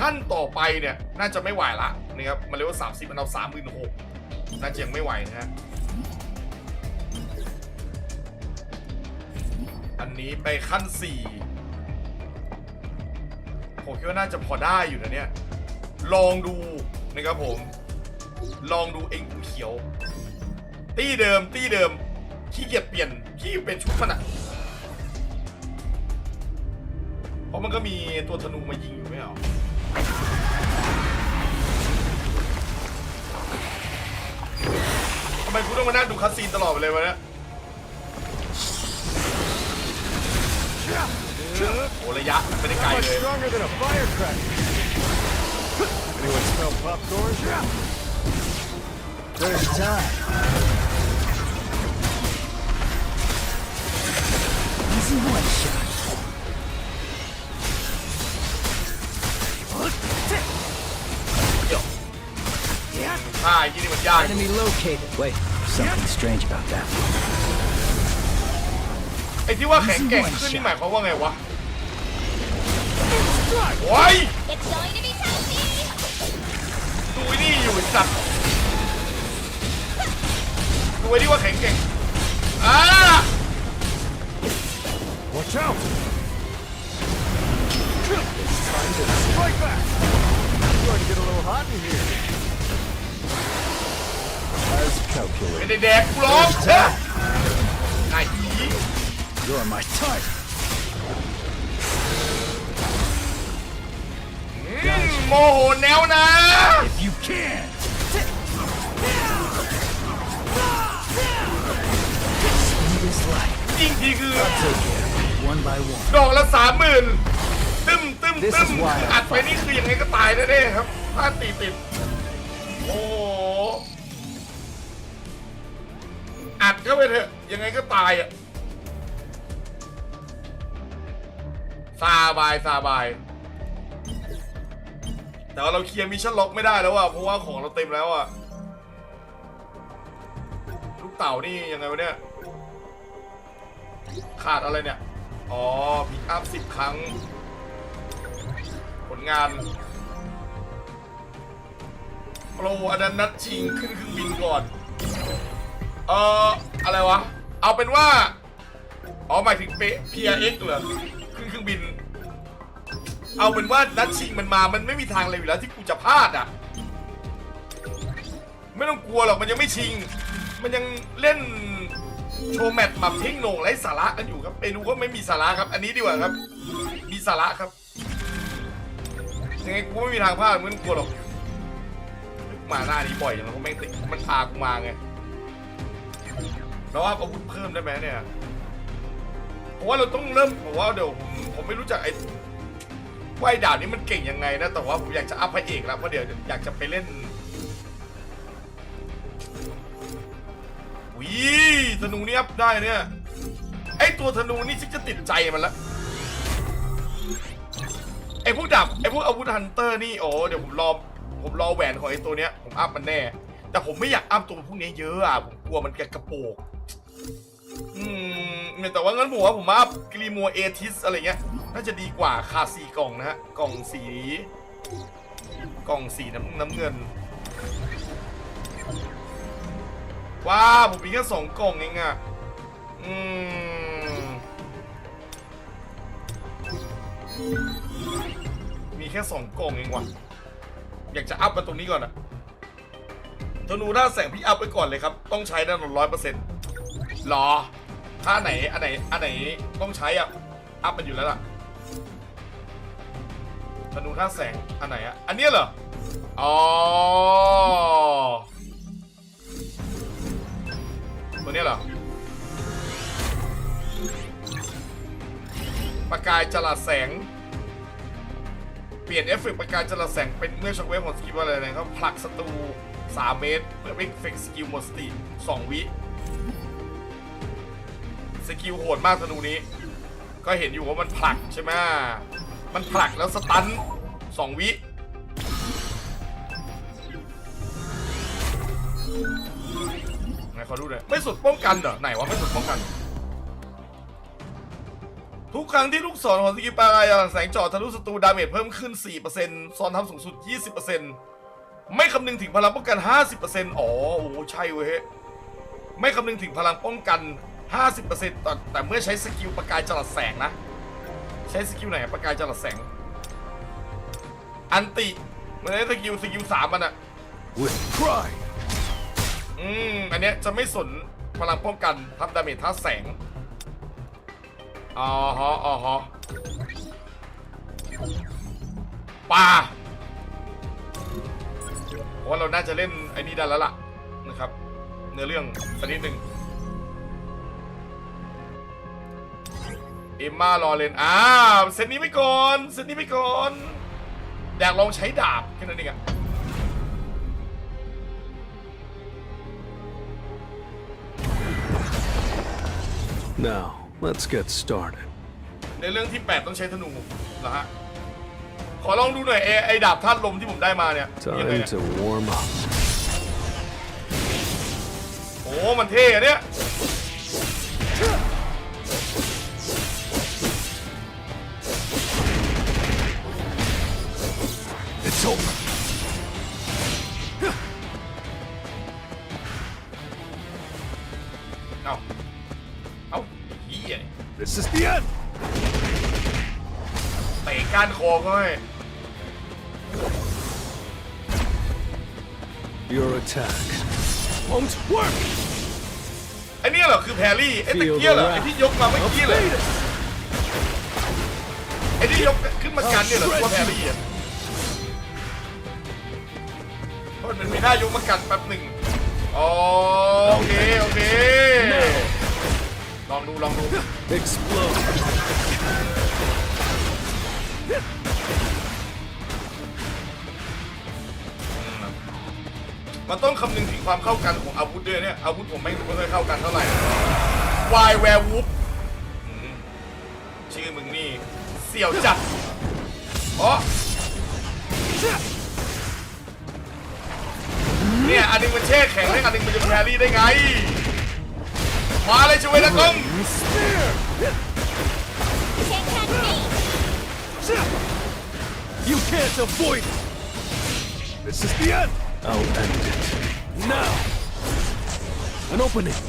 ขั้นต่อไปเนี่ยน่าจะไม่ไหวละนะครับมันเรียกว่า30มันเอา36,000น่าจะยังไม่ไหวนะฮะอันนี้ไปขั้น4ผมคิดว่าน่าจะพอได้อยู่นะเนี่ยลองดูนะครับผมลองดูเองเขียวตี้เดิมขี้เกียจเปลี่ยนขี้เป็นชุดมันอะเพราะมันก็มีตัวธนูมายิงอยู่ไม่เหรอทำไมคุณต้องมานั่งดูคัสซีนตลอดไปเลยวะเนี่ยโอ้ระยะไม่ได้ไกลเลย First time. Easy one shot. ใช่ยี่นี่มันยาก Enemy located. Wait, something strange about that. ไอ้ที่ว่าแข็งแกร่งขึ้นนี่หมายความว่าไงวะโอ้ยดูไอ้นี่อยู่สัตว์ดูไอ้ที่ว่าแข็งแกร่งWatch out! It's time to strike back! Starting to get a little hot in here. As calculated. ไม่ได้แดกกูร้องไอ้ผี You're my type. โมโหแนวนะ If you can. จริงทีคือ One by one. ดอกละ30,000ตึ้มอัดไปนี่คือยังไงก็ตายแน่ๆครับถ้าตีติดโอ้อัดเข้าไปเถอะยังไงก็ตายอ่ะซาบายแต่ว่าเราเคลียร์มิชชั่นล็อกไม่ได้แล้วอ่ะเพราะว่าของเราเต็มแล้วอ่ะลูกเต่านี่ยังไงวะเนี่ยขาดอะไรเนี่ยอ๋อพิกอัพ10 ครั้งผลงานโปรอดันนัดชิงขึ้นเครื่องบินก่อนอะไรวะเอาเป็นว่าอ๋อหมายถึงPRX เหรอขึ้นเครื่องบินเอาเป็นว่านัดชิงมันมามันไม่มีทางเลยอยู่แล้วที่กูจะพลาดอ่ะไม่ต้องกลัวหรอกมันยังไม่ชิงมันยังเล่นโชว์แมตช์แบบเท่งโหน่งไร้สาระกันอยู่ครับไปดูก็ไม่มีสาระครับอันนี้ดีกว่าครับมีสาระครับยังไงกูไม่มีทางพลาดไม่ต้องกลัวหรอกมาหน้านี้บ่อยอย่างเราก็ไม่ติดมันพากูมาไงแล้วว่าอาวุธเพิ่มได้ไหมเนี่ยเพราะว่าเราต้องเริ่มผมว่าเดี๋ยวผมไม่รู้จักไอ้ว่ายดาบนี้มันเก่งยังไงนะแต่ว่าผมอยากจะอัพพระเอกแล้วเพราะเดี๋ยวอยากจะไปเล่นวิธนูนี่อัพได้เนี่ยไอ้ตัวธนูนี่ฉันจะติดใจมันละไอ้พวกดาบไอ้พวกอาวุธฮันเตอร์นี่โอ้เดี๋ยวผมรอแหวนของไอ้ตัวเนี้ยผมอัพมันแน่แต่ผมไม่อยากอัพตัวพวกนี้เยอะอ่ะผมกลัวมันกระโปงแต่ว่างั้นผมว่าผมอัพกรีมัวเอทิสอะไรเงี้ยน่าจะดีกว่าขาด4 กล่องนะฮะกล่องสีน้ำเงินว้าผมมีแค่2 กล่องเองอ่ะมีแค่2 กล่องเองว่ะอยากจะอัพมาตรงนี้ก่อนนะธนูท่าแสงพี่อัพไว้ก่อนเลยครับต้องใช้แน่นอน100%หรอถ้าอันไหนต้องใช้อ่ะอัพมันอยู่แล้วล่ะธนูท่าแสงอันไหนอ่ะอันนี้เหรออ๋อตัวนี้เหรอประกายจราแสงเปลี่ยนเอฟเฟกต์ประกายจราแสงเป็นเมื่อช็อคเวฟของสกิลอะไรนะครับผลักศัตรู3 เมตรเพื่อเอฟเฟกต์สกิลหมดสติ2 วิสกิลโหดมากธนูนี้ก็เห็นอยู่ว่ามันผลักใช่ไหมมันผลักแล้วสตัน2 วิไหนขอดูหน่อยไม่สุดป้องกันเหรอไหนวะไม่สุดป้องกัน ทุกครั้งที่ลูกศรของสกิลปลายแสงเจาะทะลุศัตรูดาเมจเพิ่มขึ้น 4% ซ้อนทำสูงสุด 20% ไม่คำนึงถึงพลังป้องกัน 50% อ๋อโอ้ใช่เว้ยไม่คำนึงถึงพลังป้องกัน 50% แต่เมื่อใช้สกิลประกายจรัสแสงนะใช้สกิลไหนประกายจรัสแสงอันติมันได้สกิล3มันอะ With pride. อันเนี้ยจะไม่สนพลังป้องกันทับดาเมจท่าแสงอ๋อฮะป่าเพราะว่าเราน่าจะเล่นไอ้นี่ได้แล้วล่ะนะครับเนื้อเรื่องสักนิดหนึ่งเอมม่ารอเลนเซตนี้ไปก่อนอยากลองใช้ดาบแค่นั้นเองอะNow, let's get started. ในเรื่องที่ 8 ต้องใช้ธนูเหรอฮะขอลองดูหน่อยไอ้ดาบธาตุลมที่ผมได้มาเนี่ยยังไง Time เนี่ย to warm up. โอ้มันเท่อะเนี่ยIt's over. เอาเฮีย This is the end. เตะก้านคอเขาให้ Your attack won't work. ไอ้เนี่ยเหรอคือแพรรี่ไอ้ตะเกียเหรอไอ้ที่ยกมาเมื่อกี้เลยไอ้ที่ยกขึ้นมากันเนี่ยเหรอตัวแพรรี่อ่ะเพราะมันมีท่ายกมากันแป๊บหนึ่งอ๋อโอเคลองดู Explode. มันต้องคำนึงถึงความเข้ากันของอาวุธด้วยเนี่ยอาวุธผมไม่ค่อยเข้ากันเท่าไหร่วายแวร์วูฟชื่อมึงนี่เสี่ยวจัดอ๋อเนี่ยอันนึงมันแช่แข็งได้อันนึงมันจะแพรรี่ได้ไงมาเลยช่วยละกง You can't avoid it. This is the end. I'll end it now. An opening.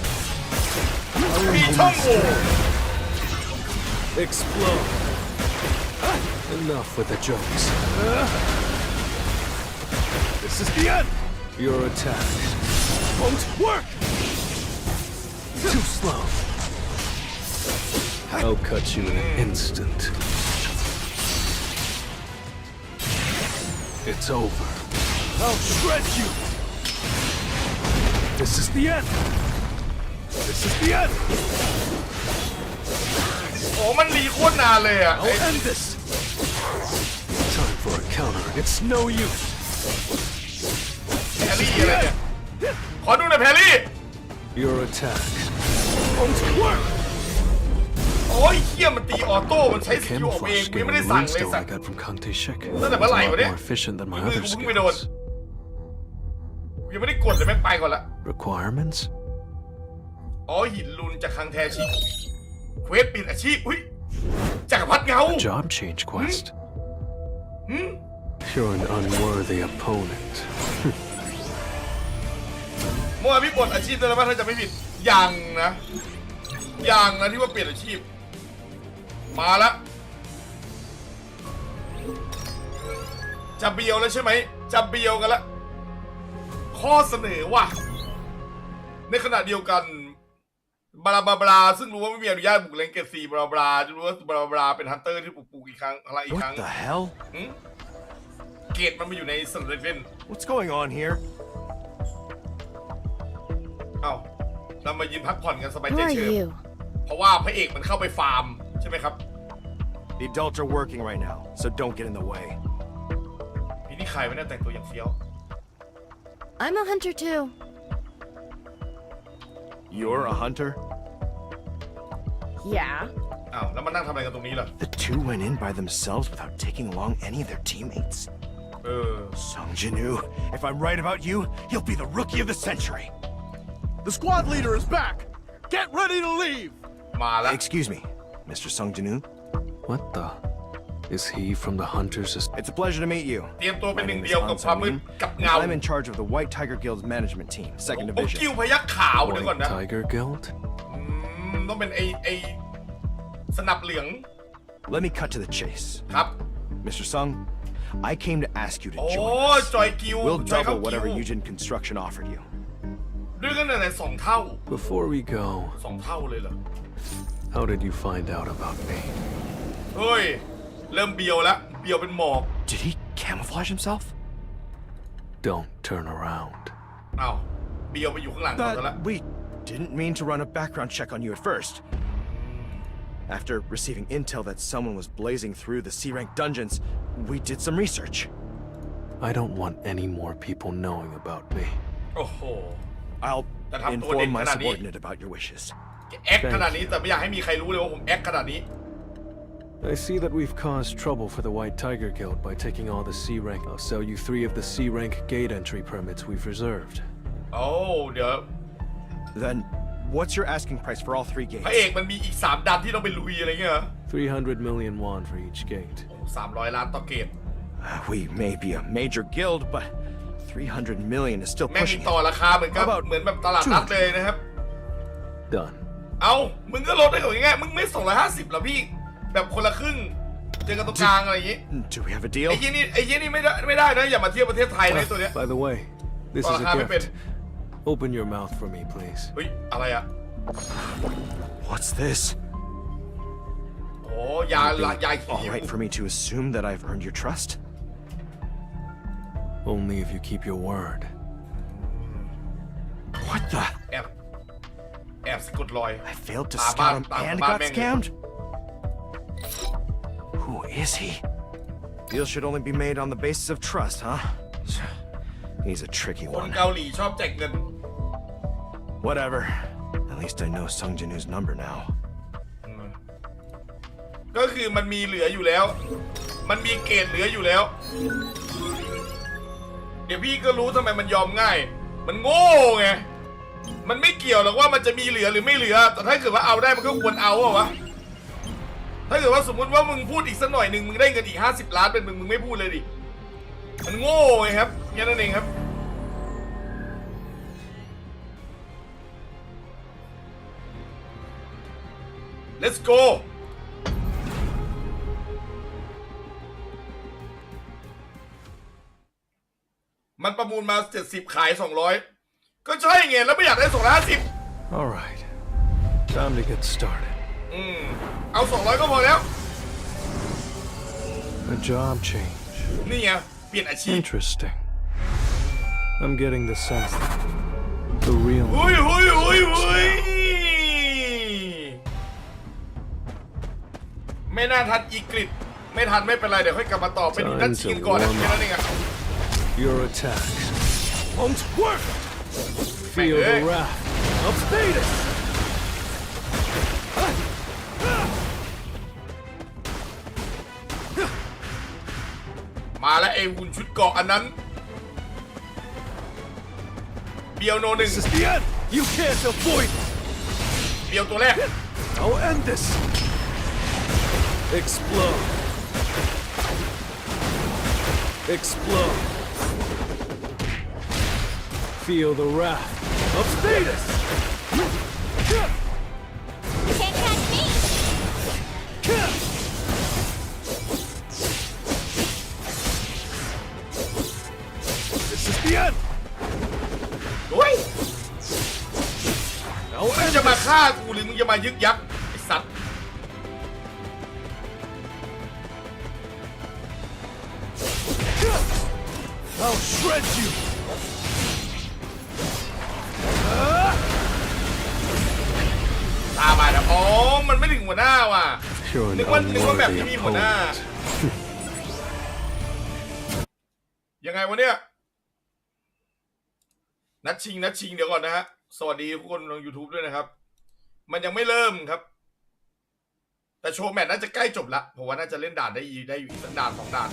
มีช่องโหว่ Explode. Enough with the jokes. This is the end. Your attack won't work. Too slow. I'll cut you in an instant. It's over. I'll shred you. This is the end. This is the end. โอ้มันรีโคตรนานเลยอ่ะ I'll end this. Time for a counter. It's no use. แพรรี่อะไรเนี่ยขอดูหน่อยแพรรี่ Your attack won't work. โอ้ยเฮียมันตีออโต้มันใช้สกิลออกเอง Camouflage ยัง skin ไม่ได้ and สั่งเลย runestone สั I ตว์ got from Kante Shik. It's ตั้งแต่ a เมื่อไหร่ lot วะเนี่ย more efficient than my มือ other กูเพิ่งไปโดน skills. ยังไม่ได้กดเลยแม่งไปก่อนละ Requirements? อ๋อหินลุนจากคังแทชิเควสเปลี่ยนอาชีพอุ้ยจักรพรรดิเงา Job change quest. You're an unworthy opponent. เมื่อวานพี่ปลดอาชีพได้แล้วป่ะถ้าจะไม่ผิดยังนะที่ว่าเปลี่ยนอาชีพมาละจะเบียวแล้วใช่ไหมจะเบียวกันละข้อเสนอว่ะในขณะเดียวกันบลาซึ่งรู้ว่าไม่มีอนุญาตบุกเลนเกตซีบลาจะรู้ว่าบลาเป็นฮันเตอร์ที่ปลูกอีกครั้งอะไรอีกครั้ง What the hell? เกตมันมาอยู่ในสนเล่น What's going on here? เอ้าเรามายืนพักผ่อนกันสบาย Who ใจ are เฉิบ you? เพราะว่าพระเอกมันเข้าไปฟาร์มใช่ไหมครับ The adults are working right now, so don't get in the way. พี่นี่ใครไม่ได้แต่งตัวอย่างเฟี้ยว I'm a hunter too. You're a hunter? Yeah. อ้าวแล้วมานั่งทำอะไรกันตรงนี้ล่ะ The two went in by themselves without taking along any of their teammates? เออ Sung Jinu, if I'm right about you, you'll be the rookie of the century. The squad leader is back. Get ready to leave. มาแล้ว Excuse me, Mr. Sung Jinu. What the? Is he from the Hunters? It's a pleasure to meet you. เตรียมตัวเป็น My หนึ่ง name เดียว is กับความมืด Anselm. กับเงา I'm in charge of the White Tiger Guild's management team, second โอ้กิว division. พยัคฆ์ขาวเดี๋ยวก่อน White นะ Tiger Guild? ต้องเป็นไอสนับเหลือง Let me cut to the chase. ครับ Mr. Sung, I came to ask you to โอ้ join จอย us. กิว We'll จอยเข้า double กิว whatever Eugen Construction offered you. ด้วยกันไหนสองเท่า Before we go, สองเท่าเลยเหรอ how did you find out about me? เฮ้ย เริ่มเบียวแล้ว เบียวเป็นหมอก Did he camouflage himself? Don't turn around. อ้าวเบียวไปอยู่ข้างหลังเขาซะแล้ว We didn't mean to run a background check on you at first. After receiving intel that someone was blazing through the C-rank dungeons, we did some research. I don't want any more people knowing about me. โอ้โห I'll That happened to inform my Odin, Kanani. subordinate about your wishes. แอคขนาดนี้แต่ไม่อยากให้มีใครรู้เลยว่าผมแอคขนาดนี้ I see that we've caused trouble for the White Tiger Guild by taking all the C rank. I'll sell you 3 of the C rank gate entry permits we've reserved. โอ้เดี๋ยว Then, what's your asking price for all 3 gates? พระเอกมันมีอีก3ดันที่ต้องไปลุยอะไรเงี้ยเหรอ 300 million won for each gate. โอ้300 ล้านต่อเกต We may be a major guild, but 300 million is still แม่งมี pushing ต่อ it. ราคาเหมือนกับเหมือนแบบตลาดนัดเลยนะครับ Done. เอามึงก็ลดได้ก่อนง่ายๆมึงไม่250หรอพี่ แบบคนละครึ่ง เจอกันตรงกลางอะไรอย่างงี้ Do we have a deal? ไอ้ยี่นี่ไม่ได้นะ อย่ามาเที่ยวประเทศไทยนะตัวเนี้ย By the way, this is Well, a have it gift. Open your mouth for me, please. เฮ้ย อะไรอ่ะ What's this? โอ้ยาขี All right for me to assume that I've earned your trust? Only if you keep your word. What the? แอบสะกดรอย I failed to Ah, scout him bad, and bad got man. scammed? Who is he? Deals should only be made on the basis of trust, huh? He's a tricky คน one. เกาหลีชอบแจกเงิน Whatever. At least I know Sung Jinu's number now. ก็คือมันมีเหลืออยู่แล้ว มันมีเกณฑ์เหลืออยู่แล้ว เดี๋ยวพี่ก็รู้ทำไมมันยอมง่าย มันโง่ไง มันไม่เกี่ยวหรอกว่ามันจะมีเหลือหรือไม่เหลือ แต่ถ้าเกิดว่าเอาได้มันก็ควรเอาอะวะ ถ้าเกิดว่าสมมติว่ามึงพูดอีกสักหน่อยหนึ่งมึงได้เงินอีก50 ล้านเป็นมึงไม่พูดเลยดิ มันโง่ไงครับแค่นั้นเองครับ Let's go มันประมูลมา70ขาย200ก็ใช่ไงแล้วไม่อยากได้250 All right. Time to get started. เอา200ก็พอแล้ว A job change. นี่ไงเปลี่ยนอาชีพ Interesting. I'm getting the sense that the real หุยไม่น่าทันอีกฤษไม่ทันไม่เป็นไรเดี๋ยวค่อยกลับมาต่อเป็นนัดชิงก่อนนะแค่นั้นเองอะ your attacks. Won't work. Feel Hey. the wrath of Thetis. มาแล้วไอ้หุ่นชุดเกาะอันนั้นเบียวโนหนึ่ง This is the end. You can't avoid it. เบียวตัวแรก I'll end this. Explode. Explode. Feel the wrath of Thetis. Can't catch me! This is the end. โอ้ย I'll มึง end จะมา this. ฆ่ากูหรือมึงจะมายึกยักไอ้สัตว์ I'll shred you. ตามมาแล้วอ๋อมันไม่ถึงหัวหน้าว่ะ You're an นึกว่าแบบ unworthy ที่มีหัวหน้า opponent. ยังไงวะเนี่ย นัดชิงเดี๋ยวก่อนนะฮะ สวัสดีทุกคนทาง YouTube ด้วยนะครับ มันยังไม่เริ่มครับ แต่โชว์แมตช์น่าจะใกล้จบละผมว่าน่าจะเล่นด่านได้อยู่อีกสักด่าน2ด่าน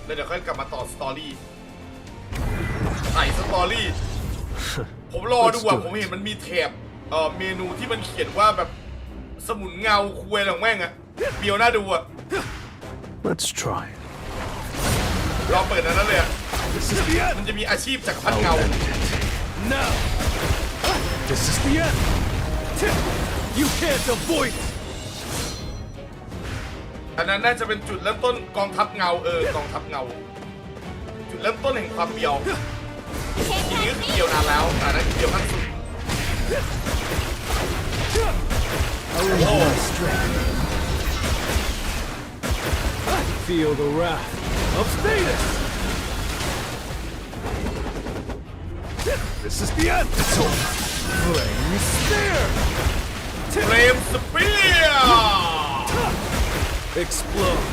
แล้วเดี๋ยวค่อยกลับมาต่อสตอรี่ใส่สตอรี่ ผมรอดูว่าผมเห็นมันมีแถบเมนูที่มันเขียนว่าแบบสมุนเงาคุยอะไรของแม่งอะ เบียวน่าดูอ่ะ Let's try. รอเปิดนั้นเลยอ่ะ This is the end. มันจะมีอาชีพจากพัดเงา I'll end it. Now. This is the end. You can't avoid it. อันนั้นน่าจะเป็นจุดเริ่มต้นกองทัพเงากองทัพเงา จุดเริ่มต้นแห่งความเบียว Can't ทีนี้ catch ก็คือ me. เบียวนานแล้วแต่นั้นคือเบียวขั้นสุด I'll end my strength. I feel the wrath of Thetis. This is the end. It's over. Flame spear. เฟรมสเปียร์ Explode.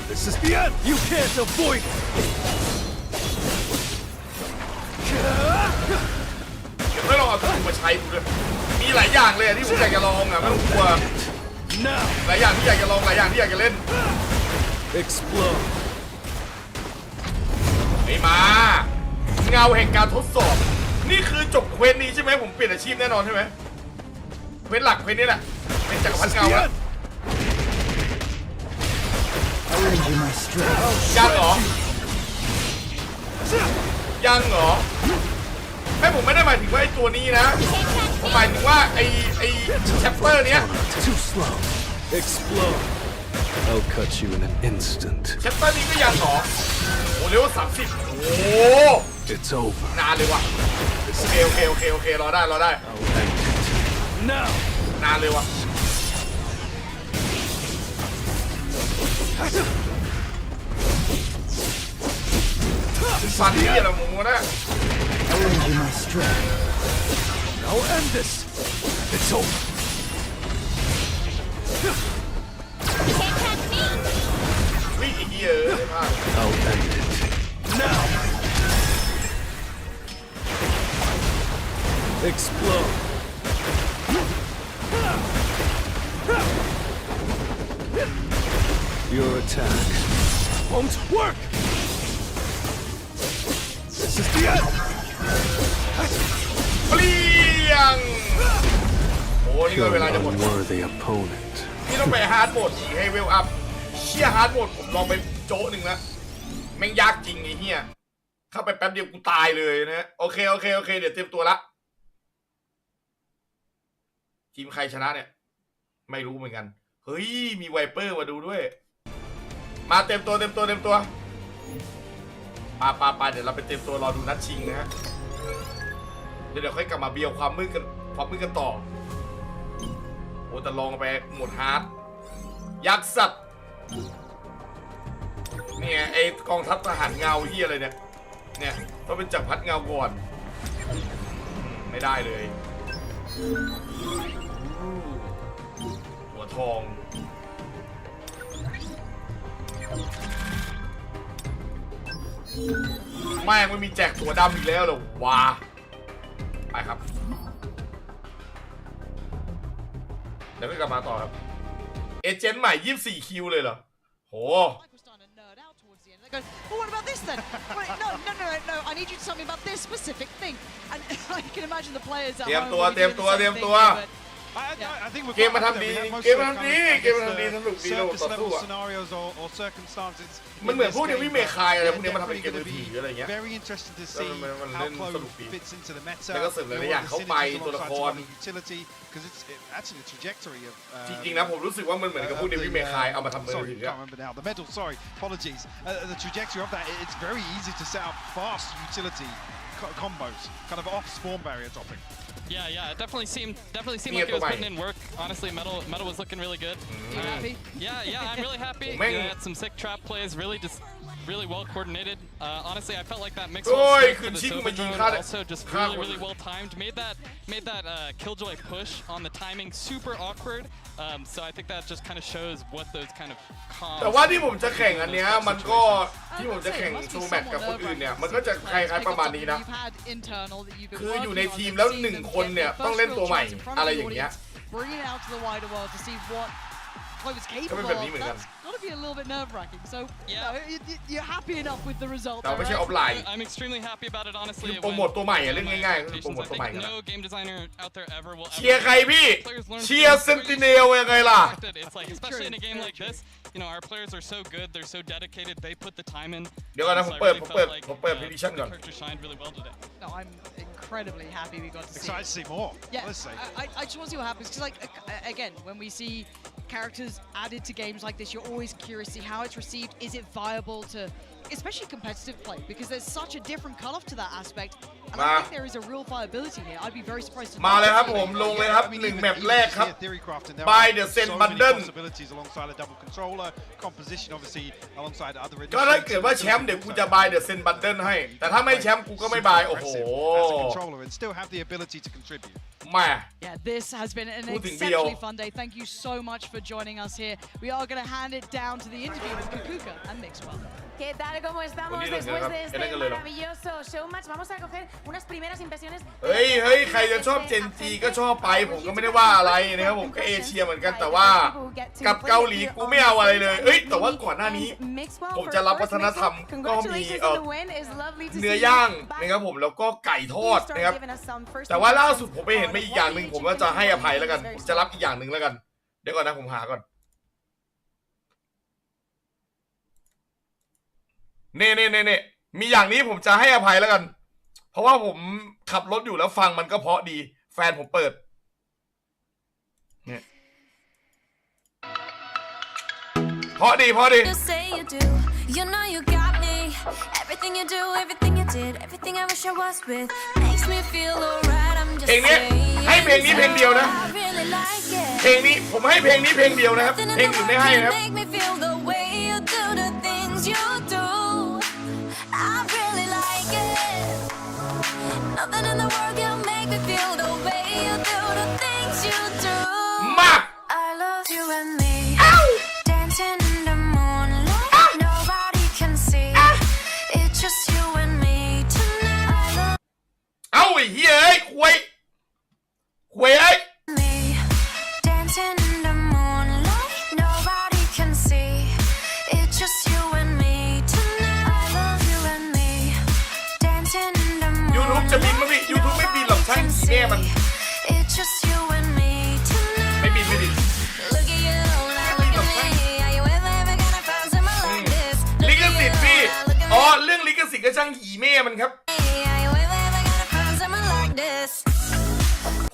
This is the end. You can't avoid it. เดี๋ยวไม่ลองเอาตัวมาใช้ดูด้วยมีหลายอย่างเลยที่ผมอยากจะลองอ่ะไม่ต้องกลัว Now. หลายอย่างที่อยากจะลองหลายอย่างที่อยากจะเล่น Explode. ไม่มา เงาแห่งการทดสอบ นี่คือจบเควสนี้ใช่ไหมผมเปลี่ยนอาชีพแน่นอนใช่ไหมเควสหลักเควสนี้แหละเป็นจักรพรร This ดิ is เงา the แล้ว end. I'll end you my strength. ยังเหรอยังเหรอไม่ผมไม่ได้หมายถึงว่าไอ้ตัวนี้นะ ผมหมายถึงว่าไอ้แชปเตอร์เนี้ย Too slow. Explode. I'll cut you in an instant. แชปเตอร์นี้ก็ยังเหรอโอ้เร็ว30โอ้ It's over. นานเลยว่ะโอเครอได้ I'll end it. Now. นานเลยว่ะฟันที่อะไรมึงวะเนี่ย I'll end you my strength. I'll end this. It's over. Can't catch me. วิ่งอีกเยอะเลยพลาด I'll end it. Now. Explode. Your attack won't work. This is the end. เปลี่ยงโอ้นี่ก็ You're เวลาจะ an หมด unworthy opponent. นี่ต้องไปฮาร์ดโหมดอีกให้เวลอัพเชี่ยฮาร์ดโหมดผมลองไปโจ๊ะหนึ่งแล้วแม่งยากจริงไอ้เหี้ยเข้าไปแป๊บเดียวกูตายเลยนะโอเคเดี๋ยวเตรียมตัวละทีมใครชนะเนี่ยไม่รู้เหมือนกันเฮ้ยมีไวเปอร์มาดูด้วยมาเต็มตัวปาเดี๋ยวเราไปเต็มตัวรอดูนัดชิงนะฮะเดี๋ยวค่อยกลับมาเบียวความมืดกันต่อโอ้แต่ลองไปหมดฮาร์ดยักษ์สัตว์เนี่ยไอ้กองทัพทหารเงาที่อะไรเนี่ยต้องเป็นจักรพรรดิเงาก่อนไม่ได้เลยหัวทองแม่งไม่มีแจกตัวดำอีกแล้วเหรอวะไปครับเดี๋ยวก็กลับมาต่อครับเอเจนต์ใหม่24คิวเลยเหรอโห Go, well, what about this then? Wait, no. I need you to tell me about this specific thing. And I can imagine the players at home. เตรียมตัว I think we're เกมมาทำดีเกมมาทำดีสนุกดีเราต่อสู้ scenarios or circumstances. มันเหมือนพวกเนี้ยวิเมคายอะไรพวกเนี้ยมาทำเป็นเกมมือถืออะไรเงี้ย Very interesting to see how close fits into the meta. แล้วก็เสริมหลายๆอย่างเข้าไปตัวละคร utility because it's actually the trajectory of จริงๆนะผมรู้สึกว่ามันเหมือนกับพวกเนี้ยวิเมคายเอามาทำมือ sorry, ถือ can't remember now. The medal, sorry, apologies. The trajectory of that, it's very easy to set up fast utility combos, kind of off spawn barrier dropping. Yeah, it definitely seemed like it was putting in work. Honestly, metal was looking really good. You happy? Yeah, I'm really happy. Man. You had some sick trap plays, really well coordinated. Honestly, I felt like that mix Oi, for the could Sova you drone also just really well timed. Made that killjoy push on the timing super awkward. So I think that just kind of shows what those kind of calm. แต่ว่าที่ผมจะแข่งอันเนี้ยมันก็ที่ผมจะแข่งโชว์แมตช์กับคนอื่นเนี่ยมันก็จะคล้ายๆประมาณนี้นะคืออยู่ในทีมแล้ว1คนเนี่ยต้องเล่นตัวใหม่อะไรอย่างเงี้ย Bring it out to the wider world to see what play was capable of, that's got to be a little bit nerve-wracking. So, you know, you're happy enough with the result. แต่ไม่ใช่ออฟไลน์ I'm extremely happy about it, honestly. โปรโมทตัวใหม่เรื่องง่ายๆคือโปรโมทตัวใหม่กัน No game designer out there ever will เชียร์ใครพี่เชียร์เซนติเนลยังไงล่ะ It's like, especially in a game like this, you know, our players are so good, they're so dedicated, they put the time in. เดี๋ยวก่อนนะผมเปิด prediction ก่อน character shined really well today. No, I'm incredibly happy we got to see. Excited to see more. Yeah, Let's say. I just want to see what happens because, like, again, when we see characters added to games like this, you're always curious to see how it's received. Is it viable to, especially competitive play, because there's such a different cutoff to that aspect. And I think there is a real viability here. I'd be very surprised to มาเลยครับผมลงเลยครับ1แมปแรกครับ Buy the Zen Bundle possibilities alongside a double controller composition, obviously alongside other. ก็ถ้าเกิดว่าแชมป์เดี๋ยวกูจะบายเดอะเซนบันเดิลให้แต่ถ้าไม่แชมป์กูก็ไม่บายโอ้โห as a controller and still have the ability to contribute. มา Yeah, this has been an exceptionally fun day. Thank you so much for joining us here. We are going to hand it down to the interview with Kukuka and Mixwell. ¿Qué tal? ¿Cómo estamos después de este maravilloso showmatch? Vamos a coger unas primeras impresiones. เฮ้ยใครจะชอบเจนจีก็ชอบไปผมก็ไม่ได้ว่าอะไรนะครับผมก็เอเชียเหมือนกันแต่ว่ากับเกาหลีกูไม่เอาอะไรเลยเอ้ยแต่ว่าก่อนหน้านี้ผมจะรับวัฒนธรรมก็มีเนื้อย่างนะครับผมแล้วก็ไก่ทอดนะครับแต่ว่าล่าสุดผมไปเห็นมาอีกอย่างหนึ่งผมว่าจะให้อภัยแล้วกันผมจะรับอีกอย่างหนึ่งแล้วกันเดี๋ยวก่อนนะผมหาก่อนเน่มีอย่างนี้ผมจะให้อภัยแล้วกันเพราะว่าผมขับรถอยู่แล้วฟังมันก็เพราะดีแฟนผมเปิดเนี่ยเพราะดี You know you got me. Everything you do, everything you did, everything I wish I was with makes me feel alright. I'm just เพลงนี้ให้เพลงนี้เพลงเดียวนะ I really like it. เพลงนี้ผมให้เพลงนี้เพลงเดียวนะครับเพลงอื่นไม่ให้นะครับ Make me feel the way you do the things you do. I really like it. Nothing in the world can make me feel the way you do the things you do. มา I love you and me. Dancing in the moonlight. Nobody can see. It's just you and me tonight. เอ้าไอ้เหี้ยเอ้ยควยเอ้ย Me. Dancing in the moonlight. Nobody can see. It's just you and me tonight. I love you and me. Dancing in the moonlight. YouTube จะบินมั้ยพี่ YouTube ไม่บินหรอกช่างแม่มัน It's just you and me tonight. ไม่บิน Look at you, now look at me. Are you ever gonna find someone like this? ลิขสิทธิ์พี่อ๋อเรื่องลิขสิทธิ์ก็ช่างหีแม่มันครับ Are you ever gonna find someone like this?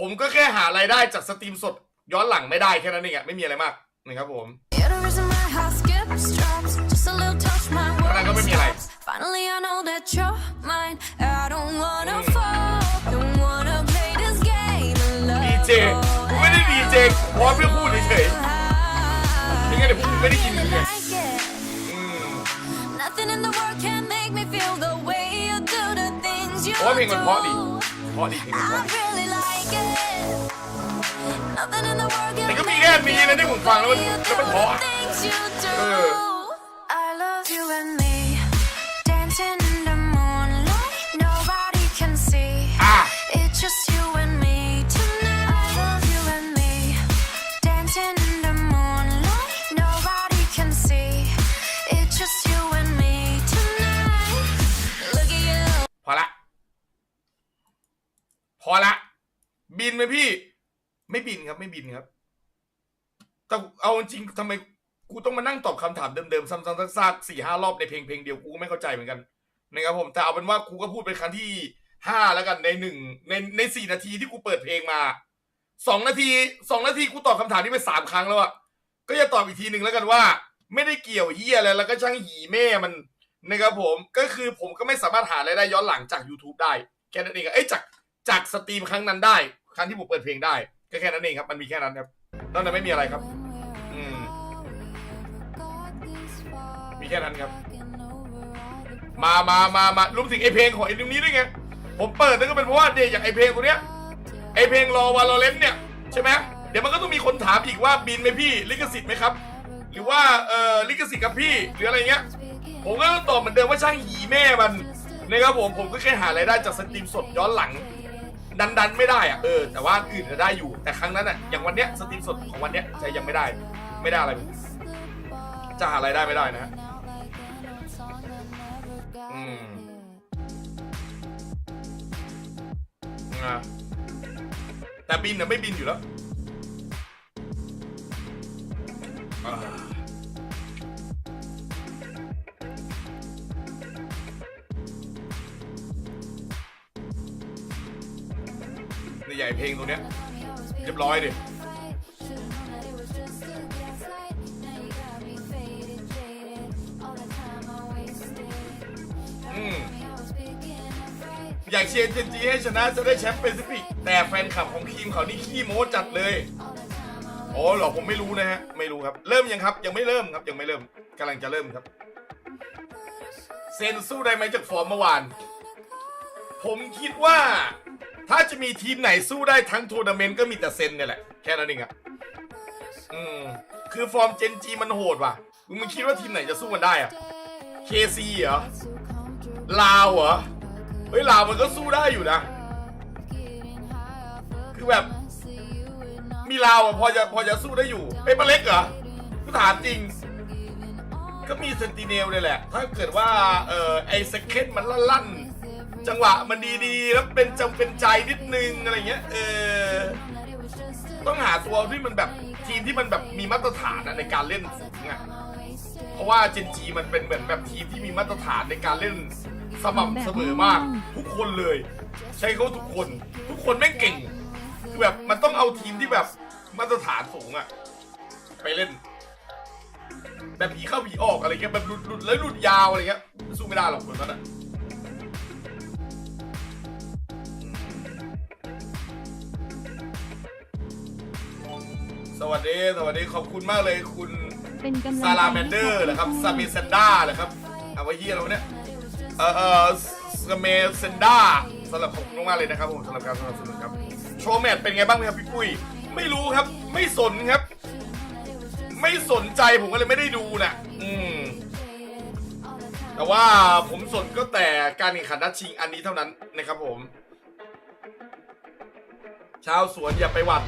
ผมก็แค่หารายได้จากสตรีมสดย้อนหลังไม่ได้แค่นั้นเองอะไม่มีอะไรมากนะครับผม You're the reason my heart skips drops. Just a little touch, my Parang world kami may life. stops. Finally I know that you're mine. I don't wanna fall. Don't wanna play this game alone. ดีเจกูไม่ได้ดีเจพอเพื่อพูดเฉยๆไม่งั้นเดี๋ยวพวกมึงไม่ได้ยินเลย Like it. Nothing in the world can make me feel the way you do the things you เพราะว่าเพลงมันเพราะดี do. เพราะดีเพลงมันเพราะ I really like it. Nothing in the world can แต่ก็มี make แค่ me นี้นะที่ผมฟังแล้วมัน feel แล้วมันเพราะ the อะ things you do. I love you and me. Dancing in the moonlight. Nobody can see. อ่ะ It's just you and me tonight. I love you and me. Dancing in the moonlight. Nobody can see. It's just you and me tonight. Look at you. พอละบินไหมพี่ไม่บินครับแต่เอาจริงทำไมกูต้องมานั่งตอบคำถามเดิมๆซ้ำๆซากๆ 4-5 รอบในเพลงเดียวกูก็ไม่เข้าใจเหมือนกันนะครับผมแต่เอาเป็นว่ากูก็พูดเป็นครั้งที่5แล้วกันใน4 นาทีที่กูเปิดเพลงมา2 นาทีกูตอบคำถามนี้ไป3 ครั้งแล้วอะก็จะตอบอีกทีหนึ่งแล้วกันว่าไม่ได้เกี่ยวเหี้ยอะไรแล้วก็ช่างหีแม่มันนะครับผมก็คือผมก็ไม่สามารถหารายได้ย้อนหลังจาก YouTube ได้แค่นั้นเองจากสตรีมครั้งนั้นได้ครั้งที่ผมเปิดเพลงได้ก็แค่นั้นเองครับมันมีแค่นั้นครับนอกนั้นไม่มีอะไรครับมีแค่นั้นครับมารวมถึงไอเพลงของไอตรงนี้ด้วยไงผมเปิดนั่นก็เป็นเพราะว่าเดี๋ยวอย่างไอเพลงตัวเนี้ยไอเพลงรอVALORANTเนี่ยใช่ไหมเดี๋ยวมันก็ต้องมีคนถามอีกว่าบินไหมพี่ลิขสิทธิ์ไหมครับหรือว่าลิขสิทธิ์กับพี่หรืออะไรเงี้ยผมก็ต้องตอบเหมือนเดิมว่าช่างหีแม่มันนะครับผมก็แค่หารายได้จากสตรีมสดย้อนหลังดันไม่ได้อะแต่ว่าอื่นจะได้อยู่แต่ครั้งนั้นอะอย่างวันเนี้ยสตรีมสดของวันเนี้ยจะยังไม่ได้ ไม่ได้อะไรจะหาอะไรได้ไม่ได้นะแต่บินน่ะไม่บินอยู่แล้วในใหญ่เพลงตัวเนี้ยเรียบร้อยดิอยากเชียร์เจนจีให้ชนะจะได้แชมป์แปซิฟิกแต่แฟนคลับของทีมเขานี่ขี้โม้จัดเลยอ๋อเหรอผมไม่รู้นะฮะไม่รู้ครับเริ่มยังครับยังไม่เริ่มครับยังไม่เริ่มกำลังจะเริ่มครับเซนสู้ได้ไหมจากฟอร์มเมื่อวานผมคิดว่าถ้าจะมีทีมไหนสู้ได้ทั้งทัวร์นาเมนต์ก็มีแต่เซนเนี่ยแหละแค่นั้นเองอะคือฟอร์มเจนจีมันโหดว่ะมึงคิดว่าทีมไหนจะสู้มันได้อะเคซีเหรอลาวเหรอเฮ้ยลาวมันก็สู้ได้อยู่นะคือแบบมีลาวอ่ะพอจะสู้ได้อยู่เป้ปเล็กเหรอกูถามจริงก็มีเซนติเนลเลยแหละถ้าเกิดว่าไอ้สเก็ตมันลั่นจังหวะมันดีๆแล้วเป็นใจนิดนึงอะไรเงี้ยต้องหาตัวที่มันแบบทีมที่มันแบบมีมาตรฐานในการเล่นฝูงอ่ะเพราะว่าเจนจีมันเป็นเหมือนแบบทีมที่มีมาตรฐานในการเล่นสม่ำเสมอมากทุกคนเลยใช้เขาทุกคนแม่งเก่งคือแบบมันต้องเอาทีมที่แบบมาตรฐานสูงอ่ะไปเล่นแบบผีเข้าผีออกอะไรเงี้ยแบบหลุดแล้วหลุดยาวอะไรเงี้ยสู้ไม่ได้หรอกคนนั้นอ่ะสวัสดีขอบคุณมากเลยคุณซาลาแมนเดอร์เหรอครับซาเมเซนด้าเหรอครับเอาไว้เฮียเราเนี่ยซาเมเซนด้าสำหรับขอบคุณมากเลยนะครับผมสำหรับการสนับสนุนครับโชว์แมตช์เป็นไงบ้างครับพี่ปุ้ยไม่รู้ครับไม่สนครับไม่สนใจผมก็เลยไม่ได้ดูนะแต่ว่าผมสนก็แต่การแข่งขันนัดชิงอันนี้เท่านั้นนะครับผมชาวสวนอย่าไปหวั่น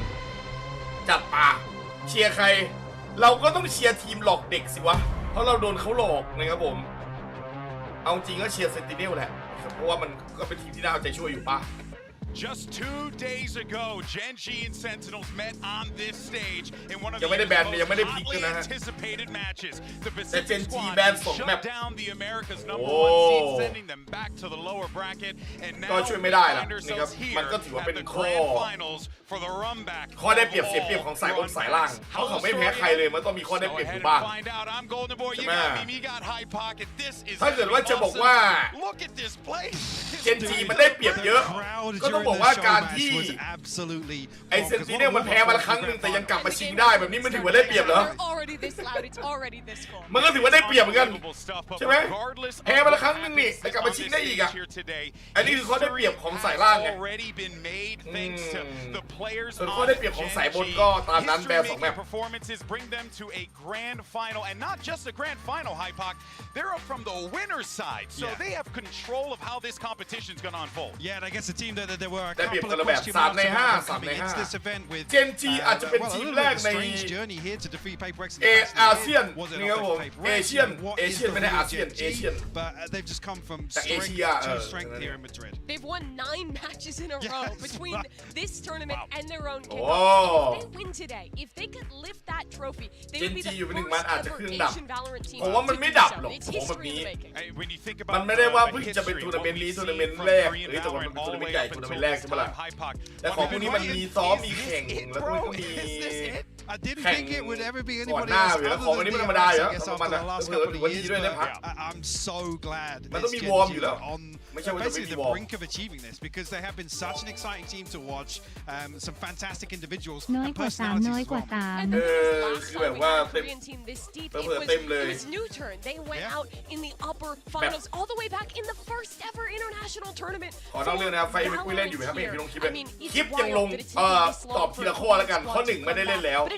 จัดป่าเชียร์ใครเราก็ต้องเชียร์ทีมหลอกเด็กสิวะเพราะเราโดนเขาหลอกนะครับผมเอาจริงก็เชียร์เซนติเนลแหละเพราะว่ามันก็เป็นทีมที่น่าเอาใจช่วยอยู่ป่ะ Just 2 days ago, Genji and Sentinels met on this stage in one of the hotly anticipated matches. The Pacific Squad shut down the America's #1 seed, sending them back to the lower bracket, and now we find ourselves here at the grand finals for the run-back. ข้อได้เปรียบเสียเปรียบของสายบนสายล่างเขาไม่แพ้ใครเลยมันต้องมีข้อได้เปรียบอยู่บ้างใช่ไหมถ้าเกิดว่าจะบอกว่าเจนจีมันได้เปรียบเยอะก็ต้องบอกว่าการที่ไอเซนติเนลมันแพ้มาครั้งหนึ่งแต่ยังกลับมาชิงได้แบบนี้มันถือว่าได้เปรียบเหรอมันก็ถือว่าได้เปรียบเหมือนกันใช่ไหมแพ้มาครั้งหนึ่งนี่แต่กลับมาชิงได้อีกอ่ะอันนี้คือข้อได้เปรียบของสายล่างไงส่วนข้อได้เปรียบของสายบนก็ตามนั้นแบบ2 แมตช์ bring them to a grand final and not just a grand final Hypoc they're from the winner's side so they have control of how this competition is going to unfold yeah and I guess the team that there were a ได้เปรียบ couple คน of ละแบบ question 3 ใน marks 5 3 ใน into this event with 5เจนจีอาจจะเป็นทีมแรกใน journey here to defeat Paper X อาเซียนนี่ครับผมเอเชียนไม่ได้อาเซียนเอเชียน but they've just come from strength to strength here in Madrid they've won 9 matches in a row between this tournament and their own kickoff if they win today if they could lift that trophy they would be the first ever Asian Valorant team ผมว่ามันไม่ดับหรอกของแบบนี้มันไม่ได้ว่าเพิ่งจะเป็นทัวร์นาเมนต์นี้ทัวร์นาเมนต์แรกแต่ว่ามันเป็นทัวร์นาเมนต์ใหญ่ทัวร์นาเมนต์แรกใช่ไหมล่ะแต่ของพวกนี้มันมีซ้อมมีแข่งแล้วก็มีI didn't think it would ever be anybody else. I guess after the last couple of years, but I'm so glad this Gen G are on basically the brink of achieving this because they have been such an exciting team to watch. Some fantastic individuals and personalities as well. And last time we had a Korean team this deep, it was new turn. They went out in the upper finals all the way back in the first ever international tournament. ขอเล่าเรื่องนะไฟไม่คุยเล่นอยู่ไหมครับไม่เห็นพี่ลงคลิปเลยคลิปยังลงตอบทีละข้อแล้วกันข้อ1ไม่ได้เล่นแล้ว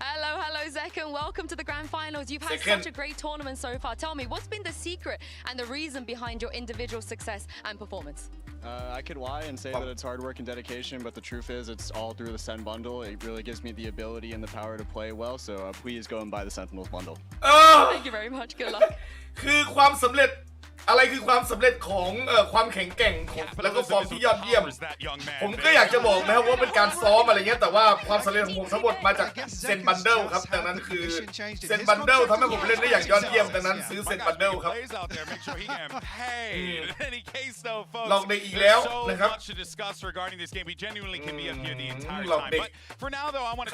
Hello, Zekan. Welcome to the grand finals. You've had such a great tournament so far. Tell me, what's been the secret and the reason behind your individual success and performance? I could lie and say that it's hard work and dedication, but the truth is it's all through the Sen bundle. It really gives me the ability and the power to play well, so please go and buy the Sentinels bundle. Thank you very much. Good luck. คือความสำเร็จอะไรคือความสำเร็จของความแข็งแกร่งของแล้วก็ฟอร์มที่ยอดเยี่ยมผมก็อยากจะบอกนะครับว่าเป็นการซ้อมอะไรเงี้ยแต่ว่าความสำเร็จของผมทั้งหมดมาจากเซนบันเดิลครับดังนั้นคือเซนบันเดิลทำให้ผมเล่นได้อย่างยอดเยี่ยมดังนั้นซื้อเซนบันเดิลครับลองได้อีกแล้วนะครับ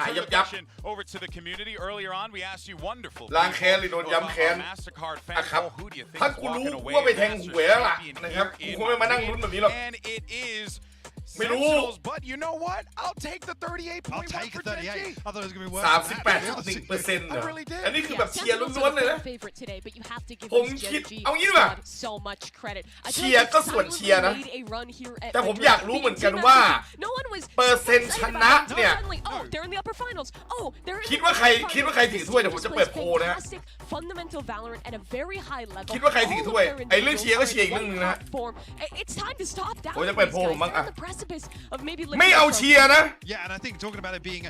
ขายยับยับล้างแค้นหรือโดนย้ำแค้นอะครับถ้ากูรู้ว่าไปแทงหวยแล้วล่ะนะครับกูคงไม่มานั่งลุ้นแบบนี้หรอกไม่รู้ but you know what I'll take the 38.1 I'll take 38 I thought it was going to be worse 38.1% เหรออันนี้คือแบบเชียร์ล้วนๆเลยนะผมคิดเอางี้ป่ะเชียร์ก็ส่วนเชียร์นะแต่ผมอยากรู้เหมือนกันว่าเปอร์เซ็นต์ชนะเนี่ยคิดว่าใครถือถ้วยเดี๋ยวผมจะเปิดโพลนะคิดว่าใครถือถ้วยไอ้เรื่องเชียร์ก็เชียร์อีกเรื่องนึงนะผมจะเปิดโพลมั้งอ่ะไม่เอาเชียร์นะ Yeah, and I think talking about it being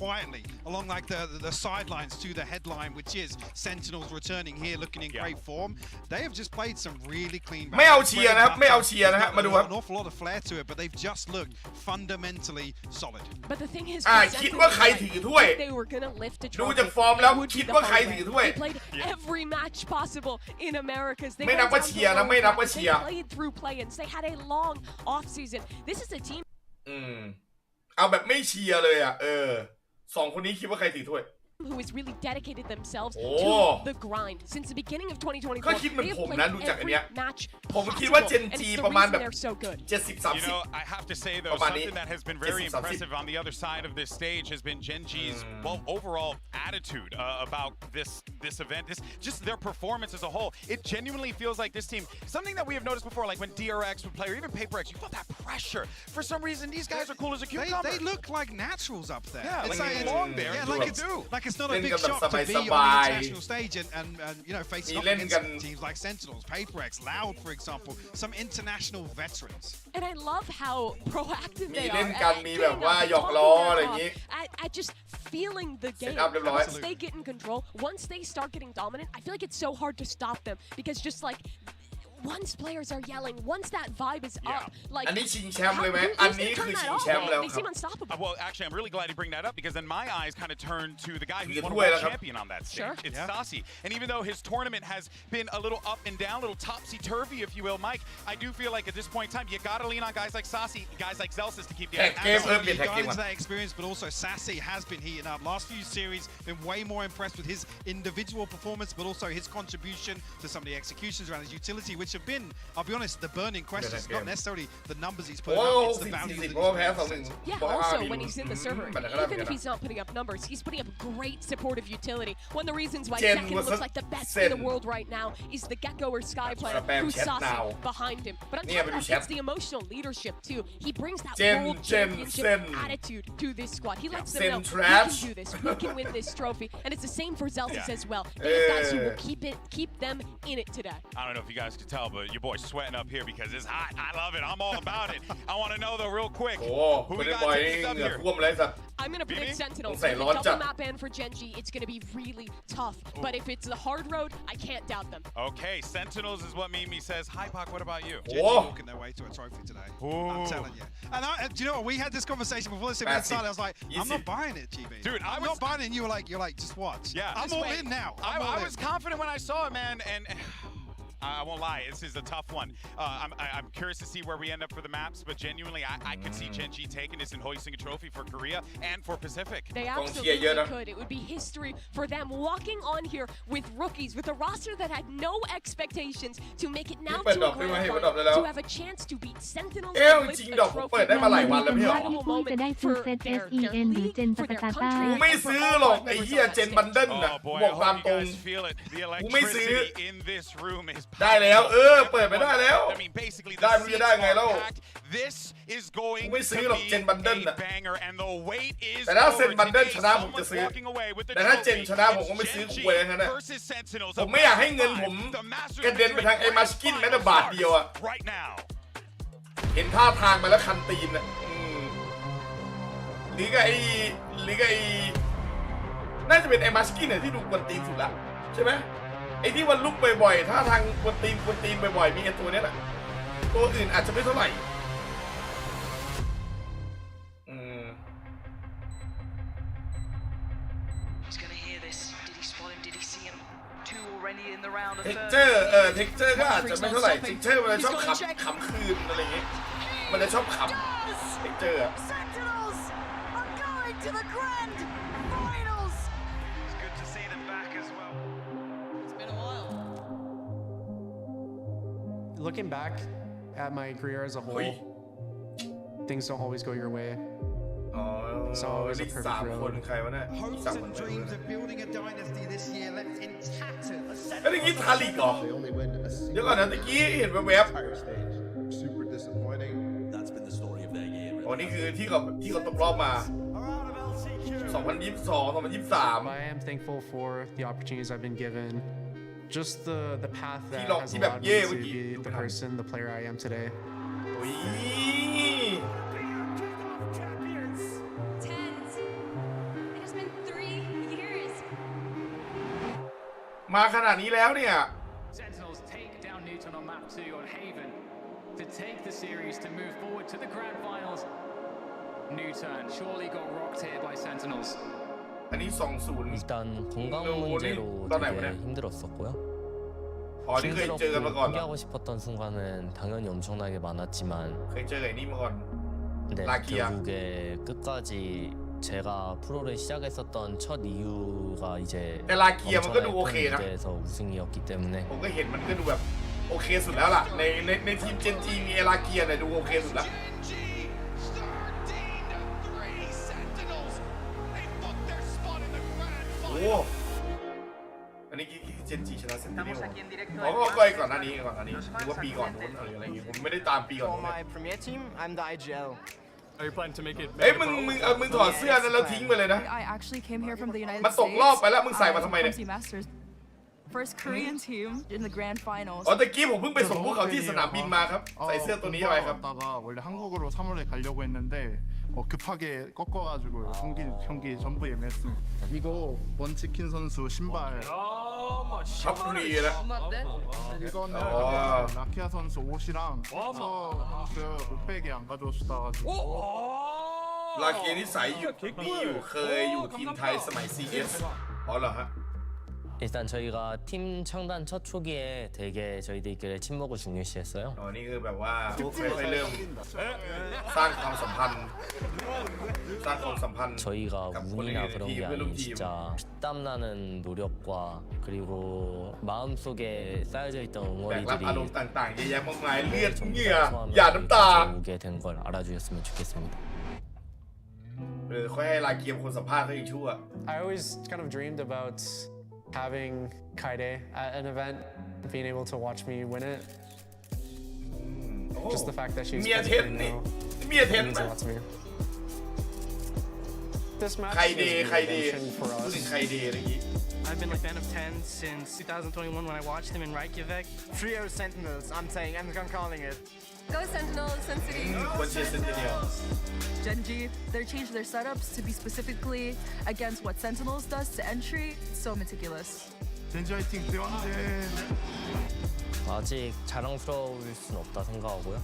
quietly along like the sidelines to the headline, which is Sentinels returning here, looking in great form. They have just played some really clean. ไม่เอาเชียร์นะครับไม่เอาเชียร์นะฮะมาดูครับ An awful lot of flair to it, but they've just looked fundamentally solid. But the thing is, คิดว่าใครถือถ้วยดูจากฟอร์มแล้วคิดว่าใครถือถ้วย They played every match possible in Americas. ไม่นับว่าเชียร์นะไม่นับว่าเชียร์ They played through play-ins. They had a long off season. This is a team. เอาแบบไม่เชียร์เลยอ่ะสองคนนี้คิดว่าใครถือถ้วย who has really dedicated themselves to the grind since the beginning of 2024. ก็คิดเหมือนผมนะดูจากอันเนี้ย match ผมคิดว่าเจนจีประมาณแบบ You know, I have to say though, something that has been very impressive on the other side of this stage has been Gen G's overall attitude about this event. Just their performance as a whole. It genuinely feels like this team. Something that we have noticed before, like when DRX would play or even PaperX, you felt that pressure. For some reason, these guys are cool as a cucumber. They look like naturals up there. Yeah, it's like long there. Yeah, like it's not a big shock to be on the international stage and you know facing off against teams like Sentinels, PaperX, Loud, for example, some international veterans. And I love how proactive they are เล่นกันมีแบบว่าหยอกล้ออะไรอย่างงี้ at just feeling the game. Once they get in control, once they start getting dominant, I feel like it's so hard to stop them because just like once players are yelling, once that vibe is up, like อันนี้ชิงแชมป์เลยไหมอันนี้คือชิงแชมป์แล้ว They seem unstoppable. Well, actually, I'm really glad you bring that up because then my eyes kind of turn to the guy who's won a world champion on that stage. It's Stassi. And even though his tournament has been a little up and down, a little topsy-turvy, if you will, Mike, I do feel like at this point in time, you got to lean on guys like Stassi, guys like Zelsis to keep the guys that experience, but also Stassi has been heating up. Last few series, been way more impressed with his individual performance, but also his contribution to some of the executions around his utility, which have been, I'll be honest, the burning question is not necessarily the numbers he's putting up, it's the value that he's putting up. Yeah, also when he's in the server, even if he's not putting up numbers, he's putting up great supportive utility. One of the reasons why Second looks like the best in the world right now is the Gecko or Sky player who's Stassi behind him. But on top of that, it's the emotional leadership too. He brings that world championship attitude to this squad. He lets them know we can do this, we can win this trophy, and it's the same for Zelsis as well. They have guys who will keep them in it today. I don't know if you guys could tell, but your boy's sweating up here because it's hot. I love it. I'm all about it. I want to know though, real quick, who we got taking up here? I'm gonna pick Sentinels. With a double map ban for Gen G, it's gonna be really tough. But if it's the hard road, I can't doubt them. Okay, Sentinels is what Mimi says. Hi, Pac, what about you? Gen G walking their way to a trophy today. I'm telling you. And do you know what? We had this conversation before this event started. I was like, I'm not buying it, GB. Dude, I'm not buying it. And you're like, just watch. Yeah, I'm all in now. I was confident when I saw it, man, and I won't lie, this is a tough one. I'm curious to see where we end up for the maps, but genuinely, I could see Gen G taking this and hoisting a trophy for Korea and for Pacific. They absolutely could. It would be history for them walking on here with rookies, with a roster that had no expectations to make it now to a grand final, to have a chance to beat Sentinels and lift the trophy. Incredible moment for their league, for their country. กูไม่ซื้อหรอกไอ้เหี้ยเจนบันเดิลน่ะบอกตามตรงกูไม่ซื้อได้แล้วเปิดไปได้แล้วได้มึงจะได้ไงเล่ากูไม่ซื้อหรอกเจนบันเดิลน่ะแต่ถ้าเซนบันเดิลชนะผมจะซื้อแต่ถ้าเจนชนะผมก็ไม่ซื้อกูเลยนะผมไม่อยากให้เงินผมกระเด็นไปทางไอ้มาสกินแม้แต่บาทเดียวอะ เห็นท่าทางมาแล้วคันตีนอะหรือไอ้น่าจะเป็นไอ้มัสกี้เนี่ยที่ดูกวนตีนสุดละใช่ไหมไอ้ที่วันลุกบ่อยๆท่าทางกวนตีนบ่อยๆมีไอ้ตัวนี้แหละตัวอื่นอาจจะไม่เท่าไหร่เท็กเจอร์เท็กเจอร์ก็อาจจะไม่เท่าไหร่เท็กเจอร์มันชอบขำคืนอะไรอย่างเงี้ยมันจะชอบขำเท็กเจอร์To the grand finals. It's good to see them back as well. It's been a while. Looking back at my career as a whole, things don't always go your way. So it was a perfect road. Hopes and dreams of building a dynasty this year left in tatters. แล้วตะกี้ทาลิกเหรอเดี๋ยวก่อนนะตะกี้เห็นแวบ Super disappointing. That's been the story of their year. อ๋อนี่คือที่เขาตกรอบมา2022 2023 I am thankful for the opportunities I've been given. Just the path that has allowed me to be the person, the player I am today. มาขนาดนี้แล้วเนี่ย Sentinels take down Newton on map 2 on Haven to take the series to move forward to the grand finals. Newton surely got rocked here by Sentinels. อันนี้20 일단 건강 문제로 되게 힘들었었고요. 힘들었고 포기하고 싶었던 순간은 당연히 엄청나게 많았지만 근데 결국에 끝까지 제가 프로를 시작했었던 첫 이유가 이제 엄청나게 큰 무대에서 우승이었기 때문에 ผมก็เห็นมันก็ดูแบบโอเคสุดแล้วล่ะในทีมเจนจีมีเอลาเกียเนี่ยดูโอเคสุดแล้วโอ้อันนี้เจนจีชนะเซนติเนลอ๋อก็ก่อนหน้านี้หรือว่าปีก่อนนู้นอะไรอย่างเงี้ยผมไม่ได้ตามปีก่อนนู้น My premier team, I'm the IGL. Are you planning to make it? เอ้ยมึงถอดเสื้อแล้วทิ้งไปเลยนะ I actually came here from the United States. มันตกรอบไปแล้วมึงใส่มาทำไมเนี่ย First Korean team in the grand finals. อ๋อตะกี้ผมเพิ่งไปส่งพวกเขาที่สนามบินมาครับใส่เสื้อตัวนี้เอาไว้ครับ 원래 한국으로 3월에 가려고 했는데 급하게 꺾어가지고 경기 전부 예매했습니다. 이거 원치킨 선수 신발. 샤프리라. 이거는 라키아 선수 옷이랑 서 선수 옷백이 안 가져오시다가지고. ลาเคียนี่ใส่อยู่เคยอยู่ทีมไทยสมัย CS อ๋อเหรอฮะ 일단 저희가 팀 창단 첫 초기에 되게 저희들끼리 친목을 중요시했어요. อ๋อนี่คือแบบว่าค่อยๆเริ่มสร้างความสัมพันธ์ 저희가 운이나 그런 게 아니고 진짜 피땀 나는 노력과 그리고 마음속에 쌓여져 있던 응원이들이 오게 된 걸 알아주셨으면 좋겠습니다. ค่อยให้ลาเกียมคนสัมภาษณ์เขาอีกชั่ว I always kind of dreamed about having Kaide at an event, being able to watch me win it. Just the fact that she's means a lot to me. This match is redemption for us. I've been a fan of 10 since 2021 when I watched him in Reykjavik. Trio Sentinels, I'm saying, I'm calling it. Go Sentinels, Sun City. Genji, they changed their setups to be specifically against what Sentinels does to entry. So meticulous. 젠지 화이팅 대왕제. 아직 자랑스러울 순 없다 생각하고요.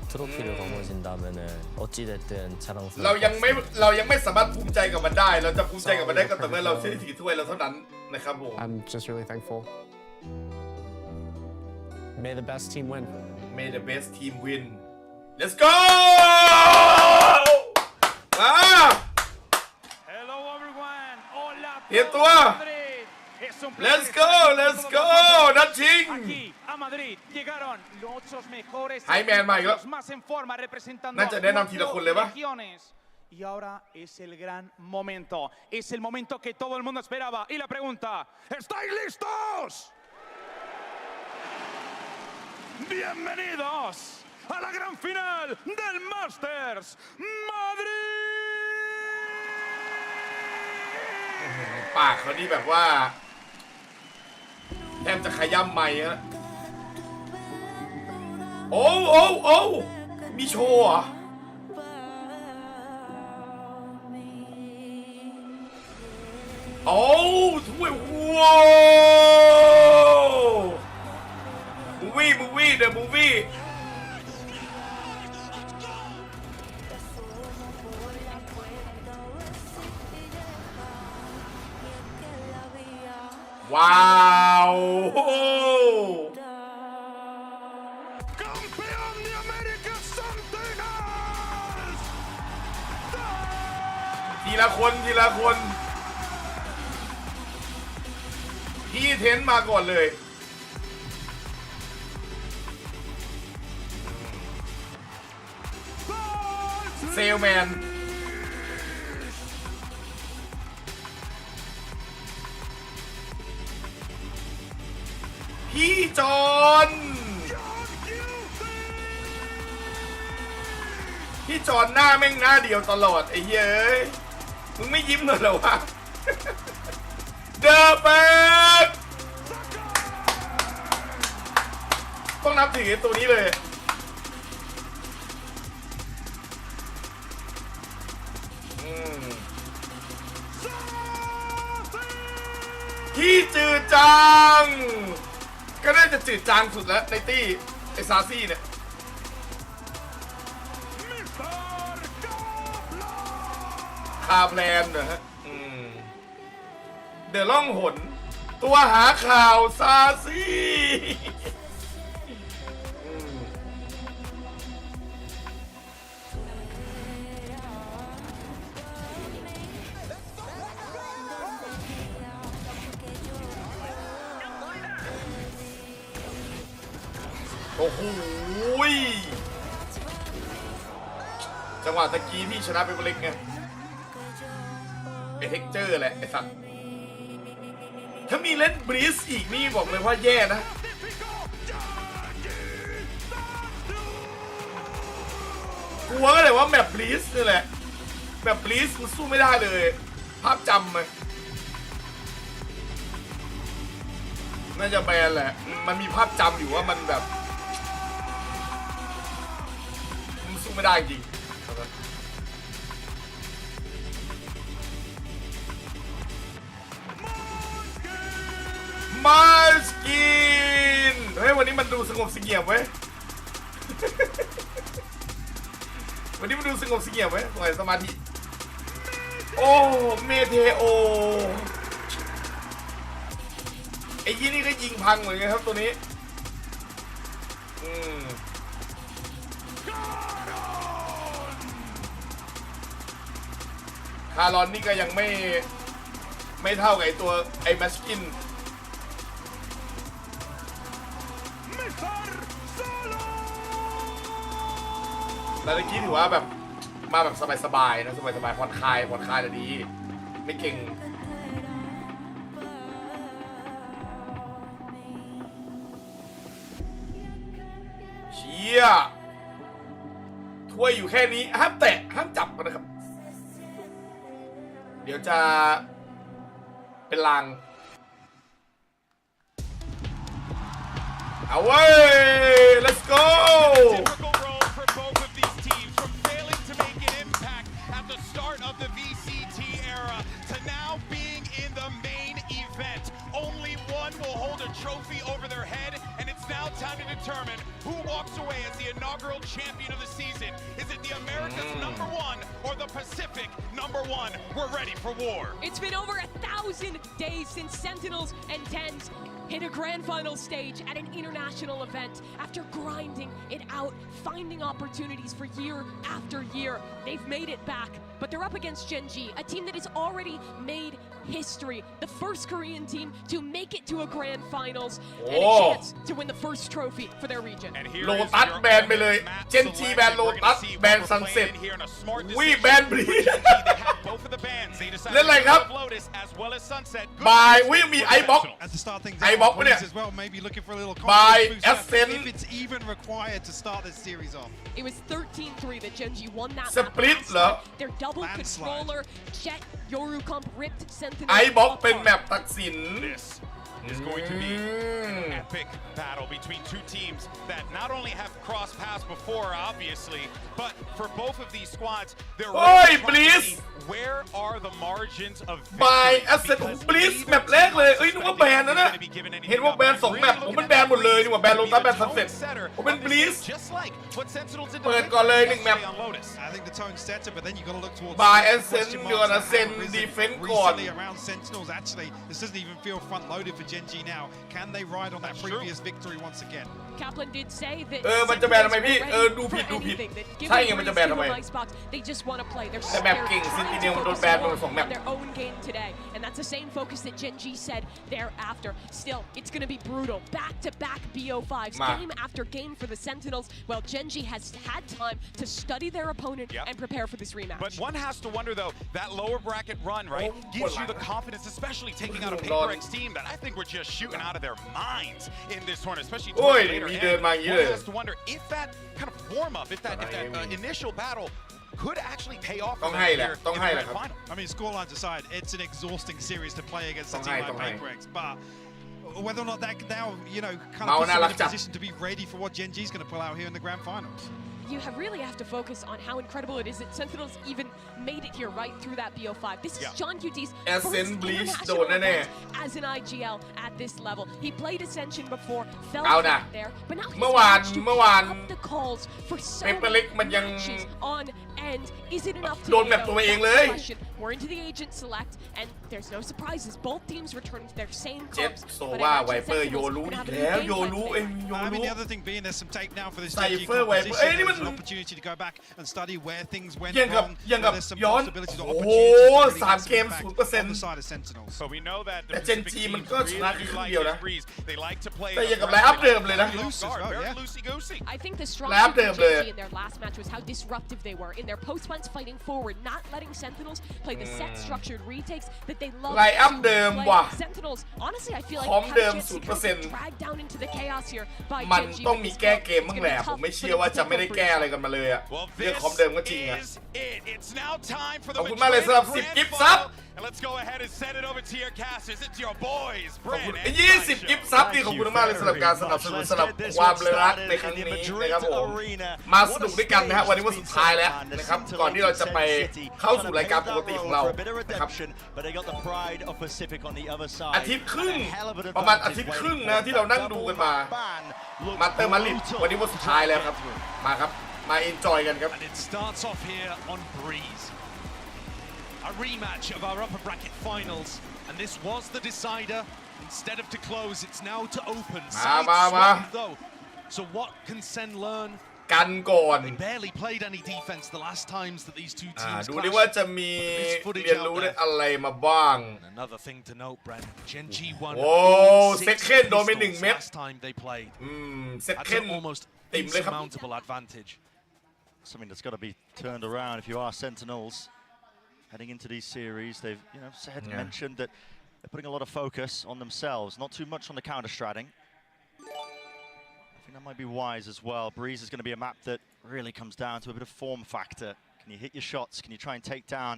트로피를 거머쥔다면은 어찌 됐든 자랑스러울. เรายังไม่สามารถภูมิใจกับมันได้เราจะภูมิใจกับมันได้ก็ต่อเมื่อเราได้ถือถ้วยเราเท่านั้นนะครับผม I'm just really thankful. May the best team win. May the best team win. Let's go! มา Hello everyone. Hola. เตรียมตัว Let's go, let's go. นัดชิง Aquí a Madrid llegaron los mejores los más en forma representando น่าจะแนะนำทีละคนเลยปะ regiones. Y ahora es el gran momento. Es el momento que todo el mundo esperaba. Y la pregunta, ¿estáis listos? Bienvenidos a la gran final del Masters Madrid. ปากเขานี่แบบว่าแทบจะขย้ำไมค์ฮะโอ้มี มีโชว์เหรอโอ้ถ้วยว้าวมูวี่เดอะมูวี่ว้าวทีละคนพี่เทนมาก่อนเลยเซลแมนพี่จอนหน้าแม่งหน้าเดียวตลอดไอ้เย้ยมึงไม่ยิ้มเลยเหรอวะเดอะแบกต้องนับถือตัวนี้เลยที่จืดจางก็น่าจะจืดจางสุดแล้วในตี้ไอซาซี่เนี่ยคาแพลนนะฮะเดอะล่องหนตัวหาข่าวซาซี่โอ้โหจังหวะตะกี้ที่ชนะไปเล็กไงไอเทคเจอร์แหละไอสัตว์ถ้ามีเล่นบรีสอีกนี่บอกเลยว่าแย่นะกลัวก็เลยว่าแมปบรีสนี่แหละแมปบรีสมันสู้ไม่ได้เลยภาพจำเลยน่าจะแบนแหละมันมีภาพจำอยู่ว่ามันแบบสู้ไม่ได้จริงมาสกินเฮ้ยวันนี้มันดูสงบเสงี่ยมเว้ยวันนี้มันดูสงบเสงี่ยมเว้ยปล่อยสมาธิโอ้เมเทโอไอ้ยี่นี่ก็ยิงพังเหมือนกันครับตัวนี้คารอนนี่ก็ยังไม่เท่ากับไอตัวไอ้มาสกินแต่เมื่อกี้ถือว่าแบบมาแบบสบายๆนะสบายๆผ่อนคลายแต่ดีไม่เก่งเชี่ยถ้วยอยู่แค่นี้ห้ามแตะห้ามจับกันนะครับเดี๋ยวจะเป็นลางเอาเว้ย let's go start of the VCT era to now being in the main event. Only one will hold a trophy over their head, and it's now time to determine who walks away as the inaugural champion of the season. Is it the America's #1 or the Pacific #1? We're ready for war. It's been over 1,000 days since Sentinels and Tens hit a grand final stage at an international event. After grinding it out, finding opportunities for year after year, they've made it back. But they're up against Gen G, a team that has already made history. The first Korean team to make it to a grand finals and a chance to win the first trophy for their region. โลตัสแบนไปเลย เจนจีแบนโลตัสแบนซันเซ็ตวีแบนบรีเล่นอะไรครับบายวิมีไอบ็อกไอบ็อกเนี่ยบายแอสเซน It was 13-3 that Gen G won that สปริตเหรอ Their double controller Jet Yoru comp ripped Sentinel ไอบ็อกเป็นแมปตัดสิน is going to be an epic battle between two teams that not only have crossed paths before, obviously, but for both of these squads, they're really trying to see where are the margins of by victory. asset บลิสแมปแรกเลยนึกว่าแบนนะเห็นว่าแบน2แมปผมเป็นแบนหมดเลยนี่ว่าแบนโลตัสแบนซันเซ็ตผมเป็นบลิสเปิดก่อนเลย1แมป I think the tone setter, but then you got to look towards by ascent เดือนอะเซนดีเฟนก่อน around Sentinels. Actually, this doesn't even feel front loaded for Gen G now. Can they ride on that previous victory once again? Kaplan did say that มันจะแบนทำไมพี่ดูผิดใช่ไงมันจะแบนทำไม They just want to play. They're แต่แมปเก่งซิตี้เดียวมันโดนแบนมา2แมป their own game today, and that's the same focus that Gen G said thereafter. Still, it's going to be brutal. Back-to-back BO5s, game after game for the Sentinels. Well, Gen G has had time to study their opponent and prepare for this rematch. But one has to wonder, though, that lower bracket run, right, gives you the confidence, especially taking out a PaperX team that I think were just shooting out of their minds in this tournament, especially towards the later end. One has to wonder if that kind of warm-up, if that initial battle could actually pay off for them here in the grand final. I mean, scorelines aside, it's an exhausting series to play against a team like PaperX, but whether or not that now, you know, kind of puts them in a position to be ready for what Gen G is going to pull out here in the grand finals. You really have to focus on how incredible it is that Sentinels even made it here right through that BO5. This is John QT's first international match as an IGL at this level. He played Ascension before, fell there, but now he's managed to up the calls for so many matches on end. Is it enough to question? We're into the agent select, and there's no surprises. Both teams returned to their same clubs. But I imagine Sentinels have a game I mean, the other thing being there's some takedown for this Gen G competition. There's an opportunity to go back and study where things went wrong. There's some possibilities or opportunities to really on the side of Sentinels. So we know that the Gen G Pacific มัน teams ก็ชนะ really ครึ่ง like เดียว this นะ breeze. They like to play แต่อย่างกับไลน์อัพเดิมเลยนะ very loosey-goosey. I think the strongest of Gen G in their last match was how disruptive they were in their post-punts fighting forward, not letting Sentinels play the set structured retakes that they love Line up to เดิม play. ว่ะ Sentinels, honestly, I feel like พร้อม have เดิ a ม chance to kind of 0% drag down into the chaos here by มัน Gen G. ต้องมีแก้เกมบ้างแหละผมไม่เชื่อว่าจะไม่ได้แก้อะไรกันมาเลยอะเรื่องคอมเดิมก็จริงอะ It's now time for ข the อบคุณมากเลยสำหรับ10กิฟต์ซับ And let's go ahead and send it over to your casters. It's your boys, ขอบคุณ Brent and 20 กิฟต์ซับนี่ขอบคุณมากเลยสำหรับการสนับสนุนสำหรับความรักในครั้งนี้นะครับผมมาสนุกด้วยกันนะฮะวันนี้วันสุดท้ายแล้วนะครับก่อนที่เราจะไปเข้าสู่รายการปกติของเรานะครับอาทิตย์ครึ่งประมาณอาทิตย์ครึ่งนะที่เรานั่งดูกันมามาเตอร์มาริดวันนี้วันสุดท้ายแล้วครับมาครับมาเอนจอยกันครับ And it starts off here on Breeze. A rematch of our upper bracket finals, and this was the decider. Instead of to close, it's now to open. Though. So what can Sen learn? กันก่อน They barely played any defense the last times that these two teams ดูดิว่าจะมีเรียนรู้ได้อะไรมาบ้าง Another thing to note, Brent. Gen G won โอ้เซคเคนโดนไป1 เม็ด last time they played. เซคเคน almost ติ่มเลยครับ insurmountable advantage. Something that's got to be turned around if you are Sentinels heading into these series. They've, you know, mentioned that they're putting a lot of focus on themselves, not too much on the counter-stratting. I think that might be wise as well. Breeze is going to be a map that really comes down to a bit of form factor. Can you hit your shots? Can you try and take down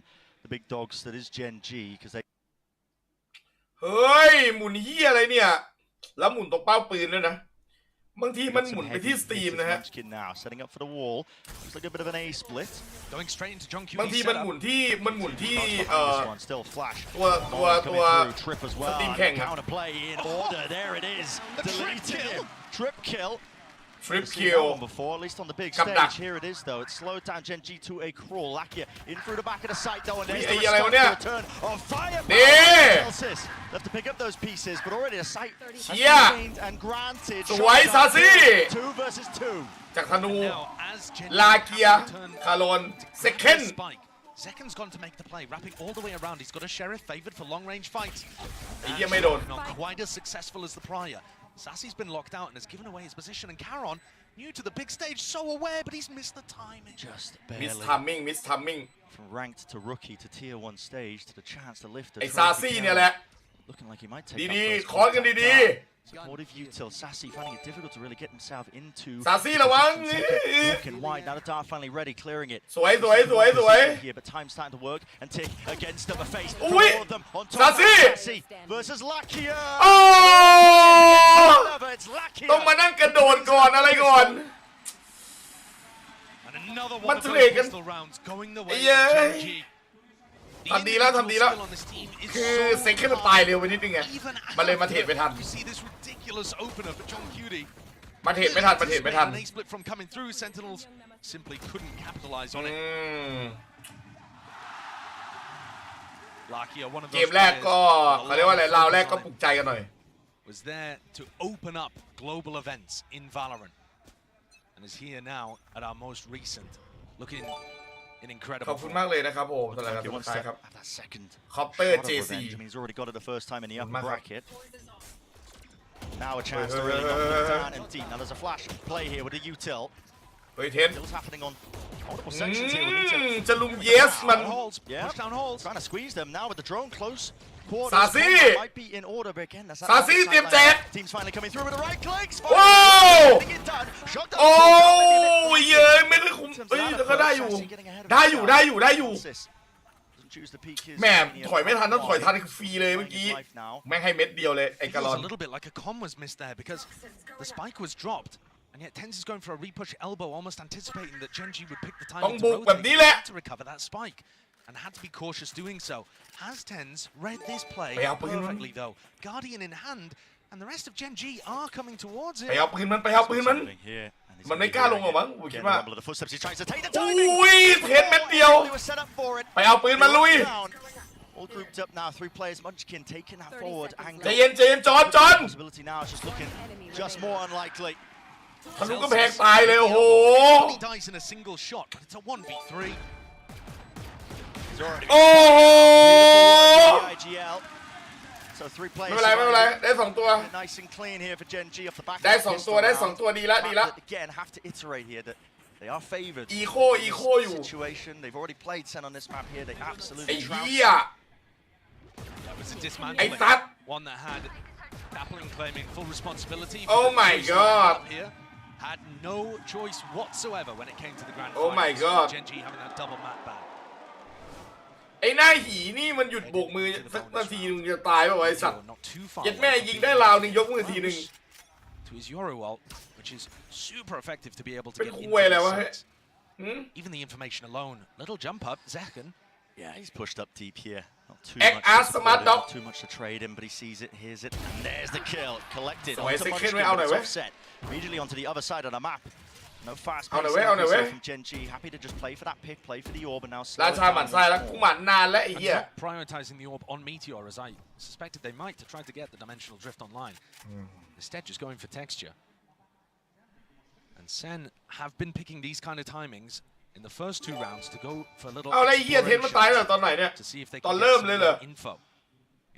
the big dogs that is Gen G? Because they เฮ้ยหมุนเหี้ยอะไรเนี่ยแล้วหมุนตรงเป้าปืนด้วยนะบางทีมันหมุนไปที่สตรีมนะฮะ setting up for the wall. Looks like a bit of an A split. Going straight into John Q. บางทีมันหมุนที่still flash. ตัวtrip as ส well. ตรีมแข่งครับ Counter play in order. There it is. Deleted him. Trip kill. Trip kill. Before, at least on the big stage. Here it is, though. It slowed down Gen G to a crawl. Lakia in through the back of the site, though, and there's the response to return of fire. Left to pick up those pieces, but already a site has been gained and granted. สวยซาซี่ 2 versus 2. จากธนูลาเกียคารอนเซคันด์ Zekan's gone to make the play, wrapping all the way around. He's got a Sheriff favored for long-range fights. Not quite as successful as the prior. Sassy's been locked out and has given away his position, and Caron, new to the big stage, so aware, but he's missed the timing. Just barely. Miss timing. From ranked to rookie to tier 1 stage to the chance to lift the ไอ้ซาซี่เนี่ยแหละ looking like he might take ดีๆคอร์สกันดี supportive util. Sassy finding it difficult to really get himself into. Sassy ระวัง Walking wide. Now the dart finally ready, clearing it. สวย Here, but time starting to work and tick against them. A face. อุ้ย Four of them on top. Sassy versus Lakia. โอ้ It's Lakia. ต้องมานั่งกระโดดก่อนอะไรก่อน And another มั one น of ทุ those เรศกัน pistol rounds going the ไอ้ way เย้ of ย Genji. ทำดีแล้วคือเซ็งแค่มันตายเร็วไปนิดนึงไงมันเลยมาเทรดไม่ทัน You see this ridiculous opener for John Cutie. มาเทรดไม่ทัน An A split from coming through. Sentinels simply couldn't capitalize on it. Lakia, one of เก those มแรก players ก็เขาเรียกว่าอะไรราวแรกก็ปลุกใจกันหน่อย was there to open up global events in Valorant and is here now at our most recent, looking in incredible ขอบคุณมากเลยนะครับผมสำหรับการสมัครครับ That second คอปเตอร์ shot of JC revenge. I mean, he's already got it the first time in the upper ขอบคุณมากครับ bracket. Now a chance to really knock it down and deep. Now there's a flash play here with the util. เฮ้ยเทน What's happening on multiple sections here? We need to จะลุมเยสมัน yeah, push down holes. Trying to squeeze them now with the drone close. Quarters. Sassy Might be in order, but again, that's Sassy เตรียมแจก Team's finally coming through with the right clicks. ว้าว Getting it done. Shot down. โอ้ยเย้ยไม่ได้คุมเฮ้ยแต่ก็ได้อยู่แม่ถอยไม่ทันต้องถอยทันฟรีเลยเมื่อกี้แม่งให้เม็ดเดียวเลยไอ้กะลอน A little bit like a comm was missed there because the spike was dropped. And yet Tens is going for a repush elbow, almost anticipating that Genji would pick the time to recover that spike. And had to be cautious doing so. Has Tens read this play perfectly though? Guardian in hand, and the rest of Genji are coming towards it. ไปเอาปืนมันมันไม่กล้าลงหรอมั้งกูคิดว่าอุ้ยเทนเม็ดเดียวไปเอาปืนมันลุย All grouped up now, 3 players. Munchkin taking that forward angle. ใจเย็นจอน Possibility now is just looking just more unlikely. ทะลุก็แพงตายเลยโอ้โห He dies in a single shot, but it's a 1v3. โอ้โห So 3 players. ไม่เป็นไรได้2ตัว Nice and clean here for Genji off the back. ได้2ตัวดีละ Again, have to iterate here that they are favored. อีโคอยู่ Situation. They've already played Sen on this map here. They ไอ้ absolutely เหี้ย That was a ไอ้ dismantling. ตัด One that had Dappling claiming full responsibility. Oh my god. Here. Had no choice whatsoever when it came to the grand Oh my god. Genji having that double map back. ไอ้หน้าหีนี่มันหยุดโบกมือสักนาทีนึงจะตายป่าวไอ้สัตว์ยัดแม่ยิงได้ราวนึงยกมือทีนึง To his Yoru ult, which is super effective to be able to เป็น get คุ into ยอะไรวะ the sights. Even the information alone, little jump up, Zekken. Yeah, he's pushed up deep here. Not too Egg much ass to support smart him, dog. not too much to trade him, but he sees it, hears it, and there's the kill. Collected So onto Zekken Munchkin, went out but it's there, offset immediately onto the other side of the map. No fast On the pace way. from Genji. Happy to just play for that pick, play for the orb, and now ราชาหมั่นไส้แล้วกูหมั่นนานแล้วไอ้เหี้ย Not prioritizing the orb on Meteor as I suspected they might to try to get the dimensional drift online. Instead, just going for texture. And Sen have been picking these kind of timings in the first 2 rounds to go for a little เอาแล้วไอ้เหี้ยเทนมันตายแล้วตอนไหนเนี่ย to see if they ตอน can เริ่ม get เลยเหรอ some info.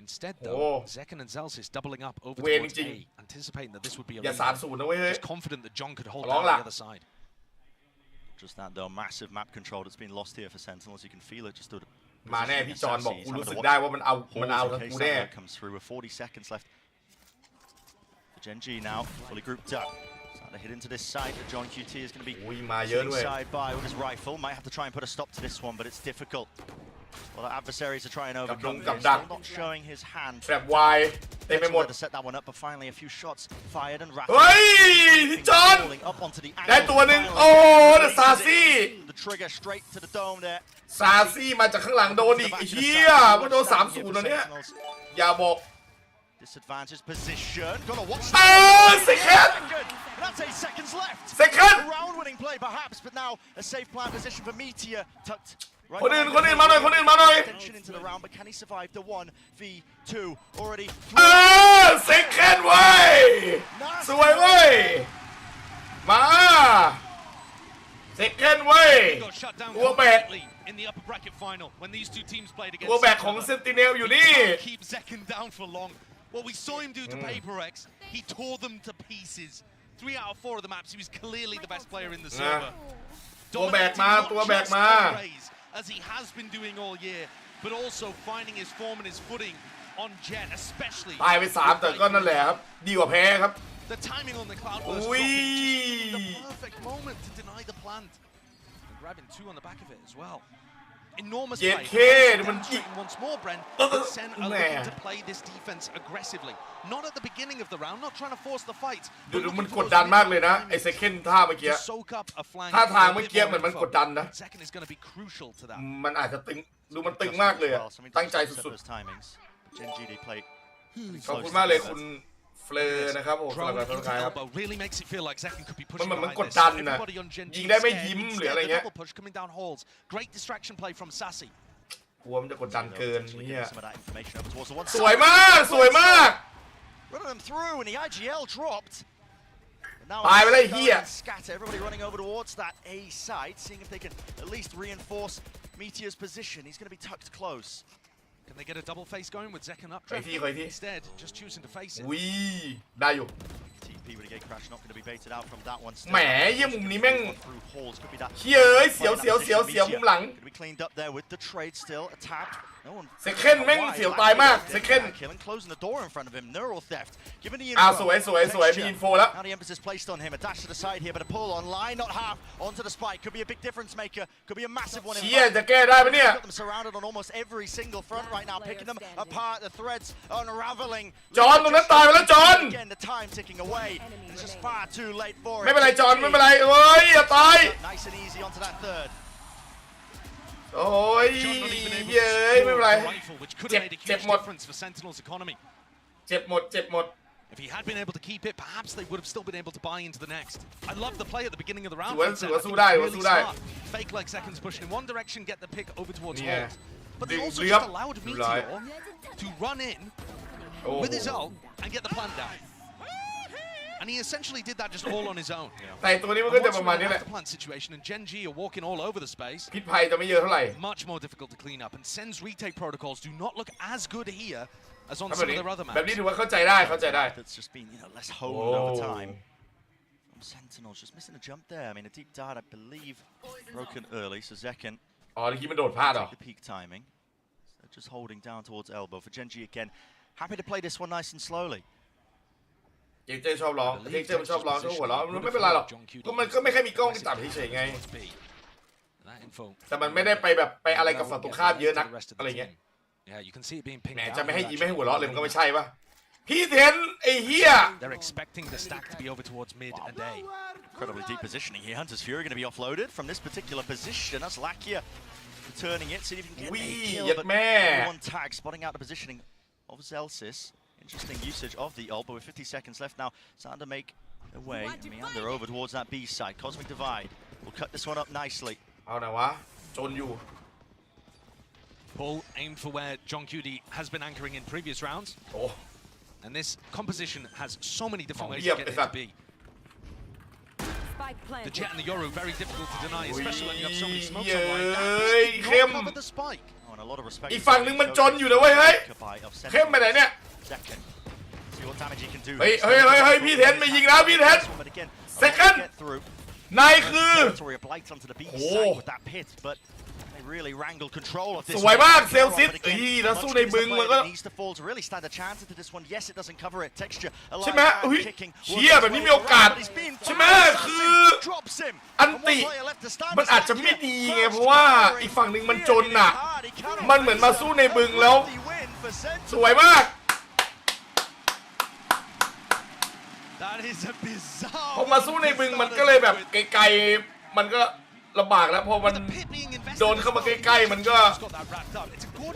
Instead, though, Oh. Zekken and Zelsis doubling up over เวร towards จริง A, anticipating that this would be a อย่า lead. 3-0นะเว้ยเฮ้ย Just confident that John could hold ร้อง down ล่ะ the other side. Just that though, massive map control that's been lost here for Sentinels. You can feel it just through the มาแน่พี่จอนบอกกูรู้สึกได้ว่ามันเอาทั้งกูแน่ comes through with 40 seconds left. Genji now fully grouped up. Starting to hit into this side. The John QT is going to be อุ้ยมาเยอะด้วย side by with his rifle. Might have to try and put a stop to this one, but it's difficult. A lot of adversaries are trying to overcome this. Still not showing his hand. แบบวายเต็มไปหมด To set that one up, but finally a few shots fired and rapid. เฮ้ยพี่จอน Up onto the ได้ตัวหนึ่งโอ้แต่ซาซี่ The trigger straight to the dome there. ซาซี่มาจากข้างหลังโดนอีกไอ้เหี้ยมันโดน3-0แล้วเนี่ยอย่าบอก Disadvantage position. Gonna watch second. That's 8 seconds left. Second. A round-winning play, perhaps, but now a safe plan position for Meteor. Tucked right คนอื่นมาหน่อย Attention into the round, but can he survive the 1v2 already? second เว้ยสวยเว้ยมา second เว้ย Got shut down ตัวแบก completely in the upper bracket final when these 2 teams played against ตัวแบก each ของ other. เซนติเนลอยู่นี่ Can't keep Zekken down for long. What we saw him do to Paper X, he tore them to pieces. 3 out of 4 of the maps, he was clearly the best player in the server. ตัวแบกมา Dominating not just on raise, as he has been doing all year, but also finding his form and his footing on Jet, especially. ตายไป3แต่ก็นั่นแหละครับดีกว่าแพ้ครับ The timing on the cloud burst dropping, just the perfect moment to deny the plant. And grabbing 2 on the back of it as well. Enormous play. Demonstrating once more, Bren, that Sen are looking to play this defense aggressively. Not at the beginning of the round, not trying to force the fight. ดูมันกดดันมากเลยนะไอ้เซคันด์ท่าเมื่อกี้ท่าทางเมื่อกี้เหมือนมันกดดันนะ Second is going to be crucial to that. มันอาจจะตึงดูมันตึงมากเลยตั้งใจสุดๆขอบคุณมากเลยคุณเฟลอนะครับผมสำหรับการครับมันกดดันนะยิงได้ไม่ยิ้มหรืออะไรเงี้ยกลัวมันจะกดดันเกินเนี่ยสวยมากสวยมากตายไปเลยเฮีย Everybody running over towards that A side, seeing if they can at least reinforce Meteor's position. He's going to be tucked close. Can they get a double face going with Zekken up? Instead, just choosing to face it. ได้อยู่ TP with a gate crash, not going to be baited out from that one. แหมยี่มุมนี้แม่งเฮ้ยเสียวมุมหลัง Going to be cleaned up there with the trade still attacked. No one. เซคันด์แม่งเสียวตายมากเซคันด์ Killing, closing the door in front of him. Neural theft. Giving the สวยมีอินโฟแล้ว Now the emphasis placed on him. A dash to the side here, but a pull online, not half onto the spike. Could be a big difference maker. Could be a massive one. เชี่ยจะแก้ได้ปะเนี่ย Got them surrounded on almost every single front right now, picking them apart. The threads unraveling. จอนตรงนั้นตายไปแล้วจอน Again, the time ticking away. It's just far too late for it. ไม่เป็นไรจอนไม่เป็นไรเอ้ยอย่าตาย Nice and easy onto that third. โอ้ยเย้ยไม่เป็นไรเจ็บหมดเจ็บหมด If he had been able to keep it, perhaps they would have still been able to buy into the next. I love the play at the beginning of the round. Really smart. Fake like seconds pushing in one direction, get the pick over towards Holt. But they also just allowed Meteor to run in with his ult and get the plant down. And he essentially did that just all on his own. แต่ตัวนี้มันก็จะประมาณนี้แหละ plant situation and Genji are walking all over the space. พิษภัยจะไม่เยอะเท่าไหร่ Much more difficult to clean up, and Sen's retake protocols do not look as good here as on some of their other maps. แบบนี้ถือว่าเข้าใจได้ That's just been, less honed over time. Sentinels just missing a jump there. I mean, a deep dart, I believe, broken early. So Zekken. อ๋อเมื่อกี้มันโดดพลาดเหรอ The peak timing. So just holding down towards elbow for Genji again. Happy to play this one nice and slowly. เจชอบร้องเจมันชอบร้องชอบหัวเราะมันไม่เป็นไรหรอกก็มันก็ไม่แค่มีกล้องจับเฉยๆไงแต่มันไม่ได้ไปแบบไปอะไรกับฝั่งตรงข้ามเยอะนักอะไรเงี้ยแหมจะไม่ให้ยิ้มไม่ให้หัวเราะเลยมันก็ไม่ใช่ปะพี่เทนไอ้เหี้ย They're expecting the stack to be over towards mid and A. Incredibly deep positioning here. Hunter's Fury going to be offloaded from this particular position. That's Lakia returning it. See if he can get a kill. But one tag spotting out the positioning of Zelsis. Interesting usage of the ult, but with 50 seconds left now, Sander make their way and meander over towards that B side. Cosmic Divide will cut this one up nicely. เอาหน่อยวะจนอยู่ Paul aimed for where John Cutie has been anchoring in previous rounds. And this composition has so many different ways to get it to B. The Jet and the Yoru very difficult to deny, especially when you have so many smokes on right now. Not cover the spike. Oh, and a lot of respect. อีกฝั่งนึงมันจนอยู่นะเว้ยเฮ้ยเข้มไปไหนเนี่ย See what damage he can do. เฮ้ยพี่เทนไม่ยิงแล้วพี่เทน second นายคือ โอ้ Really wrangle control of this. สวยมากเซลซิสแล้วสู้ในบึงมันก็ needs to fall to really stand a chance into this one. Yes, it doesn't cover it. Texture ใช่ไหมเชี่ยแบบนี้มีโอกาสใช่ไหมคืออันติมันอาจจะไม่ดีไงเพราะว่าอีกฝั่งหนึ่งมันจนน่ะมันเหมือนมาสู้ในบึงแล้วสวยมาก พอมาสู้ในบึงมันก็เลยแบบไกลๆมันก็ลำบากแล้วพอมันโดนเข้ามาใกล้ๆมันก็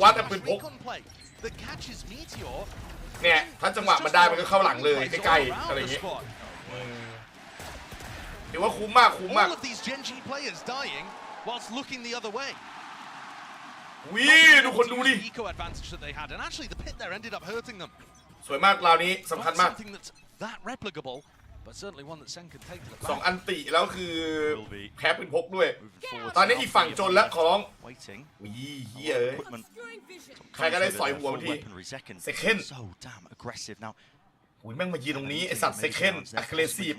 วัดแต่ปืนพกเนี่ยถ้าจังหวะมันได้มันก็เข้าหลังเลยใกล้ๆอะไรอย่างเงี้ยถือว่าคุ้มมากวิดูคนดูดิสวยมากราวนี้สำคัญมากสองอันติแล้วคือแพ้ปืนพกด้วยตอนนี้อีกฝั่งจนแล้วของวิเฮียเอ้ยใครก็ได้สอยหัวบางทีเซคันด์หุ่นแม่งมายืนตรงนี้ไอสัตว์เซคันด์ aggressive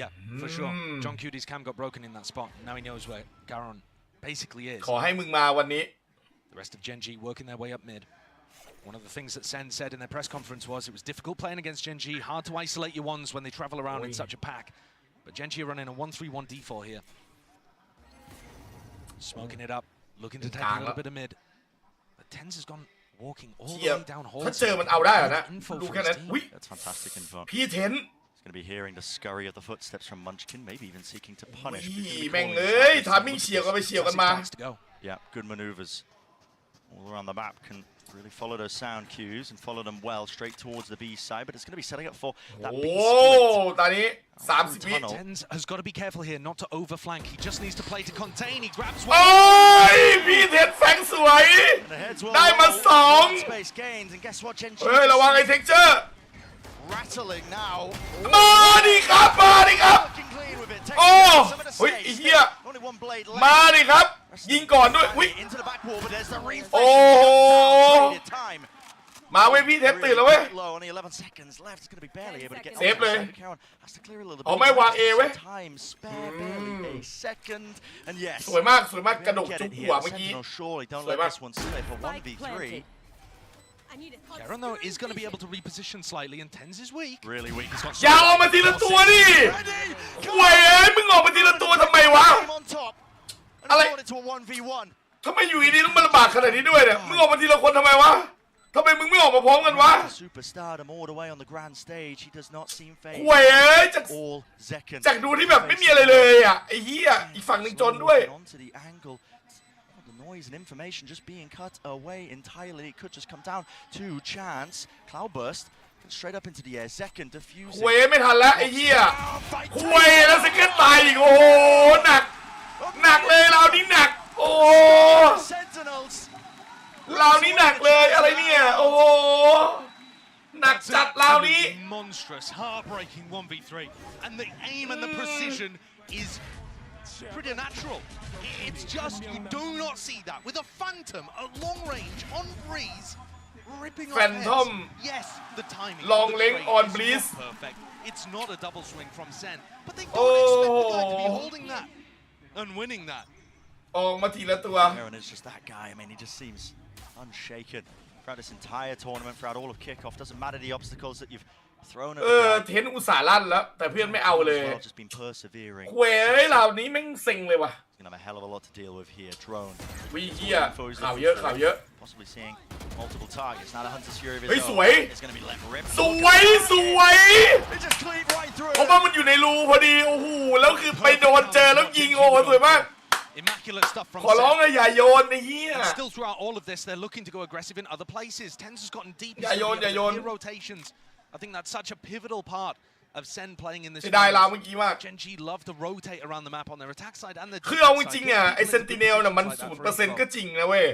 Yeah, for sure. John Cutie's cam got broken in that spot. Now he knows where Garon basically is. ขอให้มึงมาวันนี้ The rest of Genji working their way up mid. One of the things that Sen said in their press conference was it was difficult playing against Gen G, hard to isolate your ones when they travel around in such a pack. But Gen G are running a 1-3-1 D4 here. Smoking it up, looking to take a little bit of mid. But Tens has gone walking all the way down hall. ถ้าเจอมันเอาได้นะดูแค่นั้น That's fantastic info. พี่เทน Going to be hearing the scurry of the footsteps from Munchkin, maybe even seeking to punish. แม่งเอ้ยทามิ่งเฉียวกันไปเฉียวกันมา Yeah, good maneuvers all around the map. Can really follow those sound cues and follow them well straight towards the B side, but it's going to be setting up for that B split. ตอนนี้30 วิ Tens has got to be careful here not to overflank. He just needs to play to contain. He grabs โอ้ยพี่เทนแฝงสวยได้มา2 Space gains, and guess what, Gen G? เฮ้ยระวังไอ้เท็กเจอร์ Rattling now. มาดิครับมาดิครับโอ้เฮ้ยไอ้เหี้ยมาดิครับยิงก่อนด้วยอุ้ยโอ้มาเว้ยพี่เทปตื่นแล้วเว้ยเซฟเลยเอาไม่วางเอเว้ยสวยมากสวยมากกระดกจุกหัวเมื่อกี้สวยมาก Karon though is going to be able to reposition slightly, and Tens is weak. Really weak. อย่าออกมาทีละตัวดิห่วยเอ้ยมึงออกมาทีละตัวทำไมวะอะไรทำไมอยู่ดีต้องมาลำบากขนาดนี้ด้วยเนี่ยมึงออกมาทีละคนทำไมวะทำไมมึงไม่ออกมาพร้อมกันวะ Superstardom all the way on the grand stage. He does not seem phased. ห่วยเอ้ยจากดูที่แบบไม่มีอะไรเลยอ่ะไอ้เหี้ยอีกฝั่งหนึ่งจนด้วย Noise and information just being cut away entirely. It could just come down to chance. Cloudburst straight up into the air. Second diffusing. ห่วยไม่ทันแล้วไอ้เหี้ยห่วยแล้วสกิลตายอีกโอ้โหหนักเลยเรานี่หนักโอ้เรานี่หนักเลยอะไรเนี่ยโอ้หนักจัดเรานี้ Monstrous, heartbreaking 1v3, and the aim and the precision is pretty natural. It's just you do not see that with a phantom at long range on breeze, ripping off Phantom. heads. Yes, the timing. Long lane on breeze. Perfect. It's not a double swing from Sen, but they don't expect the guy to be holding that and winning that. ออกมาทีละตัว Aaron is just that guy. I mean, he just seems unshaken throughout this entire tournament, throughout all of kickoff. Doesn't matter the obstacles that you've thrown at the guy. เทนอุตส่าห์ลั่นแล้วแต่เพื่อนไม่เอาเลย Just been persevering. ห่วยเหล่านี้แม่งเซ็งเลยว่ะ Gonna have a hell of a lot to deal with here. Drone. วิเฮียข่าวเยอะข่าวเยอะ Possibly seeing multiple targets. Now the Hunter's Fury of his เฮ้ย own. สวย It's gonna be left ripped. สวยสวย It just cleaved right through. เพราะว่ามันอยู่ในรูพอดีโอ้โหแล้วคือไปโดนเจอแล้วยิงโอ้สวยมาก Immaculate stuff from ขอร้องเลยอย่าโยนไอ้เหี้ย Still throughout all of this, they're looking to go aggressive in other places. Tens has gotten deep. อย่าโยนอย่าโยน Rotations. I think that's such a pivotal part of Sen playing in this. เสียดายเราเมื่อกี้มาก Gen G love to rotate around the map on their attack side and their คือเอาจริงๆอ่ะไอ้เซนติเนลน่ะมัน 0% ก็จริงนะเว้ย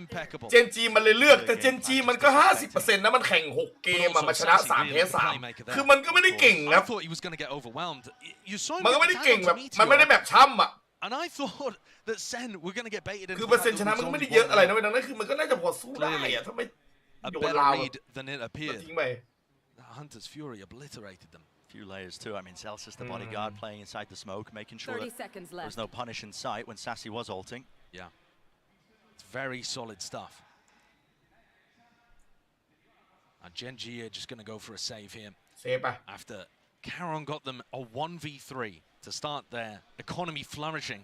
Impeccable. เจนจีมันเลยเลือกแต่เจนจีมันก็ 50% นะมันแข่ง6เกมมาชนะ3แพ้3คือมันก็ไม่ได้เก่งนะ I thought he was going to get overwhelmed. You saw him มันก็ไม่ได้เก่งแบบมันไม่ได้แบบช่ำอ่ะ And I thought that Sen were going to get baited into คือเปอร์เซ็นต์ชนะมันก็ไม่ได้เยอะอะไรนะเว้ยดังนั้นคือมันก็น่าจะพอสู้ได้อะถ้าไม่ a โดน better ลาว read than it appeared. ทิ้งไป Hunter's Fury obliterated them. Few layers too. I mean, Celsius, the bodyguard, playing inside the smoke, making sure that there was no punish in sight when Sassy was ulting. Yeah, it's very solid stuff. And Gen G are just going to go for a save here. Save after Karon got them a 1v3 to start their economy flourishing.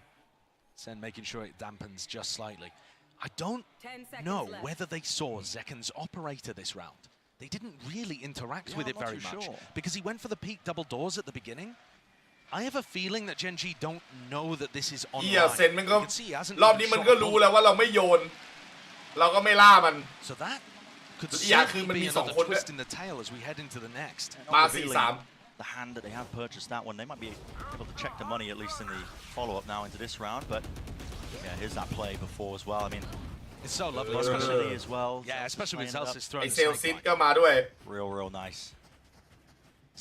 Sen making sure it dampens just slightly. I don't know whether they saw Zekken's operator this round. They didn't really interact with it very much because he went for the peak double doors at the beginning. I have a feeling that Gen G don't know that this is online. เหี้ยเซนมันก็รอบนี้มันก็รู้แล้วว่าเราไม่โยนเราก็ไม่ล่ามัน So that could คือมัน certainly มี be 2 another คนด้วย twist in the tail as we head into the next. มา 4-3 The hand that they have purchased that one, they might be able to check the money at least in the follow-up now into this round. But yeah, here's that play before as well. I mean, it's so lovely, especially as well. Yeah, especially with Celsius throwing ไอ the เซล snake ซิด bite. ก็มาด้วย Real nice.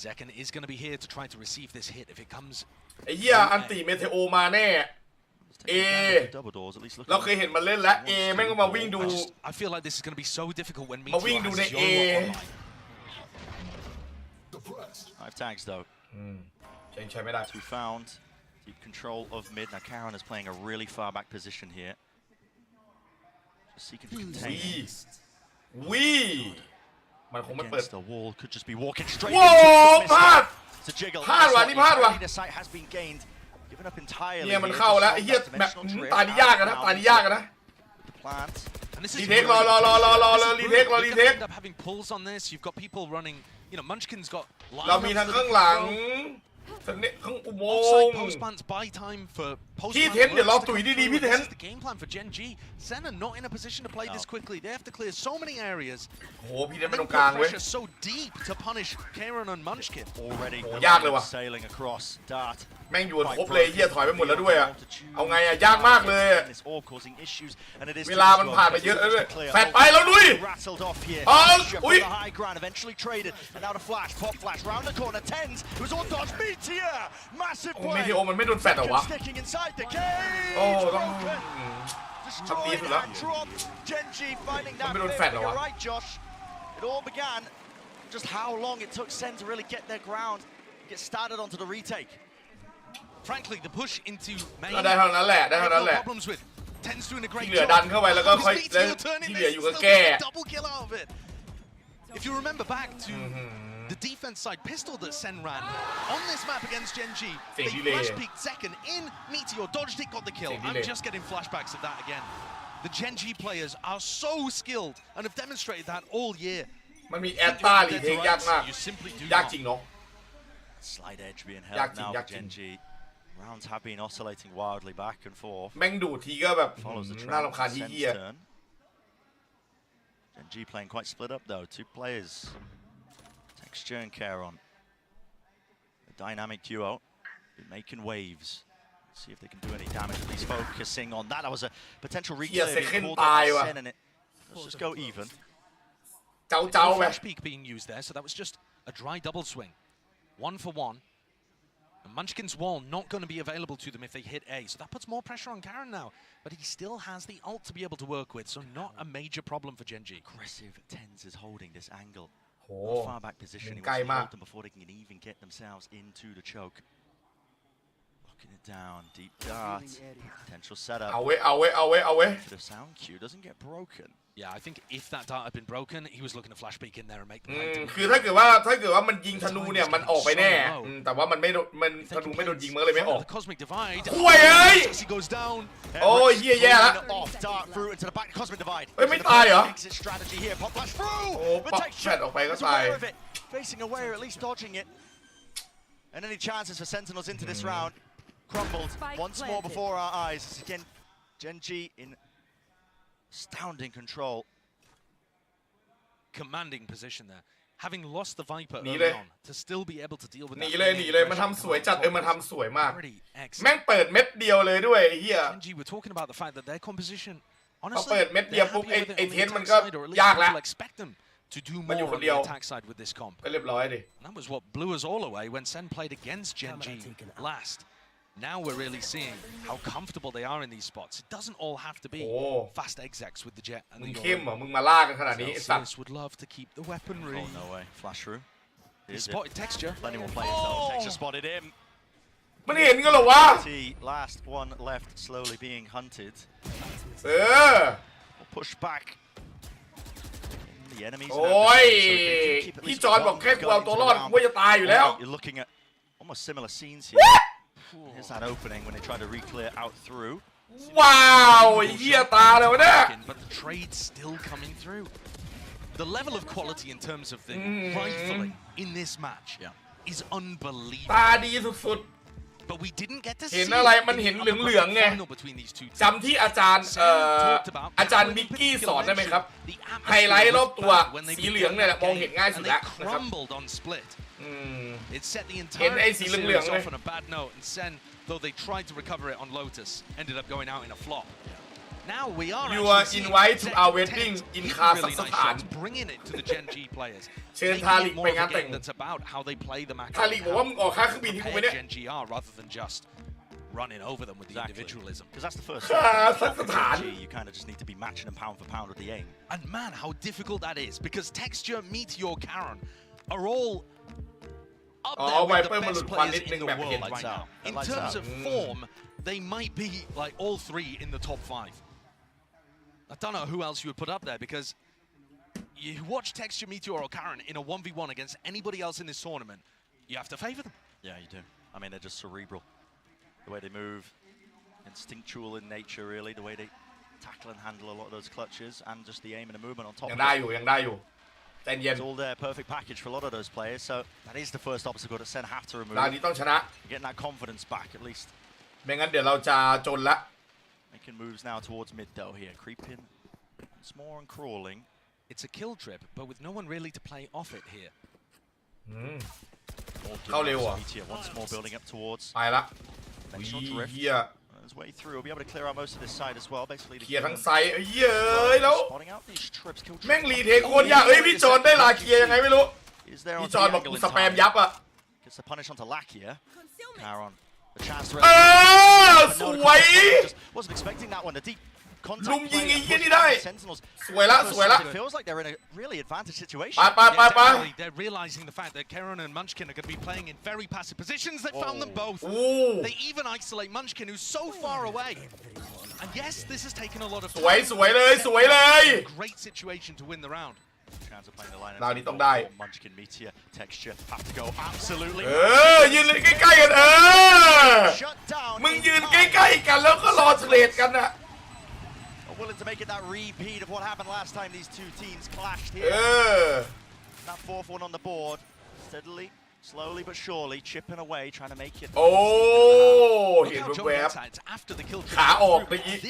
Zekken is going to be here to try to receive this hit if it comes. ไอ้เหี้ยอันติเมเทโอมาแน่เอเราเคยเห็นมันเล่นแล้วเอแม่งก็มาวิ่งดู I feel like this is going to be so difficult when มาวิ่งดูในเอ 5 tags though. ยังใช้ไม่ได้ We found deep control of mid. Now Karon is playing a really far back position here. Just seeking to contain. วิมันคงไม่เปิด The wall could just be walking straight โว้พลาด It's a jiggle พลาดว่ะนี่พลาดว่ะ The site has been gained given up entirely เนี่ยมันเข้าแล้วไอ้เหี้ยแบบตานี่ยากกันนะตานี่ยากกันนะ plantรีเทครอรีเทคhaving pulls on this you've got people running you know Munchkin's got เรามีทางข้างหลังข้างอุโมงค์ buy time for พี่เทนเดี๋ยวรอตุ๋ยดีๆพี่เทน the game plan for Gen G Sen are not in a position to play this quickly they have to clear so many areas โหพี่เทนไปตรงกลางเว้ย so deep to punish Karen and Munchkin already ยากเลยว่ะ sailing across Dart แม่งอยู่ครบเลยเหี้ยถอยไปหมดแล้วด้วยอ่ะเอาไงอ่ะยากมากเลยเวลามันผ่านไปเยอะแล้วด้วยแฟดไปแล้วดุยอุ้ย eventually traded and now the flash pop flash round the corner tens it was all dodge meteor massive play มีทีโอมันไม่โดนแฟดเหรอวะโอ้ต้องทำดีสุดแล้วมันไม่โดนแฟดเหรอวะ It all began just how long it took Sen to really get their ground get started onto the retake frankly the push into main ได้เท่านั้นแหละได้เท่านั้นแหละ Tens doing a ที่ great เหลือ job ดันเข้าไปแล้วก็ค่อยที่เหลืออยู่ก็แก้ double kill out of it if you remember back to the defense side pistol that Sen ran on this map against Gen G they flash peeked second in Meteor dodged it got the kill I'm just getting flashbacks of that again the Gen G players are so skilled and have demonstrated that all year มันมีแอตตารีเทคยากมากยากจริงเนาะ slight edge being held now for Gen G rounds have been oscillating wildly back and forth แม่งดูทีก็แบบน่ารำคาญที่เหี้ย Gen G playing quite split up though two players Texture and Caron a dynamic duo been making waves see if they can do any damage at least focusing on that was a potential reclaim and it let's just go even เจ้าๆ flash peek being used there so that was just a dry double swing 1-for-1 and Munchkin's wall not going to be available to them if they hit A so that puts more pressure on Karen now but he still has the ult to be able to work with so not a major problem for Gen G aggressive Tens is holding this angle far back position he ใกล้ wants to มาก hold them before they can even get themselves into the choke locking it down deep dart potential setup เอาเว้ย the sound cue doesn't get broken yeah I think if that dart had been broken he was looking to flash peek in there and make the play คือถ้าเกิดว่ามันยิงธนูเนี่ยมันออกไปแน่แต่ว่ามันไม่มันธนูไม่โดนยิงมันเลยไม่ออก Cosmic Divide คุยเอ้ย he goes down โอ้ยเหี้ยแย่ละ off dart through into the back Cosmic Divide เอ้ยไม่ตายเหรอ exit strategy here pop flash through โอ้ป๊อปแฟดออกไปก็ตาย facing away or at least dodging it and any chances for Sentinels into this round crumbled once more before our eyes again Gen G in astounding control commanding position there having lost the Viper early on to still be able to deal with หนีเลยมันทำสวยจัดมันทำสวยมากแม่งเปิดเม็ดเดียวเลยด้วยเฮีย Gen G we're talking about the fact that their composition พอ honestly เปิดเม็ดเดียวปุ๊บไอ้เทนมันก็ยากแล้ว expect them to do more on the attack side with this comp ก็เรียบร้อยดิ that was what blew us all away when Sen played against Gen G last now we're really seeing how comfortable they are in these spots it doesn't all have to be fast execs with the jet and the เข้มเหรอมึงมาล่ากันขนาดนี้ไอ้สัตว์ would love to keep the weaponry oh no way flash through he spotted Texture plenty more players though Texture spotted him มันเห็นกันเหรอวะ last one left slowly being hunted push back the enemies โอ้ยพี่จอนบอกแค่กูเอาตัวรอดกูจะตายอยู่แล้ว you're looking at almost similar scenes here here's that opening when they try to re-clear out through ว้าวเหี้ยตาเลยวะเนี่ย but the trade's still coming through the level of quality in terms of the rifling in this match is unbelievable ตาดีสุดๆ but we didn't get to see เห็นอะไรมันเห็นเหลืองๆไงจำที่อาจารย์มิกกี้สอนได้ไหมครับไฮไลท์รอบตัวสีเหลืองเนี่ยมองเห็นง่ายสุดแล้วนะครับ It set the entire series off on a bad note, and Sen, though they tried to recover it on Lotus, ended up going out in a flop. Now we are You are invited to our wedding in Kazakhstan. Bringing it to the Gen G players. เชิญทาริกไปงานแต่ง That's about how they play the match. ทาริกบอกว่ามึงออกค่าเครื่องบินที่กูไม่ได้ Gen G are rather than just running over them with the individualism. Because that's the first you kind of just need to be matching them pound for pound with the aim. And man, how difficult that is because Texture, Meteor, Karen are all up there with the best players in the world right now. In terms of form, they might be like all three in the top 5. I don't know who else you would put up there because you watch Texture, Meteor, or Karen in a 1v1 against anybody else in this tournament, you have to favor them. Yeah, you do. I mean, they're just cerebral. The way they move, instinctual in nature, really. The way they tackle and handle a lot of those clutches, and just the aim and the movement on top of it. ยังได้อยู่ It's all there, perfect package for a lot of those players. So that is the first obstacle that Sen have to remove. ราวนี้ต้องชนะ Getting that confidence back, at least. ไม่งั้นเดี๋ยวเราจะจนละ Making moves now towards mid though here. Creeping once more and crawling. It's a kill trip, but with no one really to play off it here. เข้าเร็วอ่ะ Once more building up towards. ไปละ drift. His way through. He'll be able to clear out most of this side as well. Basically, เคลียร์ทั้งไซด์เย้ยแล้ว spotting out these trips. แม่งรีเทคโคตรยากพี่จอนได้ลาเคลียร์ยังไงไม่รู้พี่จอนบอกกูสแปมยับอ่ะ Gets the punish onto Lakia. Caron, the chance to. สวย Wasn't expecting that one. The deep ลุมยิงไอ้เหี้ยนี่ได้สวยละ It feels like they're in a really advantage situation. ไป They're realizing the fact that Karen and Munchkin are going to be playing in very passive positions. They found them both. They even isolate Munchkin, who's so far away. And yes, this has taken a lot of time. สวยเลย Great situation to win the round. Chance of playing the line. ราวนี้ต้องได้ Munchkin Meteor texture have to go absolutely. ยืนใกล้ๆกันมึงยืนใกล้ๆกันแล้วก็รอเทรดกันนะ Willing to make it that repeat of what happened last time these two teams clashed here. That fourth one on the board, steadily, slowly but surely, chipping away, trying to make it. Look how Joe gets at after the kill.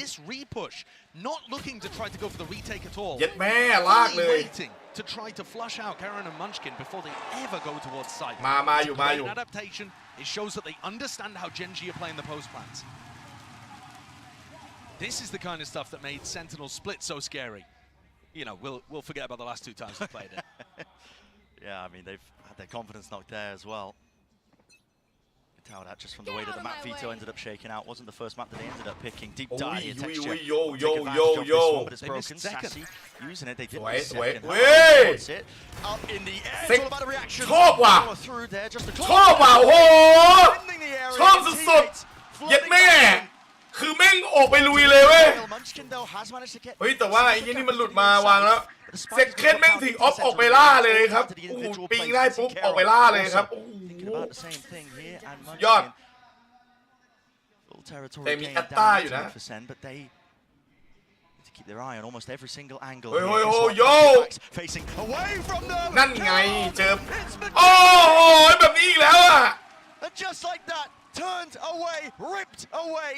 This repush, not looking to try to go for the retake at all. Only waiting to try to flush out Karen and Munchkin before they ever go towards site. มาอยู่ Adaptation. It shows that they understand how Genji are playing the post plans. This is the kind of stuff that made Sentinel split so scary. You know, we'll forget about the last two times they played it. Yeah, I mean, they've had their confidence knocked there as well. You can tell that just from the way that the map veto ended up shaking out. Wasn't the first map that they ended up picking. Deep dive here, texture. Yo. But it's broken. Sassy using it. They did Wait. It up in the air. It's all about the reaction. ชอบว่ะ Through there, just a ชอบว่ะโอ้โหชอบสุดๆเย็ดแม่คือแม่งออกไปลุยเลยเว้ยเฮ้ยแต่ว่าไอ้ยี่นี่มันหลุดมาวางแล้วเซคเคนแม่งถึงออกไปล่าเลยครับโอ้โหปิงได้ปุ๊บออกไปล่าเลยครับโอ้โหยอดแต่มีแอตตาอยู่นะ Keep their eye on almost every single angle. โอ้โย Facing away from them. นั่นไงเจอโอ้โหแบบนี้อีกแล้วอ่ะ And just like that, turned away, ripped away.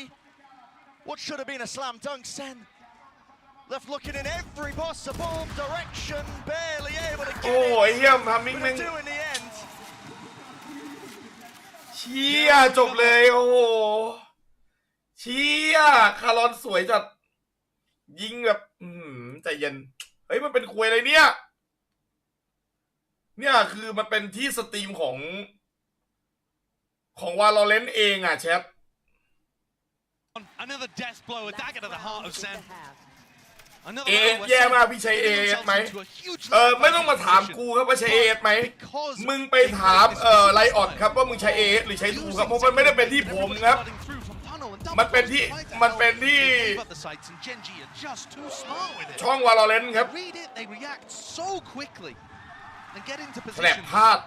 What should have been a slam dunk, Sen left looking in every possible direction, barely able to get it. โอ้ยเยี่ยมทำมิ่ง do in the end. เชี่ยจบเลยโอ้โหเชี่ยคารอนสวยจัดยิงแบบใจเย็นเฮ้ยมันเป็นควยอะไรเนี่ยคือมันเป็นที่สตรีมของVALORANTเองอ่ะแชทAnother death blow, a dagger to the heart of Sen. แย่มากพี่ใช้เอสไหมไม่ต้องมาถามกูครับว่าใช้เอสไหมมึงไปถามไลออดครับว่ามึงใช้เอสหรือใช้ทูครับเพราะมันไม่ได้เป็นที่ผมครับมันเป็นที่ช่องVALORANT ครับแผลพลาด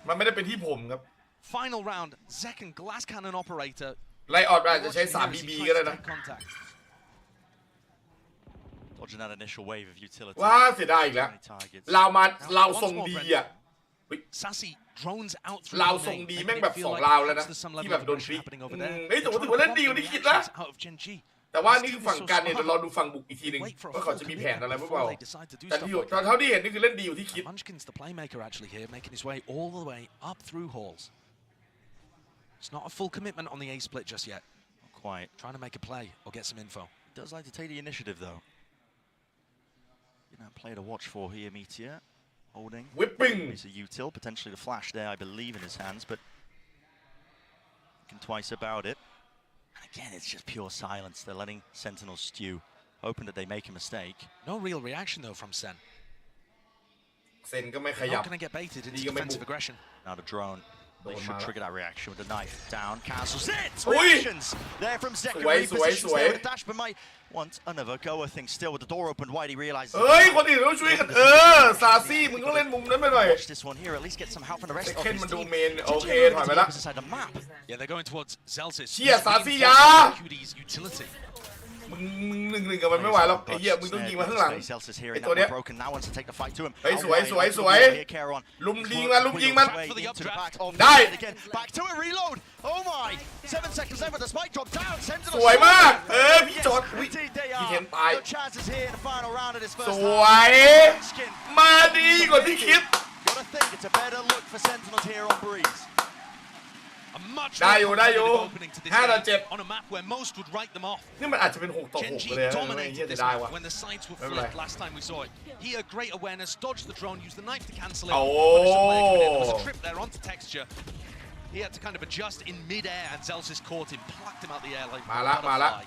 มันไม่ได้เป็นที่ผมครับFinal round, second glass cannon operator. ไลออดอาจจะใช้ 3BB ก็ได้นะ Dodging that initial wave of utility. ว้าเสียดายอีกแล้วเราส่งดีอ่ะเราส่งดีแม่งแบบ2ราวแล้วนะที่แบบโดนฟรีเฮ้ยแต่ว่าถือว่าเล่นดีกว่าที่คิดนะแต่ว่านี่คือฝั่งการเนี่ยเดี๋ยวรอดูฝั่งบุกอีกทีหนึ่งว่าเขาจะมีแผนอะไรหรือเปล่าแต่เท่าที่เห็นนี่คือเล่นดีอยู่ที่คิด Munchkin's the playmaker actually here, making his way all the way up through halls. It's not a full commitment on the A split just yet. Not quite. Trying to make a play or get some info. He does like to take the initiative though. Play to watch for here, Meteor. Holding. Whipping. It's a util, potentially the flash there, I believe, in his hands, but thinking twice about it. And again, it's just pure silence. They're letting Sentinel stew, hoping that they make a mistake. No real reaction though from Sen. Sen ก็ไม่ขยับ Not going to get baited into defensive aggression. Now the drone. They should trigger that reaction with the knife down. Cancels it. อุ้ย Reactions there from Zekin. Repositions there with dash, but might want another go. I think still with the door open wide, he realizes. เฮ้ยคนอื่นต้องช่วยกันซาซี่มึงต้องเล่นมุมนั้นไปหน่อย Watch this one here. At least get some help from the rest of เคน his มันดู team. เมนโอเคถอยไปละ Inside the map. Yeah, they're going towards Zelsis. เชี่ยซาซี่ยา QD's utility. มึงหนึ่งกับมันไม่ไหวหรอกไอ้เหี้ยมึงต้องยิงมาข้างหลัง Zelsis here ไอ้ in ตัว that เนี้ย one broken. Now wants to take the fight to him. เฮ้ยสวยลุมยิงมัน ได้ Back to it. Reload. Oh my. 7 seconds left with the spike drop down. สวยมากพี่จอดพี่เห็นตาย No chances here in the final round of this ส first วย half. มาดีกว่าที่คิด Gotta think it's a better look for Sentinels here on Breeze. A much ได้อยู่ opening to this 5 ต่อ game 7 on a map where most would write them off. นี่มันอาจจะเป็น6 ต่อ 6 Genji เลยนะไอ้ dominated เหี้ย this ได้ map ว่ะ when the sides were ไม่เป็นไร flipped last time we saw it. He had great awareness, dodged the drone, used the knife to cancel it. โอ้ There was a trip there onto texture. He had to kind of adjust in mid-air, and Zelsis caught him, plucked him out the air like a มาละ butterfly.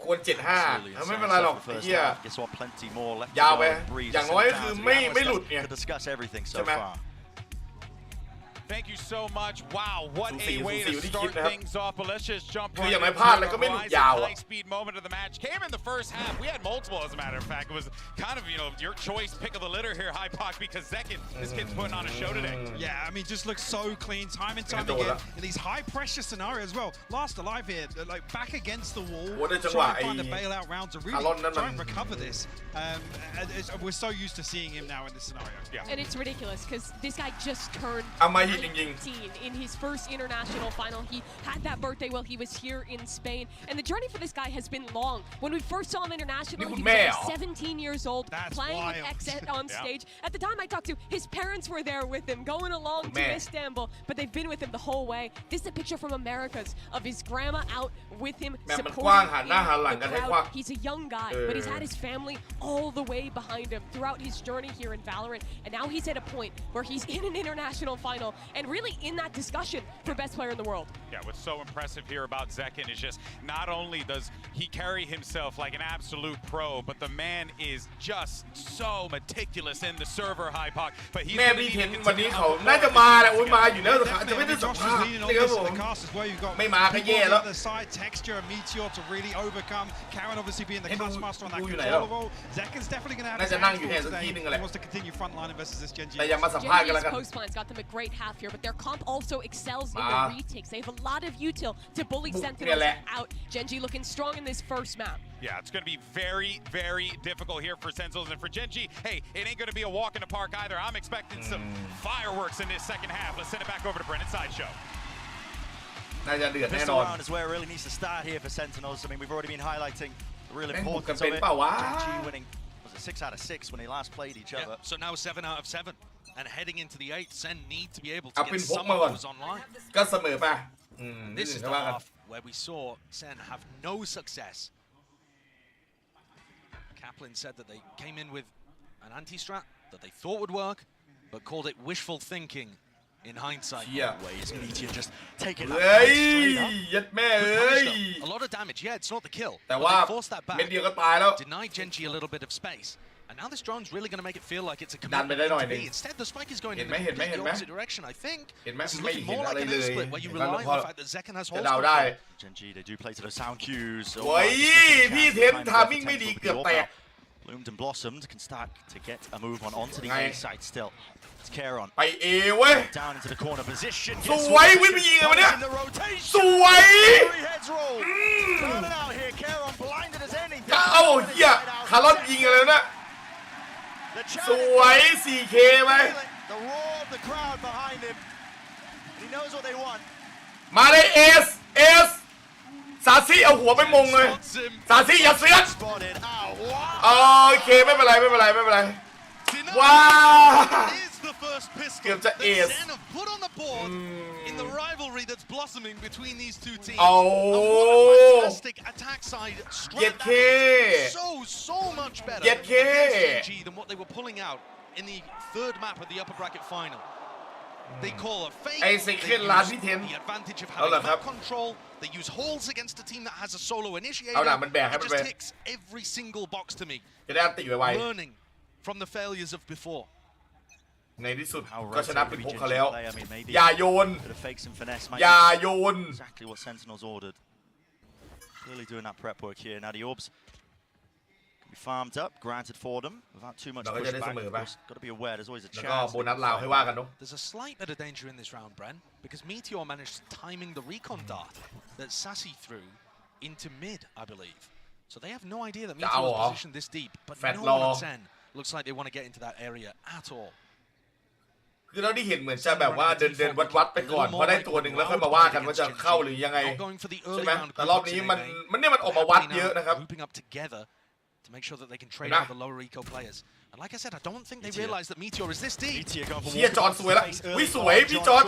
ควร 7-5 ไม่เป็นไรหรอกไอ้เหี้ย Guess what? Plenty more left. ยาวไปอย่างน้อยก็คือไม่หลุดเนี่ย To discuss everything so ใช่ไหม far. Thank you so much. Wow, what a way to start things off. But let's just jump คือ right อย่างไร into พลาด the แล้วก็ไม่หลุด rising ยาวอะ high-speed moment of the match. Came in the first half. We had multiple, as a matter of fact. It was kind of, your choice, pick of the litter here, Hypoc, because Zekin, this kid's putting on a show today. Yeah, I mean, just looks so clean time and time again in these high-pressure scenarios as well. Last alive here, like back against the wall, trying to find a bailout round to really try and recover this. We're so used to seeing him now in this scenario. Yeah. And it's ridiculous because this guy just turned เอามาหินจริง 19 in his first international final. He had that birthday while he was here in Spain. And the journey for this guy has been long. When we first saw him international, he was 17 years old, playing with Exet on stage. At the time I talked to, his parents were there with him, going along to Istanbul, but they've been with him the whole way. This is a picture from Americas of his grandma out with him, supporting the crowd. He's a young guy, but he's had his family all the way behind him throughout his journey here in Valorant. And now he's at a point where he's in an international final and really in that discussion for best player in the world. Yeah, what's so impressive here about Zekin is just not only does he carry himself like an absolute pro, but the man is just so meticulous in the server, Hypoc. But he's แม่พี่เห็นวันนี้เขาน่าจะมาแหละโอ้ยมาอยู่แล้วแต่อาจจะไม่ได้สัมภาษณ์นะครับผมไม่มาก็แย่แล้ว The side texture and Meteor to really overcome. Karen obviously being the cast master on that ดูอยู่ไหน control role. Zekin's definitely going to have น่า his จะนั่ง hands อยู่ full แค่สัก today. ทีนึง He แหละ wants to continue frontline versus this Genji. แต่อย่ามาสัมภาษณ์กันแล้วกัน Genji's post plans got them a great half here, but their comp also excels in the retakes. They have a lot of util to bully Sentinels out. Genji looking strong in this first map. Yeah, it's going to be very, very difficult here for Sentinels. And for Genji, hey, it ain't going to be a walk in the park either. I'm expecting some fireworks in this second half. Let's send it back over to Brennan Sideshow. น่าจะเดือดแน่น Pistol อน round is where it really needs to start here for Sentinels. I mean, we've already been highlighting the real แม่งบุกกัน importance เป็ of น it. เปล่าวะ Genji winning, was it 6 out of 6 when they last played each other? So now 7 out of 7. And heading into the 8th, Sen need to be able to เอา get เป็นพก some มาก่อน of those online. ก็เสมอป่ะ This is the half where we saw Sen have no success. Kaplan said that they came in with an anti-strat that they thought would work, but called it wishful thinking in hindsight. Ways Meteor just taking เฮ้ย straight up. ยัดแม่เอ้ย A lot of damage. Yeah, it's not the kill. แต่ But ว่า they forced that back. เม็ดเดียวก็ตายแล้ว Denied Genji a little bit of space. And now this drone's really going to make it feel like it's a ดันไปได้ commitment หน่อย to หนึง be. Instead, the spike is going เห็ in นไหม the เห็นไหม completely เห็นไหม opposite direction. I think เห็นไหม this is ไม่ looking เห็น more อะ like ไร an เล air ย split where you เห็นไหม rely พอ on the fact that Zekin has จะ hold เดาได้ control. Genji, they do play to those sound cues. โอ้ยพี่เทนทามิ่งไม่ดีเกือบแตก Bloomed and blossomed can start to get a move on onto the Ngay. A side still. It's Caron. ไปเอเว้ย Down into the corner position. สวยวิ่งไปยิงกันวะเนี่ย In the rotation. สวย Three heads roll. Running out here. Caron blinded as anything. เอ้าเหี้ยคาร์ลอนยิงอะไรนะ สวย 4K ไหม The roar of the crowd behind him. He knows what they want. มาเลยเอสซาซี่เอาหัวไปมงเลยซาซี่อย่าเสือก Spotted. Ow. โอเคไม่เป็นไรว้าว Is the first pistol เกือบจะ that เอส Sen have put on the board in the rivalry that's blossoming between these two teams. โอ้ And what a fantastic attack side เย็ด strat เค that is. So much better เย็ดเค against Genji than what they were pulling out in the third map of the upper bracket final. They call a fake. ไอ้ They second use last พี่เทน the advantage of เอา having ล่ะครับ map control. They use holes against a team that has a solo initiator. เอาล่ะมันแบกให้ It มัน just แบก ticks every single box to me. จะได้อันติไว Learning from the failures of before. ในที่สุดก็ชนะเป็นพวกเขาแล้วอย่าโยนอย่าโยน Exactly what Sentinels ordered. Clearly doing that prep work here. Now the orbs can be farmed up, granted for them without too much pushback. Got to be aware there's always a chance. There's a slight bit of danger in this round, Bren, because Meteor managed timing the recon dart that Sassy threw into mid, I believe. So they have no idea that Meteor was positioned this deep, but no one on Sen looks like they want to get into that area at all. คือเราได้เห็นเหมือนจะแบบว่าเดินวัดไปก่อนพอได้ตัวหนึ่งแล้วค่อยมาว่ากันว่าจะเข้าหรือยังไงใช่ไหมแต่รอบนี้มันออกมาวัดเยอะนะครับ To make sure that they can trade out the lower eco players. And like I said, I don't think they realize that Meteor is this deep. เชียจอนสวยละวิสวยพี่จอน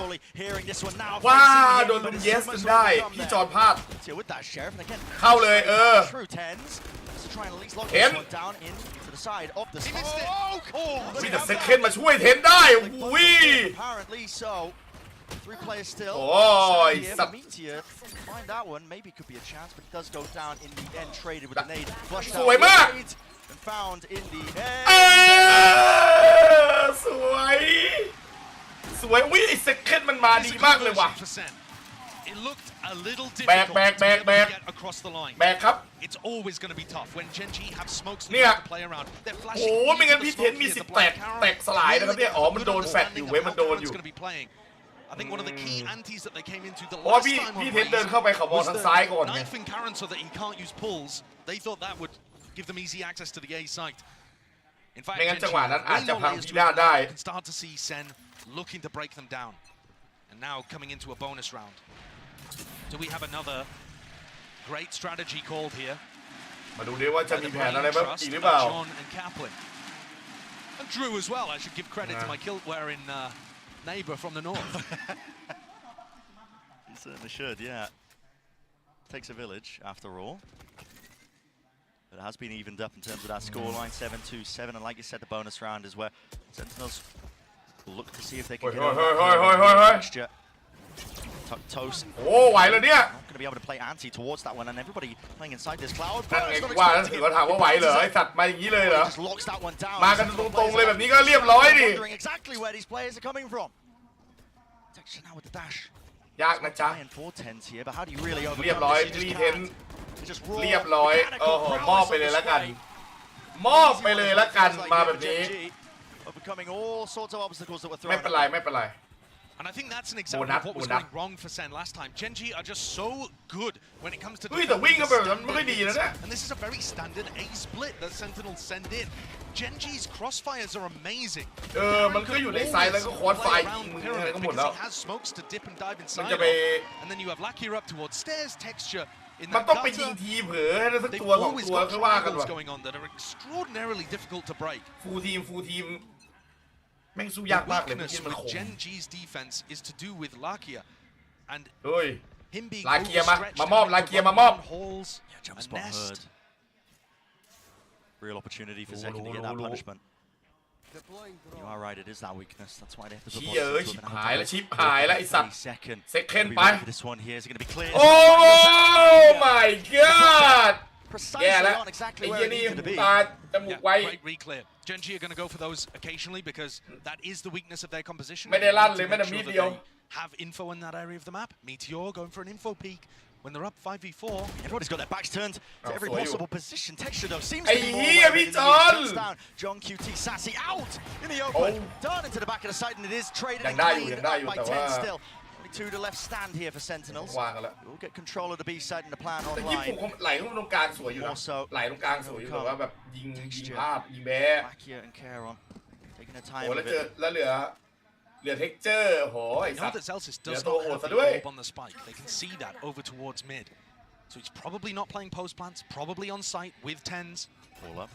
ว้าโดนเยสกันได้พี่จอนพลาดเข้าเลยเห็นมีแต่เซคเคนมาช่วยเทนได้อุ้ยโอ้ยสัตว์ Find that one. Maybe could be a chance, but it does go down in the end. Traded with a nade. Flushed out. สวยมาก And found in the end. สวยวิไอเซคเคนมันมาดีมากเลยว่ะ It looked a little difficult to get across the line. แบกครับ It's always going to be tough when Genji have smokes to play around. They're โอ้ไม่งั้นพี่เทนมีสิทธิ์แตกสลายนะครับเนี่ยอ๋อมันโดนแฟดอยู่เว้ยมันโดนอยู่ I think one of the key antis that they came into the last time on was the knifing Karen so that he can't use pulls. They thought that would give them easy access to the A site. In fact, you can start to see Sen looking to break them down. And now coming into a bonus round. Do we have another great strategy called here? มาดูดิว่าจะมีแผนอะไรบ้างอีกหรือเปล่า John and Kaplan. And Drew as well. I should give credit to my kilt-wearing neighbor from the north. He certainly should, yeah. Takes a village, after all. But it has been evened up in terms of that scoreline, 7-2-7. And like you said, the bonus round is where Sentinels will look to see if they can get a mixture. Toast. Oh, why not here? Not going to be able to play anti towards that one, and everybody playing inside this cloud. ว่าแล้วถือว่าถามว่าไหวเหรอไอ้สัตว์มาอย่างนี้เลยเหรอ Just locks that one down. มากันตรงๆเลยแบบนี้ก็เรียบร้อยดิ Wondering exactly where these players are coming from. Texture now with the dash. ยากนะจ๊ะ And 4-10s here, but how do you really overcome เรียบร้อยรีเทนเรียบร้อยโอ้โหมอบไปเลยละกันมอบไปเลยละกันมาแบบนี้ Overcoming all sorts of obstacles that were thrown. ไม่เป็นไรไม่เป็นไร And I think that's an example of what was going wrong for Sen last time. Genji are just so good when it comes to and this is a very standard A split that Sentinels send in. Genji's crossfires are amazing. มันก็อยู่ในไซด์แล้วก็คอร์สไฟอะไรก็หมดแล้ว He has smokes to dip and dive inside. And then you have Lakia up towards stairs texture in มัน that ต้องไปยิงทีเผลอให้ได้สักตัวสองตัวก็ว่ากันว่ะ going on that are extraordinarily difficult to break. ฟูลทีมแม่งสู้ยากมากเลยมันมันคง Genji's defense is to do with Lakia and เฮ้ย him being ลาเกียมามอบลาเกียมามอบ Jump spot heard. Real opportunity for Zeki to get that punishment. You are right, it is that weakness. That's why they have to put ชิบหายแล้วชิบหายแล้วไอ้สัตว์ เซคเคนไป This one here is going to be clear. Oh my god แย่แล้วไอ้เหี้ยนี่ตาจมูกไว Great reclear. Genji are going to go for those occasionally because that is the weakness of their composition. ไม่ได้ลั่นเลยไม่ได้มีเดียว Have info in that area of the map. Meteor going for an info peek when they're up 5v4. Everybody's got their backs turned to every possible position. Texture though seems to be more John QT Sassy out in the open. Turn into the back of the side and it is traded and cleaned up by 10 still. Only 2 to left stand here for Sentinels. We'll get control of the B side and the plan online. แต่ญี่ปุ่นไหลเข้าตรงกลางสวยอยู่นะไหลตรงกลางสวยอยู่แต่ว่าแบบยิงพลาดยิงแบ๊ะ Lakia and Caron taking their time โอ้ with แล้วเหลือเท็กเจอร์โหไอ้สัตว์ Now that Celsius does not have the orb on the spike, they can see that over towards mid. So he's probably not playing post plants, probably on site with 10s. All up.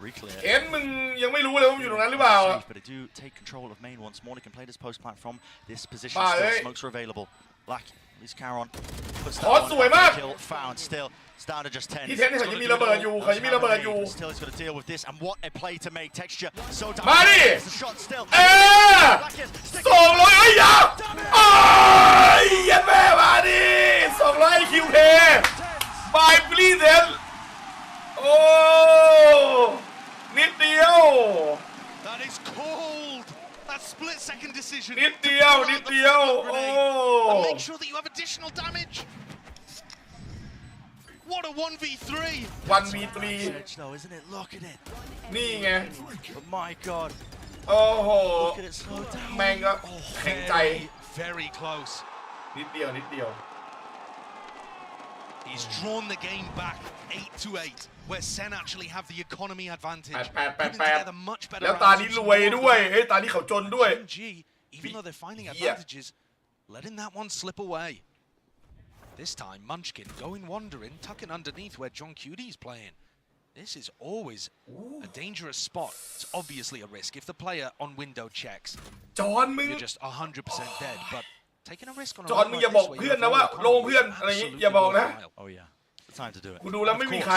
Reclear. เอ็นมึงยังไม่รู้เลยว่าอยู่ตรงนั้นหรือเปล่า But they do take control of main once more. They can play this post plant from this position. Still, smokes are available. Black, at least Caron. Kill found still. It's down to just 10. ที่เทนเขายังมีระเบิดอยู่เขายังมีระเบิดอยู่ Still, he's got to deal with this. And what a play to make. Texture so down. มาดิ The shot still. 200ไอ้ยาโอ้ยยันแม่มาดิ200คิวเพย์บายฟรีเซนโอ้นิดเดียว That is cold. split-second decision. นิดเดียวนิดเดียวโอ้ And make sure that you have additional damage. What a 1v3. 1v3 Edge though, isn't it? Look at it. นี่ไง But my God. โอ้โห Look at it slow down. แม่งก็แข็งใจ Very close. นิดเดียวนิดเดียว He's drawn the game back 8-8, where Sen actually have the economy advantage. 8 แล้วตานี้รวยด้วยเฮ้ยตานี้เขาจนด้วย Even though they're finding advantages, letting that one slip away. This time, Munchkin going wandering, tucking underneath where John Cudy's playing. This is always a dangerous spot. It's obviously a risk if the player on window checks. You're just 100% dead, but taking a risk on a จอห์นมึงอย่าบอกเพื่อนนะว่าลงเพื่อนอะไรอย่างงี้อย่าบอกนะ Oh yeah, the time to do it. กูดูแล้วไม่มีใคร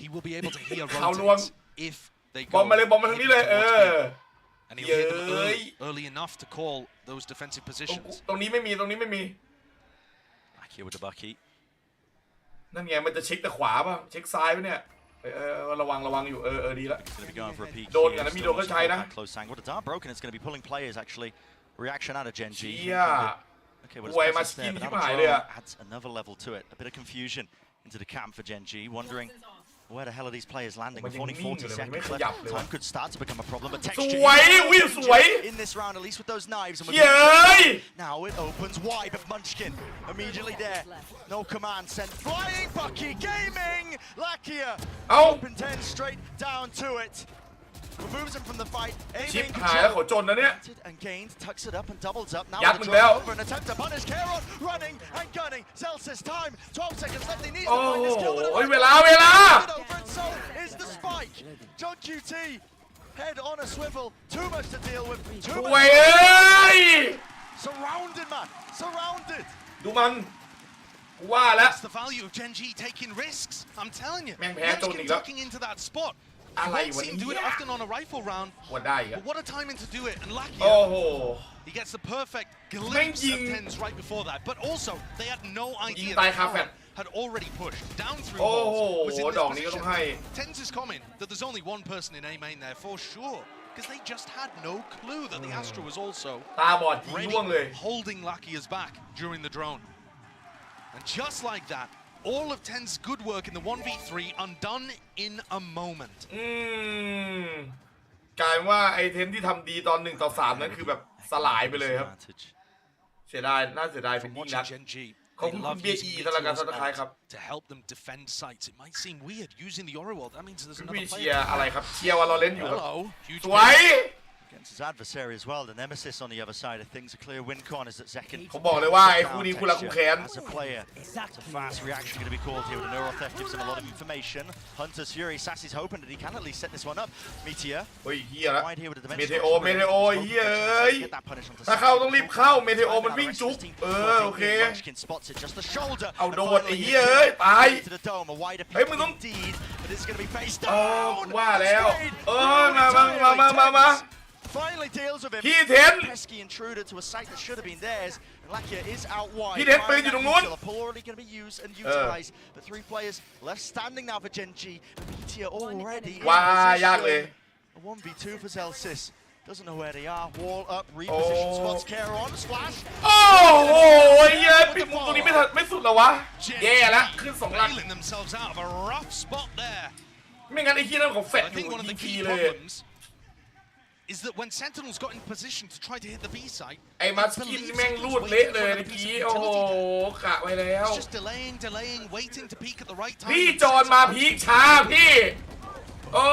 He will be able to hear ข่าวลวง rotate if they บอ go มมาเลยบอมมาทางนี้เลยand he'll hit them early enough to call those defensive positions. ตรงนี้ไม่มีตรงนี้ไม่มี Back here with the bucky. นั่นไงมันจะเช็คแต่ขวาป่ะเช็คซ้ายป่ะเนี่ยระวังอยู่ดีละ Going to be going for a peek. โดนกันนะมีโดนก็ใช้นะ Close angle. With the dart broken, it's going to be pulling players actually. Reaction out of Genji. Okay, well, it's there, but that adds another level to it. A bit of confusion into the camp for Genji, wondering where the hell are these players landing? With only 40 seconds left, time could start to become a problem. But texture in this round, at least with those knives. And now it opens wide, but Munchkin immediately there. No command sent. Flying Bucky Gaming! Lakia! Open 10 straight down to it. Removes him from the fight. ชิปหายแล้วเขาจนนะเนี่ย And gains, tucks it up and doubles up. Now ยัดมึงแล้ว over an attempt to punish Caron, running and gunning. Celsius time, 12 seconds left. He needs โอ้ to find his kill. โหเวลา Over and so is the spike. John QT, head on a swivel. Too much to deal with. Too much. Surrounded, man. Surrounded. ดูมันว่าแล้ว That's the value of Genji taking risks. I'm telling you. แม่งแพ้จนอีกแล้ว tucking into that spot. อะไร You วะ won't see him do it เนี่ย often on a rifle round. ว่าได้อีก But what a timing to do it. And lucky. โอ้โห He gets the perfect glimpse of Tens right before that. But also, they had no idea that had already pushed down through walls. Was in this position. Tens is comment that there's only one person in A main there for sure. Because they just had no clue that the Astra was also ตาบอดยิงล่วงเลย holding Lakia's back during the drone. And just like that, all of Ten's good work in the 1v3 undone in a moment. กลายว่าไอเทนที่ทำดีตอน1 ต่อ 3นั้นคือแบบสลายไปเลยครับเสียดายน่าเสียดายเป็นยิ่งนักขอบคุณคุณเบียร์อีสำหรับการซับสไครบ์ครับ To help them defend sites. It might seem weird using the Aura World. That means there's พี่ another เชี player. ยร์อะไรครับเชียร์VALORANTอยู่ครับ Hello. Huge สวย Against his adversary as well, the nemesis on the other side of things. A clear win con is that second. ผมบอกเลยว่าไอ้คู่นี้คู่รักคู่แค้น As a player, it's a fast reaction going to be called here with a neural theft. Gives him a lot of information. Hunter's Fury, Sassy's hoping that he can at least set this one up. Meteor. เฮ้ยเฮียแล้ว Wide here with the เม dimension. เทโอเฮียเอ้ยถ้าเข้าต้องรีบเข้าเมเทโอมันวิ่งจุกโอเค Munchkin spots it, just the shoulder. เอาโดดไอ้เฮียเอ้ยตาย To the dome, a wider เฮ้ยมึงต้อง indeed, but it's going to be face ว่า down. แล้วมา Finally deals with him. พี่เทน Pesky intruder to a site that should have been theirs. And Lakia is out wide. พี่เทนปืนอยู่ตรงนู้น The pull already going to be used and utilized. But 3 players left standing now for Genji. Meteor already in ว่ายากเลย position. A 1v2 for Celsius. Doesn't know where they are. Wall up, reposition spots. Caron, splash. โอ้โหเฮียปิดมุมตรงนี้ไม่สุดเหรอวะแย่แล้วขึ้น2 ลัก Bailing themselves out of a rough spot there. ไม่งั้นไอ้เฮียนั่นของแฟ I ดอยู่ think one of the ที key เลย problems is that when Sentinels got in position to try to hit the B site, ไอ้มัสกินแม่งรูดเละเลยเมื่อกี้โอ้โหกะไว้แล้ว it's just delaying, waiting to peak at the right time. พี่จอนมาพีคช้าพี่โอ้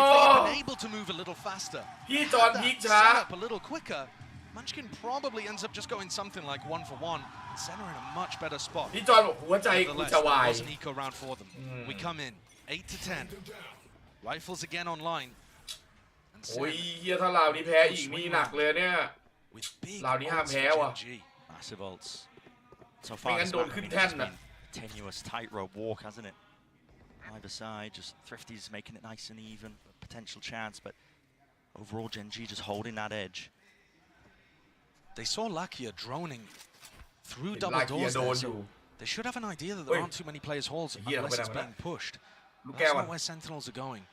If they had been able to move a little faster, พี่จอนพีคช้า set up a little quicker, Munchkin probably ends up just going something like 1-for-1. Center in a much better spot. พี่จอนบอกหัวใจกูจะวาย It was an eco round for them. We come in 8-10. Rifles again online. โอ้ยเฮียถ้าลาวนี้แพ้อีกนี่หนักเลยเนี่ยลาวนี้ห้ามแพ้ว่ะ Massive ults. So ไม่ far, งั้น this โดน map, I ขึ้น mean, แท่น it's น่ะ been a tenuous tightrope walk, hasn't it? Either side, just Thrifty's making it nice and even, potential chance, but overall Genji just holding that edge. They saw Lakia droning through double doors there, so they should have an idea that there aren't too many players halls unless it's being pushed. That's not where Sentinels are going.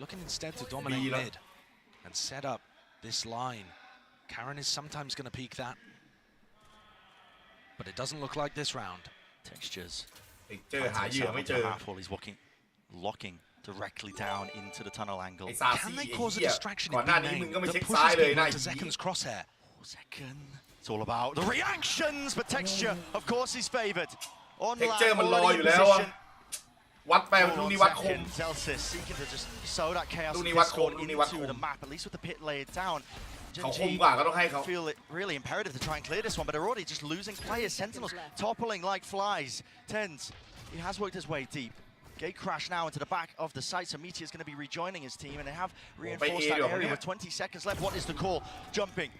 Looking instead to dominate mid and set up this line. Karen is sometimes going to peak that, but it doesn't look like this round. Textures. เจอหาเหยื่อไม่เจอ While he's locking directly down into the tunnel angle. ไอ้ซาซี่ Can they ไอ้ cause a เหี้ย distraction ก่อน in หน้า big นี้มึง name ก็ไม่ that เช็ค pushes ซ้ายเลย people นะ into Zeken's crosshair? Second. It's all about the reactions, but Texture, of course, he's favored. On Texture มันรอ already อยู่ in แล้วอะ position. วัดไปลูกนี้วัดคม Zelsis seeking to just sow that chaos ลูก and นี้วัดคม discord ลูกนี้วัดค into ม the map, at least with the pit laid down. เขาคมกว่าก็ต้องให้เขา feel it really imperative to try and clear this one, but they're already just losing players. Sentinels toppling like flies. Tens, he has worked his way deep. Gate crash now into the back of the site, so Meteor's going to be rejoining his team, and they have reinforced that area with 20 seconds left. What is the call? Jumping.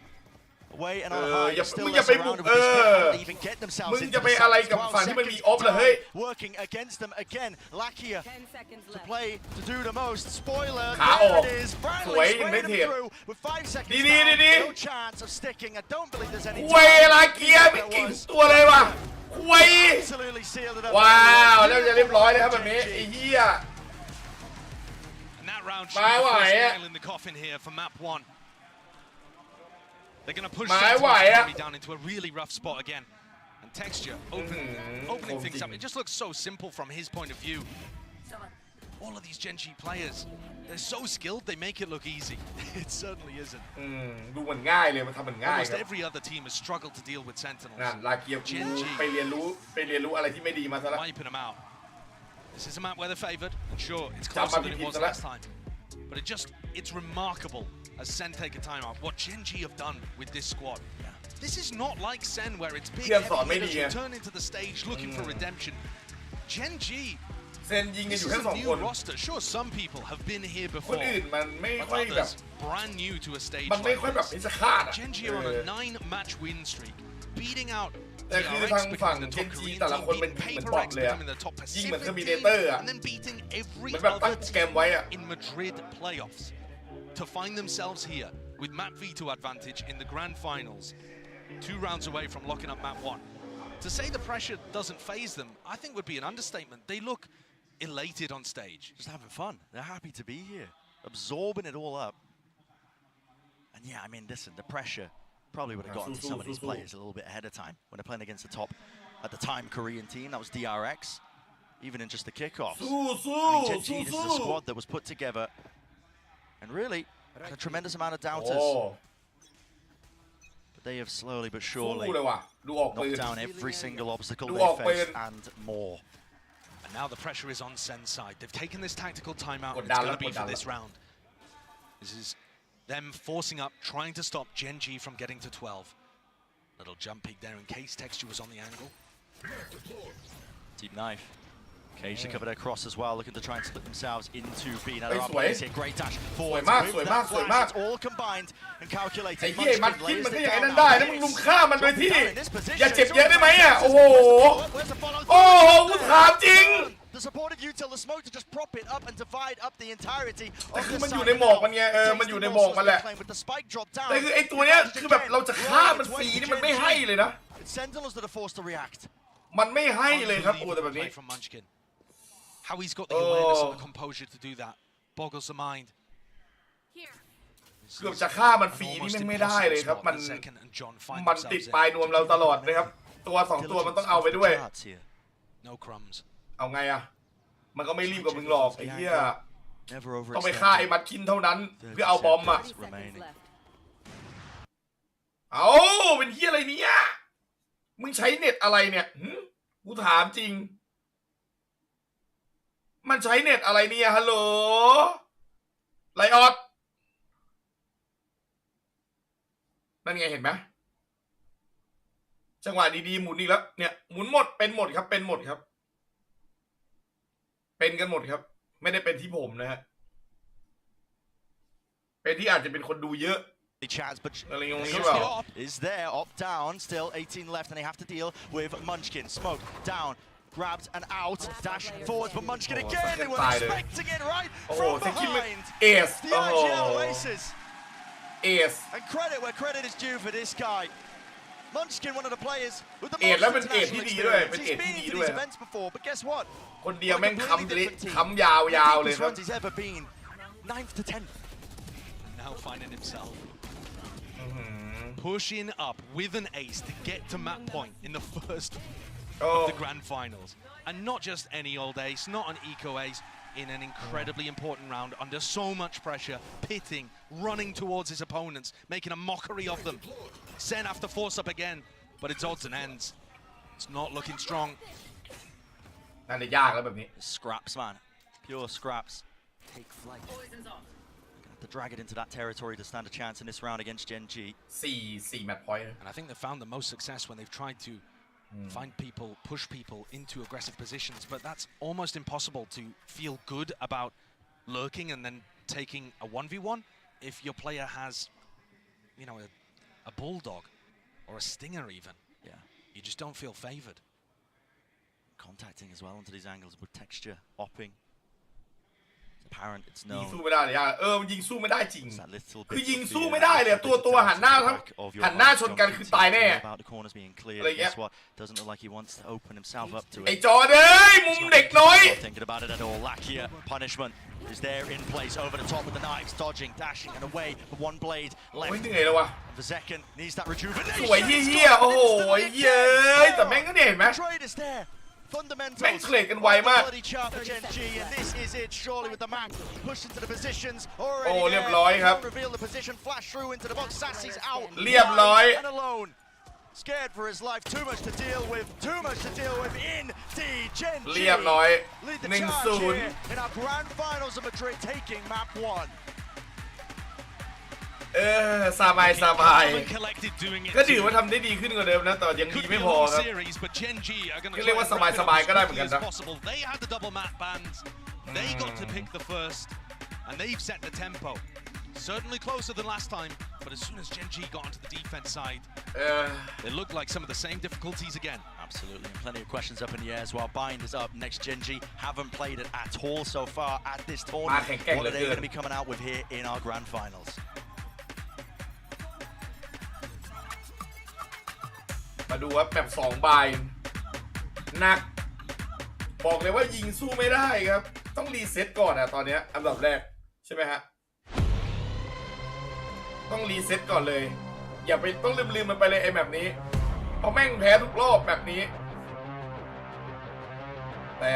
Away and on high, still less surrounded with this hit. They even get themselves into the site. 12 seconds working against them again. Lakia to play, to do the most. Spoiler, there it is. Bradley spraying him through with 5 seconds down. No chance of sticking. I don't believe there's any time. Lakia ไม่เก่งตัวเลยวะคุย Absolutely sealed it up. ว้าวแล้วจะเรียบร้อยเลยครับแบบนี้ไอ้เหี้ย And that round should be the first nail in the coffin here for map 1. They're going to push Sentinels down into a really rough spot again. And Texture opening things up. It just looks so simple from his point of view. All of these Gen G players, they're so skilled, they make it look easy. It certainly isn't. ดูมันง่ายเลยมันทำมันง่าย Almost every other team has struggled to deal with Sentinels. นั่นลาเกียไปเรียนรู้อะไรที่ไม่ดีมาซะแล้ว Wiping them out. This is a map where they're favored, and sure, it's closer than it was last time. But it's remarkable as Sen take a timeout. What Gen G have done with this squad. This is not like Sen where it's big heavy hitters who turn into the stage looking for redemption. Gen G, this is a new roster. Sure, some people have been here before, but others brand new to a stage like this. Gen G are on a 9-match win streak, beating out แต่คือทางฝั่งเจนจีแต่ละคนเป็นเหมือนบอทเลยอะยิงเหมือนเทอร์มิเนเตอร์อะ and then beating every มันแบบตั้ง other แกมไว้อะ in Madrid playoffs to find themselves here with map V2 advantage in the grand finals, 2 rounds away from locking up map 1. To say the pressure doesn't faze them, I think would be an understatement. They look elated on stage. Just having fun. They're happy to be here, absorbing it all up. And yeah, I mean, listen, the pressure probably would have gotten to some of these players a little bit ahead of time when they're playing against the top, at the time, Korean team. That was DRX, even in just the kickoffs. I mean, Gen G, this is a squad that was put together, and really, a tremendous amount of doubters. But they have slowly but surely knocked down every single obstacle they face and more. And now the pressure is on Sen's side. They've taken this tactical timeout, and it's going to be for this round. This is them forcing up, trying to stop Gen G from getting to 12. Little jump peek there in case Texture was on the angle. Deep knife. Cage to cover their cross as well, looking to try and split themselves into B. Now there are players here. Great dash forward. It's all combined and calculated. ไอ้เหี้ยมันคิดมันก็อย่างนั้นได้นะมึงลุมฆ่ามันโดยที่อย่าเจ็บเยอะได้ไหมอ่ะโอ้โหโอ้โหกูถามจริง The supportive util the smoke to just prop it up and divide up the entirety of คือ the มันอยู่ในหมอกมันไงมันอยู่ในหมอกมันแหละแต่คือไอ้ตัวเนี้ยคือแบบเราจะฆ่ามันฟรีนี่มันไม่ให้เลยนะ Sentinels that are forced to react. มันไม่ให้เลยครับโอ้แต่แบบนี้ How he's got the awareness and the composure to do that boggles the mind. เกือบจะฆ่ามันฟรีนี่ไม่ได้เลยครับมันติดปลายนวมเราตลอดนะครับตัว2ตัวมันต้องเอาไปด้วย No crumbs. เอาไงอะมันก็ไม่รีบกับมึงหรอกไอ้เหี้ยต้องไปฆ่าไอ้มัดคินเท่านั้นเพื่อเอาบอมอะเอาเป็นเหี้ยอะไรเนี่ยมึงใช้เน็ตอะไรเนี่ยกูถามจริงมันใช้เน็ตอะไรเนี่ยฮัลโหลไลออดนั่นไงเห็นไหมจังหวะดีๆหมุนอีกแล้วเนี่ยหมุนหมดเป็นหมดครับเป็นหมดครับเป็นกันหมดครับไม่ได้เป็นที่ผมนะฮะเป็นที่อาจจะเป็นคนดูเยอะ Chance, but is there up down still 18 left and they have to deal with Munchkin. Smoke down, grabbed and out, dash forwards, but Munchkin again. They were expecting it right from behind. The IGL Oasis. And credit where credit is due for this guy. Munchkin, one of the players with the most international experience. He's been to these events before, but guess what? คนเดียวแม่งค้ำยาวๆเลยครับ He's ever been 9th to 10th. Now finding himself pushing up with an ace to get to map point in the first of the grand finals. And not just any old ace, not an eco ace, in an incredibly important round under so much pressure, pitting, running towards his opponents, making a mockery of them. Sen have to force up again, but it's odds and ends. It's not looking strong. นั่นเลยยากแล้วแบบนี้ Scraps, man. Pure scraps. Take flight. To drag it into that territory to stand a chance in this round against Gen G. 4 match point. And I think they've found the most success when they've tried to find people, push people into aggressive positions, but that's almost impossible to feel good about lurking and then taking a 1v1 if your player has, you know, a bulldog or a stinger even. Yeah. You just don't feel favored. Contacting as well into these angles with texture, hopping. Apparent it's no. ยิงสู้ไม่ได้เลยมันยิงสู้ไม่ได้จริงคือยิงสู้ไม่ได้เลยตัวหันหน้าทั้งหันหน้าชนกันคือตายแน่อะไรเงี้ย Doesn't look like he wants to open himself up to it. ไอ้จอเอ้ยมุมเด็กน้อย Thinking about it at all. Lakia punishment is there in place over the top with the knives, dodging, dashing, and away. One blade left. เหนื่อยแล้ววะ The second needs that rejuvenation. สวยเหี้ยโอ้โหเย้ยแต่แม่งก็เห็นไหม Trade is there. Fundamentals. แม่งเคลดกันไวมาก Bloody chart for Gen G, and this is it. Surely with the map pushed into the positions already. โอ้เรียบร้อยครับ Reveal the position, flash through into the box. Sassy's out. เรียบร้อย And alone. Scared for his life. Too much to deal with. Too much to deal with. In D Gen G. เรียบร้อย Lead the charge here in our grand finals of Madrid, taking map 1. สบายก็ถือว่าทำได้ดีขึ้นกว่าเดิมนะแต่ยังดีไม่พอครับก็เรียกว่าสบายก็ได้เหมือนกันนะ They had the double map bans. They got to pick the first, and they've set the tempo. Certainly closer than last time, but as soon as Gen G got onto the defense side, it looked like some of the same difficulties again. Absolutely, plenty of questions up in the air as well. Bind is up next. Gen G haven't played it at all so far at this tournament. What are they going to be coming out with here in our grand finals? มาดูว่าแบบ2 ใบหนักบอกเลยว่ายิงสู้ไม่ได้ครับต้องรีเซ็ตก่อนตอนนี้อันดับแรกใช่ไหมฮะต้องรีเซ็ตก่อนเลยอย่าไปต้องลืมมันไปเลยไอ้แบบนี้เพราะแม่งแพ้ทุกรอบแบบนี้แต่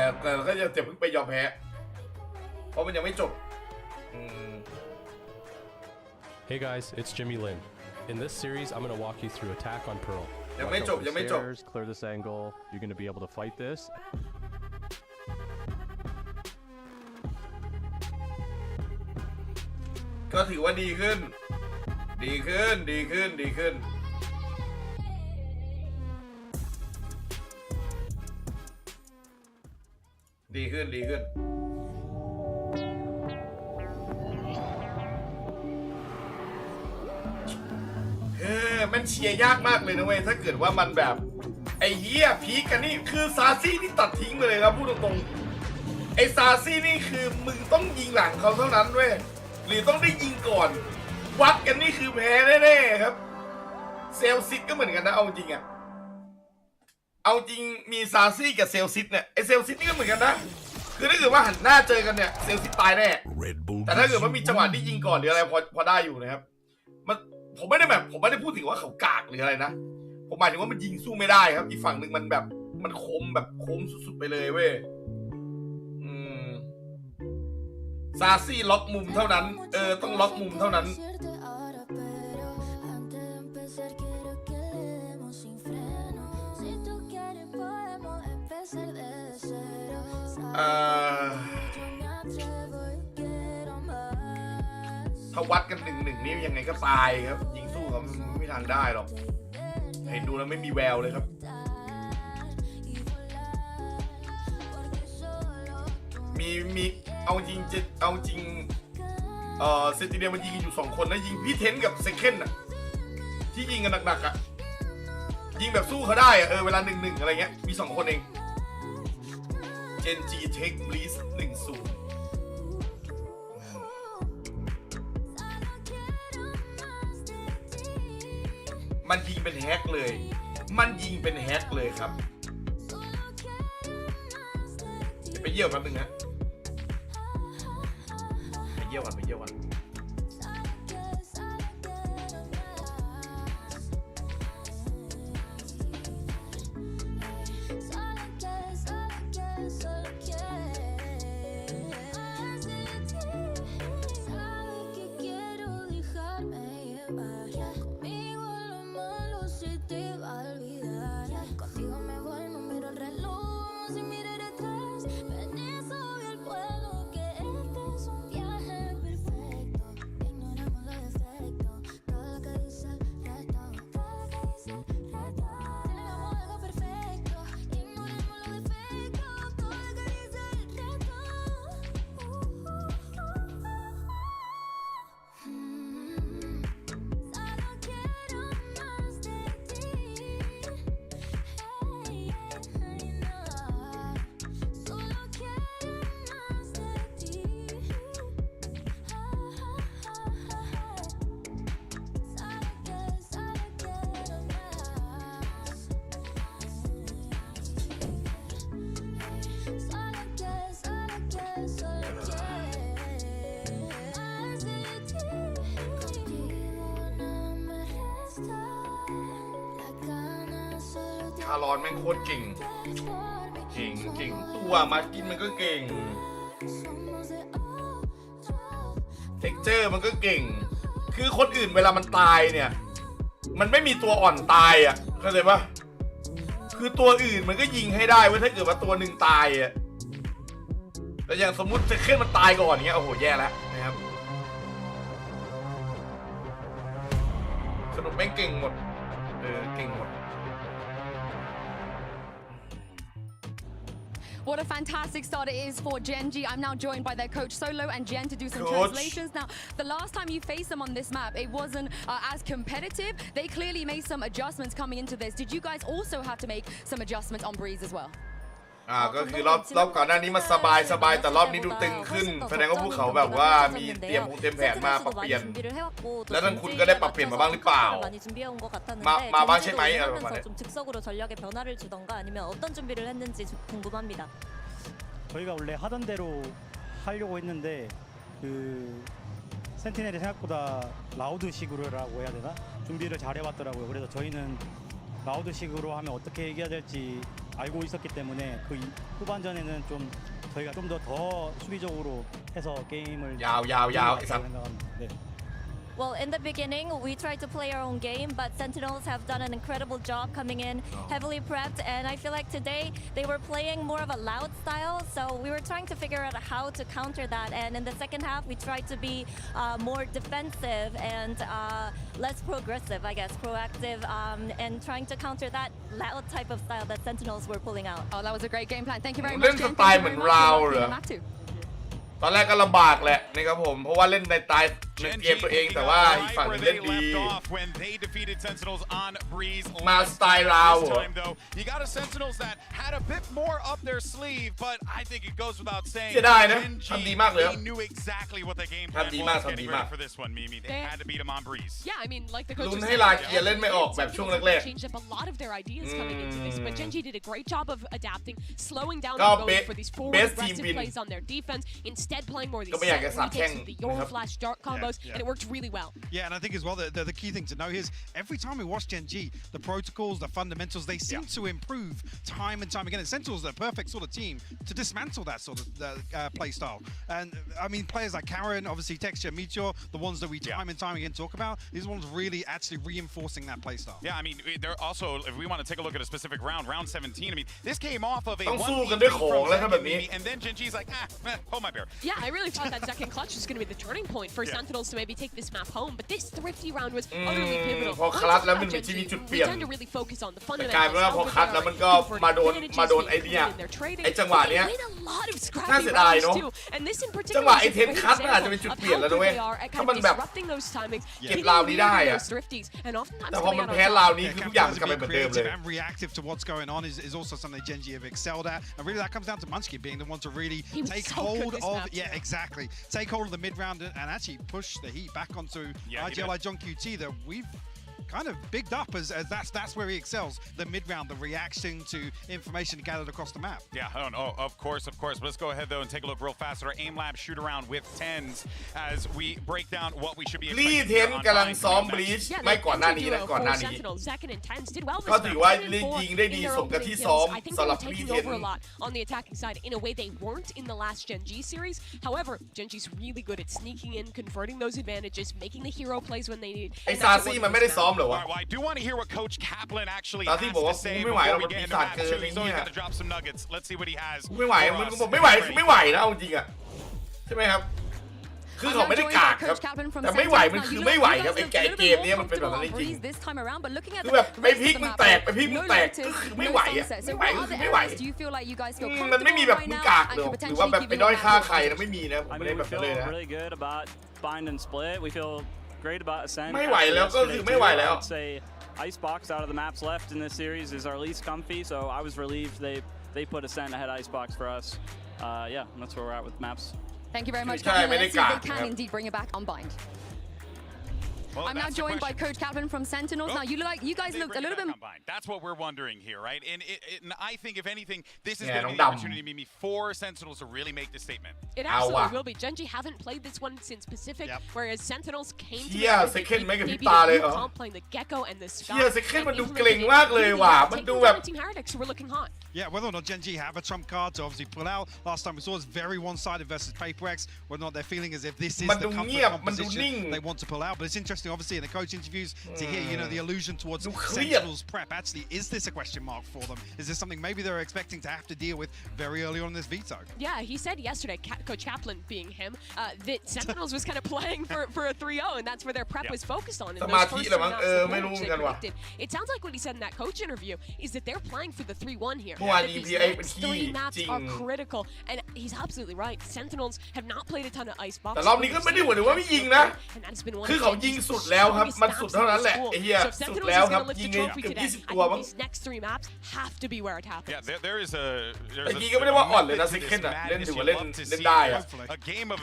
ก็จะเพิ่งไปยอมแพ้เพราะมันยังไม่จบ Hey guys, it's Jimmy Lin. In this series, I'm going to walk you through attack on Pearl. ยังไม่จบ Clear this angle. You're going to be able to fight this. ก็ถือว่าดีขึ้นมันเชียร์ยากมากเลยนะเว้ยถ้าเกิดว่ามันแบบไอ้เหี้ยพีกันนี่คือซาซี่นี่ตัดทิ้งไปเลยครับพูดตรงๆไอ้ซาซี่นี่คือมึงต้องยิงหลังเขาเท่านั้นเว้ยหรือต้องได้ยิงก่อนวัดกันนี่คือแพ้แน่ๆครับเซลซิตก็เหมือนกันนะเอาจริงเอาจริงมีซาซี่กับเซลซิตเนี่ยไอ้เซลซิตนี่ก็เหมือนกันนะคือถ้าเกิดว่าหันหน้าเจอกันเนี่ยเซลซิตตายแน่แต่ถ้าเกิดว่ามีจังหวะที่ยิงก่อนหรืออะไรพอได้อยู่นะครับผมไม่ได้พูดถึงว่าเขากากหรืออะไรนะผมหมายถึงว่ามันยิงสู้ไม่ได้ครับอีกฝั่งหนึ่งมันแบบมันคมสุดๆไปเลยเว้ยซาซี่ล็อกมุมเท่านั้นต้องล็อกมุมเท่านั้นถ้าวัดกัน1-1นี่ยังไงก็ตายครับยิงสู้เขาไม่มีทางได้หรอกเห็นดูแล้วไม่มีแววเลยครับมีเอาจริงเซนติเนียมันยิงอยู่2 คนนะยิงพี่เทนกับเซคันด์ที่ยิงกันหนักๆยิงแบบสู้เขาได้เวลา1-1อะไรเงี้ยมี2 คนเองเจนจีเทคบลีส1-0มันยิงเป็นแฮกเลยครับไปเยี่ยวแป๊บนึงนะไปเยี่ยวก่อน คารอนแม่งโคตรเก่งตัวมากินมันก็เก่งเท็กเจอร์มันก็เก่งคือคนอื่นเวลามันตายเนี่ยมันไม่มีตัวอ่อนตายอ่ะเข้าใจปะคือตัวอื่นมันก็ยิงให้ได้เว้ยถ้าเกิดว่าตัวหนึ่งตายอ่ะแต่อย่างสมมุติจะขึ้นมันตายก่อนเงี้ยโอ้โหแย่แล้วนะครับสนุกแม่งเก่งหมดเก่งหมดWhat a fantastic start it is for Genji. I'm now joined by their coach Solo and Jen to do some Coach. translations. Now, the last time you faced them on this map, it wasn't as competitive. They clearly made some adjustments coming into this. Did you guys also have to make some adjustments on Breeze as well? ก็คือรอบก่อนหน้านี้มันสบายแต่รอบนี้ดูตึงขึ้นแสดงว่าพวกเขาแบบว่ามีเตรียมแผนมาปรับเปลี่ยนแล้วทางคุณก็ได้ปรับเปลี่ยนมาบ้างหรือเปล่ามาบ้างใช่ไหมอะไรประมาณนี้ 저희가 원래 하던 대로 하려고 했는데 그 센티넬이 생각보다 라우드식으로라고 해야 되나? 준비를 잘 해왔더라고요. 그래서 저희는 라우드식으로 하면 어떻게 이겨야 될지 알고 있었기 때문에 그 후반전에는 좀 저희가 좀 더 수비적으로 해서 게임을 생각합니다. 네. Well, in the beginning, we tried to play our own game, but Sentinels have done an incredible job coming in, heavily prepped, and I feel like today they were playing more of a loud style, so we were trying to figure out how to counter that, and in the second half, we tried to be more defensive and less progressive, I guess, proactive, and trying to counter that loud type of style that Sentinels were pulling out. Oh, that was a great game plan. Thank you very much, เล่นสไตล์เหมือนเราเหรอตอนแรกก็ลำบากแหละนะครับผมเพราะว่าเล่นในสไตล์เกมตัวเองแต่ว่าอีกฝั่งนึงเล่นดีมาสไตล์เราเหรอ You got a Sentinels that had a bit more up their sleeve, but I think it goes without saying. เสียดายนะทำดีมากเลย They knew exactly what the game plan was getting ready for this one, Mimi. They had to beat him on Breeze. Yeah, I mean, like the coach ลุ้น was ให้ saying, ลาเกียร์เล่นไม่ออกแบบช่วงแรก changed up a lot of their ideas coming into this, but Genji did a great job of adapting, slowing down ก็ and going for these forward best team aggressive win plays on their defense, instead playing more of ก็ these ไม่อยาก set จะสาบแช่ง retakes with the Euro Flash Dark combos, and it worked really well. Yeah, and I think as well the key thing to know is every time we watch Genji, the protocols, the fundamentals, they seem to improve time and time again. And Sentinels are the perfect sort of team to dismantle that sort of play style. And I mean, players like Karen, obviously Texture, Meteor, the ones that we time and time again talk about, these ones really actually reinforcing that play style. Yeah, I mean, they're also, if we want to take a look at a specific round 17, I mean, this came off of a ต้อง 1 สู้กันด้วยของแล้วถ้าแบบนี้ and then Genji's like, hold my bear. Yeah, I really thought that second clutch was going to be the turning point for Sentinels to maybe take this map home, but this thrifty round was utterly pivotal. พอคัดแล้วมันมีที่มีจุดเปลี่ยน We tend to really focus on the แต่กลายเป็นว่าพอคัดแล้วมันก็มาโดนไอ้เนี่ยไอ้จังหวะเนี้ยน่าเสียดายเนาะจังหวะไอ้เทนคัดมันอาจจะเป็นจุดเปลี่ยนแล้วนะเว้ยถ้ามันแบบเก็บราวนี้ได้อะแต่พอมันแพ้ราวนี้คือทุกอย่างมันกลับไปเหมือนเดิมเลย And reactive to what's going on is also something that Genji have excelled at, and really that comes down to Munchkin being the one to really take hold of take hold of the mid round and actually push the heat back onto IGLI John QT that we've kind of bigged up as that's where he excels, the mid round, the reaction to information gathered across the map. Yeah, of course. But let's go ahead though and take a look real fast at our aim lab shoot around with 10s as we break down what we should be expecting. เทนกำลังซ้อมบลีชไม่ก่อนหน้านี้นะก่อนหน้านี้ก็ถือว่ายิงได้ดีสมกับที่ซ้อมสำหรับลีเทน on the attacking side in a way they weren't in the last Gen G series. However, Genji's really good at sneaking in, converting those advantages, making the hero plays when they need. ไอ้ซาซี่มันไม่ได้ซ้อม Well, I do want to hear what Coach Kaplan actually has to say before we get into map 2. He's always got to drop some nuggets. Let's see what he has. ไม่ไหวมันบอกไม่ไหวคือไม่ไหวนะเอาจริงอะใช่ไหมครับคือเขาไม่ได้กากครับแต่ไม่ไหวมันคือไม่ไหวครับไอ้เกมนี้มันเป็นแบบนั้นจริงคือแบบไปพลิกมึงแตกก็คือไม่ไหวอะไม่ไหวก็คือไม่ไหวมันไม่มีแบบมึงกากหรอกหรือว่าแบบไปด้อยค่าใครนะไม่มีนะผมไม่ได้แบบนั้นเลยนะ bind and split. We feel great about Ascent. ไม่ไหวแล้วก็คือไม่ไหวแล้ว I'd say Icebox out of the maps left in this series is our least comfy, so I was relieved they put Ascent ahead of Icebox for us. Yeah, that's where we're at with maps. Thank you very much, Captain. Let's see if they can indeed bring it back on bind. Well, I'm now joined by Coach Kaplan from Sentinels. Now, you guys looked a little bit. That's what we're wondering here, right? And I think, if anything, this is going to be the opportunity maybe for Sentinels to really make this statement. It absolutely will be. Genji haven't played this one since Pacific, whereas Sentinels came to Madrid. They beat Comp playing the Gecko and the Sky. Team Heretics who were looking hot. Yeah, whether or not Genji have a trump card to obviously pull out. Last time we saw was very one-sided versus PaperX. Whether or not they're feeling as if this is the comfort composition they want to pull out. But it's interesting, obviously, in the coach interviews to hear, you know, the allusion towards Sentinels prep. Actually, is this a question mark for them? Is this something maybe they're expecting to have to deal with very early on in this veto? Yeah, he said yesterday, Coach Kaplan being him, that Sentinels was kind of playing for a 3-0, and that's where their prep was focused on. In those first 3 maps it sounds like what he said in that coach interview is that they're playing for the 3-1 here. These next 3 maps are critical, and he's absolutely right. Sentinels have not played a ton of Icebox. แต่รอบนี้ก็ไม่ได้เหมือนว่าไม่ยิงนะคือเขายิงสุดแล้วครับมันสุดเท่านั้นแหละไอ้เหี้ยสุดแล้วครับยิงเกือบ20ตัวมั้ง These next 3 maps have to be where it happens. Yeah, there is a เมื่อกี้ก็ไม่ได้ว่าอ่อนเลยนะซิกเคนอะเล่นถือว่าเล่นได้อะ a game of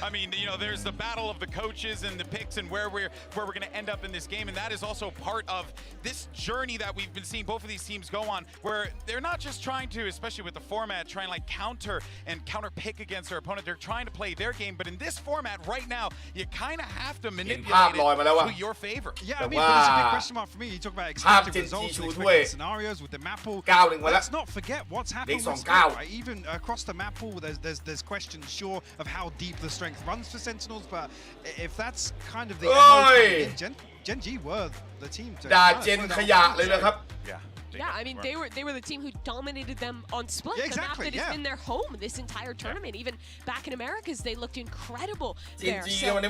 I mean, you know, there's the battle of the coaches and the picks and where we're going to end up in this game, and that is also part of this journey that we've been seeing both of these teams go on, where they're not just trying to, especially with the format, try and like counter pick against their opponent. They're trying to play their game, but in this format right now, you kind of have to manipulate it to your favor. Yeah, I mean, but it's a big question mark for me. You talk about expected results and expected scenarios with the map pool. Let's not forget what's happened with Sky, right? Even across the map pool, there's questions, sure, of how deep the strength runs for Sentinels, but if that's kind of the Gen G were the team to ด่าเจนขยะเลยนะครับ Yeah, I mean, they were the team who dominated them on Split, the map that has been their home this entire tournament. Even back in Americas, they looked incredible there. So,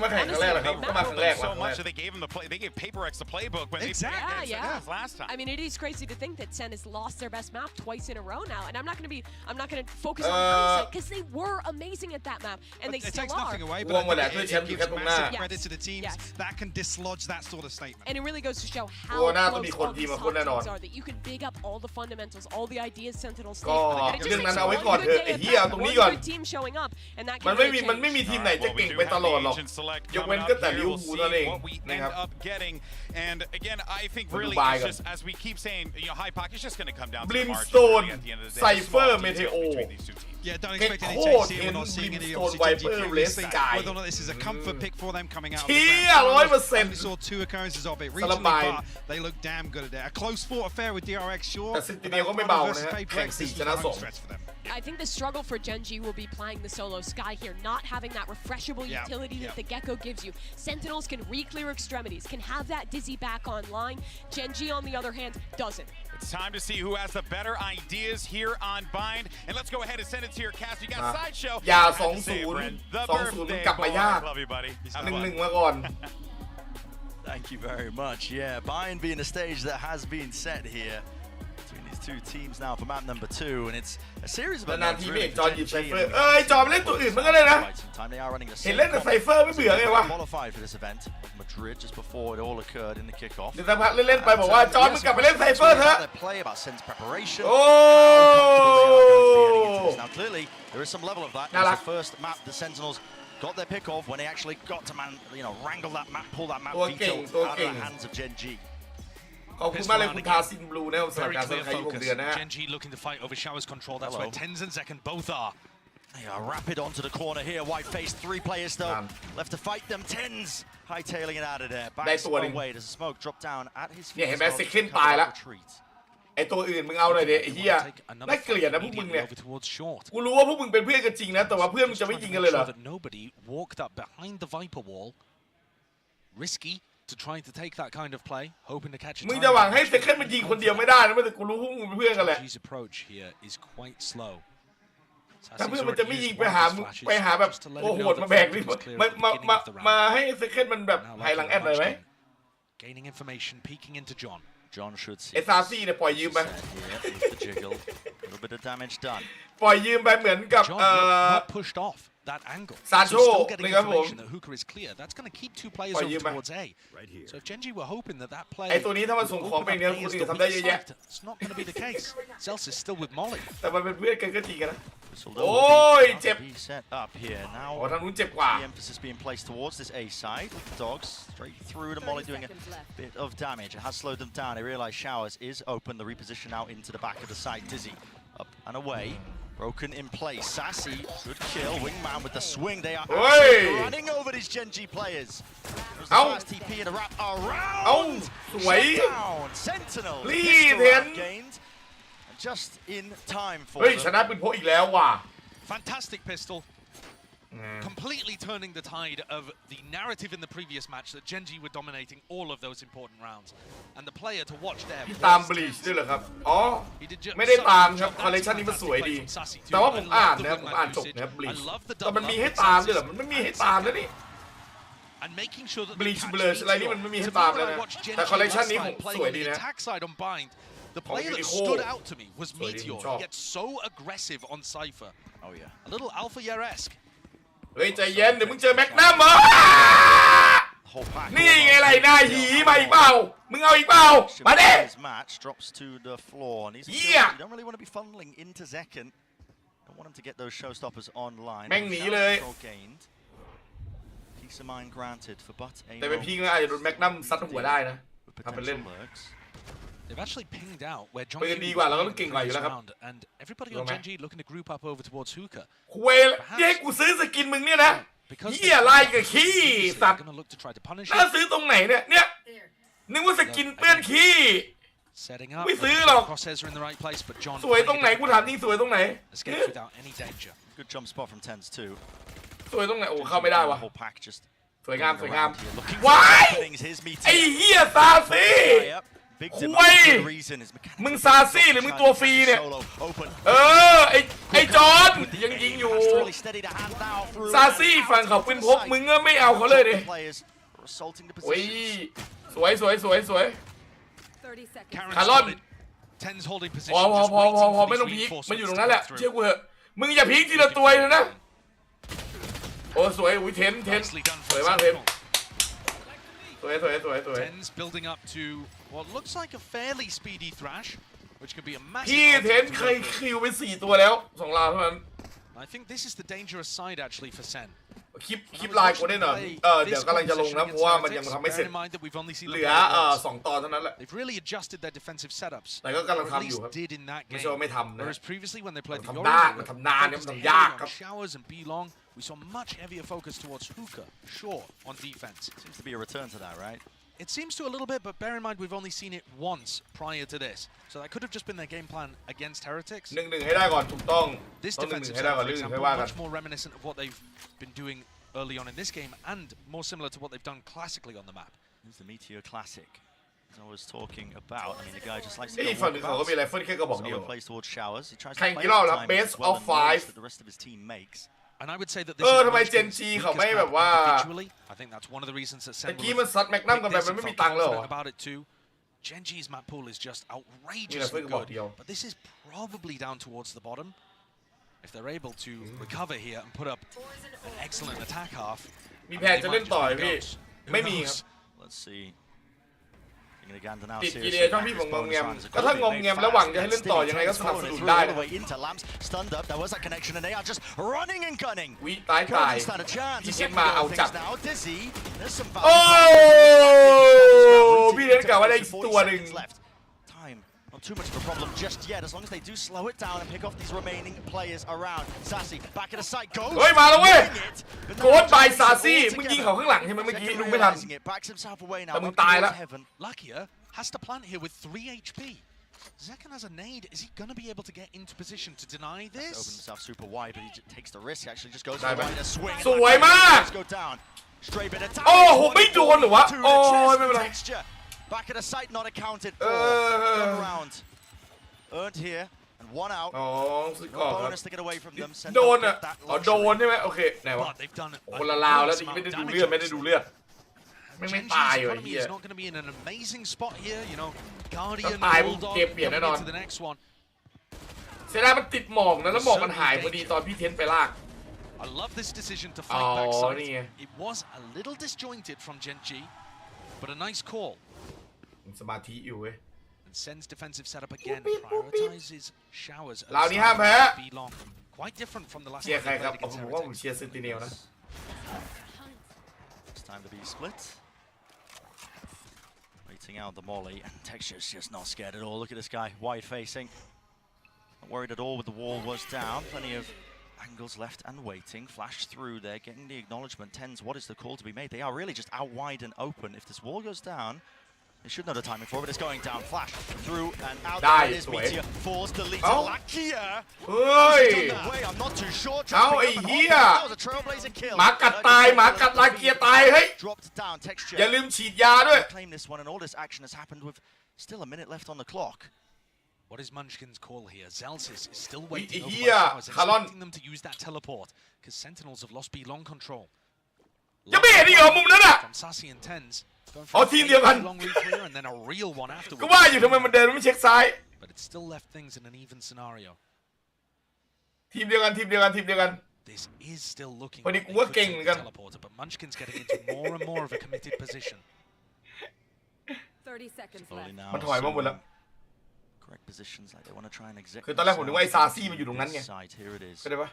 so much that they gave them they gave PaperX the playbook when they played last time. I mean, it is crazy to think that Sen has lost their best map twice in a row now, and I'm not going to focus on hindsight because they were amazing at that map, and they still are. It takes nothing away, but it gives massive credit to the teams that can dislodge that sort of statement. And it really goes to show how close all these hot teams are, that you can big up all the fundamentals, all the ideas Sentinels take. But it just takes one good team showing up, and that can มันไม่มีทีมไหนจะเก่งไปตลอดหรอกยกเว้นก็แต่ลิเวอร์พูลนั่นเองนะครับ And again, I think really it's just, as we keep saying, you know, high pocket is just going to come down to the margin at the end of the day. Cypher Meteo. Yeah, don't expect any change here. We're not seeing any obviously whether or not this is a comfort pick for them coming out of the ground. We saw 2 occurrences of it recently, but they look damn good at it. A close fought affair with DRX, sure. แต่ซินติเนียก็ไม่เบานะฮะแข่ง4 ชนะ 2 I think the struggle for Gen G will be playing the solo Sky here, not having that refreshable utility that the Gecko gives you. Sentinels can re-clear extremities, can have that Dizzy back online. Gen G, on the other hand, doesn't. It's time to see who has the better ideas here on Bind. And let's go ahead and send it to your cast. You got Sideshow. อย่า 2-0 มันกลับมา ยาก Love you, buddy. 1-1 มาก่อน Thank you very much. Yeah, Bind being a stage that has been set here between these 2 teams now for map number 2, and it's a series of นานๆทีไม่เห็นจอหยิบไซเฟอร์จอมเล่นตัวอื่นมันก็เลยนะเห็นเล่นแต่ไซเฟอร์ไม่เบื่อไงวะ qualified for this event of Madrid just before it all occurred in the kickoff. เดี๋ยวสักพักเล่นๆไปบอกว่าจอมมึงกลับไปเล่นไซเฟอร์เถอะ play about Sen's preparation. โอ้ Now clearly there is some level of that. It's the first map the Sentinels got their pick off when they actually got to wrangle that map, pull that map veto out of the hands of Gen G. ขอบคุณมากเลยคุณทาซินบลูนะครับสำหรับการเสนอขาย6 เดือนนะฮะ Gen G looking to fight over Shower's control. That's where Tens and Second both are. Yeah, rapid onto the corner here. White face, 3 players still left to fight them. Tens hightailing it out of there. Backs away. Does the smoke drop down at his feet? เนี่ยเห็นไหมซิกเคนตายแล้วไอตัวอื่นมึงเอาหน่อยเดี๋ยวไอ้เหี้ยน่าเกลียดนะพวกมึงเนี่ยกูรู้ว่าพวกมึงเป็นเพื่อนกันจริงนะแต่ว่าเพื่อนมึงจะไม่ยิงกันเลยเหรอ Nobody walked up behind the Viper wall. Risky to trying to take that kind of play, hoping to catch a มึงจะหวังให้ซิกเคนมันยิงคนเดียวไม่ได้นะแต่กูรู้พวกมึงเป็นเพื่อนกันแหละ His approach here is quite slow. ถ้าเพื่อนมันจะไม่ยิงไปหาแบบโอ้โหดมาแบกนี่มาให้ซิกเคนมันแบบหายหลังแอดเลยไหม Gaining information, peeking into John. John should see. ไอ้ซาซี่เนี่ยปล่อยยืมไป little bit of damage done. ปล่อยยืมไปเหมือนกับ John not pushed off. that angle. Sancho, so still getting information that Hookah is clear. That's going to keep 2 players over towards A. Right here. So if Genji were hoping that play, ไอ้ตัวนี้ถ้ามันส่งของไปเนี่ยคนอื่นทำได้เยอะแยะ it's not going to be the case. Zels is still with Molly. แต่มันเป็นเพื่อนกันก็จริงกันนะ โอ้ยเจ็บ set up here now ทางนู้นเจ็บกว่า the emphasis being placed towards this A side dogs straight through to Molly doing a bit of damage. It has slowed them down. They realize Showers is open. The reposition now into the back of the site. Dizzy up and away. Broken in place. Sassy, good kill. Wingman with the swing. They are running over these Genji players. There's the fast TP and a wrap around. Shut down. Sentinel. Gained. Just in time for เฮ้ยชนะเป็นพวกอีกแล้วว่ะ Fantastic pistol. Completely turning the tide of the narrative in the previous match that Genji were dominating all of those important rounds. And the player to watch there ตามบลีชด้วยเหรอครับอ๋อไม่ได้ตามครับคอลเลคชันนี้มันสวยดีแต่ว่าผมอ่านนะผมอ่านจบนะบลีชแต่มันมีให้ตามด้วยเหรอมันไม่มีให้ตามแล้วนี่บลีชเบลออะไรนี่มันไม่มีให้ตามแล้วนะแต่คอลเลคชันนี้ผมสวยดีนะ The player that stood out to me was Meteor. He gets so aggressive on Cypher. Oh yeah. A little Alpha Year-esque. เฮ้ยใจเย็นเดี๋ยวมึงเจอแม็กนัมเหรอนี่ไงไรหน้าหีมาอีกเปล่ามึงเอาอีกเปล่ามาดิ match drops to the floor. Yeah. You don't really want to be funneling into Zekken. Don't want him to get those showstoppers online. แม่งหนีเลย Peace of mind granted for But. แต่เป็นพี่ก็อาจจะโดนแม็กนัมซัดหัวได้นะทำเป็นเล่น They've actually pinged out where John ดีกว่าเราก็ต้องเก่งกว่าอยู่แล้วครับ and everybody on Genji looking to group up over towards Hookah. เวลนี่ให้กูซื้อสกินมึงเนี่ยนะเหี้ยลายกับขี้สัตว์น่าซื้อตรงไหนเนี่ยนึกว่าสกินเปื้อนขี้ไม่ซื้อหรอกสวยตรงไหนกูถามจริงสวยตรงไหน Good jump spot from Tens too. สวยตรงไหนโอ้เข้าไม่ได้วะสวยงามว้ายไอ้เหี้ยซาซี่คุยมึงซาซี่หรือมึงตัวฟรีเนี่ยไอ้จอนยังยิงอยู่ซาซี่ฝั่งเขาปืนพกมึงก็ไม่เอาเขาเลยดิโอ้ยสวยคาร์ลอนพอไม่ต้องพีคมันอยู่ตรงนั้นแหละเชื่อกูเถอะมึงอย่าพีคทีละตัวเลยนะโอ้สวยอุ้ยเทนสวยมากเทนสวย Tens building up to what looks like a fairly speedy thrash, which can be a massive. พี่เทนเคยคิวไป4 ตัวแล้ว2 ราวเท่านั้น I think this is the dangerous side actually for Sen. คลิปไลน์กูได้หน่อยเดี๋ยวกำลังจะลงนะเพราะว่ามันยังทำไม่เสร็จเหลือ2 ตอนเท่านั้นแหละ They've really adjusted their defensive setups. แต่ก็กำลังทำอยู่ครับ did in that game. ไม่ใช่ว่าไม่ทำนะ Whereas previously when they played the มันทำนานเนี่ยมันทำยากครับ Showers and B-Long, we saw much heavier focus towards Hookah, Shaw on defense. Seems to be a return to that, right? It seems to a little bit, but bear in mind we've only seen it once prior to this. So that could have just been their game plan against Heretics. 1-1ให้ได้ก่อนถูกต้อง This defensive setup, for example, much more reminiscent of what they've been doing early on in this game and more similar to what they've done classically on the map. This is the Meteor Classic. As I was talking about, I mean, the guy just likes to ฝั่งหนึ่งเขาก็มีไรเฟิลแค่กระบอกเดียว plays towards Showers. He tries to แข่ง play กี่รอบแล้ว time best as well of 5 that the rest of his team makes. And I would say that this is ทำไมเจนจีเขาไม่แบบว่า individually. I think that's one of the reasons that Sen ตะกี้มันซัดแม็กนัมกันไปมันไม่มีตังค์เลย about it too. Genji's map pool is just outrageously good. But this is probably down towards the bottom. If they're able to recover here and put up an excellent attack half. มีแผนจะเล่นต่อพี่ไม่มีครับ Let's see. ติดกีเดย์ช่องพี่ผมงงแงมก็ถ้างงแงมแล้วหวังจะให้เล่นต่อยังไงก็สนับสนุนได้วิตายพี่เทนมาเอาจับโอ้พี่เทนกล่าวว่าได้ตัวหนึ่ง Not too much of a problem just yet, as long as they do slow it down and pick off these remaining players around. Sassy, back at the site, goes. เฮ้ยมาแล้วเว้ยโกดบายซาซี่มึงยิงเขาข้างหลังใช่ไหมเมื่อกี้ลุงไม่ทันแต่มึงตายแล้ว Luckier has to plant here with 3 HP. Zekken has a nade. Is he going to be able to get into position to deny this? Open himself super wide, but he takes the risk. Actually, just goes for a swing. สวยมาก Go down. Straight bit of time. โอ้โหไม่โดนเหรอวะโอ้ยไม่เป็นไร Back at the site, not accounted for. One round earned here and 1 out. No bonus to get away from them. โดนอ่ะโดนใช่ไหมโอเคไหนวะคนละลาวแล้วไม่ได้ดูเลือดไม่ตายเลยเฮีย It's not going to be in an amazing spot here, you know. Guardian, ตาย Bulldog เกมเปลี่ยนแน่นอน to the next one. เสียดายมันติดหมอกนะแล้วหมอกมันหายพอดีตอนพี่เทนไปลาก I love this decision to fight back side. It was a little disjointed from Genji, but a nice call. สมาธิอยู่เว้ย And Sen's defensive setup again prioritizes showers. เรานี่ห้ามแพ้ Quite different from the last เชียร์ใครครับผมว่าผมเชียร์เซนติเนลนะ It's time to be split. Waiting out the molly, and Texture's just not scared at all. Look at this guy, wide facing. Not worried at all with the wall was down. Plenty of angles left and waiting. Flash through there, getting the acknowledgement. Tens, what is the call to be made? They are really just out wide and open. If this wall goes down, they should know the timing for it, but it's going down. Flash through and out. There it is. Meteor falls, deleted. Lakia. I'm not too sure. เอาไอ้เหี้ยหมากัดตายหมากัดลาเกียตายเฮ้ย Dropped down. Texture. อย่าลืมฉีดยาด้วย Claim this one, and all this action has happened with still a minute left on the clock. What is Munchkin's call here? Zelsis is still waiting over Here, expecting them to use that teleport, because Sentinels have lost B long control. จะไม่เห็นอีกเหรอมุมนั้นอ่ะ From Sassy and Tens. อ๋อทีมเดียวกัน Long reclear and then a real one afterwards. ก็ว่าอยู่ทำไมมันเดินไม่เช็คซ้าย But it still left things in an even scenario. ทีมเดียวกันทีมเดียวกันทีมเดียวกัน This is still looking พอดี like กู they ว่า could เก่ง take เหมือน the กัน teleporter, but Munchkin's getting into more and more of a committed position. 30 seconds Slowly left. now, มันถอยมาหมดแล้ว correct positions like they want to try and execute. คือตอนแรกผมนึกว่าไอ้ซาซี่มันอยู่ตรงนั้นไง Side, here it is. เข้าใจปะ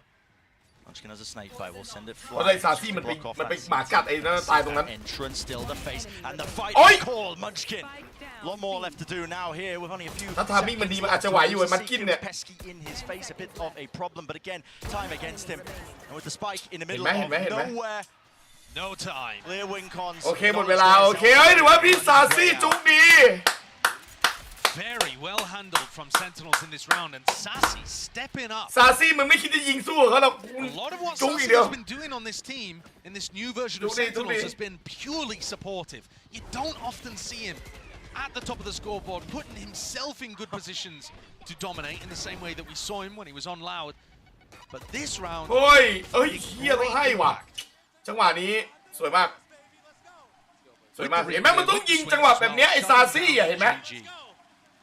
Munchkin has a snake bite. We'll send it เพราะไอ้ flying. ซาซี่มันไปหมากัดไอ้นั่นตายตรงนั้น Entrance still the face and the fight Oi! call. Munchkin. A lot more left to do now here with only a few. ถ้าทามิ่งมันดีมันอาจจะไหวอยู่ไอ้มันกินเนี่ย Pesky in his face, a bit of a problem, but again, time against him. And with the spike in the middle เห็ of นไหม nowhere. No time. Clear win cons. โอเคหมดเวลาโอเคเฮ้ยถือว่าพี่ซาซี่จุกดี Very well handled from Sentinels in this round, and Sassy stepping up. ซาซี่มึงไม่คิดจะยิงสู้เขาหรอก A lot of what จุกอีก Sassy เดียว has been doing on this team in this new version of Sentinels has been purely supportive. You don't often see him at the top of the scoreboard, putting himself in good positions to dominate in the same way that we saw him when he was on Loud. But this round, เฮ้ยเฮียต้องให้ว่ะจังหวะนี้สวยมากสวยมากเห็นไหมมันต้องยิงจังหวะแบบนี้ไอ้ซาซี่อ่ะเห็นไหม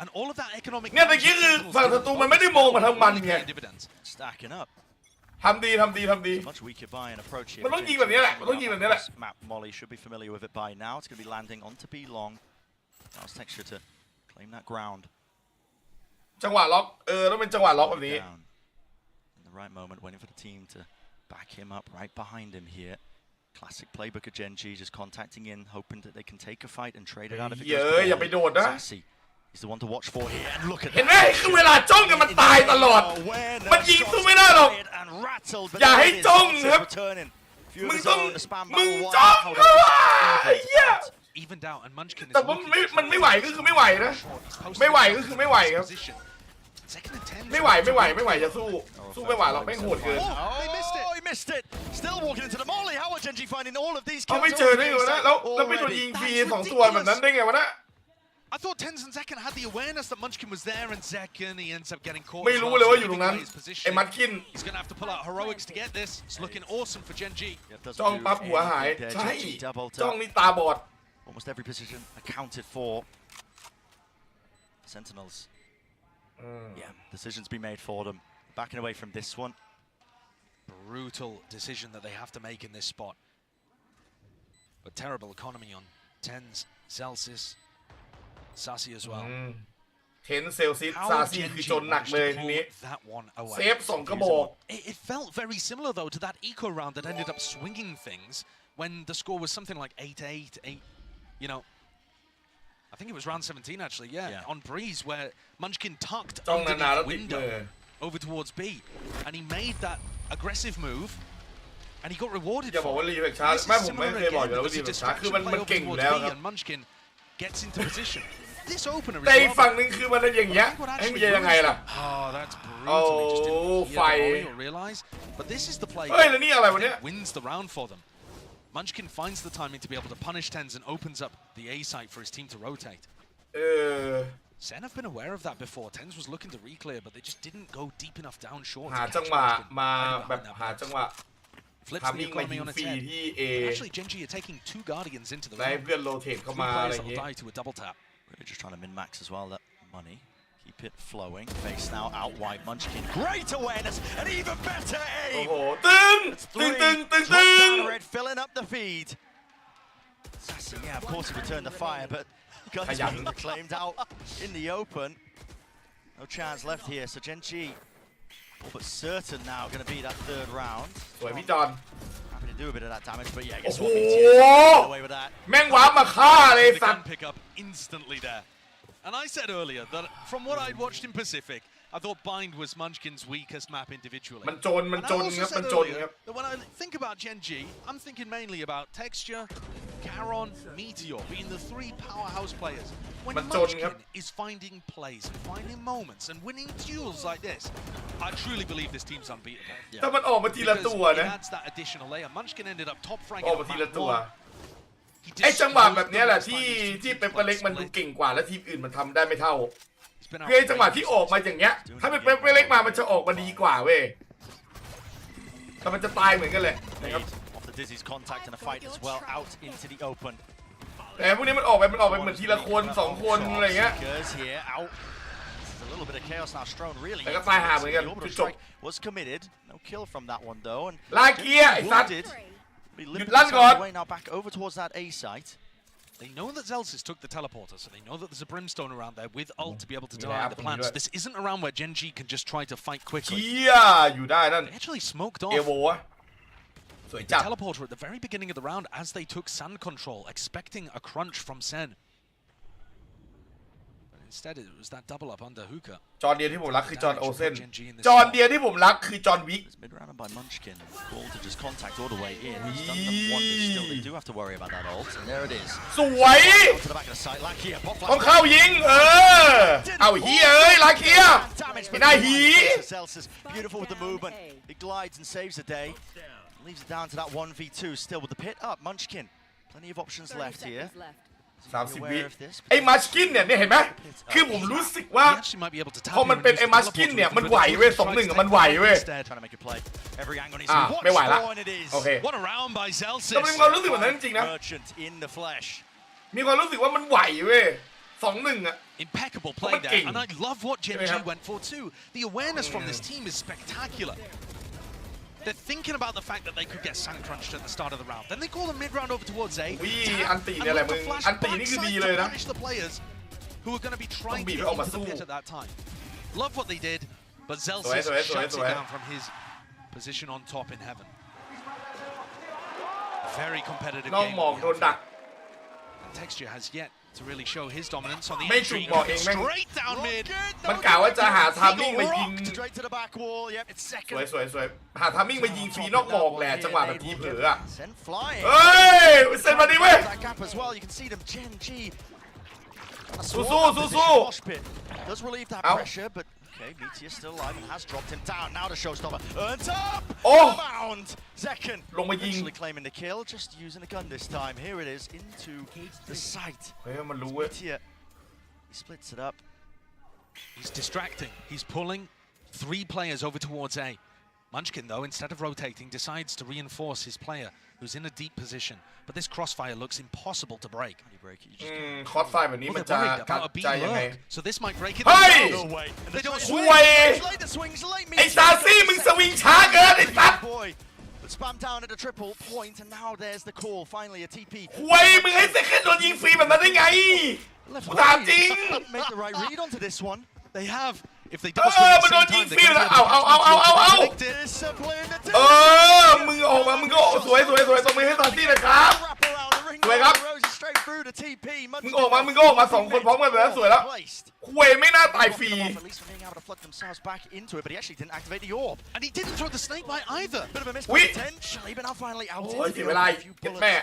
and all of that economic เนี่ยตะกี้คือฝั่งศัตรูมันไม่ได้มองมาทางมันไง Stacking up. ทำดี Much weaker buy and approach here. มันต้องยิงแบบนี้แหละมันต้องยิงแบบนี้แหละ Map Molly should be familiar with it by now. It's going to be landing onto B long. Now's Texture to claim that ground. จังหวะล็อกต้องเป็นจังหวะล็อกแบบนี้ In the right moment, waiting for the team to back him up right behind him here. Classic playbook of Genji, just contacting in, hoping that they can take a fight and trade it out if it goes poorly. อย่าไปโดดนะ Sassy is the one to watch for here, and look at เห็นไหมคือเวลาจ้องกันมันตายตลอดมันยิงสู้ไม่ได้หรอกอย่าให้จ้องครับมึงต้องจ้องไอ้เหี้ย evened out, and Munchkin is แต่ว่ามันไม่ไหวก็คือไม่ไหวนะไม่ไหวก็คือไม่ไหวครับ ไม่ไหวจะสู้ไม่ไหวเราไม่โหดเกิน Oh, he missed it. Still walking into the molly. How are Genji finding all of these เขา kills? ไม่เจอได้อยู่นะแล้วไม่โดนยิงฟรี2ตัวแบบนั้นได้ไงวะนะ I thought Tens and Zekken had the awareness that Munchkin was there, and Zekken, he ends up getting caught. ไม่รู้เลยว่าอยู่ตรงนั้นไอ้มัดคิน He's going to have to pull out heroics to get this. It's looking awesome for Genji. จ้องปั๊บหัวหายใช่จ้องนี่ตาบอด Almost every position accounted for. Sentinels. Yeah, decisions be made for them. Backing away from this one. Brutal decision that they have to make in this spot. But terrible economy on Tens, Celsius, Sassy as well. เทนเซลซิสซาซี่คือจนหนักเลยทีนี้เซฟ2กระบอก It felt very similar though to that eco round that ended up swinging things when the score was something like 8-8, 8, you know. I think it was round 17 actually, yeah. On Breeze where Munchkin tucked underneath window over towards B, and he made that aggressive move, and he got rewarded อย่าบอกว่ารีเฟกช้าไม่ผมไม่เคยบอกอยู่แล้วว่ารีเฟกช้าคือมันเก่งอยู่แล้วครับ and Munchkin gets into position. This opener แต่อีกฝั่งนึงคือมันอย่างเงี้ยให้มันยังไงล่ะ Oh, that's brutal. He just didn't hear or realize. But this is the play that wins the round for them. Munchkin finds the timing to be able to punish Tens and opens up the A site for his team to rotate. Sen have been aware of that before. Tens was looking to reclear, but they just didn't go deep enough down short. หาจังหวะมาแบบหาจังหวะ Flips the economy on its head. Actually, Genji are taking 2 Guardians into the round. ได้เพื่อนโรเทตเข้ามาอะไรอย่างเงี้ย die to a double tap. Really just trying to min-max as well that money. Keep it flowing. Face now out wide. Munchkin. Great awareness and even better aim. โอ้โหตึงตึงตึงตึงตึง Red filling up the feed. Sassy, yeah, of course he returned the fire, but guns being claimed out in the open. No chance left here. So Genji, all but certain now going to be that third round. สวยพี่จอน Happy to do a bit of that damage, but yeah, I guess โอ้ what โห BTS get away with that. แม่งว้ามาฆ่าเลยสัต Gun ว์ pick up instantly there. And I said earlier that from what I'd watched in Pacific, I thought Bind was Munchkin's weakest map individually. มันจนครับมันจนครับ That when I think about Gen G, I'm thinking mainly about Texture, Charon, Meteor being the three powerhouse players. When Munchkin is finding plays, finding moments, and winning duels like this, I truly believe this team's unbeatable. ถ้ามันออกมาทีละตัว Because นะ it adds that additional layer. Munchkin ended up top อ rank อก in มาที map ละตัว 1. ไอ้จังหวะแบบนี้แหละที่เปปเปอร์เล็กมันดูเก่งกว่าและทีมอื่นมันทำได้ไม่เท่าคือไอ้จังหวะที่ออกมาอย่างเงี้ยถ้าเป็นเปปเปอร์เล็กมามันจะออกมาดีกว่าเว้ยแต่มันจะตายเหมือนกันเลยนะครับ Off the Dizzy's contact and a fight as well out into the open. แต่พวกนี้มันออกไปเหมือนทีละคน2คนอะไรเงี้ย Here out. A little bit of chaos now strewn really. แต่ก็ตายห่าเหมือนกัน The จุ orbital ดจบ strike was committed. No kill from that one though. And ลาเกียร์ไอ้สัตว์ Be หยุด limping ลั่นก่อน some way now back over towards that A site. They know that Zelsis took the teleporter, so they know that there's a brimstone around there with ult to be able to deny the plants. This isn't a round where Gen G can just try to fight quickly. เกียอยู่ได้นั่น They actually smoked เอ off โวะสวย the จับ teleporter at the very beginning of the round as they took sand control, expecting a crunch from Sen. But instead, it was that double up under Hookah. จอนเดียวที่ผมรักคือจอนโอเซนจอนเดียวที่ผมรักคือจอนวิก Mid round by Munchkin. Ball to just contact all the way in. He's done them wonders still. They do have to worry about that ult. And there it is. สวย To the back of the site. Lakia, pop ต้องเข้ายิงเอาเฮียลาเกียไม่ได้หี Zelsis, beautiful with the movement. He glides and saves the day. Leaves it down to that 1v2. Still with the pit up. Munchkin. Plenty of options left here. 30 วิไอ้มาสกินเนี่ยเห็นไหมคือผมรู้สึกว่า He actually might be able to tap พอมันเป็นไอ้มาสกินเนี่ยมันไหวเว้ย2-1มันไหวเว้ย Trying to make a play. Every angle needs ไม่ไหวละ it is. โอเค What a round by Zelsis. แต่มันมีความรู้สึกแบบนั้นจริงๆนะ Merchant in the flesh. มีความรู้สึกว่ามันไหวเว้ย2-1อ่ะ Impeccable play there, and I love what Gen G went for too. The awareness from this team is spectacular. They're thinking about the fact that they could get sand crunched at the start of the round. Then they call the mid round over towards A. อันตีเนี่ยแหละมึงอันตีนี่คือดีเลยนะ Punish the players who are going to be trying to get into the pit at that time. Love what they did, but Zelsis shuts it down from his position on top in heaven. Very competitive น้อง game. หมอกโดนดัก Texture has yet to really show his dominance on the ไม่จุ entry. กบอกเองแม่ง Straight down mid. มันกล่าวว่าจะหาทามมิ่งมายิง Straight to the back wall. Yep, it's ส second. วยหาทามมิ่งมายิงฟรีนอกหมอกแหละจังหวะแบบทีเผลออ่ะ Sent flying. เฮ้ยเซ็นมาดิเว้ย That gap as well. You can see them. Gen G. สู้ Mosh pit does relieve that pressure, but okay, Meteor still alive and has dropped him down. Now the showstopper. Earns up. Mound. Second. ลงมายิง Actually claiming the kill, just using the gun this time. Here it is into the site. เฮ้ยมันรู้เว้ย Meteor. He splits it up. He's distracting. He's pulling 3 players over towards A. Munchkin, though, instead of rotating, decides to reinforce his player, who's in a deep position. But this crossfire looks impossible to break. คอร์สไฟแบบนี้มันจะ Worried กัด about a B ใจยังไง lurk, so this might break it. เฮ้ย No way. They don't คุ swing. ย Late the swings, late ไอ้ซาซี่มึงสวิงช้าเกินไอ้สัตว์ boy. But spam down at the triple point, and now there's the call. Finally, a TP. คุยมึงให้เซคันโดนยิงฟรีแบบนั้นได้ไงกูถามจริง Make the right read onto this one. They have. If they double swing at the มันโดน same ยิง time, ฟรี they're แล้ว going to เอา Discipline. มึงออกมามึงก็สวยตรงมือให้ซาซี่นะครับ Wrap around the ring. สวยครับ Rosie straight through to TP. มึงออกมา2คนพร้อมกันแบบนั้นสวยแล้วคุยไม่น่าตายฟรี At least for being able to flood themselves back into it, but he actually didn't activate the orb. And he didn't throw the snake bite either. Bit of a miss potentially, but now finally out โอ้ย into เสีย the เวลา orb. A few เก็บ bullets แม่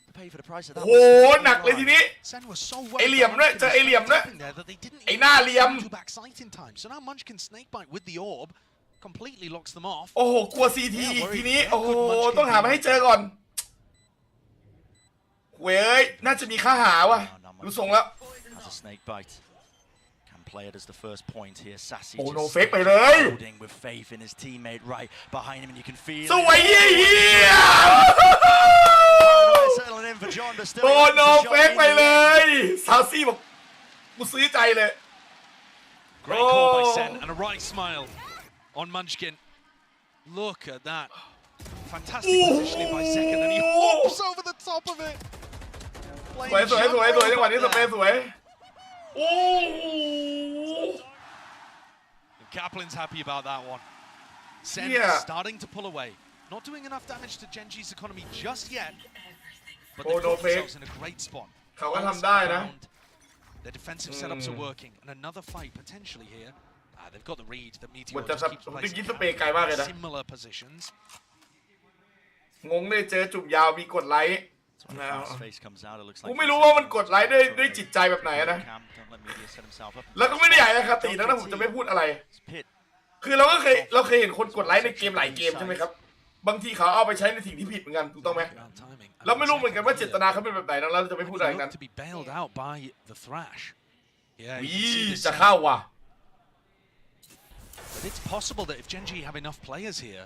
to pay for the price of โอ้ that. โหหนักเลยทีนี้ Sen was so ไอเหลี่ยมด้วยเจอไอเหลี่ยมด้วย there that they didn't ไอหน้าเหลี่ยม do back sight in time. So now Munchkin snake bite with the orb completely locks them off. โอ้โหกลัวซีทีอีกทีนี้โอ้โหต้องหามาให้เจอก่อนเว้ยน่าจะมีค่าหาว่ะดูทรงแล้ว Has a snake bite. Can play it as the first point here. Sassy โอ้ just โนเฟกไปเลย holding with faith in his teammate right behind him, and you can feel สวยเฮีย settling in for John, but still โอ้โนเฟกไปเลย ซาซี่บอกกูซื้อใจเลย Great call by Sen and a right smile on Munchkin. Look at that. Fantastic positioning by Second, and he hops over the top of it. สวยจังหวะนี้สเปซสวยโอ้ Kaplan's happy about that one. Sen starting to pull away. Not doing enough damage to Genji's economy just yet. But they've got themselves in a great spot. เขาก็ทำได้นะ Their defensive setups are working, and another fight potentially here. They've got the read that Meteor just keeps placing similar positions. งงเลยเจอจุ่มยาวมีกดไลค์กูไม่รู้ว่ามันกดไลค์ด้วยจิตใจแบบไหนนะแล้วก็ไม่ได้ใหญ่นะครับตีนะผมจะไม่พูดอะไรคือเราเคยเห็นคนกดไลค์ในเกมหลายเกมใช่ไหมครับบางทีเขาเอาไปใช้ในสิ่งที่ผิดเหมือนกันถูกต้องไหมเราไม่รู้เหมือนกันว่าเจตนาเขาเป็นแบบไหนนะเราจะไม่พูดอะไรนั้นจะเข้าว่ะ But it's possible that if Genji have enough players here,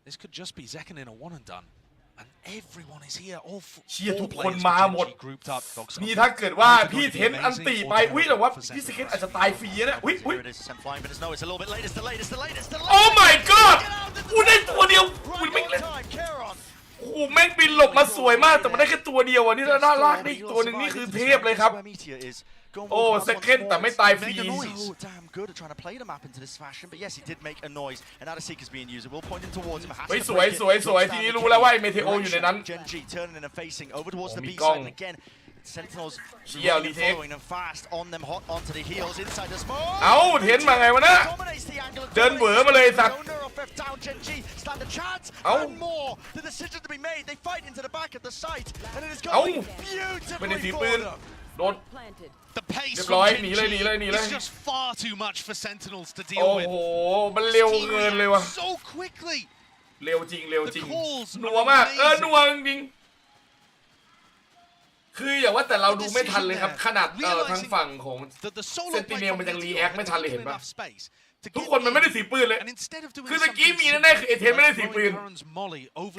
this could just be Zekken in a one and done. And everyone is here, all เชียร์ทุกคน players มาหมด grouped up. นี่ถ้าเกิดว่าพี่เทนอันตีไปอุ้ยแต่ว่าพี่สเก็ตอาจจะตายฟรีนะอุ้ย Oh my god กูได้ตัวเดียวกูแม่งเล่นโอ้แม่งบินหลบมาสวยมากแต่มันได้แค่ตัวเดียวอ่ะนี่แล้วน่ารักได้อีกตัวหนึ่งนี่คือเทพเลยครับโอ้เซคันด์แต่ไม่ตายฟรี So damn good at trying to play the map into this fashion, but yes, he did make a noise, and now the Seek is being used. It will point in towards him. เฮ้ยสวยทีนี้รู้แล้วว่าไอ้เมเทโออยู่ในนั้น Genji turning and facing over towards the B side, and again, Sentinels following them fast on them, hot onto the heels inside the smoke. เอ้าเห็นมาไงวะนะเดินเบื่อมาเลยสัตว์ Genji stand a chance and more. The decision to be made. They fight into the back of the site, and it is going beautifully for them. โดน The pace เรียบร้อย from หนีเลย Genji is just far too much for Sentinels to โอ้ deal with. โหมันเร็วเกินเลยว่ะ So quickly. เร็วจริงนัวมากนัวจริงคืออย่าว่าแต่เราดูไม่ทันเลยครับขนาดทางฝั่งของเซนติเนลมันยังรีแอคไม่ทันเลยเห็นปะทุกคนมันไม่ได้สีปืนเลยคือตะกี้มีแน่ๆคือเอเทนไม่ได้สีปืน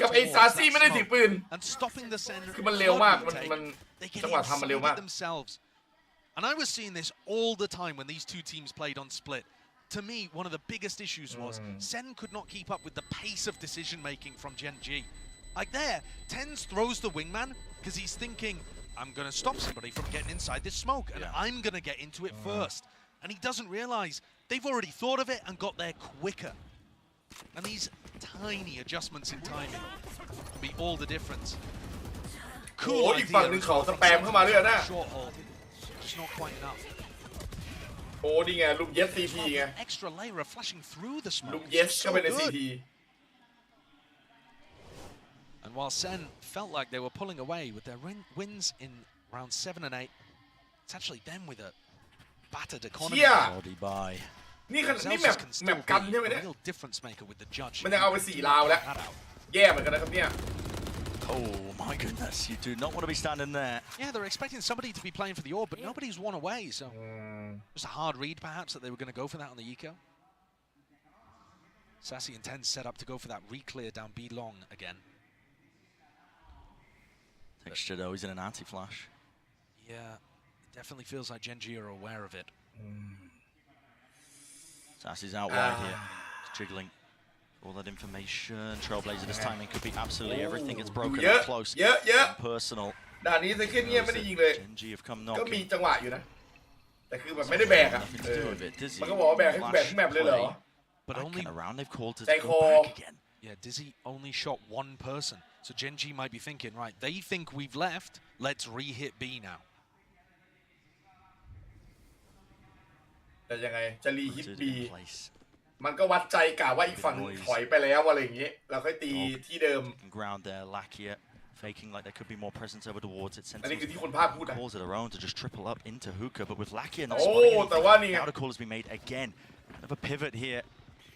กับไอ้ซาซี่ไม่ได้สีปืนคือมันเร็วมากมันจังหวะทำมันเร็วมาก And I was seeing this all the time when these two teams played on Split. To me, one of the biggest issues was Sen could not keep up with the pace of decision-making from Genji. Like there, Tens throws the wingman because he's thinking, I'm going to stop somebody from getting inside this smoke, and I'm going to get into it first. And he doesn't realize they've already thought of it and got there quicker. And these tiny adjustments in timing can be all the difference. Cool idea. Short hold. It's not quite enough. โอ้นี่ไงลูกเยสซีทีไง Extra layer of flashing through the smoke. ลูกเยสเข้าไปในซีที And while Sen felt like they were pulling away with their wins in round 7 and 8, it's actually them with a battered economy. Body by. นี่แมปกันใช่ไหมเนี่ย Real difference maker with the judge. มันยังเอาไป4ราวแล้วแย่เหมือนกันนะครับเนี่ย Oh my goodness, you do not want to be standing there. Yeah, they're expecting somebody to be playing for the orb, but nobody's won away, so just a hard read perhaps that they were going to go for that on the eco. Sassy and Ten set up to go for that re-clear down B long again. Texture though, he's in an anti-flash. Yeah, it definitely feels like Genji are aware of it. Sassy's out wide here, he's jiggling. All that information, Trailblazer this timing could be absolutely everything. It's broken up close, personal. ด่านนี้เซคันด์เนี่ยไม่ได้ยิงเลย Genji have come ก็มี knocking. จังหวะอยู่นะแต่คือแบบไม่ได้แบกอ่ะมันก็บอกว่าแบกให้แมปเลยเหรอ But only around they've called to Take go back again. Yeah, Dizzy only shot one person, so Genji might be thinking, right, they think we've left, let's re-hit B now. แต่ยังไงจะรีฮิตบีมันก็วัดใจกะว่าอีกฝั่งถอยไปแล้วอะไรอย่างเงี้ยเราค่อยตีที่เดิม Ground there, Lakia faking like there could be more presence over towards it. อันนี้คือที่คนภาคพูดนะ Calls of their own to just triple up into hookah, but with Lakia not โอ้ spotting แต่ว่านี่ anything, now the call has been made again. Kind of a pivot here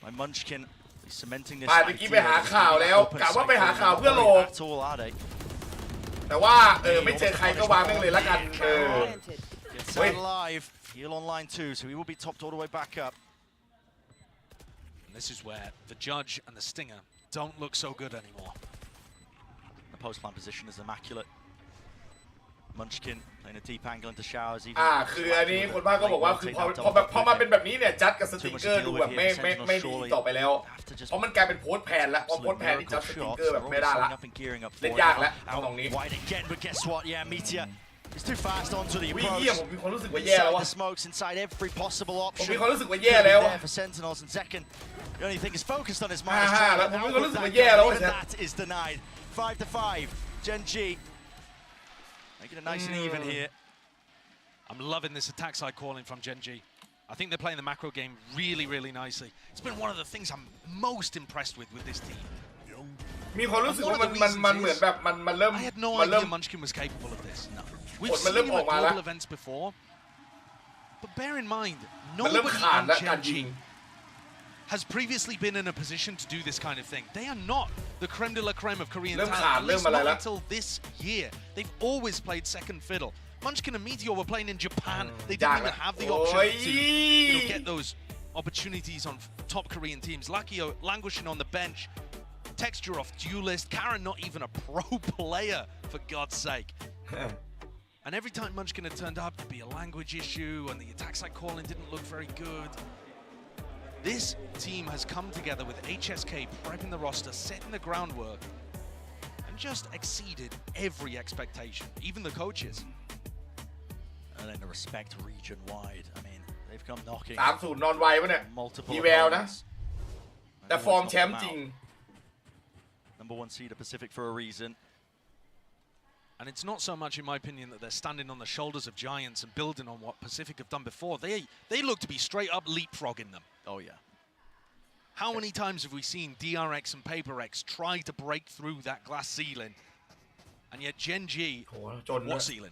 by Munchkin, cementing this. เมื่อกี้ไปหาข่าวแล้วกะว่าไปหาข่าวเพื่อโล At all, are they? แต่ว่าไม่เจอใครก็วางแม่งเลยละกันGets out alive. Heal on line 2, so he will be topped all the way back up. And this is where the Judge and the Stinger don't look so good anymore. The post-plan position is immaculate. Munchkin playing a deep angle into showers. Even คืออันนี้คนภาคก็บอกว่าคือพอมาเป็นแบบนี้เนี่ยจัดกับสติกเกอร์ดูแบบไม่ดีต่อไปแล้วเพราะมันกลายเป็นโพสแพนแล้วพอโพสแพนนี่จัดสติกเกอร์แบบไม่ได้ละเล่นยากแล้วตรงนี้ Wide again, but guess what? Yeah, Meteor is too fast onto the วิ่ง approach. เหี้ยผมมีความรู้สึกว่าแย่แล้ว Inside the smokes, inside every possible ผม option. มีความรู้สึกว่าแย่แล้ว There for Sentinels and second. The only thing is focused on his minus แล้วผมมีความรู้สึกว่าแย่ and แล้ว that is denied. 5-5. Gen G making it nice and even here. I'm loving this attack side calling from Gen G. I think they're playing the macro game really, really nicely. It's been one of the things I'm most impressed with this team. มีความรู้สึกว่ามันเหมือนแบบมันเริ่ม I had no idea Munchkin was capable of this. No. We've seen him at global events before, but bear in mind, nobody on Gen G has previously been in a position to do this kind of thing. They are not the creme de la creme of Korean talent, at least not until this year. They've always played second fiddle. Munchkin and Meteor were playing in Japan. They didn't even have the option to get those opportunities on top Korean teams. Lakio languishing on the bench. Texture off duelist. Karen not even a pro player, for God's sake. And every time Munchkin had turned up, there'd be a language issue and the attack side calling didn't look very good. This team has come together with HSK prepping the roster, setting the groundwork, and just exceeded every expectation, even the coaches. And then the respect region-wide. I mean, they've come knocking. 3-0 นอนไวปะเนี่ย Multiple มีแววนะ แต่ฟอร์มแชมป์จริง Number 1 seed of Pacific for a reason. And it's not so much, in my opinion, that they're standing on the shoulders of giants and building on what Pacific have done before. They look to be straight up leapfrogging them. Oh, yeah. How many times have we seen DRX and PaperX try to break through that glass ceiling? And yet Gen G, what ceiling?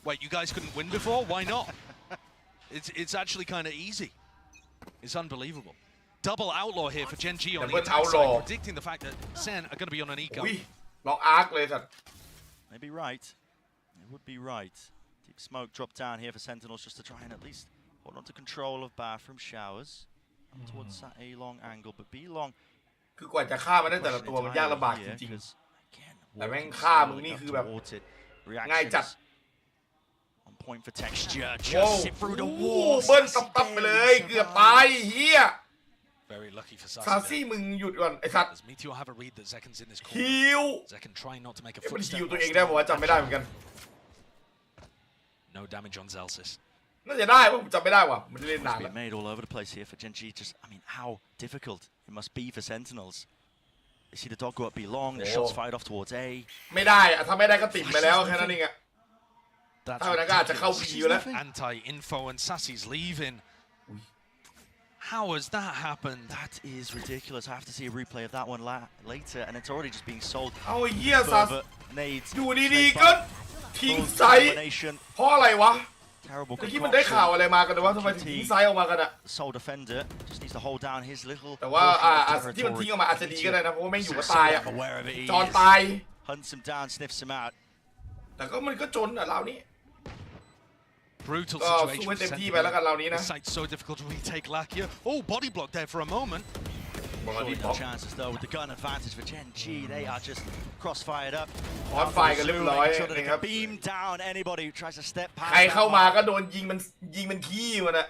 Wait, you guys couldn't win before? Why not? It's actually kind of easy. It's unbelievable. Double outlaw here for Gen G on the attack side, predicting the fact that Sen are going to be on an eco. ล็อกอาร์คเลยสัตว์ Maybe right. It would be right. Deep smoke dropped down here for Sentinels just to try and at least hold on to control of bathroom showers. Up towards that A long angle, but B long. คือกว่าจะฆ่ามันได้แต่ละตัวมันยากลำบากจริงๆแต่แม่งฆ่ามึงนี่คือแบบง่ายจัด On point for texture, just sit through the wall. เบิ้ลตับไปเลยเกือบตายเฮีย Very lucky for ซาซี่มึงหยุดก่อนไอ้สัตว์ Does Meteor have a read that Zeken's in this corner? ฮิว Zeken trying not to make a มันฮิว footstep. ตัวเองได้บอกว่าจำไม่ได้เหมือนกัน No damage on Zelsis. น่าจะได้เพราะผมจำไม่ได้ว่ะมันเล่นนาน It's แล้ว been made all over the place here for Gen G. Just, I mean, how difficult it must be for Sentinels. They see the dog go up B long. The shots fired off towards A. ไม่ได้อะถ้าไม่ได้ก็ติดไปแล้วแค่นั้นเองอะถ้าไม่ได้ก็อาจจะเข้า B อยู่แล้ว Anti-info and Sassy's leaving. How has that happened? That is ridiculous. I have to see a replay of that one later, and it's already just being sold. เอาไอ้เหี้ยซัส Nades. อยู่ดีๆก็ทิ้งไซส์เพราะอะไรวะ Terrible เมื่อกี้มันได้ข่าวอะไรมากันวะทำไมถึงทิ้งไซส์ออกมากันอะ Sole defender just needs to hold down his little. แต่ว่าที่มันทิ้งออกมาอาจจะดีก็ได้นะเพราะว่าแม่งอยู่ก็ตายอะจอนตาย Hunts him down, sniffs him out. แต่ก็มันก็จนอะเรานี้ Brutal ก็ situation สู้ for ให้เต็มที่ไปแล้วกันเรานี้นะ This site's so difficult to retake Lakia. Oh, body block there for a moment. Surely no chances though with the gun advantage for Gen G. They are just cross-fired up. ออนไฟกันเรียบร้อย Make sure that they นะครับ can beam down anybody who tries to step ใคร past. เข้ามาก็โดนยิงมันขี้มันอะ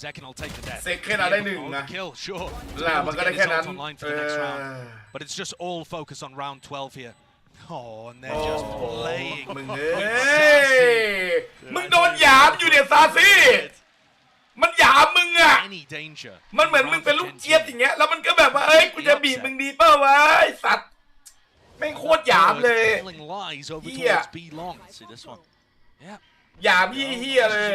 Zeken will take the death. เซกแค่นั้นได้หนึ่งนะ Kill, sure. แล้วมันก็ได้แค่นั้น Online for the next round. But it's just all focus on round 12 here. Oh, and they're just playing. มึงมึงโดนหยามอยู่เนี่ยซาซี่มันหยามมึงอะ Any danger. มันเหมือนมึงเป็นลูกเจี๊ยบอย่างเงี้ยแล้วมันก็แบบว่าเอ้ยกูจะบีบมึงดีเปล่าวะไอ้สัตว์แม่งโคตรหยามเลย Telling lies over เหี้ย towards B long. See this one. Yeah. หยามเหี้ยเลย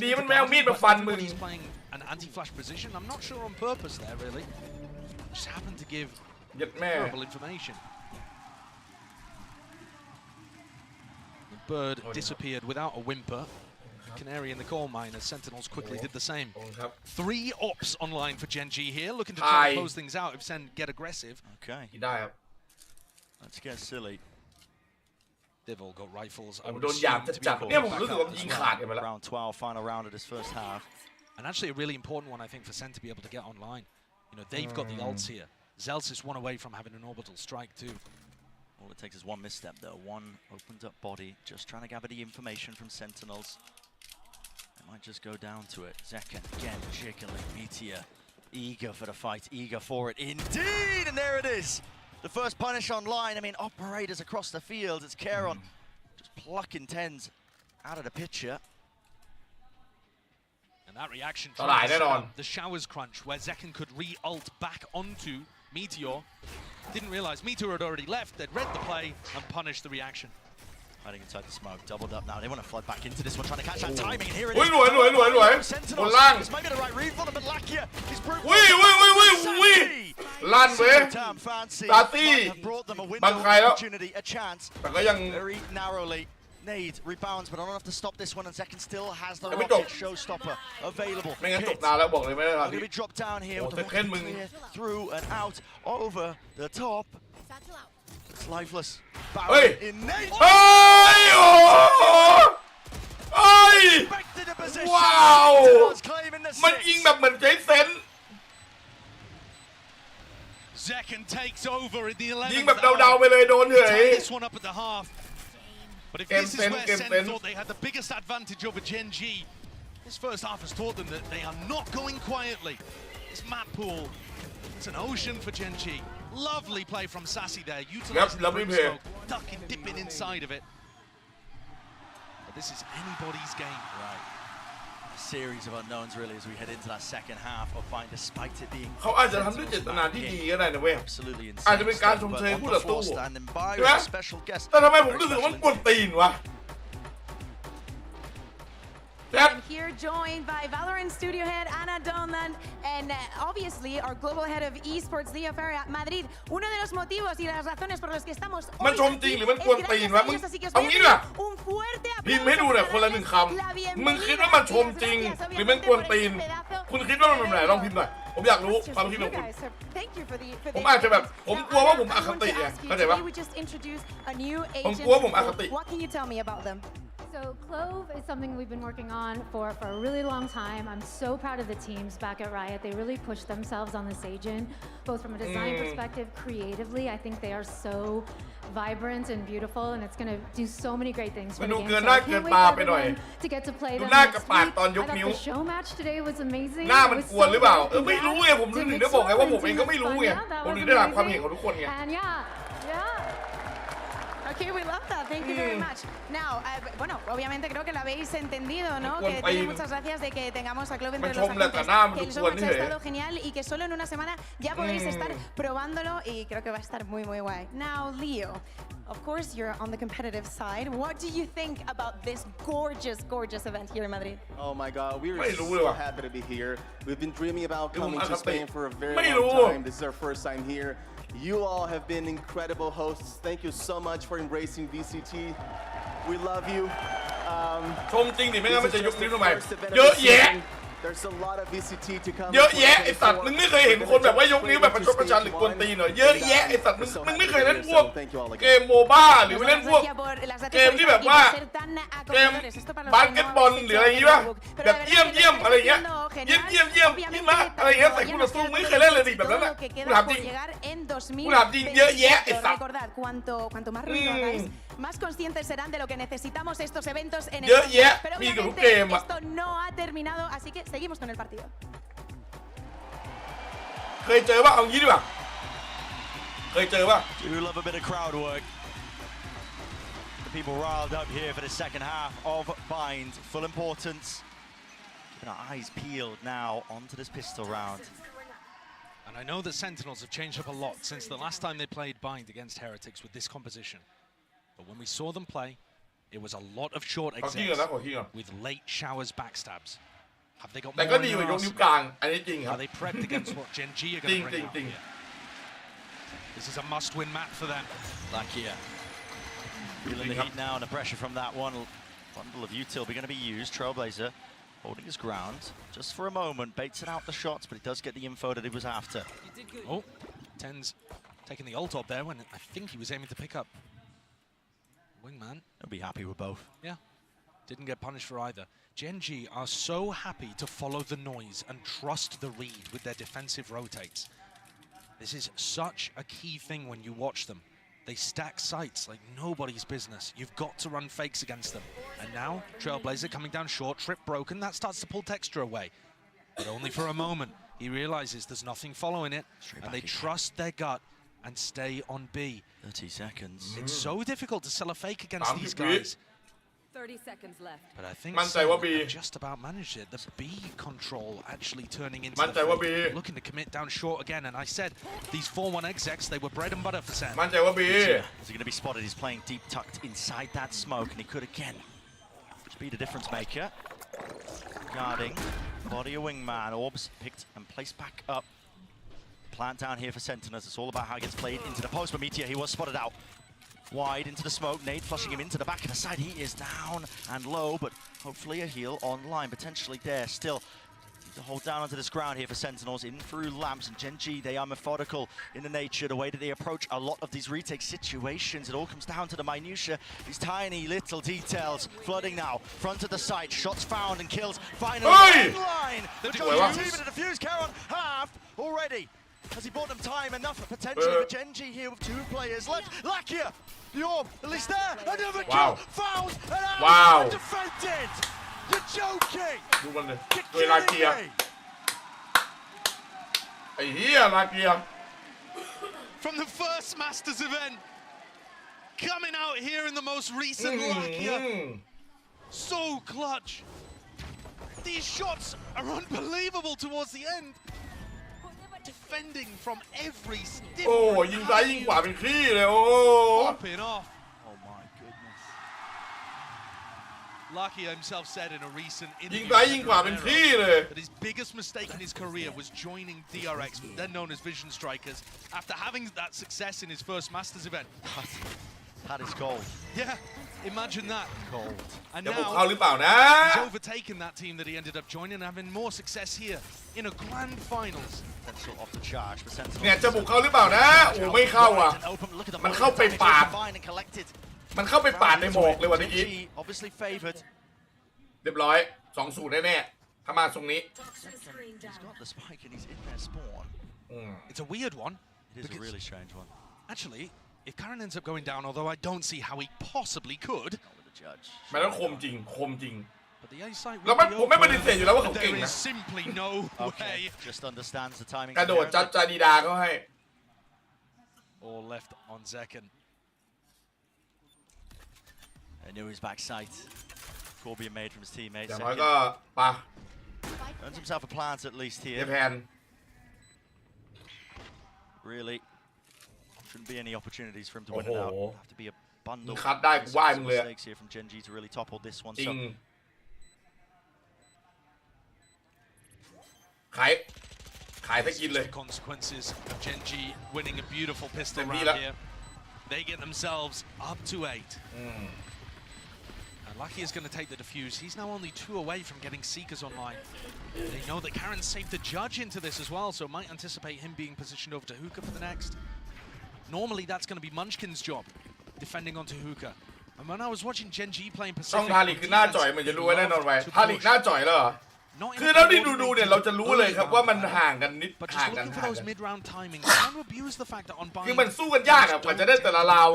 ดีมันแมวมีดมาฟันมึง He's playing an anti-flash position. I'm not sure on purpose there, really. Just happened to give terrible information. The bird disappeared without a whimper. Canary in the coal mine as Sentinels quickly did the same. 3 ops online for Gen G here, looking to try and close things out if Sen get aggressive. Okay. ได้ครับ Let's get silly. They've all got rifles. I would โดนหยามจัดๆเนี่ยผมรู้สึกว่ายิงขาดกันไปแล้ว Round 12, final round of this first half. And actually a really important one, I think, for Sen to be able to get online. You know, they've got the ults here. Zelsis one away from having an orbital strike too. All it takes is one misstep though, one opened up body, just trying to gather the information from Sentinels. It might just go down to it. Zekken again jiggling, Meteor eager for the fight, eager for it indeed, and there it is. The first punish online. I mean, operators across the field. It's Caron just plucking tens out of the picture. And that reaction, the showers crunch, where Zekken could re-ult back onto Meteor. Didn't realize Meteor had already left. They'd read the play and punished the reaction. Hiding inside the smoke, doubled up now. They want to flood back into this one, trying to catch that timing. And here it is. Sentinels. This might be the right read for them, but Lakia is proved. Have brought them a window of opportunity, a chance. Very narrowly. Nade rebounds, but not enough to stop this one, and Zekken still has the rocket showstopper available. Going to be dropped down here with the clear through and out over the top. It's lifeless. In Nade. Wow! มันยิงแบบเหมือนเจสัน Zekken takes over in the 11th. ยิงแบบเดาๆไปเลยโดนเฉย This one up at the half. But if this is where Sen thought they had the biggest advantage over Gen G, this first half has taught them that they are not going quietly. This map pool, it's an ocean for Gen G. Lovely play from Sassy there, utilizing the brimstone, ducking, dipping inside of it. But this is anybody's game. Right. A series of unknowns really as we head into that second half of fight, despite it being เขาอาจจะทำด้วยเจตนาที่ดีก็ได้นะเว้ย absolutely insane. อาจจะเป็นการชมเชยผู้ต่อสู้ standing by ใช่ไหม with a special guest. แต่ทำไมผมรู้สึกว่ามันกวนตีนวะ I'm here joined by Valorant studio head Ana Donlan and obviously our global head of esports Leo Ferreira Madrid. Uno de los motivos y las razones por los que estamos hoy มันชมจริงหรือมันกวนตีนวะมึงเอางี้ล่ะพิมพ์ให้ดูหน่อยคนละหนึ่งคำมึงคิดว่ามันชมจริงหรือมันกวนตีนคุณคิดว่ามันเป็นไหนลองพิมพ์หน่อยผมอยากรู้ความคิดของคุณผมอาจจะแบบผมกลัวว่าผมอคติไงเข้าใจปะผมกลัวผมอคติ What can you tell me about them? So Clove is something we've been working on for a really long time. I'm so proud of the teams back at Riot. They really pushed themselves on this agent, both from a design perspective, creatively. I think they are so vibrant and beautiful, and it's going to do so many great things for the game. So I can't wait for everyone to get to play them next week. I thought the show match today was amazing. หน้ามันกวนหรือเปล่าไม่รู้ไงผมถึงได้บอกไงว่าผมเองก็ไม่รู้ไงผมถึงได้ถามความเห็นของทุกคนไง And Okay, we love that. Thank you very much. Now, bueno, obviamente creo que lo habéis entendido, ¿no? Que tiene muchas gracias de que tengamos a Clove entre los agentes, que el showmatch ha estado genial y que solo en una semana ya podéis estar probándolo y creo que va a estar muy, muy guay. Now, Leo, of course you're on the competitive side. What do you think about this gorgeous, gorgeous event here in Madrid? Oh my God, we are so happy to be here. We've been dreaming about coming to Spain for a very long time. This is our first time here. You all have been incredible hosts. Thank you so much for embracing VCT. We love you. ชมจริงดิไม่งั้นมันจะยกนิ้วทำไมเยอะแยะ There's a lot of VCT to come. เยอะแยะไอ้สัตว์มึงไม่เคยเห็นคนแบบว่ายกนิ้วแบบประชดประชันหรือกวนตีนเหรอเยอะแยะไอ้สัตว์มึงไม่เคยเล่นพวกเกมโมบ้าหรือเล่นพวกเกมที่แบบว่าเกมบาสเกตบอลหรืออะไรอย่างงี้ป่ะแบบเยี่ยมอะไรอย่างเงี้ยเยี่ยมนี่มาอะไรอย่างเงี้ยใส่คู่ต่อสู้ไม่เคยเล่นเลยดิแบบนั้นน่ะกูถามจริงเยอะแยะไอ้สัตว์ Más conscientes serán de lo que necesitamos estos eventos en el Pero obviamente esto no ha terminado, así que seguimos con el partido. เคยเจอป่ะเอางี้ดีกว่าเคยเจอป่ะ Do love a bit of crowd work. The people riled up here for the second half of Bind. Full importance. Keeping our eyes peeled now onto this pistol round. And I know that Sentinels have changed up a lot since the last time they played Bind against Heretics with this composition. But when we saw them play, it was a lot of short exits with late showers backstabs. Have they got more in their arsenal? Are they prepped against what Gen G are going to bring out here? This is a must-win map for them. Lakia feeling the heat now and the pressure from that one. Bundle of util going to be used. Trailblazer holding his ground just for a moment, baits it out the shots, but he does get the info that he was after. Oh, Ten's taking the ult up there when I think he was aiming to pick up Wingman. He'll be happy with both. Yeah, didn't get punished for either. Gen G are so happy to follow the noise and trust the read with their defensive rotates. This is such a key thing when you watch them. They stack sights like nobody's business. You've got to run fakes against them. And now, Trailblazer coming down short, trip broken. That starts to pull texture away. But only for a moment. He realizes there's nothing following it. And they trust their gut and stay on B. 30 seconds. It's so difficult to sell a fake against these guys. 30 seconds left. But I think Sam just about managed it. The B control actually turning into looking to commit down short again. And I said, these 4-1 execs, they were bread and butter for Sam. Is he going to be spotted? He's playing deep tucked inside that smoke, and he could again be the difference maker. Guarding, body a wingman, orbs picked and placed back up. Plant down here for Sentinels. It's all about how he gets played into the post, but Meteor, he was spotted out. Wide into the smoke, Nade flushing him into the back of the side. He is down and low, but hopefully a heal online, potentially there. Still, to hold down onto this ground here for Sentinels, in through lamps, and Gen.G, they are methodical in the nature, the way that they approach a lot of these retake situations. It all comes down to the minutiae, these tiny little details. Flooding now, front of the site, shots found and kills. Finally, online! The Gen.G team to defuse, Caron halved already. Has he bought them time enough potentially for Gen.G here with 2 players left? Lakia, the orb, at least there, another kill, found, and defended! You're joking! You're kidding me! From the first Masters event, coming out here in the most recent Lakia, so clutch. These shots are unbelievable towards the end. Defending from every stiff. โอ้ยิงซ้ายยิงขวาเป็นคลี่เลยโอ้ Popping off. Oh my goodness. Lakia himself said in a recent interview that his biggest mistake in his career was joining DRX, then known as Vision Strikers, after having that success in his first Masters event. That is gold. Yeah, imagine that. Gold. And จะบุกเข้าหรือเปล่านะ he's overtaken that team that he ended up joining and having more success here in a grand finals. Potential off the charge for Sentinels. เนี่ยจะบุกเข้าหรือเปล่านะโอ้ไม่เข้าอ่ะมันเข้าไปปาดมันเข้าไปปาดในหมอกเลยวันนี้ Obviously favored. เรียบร้อย 2-0 แน่ๆถ้ามาตรงนี้ He's got the spike and he's in their spawn. It's a weird one. It is a really strange one. Actually, if Karen ends up going down, although I don't see how he possibly could. มันต้องคมจริงคมจริง But the A site แล้วผมไม่ปฏิเสธอยู่แล้วว่าเขาเก่ง there นะ is simply no way. Just understands the timing. กระโดดจัดจาดีดาเขาให้ All left on Zekken. I knew his backside. Call being made from his teammates. อย่างน้อยก็ปะ Earns himself a plant at least เจ here. แพน Really, shouldn't be any opportunities for him to win it out. Have to be a bundle. คัดได้กูว่ามึงเลย Mistakes here from Gen.G to really topple this one. จริ So งขายถ้ากินเลย The consequences of Gen.G winning a beautiful pistol round here. They get themselves up to 8. And Lucky is going to take the defuse. He's now only 2 away from getting Seekers online. They know that Karen's saved the judge into this as well, so might anticipate him being positioned over to Hookah for the next. Normally that's going to be Munchkin's job, defending onto Hookah. And when I was watching Gen.G playing Pacific, ต้องทาลิกคือหน้าจ่อยเหมือนจะรู้ไว้แน่นอนไว้ทาลิกหน้าจ่อยแล้วเหรอคือเราที่ดูเนี่ยเราจะรู้เลยครับว่ามันห่างกันนิดห่างกันคือมันสู้กันยากอะกว่าจะได้แต่ละราว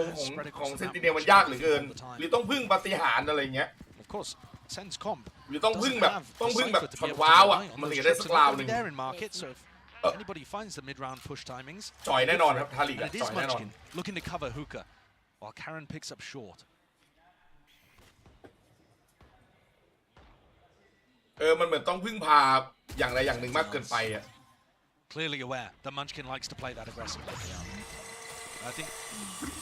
ของเซนติเนลมันยากเหลือเกินหรือต้องพึ่งปาฏิหาริย์อะไรเงี้ยหรือต้องพึ่งแบบช็อตว้าวอะมันถึงจะได้สักราวหนึ่งจ่อยแน่นอนครับทาลิกจ่อยแน่นอน looking to cover Hookah while Karen picks up short. มันเหมือนต้องพึ่งพาอย่างใดอย่างหนึ่งมากเกินไปอ่ะ Clearly aware that Munchkin likes to play that aggressively. I think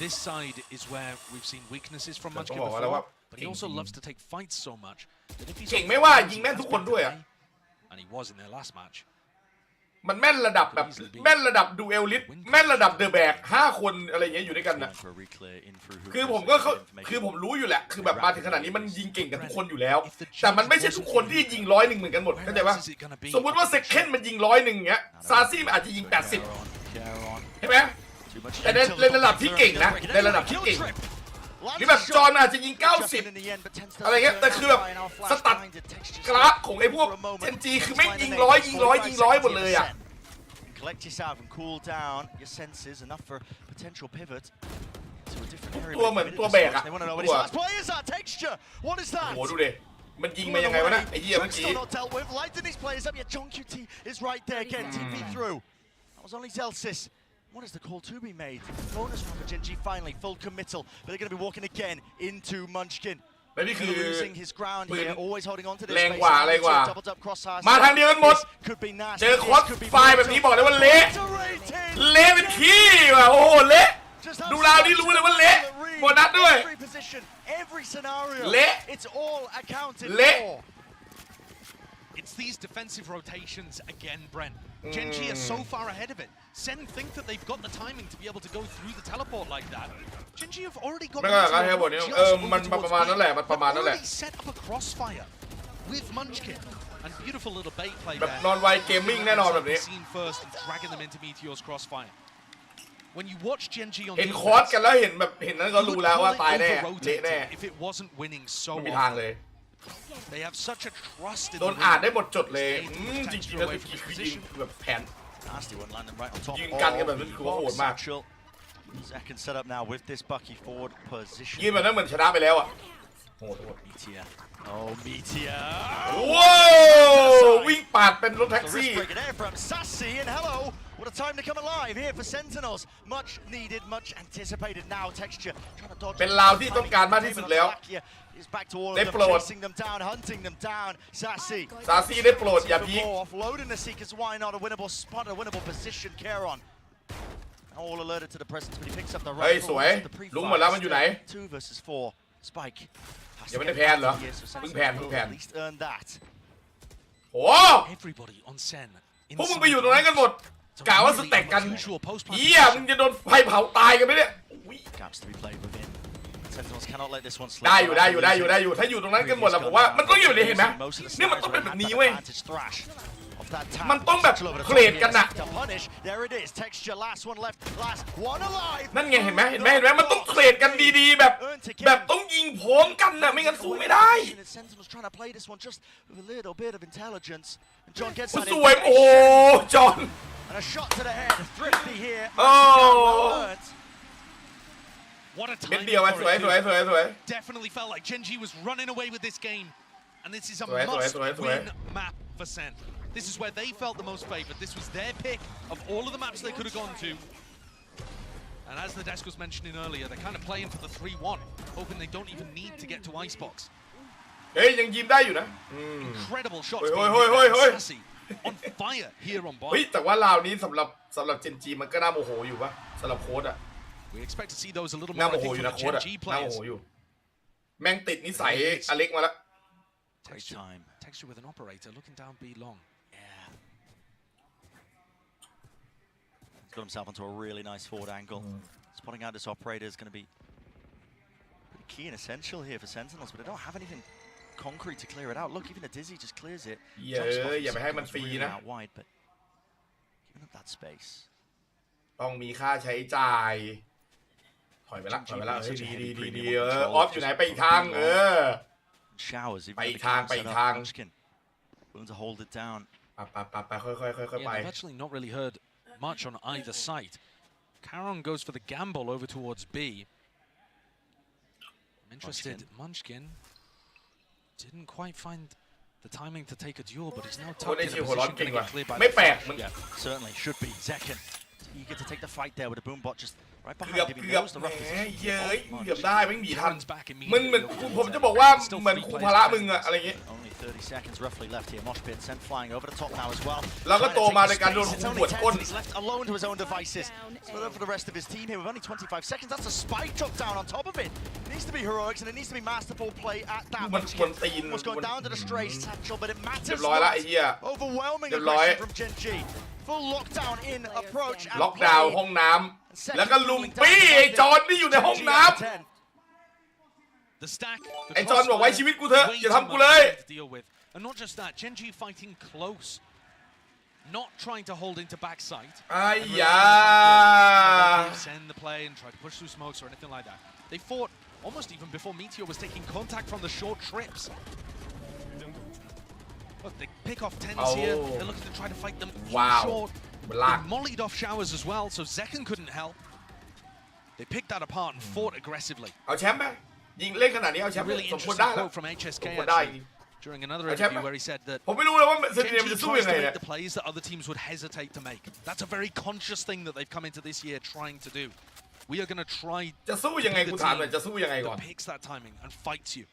this side is where we've seen weaknesses from Munchkin before, but he also loves to take fights so much that if he's เก่งไม่ว่ายิงแม่นทุกคนด้วยอ่ะ and he was in their last match. มันแม่นระดับแบบแม่นระดับดูเอลลิสแม่นระดับเดอะแบก5 คนอะไรเงี้ยอยู่ด้วยกันนะคือผมก็คือผมรู้อยู่แหละคือแบบมาถึงขนาดนี้มันยิงเก่งกันทุกคนอยู่แล้วแต่มันไม่ใช่ทุกคนที่ยิง101เหมือนกันหมดเข้าใจป่ะสมมติว่าเซคเคนมันยิง101เงี้ยซาซี่มันอาจจะยิง80ใช่ไหมแต่ในระดับที่เก่งนะในระดับที่เก่งหรือแบบจอนอาจจะยิง90อะไรเงี้ยแต่คือแบบสตัดกราฟของไอ้พวกเจนจีคือไม่ยิง100หมดเลยอ่ะ Collect yourself and cool down your senses enough for potential pivot. ตัวเหมือนตัวแบกอะ They want to know what ตัว his last play is. That texture. What is that? โอ้ดูดิมันยิงมายังไงวะนะไอ้เหี้ยเมื่อกี้ Still not dealt with. Lighting these players up. Yeah, John QT is right there again. TP through. That was only Zelsis. What is the call to be made? Bonus round for Genji finally. Full committal. But they're going to be walking again into Munchkin. แล้วนี่คือ Losing his ground here. Always holding on to this แรง space. กว่าแรงกว่า Doubled up crosshair. มาทางเดียวกันหมด Could be nasty. เจอคอสไฟแบบนี้บอกเลยว่าเละเละเป็นขี้ว่ะโอ้โหเละดูราวนี่รู้เลยว่าเละโบนัสด้วย Every position, every scenario. เละ It's all accounted เละ for. It's these defensive rotations again, Brent. Genji are so far ahead of it. Sen think that they've got the timing to be able to go through the teleport like that. Genji have already got ไม่ก็การแค่บทนี้มันประมาณนั้นแหละมันประมาณนั้นแหละ set up a crossfire with Munchkin and beautiful little bait play แบบ there. นอนไวเกมมิ่งแน่นอนแบบนี้ Seen first and dragging them into Meteor's crossfire. When you watch Genji on เห็นคอสกันแล้วเห็นแบบเห็นนั้นก็รู้แล้วว่าตายแน่เละแน่ if it wasn't winning so ไม่มีทางเลย They have such a trust in โดนอ่านได้หมดจดเลยจริงๆแล้วคือยิงแบบแผน Nasty one landing right on top. ยิงกันกันแบบนี้คือว่าโหดมาก Second setup now with this Bucky forward position. ยิงแบบนั้นเหมือนชนะไปแล้วอ่ะโหด Meteor. Oh, Meteor. ว้าววิ่งปาดเป็นรถแท็ก The ซี่ wrist break there from Sassy, and hello. What a time to come alive here for Sentinels. Much needed, much anticipated now. Texture trying to dodge. เป็นราวที่ต้องการมากที่สุดแล้ว Is back to all of ได้ them, โปรด chasing them down, hunting them down. Sassy. ซาซี่ได้โปรดอย่าพีค Offloading the Seekers. Why not a winnable spot, a winnable position? Caron. All alerted to the presence, but he picks up the เฮ้ย rifle. สวยลุงหมดแล้วมันอยู่ไหน 2 versus 4. Spike. ยังไม่ได้แพนเหรอเพิ่งแพน At least earn that. โอ้ Everybody on Sen. พวกมึงไปอยู่ตรงนั้นกันหมดกะว่าสเต็กกันเฮียมึงจะโดนไฟเผาตายกันไหมเนี่ย Gaps to be played within. Sentinels cannot let this one slip. ได้อยู่ถ้าอยู่ตรงนั้นกันหมดแล้วผมว่ามันต้องอยู่เลยเห็นไหมนี่มันต้องเป็นแบบนี้เว้ยมันต้องแบบเคลดกันน่ะ There it is. Texture last one left. Last one alive. นั่นไงเห็นไหมมันต้องเคลดกันดีๆแบบต้องยิงพร้อมกันน่ะไม่งั้นสู้ไม่ได้ Sentinels trying to play this one just with a little bit of intelligence. And John gets สวยโอ้จอห์น And a shot to the head. Thrifty here. Oh. What a เม็ด time เดียวสวย Definitely felt like Genji was running away with this game. And this is a สวย must-win map for Sen. This is where they felt the most favored. This was their pick of all of the maps they could have gone to. And as the desk was mentioning earlier, they're kind of playing for the 3-1, hoping they don't even need to get to Icebox. เฮ้ยยังยิงได้อยู่นะ Incredible shots เฮ้ being ย Sassy on fire here on เฮ้ย bot. แต่ว่าราวนี้สำหรับเจนจีมันก็น่าโมโหอยู่ปะสำหรับโค้ดอะ We expect to see those a little น่า more, โม I โห think, อยู่ from นะ the โค้ดอะ Genji น่าโม players. โหอยู่แม่งติดนิสัยอเล็กมาแล้ว Texture with an operator looking down B long. Yeah. He's got himself onto a really nice forward angle. Spotting out this operator is going to be pretty key and essential here for Sentinels, but they don't have anything concrete to clear it out. Look, even a Dizzy just clears it. อย่าไปให้มันฟรีนะ Out wide, but giving up that space. ต้องมีค่าใช้จ่ายถอยไปละเฮ้ยดีออฟอยู่ไหนไปอีกทางShowers, even ไปอีกทาง willing to hold it down. ไปค่อยๆไป I've actually not really heard much on either side. Caron goes for the gamble over towards B. I'm interested. Munchkin didn't quite find the timing to take a duel, but he's now tucked in a position to get cleared by the flash. Yeah, certainly should be. Zekken, eager to take the fight there with a boombot just right behind him. He เกือบ knows the rough แหม position. เย้ยเกือบได้ไม่มีทันมึงเหมือนผมจะบอกว่าเหมือนครูพละมึงอะอะไรเงี้ย Only 30 seconds roughly left here. Mosh pit sent flying over the top now as well. แล้วก็โตมาในการโดน It's ข only วดก้น 10. He's left alone to his own devices. So for the rest of his team here with only 25 seconds. That's a spike drop down on top of it. It needs to be heroics and it needs to be masterful play at that. มันควรตีน Almost going down to the stray satchel, but it เรีย matters บร้อยละไอ้ not. เหี้ย Overwhelming เรียบร้อย aggression from Genji. Full lockdown in approach and ล็อกดาวน์ห้องน้ำแล้วก็ลุมปี้ไอ้จอนที่อยู่ในห้องน้ำ The stack. ไอ้จอนบอกไว้ชีวิตกูเถอะอย่าทำกูเลย Deal with. And not just that, Genji fighting close, not trying to hold into backside. ไอ้ยา Send the play and try to push through smokes or anything like that. They fought almost even before Meteor was taking contact from the short trips. Look, they pick off tens here. They're looking to try to fight them short. They mollied off showers as well, so Zekken couldn't help. They picked that apart and fought aggressively. เอาแชมป์ไหมยิงเล่นขนาดนี้เอาแชมป์ Really สมควร interesting ได้แล้ว quote from HSK สมควรได้ during another interview where he said that ผมไม่รู้เลยว่าเซนติเนล Genji จะสู้ tries ยังไง to เนี่ย make the plays that other teams would hesitate to make. That's a very conscious thing that they've come into this year trying to do. We are going to try จะสู้ยังไงกูถามหน่อยจะสู้ยังไงก่อน that picks that timing and fights you.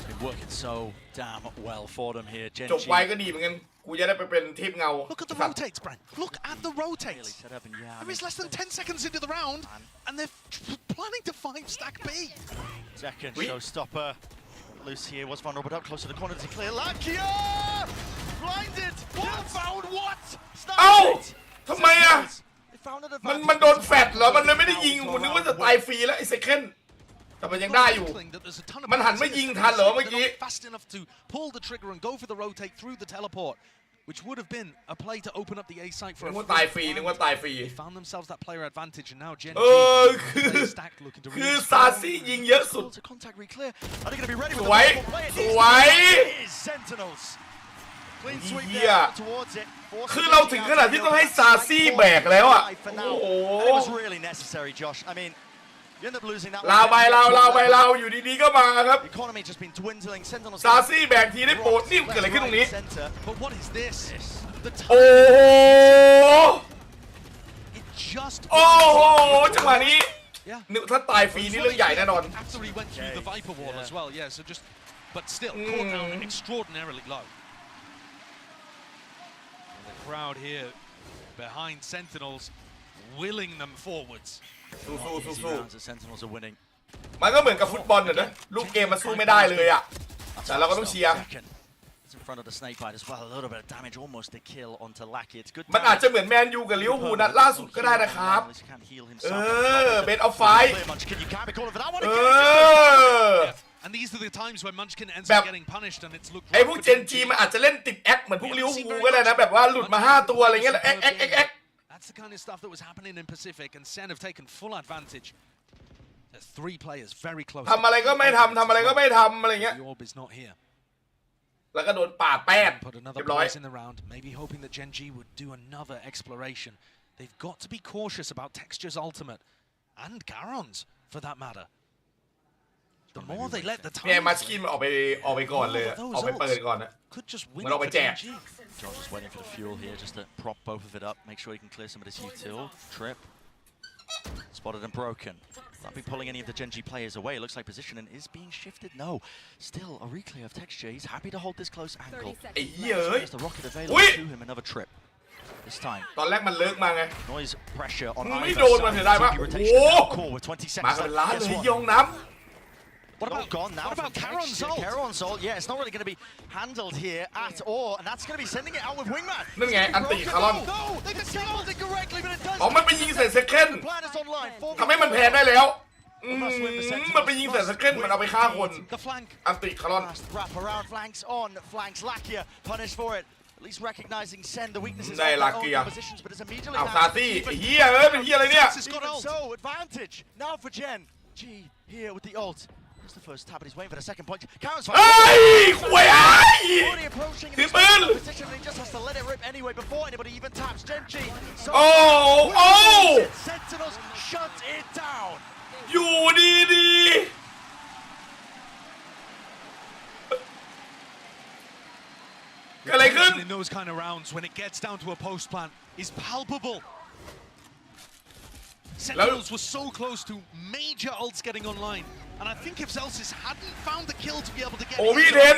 Been working so damn well for them here. จบไวก็ดีเหมือนกันกูจะได้ไปเป็นเทพเงา Look at the rotates, Brent. Look at the rotates. There is less than 10 seconds into the round, and they're planning to 5-stack B. Second showstopper. Loose here was vulnerable, but up close to the corner to clear. Lakia! Blinded! What? Found what? เอ้าทำไมอ่ะมันโดนแฟดเหรอมันเลยไม่ได้ยิงผมนึกว่าจะตายฟรีแล้วไอ้เซคันด์แต่มันยังได้อยู่มันหันไม่ยิงทันเหรอเมื่อกี้ Fast enough to pull the trigger and go for the rotate through the teleport, which would have been a play to open up the A site for นึกว่าตายฟรีนึกว่าตายฟรี They found themselves that player advantage, and now Genji คือซาซี่ยิงเยอะสุด Contact re-clear. Are they going to be ready ส with วย the สวย Sentinels. Clean sweep เหี้ย there towards it. คือเราถึงขนาดที่ต้องให้ซาซี่แบกแล้วอ่ะโอ้โห It was really necessary, Josh. I mean, you end up losing that. ลาวไปลาวอยู่ดีๆก็มาครับ The economy just been dwindling. Sentinels. ซาซี่แบกทีได้โปรดนี่เกิดอะไรขึ้นตรงนี้ But what is this? โอ้โห It just โอ้โหจังหวะนี้นึกถ้าตายฟรีนี่เรื่องใหญ่แน่นอน After he went through the Viper wall as well, yeah. So just, but still, caught down extraordinarily low. And the crowd here behind Sentinels, willing them forwards. สู้ The Sentinels are winning. มันก็เหมือนกับฟุตบอลน่ะนะลูกเกมมันสู้ไม่ได้เลยอ่ะแต่เราก็ต้องเชียร์ It's in front of the snake bite as well. A little bit of damage, almost a kill onto Lackey. It's good. มันอาจจะเหมือนแมนยูกับลิเวอร์พูลนัดล่าสุดก็ได้นะครับเบนเอาไฟ And these are the times when Munchkin ends แบบ up getting punished, and it's looked. ไอ้พวกเจนจีมันอาจจะเล่นติดแอคเหมือนพวกลิเวอร์พูลก็ได้นะแบบว่าหลุดมา5ตัวอะไรเงี้ยแล้วแอค That's the kind of stuff that was happening in Pacific, and Sen have taken full advantage. There's 3 players very close. ทำอะไรก็ไม่ทำอะไรก็ไม่ทำอะไรเงี้ย The orb is not here. แล้วก็โดนป่าแป้ด Put เรี another ยบร้อย place in the round, maybe hoping that Genji would do another exploration. They've got to be cautious about Texture's ultimate, and Garon's for that matter. The more they let the เนี่ย time มาชินออกไปก่อนเลยออกไปเปิดก่อนนะ could just เหมื win อนออกไป for แจก Genji. Josh is waiting for the fuel here just to prop both of it up, make sure he can clear some of this util. Trip. Spotted and broken. Not be pulling any of the Genji players away. It looks like positioning is being shifted. No. Still a reclear of Texture. He's happy to hold this close angle. ไอ้เหี้ยเอ้ย There's the rocket available to him. Another trip. This time. ตอนแรกมันเลิกมาไง Noise pressure on ไม่ either โดนมันเสียดาย side. มาก TP โอ้ rotation โห now call with 20 มา seconds กัน left ล้าน as เลย well. ยองน้ What about gone now? What about from Caron's Texture? ult? Caron's ult, yeah, it's not really going to be handled here at all, and that's going to be sending it out with Wingman. นั่นไงอันติคารอน No, they disabled it correctly, but it does. อ๋อมันไปยิงใส่เซคันด์ The plan is online. ทำให้มันแพ้ได้แล้วมันไปยิงใส่เซคันด์มันเอาไปฆ่าคน The flank. อันติคารอน Fast wrap around, flanks on, flanks Lakia, punished for it. At least recognizing Sen, the weaknesses of ได้ their ลัก own เกียร์ positions, but it's immediately เอา now ซาซี่ไอ้เหี้ยเอ้ยเป็นเหี้ยอะไรเนี่ย Even so, advantage now for Gen. G here with the ult. Here's the first tap, but he's waiting for the second point. Karen's เฮ้ยควยไอ้ already approaching in ถือ his ปืน position, and he just has to let it rip anyway before anybody even taps. Gen G. So โอ้โอ้ Sentinels shut it down. อยู่ดีเกิดอะไรขึ้น In those kind of rounds, when it gets down to a post plant, is palpable. Sentinels were so close to major ults getting online, and I think if Zelsis hadn't found the kill to be able to get โอ้พี่เทน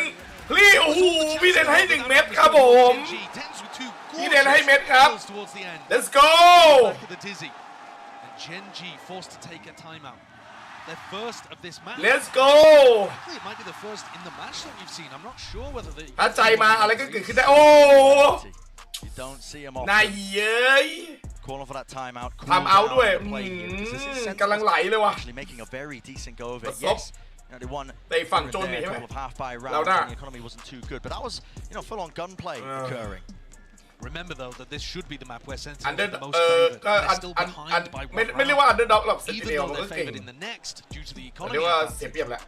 พี่โอ้โหพี่เทนให้1 เม็ดครับผม Genji tends with 2 พี่เทนให้เม็ดครับ kills towards the end. Let's go Back of the dizzy, and Genji forced to take a timeout. Their first of this match. Let's go It might be the first in the match that we've seen. I'm not sure whether they. ถ้าใจมาอะไรก็เกิดขึ้นได้โอ้ You don't see him off. นายเย้ย Calling for that timeout. ทำเอาด้วยกำลังไหลเลยว่ะ Actually making a very decent go of it. ประสบ Yes. You know, they won แต่ฝั่งโจน there, นี่ a ใช่ไหม couple of half by เรา rounds หน้า and the economy wasn't too good, but that was, you know, full-on gunplay occurring. Remember though that this should be the map where Sentinels Under are the most favored. ก็ They're still behind by ไม่ 1 เรียกว่า round. underdog หรอกเซนติ Even เนล though มันก็ they're เก่ง favored in the next due to the เรีย economy กว่า advantage. เสียเปรียบแหละ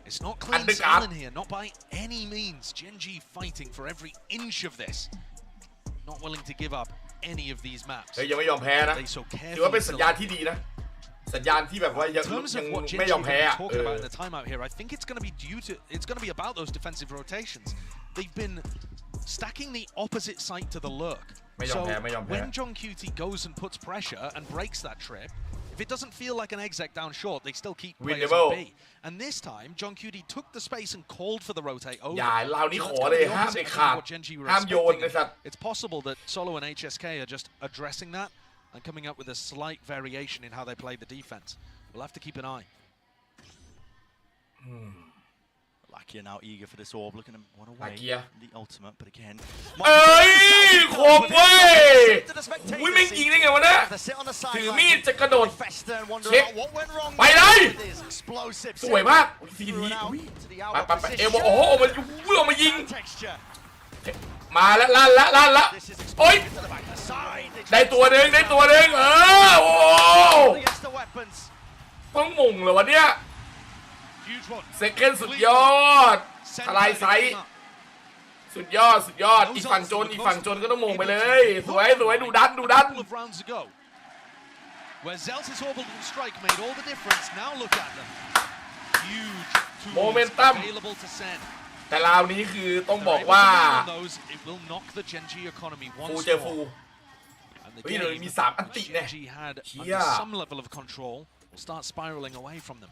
It's not clean Underguard. sailing here, not by any means. Genji fighting for every inch of this. Not willing to give up. any of these maps. ยังไม่ยอมแพ้นะถือว่าเป็นสัญญาณที่ดีนะสัญญาณที่แบบว่ายังไม่ยอมแพ้อะ talking about in the timeout here, I think it's going to be about those defensive rotations. They've been stacking the opposite side to the lurk. So when John Cutie goes and puts pressure and breaks that trip, if it doesn't feel like an exec down short, they still keep players on B. And this time, John Cutie took the space and called for the rotate over. อย่าเรานี่ขอเลยห้ามเด็ดขาดห้ามโยนเลยสัตว์ It's possible that Solo and HSK are just addressing that and coming up with a slight variation in how they play the defense. We'll have to keep an eye. Lakia now eager for this orb, looking to want to wait the ultimate, but again. เอ้ยโคมเว้ยอุ้ยไม่ยิงได้ไงวะเนี่ยถือมีดจะกระโดดเช็คไปเลยสวยมากทีนี้ไปเอวโอ้โหมันวิ่งมายิงมาแล้วลั่นละโอ้ยได้ตัวหนึ่งโอ้ต้องมงเหรอวะเนี่ยเซคันด์สุดยอดทลายไซส์สุดยอดอีกฝั่งโจนก็ต้องมงไปเลยสวยดูดัน Where Zeltis orbital strike made all the difference. Now look at them. Huge tools available to send. แต่ราวนี้คือต้องบอกว่าฟูเจอฟูเฮ้ยเลยมี3อันติเนี่ยเฮีย some level of control will start spiraling away from them.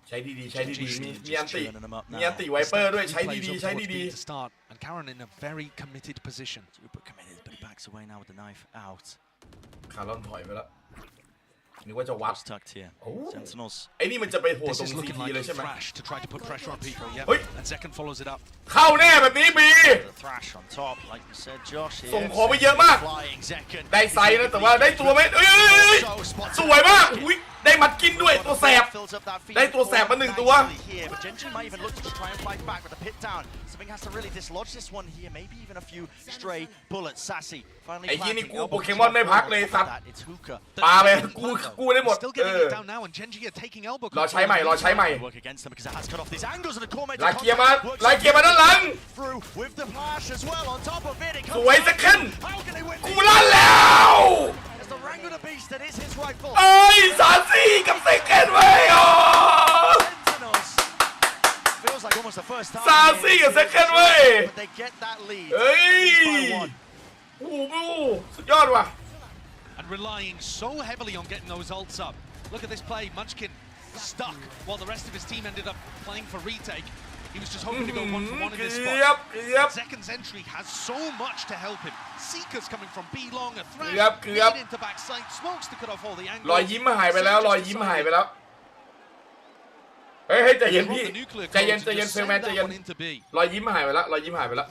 ใช้ดีมีอันติไวเปอร์ด้วยใช้ดี start and Karen in a very committed position. Super committed, but he backs away now with the knife out. คาร์ลอนถอยไปแล้วนึกว่าจะวัด tucked here. Sentinels. ไอ้นี่มันจะไปโหดตรงซีทีเลยใช่ไหม to try to put pressure on people. Yeah. And second follows it up. เข้าแน่แบบนี้บี The thrash on top, like you said, Josh. ส่งของไปเยอะมากได้ไซส์นะแต่ว่าได้ตัวไหมสวยมากอุ้ยได้มัดกินด้วยตัวแสบได้ตัวแสบมา1ตัว But Genji might even look to try and fight back with the pit down. Something has to really dislodge this one here. Maybe even a few stray bullets. Sassy finally. ไอ้ยี่นี่กูโปเกมอนไม่พักเลยสัตว์ปาไปกูได้หมดรอใช้ใหม่ลาเกียร์มาด้านหลังสวยสักขึ้นกูลั่นแล้วเอ้ยซาซี่กับเซเกนไว้ซาซี่กับเซเกนไว้เฮ้ยโอ้โหสุดยอดว่ะ And relying so heavily on getting those ults up. Look at this play, Munchkin stuck while the rest of his team ended up playing for retake. He was just hoping to go 1-for-1 in this spot. Zekan's entry has so much to help him. Seekers coming from B long, a thrash, lead into backside, smokes to cut off all the angles. รอยยิ้มหายไปแล้วเฮ้ยใจเย็นพี่ใจเย็นเซลแมนใจเย็นรอยยิ้มหายไปแล้ว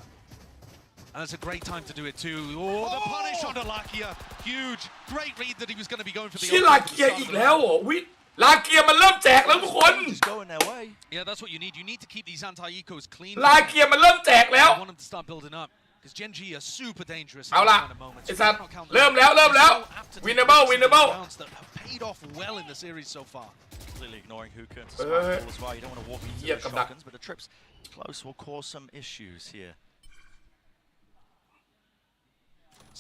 And that's a great time to do it too. Oh, the punish on Lakia. Huge. Great read that he was going to be going for the... ชื่อลาเกียอีกแล้วเหรอวิลาเกียมันเริ่มแจกแล้วทุกคน Yeah, that's what you need. You need to keep these anti-ecos clean. ลาเกียมันเริ่มแจกแล้ว I want them to start building up. Because Genji are super dangerous. เอาล่ะไอ้สัตว์เริ่มแล้ว winnable that have paid off well in the series so far. Completely ignoring Hookah and Sparkle as well. You don't want to walk into the shotguns, but the trips close will cause some issues here.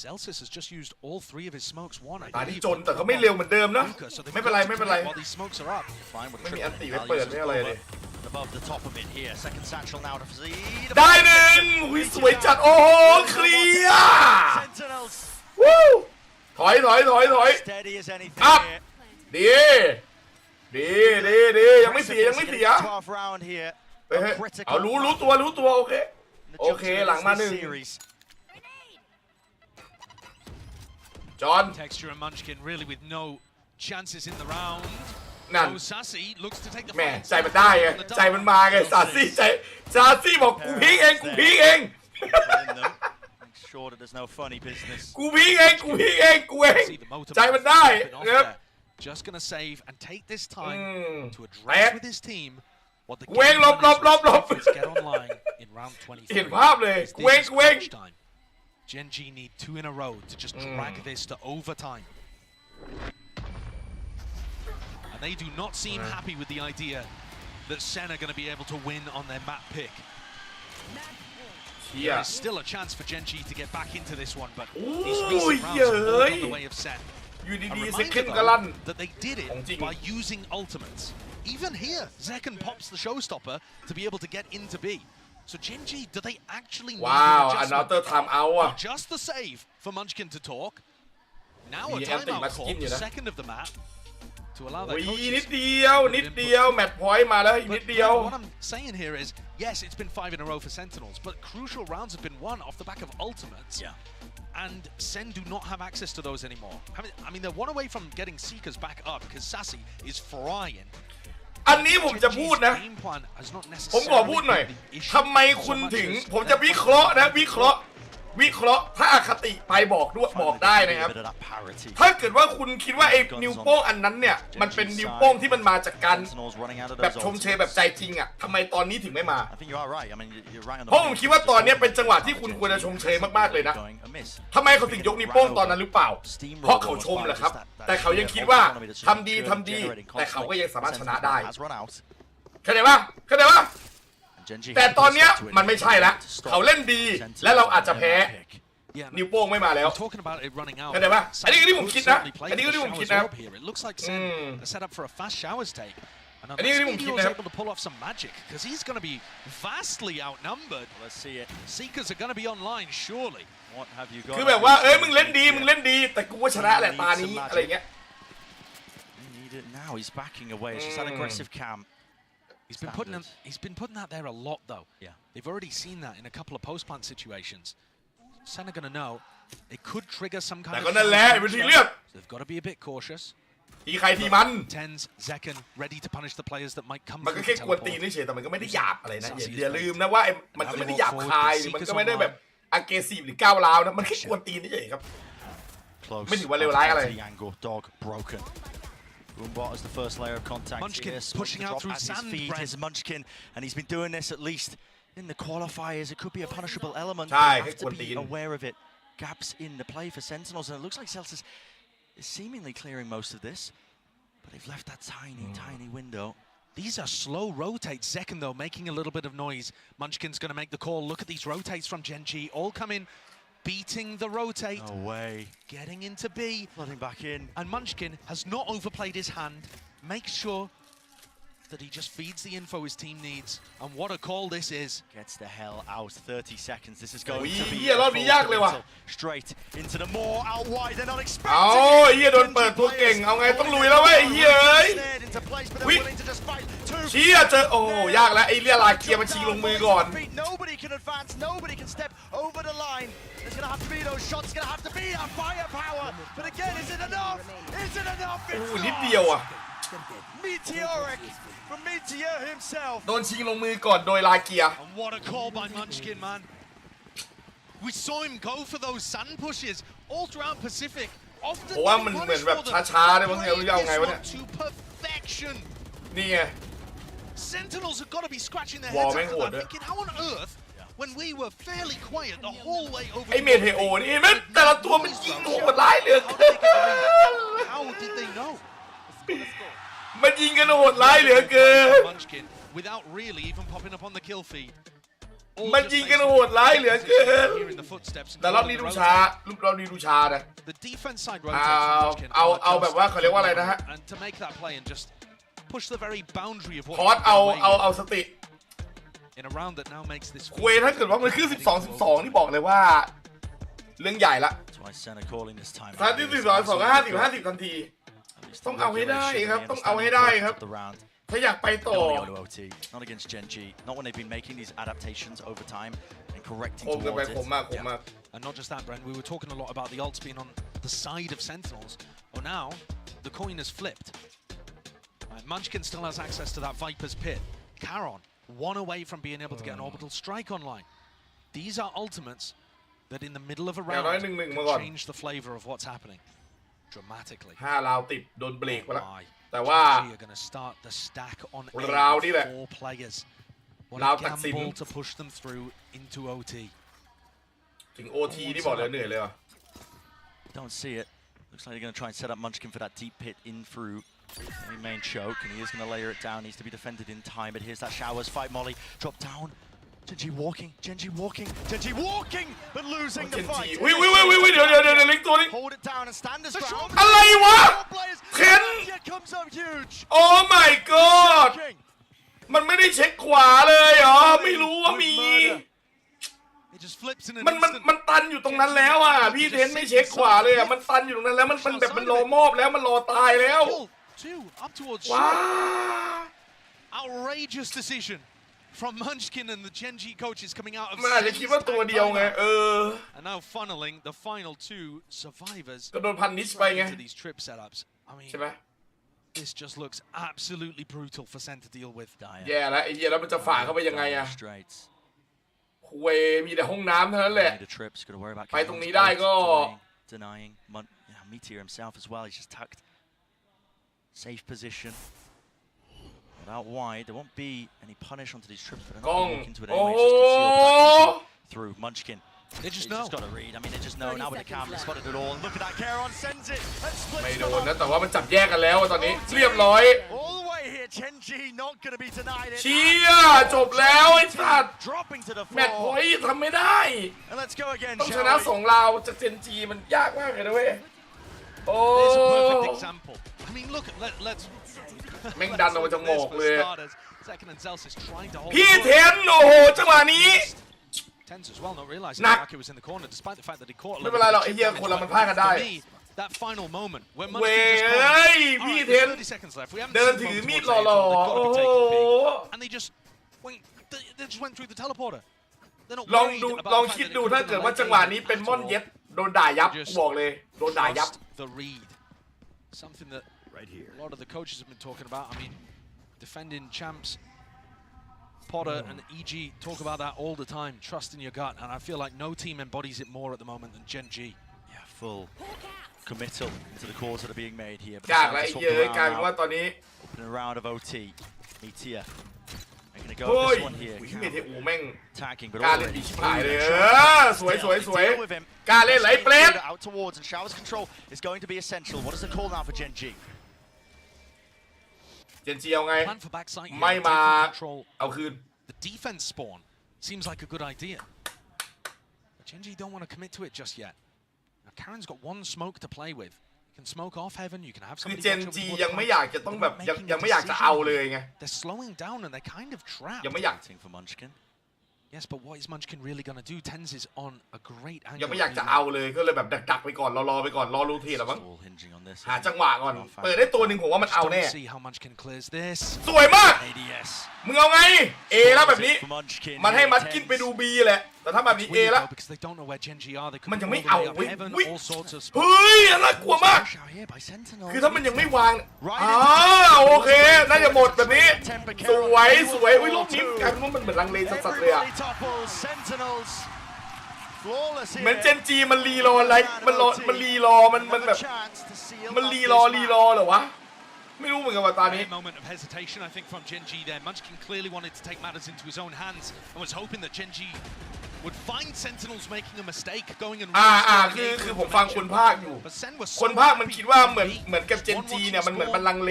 Celsius has just used all 3 of his smokes. One, I ที่จนแต่เขาไม่เร็วเหมือนเดิมนะไม่เป็นไร While these smokes are up. ไม่มีอันติไม่เปิดไม่อะไรเลย Above the top of it here. Second satchel now to Fazee. ได้หนึ่งสวยจัดโอ้โหเคลียร์วู้ถอยอัพดียังไม่เสียเอารู้ตัวโอเคหลังมา1John. Texture and Munchkin really with no chances in the round. นั่น Sassy looks to take the แม่ใจมันได้ไงใจมันมาไงซาซี่บอกกูพีกเอง Sure that there's no funny business. กูพีกเองใจมันได้นะครับ Just gonna save and take this time to address with his team what the เว้งลบ get online in round 24. เห็นภาพเลยเว้งGenji need 2 in a row to just drag this to overtime. And they do not seem happy with the idea that Sen are going to be able to win on their map pick. There's still a chance for Genji to get back into this one, but these recent rounds have all gone the way of Sen. A reminder though, that they did it by using ultimates. Even here, Zekken pops the showstopper to be able to get into B. So Genji, do they actually need an adjustment? Or just the save for Munchkin to talk. Now a timeout call, the second of the map, to allow that coaches. นิดเดียวแมตช์พอยต์มาแล้วอีกนิดเดียว What I'm saying here is, yes, it's been 5 in a row for Sentinels, but crucial rounds have been won off the back of ultimates. Yeah. And Sen do not have access to those anymore. I mean, they're one away from getting Seekers back up because Sassy is frying. อันนี้ผมจะพูดนะผมขอพูดหน่อยทำไมคุณถึงผมจะวิเคราะห์นะวิเคราะห์ถ้าอคติไปบอกได้นะครับถ้าเกิดว่าคุณคิดว่าไอ้นิ้วโป้งอันนั้นเนี่ยมันเป็นนิ้วโป้งที่มันมาจากการแบบชมเชยแบบใจจริงอ่ะทำไมตอนนี้ถึงไม่มาเพราะผมคิดว่าตอนนี้เป็นจังหวะที่คุณควรจะชมเชยมากๆเลยนะทำไมเขาถึงยกนิ้วโป้งตอนนั้นหรือเปล่าเพราะเขาชมแหละครับแต่เขายังคิดว่าทำดีแต่เขาก็ยังสามารถชนะได้เข้าใจปะแต่ตอนเนี้ยมันไม่ใช่ละเขาเล่นดีและเราอาจจะแพ้นิ้วโป้งไม่มาแล้วเข้าใจปะอันนี้ที่ผมคิดนะอันนี้ที่ผมคิดนะอันนี้ที่ผมคิดนะ able to pull off some magic because he's going to be vastly outnumbered. Let's see it. Seekers are going to be online surely. What have you got? คือแบบว่ามึงเล่นดีแต่กูก็ชนะแหละตานี้อะไรเงี้ย Now he's backing away. It's just an aggressive camp. He's been putting that there a lot though. Yeah. They've already seen that in a couple of post-plant situations. Sen are going to know it could trigger some kind of. แต่ก็นั่นแหละเป็นทีเลือก So they've got to be a bit cautious. ทีใครทีมัน Tens Zekken ready to punish the players that might come. มันก็แค่กวนตีนเฉยแต่มันก็ไม่ได้หยาบอะไรนะอย่าลืมนะว่ามันก็ไม่ได้หยาบคายมันก็ไม่ได้แบบ aggressive หรือก้าวร้าวนะมันแค่กวนตีนเฉยครับไม่ถือว่าเลวร้ายอะไร Boombot as the first layer of contact. Munchkin here. pushing out through sand. Is Munchkin, and he's been doing this at least in the qualifiers. It could be a punishable element. They have to be aware of it. Gaps in the play for Sentinels, and it looks like Celsius is seemingly clearing most of this, but they've left that tiny window. These are slow rotates. Zekken though making a little bit of noise. Munchkin's going to make the call. Look at these rotates from Genji, all coming. Beating the rotate. No way. Getting into B. Flooding back in. And Munchkin has not overplayed his hand. Makes sure that he just feeds the info his team needs. And what a call this is. Gets the hell out. 30 seconds. This is going to be straight into the more out wide. They're not expecting it. โดนเปิดตัวเก่งเอาไงต้องลุยแล้วเว้ยเชี่ยเจอโอ้ยากแล้วไอ้เรียลาเกียร์มันชิงลงมือก่อน Nobody can advance. Nobody can step over the line. There's going to have to be those shots. It's going to have to be that firepower. But again, is it enough? Is it enough? นิดเดียวอ่ะ Meteoric from Meteor himself. โดนชิงลงมือก่อนโดยลาเกียร์ And what a call by Munchkin, man. We saw him go for those sand pushes all throughout Pacific. Often เพราะว่ามันเหมือนแบบช้าๆได้บางทีเราไงวะเนี่ย to perfection. นี่ไง Sentinels have got to be scratching their heads after that, thinking how on earth when we were fairly quiet the whole way over. ไอ้เมเทโอนี่แม่งแต่ละตัวมันยิงโหดร้ายเหลือเกิน How did they know? มันยิงกันโหดร้ายเหลือเกิน Munchkin without really even popping up on the kill feed. มันยิงกันโหดร้ายเหลือเกินแต่รอบนี้ดูช้านะ The defense side เอาแบบว่าเขาเรียกว่าอะไรนะฮะ and to make that play and just push the very boundary of what พอดเอาสติ in a round that now makes this คุยถ้าเกิดว่ามันขึ้น12-12นี่บอกเลยว่าเรื่องใหญ่ละถ้าที่12-2ก็50ทันทีต้องเอาให้ได้ครับต้องเอาให้ได้ครับถ้าอยากไปต่อ Not against Genji. Not when they've been making these adaptations over time and correcting towards it. And not just that, Brent. We were talking a lot about the ults being on the side of Sentinels. Well, now the coin has flipped. Munchkin still has access to that Viper's Pit. Charon, one away from being able to get an orbital strike online. These are ultimates that in the middle of a round change the flavor of what's happening dramatically. 5 ราวติดโดนเบรกไปแล้วแต่ว่า are going to start the stack on ราวนี่แหละ 4 players. What ราว a ตัดสิน gamble to push them through into OT. ถึง OT นี่บอกเลยเหนื่อยเลยว่ะ Don't see it. Looks like they're going to try and set up Munchkin for that deep pit in through the main choke, and he is going to layer it down. Needs to be defended in time, but here's that showers fight. Molly drop down. Genji walking, but losing the fight. วิเดี๋ยวเล็กตัวนี้ Hold it down and stand as ground. อะไรวะเข็น comes up huge. Oh my god มันไม่ได้เช็คขวาเลยเหรอไม่รู้ว่ามีมันตันอยู่ตรงนั้นแล้วอ่ะพี่เทนไม่เช็คขวาเลยอ่ะมันตันอยู่ตรงนั้นแล้วมันแบบมันรอมอบแล้วมันรอตายแล้วว้า outrageous decision from Munchkin and the Genji coaches coming out of มันอาจจะคิดว่าตัวเดียวไงand now funneling the final two survivors ก็โดนพันนิชไปไง into these trip setups. I mean, ใช่ไหม this just looks absolutely brutal for Sen to deal with. แย่แล้วไอ้เหี้ยแล้วมันจะฝ่าเข้าไปยังไงอะคุยมีแต่ห้องน้ำเท่านั้นแหละไปตรงนี้ได้ก็ denying Meteor himself as well. He's just tucked safe position. Out wide, there won't be any punish onto these trips, but they're not walking into it anyway. Just conceal through Munchkin. They just know. He's just got to read. I mean, they just know now with the cam, they spotted it all. And look at that, Charon sends it. ไม่โดนนะแต่ว่ามันจับแยกกันแล้วตอนนี้เรียบร้อย All the way here, Genji not going to be denied it. เชี่ยจบแล้วไอ้สัตว์ Dropping to the แมตช์พอยต์ทำไม่ได้ And let's go again. ต้องชนะ2ราวจากเจนจีมันยากมากเลยนะเว้ยโอ้ There's a perfect example. I mean, look, let's แม่งดันออกมาจากหมอกเลย Second and Zelsis trying to hold พี่เทนโอ้โหจังหวะนี้ Tense as well, not realizing Araki was in the corner despite the fact that he caught a ไม่เป็นไรหรอกไอ้เหี้ยคนเรามันพลาดกันได้ that final moment when เว้ย พี่เทน 30 seconds left. We haven't เดินถือมีดหล่อๆโอ้โห and they just went through the teleporter. ลองคิดดูถ้าเกิดว่าจังหวะนี้เป็นม่อนเย็ดโดนด่ายับบอกเลยโดนด่ายับ The read, something that a lot of the coaches have been talking about. I mean, defending champs, Potter and EG talk about that all the time. Trust in your gut, and I feel like no team embodies it more at the moment than Gen G. Yeah, full committal to the calls that are being made here. จากอะไรเยอะกลายเป็นว่าตอนนี้ Opening a round of OT, Meteor. Making a go โอ้ of ย this one here. เมเทอูแม่ง Tagging, but กล้าเล่นดีชิบหายเลยสวยกล้าเล่นไหลเปรต out towards and Shower's control is going to be essential. What is the call now for Gen G? เจนจีเอาไงไม่มาเอาคืน The defense spawn seems like a good idea. But Gen G don't want to commit to it just yet. Now Karen's got one smoke to play with. You can smoke off heaven. You can have คือ somebody. เจนจียังไม่อยากจะต้องแบบยังไม่อยากจะเอาเลยไง They're slowing down and they're kind of trapped. ยังไม่อยาก for Munchkin. Yes, but what is Munchkin really going to do? Tens is on a great angle. ยังไม่อยากจะเอาเลยก็เลยแบบดักไปก่อนรอไปก่อนรอรูทีแล้วมั้งหาจังหวะก่อนเปิดได้ตัวหนึ่งผมว่ามันเอาแน่สวยมากมึงเอาไง A แล้วแบบนี้มันให้มัดกินไปดู B แหละแต่ถ้าแบบนี้ A แล้วมันยังไม่เอาเว้ยเฮ้ยน่ากลัวมากคือถ้ามันยังไม่วางโอเคน่าจะหมดแบบนี้สวยอุ้ยลูกนี้กลายเป็นว่ามันเหมือนลังเลสัสๆเลยอะเหมือนเจนจีมันรีรออะไรมันรีรอมันแบบมันรีรอเหรอวะไม่รู้เหมือนกันว่าตอนนี้ moment of hesitation I think from Gen G there. Munchkin clearly wanted to take matters into his own hands and was hoping that Gen G would find Sentinels making a mistake going and คือผมฟังคนภาคอยู่คนภาคมันคิดว่าเหมือนกับเจนจีเนี่ยมันเหมือนมันลังเล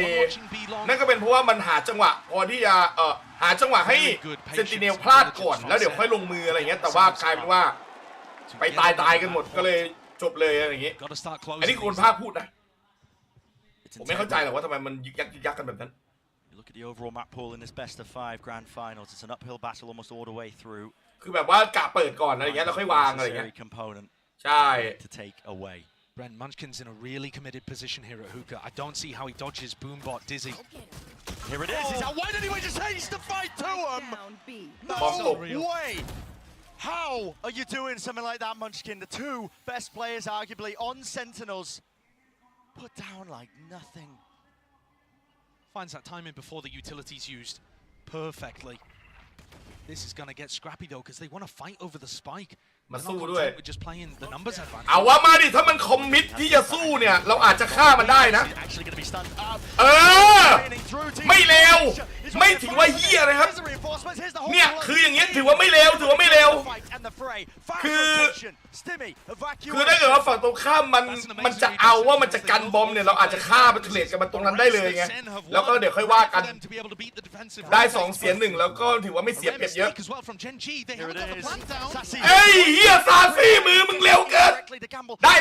นั่นก็เป็นเพราะว่ามันหาจังหวะพอที่จะหาจังหวะให้เซนติเนลพลาดก่อนแล้วเดี๋ยวค่อยลงมืออะไรเงี้ยแต่ว่ากลายเป็นว่าไปตายกันหมดก็เลยจบเลยอะไรอย่างงี้อันนี้คนภาคพูดนะผมไม่เข้าใจหรอกว่าทำไมมันยึกยักกันแบบนั้น Look at the overall map pool in this best of 5 grand finals. It's an uphill battle almost all the way through. คือแบบว่ากะเปิดก่อนอะไรอย่างเงี้ยแล้วค่อยวางอะไรอย่างเงี้ย ใช่ to take away. Brent Munchkin's in a really committed position here at hookah. I don't see how he dodges Boombot Dizzy. Here it is. He's out wide anyway. Just hates to fight to him. No way. How are you doing something like that, Munchkin? The two best players, arguably, on Sentinels, put down like nothing. Finds that timing before the utility's used perfectly. This is going to get scrappy though because they want to fight over the spike. มาสู้ด้วย just playing the numbers advantage. เอาว่ามาดิถ้ามันคอมมิตที่จะสู้เนี่ยเราอาจจะฆ่ามันได้นะไม่เร็ว ไม่ถือว่าเหี้ยนะครับเนี่ยคืออย่างเงี้ยถือว่าไม่เลวถือว่าไม่เลวคือถ้าเกิดว่าฝั่งตรงข้ามมันจะเอาว่ามันจะกันบอมเนี่ยเราอาจจะฆ่ามันเทรดกันมาตรงนั้นได้เลยไงแล้วก็เดี๋ยวค่อยว่ากันได้2 เสีย 1แล้วก็ถือว่าไม่เสียเปรียบเยอะเอ้ยเฮียซาซี่มือมึงเร็วเกินได้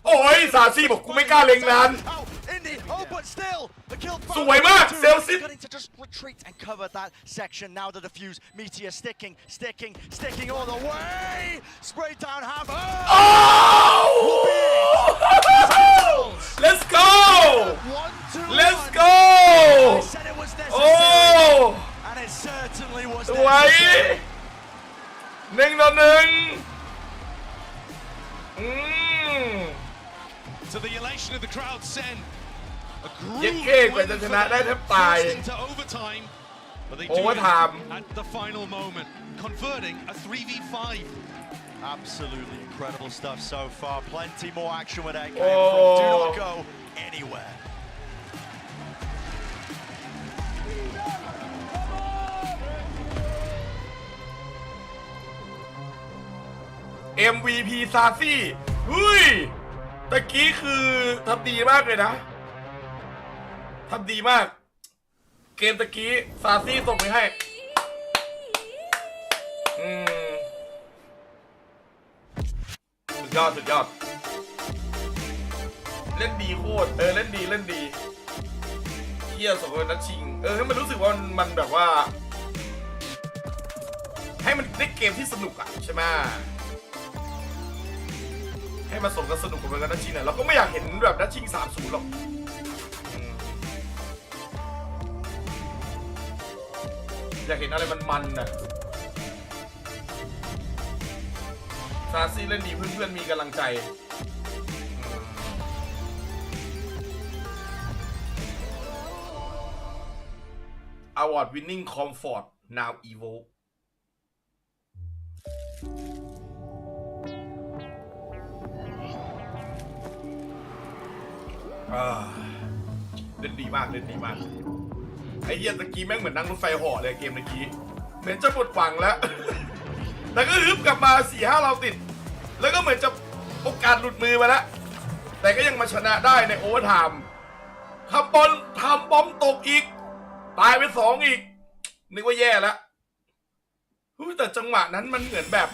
โอ้ยซาซี่บอกกูไม่กล้าเล็งนานสวยมากเซลซิสLet's go Let's go โอ้สวย1-1 To the elation of the crowd send a เย็ดเก้กว่าจะชนะได้แทบตาย into overtime, but they do Overtime. it at the final moment, converting a 3v5. Absolutely incredible stuff so far. Plenty more action with that game from do not go anywhere. MVP ซาซี่เฮ้ยตะกี้คือทำดีมากเลยนะทำดีมากเกมตะกี้ซาซี่ส่งไปให้สุดยอดเล่นดีโคตรเล่นดีเที่ยสองคนนัดชิงให้มันรู้สึกว่ามันแบบว่าให้มันได้เกมที่สนุกอ่ะใช่ไหมให้มาสมกันสนุกกับนัดชิงเนี่ยเราก็ไม่อยากเห็นแบบนัดชิง 3-0 หรอกอยากเห็นอะไรมันน่ะซาซี่เล่นดีเพื่อนๆมีกำลังใจAward winning comfort now evoke เล่นดีมากไอ้เหี้ยตะกี้แม่งเหมือนนั่งรถไฟเหาะเลยเกมตะกี้เหมือนจะหมดหวังแล้ว แต่ก็ฮึบกลับมา 4-5 เราติดแล้วก็เหมือนจะโอกาสหลุดมือมาแล้วแต่ก็ยังมาชนะได้ในโอเวอร์ไทม์ทำบอมตกอีกตายไป2อีกนึกว่าแย่แล้วแต่จังหวะนั้นมันเหมือนแบบ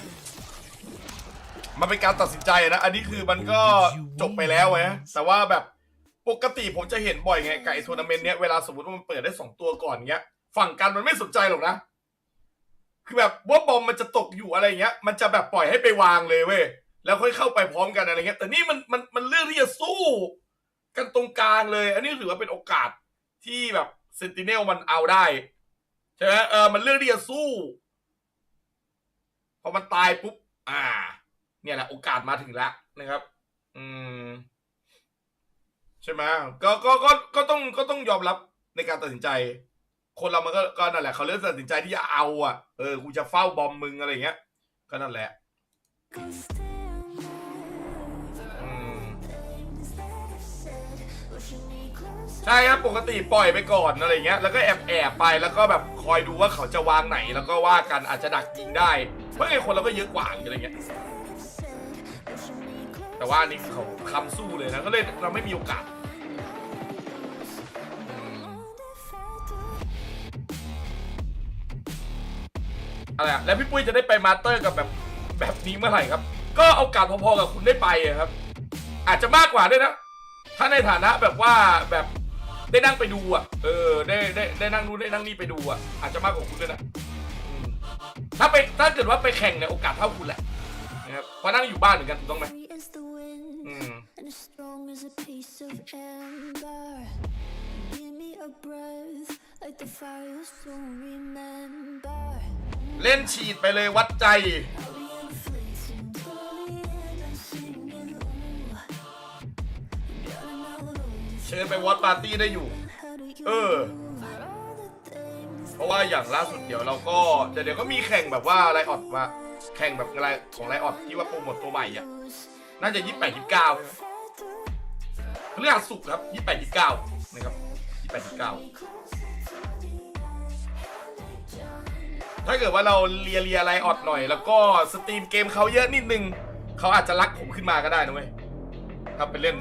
มันเป็นการตัดสินใจนะอันนี้คือมันก็จบไปแล้วไงแต่ว่าแบบปกติผมจะเห็นบ่อยไงไก่ทัวร์นาเมนต์เนี้ยเวลาสมมติว่ามันเปิดได้2ตัวก่อนเงี้ยฝั่งกันมันไม่สนใจหรอกนะคือแบบว่าบอมมันจะตกอยู่อะไรเงี้ยมันจะแบบปล่อยให้ไปวางเลยเว้ยแล้วค่อยเข้าไปพร้อมกันอะไรเงี้ยแต่นี่มันเลือกที่จะสู้กันตรงกลางเลยอันนี้ถือว่าเป็นโอกาสที่แบบเซนติเนลมันเอาได้ใช่ไหมมันเลือกที่จะสู้พอมันตายปุ๊บเนี่ยแหละโอกาสมาถึงแล้วนะครับใช่ไหมก็ต้องยอมรับในการตัดสินใจคนเรามันก็นั่นแหละเขาเลือกตัดสินใจที่จะเอากูจะเฝ้าบอมมึงอะไรเงี้ยก็นั่นแหละใช่ครับปกติปล่อยไปก่อนอะไรเงี้ยแล้วก็แอบไปแล้วก็แบบคอยดูว่าเขาจะวางไหนแล้วก็ว่ากันอาจจะดักยิงได้เพราะไอ้คนเราก็เยอะกว่าอะไรเงี้ยแต่ว่านี่เขาคำสู้เลยนะก็เลยเราไม่มีโอกาสอะไรแล้วพี่ปุ้ยจะได้ไปมาสเตอร์กับแบบนี้เมื่อไหร่ครับก็โอกาสพอๆกับคุณได้ไปครับอาจจะมากกว่าด้วยนะถ้าในฐานะแบบว่าแบบได้นั่งไปดูได้นั่งนู่นได้นั่งนี่ไปดูอาจจะมากกว่าคุณด้วยนะถ้าเกิดว่าไปแข่งในโอกาสเท่าคุณแหละนะครับเพราะนั่งอยู่บ้านเหมือนกันถูกต้องไหมเล่นฉีดไปเลยวัดใจเชิญไปวอตปาร์ตี้ได้อยู่เพราะว่าอย่างล่าสุดเดี๋ยวเราก็เดี๋ยวก็มีแข่งแบบว่าไลออดมาแข่งแบบอะไรของไลออดที่ว่าโปรโมทตัวใหม่น่าจะ28-29ใช่ไหมเรื่องสุกครับ28-29นะครับ28-29 ถ้าเกิดว่าเราเลียอะไรออดหน่อยแล้วก็สตรีมเกมเขาเยอะนิดนึงเขาอาจจะรักผมขึ้นมาก็ได้นะเว้ยครับไปเล่น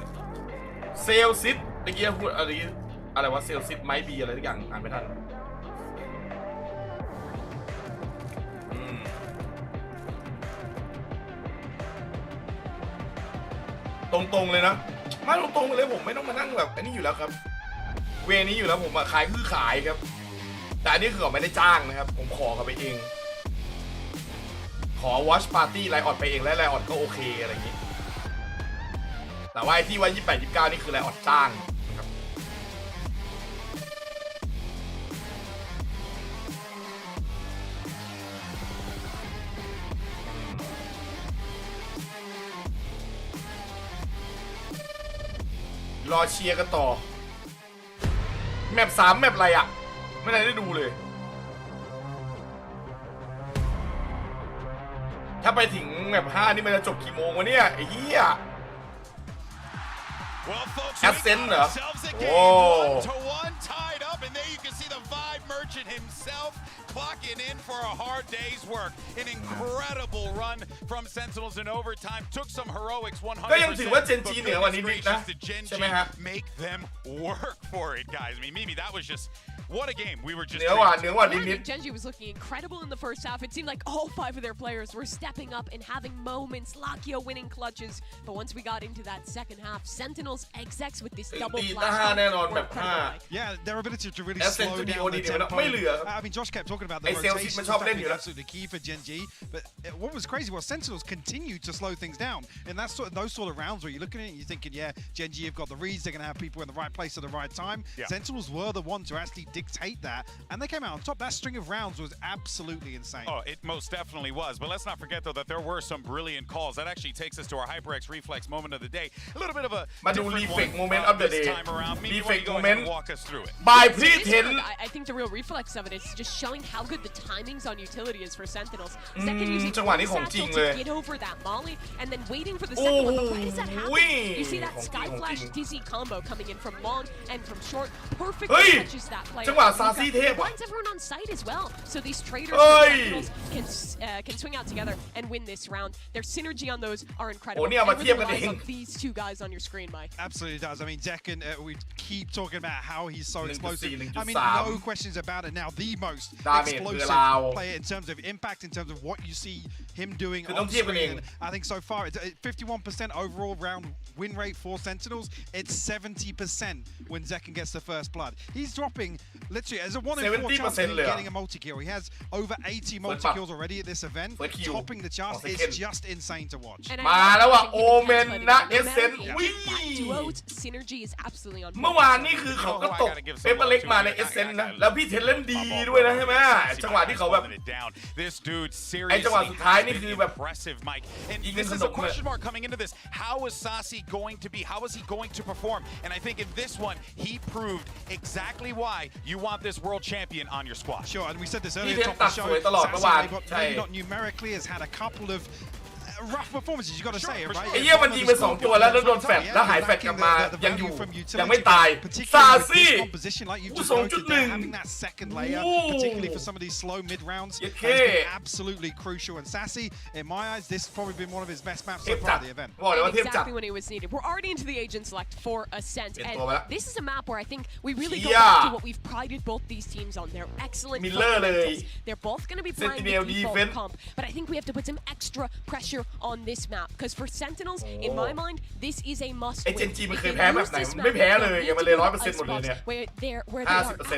เซลซิตเมื่อกี้พูดอะไรวะเซลซิตไมบีอะไรทุกอย่างอ่านไม่ทันตรงๆเลยนะมาตรงๆเลยผมไม่ต้องมานั่งแบบอันนี้อยู่แล้วครับเวนี้อยู่แล้วผมขายคือขายครับแต่อันนี้คือเขาไม่ได้จ้างนะครับผมขอเขาไปเองขอ watch party ไลออดไปเองและไลออดก็โอเคอะไรอย่างนี้แต่ว่าที่ว่า28 29นี่คือไลออดจ้างนะครับรอเชียร์กันต่อแมป3แมปอะไรอ่ะไม่ได้ดูเลยถ้าไปถึงแมป5นี่มันจะจบกี่โมงวะเนี่ยไอ้เหี้ยแอสเซนต์เหรอโอ้ clocking in for a hard day's work. An incredible run from Sentinels in overtime. Took some heroics 100%. ก็ยังถือว่าเจนจีเหนือกว่านี้นิดนะใช่ไหมฮะ Make them work for it, guys. I mean, maybe that was just what a game. We were just. เหนือกว่านิด Genji was looking incredible in the first half. It seemed like all 5 of their players were stepping up and having moments. Lakio winning clutches, but once we got into that second half, Sentinels execs with this double flash. Yeah, their ability to really slow down the tempo. I mean, Josh kept talking about the rotation. Absolutely key for Genji. But what was crazy was Sentinels continued to slow things down. And that's those sort of rounds where you're looking at it and you're thinking, yeah, Genji have got the reads. They're going to have people in the right place at the right time. Yeah. Sentinels were the ones to actually dictate that. And they came out on top. That string of rounds was absolutely insane. Oh, it most definitely was. But let's not forget, though, that there were some brilliant calls. That actually takes us to our HyperX Reflex moment of the day. A little bit of a different moment of the day. This time around. Maybe you want to go ahead and walk us through it. By P10. I think the real reflex of it is just showing how good the timings on utility is for Sentinels. Second using satchel to get over that molly and then waiting for the second one. But why does that happen? You see that Sky Flash Dizzy combo coming in from long and from short. Perfectly catches that player. Blinds everyone on site as well. So these traders can swing out together and win this round. Their synergy on those are incredible. It really relies on these 2 guys on your screen, Mike. Absolutely does. I mean, Zekken, we keep talking about how he's so explosive. I mean, no questions about it now. The most explosive player in terms of impact, in terms of what you see him doing on screen. I think so far, it's 51% overall round win rate for Sentinels. It's 70% when Zekken gets the first blood. He's dropping literally as a 1 in 4 chance of getting a multi-kill. He has over 80 multi-kills already at this event. Topping the charts is just insane to watch. มาแล้วอ่ะโอเมนนะเอเซนวิ่ง synergy is absolutely on. เมื่อวานนี่คือเขาก็ตกเปเปอร์เล็กมาในเอเซนนะแล้วพี่เทนเล่นดีด้วยนะใช่ไหมจังหวะที่เขาแบบไอ้จังหวะสุดท้ายนี่คือแบบ And this is a question mark coming into this. How is Sasi going to be? How is he going to perform? And I think in this one, he proved exactly why you want this world champion on your squad. Sure, and we said this earlier on the show. Sasi, maybe not numerically, has had a couple of rough performances, you got to say it, right? ไอ้เหี้ยมันยิงไป2 ตัวแล้วโดนแฟดแล้วหายแฟดกลับมายังอยู่ยังไม่ตายซาซี่2.1 having that second layer, particularly for some of these slow mid rounds, has been absolutely crucial. And Sassy, in my eyes, this has probably been one of his best maps so far of the event. Exactly when it was needed. We're already into the agent select for Ascent, and this is a map where I think we really go back to what we've prided both these teams on. They're excellent fundamentals. They're both going to be playing the default comp, but I think we have to put some extra pressure on this map because for Sentinels, in my mind, this is a must win. ไอ้เจนจีมันเคยแพ้แบบไหนไม่แพ้เลยยังมาเลย 100% หมดเลยเนี่ย where they are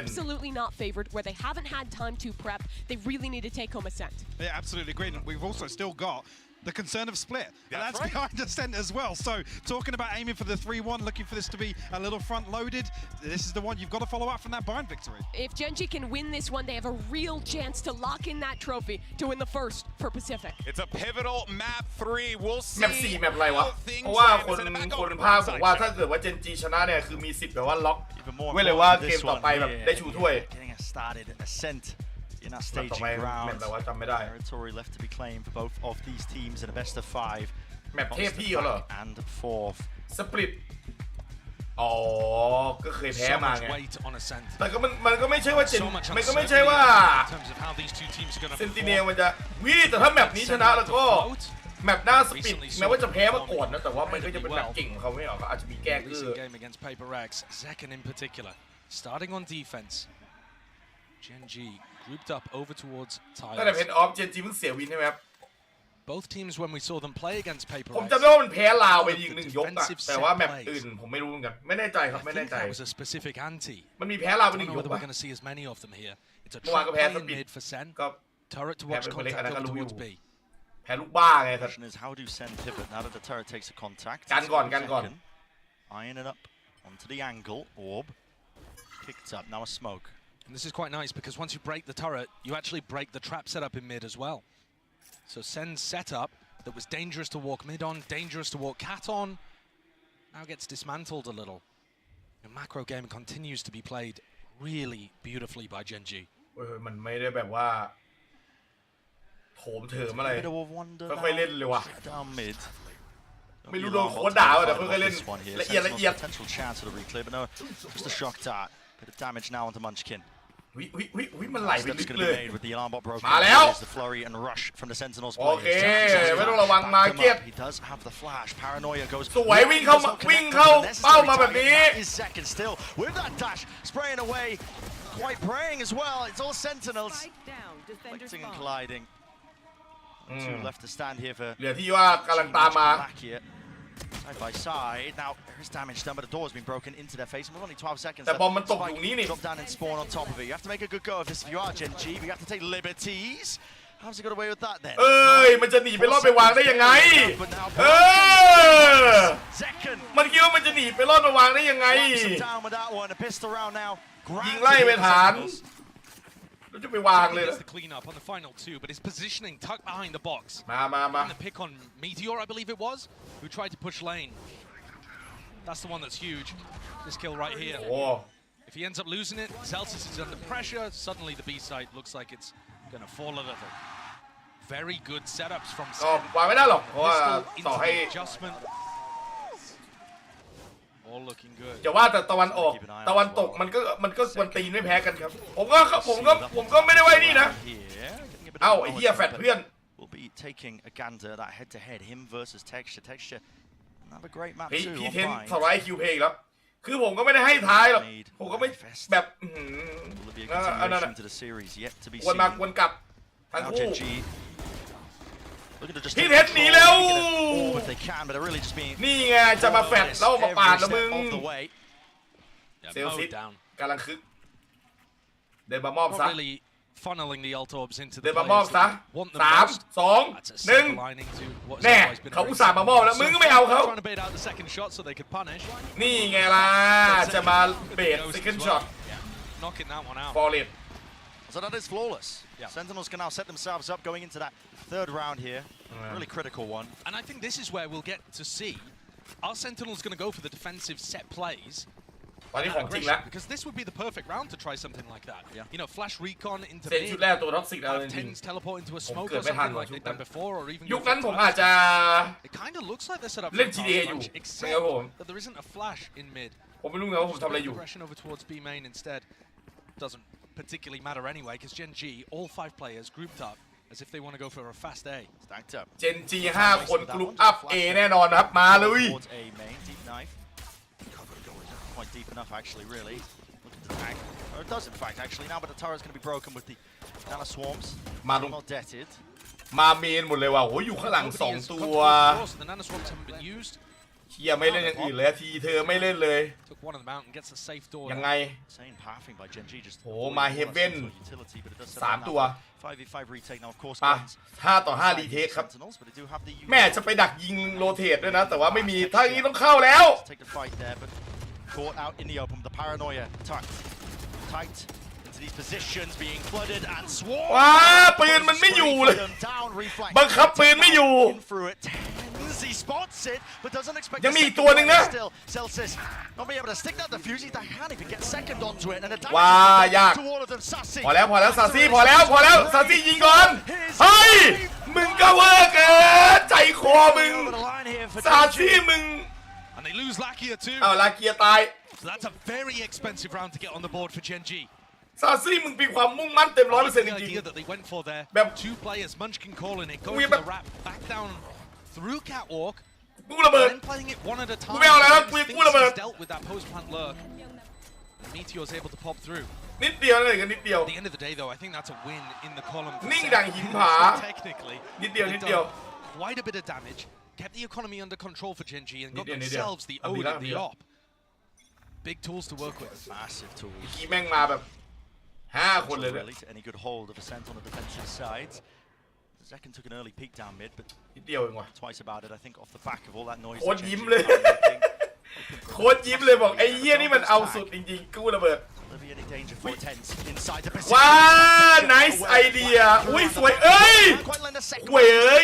absolutely not favored, where they haven't had time to prep. They really need to take home Ascent. Yeah, absolutely great. And we've also still got the concern of split. And that's right. Behind Ascent as well. So talking about aiming for the 3-1, looking for this to be a little front loaded, this is the one you've got to follow up from that bind victory. If Genji can win this one, they have a real chance to lock in that trophy to win the first for Pacific. It's a pivotal map 3. We'll see. แมป4แมปอะไรวะเพราะว่าคนภาคบอกว่าถ้าเกิดว่าเจนจีชนะเนี่ยคือมีสิทธิ์แบบว่าล็อกไว้เลยว่าเกมต่อไปแบบได้ชูถ้วย Getting us started. Ascent in our staging ground. Territory left to be claimed for both of these teams in a best of 5. แมปเทพพี่เขาเหรอ and 4th. สปลิต อ๋อก็เคยแพ้มาไงแต่ก็มันก็ไม่ใช่ว่ามันก็ไม่ใช่ว่าเซนติเนลมันจะแต่ถ้าแมปนี้ชนะแล้วก็แมปหน้าสปิดแม้ว่าจะแพ้มาก่อนนะแต่ว่ามันก็จะเป็นแมปเก่งของเขาไม่หรอกเขาอาจจะมีแก้คือ starting on defense Genji grouped up over towards ตั้งแต่เพนออฟเจนจีเพิ่งเสียวินใช่ไหมครับ both teams when we saw them play against Paper ผมจำได้ว่ามันแพ้ลาวไปยิง1 ยกอะแต่ว่าแมปอื่นผมไม่รู้เหมือนกันไม่แน่ใจครับไม่แน่ใจมันมีแพ้ลาวไป1 ยกป่ะเมื่อวานก็แพ้สปิดก็แพ้เป็นคนเล็กอันนั้นก็รู้อยู่แพ้ลูกบ้าไงครับกันก่อนiron it up onto the angle orb picked up now a smoke and this is quite nice because once you break the turret you actually break the trap setup in mid as well so Sen's setup that was dangerous to walk mid on dangerous to walk cat on now gets dismantled a little the macro game continues to be played really beautifully by Genji มันไม่ได้แบบว่าโถมเถิมอะไรค่อยๆเล่นเลยว่ะไม่รู้โดนโค้ดด่าแต่ค่อยๆเล่นละเอียดpotential chance of the reclear but no just a shock dart bit of damage now onto Munchkin มันไหลไปลึกเลย with the alarm bot broken มาแล้ว the flurry and rush from the Sentinels โอเคไม่ต้องระวังมาเก็ต he does have the flash paranoia goes สวยวิ่งเข้าเป้ามาแบบนี้ is second still with that dash spraying away quite praying as well it's all Sentinels fighting and colliding two left to stand here for เหลือที่ว่ากำลังตามมา side by side now there is damage done but the door has been broken into their face and we're only 12 seconds แต่บอมมันตกอยู่นี่นี่ drop down and spawn on top of it you have to make a good go of this if you are Genji but you have to take liberties how's he got away with that then มันจะหนีไปรอดไปวางได้ยังไงมันคิดว่ามันจะหนีไปรอดไปวางได้ยังไงยิงไล่ไปฐานแล้วจะไปวางเลย the clean up on the final 2 but his positioning tucked behind the box มา the pick on Meteor I believe it was who tried to push lane that's the one that's huge this kill right here if he ends up losing it Celsius is under pressure suddenly the B site looks like it's gonna fall a little very good setups from วางไม่ได้หรอกเพราะว่าต่อให้ adjustment all looking good จะว่าแต่ตะวันออกตะวันตกมันก็กวนตีนไม่แพ้กันครับผมก็ไม่ได้ไว้นี่นะเอ้าไอ้เหี้ยแฟดเพื่อน will be taking a gander that head to head him versus texture another great map พี่เทนสไลด์คิวเพย์แล้วคือผมก็ไม่ได้ให้ท้ายหรอกผมก็ไม่แบบวนมากวนกลับทั้งคู่พี่เทนหนีแล้วนี่ไงจะมาแฟดแล้วมาปาดแล้วมึงเซลซิตกำลังคึกเดินมามอบซะเดินมามอบซะ3 2 1แน่เขาอุตส่าห์มามอบแล้วมึงก็ไม่เอาเขานี่ไงล่ะจะมาเบส second shot Fallet so that is flawless Sentinels can now set themselves up going into that third round here really critical one and I think this is where we'll get to see are Sentinels going to go for the defensive set plays because this would be the perfect round to try something like that you know flash recon into mid ชุดแรกตัวท็อกซิกแล้วจริง teleport into a smoke or something like they've done before or even ยุคนั้นผมอาจจะ it kind of looks like they're set up เล่น GTA อยู่ except that there isn't a flash in mid ผมไม่รู้นะว่าผมทำอะไรอยู่ progression over towards B main instead doesn't particularly matter anyway because Genji all 5 players grouped up as if they want to go for a fast A stacked up Genji 5 คนกรุ๊ปอัพ A แน่นอนครับมาเลย quite deep enough actually really looking to tag or it does in fact actually now but the turret's going to be broken with the Nana swarms not deaded มาเมนหมดเลยว่ะโหอยู่ข้างหลัง2ตัวเฮียไม่เล่นอย่างอื่นเลยทีเธอไม่เล่นเลยยังไงโหมาเฮเว่น3ตัวมา5 ต่อ 5รีเทคครับแม่จะไปดักยิงโรเตทด้วยนะแต่ว่าไม่มีถ้าอย่างนี้ต้องเข้าแล้ว caught out in the open the paranoia tight into these positions being flooded and swarm ว้าปืนมันไม่อยู่เลยบังคับปืนไม่อยู่ยังมีอีกตัวหนึ่งนะว้ายากพอแล้วซาซี่พอแล้วซาซี่ยิงก่อนเฮ้ยมึงก็เวอร์เกินใจคอมึงซาซี่มึง And they lose Lakia too. ลาเกียตาย So that's a very expensive round to get on the board for Gen G. ซาซี่มึงมีความมุ่งมั่นเต็ม 100% จริง that they went for there. แบบ 2 players, Munchkin calling it, going กู for the wrap, back down through catwalk. กูระเบิด Then playing it one at a time. กูไม่เอาแล้วกูระเบิด Dealt with that post plant lurk. And Meteor's able to pop through. นิดเดียวเลยกันนิดเดียว At the end of the day, though, I think that's a win in the column. นิ่งดังหินผา Technically, นิดเดียวนิดเดียว quite a bit of damage. Kept the economy under control for Gen G and got themselves the Ode and the Op. Big tools to work with. Massive tools. กี่แม่งมาแบบ5 คนเลย Really to any good hold of Ascent on the defensive side. Zekken took an early peek down mid, but นิดเดียวเองว่ะ twice about it, I think, off the back of all that noise. โคตรยิ้มเลย โคตรยิ้มเลยบอกไอ้เหี้ยนี่มันเอาสุดจริงๆกูระเบิด ว้า nice idea อุ้ยสวยเอ้ยเว้ย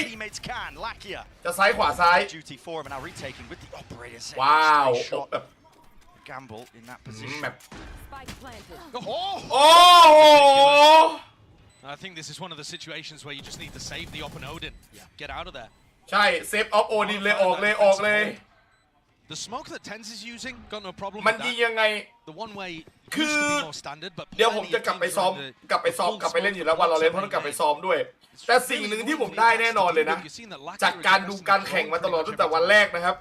จะซ้ายขวาซ้ายว้าวแบบ gamble in that position แบบ I think this is one of the situations where you just need to save the Op and Odin. Get out of there. ใช่เซฟออฟโอดินเลยออกเลย The smoke that Tens is using, got no problem มัน with ยิง that. ยังไง The one way คือ used to be more standard, but เดี๋ยวผมจะกลับไปซ้อมกลับไปเล่นอยู่แล้ววันเราเล่นเพราะต้องกลับไปซ้อมด้วยแต่สิ่งหนึ่งที่ผมได้แน่นอนเลยนะจากการดูการแข่งมาตลอดตั้งแต่วันแรกนะครับ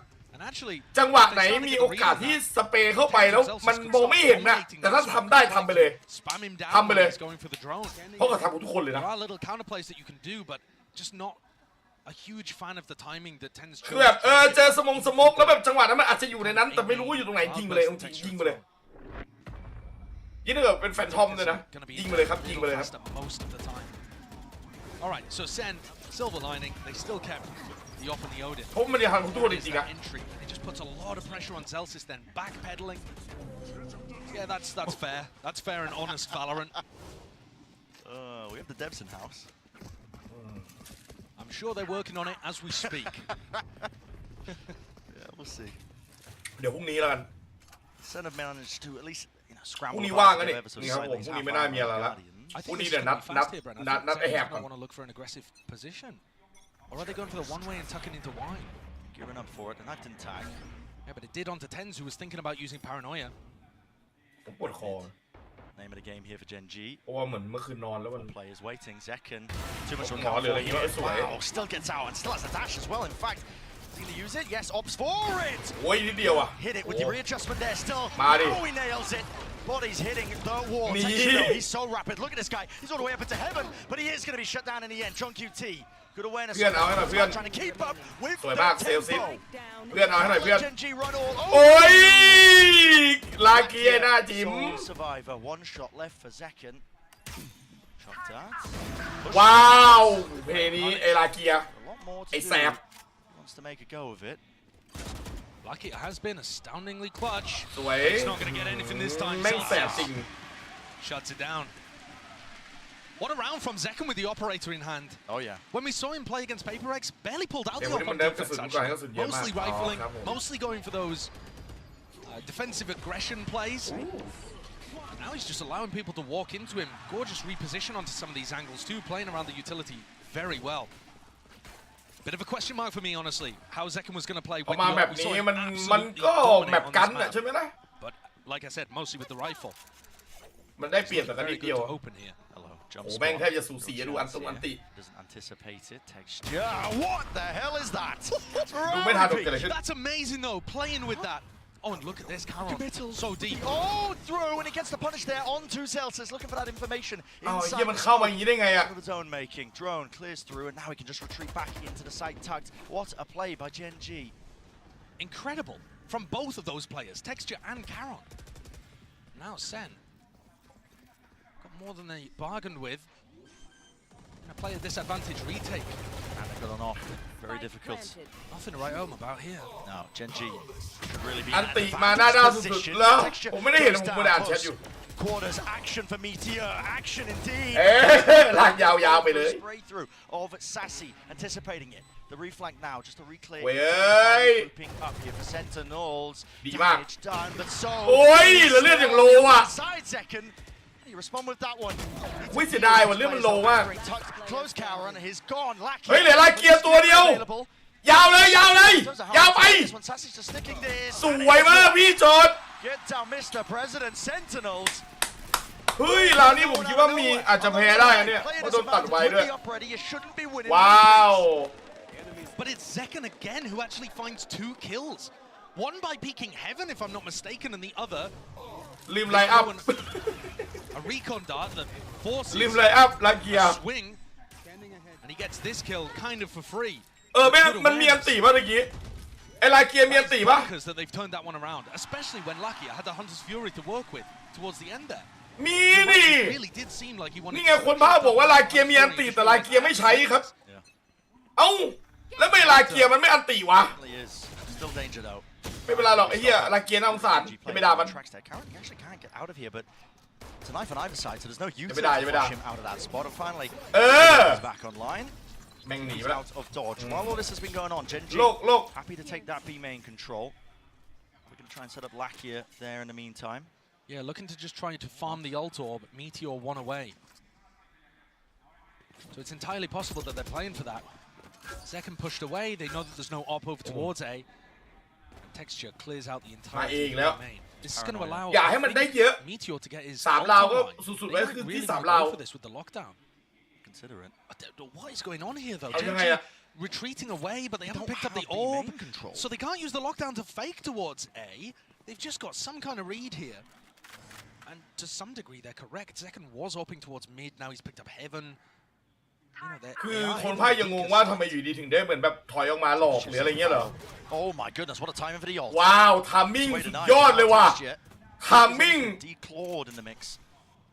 จังหวะไหนมีโอกาสที่สเปรย์เข้าไปแล้วมันมองไม่เห็นนะแต่ถ้าทำได้ทำไปเลยทำไปเลยเพราะเขาทำทุกคนเลยนะ There are little counterplays that you can do, but just not a huge fan of the timing that Tens คือแบบเจอสมกแล้วแบบจังหวะนั้นมันอาจจะอยู่ในนั้นแต่ไม่รู้ว่าอยู่ตรงไหนยิงไปเลยยิงไปเลยยิ่งถ้าเกิดเป็นแฟนทอมเลยนะยิงไปเลยครับยิงไปเลยครับ All right, so Sen, silver lining, they still kept the Op and the Odin. เพราะมันยังทำทุกคนจริงๆอะ It just puts a lot of pressure on Celsius then, backpedaling. Yeah, that's fair. That's fair and honest, Valorant. We have the devs in house. I'm sure they're working on it as we speak. Yeah, we'll see. เดี๋ยวพรุ่งนี้แล้วกัน Sen have managed to at least, you know, พ scramble รุ่งนี้ the ว่าง back กัน of นี่ ever so นี่ครับผม slightly. พรุ่งนี้ไม่น่ามีอะไรละ I พรุ่ง think นี้ this เดี๋ยว is นั going ด to be fast here, Brad. I นัด think ไอ้แหบ Celsius ก่อน might want to look for an aggressive position. Or are they going for the one way and tucking into wide? Gearing up for it, and that didn't tag. Yeah, but it did onto Tens, who was thinking about using Paranoia. ผมปวดคอ Name of the game here for Gen G. เพราะว่าเหมือนเมื่อคืนนอนแล้วมัน Players waiting. Zekken. Too much หมอเหลืออะไรเงี้ยสวย Wow, still gets out and still has a dash as well. In fact, is he going to use it? Yes, opts for it. โอ้ยนิดเดียวอ่ะ Hit it with the readjustment there still. มาดิ Oh, he nails it. Body's hitting the wall. Me. He's so rapid. Look at this guy. He's all the way up into heaven, but he is going to be shut down in the end. Chunk QT. Good awareness. เพื่อนเอาให้หน่อยเพื่อน Trying to keep up with สวยมาก the เซลซิฟ tempo. เพื่อนเอาให้หน่อยเพื่อน Gen G run all โอ้ยลาเกียหน้าจิ๋ม Sole survivor. One shot left for Zekken. Shot that. ว้าวเพลงนี้ไอ้ลาเกีย A lot more to ไอ้ do. แสบ Wants to make a go of it. Like it has been astoundingly clutch. สวย He's not going to get anything this time. แม่งแสบจริง Shuts it down. What a round from Zekken with the operator in hand. Oh yeah. When we saw him play against Paper X, barely pulled out the op on เดี๋ยว defense มันเดินกระสุนก่อนให้กระสุน actually. เยอะมาก Mostly อ๋อ rifling, ครับผม mostly going for those defensive aggression plays. Now he's just allowing people to walk into him. Gorgeous reposition onto some of these angles too, playing around the utility very well. Bit of a question mark for me, honestly, how Zekken was going to play พอ with มา the แบบ op. We นี้ saw him มัน absolutely ก็แม dominate ป on กัน this น่ะ map. ใช่ไหมล่ะ But like I said, mostly with the rifle. มันได้เปรียบแต่ก็นิ Very ดเดียว good to open here. Hello. Jump โอ้ spot. แม่งแทบจะสูสีดูอันตรงอันติ Doesn't anticipate it. Texture. What the hell is that? ดูไม่ทันโดนเกิดอะไรขึ้น That's amazing though, playing with that. Oh, and look at this, Caron. So deep. Oh, through, and he gets the punish there onto Celsius, looking for that information อ้าว inside เหี้ยมันเข้ามาอย่างนี้ได้ไงอะ of his own making. Drone clears through, and now he can just retreat back into the site tucked. What a play by Gen G. Incredible from both of those players, Texture and Caron. Now Sen got more than they bargained with. Gonna play a disadvantage retake. And they got on off. Very difficult. Nothing to write home about here. No, Gen G should really be อั in น an ติมาหน้าด้าน advantage สุด position. ๆแล้ว Texture ผมไม่ได้เห็น goes ผม down ไม่ได้อ่านแชท close. อยู่ Quarters action for Meteor. Action indeed. ลากยาวๆไปเลย Spray through of Sassy, anticipating it. The reflank now, just a reclear. เว้ย Grouping up here for Sentinels. ดีมาก Damage done, but so. โอ้ยแล้วเลือดอย่างโลอ่ะ Side second. You respond with that one. วิเสียดายว่ะเลือดมันโลมาก Close cower and he's gone. เฮ้ยเหลือลาเกียร์ตัวเดียว ยาวเลยยาวเลยยาวไปสวยมากพี่โจด Get down, Mr. President. Sentinels. เฮ้ยเรานี่ผมคิดว่ามีอาจจะแพ้ได้เนี่ยเพราะโดนตัดไว้ด้วยว้าว But it's Zekken again who actually finds 2 kills. One by peeking heaven, if I'm not mistaken, and the other. ลืมไลน์อัพ A recon dart that forces ลืมไลน์อัพลาเกีย swing, and he gets this kill kind of for free. มันมีอันตีป่ะเมื่อกี้ไอ้ลาเกียมีอันตีป่ะ That they've turned that one around, especially when Lucky had the Hunter's Fury to work with towards the end there. มีนี่ Really did seem like he wanted. นี่ไงคนพากบอกว่าลาเกียมีอันตีแต่ลาเกียไม่ใช้ครับเอ้าแล้วไม่ลาเกียมันไม่อันตีวะไม่เป็นไรหรอกไอ้เหี้ยลาเกียน่าสงสารไม่ด่ามัน It's a knife on either side, so there's no use to push him out of that spot. And finally, he's back online. He's out of dodge. While all this has been going on, Genji happy to take that B main control. We're going to try and set up Lakia there in the meantime. Yeah, looking to just try to farm the ult orb, Meteor 1 away. So it's entirely possible that they're playing for that. Second pushed away, they know that there's no op over towards A. And Texture clears out the entire main. This is going to allow Meteor to get his ult online. They really want to go for this with the lockdown. Consider it. What is going on here though? Genji retreating away, but they haven't picked up the orb. So they can't use the lockdown to fake towards A. They've just got some kind of read here. And to some degree, they're correct. Zekken was opening towards mid, now he's picked up heaven. คือคนพ่ายยังงงว่าทำไมอยู่ดีถึงได้เหมือนแบบถอยออกมาหลอกหรืออะไรเงี้ยเหรอ Oh my goodness, what a timing for the ult. ว้าวทามมิ่งสุดยอดเลยว่ะทามมิ่ง Declawed in the mix.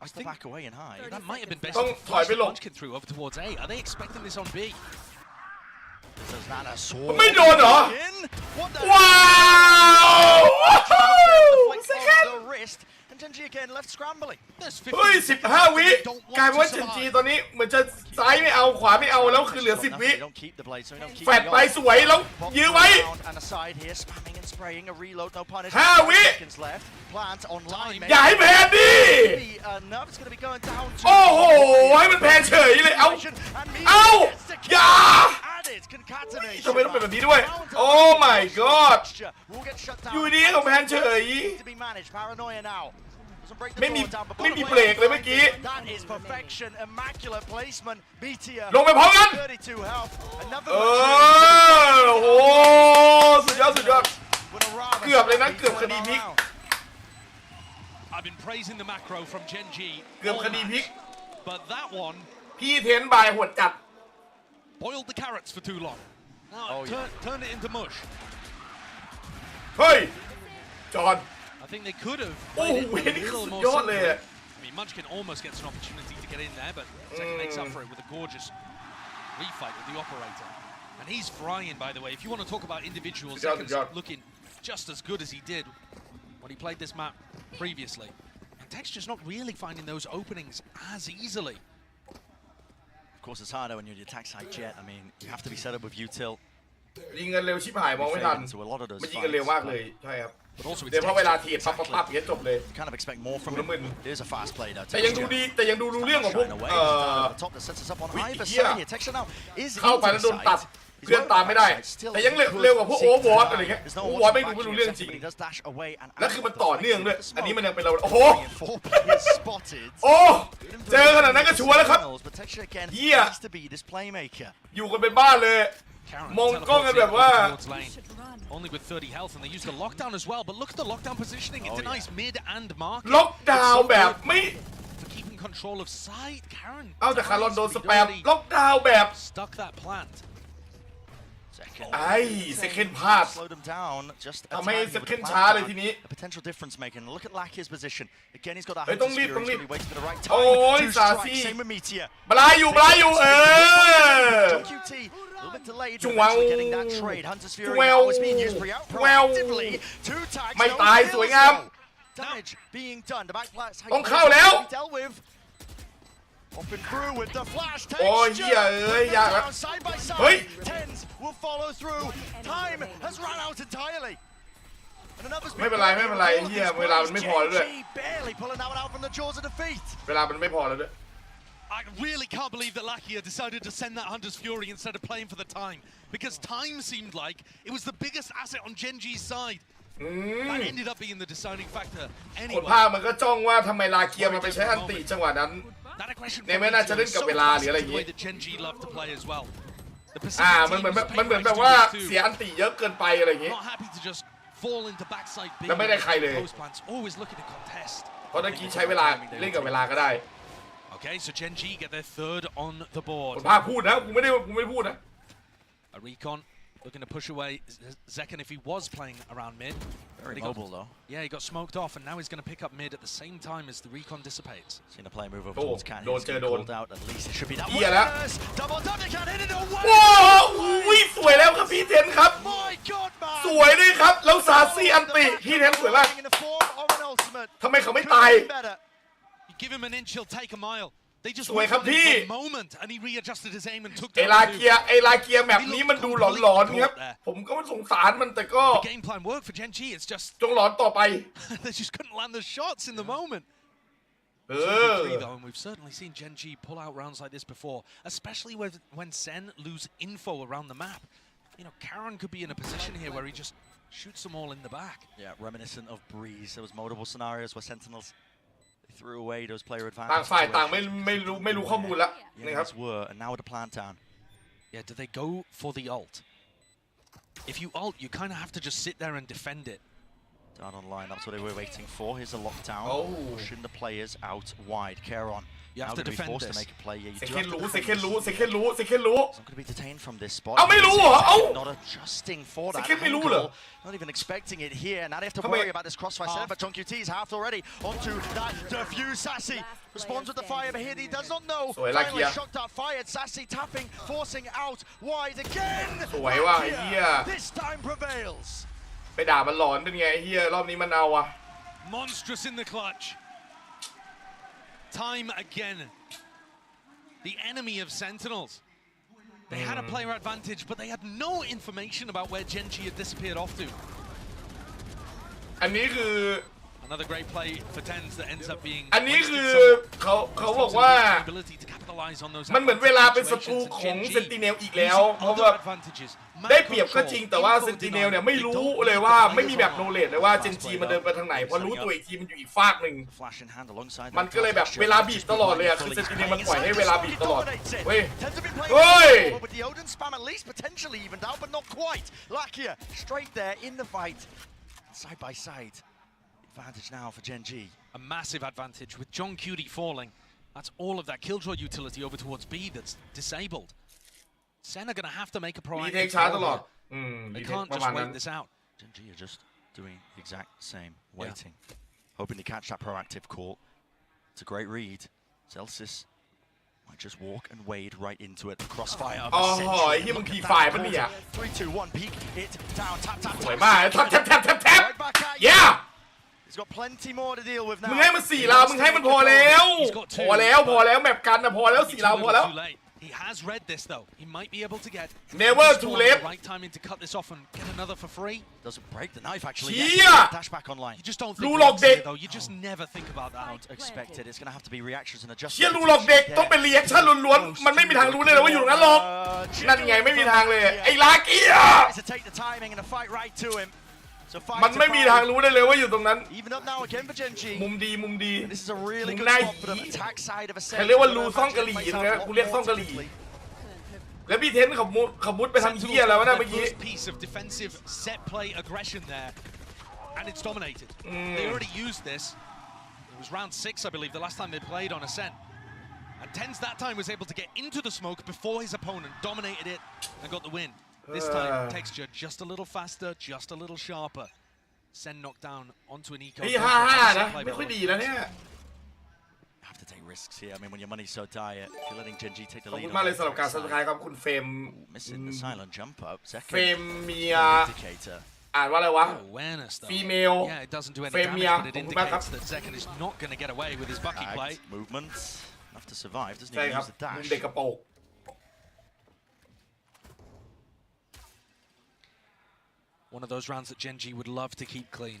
Has to back away and high. That might have been best. ต้องถอยไปหลบ Munchkin through over towards A. Are they expecting this on B? ไม่โดนเหรอว้าวGenji again left scrambling. เฮ้ย15 วิกลายเป็นว่าเจนจีตอนนี้เหมือนจะซ้ายไม่เอาขวาไม่เอาแล้วคือเหลือ10 วิแฟดไปสวยแล้วยื้อไว้5 วิอย่าให้แพนดิโอ้โหให้มันแพนเฉยเลยเอาอย่าทำไมต้องเป็นแบบนี้ด้วยโอ้ my god อยู่ดีของแพนเฉยไม่มีเบรกเลยเมื่อกี้ลงไปพร้อมกันโอ้โหสุดยอดเกือบเลยนะเกือบคดีพลิก I've been praising the macro from Genji เกือบคดีพลิก but that one พี่เทนบายหัวจัด boiled the carrots for too long. Now turned it into mush. เฮ้ยจอน I think they could have. Oh, really? I mean, Munchkin almost gets an opportunity to get in there, but Zekken makes up for it with a gorgeous refight with the operator. And he's frying, by the way. If you want to talk about individuals, Zekken's looking just as good as he did when he played this map previously. And Texture's not really finding those openings as easily. Of course, it's harder when you're the attack side jet. I mean, you have to be set up with util. ยิงกันเร็วชิบหายมองไม่ทันมันยิงกันเร็วมากเลยใช่ครับเดี๋ยวพอเวลาเทียบปั๊บอย่างเงี้ยจบเลย Kind of expect more from him. It is a fast play though. แต่ยังดูดีแต่ยังดูเรื่องของพวกเข้าไปแล้วโดนตัดเพื่อนตามไม่ได้แต่ยังเร็วกว่าพวกโอเวอร์วอตอะไรเงี้ยโอเวอร์วอตไม่รู้เรื่องจริงแล้วคือมันต่อเนื่องด้วยอันนี้มันยังเป็นเราโอ้โหโอ้เจอขนาดนั้นก็ชัวร์แล้วครับเฮียอยู่กันเป็นบ้านเลยมองกล้องกันแบบว่า Only with 30 health, and they use the lockdown as well. But look at the lockdown positioning; it denies mid and market. ล็อกดาวน์แบบไม่ for keeping control of side. Karen. เอาแต่คารอนโดนสแปมล็อกดาวน์แบบ stuck that plant. ไอ้เซคันด์พลาดทำให้เซคันด์ช้าเลยทีนี้ potential difference making. Look at Lakia's position. Again, he's got that. ต้องรีบโอ้ยซาซี่บลายอยู่จุงวังจุงแววไม่ตายสวยงามต้องเข้าแล้วโอ้ยเฮียเอ้ยยากแล้วเฮ้ยไม่เป็นไรเฮียเวลามันไม่พอแล้วด้วยเวลามันไม่พอแล้วด้วย I really can't believe that Lakia decided to send that Hunter's Fury instead of playing for the time, because time seemed like it was the biggest asset on Genji's side. That ended up being the deciding factor คน anyway. ภาคมันก็จ้องว่าทำไมลาเกียมันไปใช้อันติจังหวะนั้น That aggression ในไม่น่าจะเล่นกับเวลาหรืออะไรอย่าง the งี้ way that Genji loved to play as well. The มันเหมือนแบบว่าเสียอันติเยอะเกินไปอะไรอย่างงี้ Not happy to just fall into backside big แล้วไม่ได้ใครเลย post plants, always looking to contest. เพราะเมื่อกี้ใช้เวลาเล่นกับเวลาก็ได้ Okay, so Genji get their third on the board. คนภาคพูดนะกูไม่พูดนะ A recon looking to push away Zekken if he was playing around mid. Very mobile though. Yeah, he got smoked off, and now he's going to pick up mid at the same time as the recon dissipates. Seen a play move over towards Cat. Don't He's called out. At least it should be that. Double tap, they can't hit it away. โอ้โหสวยแล้วครับพี่เทนครับ My God, man. สวยด้วยครับแล้วซาซี่อันติพี่เทนสวยมาก In the form of an ultimate. ทำไมเขาไม่ตาย You give him an inch, he'll take a mile. They just สวย went ครับ for พี่ a moment, and he readjusted his aim and took ไอ down ลา two. เกียแบบนี้มันดูหลอนๆครับผมก็สงสารมันแต่ก็ The game plan worked for Genji. It's just จงหลอนต่อไป they just couldn't land the shots in the moment. 2v3 though, and we've certainly seen Genji pull out rounds like this before, especially when Sen lose info around the map. You know, Karen could be in a position here where he just shoots them all in the back. Yeah, reminiscent of Breeze. There was multiple scenarios where Sentinels threw away those player ต่าง advantages. ฝ่ายต่างไม่รู้ข้อมูลแล้ว The นะครับ enemies were, and now with the plant down. Yeah, do they go for the ult? If you ult, you kind of have to just sit there and defend it. Down online, that's what they were waiting for. Here's a lockdown, pushing the players out wide. Caron. You have now to defend forced this. to make a play. Yeah, you do เซ have to รู้ defend this. เซคนรู้ He's not going to be detained from this spot. ไม่รู้เหรอ Not adjusting for that. เซคนไม่รู้เหรอ Not even expecting it here. Now they have to worry about this crossfire setup, but Chunky T's half already onto that defuse. Sassy responds with the fire, but here he does not know. Finally shot dart fired. Sassy tapping, forcing out wide again. สวยว่ะไอ้เหี้ย This time prevails. ไปด่ามันหลอนเป็นไงไอ้เหี้ยรอบนี้มันเอาอะ Monstrous in the clutch. Time again. The enemy of Sentinels. They had a player advantage, but they had no information about where Genji had disappeared off to. อันนี้คือ Another great play for Tens that ends up being. อันนี้คือเขาบอกว่ามันเหมือนเวลาเป็นศัตรูของเซนติเนลอีกแล้วเพราะว่าได้เปรียบก็จริงแต่ว่าเซนติเนลเนี่ยไม่รู้เลยว่าไม่มีแบบโนเลดเลยว่าเจนจีมันเดินไปทางไหนพอรู้ตัวอีกทีมันอยู่อีกฟากหนึ่งมันก็เลยแบบเวลาบีบตลอดเลยอะคือเซนติเนลมันปล่อยให้เวลาบีบตลอดเว้ย With the Odin spam at least potentially evened out, but not quite. Lakia straight there in the fight, side by side. Advantage now for Genji. A massive advantage with John Cutie falling. That's all of that Killjoy utility over towards B that's disabled. Sen are going to have to make a proactive call. They can't just wait this out. Genji are just doing the exact same, waiting, hoping to catch that proactive call. It's a great read. Celsius might just walk and wade right into it. The crossfire of a century. ที่มึงขี่ฝ่ายปะเนี่ย 3, 2, 1, peek it down, tap, tap, สวยมากแทบ right back at you. yeah He's got plenty more to deal with now. มึงให้มัน4 ราวมึงให้มันพอแล้วแมปกันนะพอแล้ว4 ราวพอแล้ว He has read this though. He might be able to get never too late. Right timing to cut this off and get another for free. Doesn't break the knife actually. Dash back online. You just don't think about it though. You just never think about that. Don't expect it. It's going to have to be reactions and adjustments. เชี่ยรู้หรอกเด็กต้องเป็นรีแอคชั่นล้วนๆมันไม่มีทางรู้เลยว่าอยู่ตรงนั้นหรอกนั่นไงไม่มีทางเลยไอ้ลาเกีย To take the timing and a fight right to him. มันไม่มีทางรู้ได้เลยว่าอยู่ตรงนั้น Even up now again for Genji. มุมดี This is a really good spot for them. Attack side of a set. เขาเรียกว่ารูซ่องกะหรี่นะกูเรียกซ่องกะหรี่แล้วพี่เทนขมุดไปทำเหี้ยแล้วนะเมื่อกี้ piece of defensive set play aggression there and it's dominated. They already used this. It was round 6 I believe the last time they played on Ascent. And Tens that time was able to get into the smoke before his opponent dominated it and got the win. This time, texture just a little faster, just a little sharper. Sen knocked down onto an eco. พี่5-5 นะไม่ค่อยดีนะเนี่ย Have to take risks here. I mean, when your money's so dire, if you're letting Genji take the ขอบ lead. คุณมากเลยสำหรับการสับสไครบ์ครับคุณเฟรม Missing the silent jump up. เฟรมเมียอ่านว่าอะไรวะ female Yeah, it doesn't do any เฟรมเมีย damage, but ข it อบคุณมากครับ indicates that Zekken is not going to get away with his bucky play. Movement. Enough to survive. Doesn't ใช่ even ครับ use the dash. เด็กกระโปรง One of those rounds that Genji would love to keep clean.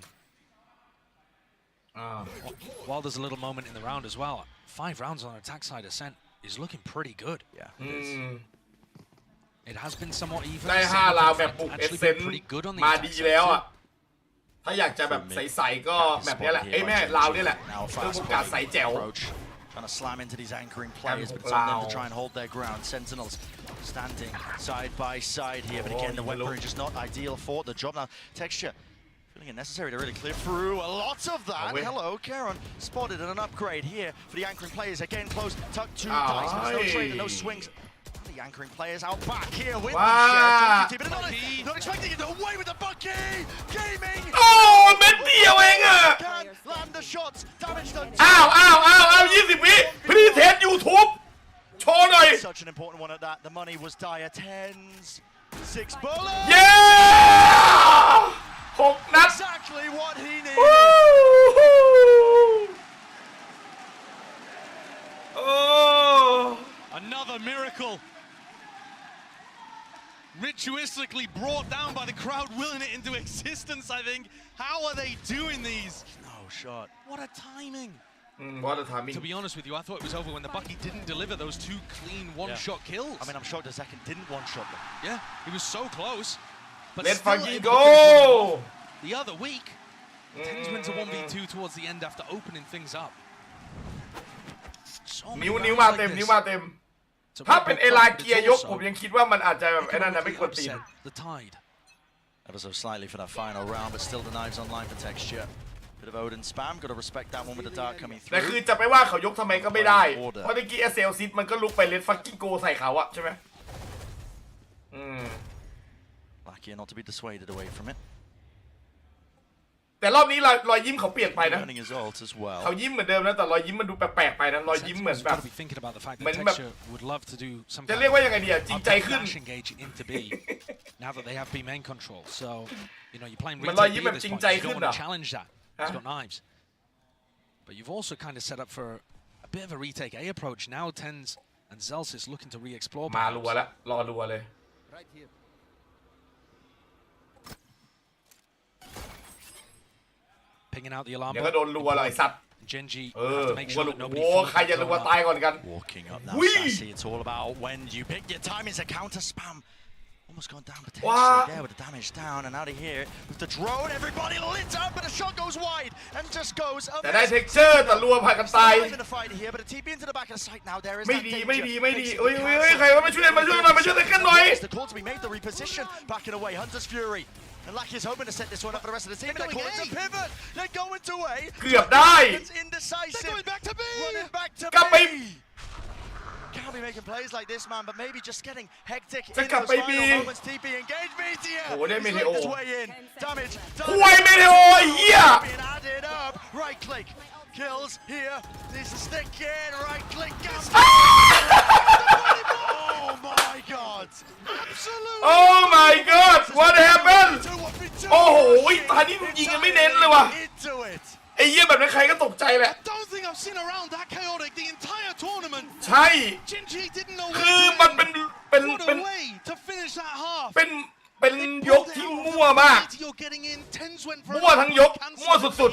While there's a little moment in the round as well, 5 rounds on attack side Ascent. is looking pretty good. Yeah. It has been somewhat even. ได้5ราวแบบบุกเอเซนมาดีแล้วอ่ะถ้าอยากจะแบบใสๆก็แบบนี้แหละไอ้แม่ราวนี่แหละเพื่อโอกาสใสแจ๋ว Trying to slam into these anchoring players, but it's on them to try and hold their ground. Sentinels standing side by side here, but again, the weaponry just not ideal for the job. Now, Texture feeling it necessary to really clear through a lot of that. Hello, Karen spotted an upgrade here for the anchoring players. Again, close, tuck to dice. No trade and no swings. The anchoring players out back here with the sheriff, but not expecting it away with the Bucky! Gaming! เม็ดเดียวเองอ่ะ Land the shots, damage done. อ้าว20 วิพรีเทส YouTube โชว์หน่อย Such an important one at that. The money was dire. 10s, 6 bullets. เย้6 นัด Exactly what he needed. โอ้ Another miracle. Ritualistically brought down by the crowd, willing it into existence, I think. How are they doing these? No shot. What a timing. What a timing. To be honest with you, I thought it was over when the Bucky didn't deliver those 2 clean one-shot kills. I mean, I'm shocked the second didn't one-shot them. Yeah, he was so close. But Let's still fucking able to go! finish one off. The other week, Tens went to 1v2 towards the end after opening things up. So นิ้วมาเต็มถ้าเป็นเอลาเกียยกผมยังคิดว่ามันอาจจะแบบไอ้นั่นนะไม่ควรตีน The tide. Ever so slightly for that final round, but still the knives online for Texture. Bit of Odin spam, got to respect that one with the dark coming แต่ through. คือจะไปว่าเขายกทำไมก็ไม่ได้เพราะเมื่อกี้เซลซิตมันก็ลุกไปเลนฟักกิ้งโกใส่เขาอะใช่ไหมLucky not to be dissuaded away from it. แต่รอบนี้รอยยิ้มเขาเปลี่ยนไปนะ Learning his ult as well. เขายิ้มเหมือนเดิมนะแต่รอยยิ้มมันดูแปลกๆไปนะรอยยิ้มเหมือนแบบเหมือนแบบจะเรียกว่ายังไงดีอะจริงใจขึ้น Now that they have B main control, so you know you're playing มันรอยยิ้ม retake แบบ B จ at ริง this ใจ point. You ขึ้น don't เหรอ want to challenge that. He's got knives, but you've also kind of set up for a bit of a retake A approach. Now Tens and Zelsis looking to re-explore. มารัวแล้วรอรัวเลย Pinging out the alarm. เดี๋ยวก็โดนรัวเลยไอ้สัตว์ Genji โอ้ nobody ใครจะรัวตายก่อนกัน Walking up now, Sassy. It's all about when you pick your timing. It's a counter spam. Almost gone down potentially there with the damage down, and out of here with the drone. Everybody lit up, but a shot goes wide and just goes. แต่ได้เท็กเจอร์แต่รัวผ่านกันตาย In the fight here, but a TP into the back of the site now. There is ไม่ดีเอ้ยใครว่ามาช่วยหน่อยมาช่วยเต็กกันหน่อย The call to be made, the reposition, backing away. Hunter's Fury. And Lucky is hoping to set this one up for the rest of the team. They're going to pivot. They're going to A. เกือบได้ It's indecisive. They're going back to B. Running back to กลับไป B. Can't be making plays like this, man, but maybe just getting hectic จะ in กลับ those ไป B final moments. TP engage Meteor. โอ้ได้เมเทโอ His way in. Damage. คุยเมเทโอเหี้ย Being added up. Right click. Kills here. Needs to stick in. Right click. Oh my god. Absolutely. Oh my god what happened โอ้โหตานี่ยิงกันไม่เน้นเลยว่ะ Into it. ไอ้เหี้ยแบบนั้นใครก็ตกใจแหละ Don't think I've seen around that chaotic the entire tournament. ใช่ Genji didn't know คือมันเป็น what a way to finish that half. เป็นยกที่มั่วมาก You're getting in. Tens went for มั่วทั้งยกมั่วสุด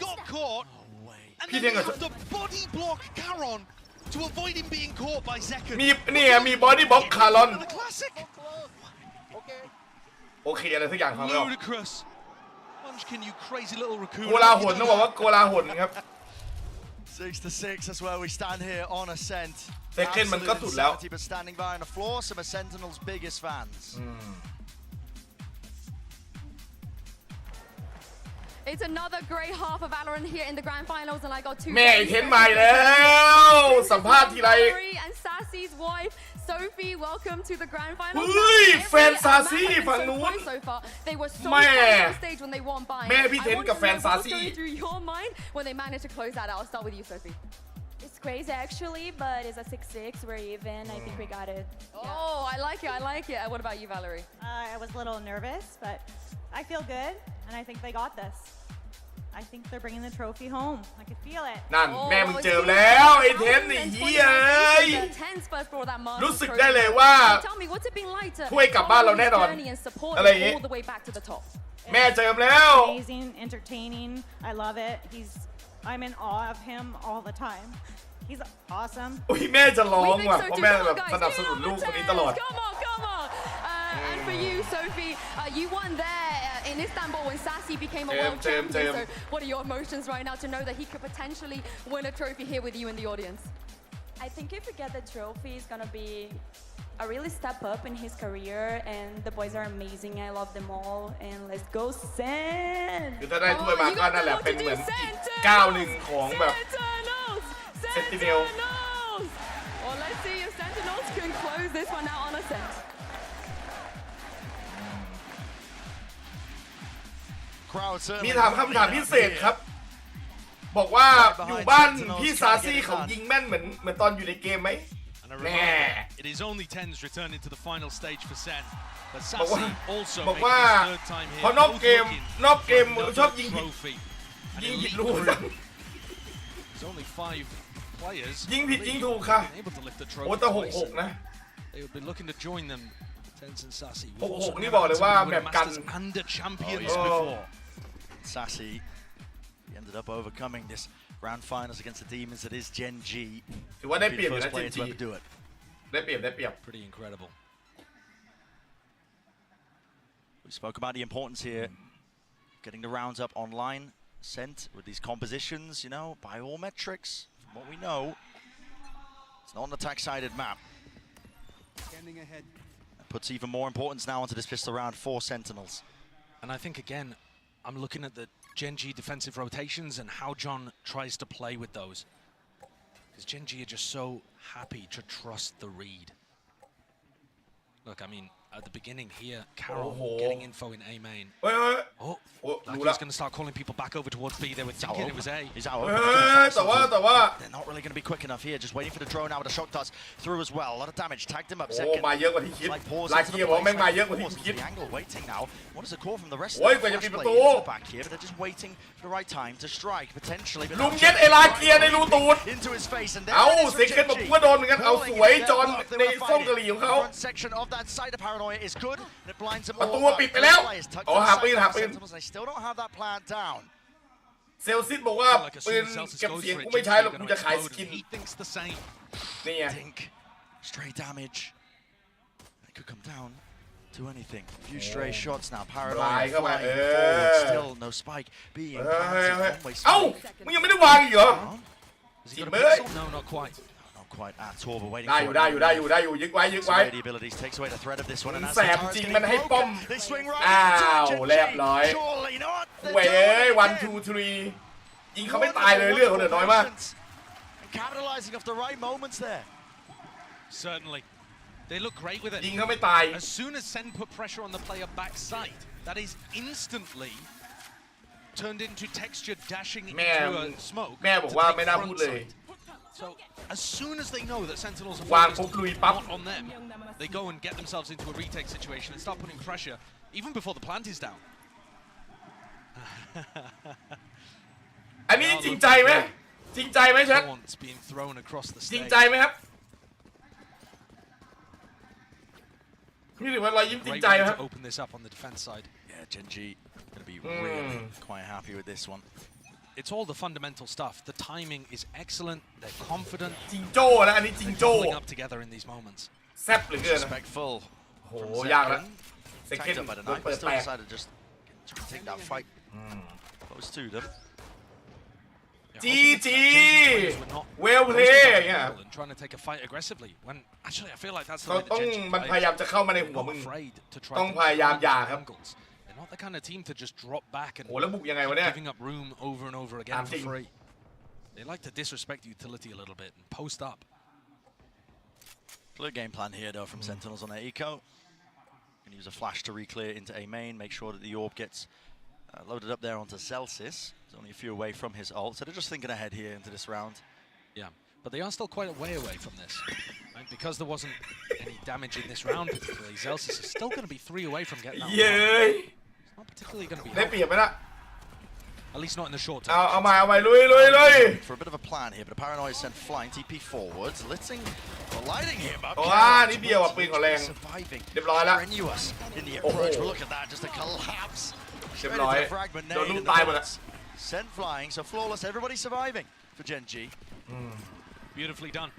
got caught. Andพี่ then เท่ง they have to body block Caron to avoid him being caught by Zekan. มีบอดี้บล็อกคารอน The classic. โอเคอะไรสักอย่างฟังไม่ออก Ludicrous. Munchkin, you crazy little raccoon. โกลาหลต้องบอกว่าโกลาหลครับ 6 to 6, that's where we stand here on Ascent. Second มันก็สุดแล้ว But standing by on the floor, some of Sentinel's biggest fans. It's another great half of Valorant here in the grand finals, and I got 2 แม่ไอ้เทนมาแล้วสัมภาษณ์ทีไร and Sassy's wife Sophie, welcome to the grand finals. เฮ้ยแฟนซาซี่ฝั่งนู้น So far, they were so แม่ close on stage when they won by. แม่พี่เทนกับแฟนซาซี่ What's going through your mind when they managed to close that out? I'll start with you, Sophie. It's crazy actually, but it's a 6-6. We're even. I think we got it. Oh, I like it. I like it. What about you, Valerie? I was a little nervous, but I feel good, and I think they got this. I think they're bringing the trophy home. I can feel it. นั่นแม่มึงเจอแล้วไอ้เทนไอ้เหี้ยรู้สึกได้เลยว่าถ้วยกลับบ้านเราแน่นอนอะไรอย่างงี้แม่เจอแล้ว Amazing, entertaining. I love it. He's I'm in awe of him all the time. He's awesome. อุ้ยแม่จะร้องว่ะเพราะแม่แบบสนับสนุนลูกคนนี้ตลอด Come on. And for you, Sophie, you won there in Istanbul when Sassy became a world champion. So what are your emotions right now to know that he could potentially win a trophy here with you in the audience? I think if we get the trophy, it's gonna be a really step up in his career, and the boys are amazing. I love them all, and let's go Sen! คือถ้าได้ถ้วยมาก็นั่นแหละเป็นเหมือนอีกก้าวหนึ่งของแบบเซนติเนล Well, let's see if Sentinels can close this one out on a set. มีถามคำถามพิเศษครับบอกว่าอยู่บ้านพี่ซาซี่เขายิงแม่นเหมือนตอนอยู่ในเกมไหมแน่ It is only tens returning to the final stage for Sen. But บอกว่าพอนอกเกมชอบยิงผิดรูยิงผิดยิงถูกค่ะโอ้แต่6-6นะ6-6นี่บอกเลยว่าแบบกัน Sassy ended up overcoming this round finals against the demons that is Gen G. ถือว่าได้เปรียบอยู่นะ Gen G ได้เปรียบ Pretty incredible. We spoke about the importance here, getting the rounds up online, sent with these compositions, you know, by all metrics, from what we know, it's not an attack-sided map. That puts even more importance now onto this pistol round for Sentinels. And I think, again, I'm looking at the Gen G defensive rotations and how John tries to play with those. Because Gen G are just so happy to trust the read. Look, I mean, at the beginning here, Carol getting info in A main. Like he's going to start calling people back over towards B. They were thinking it was A. He's out. They're not really going to be quick enough here. Just waiting for the drone now with the shock darts through as well. A lot of damage. Tagged him up second. มาเยอะกว่าที่คิดลายเกียร์บอกแม่งมาเยอะกว่าที่คิด The angle waiting now. What is the call from the rest of โอ้ย the กว่าจะมีประตู back here? But they're just waiting for the right time to strike potentially. ลุงเย็ดไอ้ลายเกียร์ในรูตูด Into his face and เอาเซ็กเก็ตบอกว่าโดนเหมือนกันเอาสวยจอนในส้มกะหรี่ของเขา section of that side of paranoia is good. It blinds them ประตู all. ปิดไปแล้วอ๋อหาปืน They still don't have that plan down. เซลซิสบอกว่าปืนเก็บเสียงกูไม่ใช้หรอกกูจะขายสกินนี่ไง Stray damage. It could come down to anything. A few stray shots now. Paranoia flying forward. Still no spike being planted. เอ้ามึงยังไม่ได้วางอีกเหรอจิ๋มเอ้ย No, not quite. Quite at all, but waiting ได้อยู่ยึกไว้ abilities takes away the threat of this one. แสบจริงมันให้ป้อมอ้าวเรียบร้อยเว้ย1 2 3ยิงเขาไม่ตายเลยเรื่องเขาเหลือน้อยมาก capitalizing off the right moments there. Certainly. They look great with it. ยิงเขาไม่ตาย As soon as Sen put pressure on the player backside, that is instantly turned into texture dashing into a smoke. แม่บอกว่าไม่น่าพูดเลย So as soon as they know that Sentinels are วางปุ๊บลุยปั๊บ not on them, they go and get themselves into a retake situation and start putting pressure even before the plant is down. อันนี้จริงใจไหมแชท being thrown across the จริง stage. ใจไหมครับนี่ถือว่ารอยยิ้มจริงใจไหมครับ Open this up on the defense side. Yeah, Gen G going to be really quite happy with this one. It's all the fundamental stuff. The timing is excellent. They're confident. จิงโจ้นะอันนี้จิงโจ้ Pulling up together in these moments. แซ่บเหลือเกิน Respectful. โหยากแล้วเซคเก็ต Tagged up by the โดน knife, เปิ but ด still แตก decided to just try to take that fight close to them. จีเวลเพลย์เนี่ย And trying to take a fight aggressively. When actually I feel like that's the เขา way ต้อง that Gen G มันพยายามจะเข้ามาในหัวมึง afraid to try ต้อง to พยายามอย่าครับ angles. They're not the kind of team to just drop back and โหแล้วบุกยังไงวะเนี่ย giving up room over and over again for free. They like to disrespect utility a little bit and post up. Clear game plan here though from Sentinels on their eco. Gonna use a flash to re-clear into A main, make sure that the orb gets loaded up there onto Celsius. He's only a few away from his ult, so they're just thinking ahead here into this round. Yeah, but they are still quite a way away from this. Right? Because there wasn't any damage in this round particularly, Celsius is still going to be 3 away from getting that one. It's not particularly going to be ได้เปรียบไหมล่ะ at least not in the short term. เอาใหม่ลุย For a bit of a plan here, but the Paranoia sent flying TP forwards, lighting him up. โอ้นิดเดียวอ่ะปืนของแรง เรียบร้อยแล้ว Strenuous in the approach, but look at that, just a collapse. เรียบร้อยโดนลูกตายหมดแล้ว Sent flying, so flawless. Everybody surviving for Gen G. Beautifully done.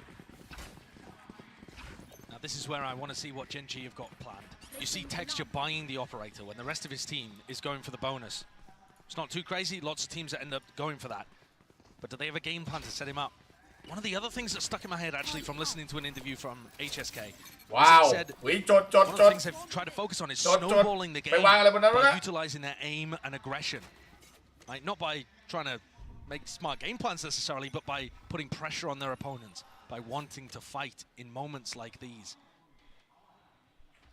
Now this is where I want to see what Gen G have got planned. You see Texture buying the operator when the rest of his team is going for the bonus. It's not too crazy. Lots of teams that end up going for that. But do they have a game plan to set him up? One of the other things that stuck in my head actually from listening to an interview from HSK. Wow. Said one of the things they've tried to focus on is snowballing the game by utilizing their aim and aggression. Like, not by trying to make smart game plans necessarily, but by putting pressure on their opponents, by wanting to fight in moments like these.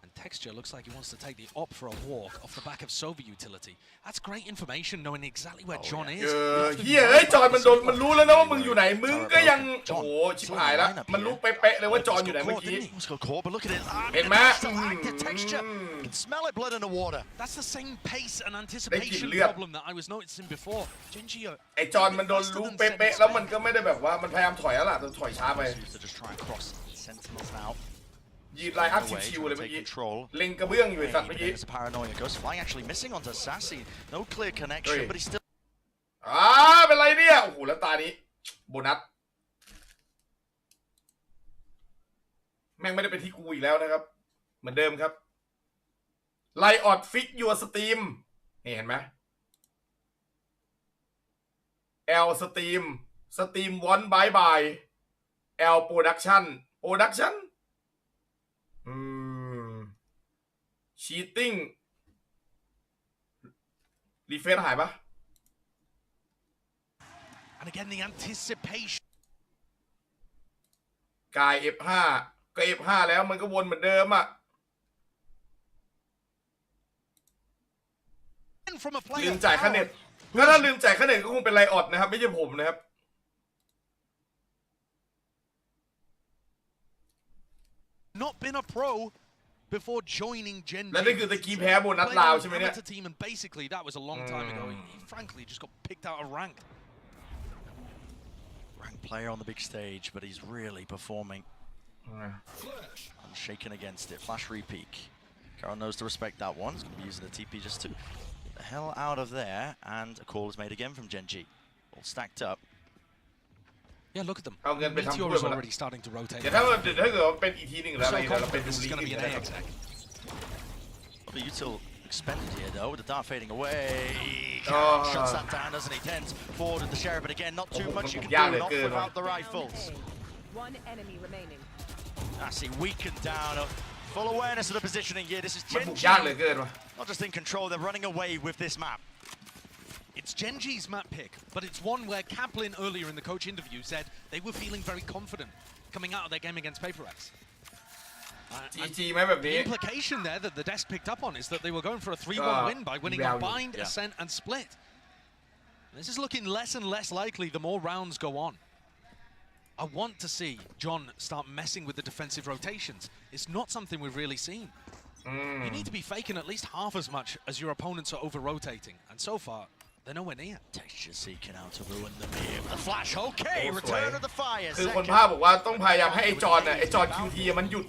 And Texture looks like he wants to take the op for a walk off the back of Sova utility. That's great information, knowing exactly where John is. เฮียเอ้ยจอนมันรู้แล้วนะว่ามึงอยู่ไหนมึงก็ยังโอ้โหชิบหายแล้วมันรู้เป๊ะๆเลยว่าจอนอยู่ไหนเมื่อกี้เห็นไหม Texture can smell it, blood in the water. That's the same pace and anticipation problem that I was noticing before. Genji ไอ้จอนมันโดนรู้เป๊ะๆแล้วมันก็ไม่ได้แบบว่ามันพยายามถอยแล้วล่ะแต่ถอยช้าไป Sentinels now. ยืดไลน์อัพชิวๆเลยเมื่อกี้เล็งกระเบื้องอยู่ไอ้สัตว์เมื่อกี้ Paranoia goes flying, actually missing onto Sassy. No clear connection, but he's still. เป็นไรเนี่ยโอ้โหแล้วตานี้โบนัสแม่งไม่ได้เป็นที่กูอีกแล้วนะครับเหมือนเดิมครับไลออดฟิกยูสตรีมเห็นไหมแอลสตรีมวันบายบายแอลโปรดักชั่นชีตติ้งรีเฟรชหายปะ And again the anticipation กาย F5 ก็ F5 แล้วมันก็วนเหมือนเดิมอ่ะลืมจ่ายค่าเน็ตก็ถ้าลืมจ่ายค่าเน็ตก็คงเป็นไลออดนะครับไม่ใช่ผมนะครับ Not been a pro before joining Gen G. และนี่คือตะกี้แพ้โบนัสลาวใช่ไหมเนี่ย team and basically that was a long time ago. He frankly just got picked out of rank. Ranked player on the big stage, but he's really performing. Unshaken against it. Flash repeat. Carol knows to respect that one. He's going to be using the TP just to get the hell out of there. And a call is made again from Gen G. All stacked up. Yeah, look at them. Meteor is already starting to rotate. ถ้าเกิดเป็นอีกทีหนึ่งแล้วเราเป็นดูลี going to be an AX. The util expended here though, with the dart fading away. Shuts that down, doesn't he? Tens forward with the sheriff, but again, not too much you can do, not without the rifles. One enemy remaining. Sassy weakened down. Full awareness of the positioning here. This is Gen G. Not just in control, they're running away with this map. It's Gen G's map pick, but it's one where Kaplan earlier in the coach interview said they were feeling very confident coming out of their game against PaperX. The implication there that the desk picked up on is that they were going for a 3-1 win by winning on Bind, Ascent, and Split. This is looking less and less likely the more rounds go on. I want to see John start messing with the defensive rotations. It's not something we've really seen. You need to be faking at least half as much as your opponents are over-rotating, and so far, they're nowhere near. Texture seeking out to ruin them here. The flash, okay, return of the fire. คือคนภาพบอกว่าต้องพยายามให้ไอจอนQT มันหยุด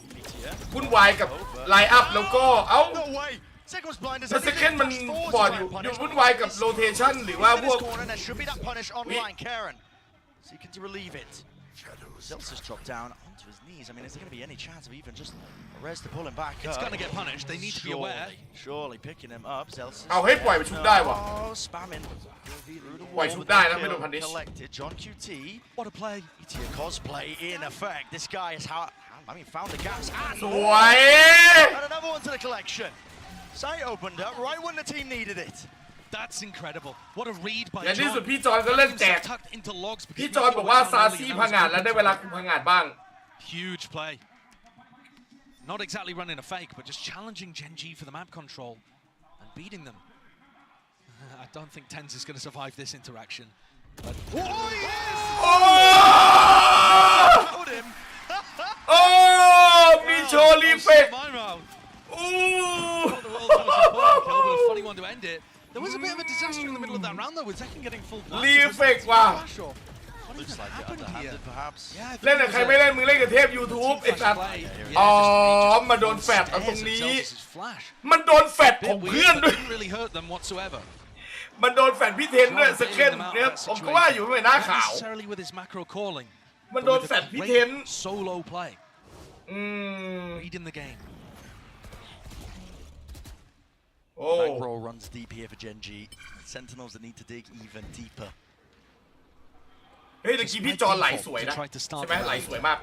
วุ่นวายกับไลน์อัพแล้วก็แล้วเซคันด์มันบอดอยู่วุ่นวายกับโรเทชันหรือว่าพวก Seeking to relieve it. Zelsa's dropped down onto his knees. I mean, is there going to be any chance of even just a res to pull him back up? It's going to get punished. They need to be aware. Surely picking him up. Zelsa's. เอาให้ปล่อยไปชุบได้วะ Spamming. ปล่อยชุบได้นะไม่โดนพันดิช Collected. John QT. What a play. ETA cosplay in effect. This guy is found the gaps. สวย And another one to the collection. Sight opened up right when the team needed it. That's incredible. What a read by ในที่สุด John. พี่จอนก็เล่นแจก พี่จอนบอกว่าซาซี่พังงาดแล้วได้เวลากูพังงาดบ้าง Huge play. Not exactly running a fake, but just challenging Gen G for the map control and beating them. I don't think Tens is going to survive this interaction. Butมีโชว์รีเฟก funny one to end it. There was a bit of a disaster in the middle of that round though, with Zekken getting full blast. รีเฟกว่ะ Looks like it underhanded, perhaps. เล่นกับใครไม่เล่นมึงเล่นกับเทพ YouTube ไอ้สัตว์อ๋อมาโดนแฟดเอาตรงนี้มันโดนแฟดของเพื่อนด้วย มันโดนแฟนพี่เทนด้วยสเคนเนี่ยผมก็ว่าอยู่ไม่หน้าขาวมันโดนแฟนพี่เทน solo play reading the game Back row runs deep here for Genji. Sentinels that need to dig even deeper. เฮ้ยตะกี้พี่จอนไหลสวยนะใช่ไหมไหลสวยมาก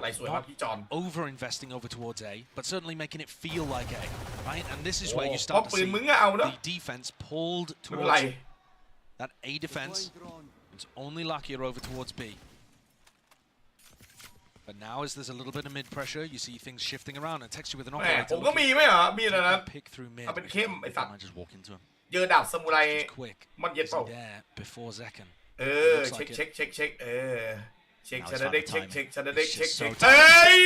พี่จอน over investing over towards A but certainly making it feel like A right and this is where you start to see the defense pulled towards that A defense it's only luckier over towards B but now as there's a little bit of mid pressure you see things shifting around and text you with an operator ผมก็มีไหมอ่ะมีแล้วนะ pick through mid เป็นเข้มไอ้สัตว์ just walk into him เจอดาบซามูไรมันเย็นเปล่า before Zekken เช็คเช็คชนะเด็กเช็คเฮ้ย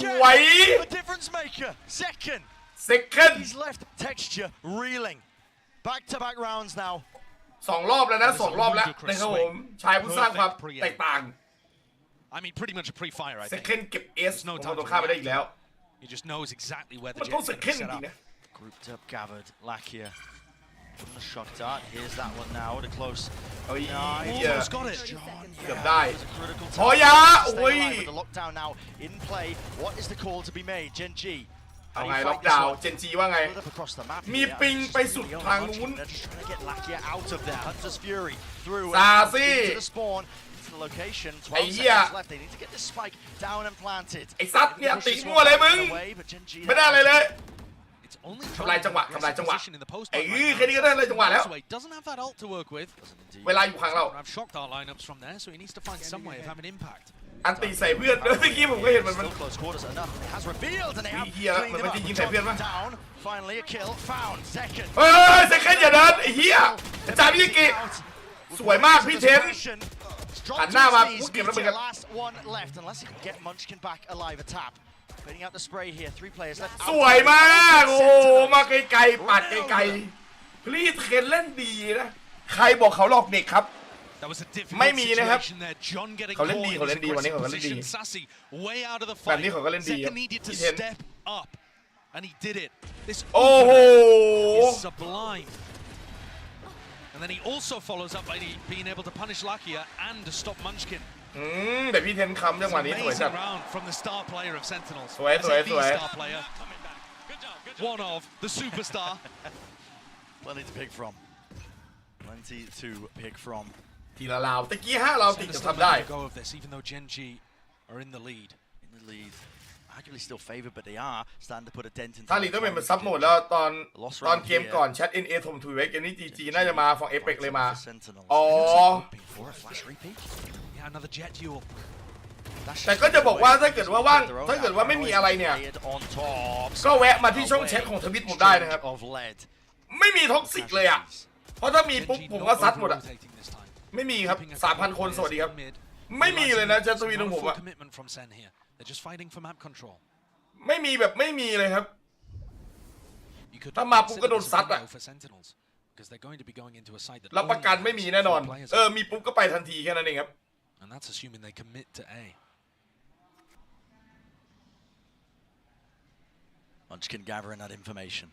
สวย a difference maker second he's left texture reeling back to back rounds now 2 รอบแล้วนะ2 รอบแล้วนะครับผมชายผู้สร้างความแตกต่าง I mean pretty much a pre-fire I think second เก็บ S ของตัวข้ามไปได้อีกแล้ว he just knows exactly where the jet is going to set up grouped up gathered Lakia the shock dart here's that one now to close almost got it เกือบได้ พอยาโอ้ย the lockdown now in play what is the call to be made Genji เอาไงล็อกดาวน์เจนจีว่าไงมีปิงไปสุดทางนู้นซาซี่ไอ้เหี้ยไอ้ซัดเนี่ยตีมั่วเลยมึงไม่ได้อะไรเลยทำลายจังหวะไอ้แค่นี้ก็ได้เลยจังหวะแล้วเวลาอยู่ข้างเราอันตีใส่เพื่อนเมื่อกี้ผมก็เห็นมันเฮียมันไม่ยิงใส่เพื่อนมั้งเฮ้ยเซคันอย่าเดินไอ้เฮียอาจารย์พี่กิสวยมากพี่เทนหันหน้ามากูเก็บแล้วเหมือนกันสวยมากโอ้มาไกลๆปัดไกลๆพี่เทนเล่นดีนะใครบอกเขาหลอกเด็กครับไม่มีนะครับเขาเล่นดีวันนี้เขาเล่นดีแบบนี้เขาก็เล่นดีพี่เทนโอ้โห and then he also follows up by being able to punish Lakia and to stop Munchkin แต่พี่เทนคำจังหวะนี้สวยจัด from the star player of Sentinels สวย star player one of the superstar plenty to pick from ทีละราวตะกี้5 ราวติดจะทำได้ even though Genji are in the lead arguably still favored but they are starting to put a dent into ถ้าลีกต้องเป็นซับโหมดแล้วตอนเกมก่อนแชท NA ถมถุยไว้เกมนี้ GG น่าจะมาฝั่ง Apex เลยมาอ๋อแต่ก็จะบอกว่าถ้าเกิดว่าว่างถ้าเกิดว่าไม่มีอะไรเนี่ยก็แวะมาที่ช่องแชทของทวิตผมได้นะครับไม่มีท็อกซิกเลยอ่ะเพราะถ้ามีปุ๊บผมก็ซัดหมดอ่ะไม่มีครับ 3,000 คนสวัสดีครับไม่มีเลยนะแชททวิตของผมอ่ะThey're just fighting for map control ไม่มีแบบไม่มีเลยครับถ้ามาปุ๊บก็โดนซัดอ่ะรับประกันไม่มีแน่นอนมีปุ๊บก็ไปทันทีแค่นั้นเองครับ and that's assuming they commit to A Munchkin gathering that information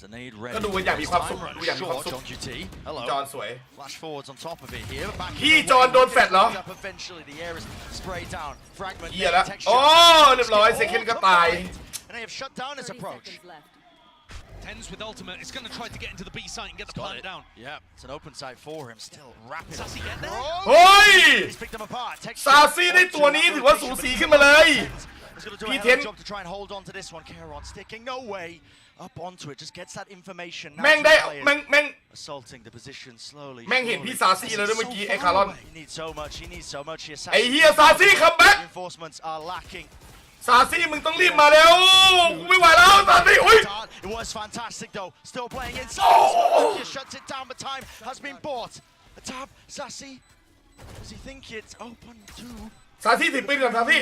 Zanade ก็ดูอย่างมีความสุขดูอย่างมีความสุขจอนสวย Flash forwards on top of it here พี่จอนโดนแฟดเหรอเหี้ยแล้วโอ้เรียบร้อยเซคันก็ตาย And they have shut down his approach Tens with ultimate is going to try to get into the B site and get the plant down Yeah it's an open site for him still rapid เฮ้ยซาซี่ได้ตัวนี้ถือว่าสูสีขึ้นมาเลยพี่เทน job to try and hold on to this one Caron sticking no way up onto it just gets that information แม่งได้แม่ง assaulting the position slowly แม่งเห็นพี่ซาซี่เลยด้วยเมื่อกี้ไอ้คารอน he needs so much here ไอ้เฮียซาซี่คัมแบ็ค reinforcements are lacking ซาซี่มึงต้องรีบมาเร็วไม่ไหวแล้วซาซี่อุ้ย it was fantastic though still playing in he shuts it down but time has been bought a tap Sassy does he think it's open to ซาซี่ติดปืนกับซาซี่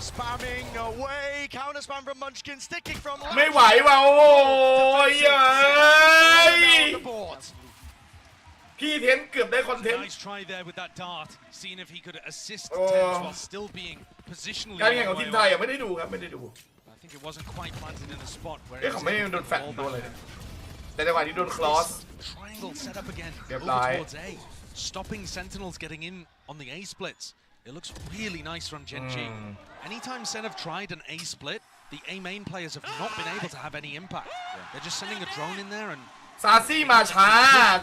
spamming away counter spam from Munchkin sticking from ไม่ไหวว่ะโอ้ยพี่เทนเกือบได้คอนเทนต์ Nice try there with that dart seeing if he could assist Tens while still being positionally การแข่งของทีมไทยไม่ได้ดูครับไม่ได้ดู I think it wasn't quite planted in a spot where เขาไม่โดนแฟนโดนเลย แต่จังหวะนี้โดนคลอส Triangle set up again. เรียบร้อย Over towards A, stopping Sentinels getting in on the A splits. It looks really nice from Gen G. Anytime Sen have tried an A split, the A main players have not been able to have any impact. They're just sending a drone in there and ซาซี่มาช้า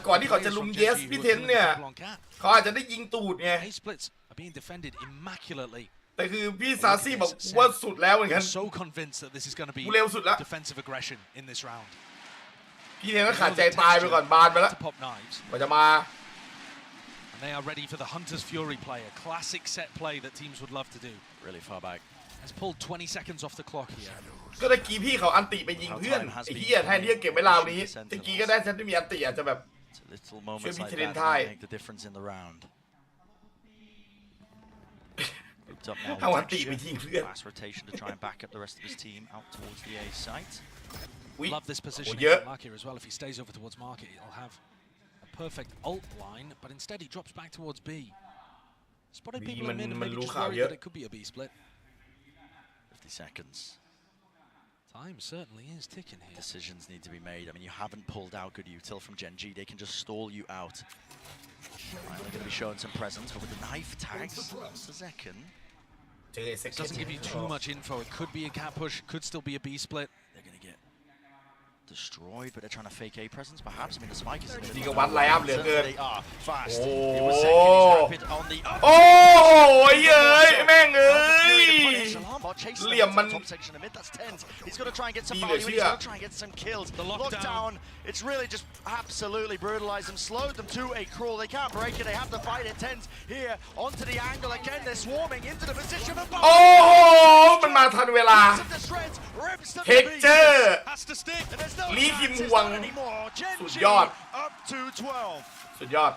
ก่อนที่เขาจะลุมเยสพี่เทนเนี่ยเขาอาจจะได้ยิงตูดไง A splits are being defended immaculately. แต่คือพี่ซาซี่บอกว่าสุดแล้วเหมือนกัน So convinced that this is going to be เร็วสุดแล้ว defensive aggression in this round. พี่เทนก็ขาดใจตายไปก่อนบานไปแล้วกว่าจะมา And they are ready for the Hunter's Fury play, a classic set play that teams would love to do. Really far back. Has pulled 20 seconds off the clock here. ก็ตะกี้พี่เขาอันติไปยิงเพื่อนไอ้เหี้ยแทนที่จะเก็บไว้ราวนี้ตะกี้ก็ได้ฉันที่มีอันติอาจจะแบบช่วยพี่เทนได้ make the difference in the round. เอาอันติไปยิงเพื่อน Fast rotation to try and back up the rest of his team out towards the A site. Love this position for Mark here as well. If he stays over towards Market, he'll have a perfect ult line, but instead he drops back towards B. Spotted people in mid and maybe just worried that it could be a B split. 50 seconds. Time certainly is ticking here. Decisions need to be made. I mean, you haven't pulled out good util from Gen G. They can just stall you out. Finally going to be showing some presence, but with the knife tags, Sezeken. Doesn't give you too much info. It could be a cat push, could still be a B split. They're going to get destroyed, but they're trying to fake A presence, perhaps. I mean, the spike is in the middle. นี่ก็วัดไลน์อัพเหลือเกิน They are fast. โอ้ It was second. He's rapid on the โอ้ยเอ้ยแม่งเอ้ยเหลี่ยมมัน top section of mid. That's tense. He's got to try and get some value. He's got to try and get some kills. The lockdown. It's really just absolutely brutalized them, slowed them to a crawl. They can't break it. They have to fight it. Tense here onto the angle again. They're swarming into the position of. โอ้มันมาทันเวลาเทคเจอร์ลีคิมฮวงสุดยอดสุดยอด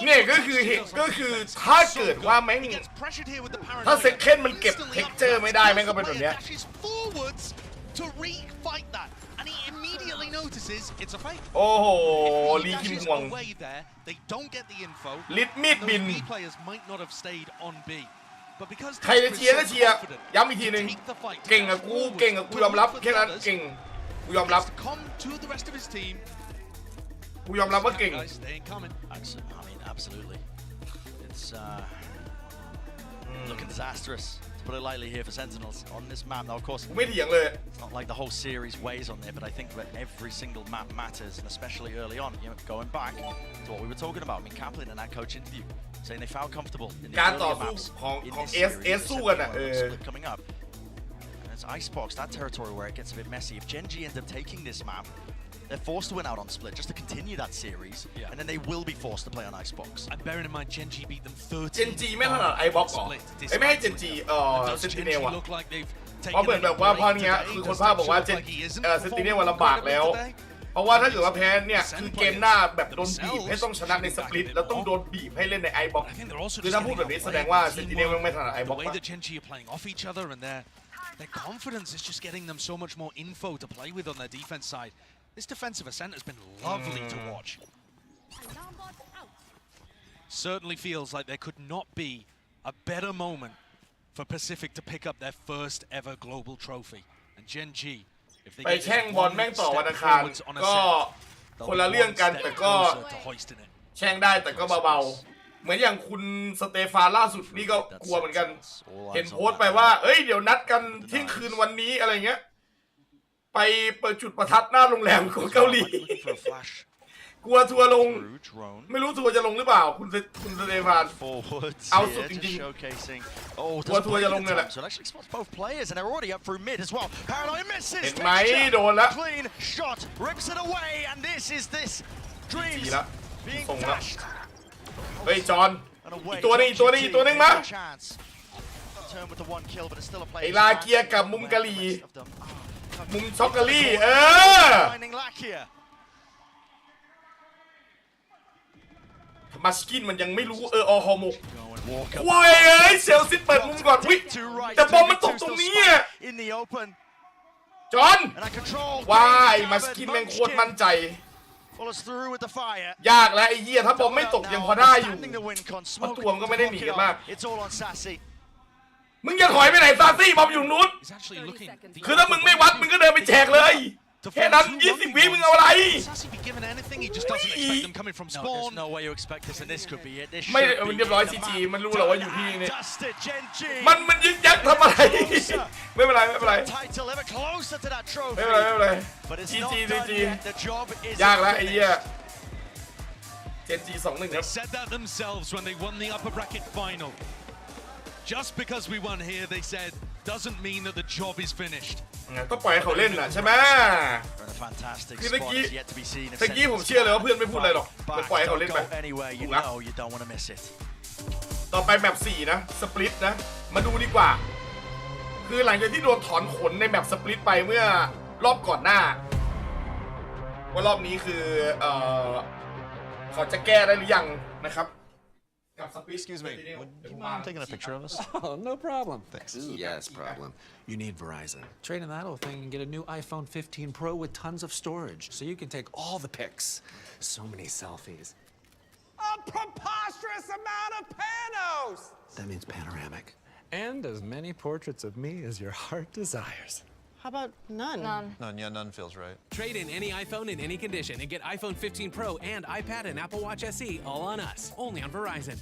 เนี่ยก็คือถ้าเกิดว่าแม่งถ้าเซคเคนมันเก็บเท็กเจอร์ไม่ได้แม่งก็เป็นแบบเนี้ย To re-fight that, and he immediately notices it's a fight. โอ้โหลีคิมฮวง They don't get the info. ลิดมีดบิน B players might not have stayed on B, but because ใครจะเชียร์ก็เชียร์ย้ำอีกทีหนึ่งเก่งกับกูยอมรับแค่นั้นเก่งกูยอมรับ come to the rest of his team. กูยอมรับว่าเก่ง I mean, absolutely. It's looking disastrous. Put it lightly here for Sentinels on this map. Now, of course, it's not like the whole series weighs on there, but I think that every single map matters, and especially early on, you know, going back to what we were talking about. I mean, Kaplan in that coach interview saying they felt comfortable in the earlier maps in this series. Split coming up. And it's Icebox, that territory where it gets a bit messy. If Gen G end up taking this map, they're forced to win out on split just to continue that series, and then they will be forced to play on Icebox. And bearing in mind, Gen G beat them 13. Gen G ไม่ถนัดไอบ็อกซ์หรอไม่ให้ Gen G เซนติเนลอะเพราะเหมือนแบบว่าพอเนี้ยคือคนภาพบอกว่าเซนติเนลวันลำบากแล้วเพราะว่าถ้าเกิดว่าแพ้เนี่ยคือเกมหน้าแบบโดนบีบให้ต้องชนะในสปลิตแล้วต้องโดนบีบให้เล่นในไอบ็อกซ์คือถ้าพูดแบบนี้แสดงว่าเซนติเนลไม่ถนัดไอบ็อกซ์ The way that Gen G are playing off each other and their confidence is just getting them so much more info to play with on their defense side. This defensive ascent has been lovely to watch. Certainly feels like there could not be a better moment for Pacific to pick up their first ever global trophy. And Gen G, if they ไปแช่งบอลแม่งต่อวันอังคารก็คนละเรื่องกันแต่ก็แช่งได้แต่ก็เบาๆเหมือนอย่างคุณสเตฟานล่าสุดนี่ก็กลัวเหมือนกันเห็นโพสต์ไปว่าเอ้ยเดี๋ยวนัดกันเที่ยงคืนวันนี้อะไรเงี้ยไปเปิดจุดประทัดหน้าโรงแรมของเกาหลีกลัวทัวร์ลงไม่รู้ทัวร์จะลงหรือเปล่าคุณสเตฟานเอาสุดจริงๆกลัวทัวร์จะลงเนี่ยแหละเห็นไหมโดนแล้วดีละส่งแล้วเฮ้ยจอนอีกตัวนึงมาไอลาเกียกับมุมกะลีมุมช็อกโกแลตมาสกินมันยังไม่รู้อฮอร์โมกว้ายเอ้ยเซลซิตเปิดมุมก่อนวิแต่บอลมันตกตรงนี้จอนว้ายมาสกินแม่งโคตรมั่นใจยากแล้วไอ้เหี้ยถ้าบอลไม่ตกยังพอได้อยู่เพราะตัวมันก็ไม่ได้หนีกันมากมึงจะถอยไปไหนซาซี่บอลอยู่นู้นคือถ้ามึงไม่วัดมึงก็เดินไปแจกเลย แค่นั้น20 วิมึงเอาอะไร Sassy be given anything, he just doesn't expect them coming from spawn. There's no way you expect this, and this could be it. This ไม่ should มัน be เรียบร้อย it. ซีจีมันรู้แล้วว่าอยู่ที่นี่ Dust it, Genji. มันยึกยักทำอะไรไม่เป็นไร Title ever closer to that ไม่ trophy. เป็นไร But it's ซี not จี done yet. The job is ยากแล้วไอ้เหี้ยเจนจี2-1 ครับ They said that themselves when they won the upper bracket final. Just because we won here, they said, doesn't mean that the job is finished. ต้องปล่อยให้เขาเล่นน่ะใช่ไหมคือเมื่อกี้ผมเชื่อเลยว่าเพื่อนไม่พูดอะไรหรอกแต่ปล่อยให้เขาเล่นไปถูกแล้วต่อไปแมป4นะสปลิตนะมาดูดีกว่าคือหลังจากที่โดนถอนขนในแมปสปลิตไปเมื่อรอบก่อนหน้าว่ารอบนี้คือเขาจะแก้ได้หรือยังนะครับ Excuse me, would you mind taking a picture of us? Oh, no problem. Thanks. Yes, problem. You need Verizon. Trade in that old thing and get a new iPhone 15 Pro with tons of storage, so you can take all the pics. So many selfies. A preposterous amount of panos! That means panoramic. And as many portraits of me as your heart desires. How about none? None, yeah, none feels right. Trade in any iPhone in any condition and get iPhone 15 Pro and iPad and Apple Watch SE all on us. Only on Verizon.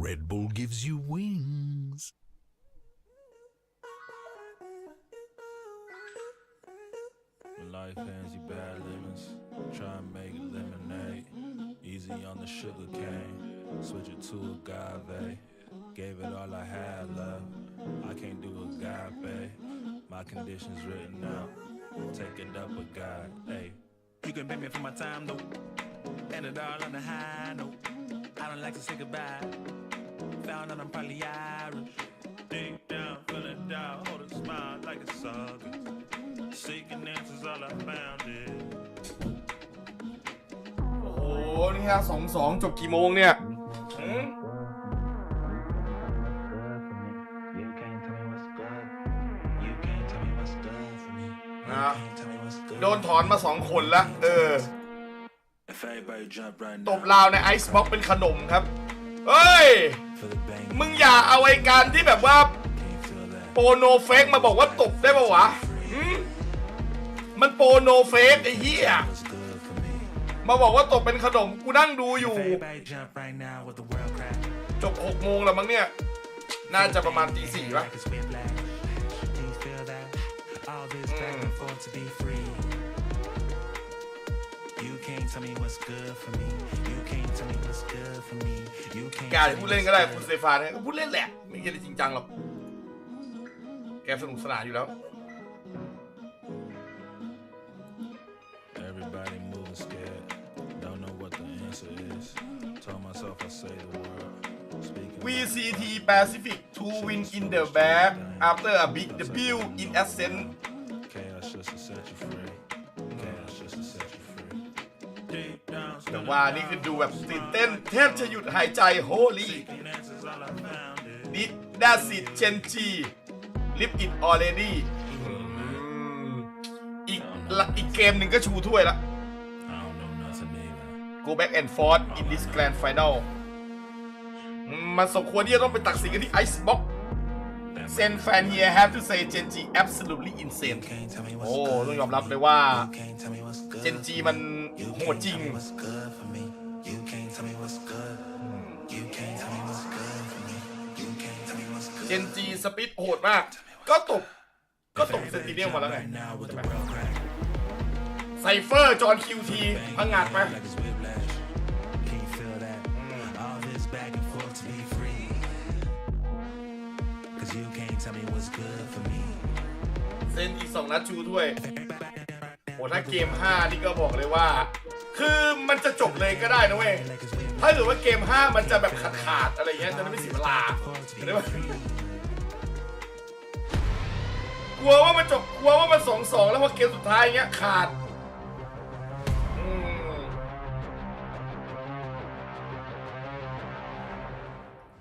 Red Bull gives you wings. Life hands you bad lemons. Try and make it lemonade. Easy on the sugar cane. Switch it to agave. Gave it all I had left. I can't do agape. My conditions written out. Take it up a guide. Hey, you can pay me for my time though. And it all on the high note. I don't like to say goodbye. Found out I'm probably Irish. Deep down, feeling down, hold a smile like it's August. Seeking answers, all I found is. โอ้โหนี่ฮะ2-2จบกี่โมงเนี่ยโดนถอนมา2 คนละตบลาวในไอซ์บ็อกเป็นขนมครับเฮ้ยมึงอย่าเอาไอ้การที่แบบว่าโปโนเฟกมาบอกว่าตบได้ปะวะมันโปโนเฟกไอ้เหี้ยมาบอกว่าตบเป็นขนมกูนั่งดูอยู่จบ6 โมงแล้วมั้งเนี่ยน่าจะประมาณตี 4ป่ะการพูดเล่นก็ได้คุณสเตฟานก็พูดเล่นแหละไม่ใช่จริงจังหรอกแกสนุกสนานอยู่แล้ว Everybody moving scared. Don't know what the answer is. Told myself I say the word. VCT Pacific to win in the back after a big debut in Ascent. Chaos just to set you free. Chaos just to set you free. แต่ว่านี่คือดูแบบตื่นเต้นแทบจะหยุดหายใจโฮลี่ดิดาสิตเชนจีลิฟอิทออเรดี้อีกเกมหนึ่งก็ชูถ้วยละ Go back and forth in this grand final มันสมควรที่จะต้องไปตัดสินกันที่ Icebox Sen fan here have to say Genji absolutely insane โอ้ต้องยอมรับเลยว่า Genji มันโหดจริงGenji สปีดโหดมากก็ตกเซนติเนียลมาแล้วไงไซเฟอร์จอห์นคิวทีพังงาดไปเซนอีก2 นัดชูด้วยโหถ้าเกม5นี่ก็บอกเลยว่าคือมันจะจบเลยก็ได้นะเว้ยถ้าเกิดว่าเกม5มันจะแบบขาดอะไรเงี้ยจะไม่เสียเวลาได้ไหม ลัวว่ามันจบกลัวว่ามัน2-2แล้วพอเกมสุดท้ายเงี้ยขาด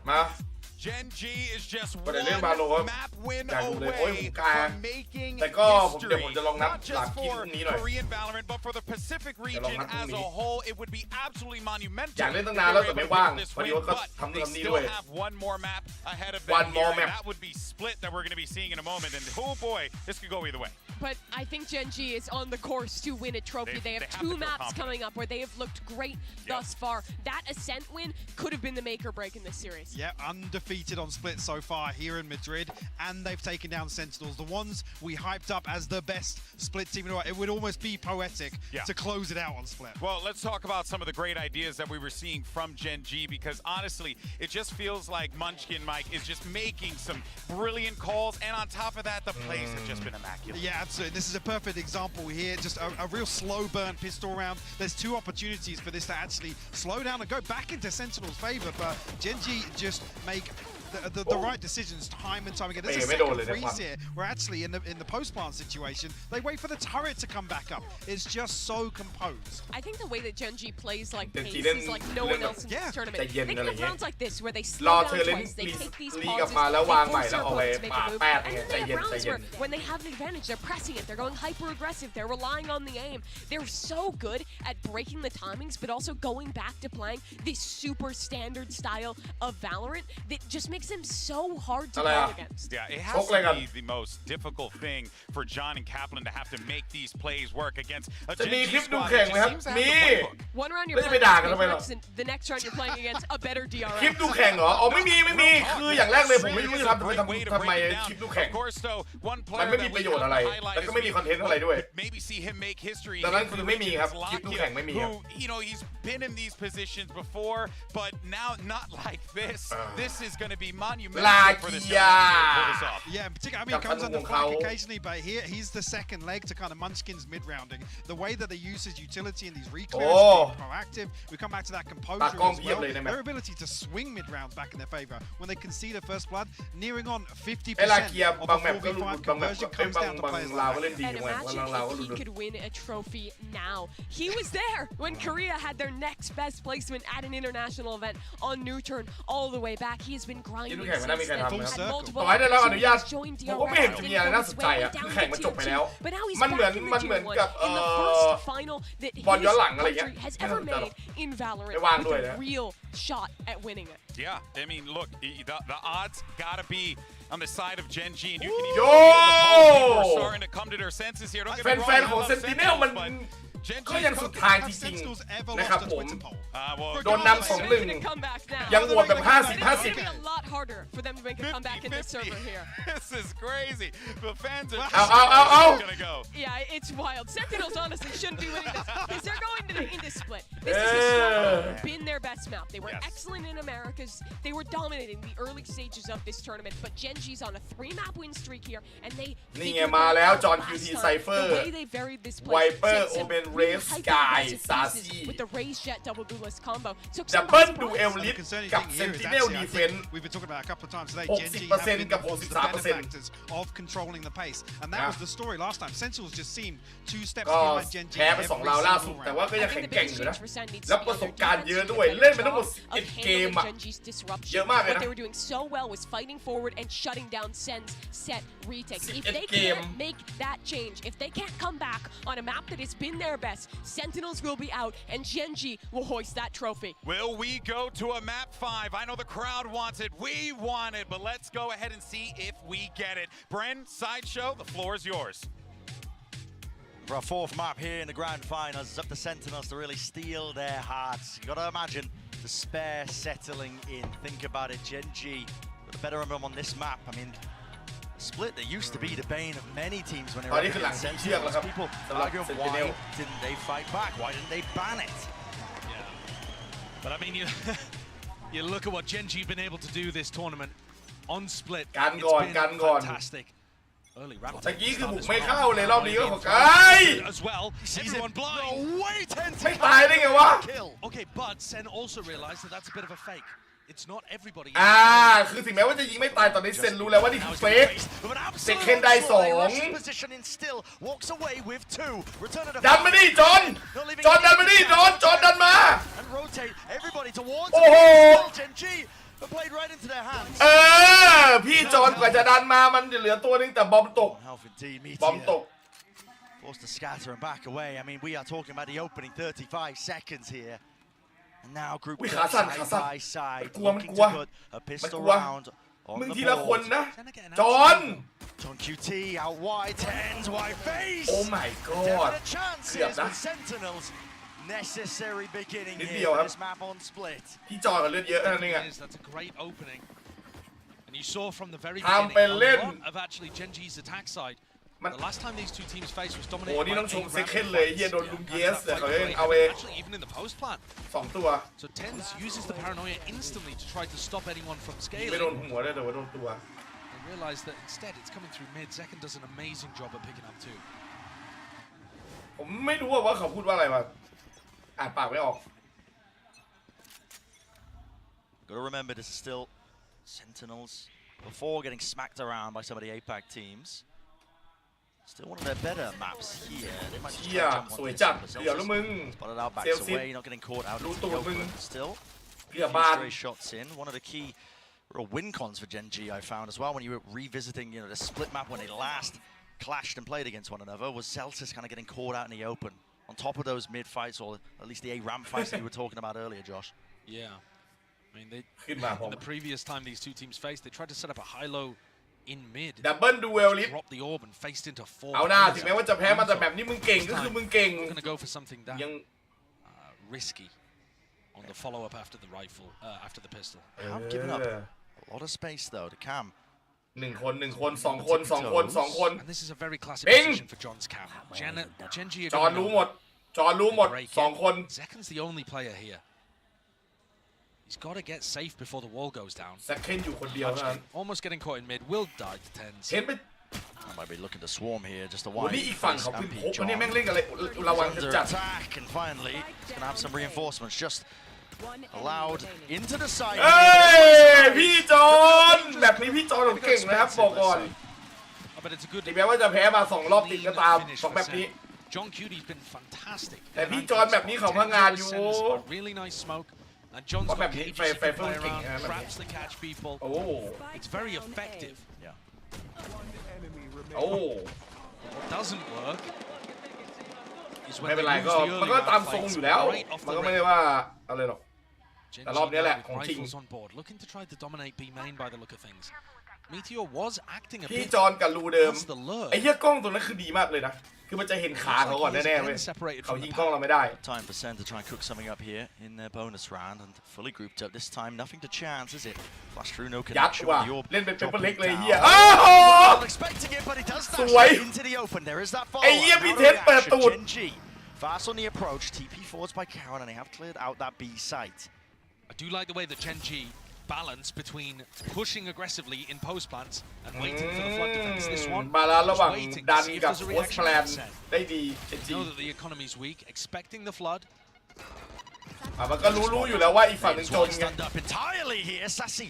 มา Gen G is just ประเด็น one เรื่องบาโลครับ map win อยากดูเลยโอ้ย away ผมกลาง from making แต่ก็ผมเดี๋ยว history ผมจะลองนับ not หลัก just กิน for พรุ่งนี้หน่อย Korean Valorant but for the Pacific region as a whole it would be absolutely monumental อยากเล่นตั้งนานแล้วแต่ไม่ว่างพอดีว่าก็ทำนู่นทำนี่ด้วย They still have one more map ahead of them here, and that would be split that we're going to be seeing in a moment and oh boy this could go either way. But I think Gen G is on the course to win a trophy. They have two maps coming up where they have looked great thus far. That Ascent win could have been the make or break in this series. Yeah, undefeated on Split so far here in Madrid, and they've taken down Sentinels, the ones we hyped up as the best Split team in the world. It would almost be poetic to close it out on Split. Well, let's talk about some of the great ideas that we were seeing from Gen G, because honestly, it just feels like Munchkin Mike is just making some brilliant calls, and on top of that, the plays have just been immaculate. Yeah, absolutely. This is a perfect example here. Just a real slow burn pistol round. There's two opportunities for this to actually slow down and go back into Sentinel's favor, but Gen G just make the right decisions time and time again. There's a second freeze here where actually in the post-plant situation, they wait for the turret to come back up. It's just so composed. I think the way that Gen G plays like pace is like no one else in this tournament. They get rounds like this where they slow down twice, they take these pauses, they force their opponents to make a move, and then they have rounds where when they have an advantage, they're pressing it, they're going hyper-aggressive, they're relying on the aim. They're so good at breaking the timings, but also going back to playing this super standard style of Valorant that just makes them so hard to play against. Yeah, it has to be the most difficult thing for John and Kaplan to have to make these plays work against a Gen G squad that just seems to have the playbook. One round you're playing against and the next round you're playing against a better DRS. คลิปดูแข่งเหรออ๋อไม่มีคืออย่างแรกเลยผมไม่รู้จะทำไมคลิปดูแข่งมันไม่มีประโยชน์อะไรแล้วก็ไม่มีคอนเทนต์อะไรด้วย Maybe see him make history. ดังนั้นคือไม่มีครับคลิปดูแข่งไม่มีครับ You know, he's been in these positions before, but now not like this. This is going to be monumental for this guy to pull this off. Yeah, particularly, I mean, he comes under flank occasionally, but here he's the second leg to kind of Munchkin's mid-rounding. The way that they use his utility in these reclears, proactive. We come back to that composure as well. Their ability to swing mid-rounds back in their favor. When they concede a first blood, nearing on 50% of a 4v5 conversion comes down to players like that. And imagine if he could win a trophy now. He was there when Korea had their next best placement at an international event on New Turn all the way back. He has been grinding since then. Had multiple opportunities, joined DRS, but now he's back in the Tier 1 in the first final that his country has ever made in Valorant with a real shot at winning it. Yeah, I mean, look, the odds gotta be on the side of Gen G, and you can even see people are starting to come to their senses here. Don't get me wrong, แฟนๆของ Sentinel มันก็ยังสุดทางจริงๆนะครับผมโดนนำ2-1ยังโหวตแบบ50-50 It's a lot harder for them to make a comeback in this server here. This is crazy. The fans are gonna go. Yeah, it's wild. Sentinels honestly shouldn't be winning this because they're going into split. This has historically been their best map. They were excellent in Americas. They were dominating the early stages of this tournament, but Gen G's on a 3-map win streak here, and they นี่ไงมาแล้วจอห์น QT Cypher the way they varied this play. Viper Open Race Sky Sassy with the Raise Jet double duelist combo. Double Duel Lit กับ Sentinel Defense We've been talking about a couple of times today. Gen G 60% กับ 63% of controlling the pace, and that was the story last time. Sentinels just seemed 2 steps behind Gen G. แพ้ไป2ราวล่าสุดแต่ว่าก็ยังแข็งแกร่งอยู่นะแล้วประสบการณ์เยอะด้วยเล่นไปทั้งหมด11เกมอะเยอะมากเลยนะ What they were doing so well was fighting forward and shutting down Sen's set retakes. If they can't make that change, if they can't come back on a map that has been their best, Sentinels will be out and Gen G will hoist that trophy. Will we go to a map 5? I know the crowd wants it. We want it, but let's go ahead and see if we get it. Bren, Sideshow, the floor is yours. For a 4th map here in the grand finals, it's up to Sentinels to really steal their hearts. You gotta imagine despair settling in. Think about it, Gen G with a better rhythm on this map. I mean, split that used to be the bane of many teams when they were against Sentinels. People argue why didn't they fight back? Why didn't they ban it? Yeah, but I mean, you look at what Gen G have been able to do this tournament on split. It's been fantastic. Early round. ตะกี้คือบุกไม่เข้าเลยรอบนี้ก็ของไก as well. Everyone blind. ไม่ตายได้ไงวะ Okay, but Sen also realized that that's a bit of a fake. It's not everybody. คือถึงแม้ว่าจะยิงไม่ตายตอนนี้เซนรู้แล้วว่านี่คือเฟกเซกเคนได้2ดันมาดิจอนดันมาดิจอนดันมาโอ้โหพี่จอนกว่าจะดันมามันเหลือตัวนึงแต่บอมตกForced to scatter and back away. I mean, we are talking about the opening 35 seconds here. And now group side by side, looking to put a pistol round on the board. John QT out wide, tens wide face. Oh my god. Definite chances with Sentinels. Necessary beginning here for this map on split. พี่จอนกับเลือดเยอะนั่นเอง That's a great opening. And you saw from the very beginning a lot of actually Genji's attack side. The last time these two teams faced was dominated by นี่ต้องชมเซคเคนเลยเฮียโดนลุมเยสแต่เขายังเอาเอง actually even in the post plan 2 ตัว so Tens uses the paranoia instantly to try to stop anyone from scaling ไม่โดนหัวได้แต่ว่าโดนตัว they realize that instead it's coming through mid. Zekken does an amazing job at picking up too ผมไม่รู้ว่าเขาพูดว่าอะไรมาอ่านปากไม่ออก Gotta remember this is still Sentinels before getting smacked around by some of the APAC teams. Still one of their better maps here. They might just jump on this. Spotted out, backs away, not getting caught out of the open. Still, stray shots in. One of the key real win cons for Gen G I found as well when you were revisiting, the split map when they last clashed and played against one another was Zeltis kind of getting caught out in the open on top of those mid fights or at least the A ramp fights that you were talking about earlier, Josh. Yeah, I mean the previous time these two teams faced, they tried to set up a high-low in mid. Double duel Dropped the orb and faced into 4. เอาหน้าถึงแม้ว่าจะแพ้มาแต่แบบนี้มึงเก่งก็คือมึงเก่ง We're going to go for something that risky on the follow-up after the rifle, after the pistol. They have given up a lot of space though to Cam. 1 คน2 คน 2 คน And this is a very classic position for John's Cam. Genji จอนรู้หมด2 คน Zekken's the only player here. He's got to get safe before the wall goes down. แซคเคนอยู่คนเดียวนะ Almost getting caught in mid. Will die to Tens. เห็นไป Might be looking to swarm here just a while. นี่อีกฝั่งเขาพึ่งพกมันนี่แม่งเล่นกันอะไรระวังจะจัด attack and finally it's going to have some reinforcements just allowed into the side. เอ้ยพี่จอนแบบนี้พี่จอนผมเก่งนะครับบอกก่อนถึงแม้ว่าจะแพ้มา2 รอบติดก็ตาม2แบบนี้ John Cuty's been fantastic. แต่พี่จอนแบบนี้เขาพังงานอยู่ Really nice smoke. And John's got cages to play around, traps to catch people. It's very effective. What doesn't work is when ไม่ they เป็นไร lose ก็ the มัน early ก็ตาม round ทรง fights อยู่แล้ว right off มัน the ก็ไม่ได้ rip. ว่าอะไรหรอกแต่รอบนี้แหละของจริง Rifles on board, looking to try to dominate B main by the look of things. Meteor was acting a พี่ bit จอนกับรูเดิม as the lure. ไอ้เหี้ยกล้องตัวนั้นคือดีมากเลยนะคือมันจะเห็นขาเขาก่อนแน่ๆเว้ยเขายิงกล้องเราไม่ได้ Time for Sen to try and cook something up here in their bonus round and fully grouped up this time. Nothing to chance, is it? Flash through, no ยัด connection ว่ะ with the orb. เล่นเป็นเปเปอร์เล็กเลย Dropping เหี้ย down. อ้าว Not expecting it, but he does ส dash วย into the open. There is that ไอ้ follow. เหี้ยพี่เทสเปิดตูด Gen G fast on the approach. TP forwards by Karen, and they have cleared out that B site. I do like the way that Gen G balance between pushing aggressively in post plants and waiting for the flood defense. This one บาลานซ์ระหว่าง waiting ดั to น see if กับ there's a โพสต์ reaction แพลน from Sen. ได้ดีจริง Know that the economy's weak, expecting the flood. มันก็รู้อยู่แล้วว่าอีกฝั่งหนึ่งจนไง Stand up entirely here. Sassy.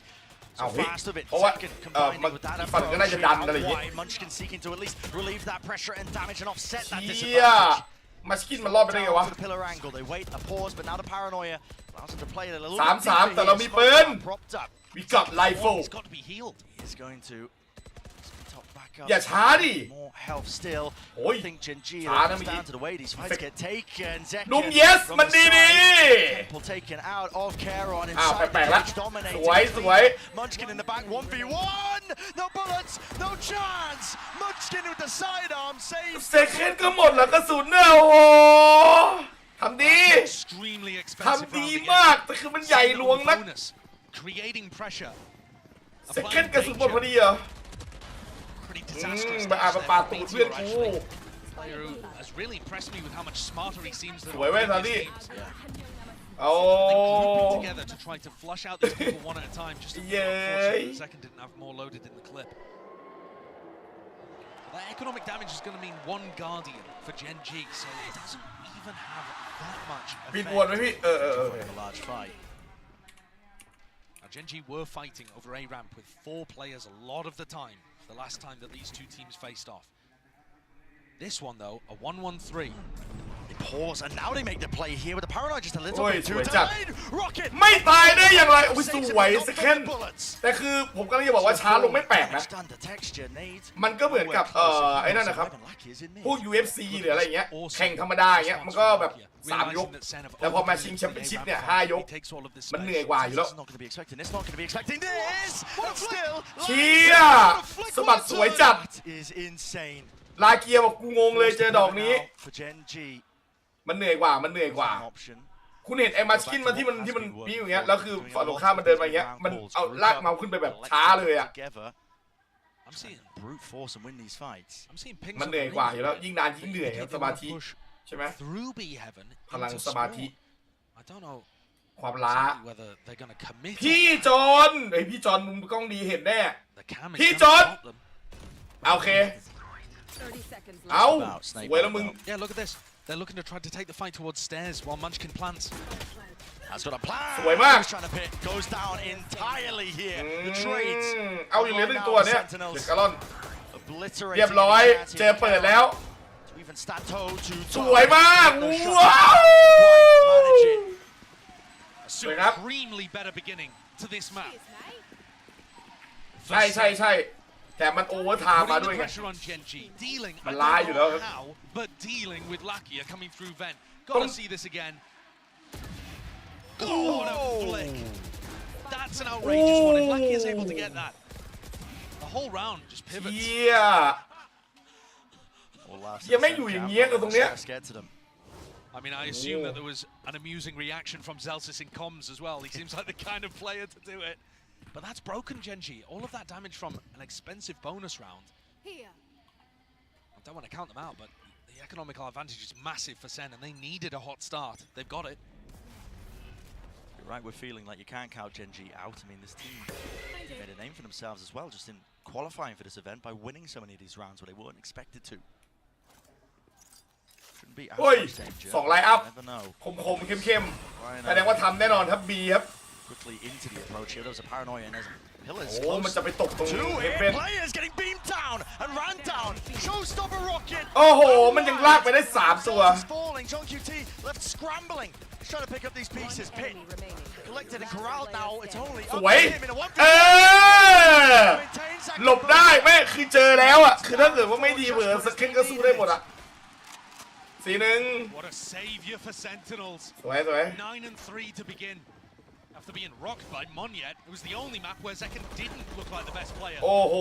เอา So เฮ้ย fast of it. เพราะว่า Second combining with that ฝั่งก็น่าจะดันอะไรอย่าง approach. งี้ Wide Munchkin seeking to at least relieve that pressure and damage and offset that เหี้ย disadvantage. มาสกินมันรอดไปได้ไงวะ To the pillar angle. They wait a pause, but now the paranoia allows them to play it a little 3-3 bit deeper แต่เรา here. มีปืน Propped up. วิกับไลฟ์โฟ He's got to be healed. He is going to top back up. อย่าช้าดิ More health still. โอ้ย I think Gen G ช้านะ comes เมื่อกี้ down to the way these fights get taken. นุ่ม Zekken yes from มัน the ดี side. Temple taken out of Charon อ้าว inside แปล the กๆละ cage, dominating. สวยสวย Munchkin in the back 1v1. No bullets, no chance. Munchkin with the sidearm saves. เซคเคนก็หมดแล้วกระสุนเนี่ยโอ้โหทำดี Extremely ทำ expensive ดี round มาก again. แต่คือมันใหญ่หลวงนัก Bonus, creating pressure. เซคเคนกระสุนหมดพอดีเหรอ Pretty disastrous. มาอาบปาตูดเพื่อนกู Player who has really impressed me with how much smarter he seems than สวยเว้ยซาดี้ โอ้ They grouping together to try to flush out these people one at a time. Just unfortunately, the second didn't have more loaded in the clip. That economic damage is going to mean one Guardian for Gen G, so it doesn't even have that much ปิดบวนไหมพี่ A large fight. Now, Gen.G were fighting over A ramp with 4 players a lot of the time, the last time that these 2 teams faced off. This one, though, a 1-1-3. They pause, and now they make the play here with the paranoid just a little โอ้ย bit ส too วยจัด delayed. Rocket ไม่ตายได้อย่างไรโอ้ยสวยสแคนแต่คือผมกำลังจะบอกว่าช้าลงไม่แปลกนะ มันก็เหมือนกับไอ้นั่นนะครับพวก UFC หรืออะไรเงี้ยแข่งธรรมดาอย่างเงี้ยมันก็แบบ3 ยกแต่พอมาชิงแชมเปี้ยนชิพเนี่ย5 ยกมันเหนื่อยกว่าอยู่แล้วเชี่ยสะบัดสวยจัดลาเกียบอกกูงงเลยเจอดอกนี้มันเหนื่อยกว่าคุณเห็นไอ้มาชินมาที่มันมีอย่างเงี้ยแล้วคือฝั่งตรงข้ามมันเดินมาอย่างเงี้ยมันเอาลากเมาส์ขึ้นไปแบบช้าเลยอ่ะมันเหนื่อยกว่าอยู่แล้วยิ่งนานยิ่งเหนื่อยครับสมาธิใช่ไหมพลังสมาธิความล้าพี่จอนไอพี่จอนมุมกล้องดีเห็นแน่พี่จอนโอเคเอาสวยแล้วมึง Yeah, look at this. They're looking to try to take the fight towards stairs while Munchkin plants. Has got a plan. สวยมาก Trying to pick goes down entirely here. The trades. เอาอยู่เหลือ1 ตัวเนี่ยเด็กกาลอนเรียบร้อยเจอเปิดแล้วสวยมากว้าวสวยครับ Supremely better beginning to this map. ใช่แต่มันโอเวอร์ไทม์มาด้วยไงมันล้าอยู่แล้วครับ but dealing with Lakia coming through vent. Gotta see this again. Oh, what a flick! That's an outrageous one. If Lakia is able to get that, the whole round just pivots. เหี้ยยังไม่อยู่อย่างเงี้ยกับตรงเนี้ย I mean, I assume that there was an amusing reaction from Zelsis in comms as well. He seems like the kind of player to do it. But that's broken Gen.G. All of that damage from an expensive bonus round. I don't want to count them out, but the economical advantage is massive for Sen, and they needed a hot start. They've got it. You're right, we're feeling like you can't count Gen.G out. I mean, this team made a name for themselves as well, just in qualifying for this event by winning so many of these rounds where they weren't expected to. Shouldn't be out of danger. 2 ไลน์อัพคมเข้มแสดงว่าทำแน่นอนครับ B ครับ Quickly into the approach here. There was a paranoia and there's pillars. โอ้มันจะไปตกตรง 2 players getting beamed down and ran down. Showstopper rocket. โอ้โหมันยังลากไปได้3 ตัว Falling. John QT left scrambling. Trying to pick up these pieces. Pit collected and corralled now. It's only สวยหลบได้แม่คือเจอแล้วอ่ะคือถ้าเกิดว่าไม่ดีเบอร์สเก็ตก็สู้ได้หมดอ่ะ4-1 What a savior for Sentinels. สวย 9-3 to begin. After being rocked by Monyet, it was the only map where Zekken didn't look like the best player. โอ้โห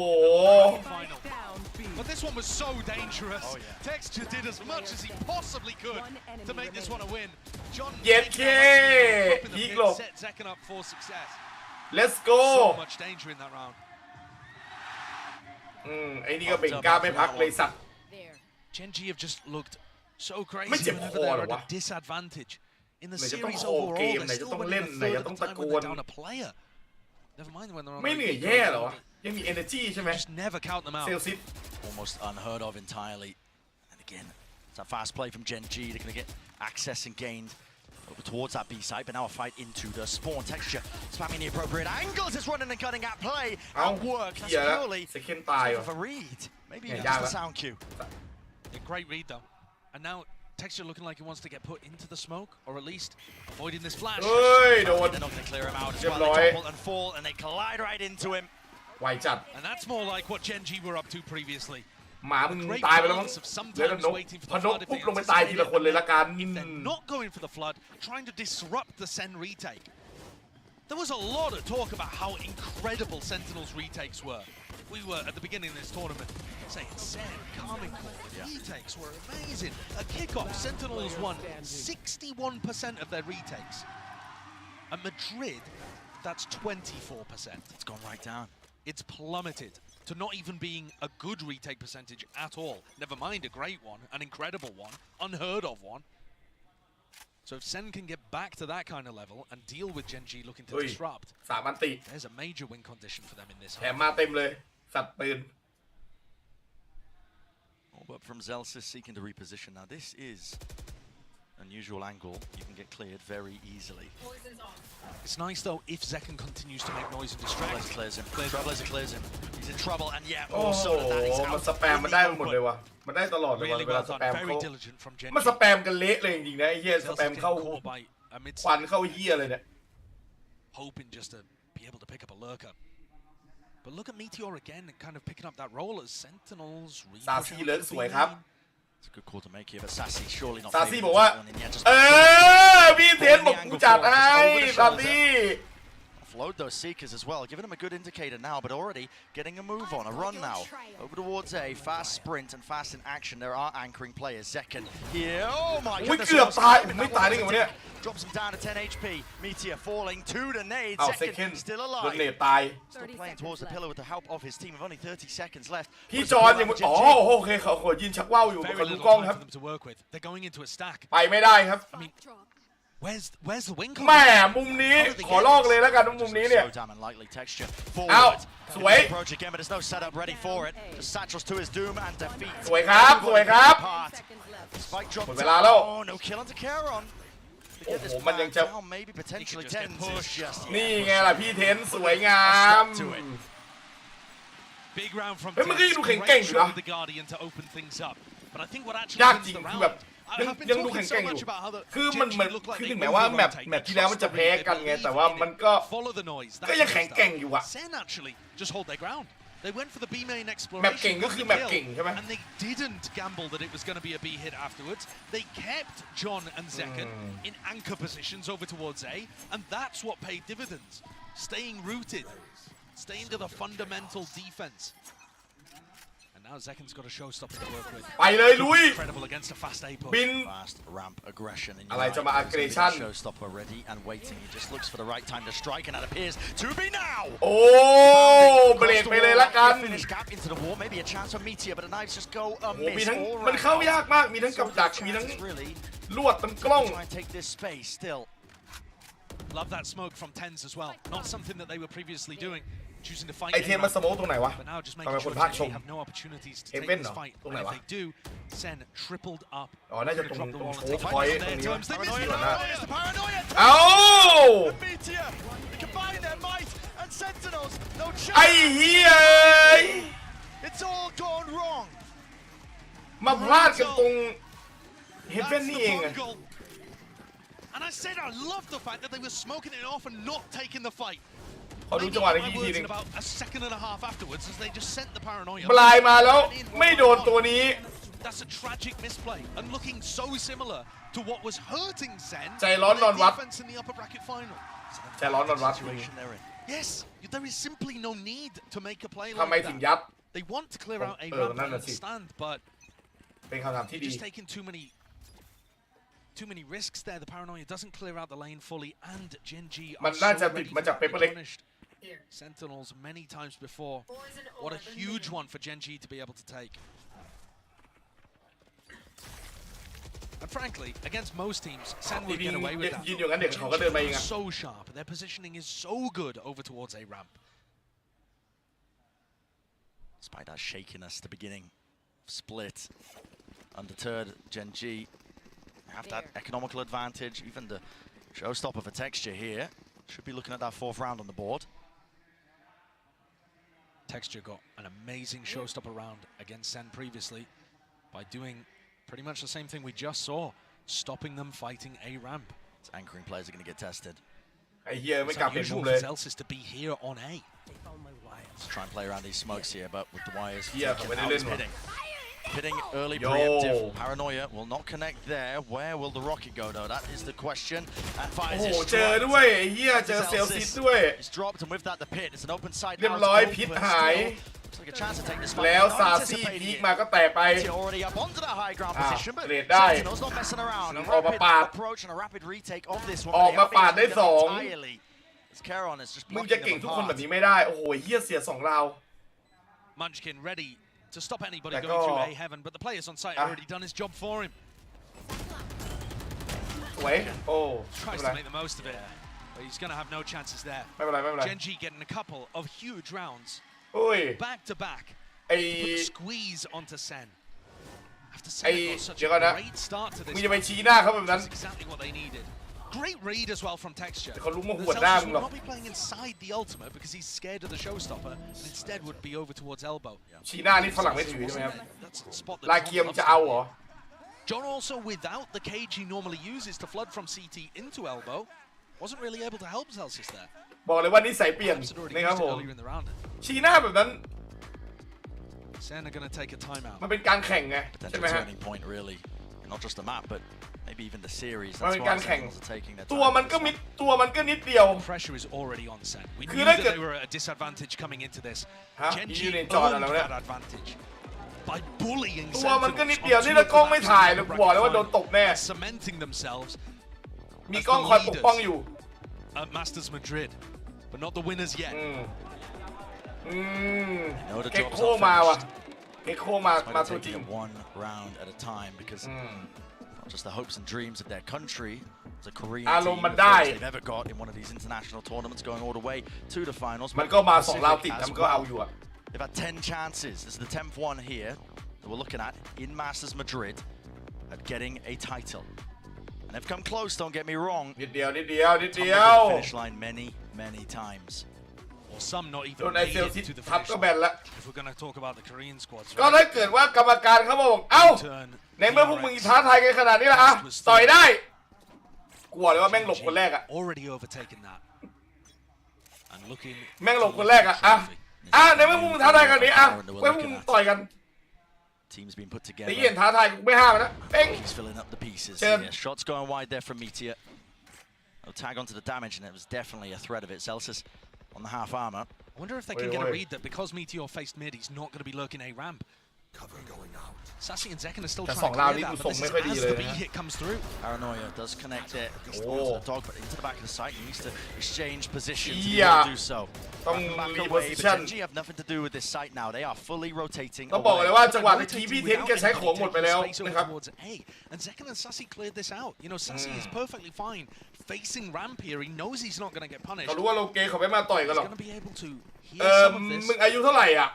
But this one was so dangerous. Texture did as much as he possibly could to make this one a win. John เย็ดเคยิงหลบ set Zekken up for success. Let's go So much danger in that round. ไอ้นี่ก็เบ่งกล้าไม่พักเลยสัตว์ Gen.G have just looked so crazy whenever they're at a disadvantage. In the series overall, they're still winning a third of the time when they're down a player. Never mind when they're on ไม่เหนื่อยแย่เหรอยังมี energy ใช่ไหม Just never count them out. เซลซิต Almost unheard of entirely. And again, it's a fast play from Gen.G. They're going to get access and gained over towards that B side, but now a fight into the spawn. Texture spamming the appropriate angles. It's running and cutting at play. Outwork. That's purely of a read. Maybe even just a sound cue. A great read though. And now Texture looking like he wants to get put into the smoke, or at least avoiding this flash. They're not going to clear him out as well. They topple and fall, and they collide right into him. ไวจัด And that's more like what Gen.G were up to previously. หมามึงตายไปแล้วมั้งแล้วนกพอนกปุ๊บลงไปตายทีละคนเลยละกัน They're not going for the flood, trying to disrupt the Sen retake. There was a lot of talk about how incredible Sentinels retakes were. We were, at the beginning of this tournament, saying Sen, Carmine Core, retakes were amazing. At kickoff, Sentinels won 61% of their retakes. At Madrid, that's 24%. It's gone right down. It's plummeted to not even being a good retake percentage at all. Never mind a great one, an incredible one, unheard of one. So if Sen can get back to that kind of level and deal with Gen.G looking to disrupt, there's a major win condition for them in this. แถมมาเต็มเลยสัตว์ปืน But from Zelsis seeking to reposition. Now this is unusual angle, you can get cleared very easily. It's nice though if Zekken continues to make noise and distract. Trailblazer clears him. Trailblazer clears him. He's in trouble, and yeah, โอ้ also โห that is มัน out สแปมมันได้หมดเลยว่ะมันได้ตลอดเลยว่ะ Really เวลา well ส done. แปม Very เขา diligent from มัน Genji. สแปมกันเละเลยจริงๆนะไอ้เหี้ยสแปมเข้า Caught by amidst ควันเข้าเหี้ยเลยเนี่ย hoping just to be able to pick up a lurker. But look at Meteor again, kind of picking up that role as Sentinels. ซาซี่เลิกสวยครับ It's a good call to make here, but Sassy surely not. ซาซี่บอกว่าพี่เทนบอกกูจัดให้ซาซี่ Offload those Seekers as well, giving them a good indicator now, but already getting a move on, a run now. Over towards A, fast sprint and fast in action. There are anchoring players. Zekken here. Oh my goodness. เกือบตายไม่ตายได้ไงวะเนี่ย Drops him down to 10 HP. Meteor falling to the nade. Zekken still โดน alive. เนตตาย Still playing towards the pillar with the help of his team of only 30 seconds left. พี่จอนยังอ๋อโอเคเขายืนชักว่าวอยู่เขาดูกล้องครับ to work with. They're going into a stack. ไปไม่ได้ครับ I mean, where's the wing แม่มุมนี้ขอลอกเลยแล้วกันมุมนี้เนี่ย เอ้าสวย Approach again, but there's no setup ready for it. Just satchels to his doom and defeat. สวยครับสวยครับ Spike drop หมดเวลาแล้ว Oh, no kill onto Charon. โอ้โหมันยังจะ Maybe potentially 10. นี่ไงล่ะพี่เทนสวยงาม Big round from เฮ้ยเมื่อกี้ดูแข็งๆอยู่นะ the Guardian to open things up. But I think what actually ยาก wins จริง the คือแบบ round. ยังดูแข็งๆอยู่คือมันเหมือนคือถึงแม้ว่าแมปที่แล้วมันจะแพ้กันไงแต่ว่ามันก็ยังแข็งแกร่งอยู่อะ Sen actually just hold their ground. They went for the B main แมป exploration. เก่งก็คือแมปเก่งใช่ไหม And they didn't gamble that it was going to be a B hit afterwards. They kept John and Zekken in anchor positions over towards A, and that's what paid dividends. Staying rooted, staying to the fundamental defense. And now Zekken's got a showstopper to work with. ไปเลยลุย Incredible against a fast A push. บิน Fast ramp aggression. อะไรจะมา aggression Showstopper ready and waiting. He just looks for the right time to strike, and that appears to be now. โอ้เบรกไปเลยละกัน Finish gap into the wall. Maybe a chance for Meteor, but the knives just go โอ้มี amiss ทั้ง all มันเข้ายากมากมีทั้งกับดักมีทั้งลวดทั้งกล้อง Try and take this space still. Love that smoke from Tens as well. Not something that they were previously doing. Choosing to fight ไอเทมมันสโมกตรงไหนวะ but now just ทำ making ไม sure คนภาคช they ม have no opportunities to เอ take เว่น this เหรอ fight. ตรงไหน And if วะ they do, Sen tripled up. อ๋อน่าจะตรง Drop the wall and โช take ว์ it พอยต์ on ตร their งนี้ terms. They ไม่ miss ดี it. กว่านะ The paranoia. เอ้า Meteor. They combine their might and Sentinels. No ไอ้ chance. เหี้ย It's all gone wrong. มาพลาดกันตรงเฮเว่น That's นี่ the เองอะ bungle. And I said I love the fact that they were smoking it off and not taking the fight. ขอดูจังหวะนี้อีกทีหนึง About a second and a half afterwards, as they just sent the paranoia. ปลายมาแล้วไม่โดนตัวนี้ That's a tragic misplay and looking so similar to what was hurting Sen ใจร้อนนอนวัด defense in the upper bracket final. ใจร้อนนอนวัด Yes, there is simply no need to make a play ทำไม like ถึง that. ยัด They want to clear out a เออ ramp นั่นน่ะ and สิ stand, but เป็นคำถามที่ดี just taking too many risks there. The paranoia doesn't clear out the lane fully, and Genji มัน are น่า so จะติด ready มา to จาก be เปเปอร์เล็ก punished. Sentinels many times before. What a huge one for Genji to be able to take. And frankly, against most teams, Sen would get away with that. ยืนอยู่งั้นเด็กเขาก็เดินมาเองอะ So sharp. Their positioning is so good over towards A ramp. Despite that shakiness at the beginning, split, undeterred, Genji have that economical advantage. Even the showstopper for Texture here should be looking at that 4th round on the board. Texture got an amazing showstopper round against Sen previously by doing pretty much the same thing we just saw, stopping them fighting A ramp. Its anchoring players are going to get tested. ไอ้เหี้ยไม่กลับเป็นมุม Unusual เลย for Zelsis to be here on A. Let's try and play around these smokes here, but with the wires Yeah, taken but out, it it's is pitting. Pitting early Yo. preemptive. Paranoia will not connect there. Where will the rocket go though? That is the question. And โอ้ fires โห his เจอ strike. ด้วยไอ้เหี้ยเจอเซลซิสด้วย It's dropped, and with that the pit. It's an open site เรียบ now. ร้อย It's พิษ open หาย still. Looks like a chance to take this fight. แล้ว Not ซาซี่ anticipating พีค it. มาก็แตกไป Meteor already up onto that high ground position, but เรดได้ Sentinels not messing around. A ออกมา rapid ปาด approach and a rapid retake of this one. ออกมาปาดได้สอง entirely. As Charon is just มึงจะ blocking เก่ง them ทุกคนแบบ apart. นี้ไม่ได้โอ้โหเหี้ยเสีย2ราว Munchkin ready to stop anybody That going through go. A heaven, but the players on site have already done his job for him. สวยโอ้ไม่ Tries เป็น to ไร make the most of it, but he's going to have no chances there. ไม่เป็นไรไม่เป็นไร Genji getting a couple of huge rounds โอ้ย back to back. ไอ้ Put the squeeze onto Sen. Have Senna got such a great start to this. มึงจะไปชี้หน้าเขาแบบนั้น That's exactly what they needed. Great read as well from Texture. เขารู้ว่าหั The วหน้า Celsius มึง will หรอก not be playing inside the ultimate because he's scared of the showstopper and instead would be over towards elbow. ชี้หน้านี่ฝรั่งไม่ถือใช่ไหมครับ That's a spot that ลาเกียมจะเอาเหรอ John also without the cage he normally uses to flood from CT into elbow wasn't really able to help Celsius there. บอกเลยว่านิสัยเปลี่ยนนะครับผมชี้หน้าแบบนั้น Senna gonna take a timeout. มันเป็นการแข่งไงใช่ไหมฮะ turning point really, not just the map but maybe even the series. มันเป็นการแข่ง Sentinels are taking their ตัวมันก็นิดเดียว Pressure is already on set. We คือ knew ถ้า that เกิด they were at a disadvantage coming into this. ฮะ Genji อยู่ใน owned จอแล้วเนี่ย that advantage by bullying ตัวมันก็ Sentinels นิดเดียว on นี่ two ถ้ากล้อง of the ไม่ maps ถ่าย in เลย the บอกเลยว่า bracket โดนตกแน่ final, cementing themselves มีกล้องคอยปกป้องอยู่ at Masters Madrid, but not the winners yet. เก็กโคมาว่ะเก็กโคมาตัวจริง one round at a time because not just the hopes and dreams of their country. It's a Korean team, the first they've ever got in one of these international tournaments, going all the way to the finals. มันก็มา2ราวติดมันก็เอาอยู่อะ They've had 10 chances. This is the 10th one here that we're looking at in Masters Madrid at getting a title. And they've come close, don't get me wrong. นิดเดียว Finish line many times. Or some not even โดนไอเซลซิ to the ทับ finish ก็แบนละ if we're going to talk about the Korean squads. ก็ถ้าเกิดว่ากรรมการเขาบอกเอ้าในเมื่อพวกมึงท้าทายกันขนาดนี้ละอ่ะต่อยได้กลัวเลยว่าแม่งหลบคนแรกอะ Already overtaken that. And looking แม่งหลบคนแรกอะในเมื่อพวกมึงท้าทายกันนี้อะไว้พวกมึงต่อยกัน Teams being put together. แต่เหี้ยท้าทายกูไม่ห้ามนะเป้ง He's filling up the pieces. Yeah, shots going wide there from Meteor. No tag onto the damage, and it was definitely a threat of it. Celsius on the half armor. I wonder if they can get a read that because Meteor faced mid, he's not going to be lurking a ramp. Cover going out. Sassy and Zekken are still trying to clear that, but this is as the B hit comes through. Paranoia does connect it. Onto the dog, but into the back of the site. He needs to exchange positions. He Yeah. will do so. ต้อง Back รี away, โพ but ซิชั่น Genji have nothing to do with this site now. They are fully rotating. ต้องบอกเลยว่าจังหวะเมื่อกี้พี่เทนแกใช้ของหมดไปแล้วนะครับ And Zekken and Sassy cleared this out. You know, Sassy is perfectly fine facing ramp here. He knows he's not going to get punished. เขารู้ว่าโลเกเขาไม่มาต่อยกันหรอก He's going to be able to hear some of this. มึงอายุเท่าไหร่อ่ะ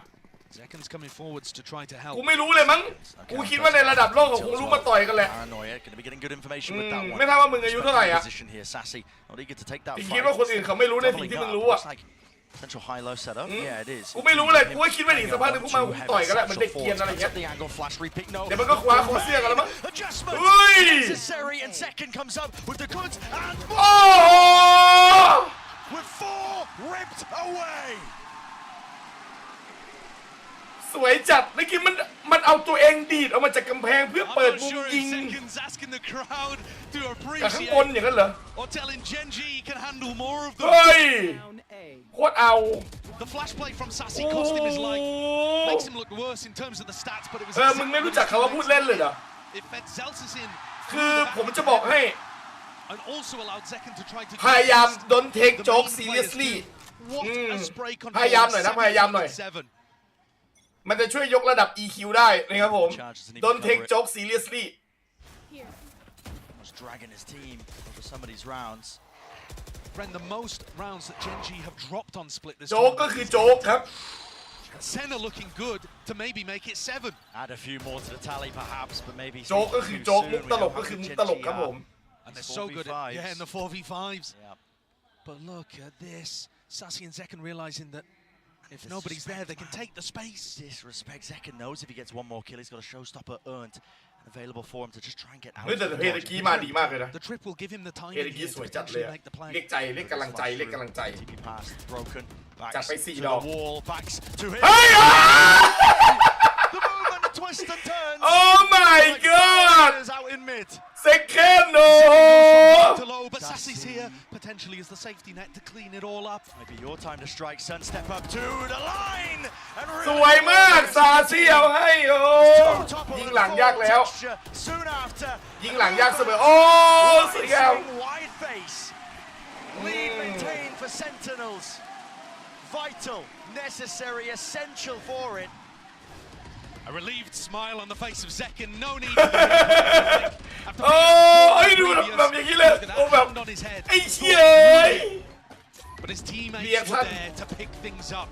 Zekken's coming forwards to try to help. กูไม่รู้เลยมั้งกูคิดว่าในระดับโลกเขาคงรู้มาต่อยกันแหละ Paranoia going to be getting good information with that one. ไม่ทราบว่ามึงอายุเท่าไหร่อ่ะ Position here, Sassy not eager to take that พี่ fight. คิดว่าคนอื่นเขาไม่รู้ในสิ่งที่มึงรู้อ่ะ Potential high-low setup. Yeah, it is. กูไม่รู้เลยกูก็คิดว่าอีกสักพักนึงพวกมันต่อยกันแหละมันเด็กเกรียนอะไรเงี้ย The angle flash repick. No. เดี๋ยวมันก็คว้าคอเสียกันแล้วมั้ง Adjustment เฮ้ย necessary, and second comes up with the goods and โอ้โห with 4 ripped away. สวยจัดเมื่อกี้มันเอาตัวเองดีดออกมาจากกำแพงเพื่อเปิดมุมยิง Zekken's asking the crowd to จากข้าง appreciate บนอย่างนั้นเหรอ or telling Genji he can handle more of เฮ้ย them. โคตรเอา The flash play from Sassy cost him his life. Makes him look worse in terms of the stats, but it was มึงไม่รู้จักคำว่าพูดเล่นเลยเหรอ it fed Celsius in. คือผมจะบอกให้ And also allowed Zekken to try to พยายาม don't take joke seriously What a spray พยายามหน่อยนะพยายามหน่อย มันจะช่วยยกระดับ EQ ได้นะครับผม don't take joke seriously. Was dragging his team over some of these rounds. Friend, the most rounds that Genji have dropped on split this โจ๊กก็คือโจ๊กครับ Senna looking good to maybe make it 7. Add a few more to the tally perhaps, but maybe โจ๊กก็คือโจ๊กมุกตลกก็คือมุกตลกครับผม And they're so good at, in the 4v5s. But look at this. Sassy and Zekken realizing that if nobody's there, they can take the space. Disrespect. Zekken knows if he gets one more kill, he's got a showstopper earned and available for him to just try and get out. เฮ้ยแต่เพลกี้มาดีมากเลยนะ The trip will give him the time เพลกี้สวยจัดเลยอะเรียกใจเรียกกำลังใจเรียกกำลังใจ TP pass broken. จัดไป4 ดอก Wall backs to him. เฮ้ย The movement, the twist and turns. Oh my god Out in mid. Second no low, but Sassy's here potentially as the safety net to clean it all up. Maybe your time to strike, son. Step up to the line. สวยมากซาซี่เอาให้โอ้ยิงหลังยากแล้ว Soon after. ยิงหลังยากเสมอโอ้สวยงาม Wide face. Lead maintained for Sentinels. Vital, necessary, essential for it. A relieved smile on the face of Zekken. No need. โอ้ยดูแบบอย่างนี้เลยโอ้แบบไอ้เชี่ย But his teammates were there to pick things up.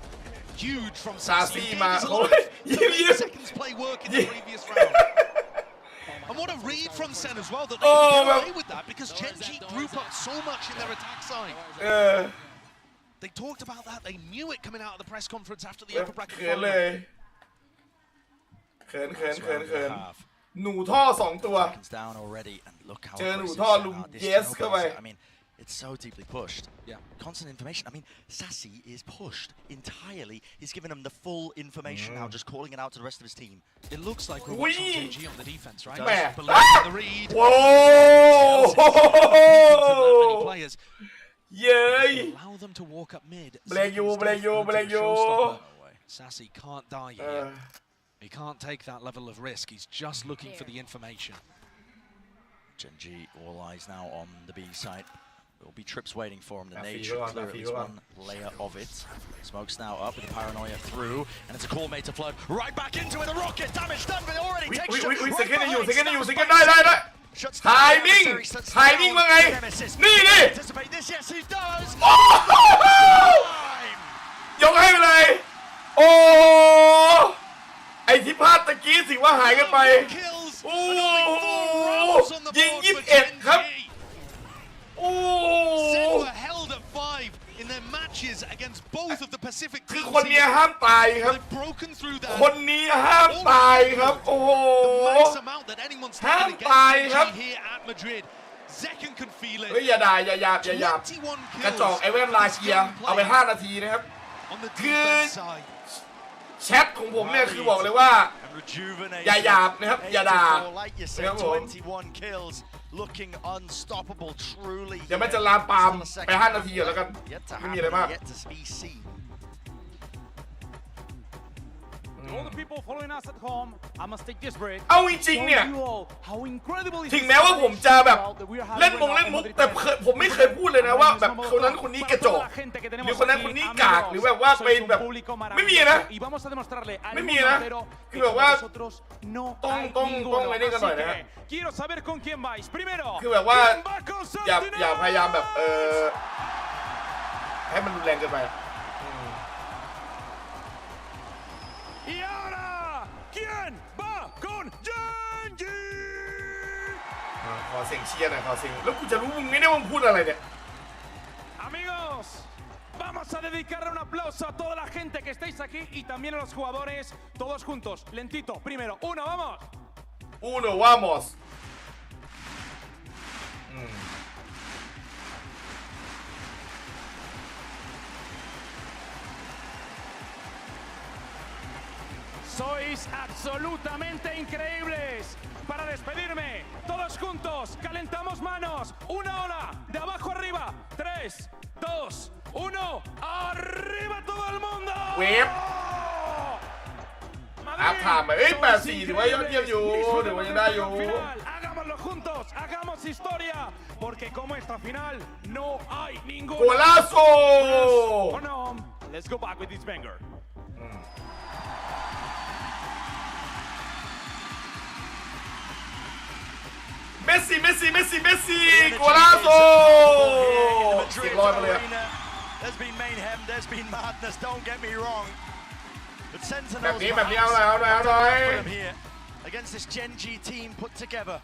Huge from ซาซี่มาโอ้ยยิ้ม Seconds play work in the previous round. And what a read from Sen as well, that they can get away with that because Gen G group up so much in their attack side. They talked about that, they knew it coming out of the press conference after the upper bracket final. เขินหนูท่อ2ตัวเจอหนูท่อลุมเยสเข้าไป It's so deeply pushed. Yeah. Constant information. I mean, Sassy is pushed entirely. He's given him the full information now, just calling it out to the rest of his team. It looks like we're watching JG on the defense, right? The read. Whoa! Players. Yay! Allow them to walk up mid. Blame you. Sassy can't die here. He can't take that level of risk. He's just looking for the information. Gen G, all eyes now on the B side. There will be trips waiting for him. The nade should clear at least one layer of it. Smoke's now up with the paranoia through, and it's a call made to flood right back into it. The rocket damage done, but already takes shot. สกินอยู่ได้ไทมิ่งว่าไงนี่ดิ Yes, he does. ยกให้ไปเลยโอ้ไอที่พลาดตะกี้ถือว่าหายกันไปโอ้ยิง21ครับโอ้ were held at 5 in their matches against both of the Pacific teams. คือคนนี้ห้ามตายครับคนนี้ห้ามตายครับโอ้โหห้ามตายครับเฮ้ยอย่าด่าอย่าหยาบกระจอกไอเวนลาเชียเอาไป5 นาทีนะครับคือแชทของผมเนี่ยคือบอกเลยว่าอย่าหยาบนะครับอย่าด่านะครับผม Looking unstoppable, truly. เดี๋ยวมันจะลามปามไป5 นาทีแล้วกันไม่มีอะไรมาก All the people following us at home, I must take this break. เอาจริงๆเนี่ยถึงแม้ว่าผมจะแบบเล่นมุกแต่ผมไม่เคยพูดเลยนะว่าแบบคนนั้นคนนี้กระจอกหรือคนนั้นคนนี้กากหรือแบบว่าเป็นแบบไม่มีนะคือแบบว่าต้องอะไรนี่กันหน่อยนะฮะคือแบบว่าอย่าพยายามแบบให้มันรุนแรงเกินไปY ahora, ¿quién va con Genji? ขอเสียงเชียร์หน่อยขอเสียงแล้วกูจะรู้มึงไม่ได้ว่ามึงพูดอะไรเนี่ย Amigos, vamos a dedicarle un aplauso a toda la gente que estáis aquí y también a los jugadores, todos juntos, lentito, primero, vamos. Sois absolutamente increíbles. Para despedirme, todos juntos, calentamos manos. 1 hora, de abajo arriba. 3, 2, 1, arriba todo el mundo. เวฟอัพถามไป84ถือว่ายอดเยี่ยมอยู่ถือว่ายังได้อยู่ Hagámoslo juntos, hagamos historia, porque como esta final no hay ninguna. ¡Golazo! Oh no, let's go back with this banger. Messi! Golazo! There's been mayhem, there's been madness, don't get me wrong. But Sentinels แบบนี้เอาหน่อย here against this Gen G team put together.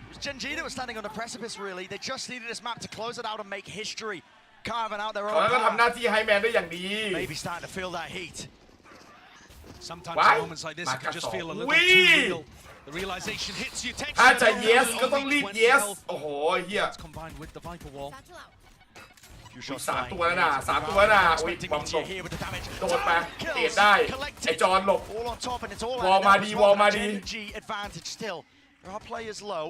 It was Gen G that was standing on the precipice really. They just needed this map to close it out and make history. Carving out their own path. เขาก็ทำหน้าที่ไฮแมนได้อย่างดี Maybe starting to feel that heat. Sometimes moments like this you can just feel a little too real. The realization hits you. ถ้าจะ yes ก็ต้องรีบ yes โอ้โหเฮีย combined with the Viper wall. 3 ตัวนะอุ้ยบอมตกโดนไปเตะได้ไอจอนหลบวอลมาดี There are players low.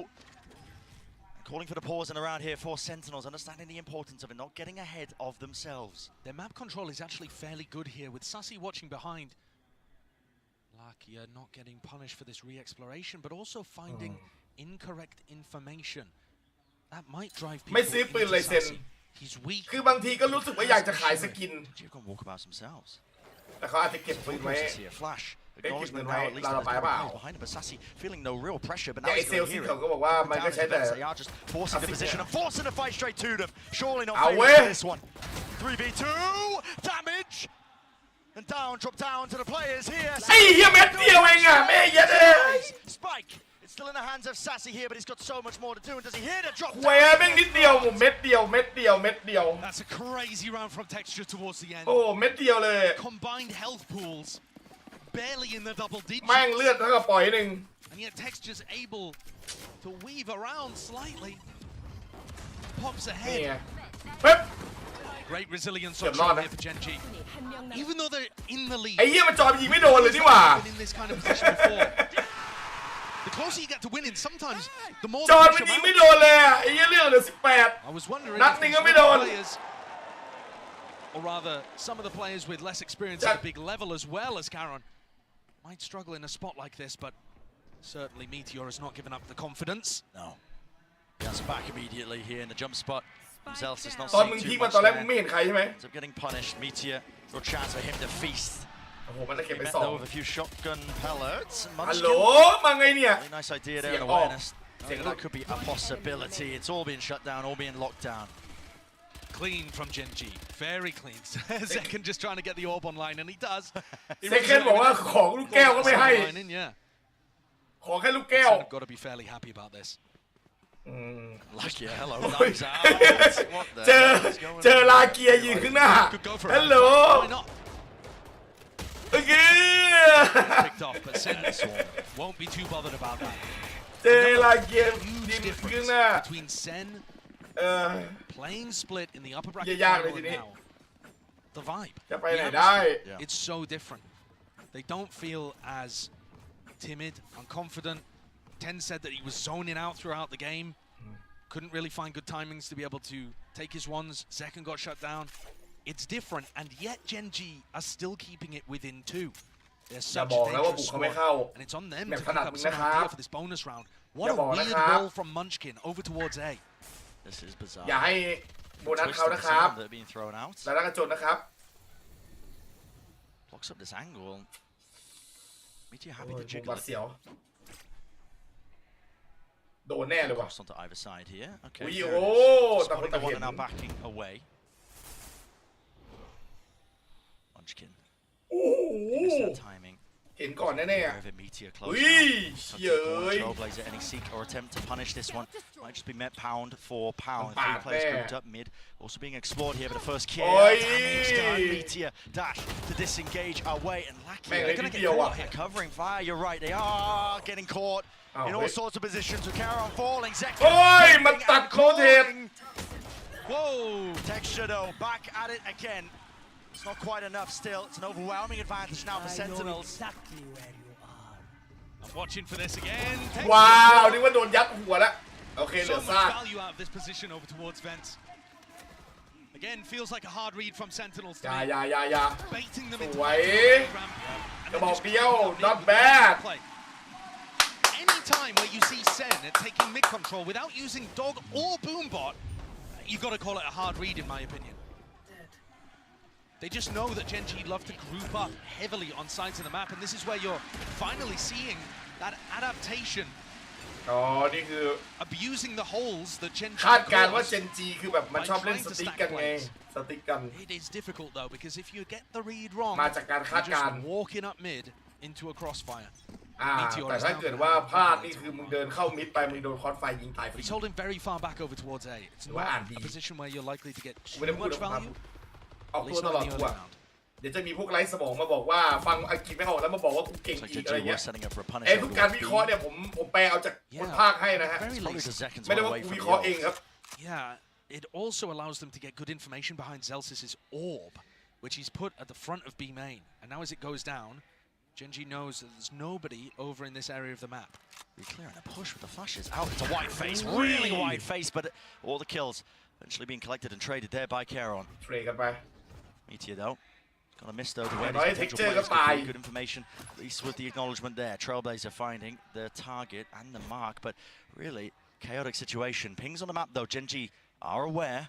Calling for the pausing around here for Sentinels, understanding the importance of it, not getting ahead of themselves. Their map control is actually fairly good here, with Sassy watching behind. Lakia not getting punished for this re-exploration, but also finding incorrect information. That might drive people ไม่ซื้อปืนเลยเซน He's weak. คือบางทีก็รู้สึกว่าอยากจะขายสกิน แต่เขาอาจจะเก็บปืนไว้ Acknowledgement now, at least behind him, but Sassy feeling no real pressure, but now he's going to hear it. They are just forcing the position and forcing the fight straight to them. Surely not favoring for this one. 3v2, damage! And drop down to the players here. Hey, you met me, Spike It's still in the hands of Sassy here, but he's got so much more to do. And does he hear the drop? แหวแม่งนิดเดียวเม็ดเดียว That's a crazy round from Texture towards the end. โอ้เม็ดเดียวเลย Combined health pools, barely in the double digits. แม่งเลือดเท่ากับปล่อยหนึ่ง And yet Texture's able to weave around slightly. Pops ahead. นี่ไงปึ๊บ Great resilience on shot here for Genji. Even though they're in the lead. ไอ้เหี้ยมันจอมยิงไม่โดนเลยนี่หว่า In this kind of position before. The closer you get to winning, sometimes the more. จอมมันยิงไม่โดนเลยไอ้เหี้ยเรื่องเหลือ18 I was wondering นัด if นึง these ก็ไม่โดน players, or rather, some of the players with less experience at a big level as well as Caron, might struggle in a spot like this, but certainly Meteor has not given up the confidence. No. Gets back immediately here in the jump spot. Himself is not ตอนมึง seeing ทิ้ too งมา much ตอนแรกมึ there. งไม่เห็นใครใช่ไหม Ends up getting punished. Meteor, no chance for him to feast. โอ้โหมันได้เก็บ He ไป met 2 though with a few shotgun pellets. ฮัลโหล Munchkin. มาไงเนี่ย Really nice idea there and awareness. I think that could be a possibility. It's all being shut down, all being locked down. Clean from Genji, very clean. Second just trying to get the orb online, and he does. He เซคันบอกว่าของลูกแก้วก็ไม่ให้ yeah. ขอแค่ลูกแก้ว I've got to be fairly happy about this. Like yeah, hello, knives out. What the เจอ hell is going เจอ on? ลาเกียยืนข้างหน้า ฮัลโหล Why not? โอเค Picked off, but Sen won't be too bothered about that. เจอลาเกียยืนข้างหน้า Between Sen playing split in the upper ยาก bracket เลยที and นี้ now, the vibe. จะไปไหน the ได้ atmosphere, It's so different. They don't feel as timid, unconfident. Ten said that he was zoning out throughout the game. Couldn't really find good timings to be able to take his ones. Second got shut down. It's different, and yet Genji are still keeping it within 2. They're such a dangerous squad, and it's on them to pick up some idea for this bonus round. What a weird roll from Munchkin over towards A. This is bizarre. อย่าให้โบนัสเขานะครับ That are being thrown out. แล้วกระจนนะครับ Blocks up this angle. Meteor happy โอ้ to ย jiggle บัด it. เสียว โดนแน่เลยว่ะ Cross onto either side here. Okay. อุ้ย there โอ้ it is. ต่างคน Spotting ต่า the ง one เห็น and now backing away. Munchkin. โอ้โห Missed that timing. เห็นก่อนแน่ๆ Wherever Meteor close อุ้ย now. เย้ย Trailblazer, any seek or attempt to punish this one might just be met pound for pound. Bad Three players there. grouped up mid, also being explored here, but the first kill. Oi. Damage done. Meteor dash to disengage away, and lucky Man, they're gonna they get did caught here. Covering fire, you're right, they are getting caught in all wait. sorts of positions with Caron falling. Zek โอ้ยมันตัดโคเทป Whoa! Texture though, back at it again. It's not quite enough still. It's an overwhelming advantage now for Sentinels. I'm watching for this again. ว้าวนึกว่าโดนยัดหัวแล้วโอเคเหลื So อ much ซาก value out of this position over towards Vents. Again, feels like a hard read from Sentinels. อย่าอย่า Baiting them ส into วย ramp. กระบอกเดียว not bad Play. Any time where you see Sen taking mid control without using Dog or Boombot, you got to call it a hard read in my opinion. They just know that Genji love to group up heavily on sides of the map, and this is where you're finally seeing that adaptation. อ๋อนี่คือ Abusing the holes that Genji คาดการณ์ว่า caused. เจนจีคือแบบมันชอบเล่นสติ๊กกันไงสติ๊กกัน It is difficult though, because if you get the read wrong, มาจากการคาด you're การณ์ just walking up mid into a crossfire. แต่ถ้าเกิดว่าพลาดนี่คือมึงเดินเข้ามิดไปมึงโดนคอนไฟยิงตายฟรี He's holding very far back over towards A. It's not a position where you're likely to get ไม่ได้ too พูด much หรอกครับ value. ออกตัวตลอดตัวเดี๋ยวจะมีพวกไร้สมองมาบอกว่าฟังอังกฤษไม่ออกแล้วมาบอกว่ากูเก่ง Looks like อีกอะไร Genji เงี้ย was setting up for a punish ทุก over การ towards วิ B. เคราะห์เนี่ยผมแปลเอาจากคนภาคให้นะฮะ It's probably the seconds ไม่ได้ one ว่า away กู from วิ the เคราะห์เอง odds. ครับ Yeah, it also allows them to get good information behind Zelsis's orb, which he's put at the front of B main. And now as it goes down, Genji knows that there's nobody over in this area of the map. Be clearing a push with the flashes out. It's a wide face, really wide face, but all the kills eventually being collected and traded there by Caron. เทรดกันไป Meteor though. Kind of missed though the way Right, these potential Texture players goodbye. could be good information, at least with the acknowledgement there. Trailblazer finding the target and the mark, but really chaotic situation. Pings on the map though, Genji are aware.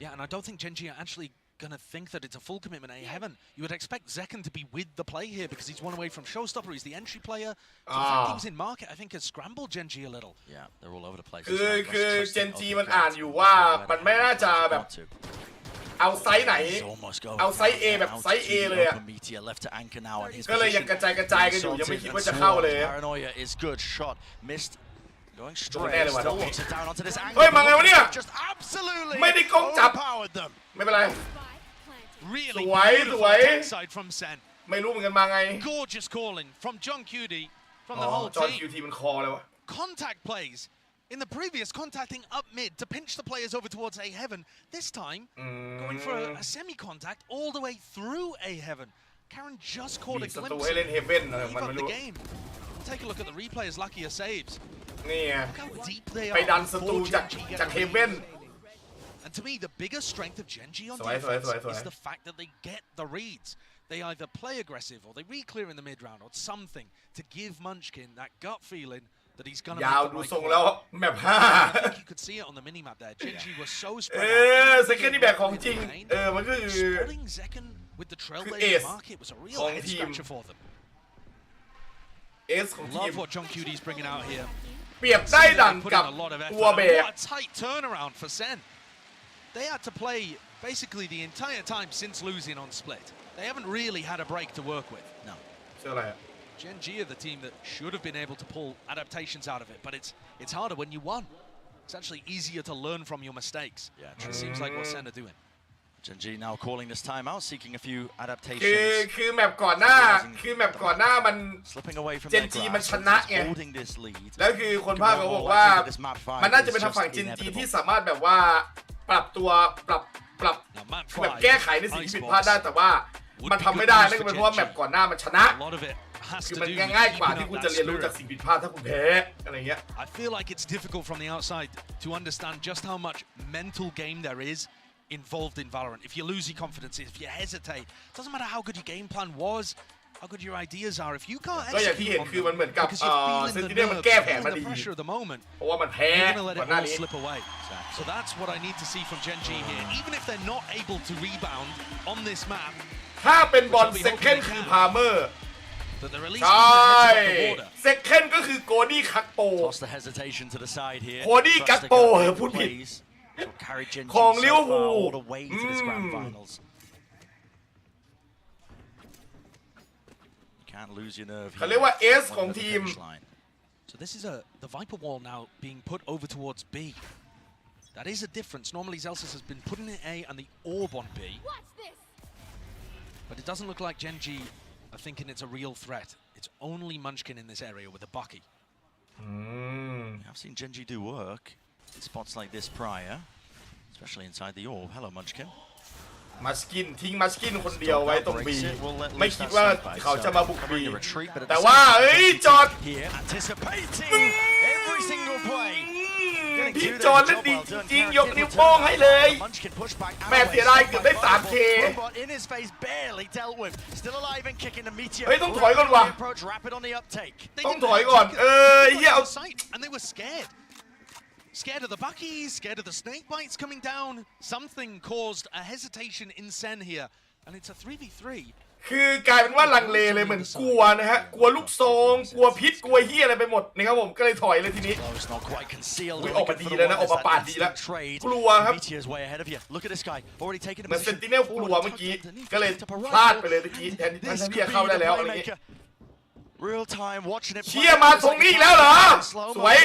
Yeah, and I don't think Genji are actually going to think that it's a full commitment A heaven. You would expect Zekken to be with the play here because he's one away from Showstopper. He's the entry player. So the fact he was in market, I think, has scrambled Genji a little. Yeah, they're all over the place. คือเจนจีมันอ่านอยู่ว่ามันไม่น่าจะแบบ เอาไซส์ไหนเอาไซส์ A แบบไซส์ A เลยอะก็เลยยังกระจายกันอยู่ยังไม่คิดว่าจะเข้าเลยแน่เลยว่ะเฮ้ยมาไงวะเนี่ยไม่ได้กล้องจับไม่เป็นไรสวยไม่รู้เหมือนกันมาไง Gorgeous calling from John Cutie from the whole John team. Cutie มันคอเลยวะ Contact plays in the previous contacting up mid to pinch the players over towards A heaven. This time going for a semi-contact all the way through A heaven. Karen just caught a glimpse of the game. Take a look at the replay as Luckier saves. นี่ไงไปดันศัตรูจากเฮเว่น And to me, the biggest strength of Genji on defense is the fact that they get the reads. They either play aggressive or they re-clear in the mid-round or something to give Munchkin that gut feeling that he's gonna make the right call. I think you could see it on the mini-map there. Genji was so spread out. Zekken นี่แบบของจริงมันก็คือ Spotting Zekken with the trailblazing market was a real head scratcher for them. เอสของทีม Love what John Cutie's bringing out here. เปรียบได้ดังกับตัวเบรก What a tight turnaround for Sen. They had to play basically the entire time since losing on split. They haven't really had a break to work with. No. Gen G are the team that should have been able to pull adaptations out of it, but it's harder when you won. It's actually easier to learn from your mistakes. Yeah, it seems like what Sen are doing. Gen G now calling this time out, seeking a few adaptations. คือแมปก่อนหน้ามัน slipping away from เจนจีมันชนะไงแล้วคือคนภาคเขาบอกว่ามันน่าจะเป็นทางฝั่งเจนจีที่สามารถแบบว่าปรับตัวปรับแบบแก้ไขในสิ่งที่ผิดพลาดได้แต่ว่ามันทำไม่ได้นั่นก็เป็นเพราะว่าแมปก่อนหน้ามันชนะคือมันง่ายกว่าที่คุณจะเรียนรู้จากสิ่งผิดพลาดถ้าคุณแพ้อะไรเงี้ย I feel like it's difficult from the outside to understand just how much mental game there is involved in Valorant. If you lose your confidence, if you hesitate, doesn't matter how good your game plan was, how good your ideas are. If you can't execute on them because you're feeling the nerves, feeling the pressure of the moment, you're going to let it all slip away. So that's what I need to see from Gen G here. Even if they're not able to rebound on this map, ถ้าเป็นบอลเซคันด์คือพาเมอร์ใช่เซคันด์ก็คือโกดี้คักโปโกดี้คักโปพูดผิดของลิเวอร์พูลเขาเรียกว่าเอสของทีม So this is the Viper wall now being put over towards B. That is a difference. Normally Zelsis has been putting in A and the orb on B. But it doesn't look like Gen G are thinking it's a real threat. It's only Munchkin in this area with a Bucky. I've seen Gen G do work in spots like this prior, especially inside the orb. Hello, Munchkin. มัสกินทิ้งมัสกินคนเดียวไว้ตรงบีไม่คิดว่าเขาจะมาบุกบีแต่ว่าจอดพี่จอนเล่นดีจริงยกนิ้วโป้งให้เลยแม่เสียดายเกือบได้ 3K เฮ้ยต้องถอยก่อนว่ะต้องถอยก่อนเหี้ย and they were scared of the Buckies, scared of the snake bites coming down. Something caused a hesitation in Sen here, and it's a 3v3. คือกลายเป็นว่าลังเลเลยเหมือนกลัวนะฮะกลัวลูกซองกลัวพิษกลัวเหี้ยอะไรไปหมดนะครับผมก็เลยถอยเลยทีนี้ออกมาดีแล้วนะออกมาปาดดีแล้วกลัวครับเหมือนเซนติเนลกลัวเมื่อกี้ก็เลยพลาดไปเลยเมื่อกี้แทนที่จะเข้าได้แล้วอะไรอย่างงี้Real time watching it. เชี่ยมาตรงนี้แล้วเหรอสวย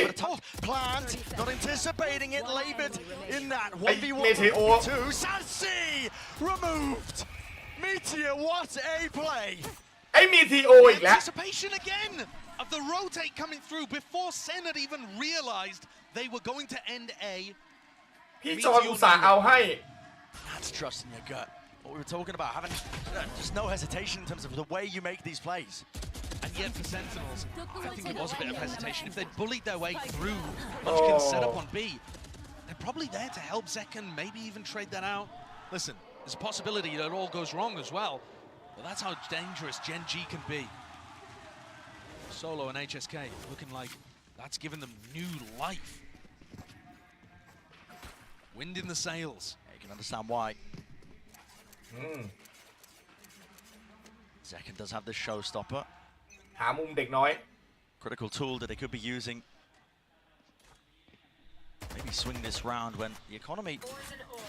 Plant, not anticipating it, labored in that 1v1 Sassy removed. Meteor, what a play. ไอ้มีทีโออีกแล้ว Anticipation again of the rotate coming through before Sen had even realized they were going to end A. พี่จอนอุตส่าห์เอาให้ That's trusting your gut. What we were talking about, having just no hesitation in terms of the way you make these plays. And yet for Sentinels, I think it was a bit of hesitation. If they'd bullied their way through Munchkin's setup on B, they're probably there to help Zekken, maybe even trade that out. Listen, there's a possibility that it all goes wrong as well, but that's how dangerous Gen G can be. Solo and HSK looking like that's given them new life. Wind in the sails. Yeah, you can understand why. Zekken does have this showstopper. หามุมเด็กน้อย Critical tool that they could be using. Maybe swing this round when the economy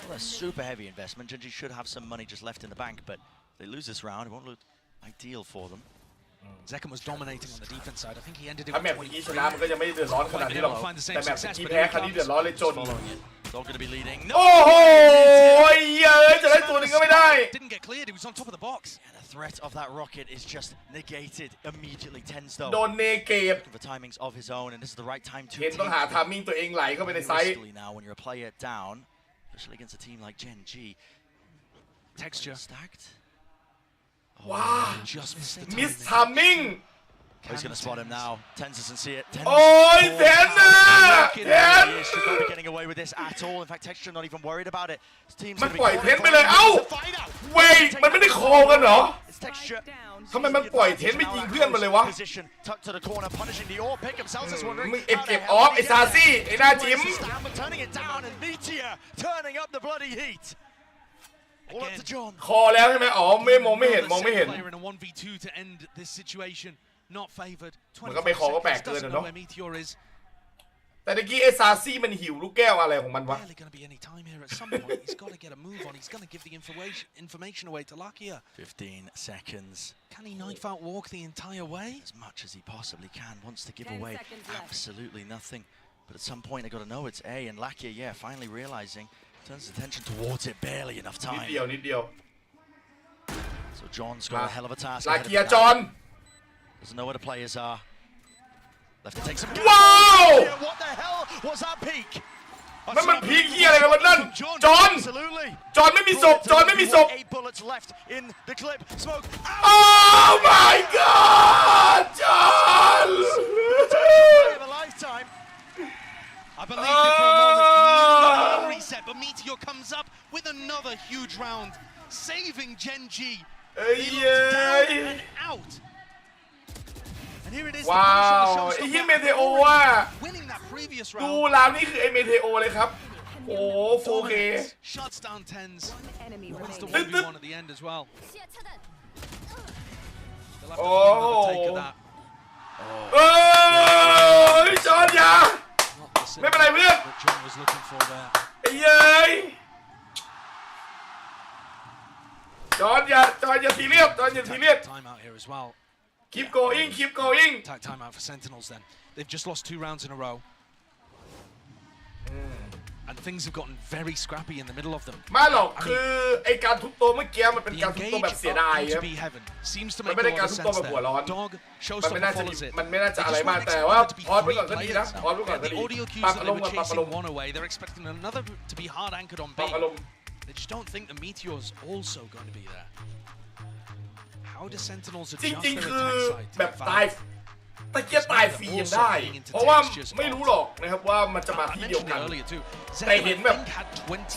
Well, a super heavy investment. Genji should have some money just left in the bank, but they lose this round. It won't look ideal for them. Zekam was dominating on the defense side. I think he ended it ถ้า with แมตช์นี้ชนะมันก็จะไม่เดือดร้อนขนาดนี้หรอกแต่แมตช์นี้แพ้ครั้งนี้เดือดร้อนเลยจน It's all going to be leading. โอ้โหเย้ยจะได้ตัวนึงก็ไม่ได้ Didn't get cleared. He was on top of the box. And the threat of that rocket is just negated immediately. Tens though. โดนเนเกต Looking for timings of his own, and this is the right time to. เห็นต้องหาทามมิ่งตัวเองไหลเข้าไปในไซส์ Now, when you're a player down, especially against a team like Gen G. Texture stacked. Wow. Just missed the miss timing. Oh, he's going to spot him now. Tens doesn't see it. Tens โอ้ยเทนน่ะเทน He should not be getting away with this at all. In fact, Texture not even worried about it. His team's มัน going to ปล่อย be เทนไปเลยเอ้าเว้ยมันไม่ได้คอกันเหรอ It's Texture. ทำไมมันปล่อยเทนไม่ยิงเพื่อนมันเลยวะ Position tucked to the corner, punishing the AWP pick themselves as wondering. มึงเก็บออฟไอ้ซาซี่ไอ้หน้าจิ้ม Turning it down, and Meteor turning up the bloody heat. All up to John. คอแล้วใช่ไหมอ๋อไม่มองไม่เห็นมองไม่เห็น Player in a 1v2 to end this situation. Not favored. มันก็ไม่คอก็แปลกเกิน Doesn't นะ know เนาะ where Meteor is. แต่เมื่อกี้ไอ้ซาซี่มันหิวลูกแก้วอะไรของมันวะ Barely going to be any time here. At some point, he's got to get a move on. He's going to give the information away to Lakia. 15 seconds. Can he knife out walk the entire way? As much as he possibly can. Wants to give away absolutely nothing. But at some point, they got to know it's A. And Lakia, yeah, finally realizing, turns his attention towards it. Barely enough นิด time. เดียวนิดเดียว So John's got a hell of a task. ลา ahead of เกีย him จ now. อน Doesn't know where the players are. Left to take some. Wow! What the hell was that peak? นั่นมันพีคเหี้ยอะไรกันวะนั่นจอน Absolutely. จอนไม่มีศพจอนไม่มีศพ 8 bullets left in the clip. Smoke. Oh my god จอน Play of a lifetime. I believed it for a moment. Reset, but Meteor comes up with another huge round, saving Gen G. They looked down and out. And here it is. ว้าวไอ้เหี้ยเมเทโออ่ะ Winning that previous ดู round. ราวนี่คือไอ้เมเทโอเลยครับโอ้ 4K Shuts down Tens. Wins the ตึ๊ด 1v1 at the end as well. They'll have to โอ้ find another take of that. เอ้ยจอนอย่า ไม่เป็นไรเพื่อน What John was looking for there. ไอ้เย้ยจอนอย่าซีเรียสจอนอย่าซีเรียส Time out here as well. keep going keep going Attack timeout for Sentinels then. They've just lost 2 rounds in a row. And things have gotten very scrappy in the middle of them. ไม่หรอกคือไอ้การทุบโตเมื่อกี้มันเป็นการทุบโตแบบเสียดายครับ Seems to มัน make ไม่ a ได้ lot การ of ทุบโต sense แบบหัว there. ร้อน Dog มัน showstopper ไม่น่าจะ follows it. มันไม่น่าจะ They อะไร just มาก weren't แต่ว่า expected to be พอดไว้ three ก่อนก็ดีนะ players พอดไว้ก่อนก็ now. ดี The audio ปรับ cues อา that ร they มณ์ were ก่อนปรับอา chasing รมณ์ one away, they're expecting another to be hard anchored on B. Papa Lum. They just don't think the Meteor's also going to be there. How do Sentinels จ adjust ริง their ๆ คือ attack side? แบบตายตะเกียบตายฟรียังได้ เพราะว่าไม่รู้หรอกนะครับว่ามันจะมาที่เดียวกัน แต่เห็นแบบ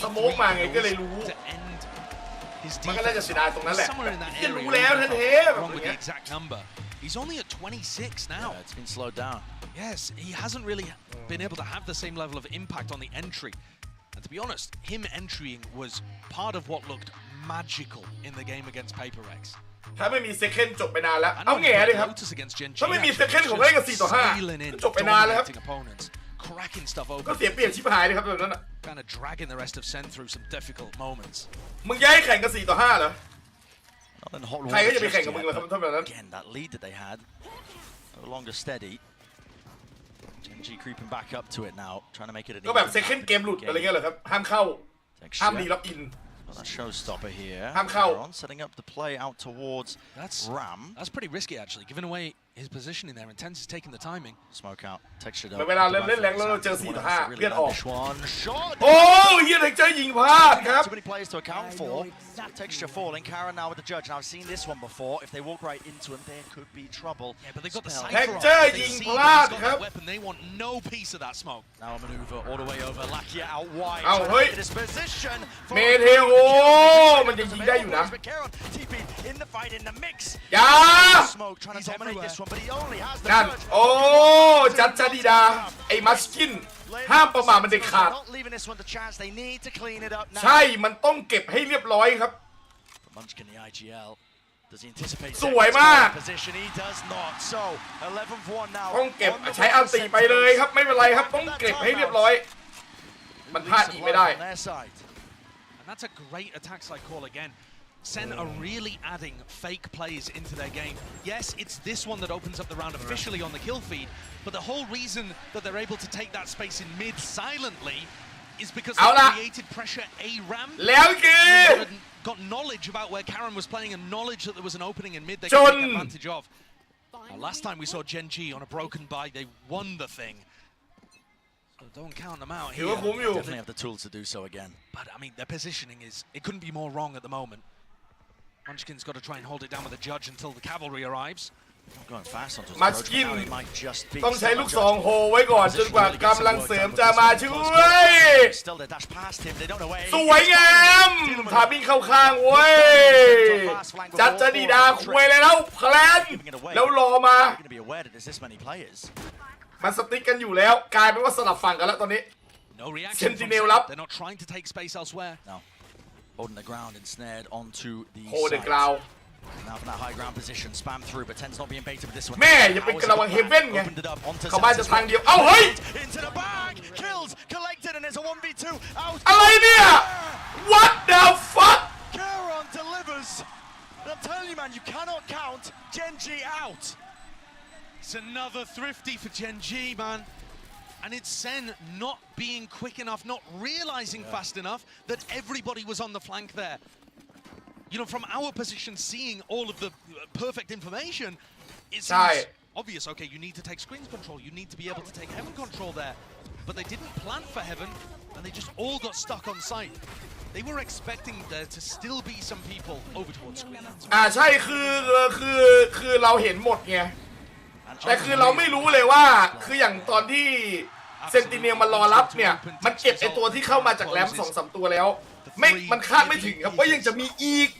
สโมกมาไงก็เลยรู้ มันก็น่าจะเสียดายตรงนั้นแหละที่รู้แล้วแท้ๆแบบ Wrong with เนี้ the ย exact number. He's only at 26 now. Yeah, it's been slowed down. Yes, he hasn't really been able to have the same level of impact on the entry. And to be honest, him entering was part of what looked magical in the game against Paper Rex. ถ้าไม่มีเซคันด์จบไปนานแล้วเอาแง่เลยครับ ถ้าไม่มีเซคันด์ของเล่นกับ4-5จบไปนานแล้วครับ Cracking stuff ก็ open. เสียเปรียบชิบหายเลยครับแบบนั้นอ่ะ Kind of dragging the rest of Sen through some difficult moments. มึงย้ายแข่งกับ4-5เหรอ Not in hot ใคร water ก็จะไป just แข่งกับมึง yet, ล่ะครับ but ถ้าแบบนั้น again, that lead that they had, no longer steady. Gen G creeping back up to it now, trying to make it an ก็แบบ even เซคันด์เกมหลุดอะไรเงี้ยเหรอครับห้ามเข้าห้ามรีล็อกอิน Well, that showstopper here. Hamเข้า Aaron setting up the play out towards Ram. That's pretty risky actually, giving away his positioning there. Intense is taking the timing. Smoke out, textured เวลาเล่นแรงแล้วเราเจอ4-5เลือดออก One shot. โอ้ยเฮียเด็กเจอยิงพลาดครับ Too many players to account for. Texture falling. Karen now with the judge. Now I've seen this one before. If they walk right into him, there could be trouble. Yeah, but they've got the Spell. cypher on. Texture Theyยิง see พ that ลาด he's got ครับ that weapon. They want no piece of that smoke. Now a maneuver all the way over. Lakia out wide. เอา Trying เฮ้ย to get his position. เมเทโอมันยังยิงได้อยู่นะ But Karen, TP in the fight in the mix. อย่า Smoke trying to dominate this one, but he only has the นั่น judge. โอ้จัดจาดีดาไอ้มัสกินห้ามประมาทมันเด็ดขาด Not leaving this one to chance. They need to clean it up now. ใช่มันต้องเก็บให้เรียบร้อยครับ Munchkin the IGL. Does he anticipate สวยมาก position? He does not. So 11-1 now. ต้องเก็บใช้อัลติไปเลยครับไม่เป็นไรครับต้องเก็บให้เรียบร้อย มันพลาดอีกไม่ได้ On their side. And that's a great attack side call again. Sen are really adding fake plays into their game. Yes, it's this one that opens up the round officially on the kill feed, but the whole reason that they're able to take that space in mid silently is because they created pressure A-Ram. They got knowledge about where Karen was playing and knowledge that there was an opening in mid they could take advantage of. Last time we saw Gen G on a broken buy, they won the thing. So don't count them out here. Definitely have the tools to do so again. But I mean, their positioning it couldn't be more wrong at the moment. Munchkin's got to try and hold it down with the judge until the cavalry arrives. Going fast onto มัชกินต้องใช้ลูกซองโฮไว้ก่อนจนกว่ากำลังเสริมจะมาช่วยสวยงามทามิ่งเข้าข้างเว้ยจัดจะดีดาคุยเลยแล้วแพลนแล้วรอมามันสติ๊กกันอยู่แล้วกลายเป็นว่าสลับฝั่งกันแล้วตอนนี้เซนติเนลรับ They're not trying to take space elsewhere. No. Holding the ground and snared onto the Hold the ground. Now from that high ground position, spam through, but Ten's not being baited with this one. แม่อย่าเป็นระวังเฮเว่นไงเขาบ้านจะทางเดียวเอ้าเฮ้ย Into the bag, kills collected, and there's a 1v2 out. อะไรเนี่ย What the fuck? Caron delivers. I'm telling you, man, you cannot count Gen G out. It's another thrifty for Gen G, man. And it's Sen not being quick enough, not realizing fast enough that everybody was on the flank there. You know, from our position, seeing all of the perfect information, it seems obvious. Okay, you need to take screens control. You need to be able to take heaven control there. But they didn't plan for heaven, and they just all got stuck on site. They were expecting there to still be some people over towards screen. ใช่คือเราเห็นหมดไงแต่คือเราไม่รู้เลยว่าคืออย่างตอนที่เซนติเนลมารอรับเนี่ยมันเก็บไอตัวที่เข้ามาจากแรม 2-3 ตัวแล้วมันคาดไม่ถึงครับว่ายังจะมีอีก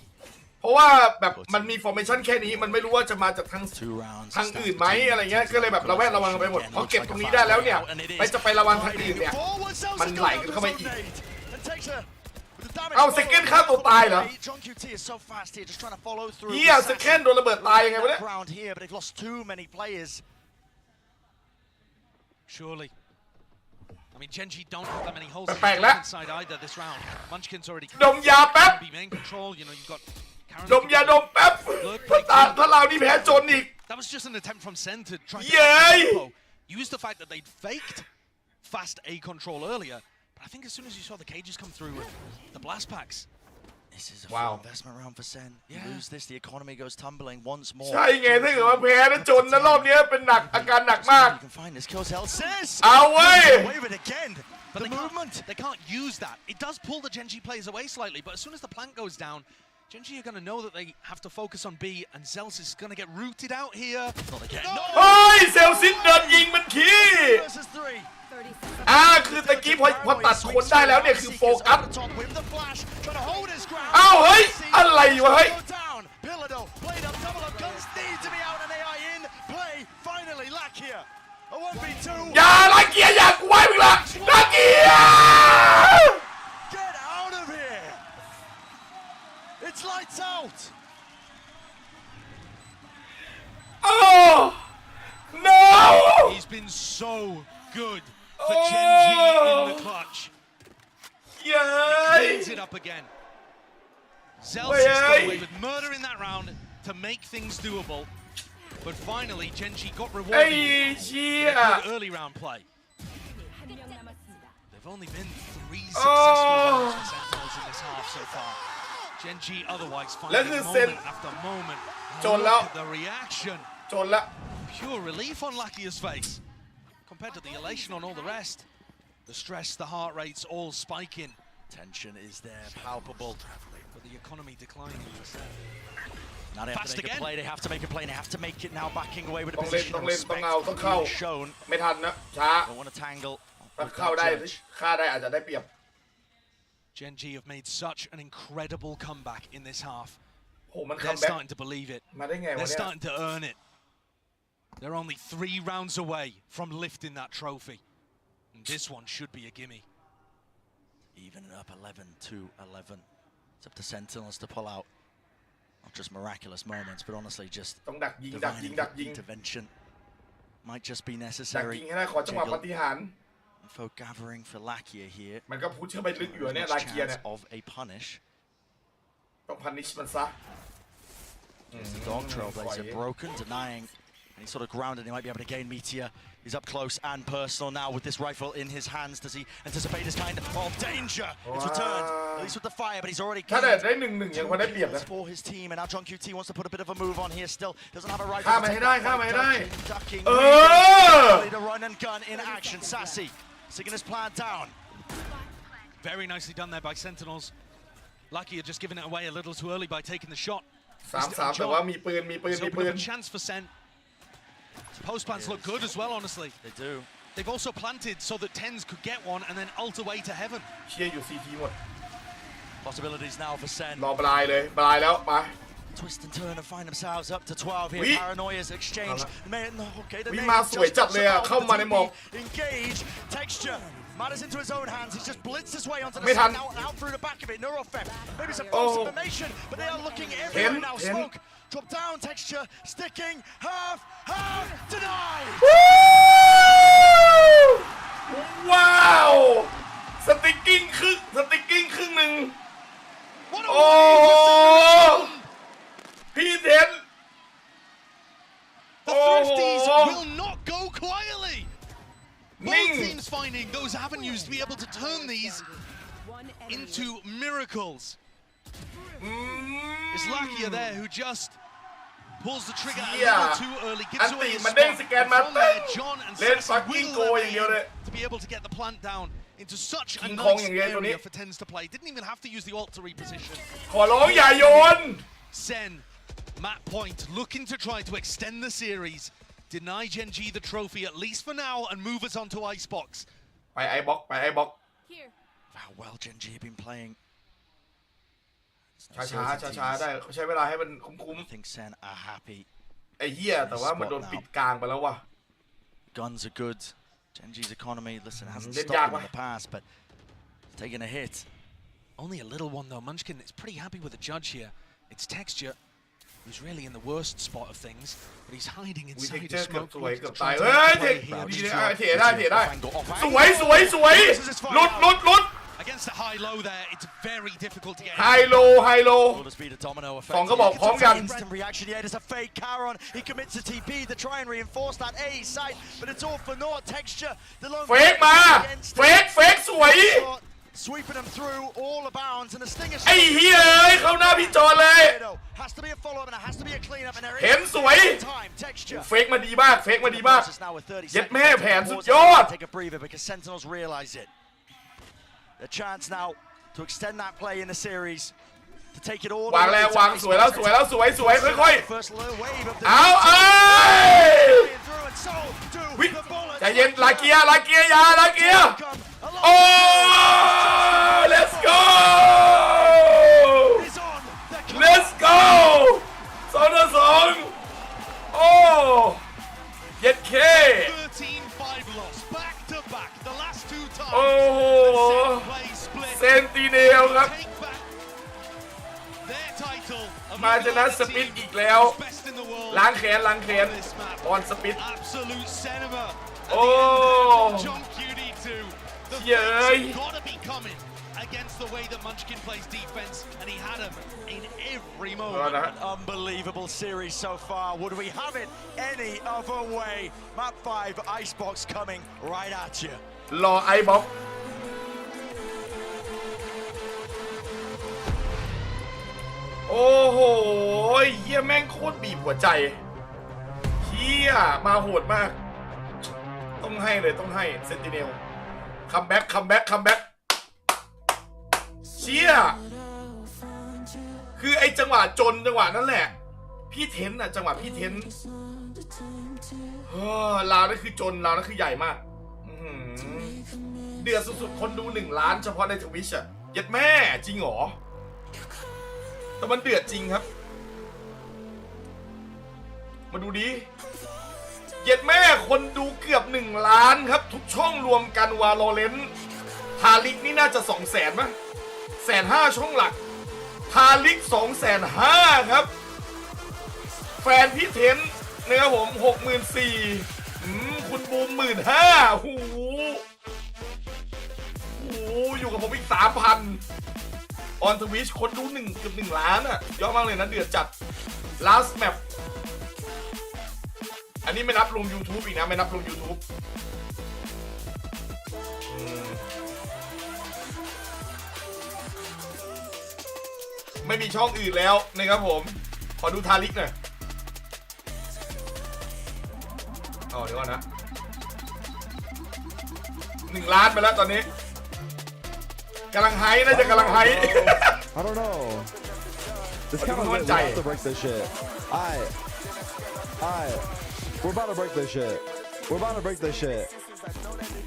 เพราะว่าแบบมันมีฟอร์เมชั่นแค่นี้มันไม่รู้ว่าจะมาจากทางอื่นไหมอะไรเงี้ยก็เลยแบบระแวดระวังไปหมดพอเก็บตรงนี้ได้แล้วเนี่ยจะไประวังทางอื่นเนี่ยมันไหลกันเข้ามาอีกเอาเซคันด์ฆ่าตัวตายเหรอเฮียเซคันด์โดนระเบิดตายยังไงวะเนี่ย Surely. I mean, Gen G don't have that many holes inside either this round. Munchkin's already ดมยาแป๊บ be main control. You know, you've got ดมยาดมแป๊บถ้าเรานี่แพ้จนอีก That was just an attempt from Sen to try to use the fact that they'd faked fast A control earlier. But I think as soon as you saw the cages come through with the blast packs. This is a full investment round for Sen. You lose this, the economy goes tumbling once more. ใช่ไงถ้าเกิดว่าแพ้แล้วจนนะรอบนี้เป็นอาการหนักมาก You can find this kills Elsis. เอาเว้ย Away with it again. But they can't use that. It does pull the Gen G players away slightly, but as soon as the plank goes down, Gen G are going to know that they have to focus on B, and Zels is going to get rooted out here. เฮ้ยเซลซินเดินยิงมันขี้คือตะกี้พอตัดคนได้แล้วเนี่ยคือโฟกัสอ้าวเฮ้ยอะไรวะเฮ้ยอย่าลักเกียร์อย่ากูไว้มึงละลักเกียร์ Get out of here! It's lights out! Oh no! He's been so good for Gen G in the clutch. Yay! He cleans it up again. Zels has got away with murder in that round to make things doable. But finally, Gen G got rewarded with early round play. They've only been 3 successful rounds for Sentinels in this half so far. Gen G otherwise finding moment after moment. Look at the reaction. Pure relief on Lakia's face. Compared to the elation on all the rest. The stress, the heart rates all spiking. Tension is there, palpable. But the economy declining. Now they have to make a play, they have to make a play, they have to make it now, backing away with a ต้องเล่น position ต้อง of เล่น respect ต้องเอาต้องเข้า shown. ไม่ทันนะช้า Don't want to tangle. ถ้าเข้าได้ฆ่าได้อาจจะได้เปรียบ Gen G have made such an incredible comeback in this half. โหมัน They're starting to believe it. มาได้ไงวะ They're เนี่ย starting to earn it. They're only 3 rounds away from lifting that trophy. And this one should be a gimme. Even up 11-11. It's up to Sentinels to pull out. Not just miraculous moments, but honestly just divine intervention. Might just be necessary. Info gathering for Lakia here. มันก็พุชเข้าไปลึกอยู่เนี่ยลาเกียเนี่ย of a punish. ต้อง punish มันซะ The dog trailblazer broken, denying any sort of ground, and he might be able to gain Meteor. He's up close and personal now with this rifle in his hands. Does he anticipate this kind of danger? It's returned, at least with the fire, but he's already killed. For his team, and now John QT wants to put a bit of a move on here still. Doesn't have a rifle. Ducking. To run and gun in action. Sassy, sticking his plan down. Very nicely done there by Sentinels. Lucky had just given it away a little too early by taking the shot. 3-3 แต่ว่ามีปืน Chance for Sen. Post plants look good as well, honestly. They do. They've also planted so that Tens could get one and then ult away to heaven. เชียร์อยู่ CT หมด Possibilities now for Sen. รอบลายเลยบลายแล้วไป Twist and turn and find themselves up to 12 here. Paranoia's exchange. Okay, the name มาสวยจัดเลยอ่ะเข้ามาในหมอก Engage. Texture. Matters into his own hands. He's just blitzed his way onto the ไม่ทัน side. Out through the back of it. Neurofem. Maybe some false information, but they are looking everywhere now. Smoke. Drop down. Texture. Sticking. Half. Denied. ว้าวสติ๊กกิ้งครึ่งหนึ่งโอ้พี่เทน The Thrifties will not go quietly. Both teams finding those avenues to be able to turn these into miracles. It's Lakia there who just pulls the trigger a little too early, gives away his spot. From there, John and Sassy will to be able to get the plant down into such a nice area for Tens to play. Didn't even have to use the ult to reposition. ขอร้องอย่าโยน Sen, Matt Point, looking to try to extend the series. Deny Gen G the trophy, at least for now, and move us on to Icebox. ไปไอบ็อกHow well Gen G have been playing. ช้าได้เขาใช้เวลาให้มันคุ้ม I think Sen are happy. ไอ้เหี้ยแต่ว่ามันโดนปิดกลางไปแล้วว่ะ Guns are good. Gen G's economy, listen, hasn't stopped in the past, but it's taking a hit. Only a little one though. Munchkin is pretty happy with the judge here. It's Texture, who's really in the worst spot of things, but he's hiding inside a smoke. สวยเกือบตายเฮ้ยเทได้สวยหลุด Against the high-low there, it's very difficult to get. High-low. สองก็บอกพร้อมกัน Instant reaction here. There's a fake Charon. He commits a TP to try and reinforce that A side, but it's all for naught. Texture. The long เฟกมาเฟกสวย Sweeping them through all the bounds and the stinger. ไอ้เหี้ยเข้าหน้าพี่จอนเลย Has to be a follow-up and it has to be a clean-up and there is เห็นสวยเฟกมาดีมากเย็ดแม่แผนสุดยอด Take a breather because Sentinels realize it. The chance now to extend that play in the series, to take it all. วางแล้วสวยค่อยๆเอาใจเย็นลาเกียโอ้ let's go 2-2โอ้เย็ดเค 13-5 loss back to back. The last two times. โอ้โหเซนติเนลครับมาชนะสปิดอีกแล้วล้างแขนออนสปิดโอ้เย้ย Against the way that Munchkin plays defense, and he had him in every moment. An unbelievable series so far. Would we have it any other way? Map 5 Icebox coming right at you. รอไอบ็อกโอ้โหเฮียแม่งโคตรบีบหัวใจเฮียมาโหดมากต้องให้เซนติเนลคัมแบ็กเชี่ยคือไอ้จังหวะจังหวะนั่นแหละพี่เทนจังหวะพี่เทนลาวนั่นคือลาวนั่นคือใหญ่มากเดือดสุดๆคนดู1 ล้านเฉพาะในทวิชยัดแม่จริงเหรอแต่มันเดือดจริงครับมาดูดิเย็ดแม่คนดูเกือบ1 ล้านครับทุกช่องรวมกันวาโลเรนต์ทาลิกนี่น่าจะ 200,000 มั้ย150,000 ช่องหลักทาลิก 250,000 ครับแฟนพี่เทนนะครับผม 64,000 คุณบูม 15,000 หู อยู่กับผมอีก 3,000 on Twitch คนดูเกือบ1 ล้านอ่ะยอดมากเลยนะเดือดจัด last map อันนี้ไม่นับรวม YouTube อีกนะไม่นับรวม YouTube ไม่มีช่องอื่นแล้วนะครับผมขอดูทาริกหน่อยเดี๋ยวก่อนนะ1 ล้านไปแล้วตอนนี้กำลังไฮน่าจะกำลังไฮ I don't know. This kind of we're about to break this shit. We're about to break this shit. We're about to break this shit.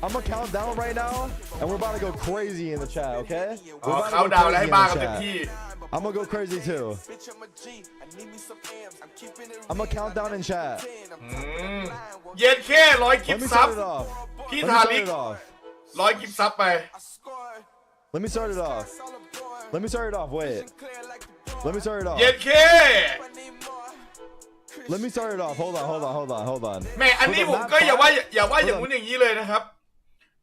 I'm gonna count down right now, and we're about to go crazy in the chat, okay? We're about to go crazy in the chat. I'm gonna go crazy too. I'm gonna count down in chat. เย็นแค่100 กิฟต์ซับพี่ทาริก100 กิฟต์ซับไป Let me start it off. Let me start it off. Wait. Let me start it off. เย็นแค่ Let me start it off. Hold on. แม่อันนี้ผมก็อย่าว่าอย่างนู้นอย่างนี้เลยนะครับ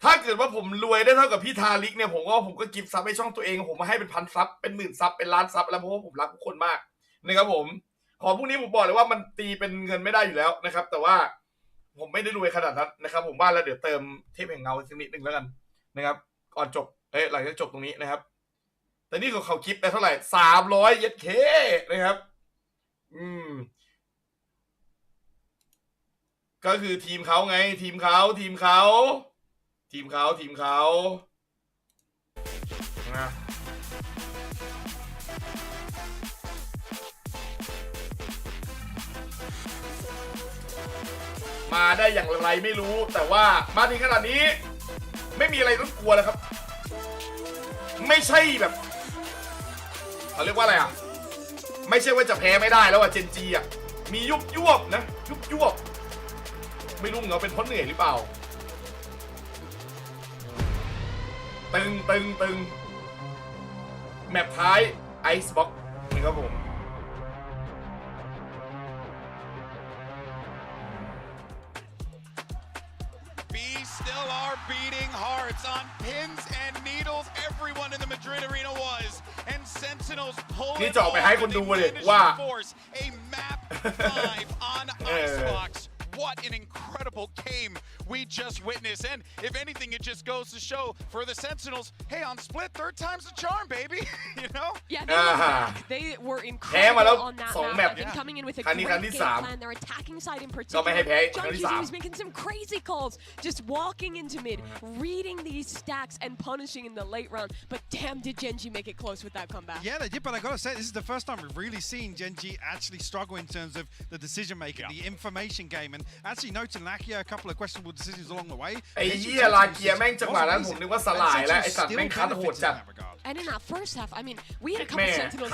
ถ้าเกิดว่าผมรวยได้เท่ากับพี่ทาริกเนี่ยผมก็กิฟต์ซับให้ช่องตัวเองผมมาให้เป็น1,000 ซับเป็น10,000 ซับเป็นล้านซับแล้วเพราะว่าผมรักทุกคนมากนะครับผมของพวกนี้ผมบอกเลยว่ามันตีเป็นเงินไม่ได้อยู่แล้วนะครับแต่ว่าผมไม่ได้รวยขนาดนั้นนะครับผมว่าแล้วเดี๋ยวเติมเทพแห่งเงาสักนิดนึงแล้วกันนะครับก่อนจบหลังจากจบตรงนี้นะครับแต่นี่เขากิฟต์ได้เท่าไหร่300 เย็ดเคนะครับก็คือทีมเขาไงทีมเขานะมาได้อย่างไรไม่รู้แต่ว่ามาถึงขนาดนี้ไม่มีอะไรต้องกลัวแล้วครับไม่ใช่แบบเขาเรียกว่าอะไรอ่ะไม่ใช่ว่าจะแพ้ไม่ได้แล้วอ่ะเจนจีอ่ะมียุบยวบนะยุบยวบไม่รู้เหงาเป็นเพราะเหนื่อยหรือเปล่าตึงแมปท้ายไอซ์บ็อกซ์นะครับผม Still are beating hearts on pins and needles. Everyone in the Madrid arena was, and Sentinels pull it off. Force a map 5 on Icebox. What an incredible game we just witnessed. And if anything, it just goes to show for the Sentinels, hey, on split, 3rd time's the charm, baby. You know? Yeah, they were incredible on that map. Again, coming in with a great game plan. Their attacking side in particular. John G was making some crazy calls, just walking into mid, reading these stacks and punishing in the late round. But damn, did Genji make it close with that comeback. Yeah, they did, but I gotta say, this is the first time we've really seen Genji actually struggle in terms of the decision-making, the information game, and actually noting Lakia a couple of questionable decisions along the way. ไอ้เหี้ยลาเกียแม่งจังหวะนั้นผมนึกว่าสลายแล้วไอ้สัตว์แม่งคัดโหดจัด And in that first half, I mean, we had a couple Sentinels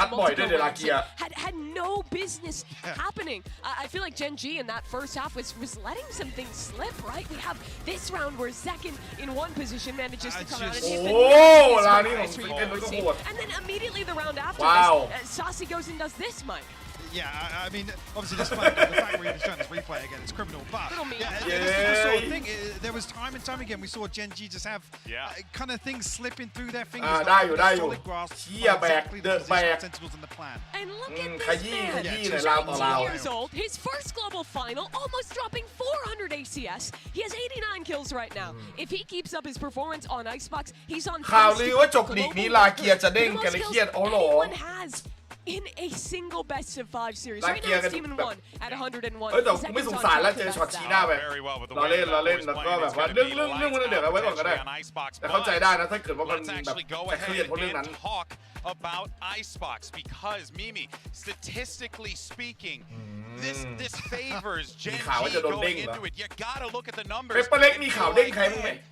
had no business happening. I feel like Gen G in that first half was letting some things slip, right? We have this round where Zekin in one position manages to come out and hit and then immediately the round after this, Saucy goes and does this, Mike. Yeah, I mean, obviously the fact we're showing this replay again, it's criminal, but this sort of thing, there was time and time again we saw Gen G just have kind of things slipping through their fingers. Solid grasp exactly the position of Sentinels and the plan. And look at this man, 19 years old, his first global final, almost dropping 400 ACS. He has 89 kills right now. If he keeps up his performance on Icebox, he's on ข่าวลือว่าจบลีกนี้ลาเกียจะเด้งกันเลยเครียดโอ้โห in a single best of 5 series. Right now, it's Demon 1 at 101. แต่กูไม่สงสารแล้วเจอช็อตชี้หน้าไปเราเล่นแล้วก็แบบว่าเรื่องมันเดี๋ยวเอาไว้ก่อนก็ได้แต่เข้าใจได้นะถ้าเกิดว่ามันแบบจะเครียดเพราะเรื่องนั้น about Icebox because Mimi, statistically speaking, this favors Gen G going into it. You gotta look at the numbers.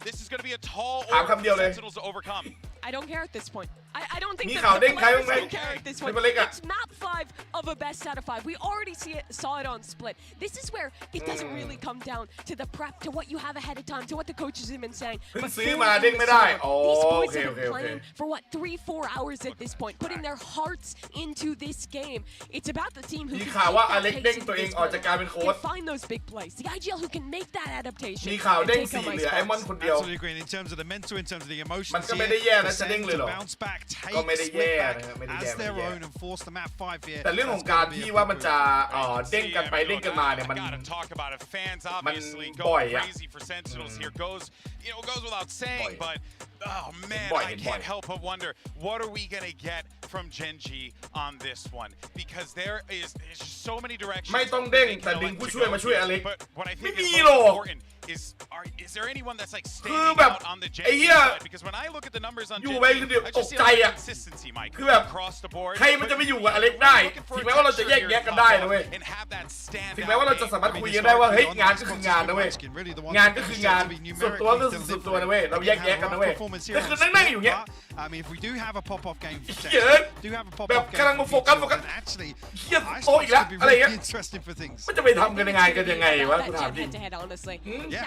This is gonna be a tall order for Sentinels to overcome. I don't care at this point. I don't think มีข่าวเด้งใครบ้างไหม it's map 5 of a best out of 5. We already saw it on split. This is where it doesn't really come down to the prep, to what you have ahead of time, to what the coaches have been saying. เพิ่งซื้อมาเด้งไม่ได้อ๋อ These โอ boys เค have โอเค been โอเค playing for what 3-4 hours at this point, putting their hearts into this game. It's about the team who มี can ข่าวว่า take อ that เล็ก pace เด้ง in ตัวเอง this ออกจากการเป็น moment, โค้ช can find those big plays. The IGL who can make that adaptation. มีข่าวเด้ง and take 4 up เหลือไอ้มอนคนเดียว Absolutely agree. In terms of the mental, in terms of the emotions, มันก็ไม่ได้แย่นะจะเด้งเลยหรอ bounce back, take ก็ไม่ได้แย่ split นะครับ back ไม่ได้แย่ as their own and force the map 5 here. แต่เรื่องของการที่ว่ามันจะเด้งกันไปเด้งกันมาเนี่ยมัน talk about it. Fans obviously บ่ go อยอะ crazy for Sentinels here. Goes without saying, but oh man, Boy, I can't help but wonder what are we gonna get from Gen.G on this one, because there's just so many directions. ไม่ต้องเด้งแต่ดึงผู้ช่วยมาช่วยอเล็ก But what I ไม่ think มี is หร most อก important is there anyone that's like คือ standing แบบ out on the ไอ้ Gen.G เหี้ย side? Because when I look at the numbers on อยู่ Gen.G, ไปคือเดี๋ยว I ต just ก see ใจ a lot อ่ะ of consistency, Mike, คือแบบ across the board. ใครมันจะไปอยู่กับอเล็กได้ถึงแม้ว่าเราจะแยกแยะกันได้นะเว้ยถึงแม้ว่าเราจะสามารถคุยกันได้ว่าเฮ้ยงานก็คืองานนะเว้ยงานก็คืองานส่วนตัวก็คือส่วนตัวนะเว้ยเราแยกแยะกันนะเว้ยแต่คือนั่งๆอยู่เงี้ย I mean, if we do have a pop-off game, เยอะแบบกำลังมาโฟกัสเฮียโตอีกแล้วอะไรเงี้ย interesting for things. มันจะไปทำกันยังไงวะกูถามจริง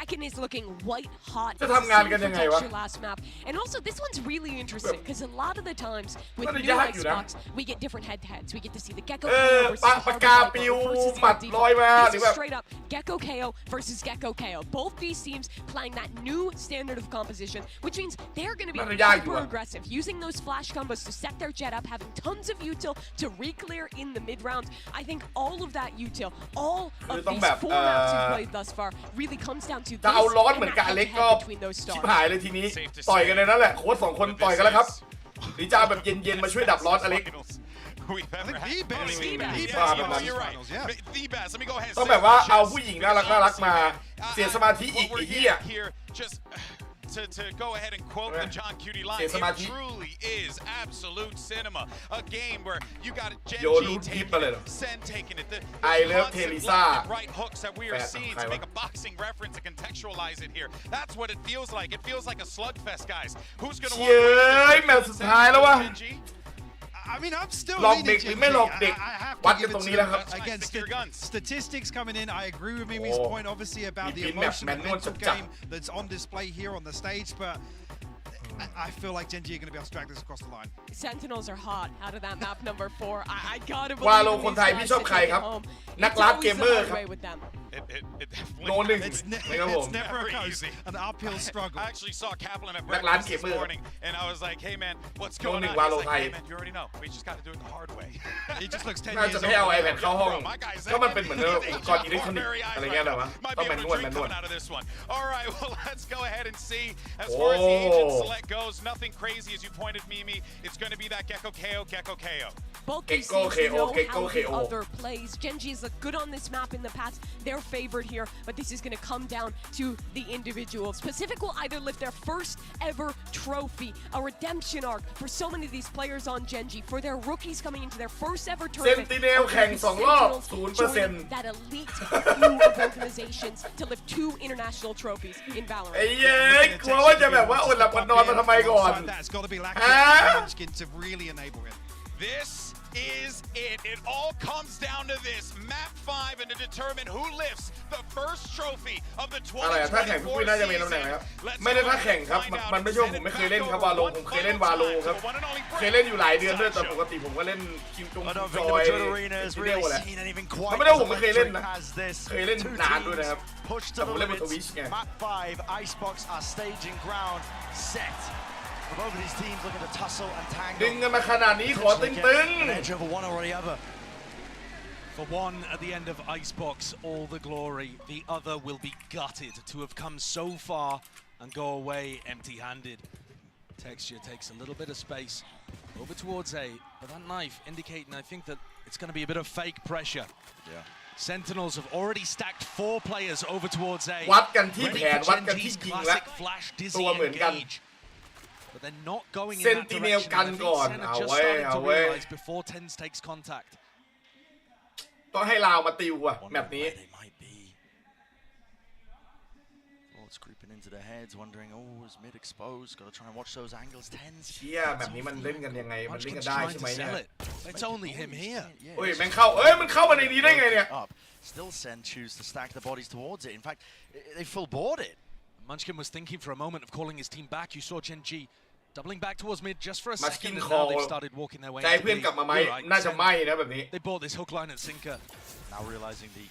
Second is looking white hot. จะทำงานกันยังไงวะ Last map. And also this one's really interesting because a lot of the times with มัน new ยากอยู่นะ Xbox we get different head-to-heads. We get to see the Gecko เออ KO ปากกาปิวหมัดลอยมาหรือ This แบ is บ straight up Gecko KO versus Gecko KO. Both these teams playing that new standard of composition, which means they're going to be มันยากอยู่ super อะ aggressive, using those flash combos to set their jet up, having tons of util to re-clear in the mid-round. I think all of that util, all of these 4 rounds you've played thus far really comes down to จะเอา this ร้อน and เหมือน that กับอเล็กก็ head-to-head between those ชิบ stars. หายเลยทีนี้ต่อยกันในนั้นแหละโค้ช2 คนต่อยกันแล้วครับหรือจะเอาแบบเย็นๆมาช่วยดับร้อนอเล็ก We've ever had. The best. You're right. The best. Let me go ahead and ต้อง say แบบว่า it. เอาผู้หญิงน่ารักมาเสียสมาธิอีก What ไอ้ we're เหี้ย getting here, just to go ahead and quote the John Cutie line, เสียสมาธิ it truly is absolute cinema. A game where you got Gen.G โยนลูกทิป taking มาเลยเหรอ it, Sen taking it, the I love constant Teresa. left and right hooks that we are แปด seeing ใคร to วะ make a boxing reference and contextualize it here. That's what it feels like. It feels like a slugfest, guys. Who's going to เย้ยแมตช์สุดท้ายแล้ววะ I mean, I'm still หลอก leaning เด็กหรือ Gen.G. ไม่หลอกเด็ก I have to วัดกัน give ต it รงนี้แล้วครับ to again statistics coming in. I agree with Mimi's โอ้ point, obviously, about the มีแมป emotion แมน and นวล mental จัด game that's on display here on the stage, but I feel like Gen.G are going to be able to drag this across the line. Sentinels are hot out of that map number 4. I gotta วา believe โล in คน these ไทย guys พี่ to ชอบใคร take ครับ it home. นัก It's ลับ always เกม the เมอร์ hard ครับ way with them. โนหนึ่ง It's นะครับผม never a Very coast, easy. an uphill struggle. I actually saw Kaplan at นักร้าน breakfast เกม this เมอร์ morning, and I was like, "Hey man, what's โน going หนึ่ง on?" วา He's โล like, ไทย "Hey man, you already know. We just got to do it the hard way." He just looks 10 น่า years จะไม่ให้เอา old. iPad เข้าห้อง My guy's ก็มันเป็นเหมือนอุปกรณ์อิเล็กทรอนิกส์ very อะไรเงี้ยเหรอวะ Might ต้อง be แมน able นว to ล drink แมนนวล coming out of this one. All right, well, let's go ahead and see. As far as the agent select goes, nothing crazy as you pointed, Mimi. It's going to be that Gecko KO. Both these Gecko teams KO, know Gecko how the KO. other plays. Gen.G is looked good on this map in the past. They're favored here, but this is going to come down to the individuals. Pacific will either lift their first ever trophy, a redemption arc for so many of these players on Gen.G, for their rookies coming into their first ever tournament. Sentinel แข่ง2 รอบ 0% That elite few of organizations to lift 2 international trophies in ไอ้ VALORANT. เย้ยกลัวว่าจะแบบว่าอดหลับอดนอนมาทำไมก่อน That's got to be lacking Munchkin to really enable him. This is it. It all comes down to this. Map 5 and to determine who lifts the first trophy of the อะไรอะถ้าแข่งพี่ปุ้ยน่าจะมีตำแหน่งนะครับไม่ได้ถ้าแข่งครับมันไม่ใช่ว่าผมไม่เคยเล่นครับวาโลผมเคยเล่นวาโลครับเคยเล่นอยู่หลายเดือนด้วยแต่ปกติผมก็เล่นคิวจงจอยเรียกว่าอะไรมันไม่ได้ผมไม่เคยเล่นนะเคยเล่นนานด้วยนะครับแต่ผมเล่นบนทวิชไง Map 5, Icebox are staging ground set. Both of these teams looking to tussle and ดึง tangle. กันมาขนาดนี้ขอตึง An edge over one or the other. For one, at the end of Icebox, all the glory. The other will be gutted to have come so far and go away empty-handed. Texture takes a little bit of space over towards A, but that knife indicating, I think, that it's going to be a bit of fake pressure. Yeah. Sentinels have already stacked 4 players over towards A. วัดกันที่แผ Ready น for วัดกันที่ Gen.G's ยิงและ classic flash ตัว dizzy เหมือนกัน engage. But they're not going in that Sentinel direction. กัน And I ก่อน think Sen เอา are just เว้ย starting เอา to เว้ย realize before Tens takes contact. ต้องให้ลาวมาติวอ่ะแบบนี้ creeping into their heads, wondering, oh, is mid exposed? Got to try and watch those angles. 10s. เชี่ยแบบนี้มันเล่นกันยังไงมันเล่นกันได้ใช่ไหมเนี่ย It's only him here. เฮ้ยมันเข้ามันเข้ามาในนี้ได้ไงเนี่ย Still Sen choose to stack the bodies towards it. In fact, they full board it. Munchkin was thinking for a moment of calling his team back. You saw Gen G doubling back towards mid just for a second, and now they've started walking their way. ใจเพื่อนกลับมาไหมน่าจะไม่นะแบบนี้ They bought this hook, line and sinker. Now realizing the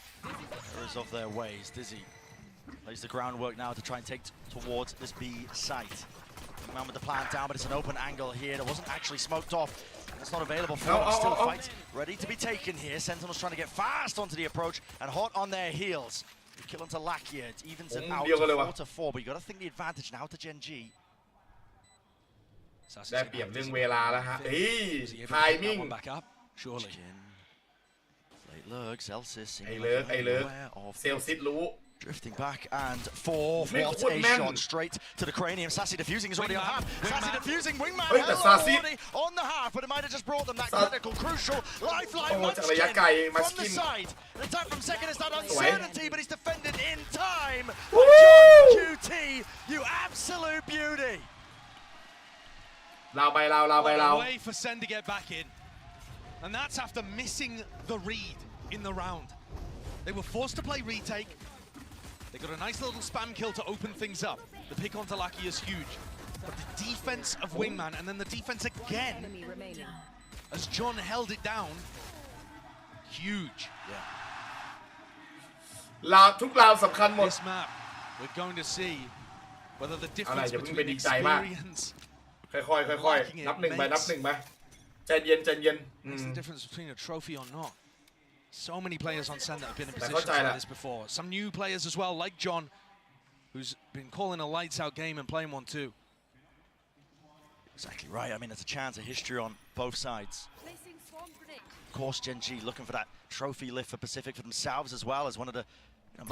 errors of their ways, Dizzy lays the groundwork now to try and take towards this B site. Man with the plant down, but it's an open angle here that wasn't actually smoked off. It's not available for him. Still a fight ready to be taken here. Sentinels trying to get fast onto the approach and hot on their heels. The kill onto Lakia. It evens it out to 4-4, but you got to think the advantage now to Gen G. ได้เปรียบเรื่องเวลาแล้วฮะไทมิ่ง Surely. Late lurks, Elsis. ไอ้เลิกเซลซิดรู้ Drifting back and for what a shot straight to the cranium. Sassy defusing is already on half. Sassy defusing, Wingman already on the half, but it might have just brought them that critical, crucial lifeline. From the side. The attack from second is that uncertainty, but he's defended in time. QT, you absolute beauty. เราไป Way for Sen to get back in, and that's after missing the read in the round. They were forced to play retake. They got a nice little spam kill to open things up. The pick onto Lakia is huge, but the defense of Wingman and then the defense again as John held it down. Huge.ทุกราวสำคัญหมด This map, we're going to see whether the difference between experience. ค่อยๆนับหนึ่งไปใจเย็น What's the difference between a trophy or not? So many players on Sen that have been in positions like this before. Some new players as well, like John, who's been calling a lights-out game and playing one too. Exactly right. I mean, there's a chance of history on both sides. Of course, Gen G looking for that trophy lift for Pacific for themselves as well as one of the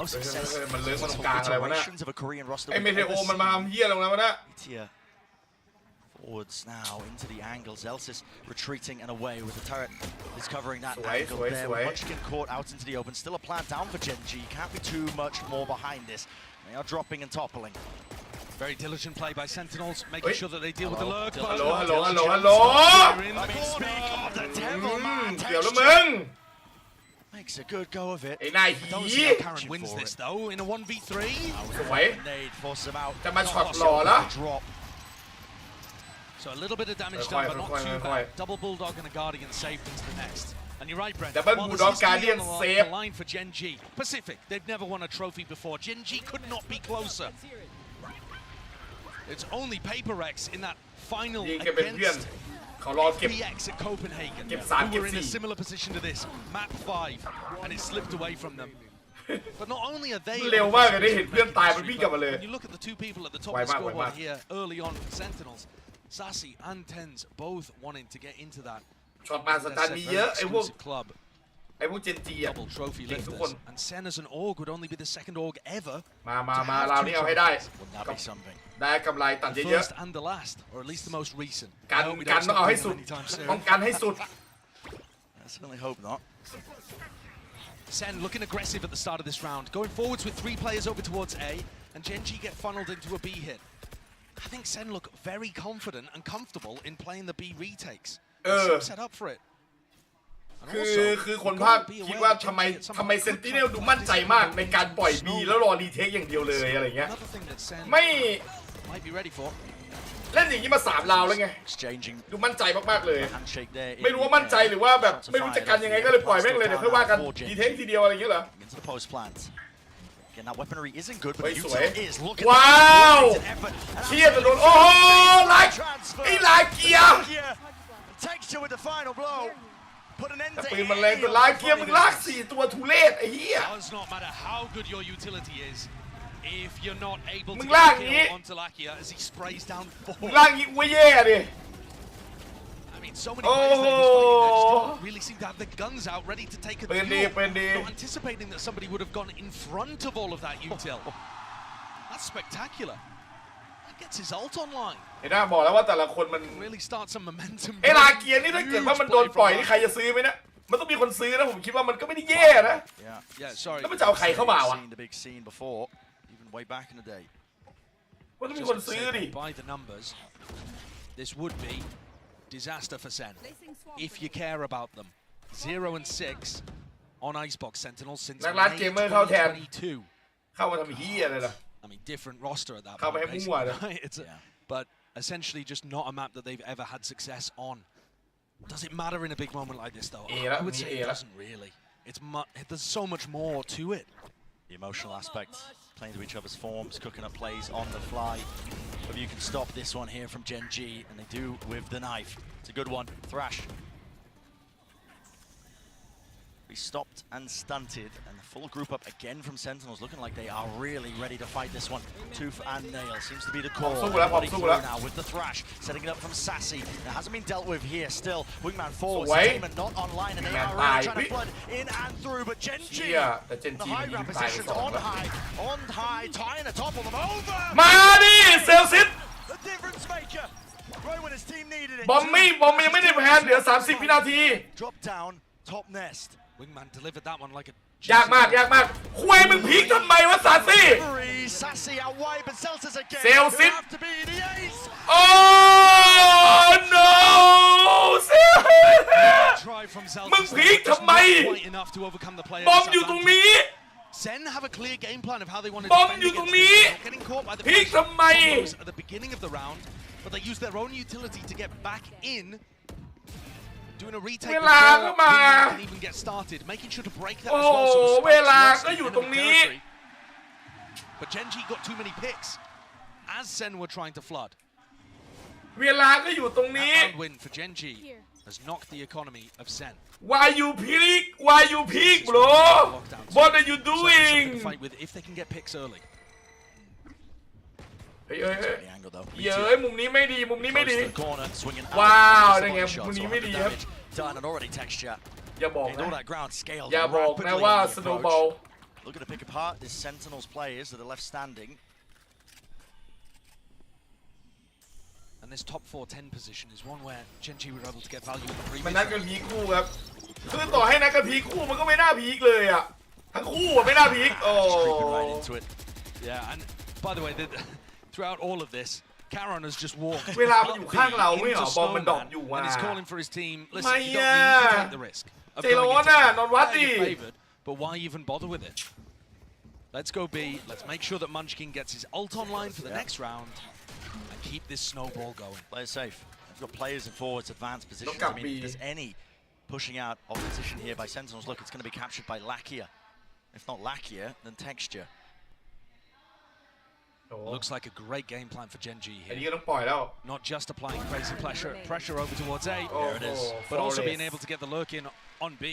most successful iterations of a Korean roster. ไอ้เมเทโอมันมาทำเหี้ยลงแล้วนะ Forwards now into the angles. Elsis retreating and away with the turret is covering that angle there. Munchkin caught out into the open. Still a plant down for Gen G. Can't be too much more behind this. They are dropping and toppling. Very diligent play by Sentinels, making sure that they deal with the lurk. Hello. I mean, speak of the devil, man. Makes a good go of it. I don't see how Karen wins this though in a 1v3. Nade force him out. จะมาช็อตหล่อแล้ว Drop. So a little bit of damage done, but not too bad. Double Bulldog and a Guardian saved into the next. And you're right, Brent. Double Bulldog Guardian saved. The line for Gen G. Pacific, they've never won a trophy before. Gen G could not be closer. It's only Paper Rex in that final against PX at Copenhagen, who were in a similar position to this. Map 5, and it slipped away from them. But not only are they... เร็วมากเลยได้เห็นเพื่อนตายมันวิ่งกลับมาเลย When you look at the two people at the top of the scoreboard here early on for Sentinels, Sassy and Tens both wanting to get into that. ช็อตมาสตาร์มีเยอะไอ้พวกเจนจีอะ Double trophy lifters. And Sen as an org would only be the second org ever. มาเรานี่เอาให้ได้ได้กำไรตัดเยอะ First and the last, or at least the most recent. กันต้องเอาให้สุดต้องกันให้สุด I certainly hope not. Sen looking aggressive at the start of this round, going forwards with 3 players over towards A, and Gen G get funneled into a B hit. I think Sen look very confident and comfortable in playing the B retakes. Set up for it. คือคนภาคคิดว่าทำไมเซนติเนลดูมั่นใจมากในการปล่อยบีแล้วรอรีเทคอย่างเดียวเลยอะไรเงี้ยไม่เล่นอย่างนี้มา3ราวแล้วไงดูมั่นใจมากๆเลยไม่รู้ว่ามั่นใจหรือว่าแบบไม่รู้จะกันยังไงก็เลยปล่อยแม่งเลยเดี๋ยวค่อยว่ากันรีเทคทีเดียวอะไรเงี้ยเหรอ Again, that weaponry isn't good, but the util is. Look at ว้าวเชี่ยจะโดนโอ้โหไล่เกียร์ Texture with the final blow. Put an end to ปืนมันแรงตัวไล่เกียร์มึงลาก4ตัวทุเรศไอ้เหี้ย Does not matter how good your utility is if you're not able to มึงลากงี้ get onto Lakia as he sprays down มึงลากงี้กูแย่ดิ I mean, so many players there just don't really seem to have the guns out ready to take a duel. Not anticipating that somebody would have gone in front of all of that util. That's spectacular. That gets his ult online. เห็นไหมบอกแล้วว่าแต่ละคนมัน Really start some momentum. ไอ้ลาเกียร์นี่ถ้าเกิดว่ามันโดนปล่อยนี่ใครจะซื้อไหมเนี่ยมันต้องมีคนซื้อนะผมคิดว่ามันก็ไม่ได้แย่นะ Yeah, sorry. แล้วมันจะเอาใครเข้ามาวะ The big scene before, even way back in the day. มันต้องมีคนซื้อดิ By the numbers, this would be disaster for Sen if you care about them. 0 and 6 on Icebox Sentinels since May 2022. เข้ามาทำเหี้ยอะไรล่ะ I mean, different roster at that เข้าไปให้ point. มั่วเลย But essentially, just not a map that they've ever had success on. Does it matter in a big moment like this, though? I would say it doesn't really. There's so much more to it. The emotional aspect, playing to each other's forms, cooking up plays on the fly. If you can stop this one here from Gen G, and they do with the knife. It's a good one. Thrash. He stopped and stunted, and the full group up again from Sentinels, looking like they are really ready to fight this one. Tooth and nail seems to be the core. Now with the thrash, setting it up from Sassy. It hasn't been dealt with here. Still, Wingman forwards. Entertainment not online, and they are really trying to flood in and through. But Gen G, the high ground positions on high, tying the top of them over. มาดิเซลซิต The difference maker. Right when his team needed it. บอมมี่ยังไม่ได้แพ้เหลือ30 วินาที Drop down, top nest. Wingman delivered that one like a ยากมากคุยมึงพีคทำไมวะซาซี่ Sassy out wide, but Celtics again. เซลซิต Have to be the ace. Oh no เซล มึงพีคทำไม บอมอยู่ตรงนี้ Sen have a clear game plan of how they want to บอม defend อยู่ตรง against นี้ this. Getting caught by the พีคทำไม combos at the beginning of the round, but they use their own utility to get back in. Doing a retake เวลาก็มา before can even get started, making sure to break that as well. So the เวลา spikes ก็อยู่ lost ตรง in นี้ enemy territory. But Gen G got too many picks as Sen were trying to flood. เวลาก็อยู่ตรงนี้ That round win for Gen G has knocked the economy of Sen. Why you peek bro What are you doing Fight with if they can get picks early. เฮ้ยมุมนี้ไม่ดีว้าวได้ไงมุมนี้ไม่ดีครับ Done and already texture. อย่าบอก All that ground scaled อย่าบอกนะว่า snowball Looking to pick apart this Sentinels players that are left standing. And this top 4-10 position is one where Gen G were able to get value in the previous มันนัดกันพีคคู่ครับคือต่อให้นัดกันพีคคู่มันก็ไม่น่าพีคเลยอ่ะทั้งคู่ไม่น่าพีคโอ้ Yeah, and by the way, throughout all of this, Caron has just walked เวลามันอยู่ข้างเราไม่เหรอบอลมันดรอปอยู่ and he's calling for his team. ไม่ Listen, you don't need to take the risk of ใจร้อน going น่ะ into นอนวัดดิ favored, but why even bother with it? Let's go B. Let's make sure that Munchkin gets his ult online for the next round and keep this snowball going. Play it safe. We've got players in forwards, advanced positions. I mean, if there's any pushing out of position here by Sentinels, look, it's going to be captured by Lakia. If not Lakia, then Texture. Looks like a great game plan for Gen G อัน here. นี้ก็ต้องปล่อยแล้ว Not just applying crazy pressure over towards A, There it is. but also being able to get the lurk in on B.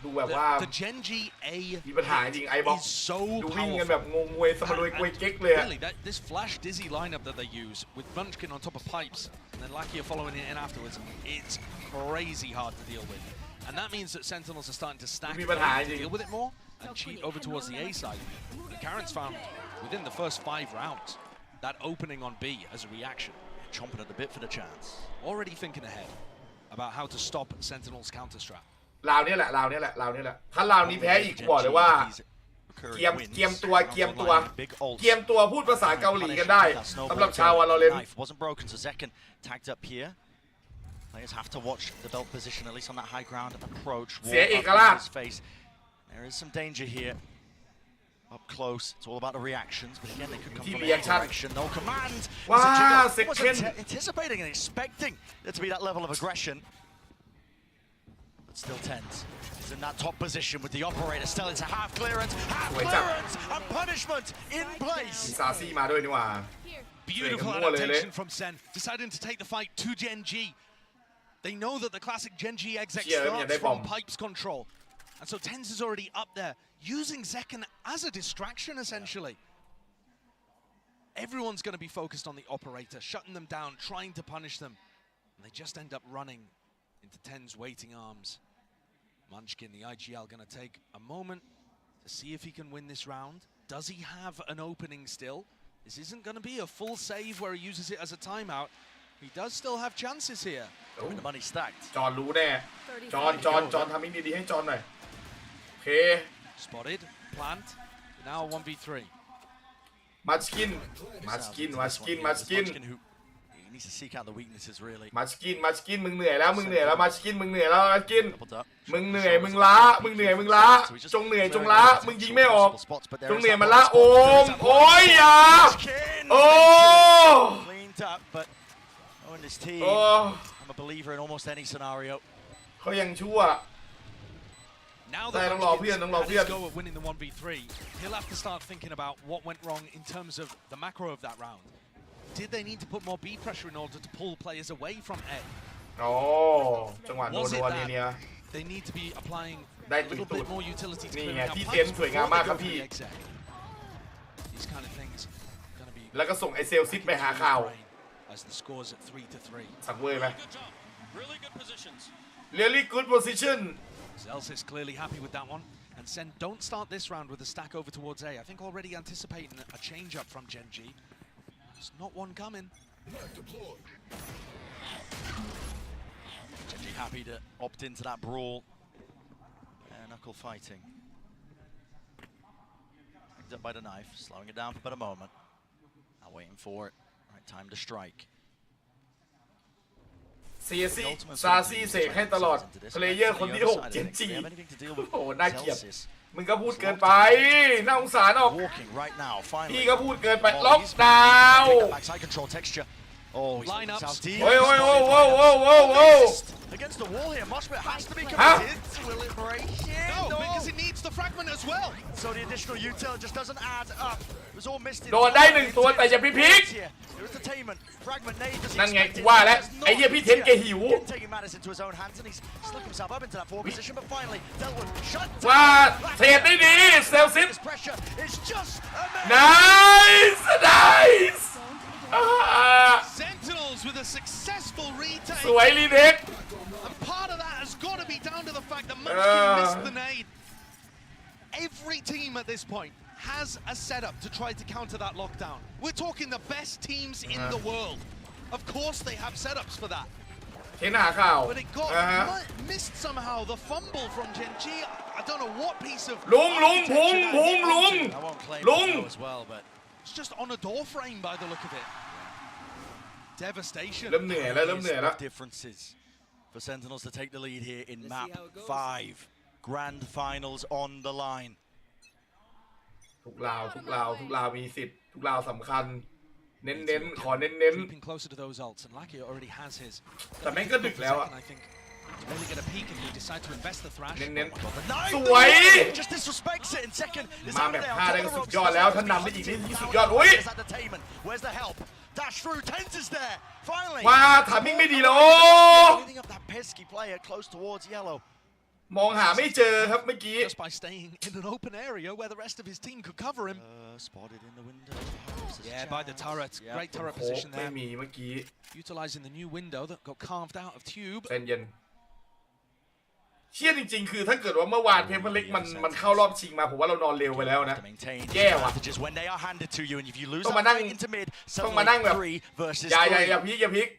ดูแบบว่า The Gen G A มีปัญหาจริงไอ้บ็อก is so ดูวิ่งกัน powerful. แบบงงงวยสมรวยกวยเก๊กเลยอะ Really, this flash dizzy lineup that they use with Munchkin on top of pipes and then Lakia following it in afterwards, it's crazy hard to deal with. And that means that Sentinels are starting to stack to deal with it more and cheat over towards the A side. And Karen's found within the first 5 rounds that opening on B as a reaction. Chomping at the bit for the chance. Already thinking ahead about how to stop Sentinels' counter strat. ราวนี้แหละถ้าราวนี้แพ้อีกบอกเลยว่าเกียมตัวพูดภาษาเกาหลีกันได้สำหรับชาววาโลเรนต์ Wasn't broken, so Zekken tagged up here. Players have to watch the belt position, at least on that high ground approach. เสียเอกราช There is some danger here. Up close, it's all about the reactions, but again, they could come from any reaction. direction. No command. Wow, wasn't anticipating and expecting there to be that level of aggression. But still tense. He's in that top position with the operator still into half clearance, and punishment in place. ซาซี่มาด้วยนี่หว่า Beautiful adaptation from Sen, deciding to take the fight to Gen G. They know that the classic Gen G exec starts from pipes control. And so Tens is already up there, using Zekken as a distraction, essentially. Everyone's going to be focused on the operator, shutting them down, trying to punish them. And they just end up running into Tens' waiting arms. Munchkin, the IGL, going to take a moment to see if he can win this round. Does he have an opening still? This isn't going to be a full save where he uses it as a timeout. He does still have chances here. Oh, the money stacked. จอนรู้แน่จอนทำให้ดีๆให้จอนหน่อยโอเค Spotted, plant, now 1v3. มาสกิน needs to seek out the weaknesses really. มาสกินมึงเหนื่อยแล้วมาสกินมึงเหนื่อยแล้วมาสกินมึงเหนื่อยมึงล้าจงเหนื่อยจงล้ามึงยิงไม่ออกจงเหนื่อยมันล้าโอมโอ้ยอย่าโอ้ Cleaned up, but in this team, I'm a believer in almost any scenario. เขายังชั่ว Now that he's go at winning the 1v3, he'll have to start thinking about what went wrong in terms of the macro of that round. Did they need to put more B pressure in order to pull players away from A? โอ้จังหวะโดนเนี่ย They need to be applying ได้ a little bit more utility to นี่ clearing ไง out ที่ pipes เซนสวยงามมากครับพี่ These kind of things gonna be แล้วก็ส่งไอเซลซิดไปหาข่าว as the scores at 3-3. สังเวยไหม Really good positions. Really good position. Zels is clearly happy with that one. And Sen don't start this round with a stack over towards A. I think already anticipating a change up from Genji. There's not one coming. Genji happy to opt into that brawl. Knuckle fighting. Picked up by the knife, slowing it down for but a moment. Now waiting for it. Right time to strike. ซาซี่เสกให้ตลอดเพลเยอร์คนที่6เจนจีโอ้น่าเกลียดมึงก็พูดเกินไปน่าสงสารออกพี่ก็พูดเกินไปล็อกดาวน์ Line up. โอ้ย Against the wall here, Moshpit has to be committed. Will it break it? No, because it needs the fragment as well. So the additional util just doesn't add up. It was all missed. โดนได้1ตัวแต่อย่าพิพิก There is entertainment. Fragment nade just นั่นไงว่าแล้วไอ้เหี้ยพี่เทนแกหิว taking matters into his own hands and he's snuck himself up into that forward position, but finally dealt with shut down. ว่าเทรดได้ดีเซลซิส Pressure is just nice Sentinels with a successful retake. สวยรีเทค And part of that has got to be down to the fact that Munchkin missed the nade. Every team at this point has a setup to try to counter that lockdown. We're talking the best teams in the world. Of course they have setups for that. เห็นหาข่าว But it got missed somehow. The fumble from Genji. I don't know what piece of ลุงลุง as well, but it's just on a door frame by the look of it. Devastation. เริ่มเหนื่อยแล้ว differences for Sentinels to take the lead here in map 5. Grand finals on the line. ทุกราวมีสิทธิ์ทุกราวสำคัญเน้นขอเน้น Creeping closer to those ults, and Lucky already has his. แต่แม่งก็ดึกแล้วอะ I think really get a peek and we decide to invest the thrash. เน้นสวย Just disrespects it in second. มาแบบ5ได้ก็สุดยอดแล้วท่านนำได้อีกนี่สุดยอดอุ้ย Where's the help? Dash through, Tens is there. Finally. ว่าทามิ่งไม่ดีแล้ว Cleaning up that pesky player close towards yellow. มองหาไม่เจอครับเมื่อกี้ Just by staying in an open area where the rest of his team could cover him. Spotted in the window. Yeah, by the turret. Great turret position ไม่ there. มีเมื่อกี้ Utilizing the new window that got carved out of Tube. เย็นเชี่ยจริงๆคือถ้าเกิดว่าเมื่อวานเพเปอร์เล็กมันเข้ารอบชิงมาผมว่าเรานอนเร็วไปแล้วนะแย่ว่ะต้องมานั่งแบบอย่าพลิก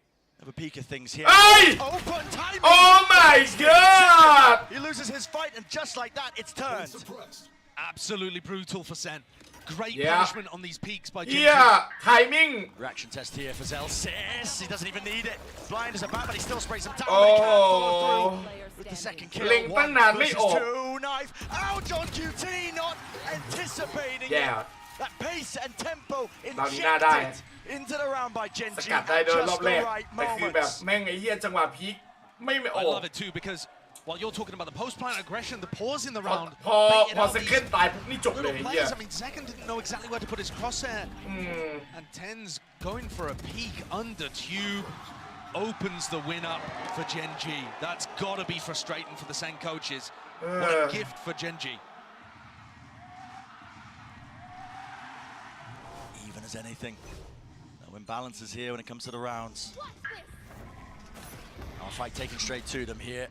Have a peek at things here. Hey! Open time. Oh my god! He loses his fight, and just like that, it's turned. Absolutely brutal for Sen. Great punishment on these peaks by Genji. Timing. Reaction test here for Zelsis. He doesn't even need it. Blind as a bat, but he still sprays some time. Oh. But he can't follow through with the second kill. 1 versus 2 knife. Ouch on QT, not anticipating that pace and tempo injected into the round by Genji. สกัดได้โดยรอบแรกแต่คือแบบแม่งไอ้เหี้ยจังหวะพีคไม่ออก I love it too because while you're talking about the post-plant aggression, the pause in the round. พอเซคันตายปุ๊บนี่จบเลยไอ้เหี้ย I mean, Second didn't know exactly where to put his crosshair. And Tens going for a peek under Tube opens the win up for Genji. That's got to be frustrating for the Sen coaches. What a gift for Genji. Even as anything. No imbalances here when it comes to the rounds. Our fight taken straight to them here.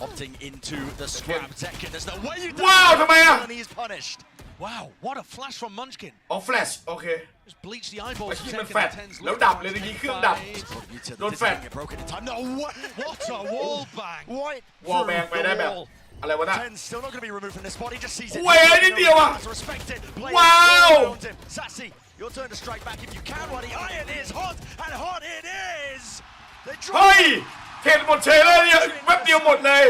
Opting into the scrap. Tekken, there's no way you do it. And he's punished. Wow, what a flash from Munchkin. Oh, flash. Okay. Just bleach the eyeballs. ที่มันแฟดแล้วดับเลยทีนี้เครื่องดับโดนแฟด No way. What a wall bang. Right. วอลแบงไปได้แบบอะไรวะน่ะ Ten's still not going to be removed from this spot. He just sees it. เว้ยนิดเดียวอ่ะ Respect it. ว้าว Sassy Your turn to strike back if you can, Waddy. Iron is hot, and hot it is! เฮ้ยเทรดหมดเฉยเลยเนี่ยแป๊บเดียวหมดเลย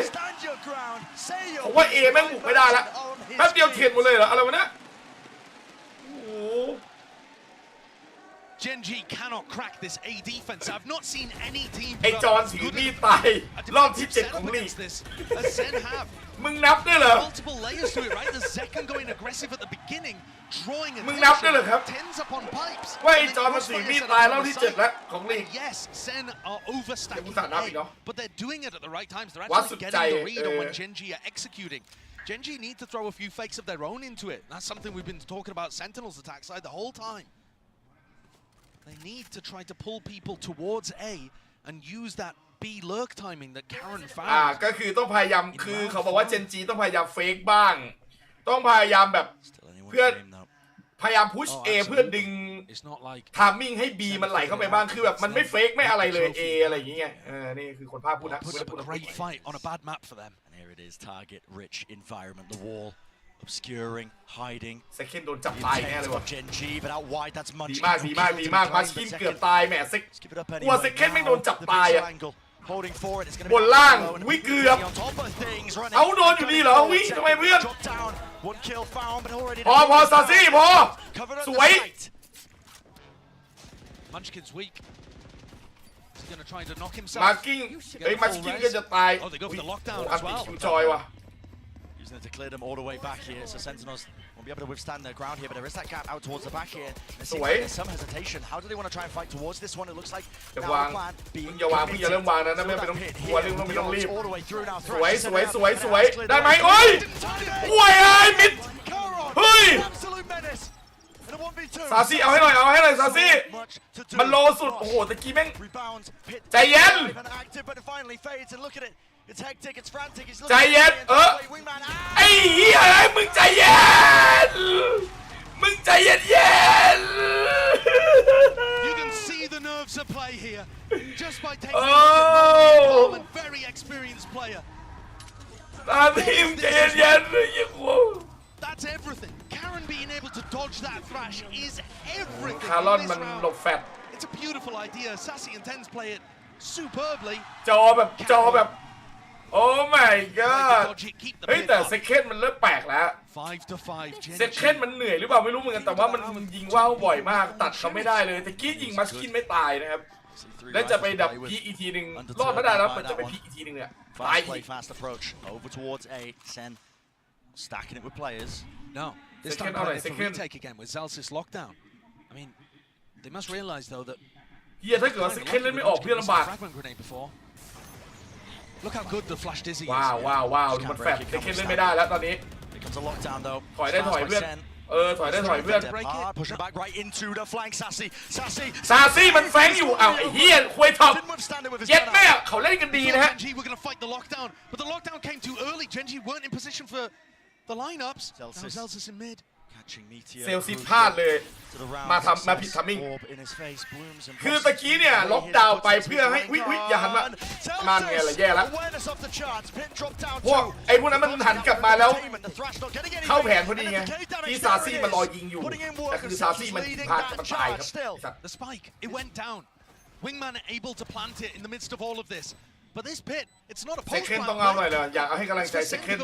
ผมว่าเอแม่งบุกไม่ได้ละแป๊บเดียวเทรดหมดเลยเหรออะไรวะเนี่ยโอ้โห Genji cannot crack this A defense. I've not seen any team ไอจอนถือมีดตายรอบที่7ของลีก as Zen have มึงนับด้วยเหรอ multiple layers to it, right? The Zekken going aggressive at the beginning, drawing มึงนับด้วยเหรอครับ tens upon pipes. ว่าไอจอนมันถือมีดตายรอบที่7แล้วของลีก Yes, Zen are overstacking A, but they're doing it at the right times. They're วัด actually สุด getting ใจ the read on when Genji are executing. Genji need to throw a few fakes of their own into it. That's something we've been talking about Sentinel's attack side the whole time. They need to try to pull people towards A and use that B lurk timing that Karen found. ก็คือต้องพยายามคือเขาบอกว่าเจนจีต้องพยายามเฟกบ้างต้องพยายามแบบเพื่อพยายามพุช A เพื่อดึงทามมิ่งให้ B มันไหลเข้าไปบ้างคือแบบมันไม่เฟกไม่อะไรเลย A อะไรอย่างเงี้ยนี่คือคนภาคพูดนะ Great fight on a bad map for them. And here it is, target rich environment, the wall obscuring, hiding. เซคเคนโดนจับตายแน่เลยว่ะ Genji, but out wide, that's much. ดีมากมาชินเกือบตายแหมเซคว่าเซคเคนไม่โดนจับตายอ่ะบนล่างวิเกือบเอาโดนอยู่ดีเหรอวิทำไมเพื่อนพอซาซี่พอสวย Munchkin's weak. He's gonna try to knock himself. มากิ้งมากิ้งก็จะตาย Oh, they go for the lockdown อั as พติ well. คิวจอยว่ะ Using it to clear them all the way back here, so Sentinels won't be able to withstand their ground here, but there is that gap out towards the back here. There seems like there's some hesitation. How do they want to try and fight towards this one? It looks like now the plan being อย่าวางพี่อย่าเริ่มวางนะนั่นไม่ต้องกลัวเรื่องไม่ต้องรีบ all the way through now. สวยได้ไหมโอ้ยโอ้ยไอ้มิดเฮ้ยซาซี่เอาให้หน่อยซาซี่มันโลสุดโอ้โหตะกี้แม่งใจเย็นใจเย็นไอ้เหี้ยมึงใจเย็นYou can see the nerves at play here just by taking a look at the very experienced player. ตาทีมใจเย็นThat's everything. Karen being able to dodge that thrash is everything. คาร์ลอนมันหลบแฟต It's a beautiful idea. Sassy and Tens play it superbly. จอแบบโอ้ my god เฮ้ยแต่เซคเคนมันเริ่มแปลกแล้ว 5-5 เซคเคนมันเหนื่อยหรือเปล่าไม่รู้เหมือนกันแต่ว่ามันยิงว่าวบ่อยมากตัดเขาไม่ได้เลยแต่กี้ยิงมัสคินไม่ตายนะครับแล้วจะไปดับพีอีกทีหนึ่งรอดไม่ได้แล้วมันจะไปพีอีกทีหนึ่งเนี่ยตายอีก fast approach over towards A. Sen stacking it with players. No, this time playing for retake again with Zalsis lockdown. I mean, they must realize though that เฮียถ้าเกิดว่าเซคเคนเล่นไม่ออกเพื่อนลำบาก Look how good the flash dizzy is. ว้าวดูมันแฟตเซคเคนเล่นไม่ได้แล้วตอนนี้ Becomes a lockdown though. ถอยเพื่อนถอยเพื่อน Pushing back right into the flank. Sassy มันแฝงอยู่ไอ้เฮียควยท็อปเย็ดแม่เขาเล่นกันดีนะฮะ Genji were going to fight the lockdown, but the lockdown came too early. Genji weren't in position for the lineups. Now Zelsis in mid. เซลซิพลาดเลยมาผิดทัมมิ่งคือตะกี้เนี่ยล็อกดาวน์ไปเพื่อให้วิอย่าหันมาไงล่ะแย่แล้วพวกไอ้พวกนั้นมันหันกลับมาแล้วเข้าแผนพอดีไงที่ซาซี่มันรอยิงอยู่แต่คือซาซี่มันพลาดมันตายครับ The spike it went down. Wingman able to plant it in the midst of all of this. But this pit, it's not a post plant. ต้องเอาหน่อยเลยอยากให้กำลังใจเซคเคน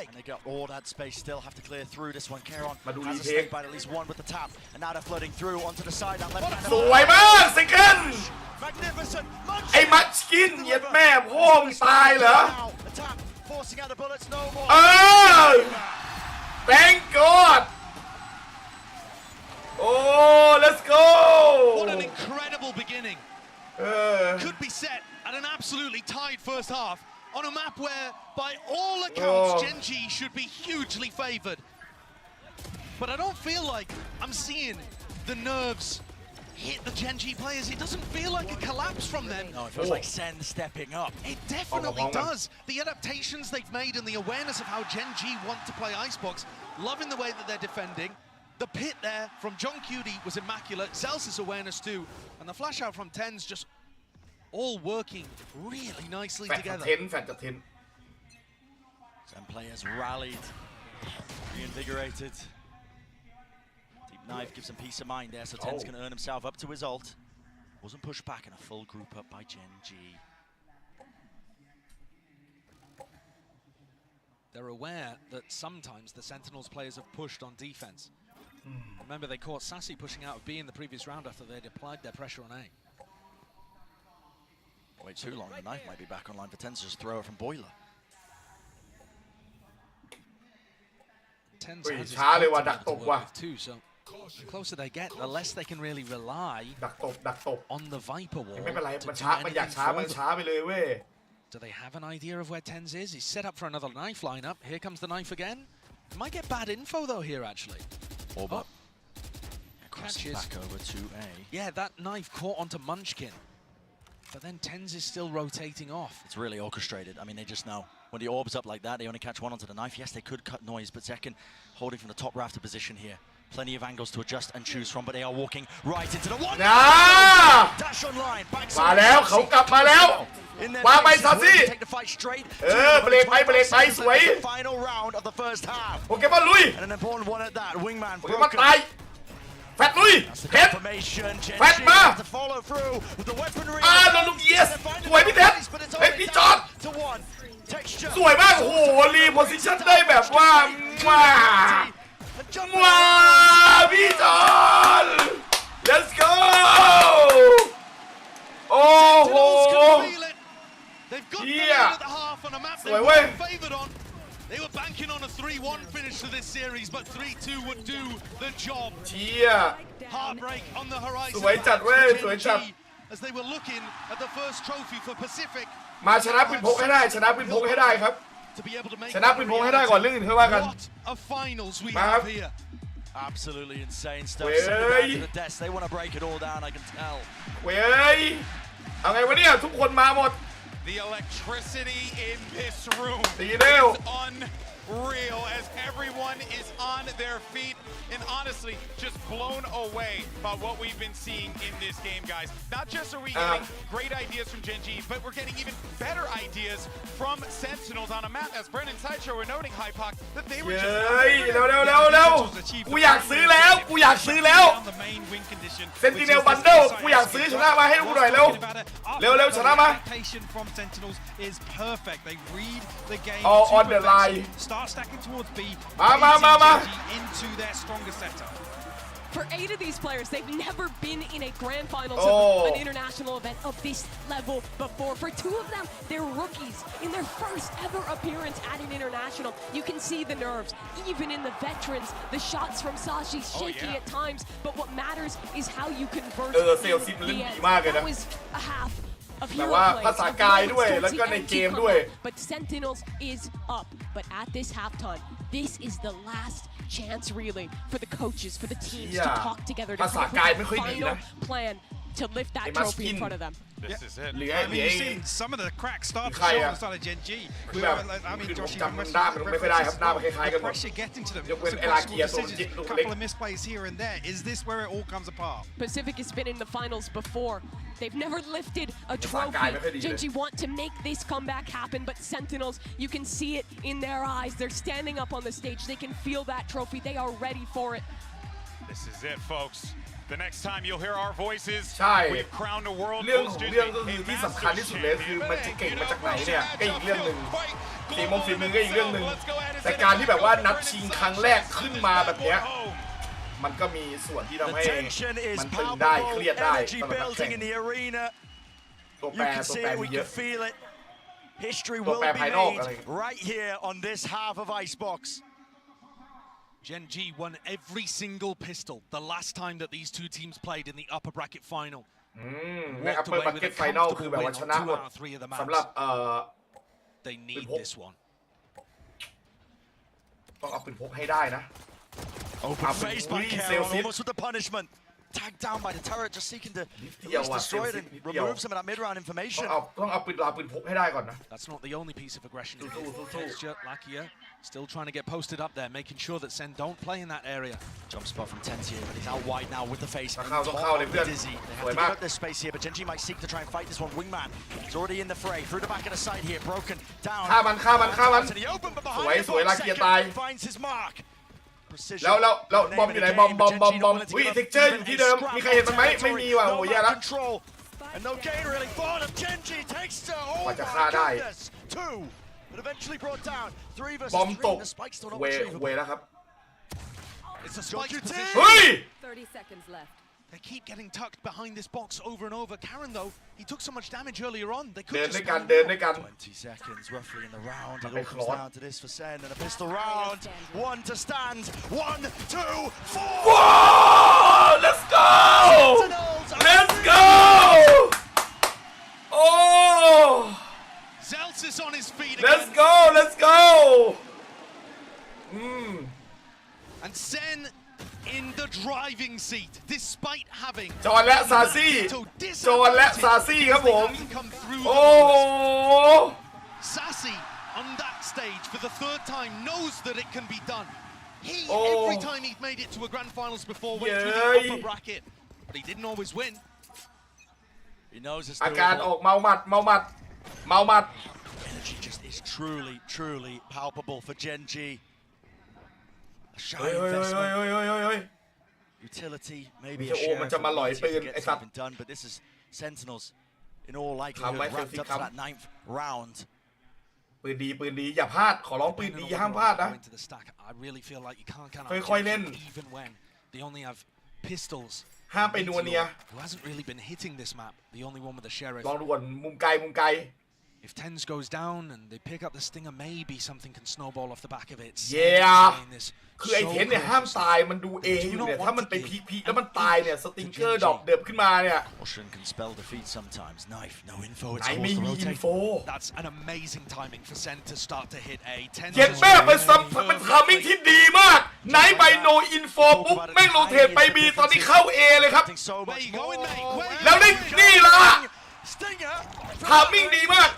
And they got all that space still have to clear through this one. Caron มาดู has รี a เทค snake bite at least one with the tap, and now they're flooding through onto the side. That left สวยมากเซคเคน magnificent. ไอ้มัชกินเย็ดแม่พ่อมึงตายเหรอ The tap forcing out the bullets. No more. Thank God. Oh, let's go. What an incredible beginning. Could be set at an absolutely tied first half on a map where, by all accounts, Genji should be hugely favored. But I don't feel like I'm seeing the nerves hit the Genji players. It doesn't feel like a collapse from them. No, it feels like Sen stepping up. It definitely does. The adaptations they've made and the awareness of how Genji want to play Icebox, loving the way that they're defending. The pit there from John Cutie was immaculate. Zelsis awareness too. And the flash out from Tens just all working really nicely together. แฟนจะเทน Some players rallied, reinvigorated. Team Knife gives him peace of mind there, so Ten's can earn himself up to his ult. Wasn't pushed back in a full group up by Gen G. They're aware that sometimes the Sentinels players have pushed on defense. Remember, they caught Sassy pushing out of B in the previous round after they'd applied their pressure on A. Wait too long, the Knife might be back online for Ten to just throw it from Boiler. Ten's has his ultimate to work with too, so the closer they get, the less they can really rely on the Viper wall to do anything further. Do they have an idea of where Tens is? He's set up for another Knife lineup. Here comes the Knife again. Might get bad info though here actually. Orba. Crosses back over to A. Yeah, that Knife caught onto Munchkin. But then Tens is still rotating off. It's really orchestrated. I mean, they just know when the orb's up like that, they only catch one onto the Knife. Yes, they could cut Noise, but Zekken holding from the top rafter position here. Plenty of angles to adjust and choose from, but they are walking right into the one. Dash online. มาแล้วเขากลับมาแล้ววางไปซาซี่เบรกไปสวย Final round of the first half. โปเกมอนลุย And an important one at that. Wingman โปเกมอนตายแฟตลุยเพชรแฟตมาโดนลูกเยสสวยพี่เพชรเฮ้ยพี่จอดสวยมากโอ้โหรีโพซิชั่นได้แบบว่าพี่จอด let's go โอ้โหเฮียสวยเว้ย They were banking on a 3-1 finish to this series, but 3-2 would do the job. เชี่ย Heartbreak on the horizon. สวยจัดเว้ยสวยจัด As they were looking at the first trophy for Pacific. มาชนะปืนพกให้ได้ชนะปืนพกให้ได้ครับชนะปืนพกให้ได้ก่อนเรื่องอื่นค่อยว่ากัน Of finals we มาครับ have here. Absolutely insane stuff. Send it down to the desk. They want to break it all down, I can tell. เว้ยเอาไงวะเนี่ยทุกคนมาหมด The electricity in this room is unreal as everyone is on their feet and honestly just blown away by what we've been seeing in this game, guys. Not just are we getting great ideas from Gen G, but we're getting even better ideas from Sentinels on a map. As Brennan Sideshow were noting, Hypoc, that they were just... เร็วกูอยากซื้อแล้วเซนติเนลบันเดิลกูอยากซื้อชนะมาให้กูหน่อยเร็วชนะมา From Sentinels is perfect. They read the game on the line. Start stacking towards B. Into their stronger setup. For 8 of these players, they've never been in a grand finals of an international event of this level before. For 2 of them, they're rookies in their first ever appearance at an international. You can see the nerves, even in the veterans. The shots from Sashi shaky at times, but what matters is how you convert. That was a half. แต่ว่าภาษากายด้วยแล้วก็ในเกมด้วย But Sentinels is up. But at this halftime, this is the last chance really for the coaches, for the teams to talk together to come up with a final plan to lift that trophy in front of them. This is it. I mean, you've seen some of the cracks start to show on the side of Gen G. I mean, Josh, even mentioned the pressure getting to them. A couple of misplays here and there. Is this where it all comes apart? Pacific has been in the finals before. They've never lifted a trophy. Gen G want to make this comeback happen, but Sentinels, you can see it in their eyes. They're standing up on the stage. They can feel that trophy. They are ready for it. This is it, folks. The next time you'll hear our voices, ใช่ we've crowned a world เรื่องก็คือที่สำคัญที่สุดเลยคือมันจะเก่งมาจากไหนเนี่ยก็อีกเรื่องหนึ่งฝีมือก็อีกเรื่องหนึ่งแต่การที่แบบว่านัดชิงครั้งแรกขึ้นมาแบบเนี้ยมันก็มีส่วนที่ทำให้มันตึงได้เครียดได้ตลอดแข่งตัวแปรมีเยอะ History will be made right here on this half of Icebox. Gen G won every single pistol the last time that these 2 teams played in the upper bracket final. ใน upper bracket final คือแบบว่าชนะหมดสำหรับThey need this one. ต้องเอาปืนพกให้ได้นะ Open face by Carol, almost with the punishment. Tagged down by the turret, just seeking to destroy it and remove some of that mid-round information. ต้องเอาปืนพกให้ได้ก่อนนะ That's not the only piece of aggression. Texture, Lakia, still trying to get posted up there, making sure that Sen don't play in that area. Jump spot from Tentia, but he's out wide now with the face. Dizzy. They have to give up this space here, but Gen G might seek to try and fight this one. Wingman, he's already in the fray. Through the back of the side here, broken down. ฆ่ามัน To the open, but behind him, finds his mark. precision. แล้วบอมอยู่ไหนบอมอุ้ยเท็กเจอร์อยู่ที่เดิมมีใครเห็นมันไหมไม่มีว่ะโอ้ยแย่แล้ว And no gain really for them. Genji takes to oh my goodness. 2 but eventually brought down 3 versus 3. The spike's still not retrievable. เวแล้วครับ It's a spike position. เฮ้ย 30 seconds left. They keep getting tucked behind this box over and over. Karen, though, he took so much damage earlier on. They could just เดินด้วยกัน 20 seconds roughly in the round. It all comes down to this for Sen and a pistol round. 1 to stand. 1, 2, 4. Whoa! Let's go! Let's go! Oh! Zelts is on his feet again. Let's go! Let's go! And Sen in the driving seat, despite having จอห์นและซาซี่ครับผมโอ้ Sassy on that stage for the 3rd time knows that it can be done. He every time he's made it to a grand finals before went through the upper bracket, but he didn't always win. He knows it's อาการออกเมาหมัด Energy just is truly palpable for Genji. A shy เฮ้ย investment. Utility, maybe a share of been done, but this is Sentinels in all likelihood wrapped up to that 9th round. ปืนดีอย่าพลาดขอร้องปืนดีห้ามพลาดนะ I really feel like you can't count ค่อยๆเล่น even when they only have pistols. ห้ามไปนัวเนีย Who hasn't really been hitting this map? The only one with the sheriff. ลองดูก่อนมุมไกล If Tens goes down and they pick up the stinger, maybe something can snowball off the back of it. Yeah. คือไอ้เทนเนี่ยห้ามตายมันดูเออยู่เนี่ยถ้ามันไปพีแล้วมันตายเนี่ยสติงเกอร์ดอกเดิบขึ้นมาเนี่ย Caution can spell defeat sometimes. Knife, no info. ไหนไม่มีอินโฟ That's an amazing timing for Sen to start to hit A. เย็นแม่เป็นทามมิ่งที่ดีมากไหนไปโนอินโฟปุ๊บแม่งโรเทตไปบีตอนนี้เข้า A เลยครับแล้วนี่ล่ะทามมิ่งดีมาก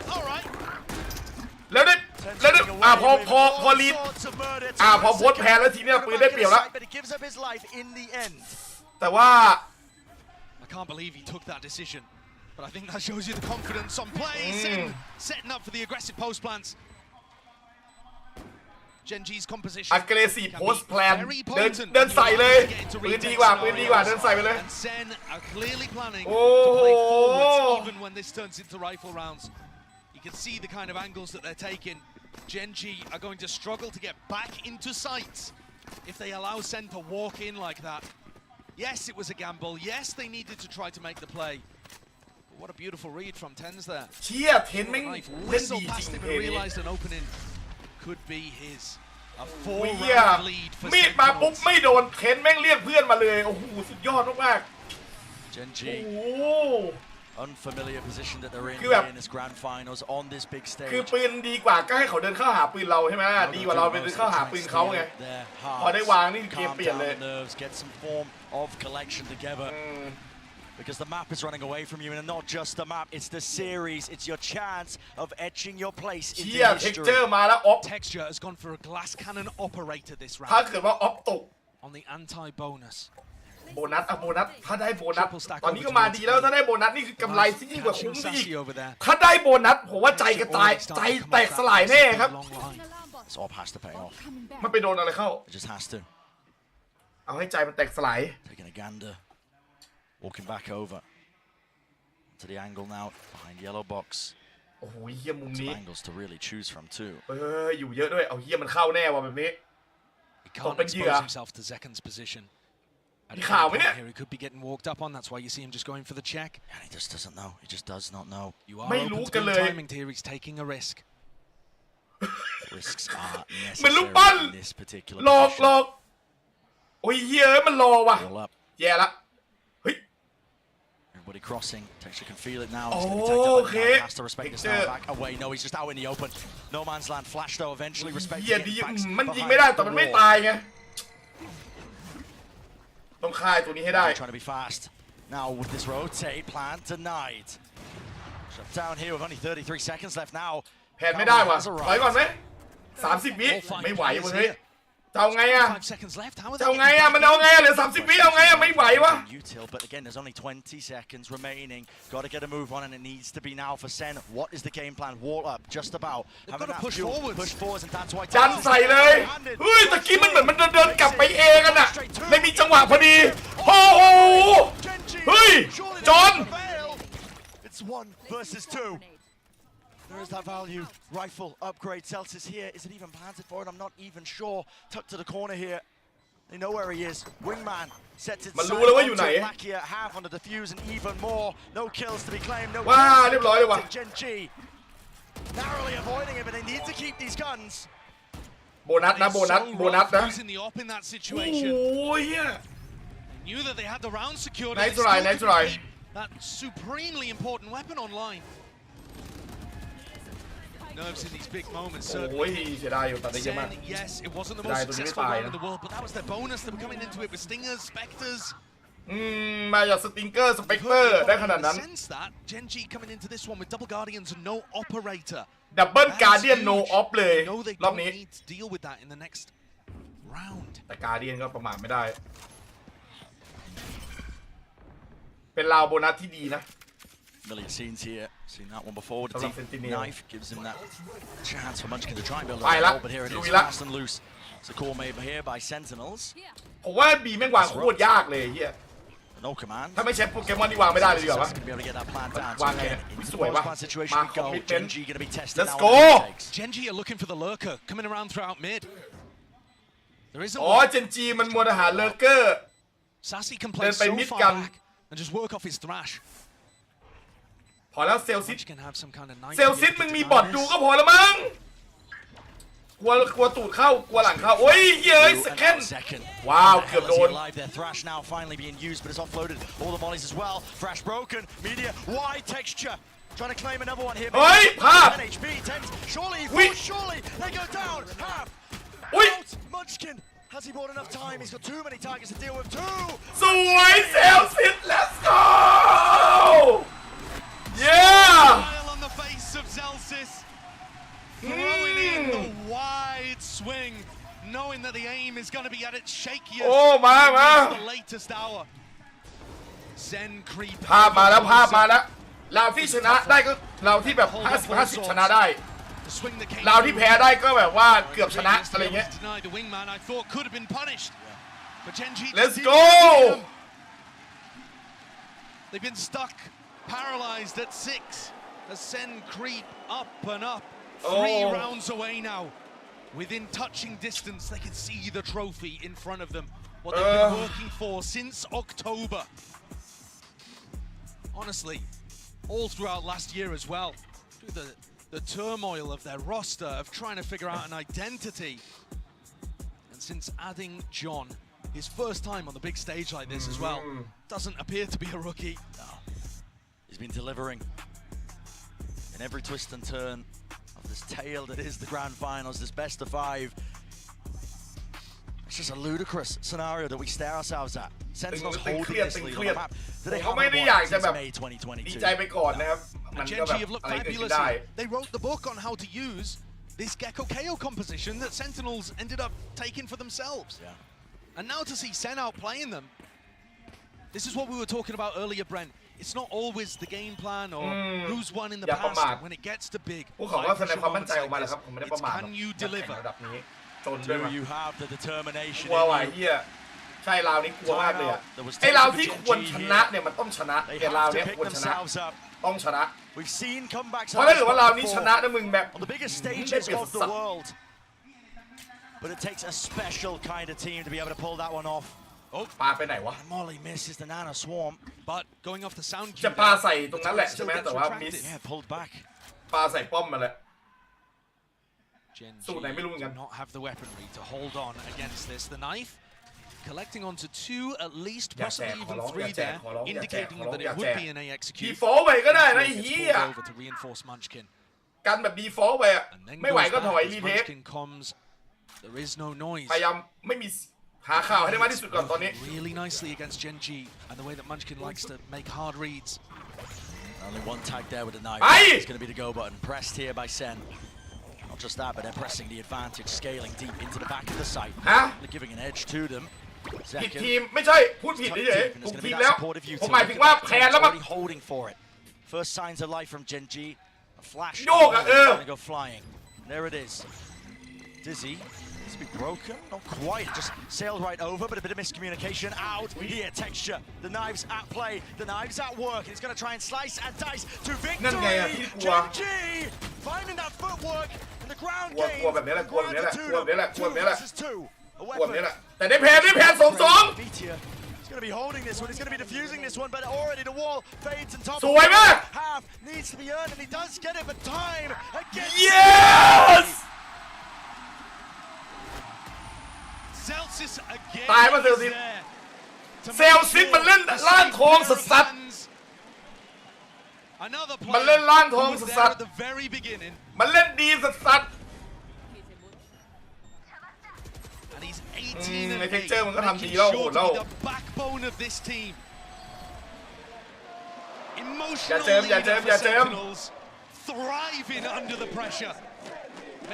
แล้วได้พอลีดพอโพสแพ้แล้วทีนี้ปืนได้เปรียบแล้วแต่ว่า I can't believe he took that decision, but I think that shows you the confidence on play. Setting up for the aggressive post plans. Genji's composition. Aggressive post plan. เดินใส่เลยปืนดีกว่าเดินใส่ไปเลย And Sen are clearly planning to play forwards even when this turns into rifle rounds. You can see the kind of angles that they're taking. Genji are going to struggle to get back into sight if they allow Sen to walk in like that. Yes, it was a gamble. Yes, they needed to try to make the play. But what a beautiful read from Tens there. เชี่ยเทนแม่งเล่นดีจริง and realized an opening could be his. A มีดมาปุ๊บไม่โดนเทนแม่งเรียกเพื่อนมาเลยโอ้โหสุดยอดมาก Genji. Unfamiliar position that they're in this grand finals on this big stage. คือปืนดีกว่าก็ให้เขาเดินเข้าหาปืนเราใช่ไหมดีกว่าเราไปเดินเข้าหาปืนเขาไงพอได้วางนี่เกมเปลี่ยนเลย Get some form of collection together. Because the map is running away from you, and not just the map, it's the series, it's your chance of etching your place in the history. Texture มาแล้ว Texture has gone for a glass cannon operator this round. ถ้าเกิดว่าออฟตก On the anti-bonus. โบนัสถ้าได้โบนัสตอนนี้ก็มาดีแล้วถ้าได้โบนัสนี่คือกำไรที่ยิ่งกว่าคุ้มอีกถ้าได้โบนัสผมว่าใจกระจายใจแตกสลายแน่ครับ This all has to pay off. มันไปโดนอะไรเข้า It just has to. เอาให้ใจมันแตกสลาย Taking a gander. Walking back over to the angle now behind yellow box. โอ้โหเหี้ยมุมนี้ angles to really choose from too. อยู่เยอะด้วยเอาเหี้ยมันเข้าแน่ว่ะแบบนี้ He can't expose himself to Zekan's position. มีข่าวไหมเนี่ย He could be getting walked up on. That's why you see him just going for the check. And he just doesn't know. He just does not know. You are open to the timing here. He's taking a risk. Risks are necessary in this particular position. หลอกโอ้ยเหี้ยมันรอว่ะแย่ละEverybody crossing. Texture can feel it now. He's going to be taken by the has to respect this now. Back away. No, he's just out in the open. No man's land. Flash though. Eventually respecting it. มันยิงไม่ได้แต่มันไม่ตายไงต้องฆ่าตัวนี้ให้ได้ Trying to be fast. Now with this rotate plan denied. Shut down here with only 33 seconds left now. แผนไม่ได้ว่ะถอยก่อนไหม30 วิไม่ไหวเว้ย จะเอาไงอะจะเอาไงอะมันเอาไงอะเหลือ30 วิเอาไงอะไม่ไหววะ Util, but again, there's only 20 seconds remaining. Got to get a move on, and it needs to be now for Sen. What is the game plan? Wall up, just about. They've got to push forward. Push forwards, and that's why. จันใส่เลยเฮ้ยตะกี้มันเหมือนมันเดินกลับไปเองกันอะไม่มีจังหวะพอดีโอ้โหเฮ้ยจอน It's 1 versus 2. There is that value. Rifle upgrade. Celsius here. Is it even planted for it? I'm not even sure. Tucked to the corner here. They know where he is. Wingman sets it side onto Lakia, half on the defuse and even more. No kills to be claimed. No kills to Genji. Narrowly avoiding it, but they need to keep these guns. โบนัสนะโบนัสนะ Losing the op in that situation. โอ้ย They knew that they had the round secured. Nice try. That supremely important weapon online. Nerves in these big moments. โอ้ยเสียดายอยู่ตัดได้เยอะมาก Yes, it wasn't the most successful round in the world, but that was their bonus. They were coming into it with stingers, specters. มาจากสติงเกอร์สเปกเตอร์ได้ขนาดนั้น Sense that Genji coming into this one with double guardians and no operator. ดับเบิลการ์เดียนโนออฟเลยรอบนี้ Need to deal with that in the next round. แต่การ์เดียนก็ประมาทไม่ได้เป็นราวโบนัสที่ดีนะ Million scenes here. Seen that one before. The knife gives him that chance for Munchkin to try and build a wall, but here it is, fast and loose. It's a call made here by Sentinels. ผมว่าบีแม่งวางโคตรยากเลยเฮีย No command. ถ้าไม่ใช่โปเกมอนที่วางไม่ได้เลยดีกว่าวะ Be able to get that plan down. วางไงสวยวะ Situation มา we คอม go. มิตเมนต์ Genji going to be tested. Let's now go. Genji are looking for the lurker coming around throughout mid. There isn't อ๋อเจนจีมันมัวแต่หาเลอร์เกอร์ Sassy can play so far back and just work off his thrash. พอแล้วเซลซิต เซลซิต มึงมีบอทดูก็พอแล้วมั้งกลัวตูดเข้ากลัวหลังเข้าโอ้ยเย้ยสแกนว้าวเกือบโดน Their thrash now finally being used, but it's offloaded. All the mollies as well. Thrash broken. Media wide texture. Trying to claim another one here. เฮ้ยพลาด HP tens. Surely they go down. Half. Out. Munchkin. Has he bought enough time? He's got too many targets to deal with. สวยเซลซิต let's go yeah Smile on the face of Zelsis. Throwing in the wide swing, knowing that the aim is going to be at its shakiest. The latest hour. Zen creep. ภาพมาแล้วเราที่ชนะได้ก็เราที่แบบ50ชนะได้เราที่แพ้ได้ก็แบบว่าเกือบชนะอะไรเงี้ย Let's go. They've been stuck, paralyzed at 6. As Sen creep up and up. 3 rounds away now. Within touching distance, they can see the trophy in front of them. What they've been working for since October. Honestly, all throughout last year as well. Through the turmoil of their roster, of trying to figure out an identity. And since adding John, his first time on the big stage like this as well, doesn't appear to be a rookie. No. He's been delivering in every twist and turn of this tale that is the grand finals, this best of 5. It's just a ludicrous scenario that we stare ourselves at. Sentinels holding this lead on the map. They haven't won since May 2022. Genji have looked fabulous. They wrote the book on how to use this Gecko KO composition that Sentinels ended up taking for themselves. Yeah. And now to see Sen outplaying them, this is what we were talking about earlier, Brent. It's not always the game plan or who's won in the past. When it gets to big, it's can you deliver? Do you have the determination? กลัวว่ะเฮียใช่ราวนี้กลัวมากเลยอ่ะไอ้ราวที่ควรชนะเนี่ยมันต้องชนะแต่ราวนี้ควรชนะต้องชนะ We've seen comebacks. เพราะถ้าเกิดว่าราวนี้ชนะนะมึงแบบ on the biggest stages of the world. But it takes a special kind of team to be able to pull that one off. ปาไปไหนวะ Molly misses the Nana Swarm. But going off the sound cue, จะปาใส่ตรงนั้นแหละใช่ไหมแต่ว่ามิส pulled back. ปาใส่ป้อมมาเลย Genji do not have the weaponry to hold on against this. The knife collecting onto 2, at least, possibly even 3 there, indicating that it would be an A execute. Default ไปก็ได้นะไอ้เหี้ย over to reinforce Munchkin. กันแบบ default ไปอะไม่ไหวก็ถอยรีเทค Munchkin comes. There is no noise. พยายามไม่มีหาข่าวให้ได้มากที่สุดก่อนตอนนี้ Really nicely against Genji and the way that Munchkin likes to make hard reads. Only one tag there with the knife. It's going to be the go button. Pressed here by Sen. Not just that, but they're pressing the advantage, scaling deep into the back of the site. They're giving an edge to them. ผิดทีมไม่ใช่พูดผิดเฉยๆถูกทีมแล้วผมหมายถึงว่าแพ้แล้วมั้ง holding for it. First signs of life from Genji. A flash. โยกอะgo flying. There it is. Dizzy. It's been broken. Not quite. Just sailed right over, but a bit of miscommunication out here. Texture. The knives at play. The knives at work. He's going to try and slice and dice to victory. Genji finding that footwork in the ground game. กลัวแบบนี้แหละกลัวแบบนี้แหละกลัวแบบนี้แหละกลัวแบบนี้แหละ A weapon. แต่ได้แพ้2-2 He's going to be holding this one. He's going to be defusing this one, but already the wall fades and top. สวยมาก Half needs to be earned, and he does get it, but time again. Yes. Celsius again. ตายมาเซลซิสมันเล่นล่างทองสัสมันเล่นล่างทองสัสมันเล่นดีสัสในเทคเจอร์มันก็ทำดีแล้วโหดแล้วอย่าเจิม thriving under the pressure,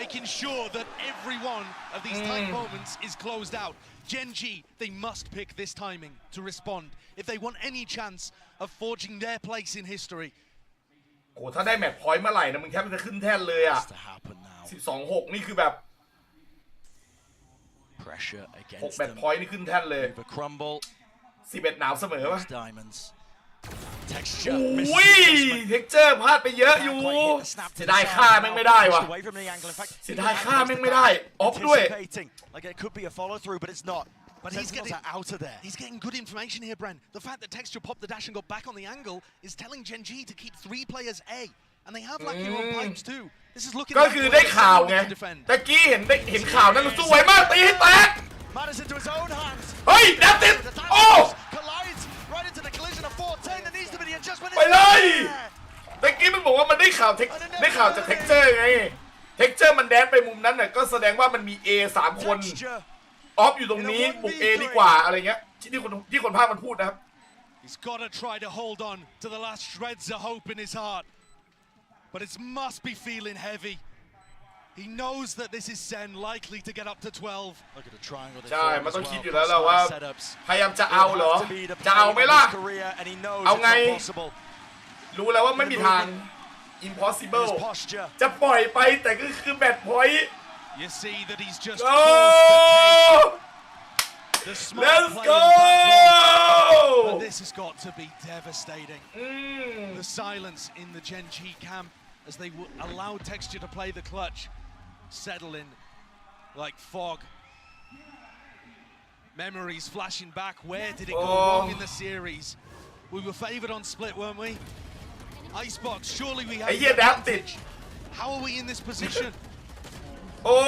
making sure that every one of these tight moments is closed out. Genji, they must pick this timing to respond if they want any chance of forging their place in history. โอ้ถ้าได้แมตช์พอยต์เมื่อไหร่นะมึงแทบจะขึ้นแท่นเลยอ่ะ 12-6 นี่คือแบบ Pressure 6 แมตช์พอยต์นี่ขึ้นแท่นเลย 11 หนาวเสมอวะอุ้ยเท็กเจอร์พลาดไปเยอะอยู่เสียดายค่าแม่งไม่ได้วะเสียดายค่าแม่งไม่ได้ออฟด้วย Like it could be a follow through, but it's not. But he's getting good information here, Bren. The fact that Texture popped the dash and got back on the angle is telling Genji to keep 3 players A, and they have Lucky on pipes too. This is looking ก็คือได้ข่าวไงตะกี้เห็นข่าวนั้นสวยมากตีให้แตกเฮ้ยดับติดโอ้ไปเลยตะกี้มันบอกว่ามันได้ข่าวจากเท็กเจอร์ไงเท็กเจอร์มันแดนไปมุมนั้นน่ะก็แสดงว่ามันมี A 3 คนออฟอยู่ตรงนี้บุก A ดีกว่าอะไรเงี้ยที่คนภาคมันพูดนะครับ He's got to try to hold on to the last shreds of hope in his heart, but it must be feeling heavy. He knows that this is Sen likely to get up to 12. ใช่มันต้องคิดอยู่แล้วว่าพยายามจะเอาเหรอจะเอาไหมล่ะเอาไงรู้แล้วว่าไม่มีทาง impossible จะปล่อยไปแต่ก็คือแบตพอยต์ You see that he's just Let's go! But this has got to be devastating. The silence in the Genji camp as they allow Texture to play the clutch, settle in like fog. Memories flashing back. Where did it go wrong in the series? We were favored on split, weren't we? Icebox, surely we have the advantage. How are we in this position? โอ้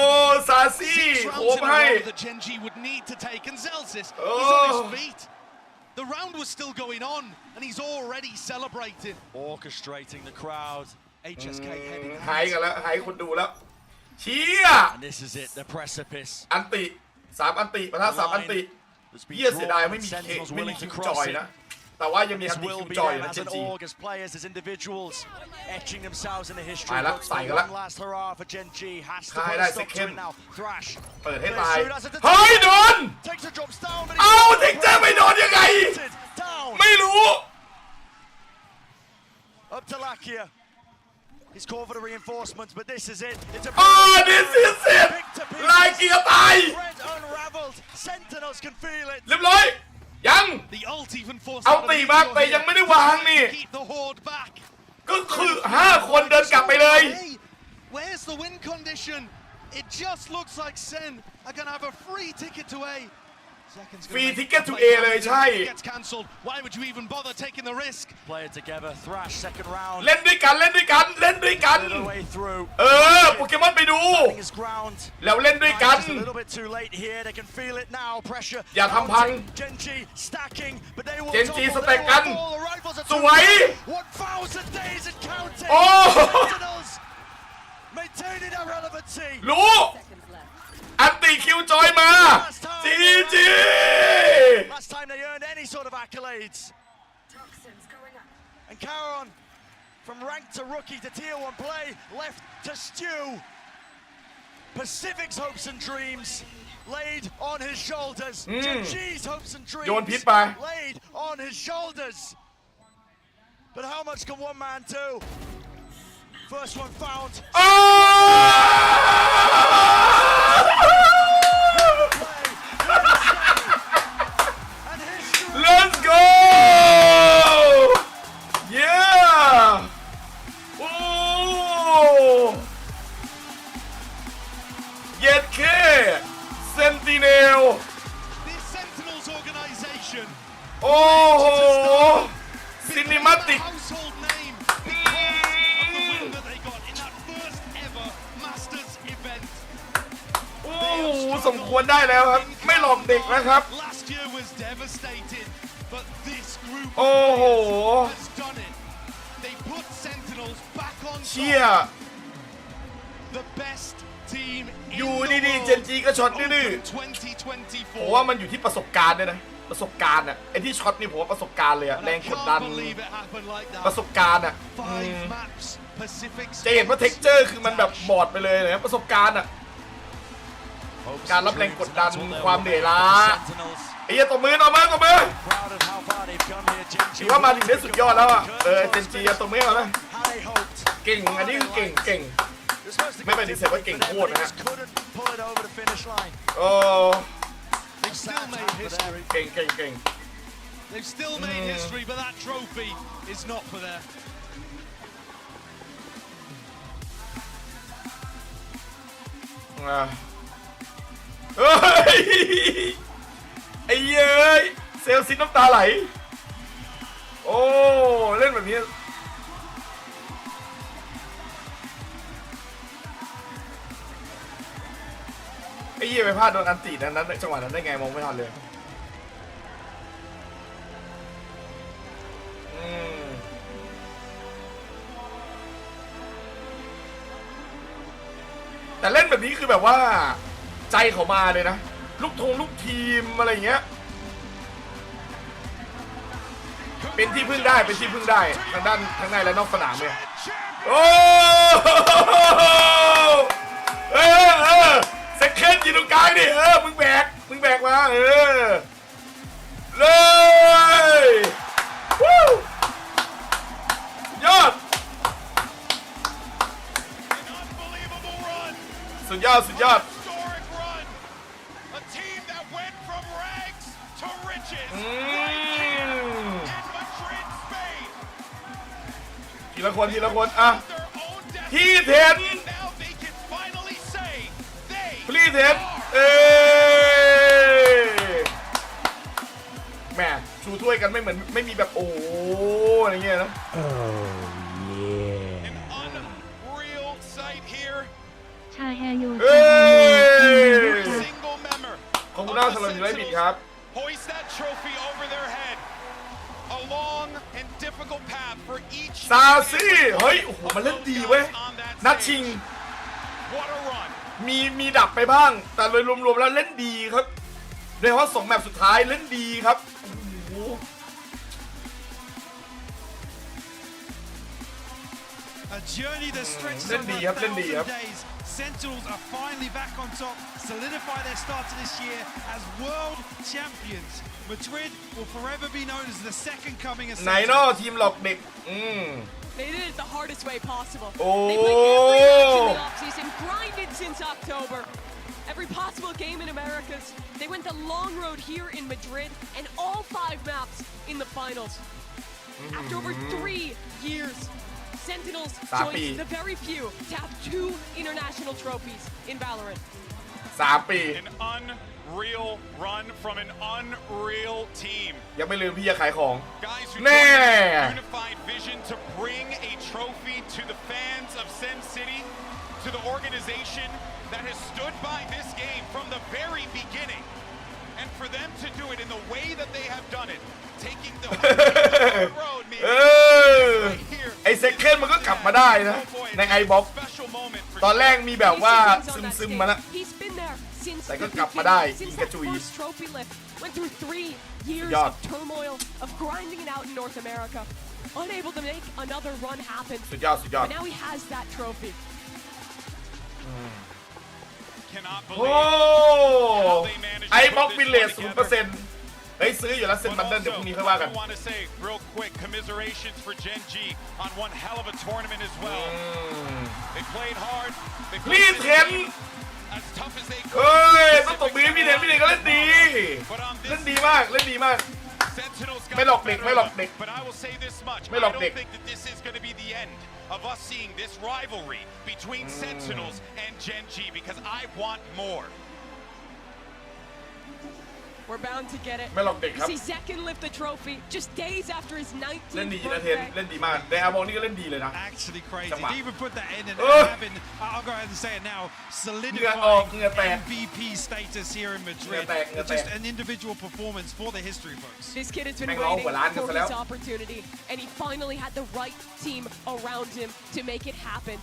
ซาซี่โคมให้ that Genji would need to take, and Celsius, he's on his feet. The round was still going on, and he's already celebrating. Orchestrating the crowd. HSK heading. หายกันแล้วหายคนดูแล้วเชี่ย And this is it, the precipice. อันติ3อันติปะทะ3อันติเหี้ยเสียดายไม่มีคิวจอยนะแต่ว่ายังมีอันติคิวจอยนะเจนจี as players, as individuals, etching themselves in the history. แล้วใส่กันแล้ว One last hurrah for Genji. Has to ได้ put ได้ a เซ stop ค to it now. Thrash. เปิดให้ตายเฮ้ยโดน Takes a drops down, but เอาเท็กเจอร์ไม่โดนยังไงไม่รู้ Up to Lakia. He's called for the reinforcements, but this is it. It's a this is it ลายเกียร์ตาย unraveled. Sentinels can feel it. เรียบร้อยยังเอาตีมาแต่ยังไม่ได้วางนี่ก็คือ5 คนเดินกลับไปเลย Where's the win condition? It just looks like Sen are gonna have a free ticket to A. Free ticket to A เลยใช่ Gets cancelled. Why would you even bother taking the risk? Play it together. Thrash second round. เล่นด้วยกันโปเกมอนไปดูแล้วเล่นด้วยกันอย่าทำพังเจนจีสเต็กกันสวยโอ้รู้อันติคิวจอยมาจีจี Last time they earned any sort of accolades. And Caron, from rank to rookie to tier 1 play, left to stew. Pacific's hopes and dreams laid on his shoulders. Genji's hopes and dreams โยนพิษไป laid on his shoulders. But how much can one man do? First one found. Let's go! Yeah! Oh! Get K! Sentinel! This Sentinels organization. Oh! Cinematic! Household name because of the win that they got in that first ever Masters event. โอ้สมควรได้แล้วครับไม่หลอกเด็กนะครับ Last year was devastating, but this group โอ้โห has done it. They put Sentinels back on เชี่ย top. The best team in อยู่ the ดีๆเจน world. จีก็ช็อตดื้อ 2024. ผมว่ามันอยู่ที่ประสบการณ์ด้วยนะประสบการณ์อะไอที่ช็อตนี่ผมว่าประสบการณ์เลยอะแรงกดดัน Believe it happened like that. ประสบการณ์อะ Five maps, Pacific จะเห็นว่าเท็กเจอร์คือมันแบบบอดไปเลยนะประสบการณ์อะการรับแรงกดดันความเหนื่อยล้าไอ้เหี้ยตบมือถือว่ามาถึงได้สุดยอดแล้วอะเจนจีตบมือเอาไหมเก่งอันนี้คือเก่งไม่ปฏิเสธว่าเก่งโคตรนะฮะโอ้ They've still made history. เก่ง They've still made history, but that trophy is not for them. เฮ้ยไอ้เย้ยเซลซินน้ำตาไหลโอ้เล่นแบบนี้ไอ้เย้ยไปพลาดโดนอันตีนั้นจังหวะนั้นได้ไงมองไม่ทันเลยแต่เล่นแบบนี้คือแบบว่าใจเขามาเลยนะลูกทีมอะไรเงี้ยเป็นที่พึ่งได้ทางด้านทั้งในและนอกสนามเลยโอ้เซคเคนยืนตรงกลางดิมึงแบกมาเลยวู้ยอดสุดยอดทีละคนอ่ะที่เทนพลีเทนแม่ชูถ้วยกันไม่มีแบบโอ้อะไรเงี้ยนะชาแฮยูขอบคุณน่าสำหรับที่ไลฟ์บิดครับ Hoist that trophy over their head. A long and difficult path for each. ซาซี่เฮ้ยโอ้โหมันเล่นดีเว้ยนัดชิงมีดับไปบ้างแต่โดยรวมๆแล้วเล่นดีครับโดยเฉพาะ2แมตช์สุดท้ายเล่นดีครับโอ้โห A journey that stretches over 1,000 days. Sentinels are finally back on top, solidify their start to this year as world champions. Madrid will forever be known as the second coming of Sentinels. ไหนเนาะทีมหลอกเด็กThey did it the hardest way possible. Oh. They played every match in the offseason, grinded since October. Every possible game in Americas. They went the long road here in Madrid and all 5 maps in the finals. After over 3 years, Sentinels joins the very few to have 2 international trophies in VALORANT. 3 ปี An unreal run from an unreal team. ยังไม่ลืมพี่จะขายของ Guys who แน่ unified vision to bring a trophy to the fans of Sen City, to the organization that has stood by this game from the very beginning. And for them to do it in the way that they have done it, taking the road, maybe right here. ไอเซคเคนมันก็กลับมาได้นะในไอบ็อกตอนแรกมีแบบว่าซึมมาแล้วแต่ก็กลับมาได้ยิงกระจุย Went through 3 years of turmoil, of grinding it out in North America, unable to make another run happen. สุดยอด But now he has that trophy. โอ้ไอ้บล็อกวิลเลจ 0%เฮ้ยซื้ออยู่แล้วเซ็นบันเดิลเดี๋ยวพรุ่งนี้ค่อยว่ากันพี่เทนเฮ้ยต้องตบมือพี่เทนก็เล่นดีมากไม่หลอกเด็กไม่หลอกเด็ก of us seeing this rivalry between Sentinels and Gen G because I want more. We're bound to get it. ไม่หลอกเด็กครับ See Zekin lift the trophy just days after his 19th เล่นดีนะเทนเล่นดีมากแต่อามองนี่ก็เล่นดีเลยนะ Actually crazy. To even put that in and having, I'll go ahead and say it now, solidifying MVP status here in Madrid. Just an individual performance for the history books. This kid has been waiting for his opportunity, and he finally had the right team around him to make it happen.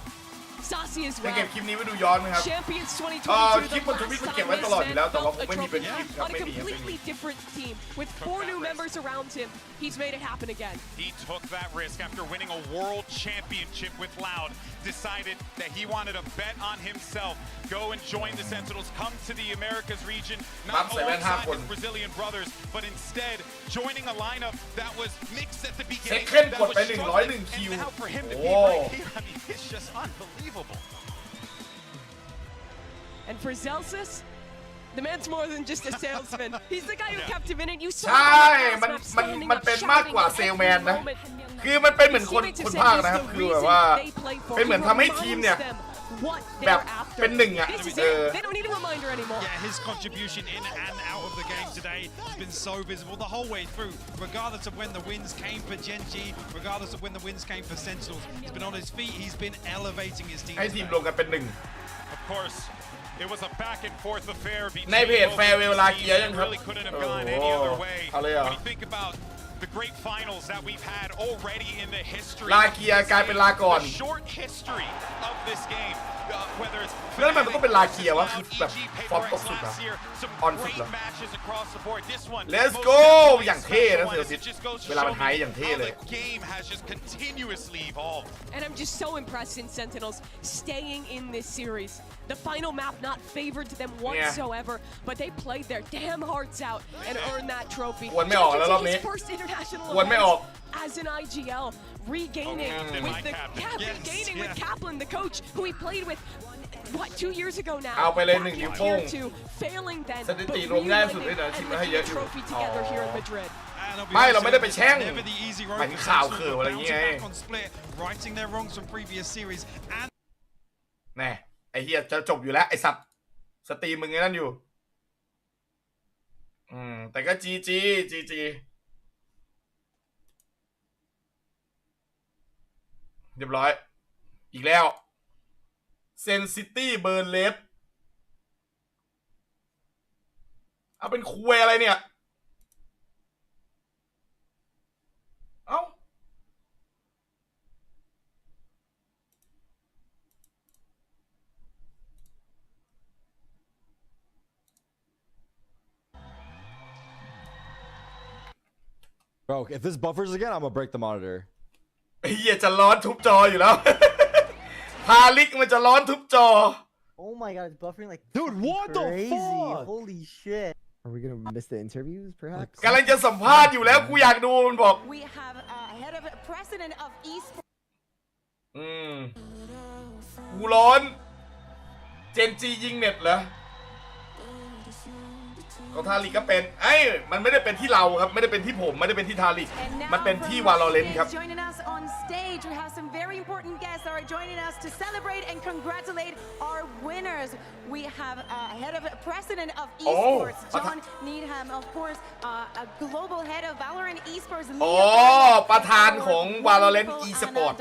Sassy as well. เก็บคลิปนี้ไว้ดูย้อนไหมครับ Champions 2022. คลิปบนทวิตมันเก็บไว้ตลอดอยู่แล้วแต่ว่าผมไม่มีเป็นคลิปครับ On a completely different team with 4 new members around him, he's made it happen again. He took that risk after winning a world championship with Loud. Decided that he wanted to bet on himself. Go and join the Sentinels. Come to the Americas region, not alongside his Brazilian brothers, but instead joining a lineup that was mixed at the beginning. That was struggling, and now for him to be right here, I mean, it's just unbelievable. And for Zelsis, the man's more than just a salesman. He's the guy who kept him in it. You saw ใช่มันเป็นมากกว่าเซลแมนนะคือมันเป็นเหมือนคนภาคนะครับคือแบบว่าเป็นเหมือนทำให้ทีมเนี่ยแบบเป็นหนึ่งอ่ะThey don't need a reminder anymore. Yeah, his contribution in and out of the game today has been so visible the whole way through. Regardless of when the wins came for Gen G, regardless of when the wins came for Sentinels, he's been on his feet. He's been elevating his team. ให้ทีมรวมกันเป็นหนึ่ง Of course, it was a back and forth affair. ในเพจแฟร์เวลลาเกียยังครับ Really couldn't have gone any other way. When you think about the great finals that we've had already in the history. ลาเกียกลายเป็นลาก่อน The short history of this game. Whether it's แล้วมันก็เป็นลาเกียวะคือแบบฟอร์มตกสุดนะออนสุดเหรอ Let's go อย่างเท่นะเซลซิสเวลามันไฮอย่างเท่เลย And I'm just so impressed in Sentinels staying in this series. The final map not favored to them whatsoever, but they played their damn hearts out and earned that trophy. วนไม่ออกแล้วรอบนี้ First international วนไม่ออก as an IGL, regaining with Kaplan, the coach who he played with, what, 2 years ago now. เอาไปเลย1 นิ้วโป้ง failing then, สถิติรวมง่ายสุดเลยนะทีมให้เยอะอยู่ trophy together here in Madrid. ไม่เราไม่ได้ไปแช่งหมายถึงข่าวเขินอะไรอย่างเงี้ยแน่ไอเฮียจะจบอยู่แล้วไอสัตว์สตรีมมึงไงนั่นอยู่แต่ก็จีเรียบร้อยอีกแล้วเซนซิตี้เบิร์นเลฟเอาเป็นคุยอะไรเนี่ยเอ้าBro, if this buffers again, I'm gonna break the monitor. เฮียจะร้อนทุบจออยู่แล้ว พาลิกมันจะร้อนทุบจอ Oh my god, it's buffering like dude, what crazy. The fuck? Holy shit. Are we gonna miss the interviews, perhaps? กำลังจะสัมภาษณ์อยู่แล้วกูอยากดูมันบอก We have head of president of esports. กูร้อนเจนจียิงเน็ตเหรอของทาริกก็เป็นมันไม่ได้เป็นที่เราครับไม่ได้เป็นที่ผมไม่ได้เป็นที่ทาริกมันเป็นที่วาโลเรนต์ครับ Joining us on stage, we have some very important guests that are joining us to celebrate and congratulate our winners. We have head of president of esports, John Needham, of course, a global head of VALORANT esports. ประธานของ VALORANT esports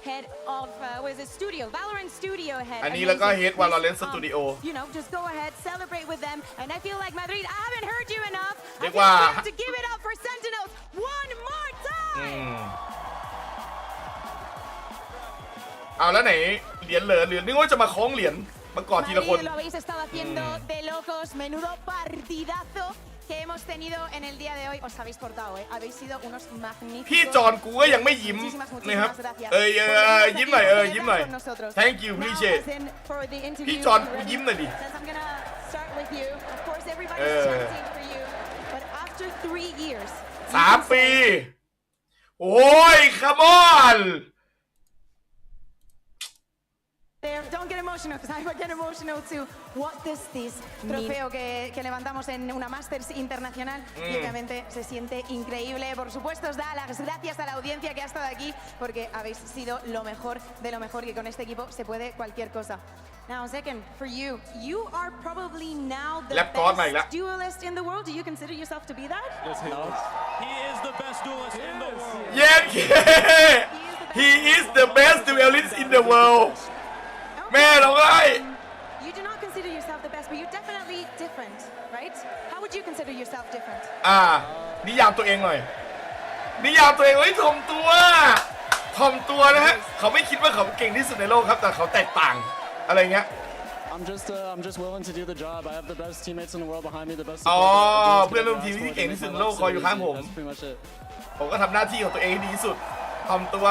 head of what is it studio VALORANT studio head อันนี้แล้วก็ head VALORANT studio you know just go ahead celebrate with them and I feel like Madrid I haven't heard you enough เรียกว่า to give it up for Sentinels one more time เอาแล้วไหนเหรียญเหลือนึกว่าจะมาคล้องเหรียญมาก่อนทีละคน lo habéis estado haciendo de locos menudo partidazo que hemos tenido en el día de hoy. Os habéis portado, habéis sido unos magníficos. พี่จอนกูก็ยังไม่ยิ้มนะครับยิ้มหน่อยยิ้มหน่อย Thank you appreciate พี่จอนกูยิ้มหน่อยดิ Start with you. Of course, everybody's chanting for you. But after 3 years. 3 ปี โอ้ย come on. Don't get emotional, because I get emotional too. What does this trofeo que levantamos en una Masters internacional? Y obviamente se siente increíble. Por supuesto, os da las gracias a la audiencia que ha estado aquí, porque habéis sido lo mejor de lo mejor, que con este equipo se puede cualquier cosa. Now, second, for you, you are probably now the best duelist in the world. Do you consider yourself to be that? Yes, he is the best duelist in the world. Yes, he is the best duelist in the world. แม่เราไง You do not consider yourself the best, but you're definitely different, right? How would you consider yourself different? นิยามตัวเองหน่อยนิยามตัวเองไว้ถ่อมตัวนะฮะเขาไม่คิดว่าเขาเก่งที่สุดในโลกครับแต่เขาแตกต่างอะไรเงี้ย I'm just willing to do the job. I have the best teammates in the world behind me, the best. เพื่อนร่วมทีมที่เก่งที่สุดในโลกคอยอยู่ข้างผมก็ทำหน้าที่ของตัวเองให้ดีที่สุดถ่อมตัว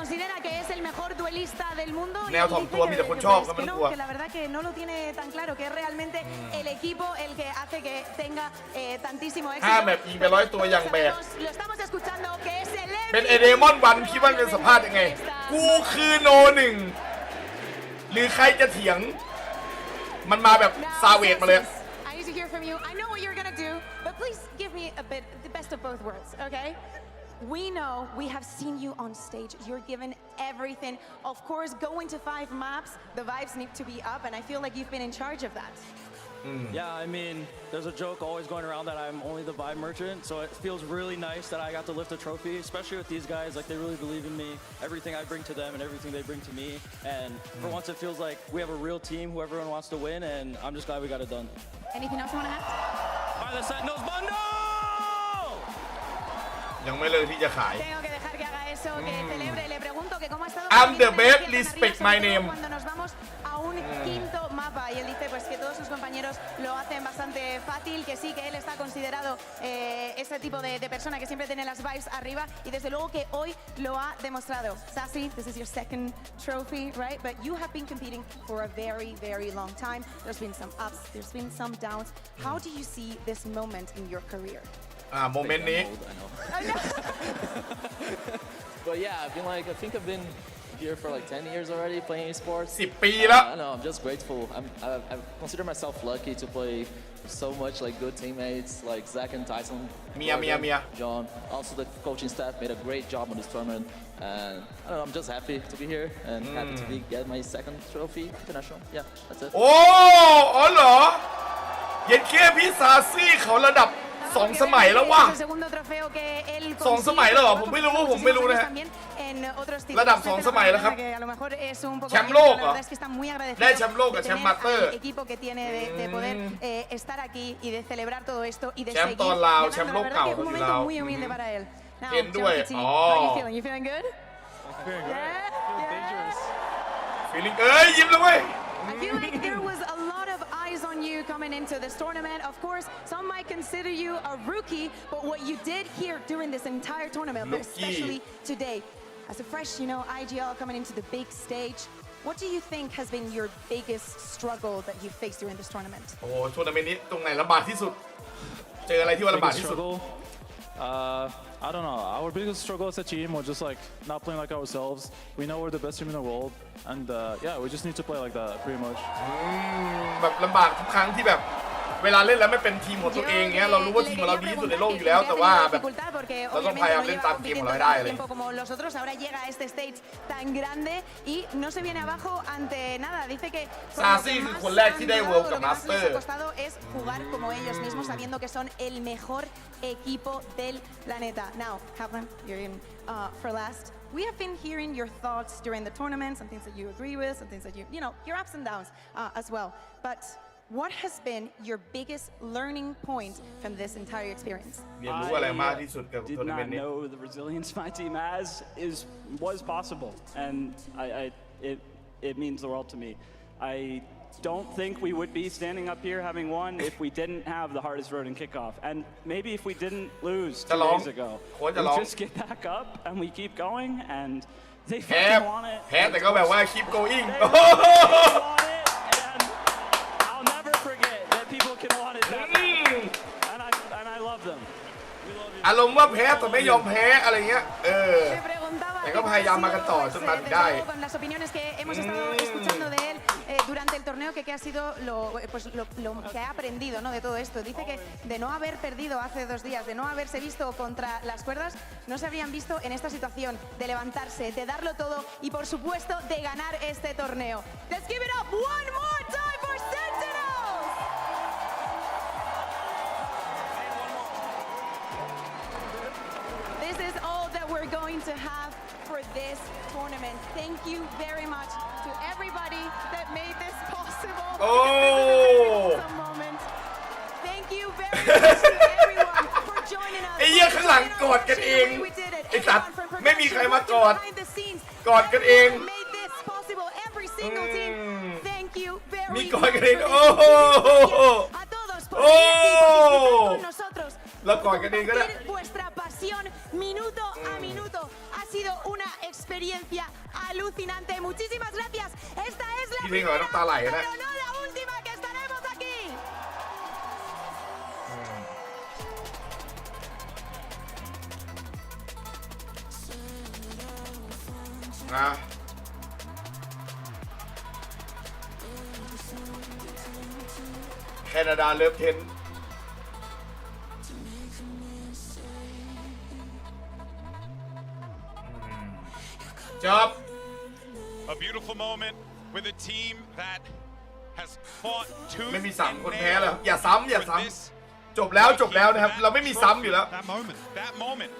Considera que es el mejor duelista del mundo. แนวถ่อมตัวมีแต่คนชอบก็ไม่ต้องกลัว Que la verdad que no lo tiene tan claro, que es realmente el equipo el que hace que tenga tantísimo éxito. 5 แบบยิงไป100 ตัวอย่างแบก Lo estamos escuchando que es el เป็นเอเดมอนวันคิดว่าจะสัมภาษณ์ยังไงกูคือโนหนึ่งหรือใครจะเถียงมันมาแบบซาเวทมาเลย I need to hear from you. I know what you're gonna do, but please give me a bit the best of both worlds, okay? We know, we have seen you on stage. You're given everything. Of course, going to 5 maps, the vibes need to be up, and I feel like you've been in charge of that. Yeah, I mean, there's a joke always going around that I'm only the vibe merchant, so it feels really nice that I got to lift a trophy, especially with these guys. Like, they really believe in me, everything I bring to them and everything they bring to me. And for once, it feels like we have a real team who everyone wants to win, and I'm just glad we got it done. Anything else you want to add? By the Sentinels, Bundle! ยังไม่เลิกที่จะขาย Tengo que dejar que haga eso, que celebre. Le pregunto que cómo ha estado. I'm the best, respect my name. Cuando nos vamos a un quinto mapa y él dice pues que todos sus compañeros lo hacen bastante fácil, que sí, que él está considerado ese tipo de persona que siempre tiene las vibes arriba y desde luego que hoy lo ha demostrado. Sassy, this is your second trophy, right? But you have been competing for a very, very long time. There's been some ups, there's been some downs. How do you see this moment in your career? โมเมนต์นี้ But yeah, I think I've been here for like 10 years already playing esports. 10 ปีแล้ว I know, I'm just grateful. I consider myself lucky to play so much like good teammates like Zach and Tyson. Mia. John. Also the coaching staff made a great job on this tournament. And I don't know, I'm just happy to be here and happy to get my second trophy international. Yeah, that's it. อ๋อเหรอเย็นแค่พี่ซาซี่เขาระดับ2 สมัยแล้วว่ะ2 สมัยแล้วเหรอผมไม่รู้นะฮะระดับ2 สมัยแล้วครับแชมป์โลกเหรอได้แชมป์โลกกับแชมป์มาสเตอร์แชมป์ตอนลาวแชมป์โลกเก่าตอนอยู่ลาวเห็นด้วยอ๋อ feeling ยิ้มเลยเว้ย I feel like there was a lot of eyes on you coming into this tournament. Of course, some might consider you a rookie, but what you did here during this entire tournament, but especially today, as a fresh, IGL coming into the big stage, what do you think has been your biggest struggle that you faced during this tournament? โอ้ทัวร์นาเมนต์นี้ตรงไหนลำบากที่สุดเจออะไรที่ว่าลำบากที่สุด I don't know. Our biggest struggle as a team was just like not playing like ourselves. We know we're the best team in the world, and yeah, we just need to play like that pretty much. แบบลำบากทุกครั้งที่แบบเวลาเล่นแล้วไม่เป็นทีมของตัวเองเงี้ยเรารู้ว่าทีมของเราดีที่สุดในโลกอยู่แล้วแต่ว่าแบบเราต้องพยายามเล่นตามเกมของเราให้ได้เลย Ahora llega a este stage tan grande y no se viene abajo ante nada. Dice que ซาซี่คือคนแรกที่ได้เวิลด์กับมาสเตอร์ es jugar como ellos mismos sabiendo que son el mejor equipo del planeta. Now, Kaplan, you're in for last. We have been hearing your thoughts during the tournament, some things that you agree with, some things that your ups and downs as well. But what has been your biggest learning point from this entire experience? I did not know the resilience my team was possible, and it means the world to me. I don't think we would be standing up here having won if we didn't have the hardest road in kickoff. And maybe if we didn't lose 2 days ago. We just get back up and we keep going and they fucking want it. แพ้แต่ก็แบบว่า keep going They want it and I'll never forget that people can want it that bad. And I love them. อารมณ์ว่าแพ้แต่ไม่ยอมแพ้อะไรเงี้ยแต่ก็พยายามมากันต่อจนมาถึงได้ Con las opiniones que hemos estado escuchando de él durante el torneo, que ha sido lo que ha aprendido, ¿no? De todo esto. Dice que de no haber perdido hace 2 días, de no haberse visto contra las cuerdas, no se habrían visto en esta situación de levantarse, de darlo todo y por supuesto de ganar este torneo. Let's give it up one more time for Sentinels. This is all that we're going to have for this tournament. Thank you very much to everybody that made this possible. Oh! Moment. Thank you very much to everyone for joining us. ไอ้เหี้ยข้างหลังกอดกันเองไอ้สัตว์ไม่มีใครมากอดกันเอง Made this possible. Every single team. Thank you very much. มีกอดกันเองโอ้โห A todos por โอ้ participar con nosotros. แล้วกอดกันเองก็ได้ Vuestra pasión minuto a minuto ha sido una experiencia alucinante. Muchísimas gracias. Esta es la primera, pero no la última que estaremos aquí. แคนาดาเลิฟเทนจบ A beautiful moment with a team that has fought tooth ไม่มี and 3 คนแพ้แล้ว nail อย่าซ้ำอย่าซ้ำจบแล้วนะครับเราไม่มีซ้ำอยู่แล้ว that moment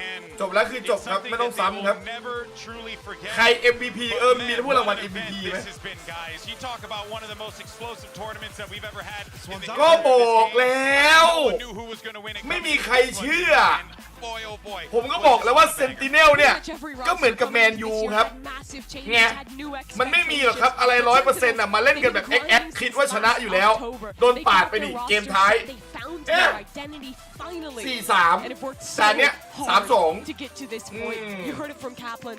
and จบแล้วคือจบครับไม่ต้องซ้ำครับ never truly forget ใคร MVP มีพวกรางวัล MVP ไหม this has been, guys. You talk about one of the most explosive tournaments that we've ever had. ก็บอกแล้วไม่มีใครเชื่อผมก็บอกแล้วว่าเซนติเนลเนี่ยก็เหมือนกับแมนยูครับไงมันไม่มีหรอกครับอะไร 100% น่ะมาเล่นกันแบบแอ๊กคิดว่าชนะอยู่แล้วโดนปาดไปดิเกมท้าย4-3 แต่เนี้ย3-2 to get to this point. You heard it from Kaplan.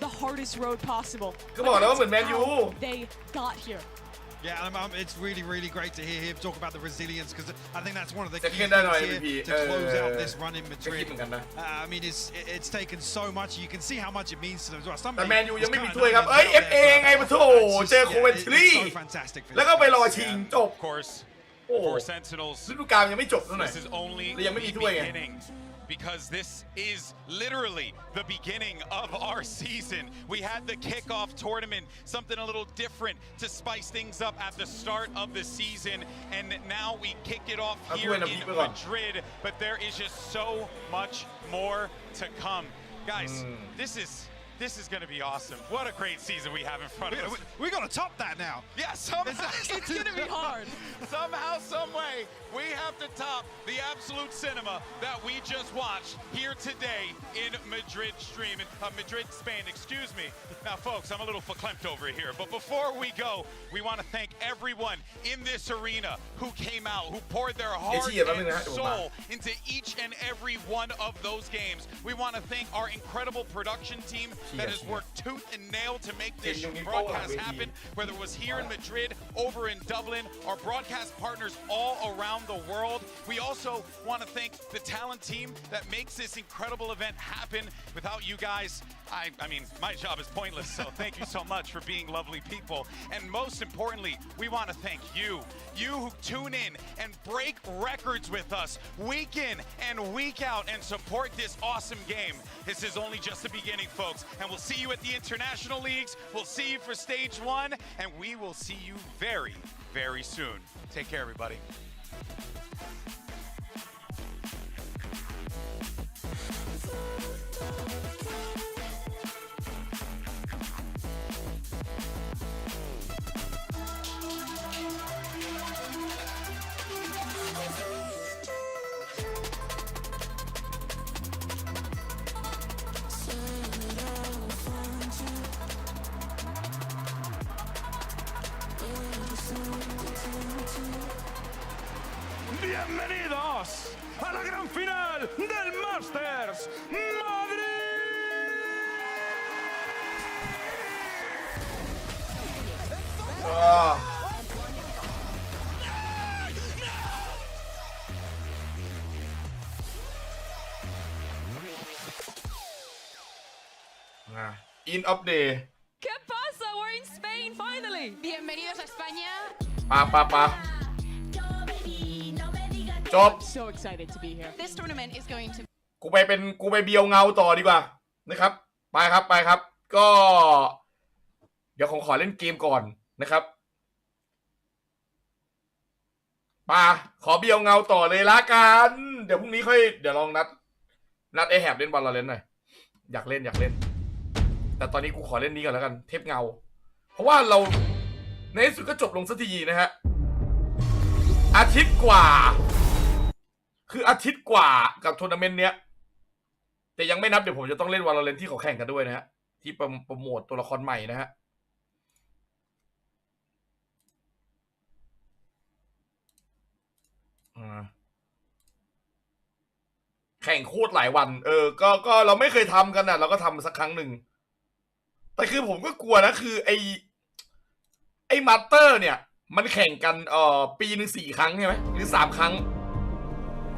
The hardest road possible. ก็บอกแล้วว่าเหมือนแมนยู They got here. Yeah, it's really, really great to hear him talk about the resilience because I think that's one of the key Second things MVP. here to close out this run in Madrid. เหมือนกันนะ I mean, it's taken so much. You can see how much it means to them as well. แต่แมนยูยังไม่มีถ้วยครับ FA ไงมาโถเจอโคเวนทรีแล้วก็ไปรอชิงจบ For Sentinels, ฤดูกาลยังไม่จบเท่าไหร่ this is only ยังไม่มีถ้วยไง beginning. Because this is literally the beginning of our season. We had the kickoff tournament, something a little different to spice things up at the start of the season. And now we kick it off here in Madrid. But there is just so much more to come. Guys, this is going to be awesome. What a great season we have in front of us. We got to top that now. Yeah, it's going to be hard. Somehow, some way, we have to top the absolute cinema that we just watched here today in Madrid, Spain. Excuse me. Now, folks, I'm a little verklempt over here. But before we go, we want to thank everyone in this arena who came out, who poured their heart and soul into each and every one of those games. We want to thank our incredible production team that has worked tooth and nail to make this broadcast happen, whether it was here in Madrid, over in Dublin, our broadcast partners all around the world. We also want to thank the talent team that makes this incredible event happen. Without you guys, I mean, my job is pointless, so thank you so much for being lovely people. And most importantly, we want to thank you who tune in and break records with us week in and week out and support this awesome game. This is only just the beginning, folks, and we'll see you at the international leagues. We'll see you for stage 1, and we will see you very, very soon. Take care, everybody. Bienvenidos a la gran final del Masters Madrid. อินออฟเดย์ ¿Qué pasa? We're in Spain finally. Bienvenidos a España. ปะจบ So excited to be here. This tournament is going to. กูไปเบียวเงาต่อดีกว่านะครับไปครับก็เดี๋ยวขอเล่นเกมก่อนนะครับขอเบียวเงาต่อเลยละกันเดี๋ยวพรุ่งนี้ค่อยเดี๋ยวลองนัดไอแหบเล่นVALORANTหน่อยอยากเล่นแต่ตอนนี้กูขอเล่นนี้ก่อนแล้วกันเทพเงาเพราะว่าเราในที่สุดก็จบลงสักทีนะฮะอาทิตย์กว่ากับทัวร์นาเมนต์เนี้ยแต่ยังไม่นับเดี๋ยวผมจะต้องเล่นVALORANTที่เขาแข่งกันด้วยนะฮะที่โปรโมทตัวละครใหม่นะฮะแข่งโคตรหลายวันก็เราไม่เคยทำกันนะเราก็ทำสักครั้งหนึ่งแต่คือผมก็กลัวนะคือไอ้มาสเตอร์เนี่ยมันแข่งกันปีหนึ่ง4 ครั้งใช่ไหมหรือ3 ครั้ง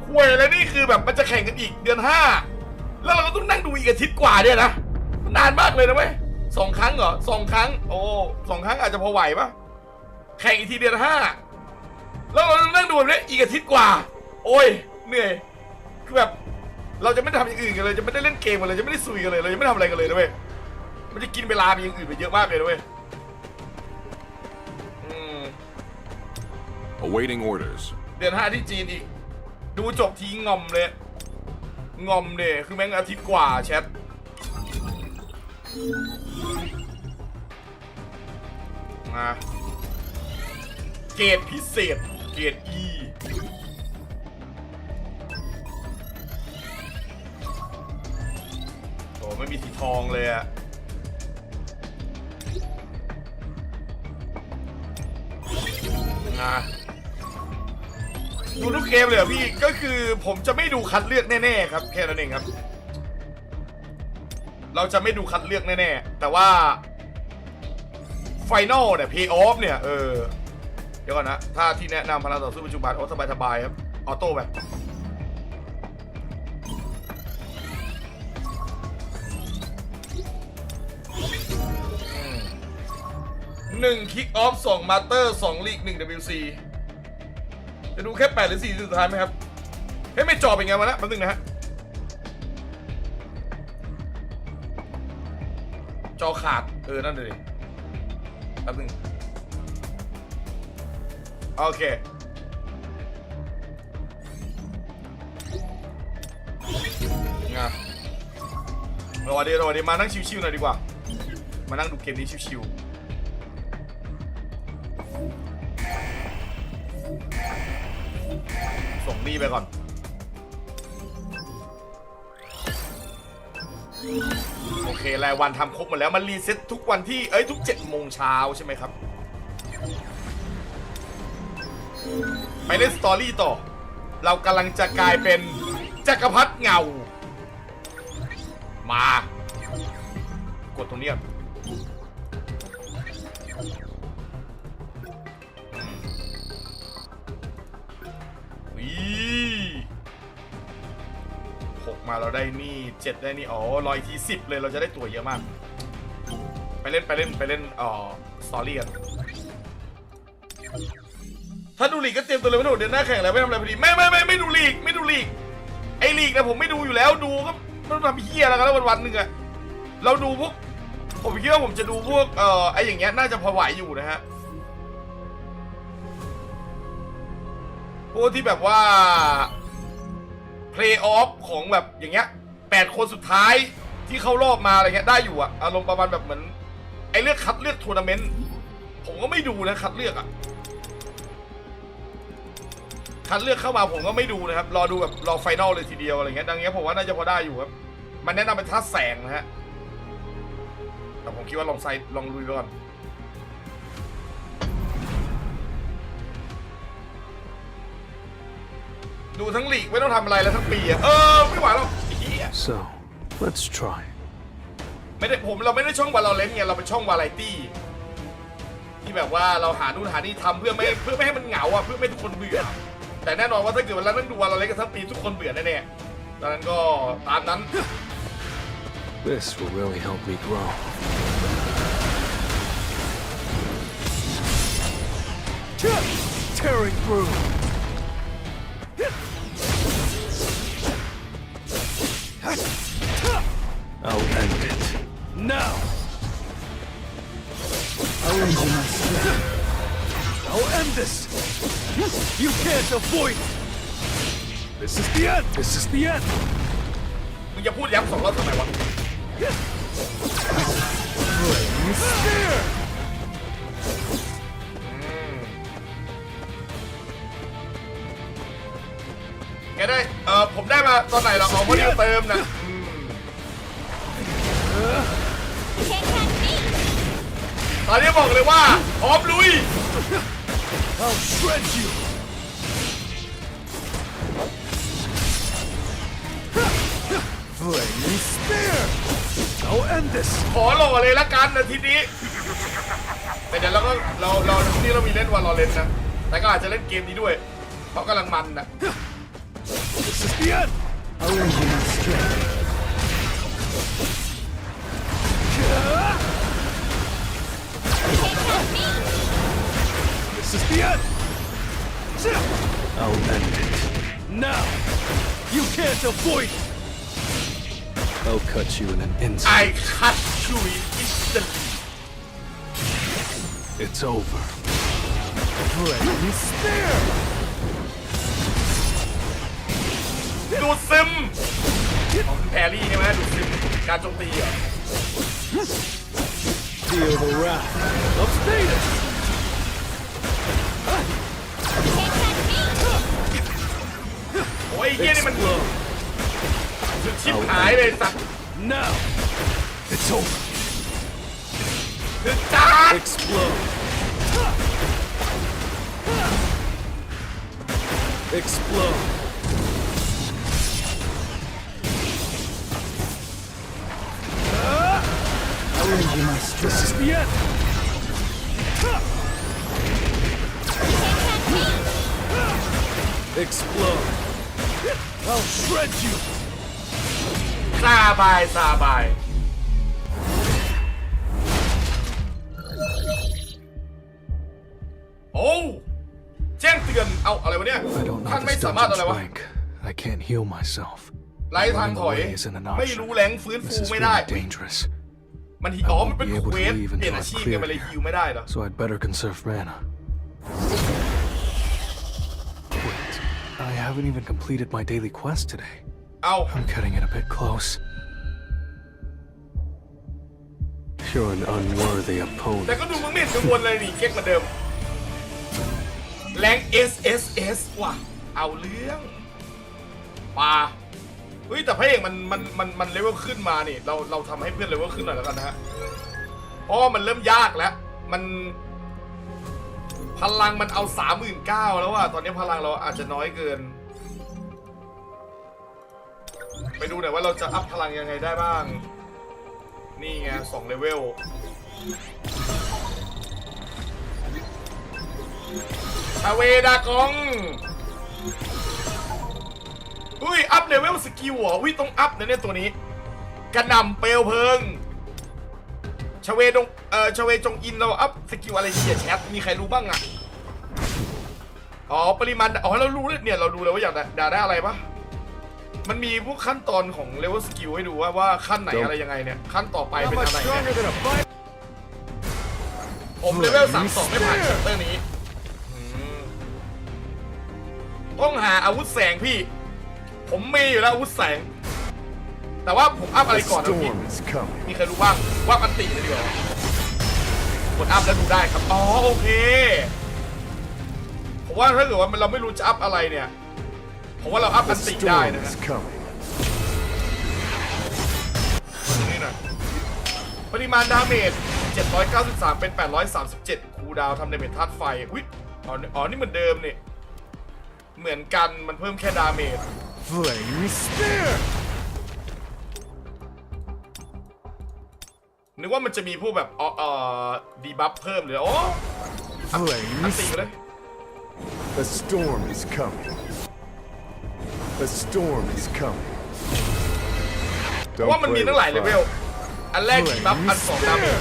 ห่วยแล้วนี่คือแบบมันจะแข่งกันอีกเดือน5แล้วเราก็ต้องนั่งดูอีกอาทิตย์กว่าเนี่ยนะนานมากเลยนะเว้ย2 ครั้งเหรอ2 ครั้งโอ้2 ครั้งอาจจะพอไหวปะแข่งอีกทีเดือน5แล้วเราต้องนั่งดูแบบนี้อีกอาทิตย์กว่าโอ้ยเหนื่อยคือแบบเราจะไม่ทำอย่างอื่นกันเลยจะไม่ได้เล่นเกมกันเลยจะไม่ได้ซุยกันเลยเราจะไม่ทำอะไรกันเลยนะเว้ยมันจะกินเวลาไปอย่างอื่นไปเยอะมากเลยนะเว้ยAwaiting orders เดือน5ที่จีนอีกดูจบทีงอมเลยคือแม่งอาทิตย์กว่าแชทมาเกรดพิเศษเกรด E โอ้ไม่มีสีทองเลยอะดูทุกเกมเลยพี่ก็คือผมจะไม่ดูคัดเลือกแน่ๆครับแค่นั้นเองครับเราจะไม่ดูคัดเลือกแน่ๆแต่ว่าไฟนอลเนี่ยเพย์ออฟเนี่ยเดี๋ยวก่อนนะถ้าที่แนะนำพลังต่อสู้ปัจจุบันโอ้สบายครับออโต้ไป1คิกออฟ2มาสเตอร์2ลีก1 WC จะดูแค่8 หรือ 4 สุดท้ายไหมครับไม่จอเป็นไงมาแล้วแป๊บนึงนะฮะจอขาดนั่นเลยแป๊บนึงโอเครอดีมานั่งชิวๆหน่อยดีกว่ามานั่งดูเกมนี้ชิวๆส่งนี่ไปก่อนโอเครายวันทำครบหมดแล้วมันรีเซ็ตทุกวันที่ทุก7 โมงเช้าใช่ไหมครับไปเล่นสตอรี่ต่อเรากำลังจะกลายเป็นจักรพรรดิเงามากดตรงนี้ก่อน6มาเราได้นี่7ได้นี่รอยที10เลยเราจะได้ตัวเยอะมากไปเล่นสตอรี่กันถ้าดูลีกก็เตรียมตัวเลยไม่ถูกเดือนหน้าแข่งแล้วไม่ทำอะไรพอดีไม่ดูลีกไอ้ลีกนะผมไม่ดูอยู่แล้วดูก็ไม่ต้องทำเหี้ยแล้วกันแล้ววันๆนึงอะเราดูพวกผมคิดว่าผมจะดูพวกไอ้อย่างเงี้ยน่าจะพอไหวอยู่นะฮะพวกที่แบบว่าเพลย์ออฟของแบบอย่างเงี้ย8 คนสุดท้ายที่เข้ารอบมาอะไรเงี้ยได้อยู่อะอารมณ์ประมาณแบบเหมือนไอ้คัดเลือกทัวร์นาเมนต์ผมก็ไม่ดูนะคัดเลือกอะคัดเลือกเข้ามาผมก็ไม่ดูนะครับรอดูแบบรอไฟนอลเลยทีเดียวอะไรเงี้ยดังนี้ผมว่าน่าจะพอได้อยู่ครับมันแนะนำเป็นท่าแสงนะฮะแต่ผมคิดว่าลองลุยก่อน ดูทั้งลีกไม่ต้องทำอะไรแล้วทั้งปีอะไม่ไหวหรอกไอ้เหี้ย So let's try เราไม่ได้ช่องVALORANTไงเราเป็นช่องวาไรตี้ที่แบบว่าเราหานู่นหานี่ทำเพื่อไม่ให้มันเหงาอ่ะเพื่อไม่ให้ทุกคนเบื่อแต่แน่นอนว่าถ้าเกิดวันนั้นนั่งดูVALORANTกันทั้งปีทุกคนเบื่อแน่ๆดังนั้นก็ตามนั้น This will really help me grow tearing through I'll end it now I'll end this You can't avoid it This is the end This is the end มึงจะพูดย้ำ2 รอบทำไมวะแกได้ผมได้มาตอนไหนเราเอามาเดี๋ยวเติมนะตอนนี้บอกเลยว่าพร้อมลุย I'll shred you Flaming spear I'll end this ขอหล่อเลยละกันนาทีนี้แต่เดี๋ยวเราทีนี้เรามีเล่นVALORANTนะแต่ก็อาจจะเล่นเกมนี้ด้วยเพราะกำลังมันนะ This is the end I'll end you my strength This is the end I'll end it now You can't avoid it I'll cut you in an instant I cut you in instantly It's over Flaming spear ดูดซึมของแพรรี่ใช่ไหมดูดซึมการโจมตีเหรอ Feel the wrath of Status โอ้ยเฮียนี่มันสุดชิบหายเลยสัตว์ Now It's over คือจาน Explode Explode I'll end you my stress. This is the end. Explode. I'll shred you. ซาบายโอ้แจ้งเตือนเอาอะไรวะเนี่ยท่านไม่สามารถอะไรวะ I can't heal myself. ไร้ทางถอยไม่รู้แรงฟื้นฟูไม่ได้มันมันเป็นเควสเปลี่ยนอาชีพกันไปเลยฮิวไม่ได้เหรอ So I'd better conserve mana. Wait, I haven't even completed my daily quest today. I'm cutting it a bit close. You're an unworthy opponent. แต่ก็ดูมึงไม่เห็นกังวลเลยนี่เก๊กเหมือนเดิมแรง SSS ว่ะเอาเรื่องป่าเฮ้ยแต่พระเอกมันเลเวลขึ้นมานี่เราทำให้เพื่อนเลเวลขึ้นหน่อยแล้วกันนะฮะเพราะมันเริ่มยากแล้วมันพลังมันเอา 39,000 แล้วอะตอนนี้พลังเราอาจจะน้อยเกินไปดูหน่อยว่าเราจะอัพพลังยังไงได้บ้างนี่ไง2 เลเวลชาเวดากองอุ้ยอัพเลเวลสกิลเหรออุ้ยต้องอัพเนี่ยตัวนี้กระหน่ำเปลวเพลิงชาเวจงอินเราอัพสกิลอะไรเกียร์แชทมีใครรู้บ้างอ่ะอ๋อปริมาณอ๋อเรารู้เนี่ยเราดูแล้วว่าอยากได้อะไรปะมันมีพวกขั้นตอนของเลเวลสกิลให้ดูว่าขั้นไหนอะไรยังไงเนี่ยขั้นต่อไปเป็นอะไรผมเลเวล 32ไม่ผ่านชัปเตอร์นี้ต้องหาอาวุธแสงพี่ผมมีอยู่แล้วอาวุธแสงแต่ว่าผมอัพอะไรก่อนนะพี่มีใครรู้บ้างว่าอันติเลยดีกว่ากดอัพแล้วดูได้ครับอ๋อโอเคผมว่าถ้าเกิดว่าเราไม่รู้จะอัพอะไรเนี่ยผมว่าเราอัพอันติได้นะนี่นะปริมาณดาเมจ793เป็น837คูลดาวน์ทำดาเมจธาตุไฟอุ๊ยอ๋อนี่เหมือนเดิมนี่ เหมือนกันมันเพิ่มแค่ดาเมจ Flame Spear นึกว่ามันจะมีพวกแบบดีบัฟเพิ่มหรืออันตีไปเลย The storm is coming. The storm is coming. ว่ามันมีตั้งหลายเลเวลอันแรกดีบัฟอันสองดาเมจ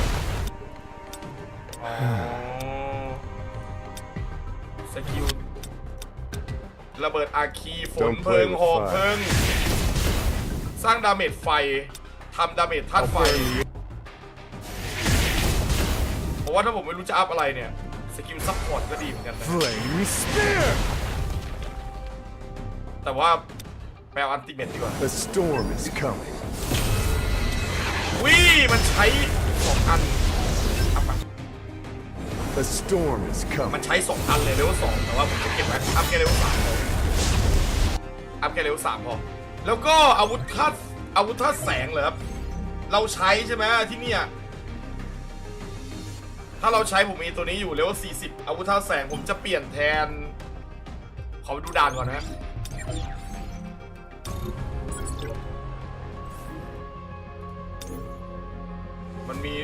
สกิลระเบิดอาคีฝนเพลิงหอกเพลิงสร้างดาเมจไฟทำดาเมจธาตุไฟเพราะว่าถ้าผมไม่รู้จะอัพอะไรเนี่ยสกิลซัพพอร์ตก็ดีเหมือนกันนะแต่ว่าแปลอันติเมตดีกว่า The storm is coming. วิมันใช้2 อัน The storm is มัน coming. ใช้2 อันเลยเลเวล2แต่ว่าผมจะเก็บไว้อัพแค่เลเวล3พออัพแค่เลเวล3พอแล้วก็อาวุธธาตุแสงเหรอครับเราใช้ใช่ไหมที่เนี่ยถ้าเราใช้ผมมีตัวนี้อยู่เลเวล40อาวุธธาตุแสงผมจะเปลี่ยนแทนขอไปดูด่านก่อนนะมันมี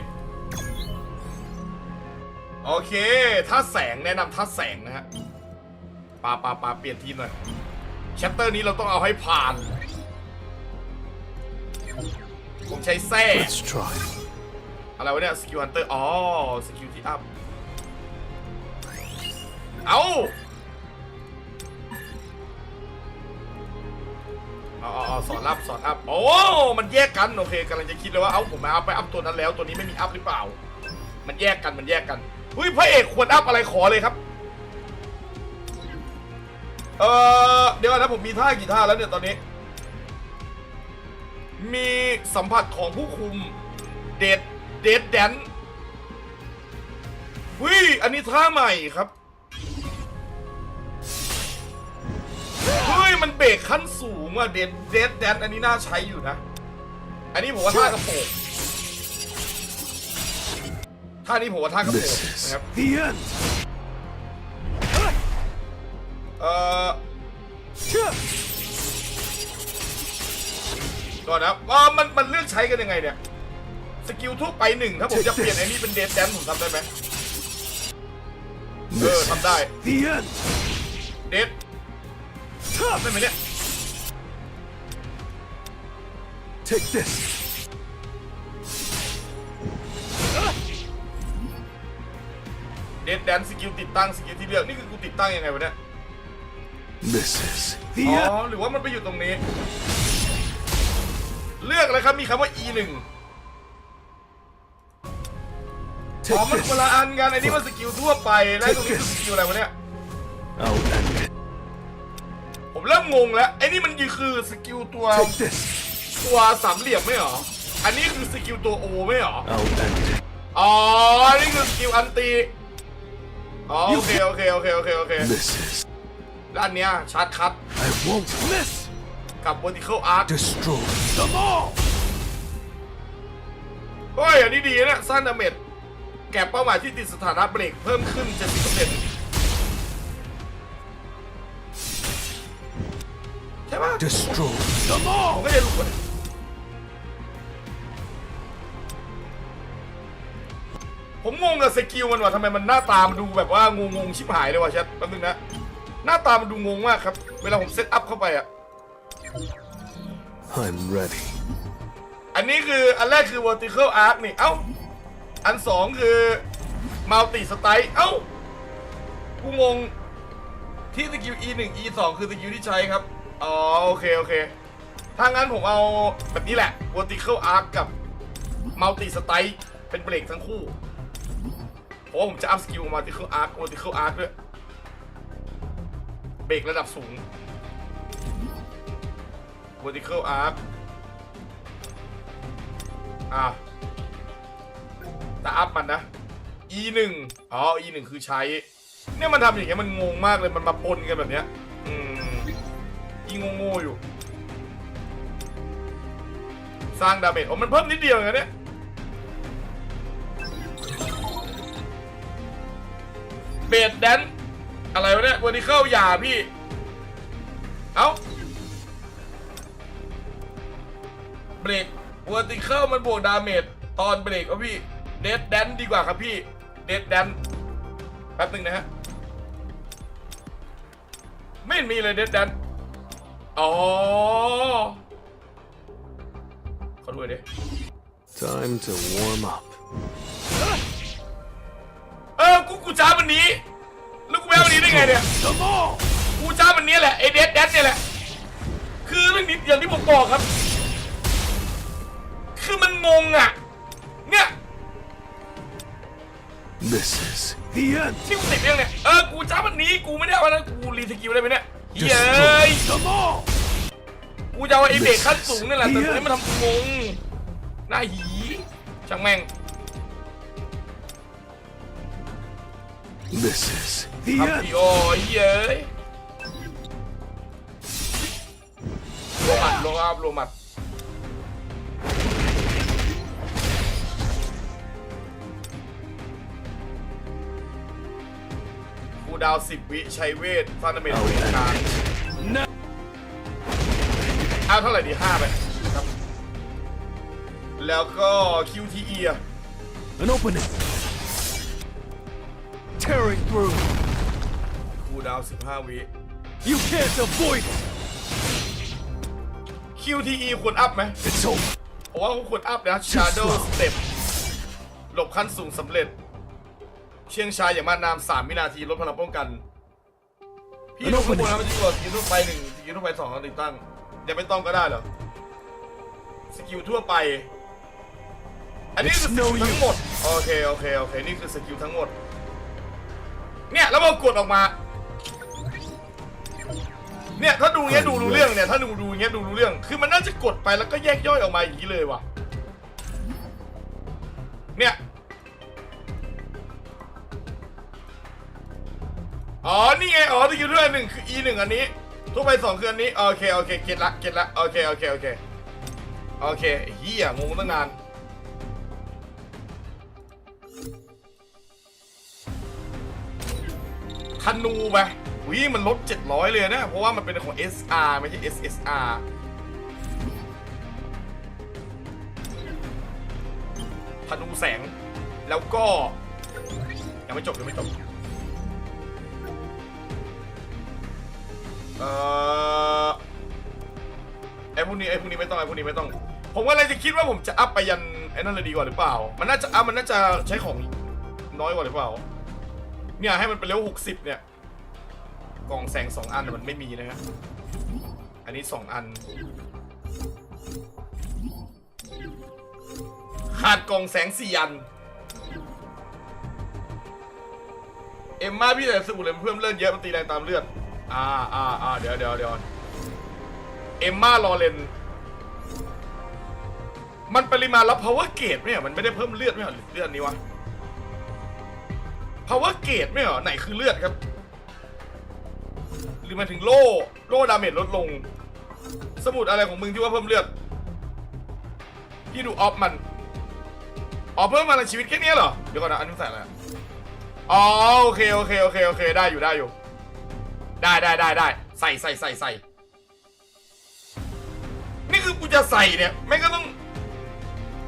โอเคถ้าแสงแนะนำถ้าแสงนะฮะปาเปลี่ยนทีมหน่อยแชปเตอร์นี้เราต้องเอาให้ผ่านผมใช้แส้อะไรวะเนี่ยสกิลฮันเตอร์อ๋อสกิลที่อัพเอาสอนอัพโอ้มันแยกกันโอเคกำลังจะคิดเลยว่าเอ้าผมมาอัพไปอัพตัวนั้นแล้วตัวนี้ไม่มีอัพหรือเปล่ามันแยกกันเฮ้ยพระเอกควรอัพอะไรขอเลยครับเดี๋ยวนะผมมีท่ากี่ท่าแล้วเนี่ยตอนนี้มีสัมผัสของผู้คุมเดดแดนเฮ้ยอันนี้ท่าใหม่ครับเฮ้ยมันเบรกขั้นสูงอ่ะเดดแดนอันนี้น่าใช้อยู่นะอันนี้ผมว่าท่ากระโปงท่านี้ผมว่าท่ากระโปงนะครับก่อนนะมันเลือกใช้กันยังไงเนี่ยสกิลทั่วไป1ถ้าผมจะเปลี่ยนไอ้นี่เป็นเดดแดนผมทำได้ไหมทำได้เดดได้ไหมเนี่ย Take this. เดดแดนสกิลติดตั้งสกิลที่เลือกนี่คือกูติดตั้งยังไงวะเนี่ย This is หรือว่ามันไปอยู่ตรงนี้เลือกอะไรครับมีคำว่า E1 มันคนละอันกันไอ้นี่มันสกิลทั่วไปแล้วตรงนี้คือสกิลอะไรวะเนี่ยผมเริ่มงงแล้วไอ้นี่มันคือสกิลตัวสามเหลี่ยมไม่หรออันนี้คือสกิลตัวโอไม่หรออ๋อนี่คือสกิลอันตีอ๋อโอเคแล้วอันเนี้ยชาร์จคัทกับ vertical arc destroy them all. เฮ้ยอันนี้ดีนะสร้างดาเมจแก็บเป้าหมายที่ติดสถานะเบรกเพิ่มขึ้น 70%ใช่ปะ Destroy them all. ผมก็จะรู้ผมงงกับสกิลมันว่ะทำไมมันหน้าตามันดูแบบว่างงชิบหายเลยว่ะแชทแป๊บนึงนะหน้าตามันดูงงมากครับเวลาผมเซตอัพเข้าไปอ่ะ I'm ready. อันนี้คืออันแรกคือ vertical arc นี่เอ้าอัน2คือ multi strike เอ้ากูงงที่สกิล E1 E2 คือสกิลที่ใช้ครับอ๋อโอเคถ้างั้นผมเอาแบบนี้แหละ vertical arc กับ multi strike เป็นเบรกทั้งคู่เพราะว่าผมจะอัพสกิล vertical arc ด้วยเบรกระดับสูง vertical arc แต่อัพมันนะ E1 อ๋อ E1 คือใช้เนี่ยมันทำอย่างเงี้ยมันงงมากเลยมันมาปนกันแบบเนี้ยอีงงอยู่สร้างดาเมจมันเพิ่มนิดเดียวอย่างเงี้ยเบสแดนอะไรวะเนี่ยวันนี้เข้าหยาพี่ เอ้าเบรกเวอร์ติเคิลมันบวกดาเมจตอนเบรกพี่เดดแดนดีกว่าครับพี่เดดแดนแป๊บนึงนะฮะไม่มีเลยเดดแดนอ๋อขอดูดิ Time to warm up. กูจ้าวันนี้แล้วกูแพ้วันนี้ได้ไงเนี่ยกูจ้าวันนี้แหละไอเดดแดนเนี่ยแหละคือเรื่องนี้อย่างที่ผมบอกครับคือมันงงอ่ะเนี่ย This is the end. ที่กูติดเรื่องเนี่ยกูจ้าวันนี้กูไม่ได้วันนั้นกูรีสกิลได้ไหมเนี่ยเย้ยกูจะเอาไอเบรกขั้นสูงนี่แหละแต่ตอนนี้มันทำงงหน้าหีช่างแม่ง This is the ครับ end. พี่โอ้ยเย้ยโลมัดกูดาว10 วิชัยเวทฟานาเมตตัวกลางเอาเท่าไหร่ดี5ไปครับแล้วก็ QTE อ่ะ An opening. Tearing through. กูดาว15 วิ You can't avoid it. QTE ควรอัพไหม It's over. ผมว่าควรอัพนะ Shadow Step หลบขั้นสูงสำเร็จเชียงชายอย่างมานาม3 วินาทีลดพลังป้องกันพี่ทุกคนนะมันจะกดสกิลทั่วไป1สกิลทั่วไป2ติดตั้งยังไม่ต้องก็ได้เหรอสกิลทั่วไปอันนี้คือสกิลทั้งหมดโอเคนี่คือสกิลทั้งหมดเนี่ยแล้วพอกดออกมาเนี่ยถ้าดูเงี้ยดูรู้เรื่องเนี่ยถ้าดูเงี้ยดูรู้เรื่องคือมันน่าจะกดไปแล้วก็แยกย่อยออกมาอย่างนี้เลยว่ะเนี่ยอ๋อนี่ไงอ๋อสกิลทั่วไป1คือ E1 อันนี้ทั่วไป2คืออันนี้โอเคเก็ตละโอเคเฮียงงตั้งนานธนูไปวิมันลด700เลยนะเพราะว่ามันเป็นของ SR ไม่ใช่ SSR ธนูแสงแล้วก็ยังไม่จบไอ้พวกนี้ไม่ต้องผมว่าอะไรจะคิดว่าผมจะอัพไปยันไอ้นั่นเลยดีกว่าหรือเปล่ามันน่าจะใช้ของน้อยกว่าหรือเปล่าเนี่ยให้มันเป็นเลเวล60เนี่ยกล่องแสง2 อันมันไม่มีนะฮะอันนี้2 อันขาดกล่องแสง4 อันเอ็มม่าพี่แต่สมุดเลยเพิ่มเลือดเยอะมันตีแรงตามเลือดเดี๋ยวเอ็มม่ารอเลนมันปริมาณแล้ว power gate ไม่เหรอมันไม่ได้เพิ่มเลือดไม่เหรอหรือเลือดนี้วะ power gate ไม่เหรอไหนคือเลือดครับหรือมาถึงโล่ดาเมจลดลงสมุดอะไรของมึงที่ว่าเพิ่มเลือดพี่ดูออฟมันเพิ่มมาในชีวิตแค่นี้เหรอเดี๋ยวก่อนนะอันนี้ใส่อะไรอ๋อโอเคได้อยู่ได้ใส่นี่คือกูจะใส่เนี่ยแม่งก็ต้อง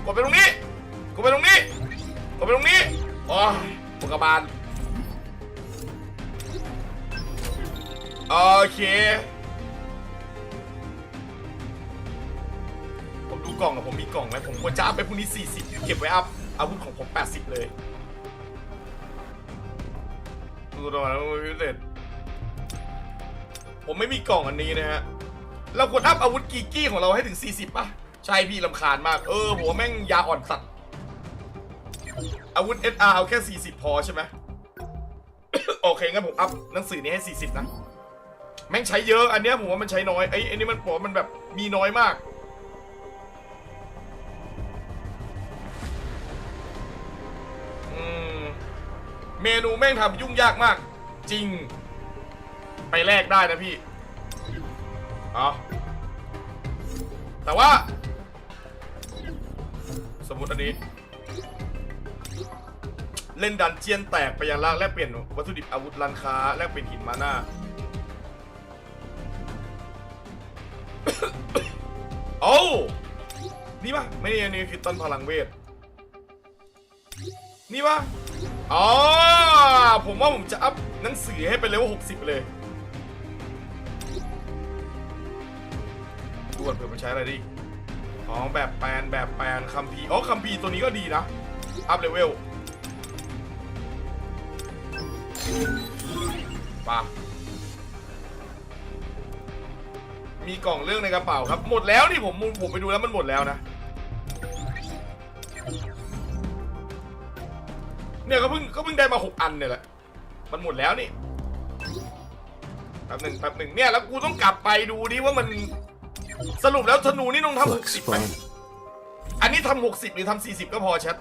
กดไปตรงนี้อ๋อปกบาลโอเคผมดูกล่องผมมีกล่องไหมผมควรจะอัพไปพวกนี้40เก็บไว้อัพอาวุธของผม80เลยดูตรงนั้นไม่พิเศษผมไม่มีกล่องอันนี้นะฮะเราควรอัพอาวุธกีกี้ของเราให้ถึง40ป่ะใช่พี่รำคาญมากผมว่าแม่งยาอ่อนสัตว์อาวุธ SR เอาแค่40พอใช่ไหม โอเคงั้นผมอัพหนังสือนี้ให้40นะแม่งใช้เยอะอันเนี้ยผมว่ามันใช้น้อยไอ้นี่มันบอกมันแบบมีน้อยมากเมนูแม่งทำยุ่งยากมากจริงไปแลกได้นะพี่แต่ว่าสมมติอันนี้เล่นดันเจียนแตกไปยังล่างแลกเปลี่ยนวัตถุดิบอาวุธร้านค้าแลกเปลี่ยนหินมาหน้า โอ้นี่ปะไม่นี่อันนี้คือต้นพลังเวทนี่ปะอ๋อผมว่าผมจะอัพหนังสือให้เป็นเลเวล60เลยดูเผื่อมันใช้อะไรดิอ๋อแบบแปลนคัมภีร์อ๋อคัมภีร์ตัวนี้ก็ดีนะอัพเลเวลป่ะมีกล่องเรื่องในกระเป๋าครับหมดแล้วนี่ผมไปดูแล้วมันหมดแล้วนะเนี่ยก็เพิ่งได้มา6 อันเนี่ยแหละมันหมดแล้วนี่แป๊บหนึ่งเนี่ยแล้วกูต้องกลับไปดูดิว่ามันสรุปแล้วธนูนี่ต้องทำ60ไหมอันนี้ทำ60หรือทำ40ก็พอชัด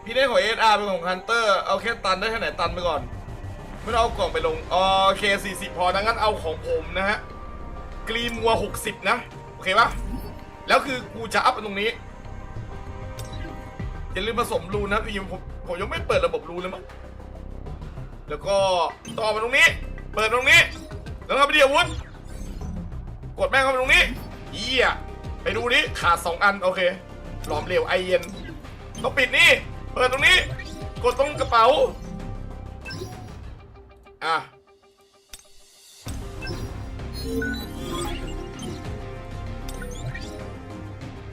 พี่ได้ของ SR เป็นของฮันเตอร์เอาแค่ตันได้แค่ไหนตันไปก่อนไม่ต้องเอากล่องไปลงโอเค40พอนะงั้นเอาของผมนะฮะกรีมัว60นะโอเคปะแล้วคือกูจะอัพตรงนี้อย่าลืมผสมรูนนะพี่ผมยังไม่เปิดระบบรูนเลยมั้งแล้วก็ต่อมาตรงนี้เปิดตรงนี้แล้วก็ไปดีอาวุธกดแม่งเข้าไปตรงนี้เยี่ยไปดูนี้ขาด2 อันโอเคหลอมเหลวไอเย็นต้องปิดนี่เปิดตรงนี้กดตรงกระเป๋าอ่ะ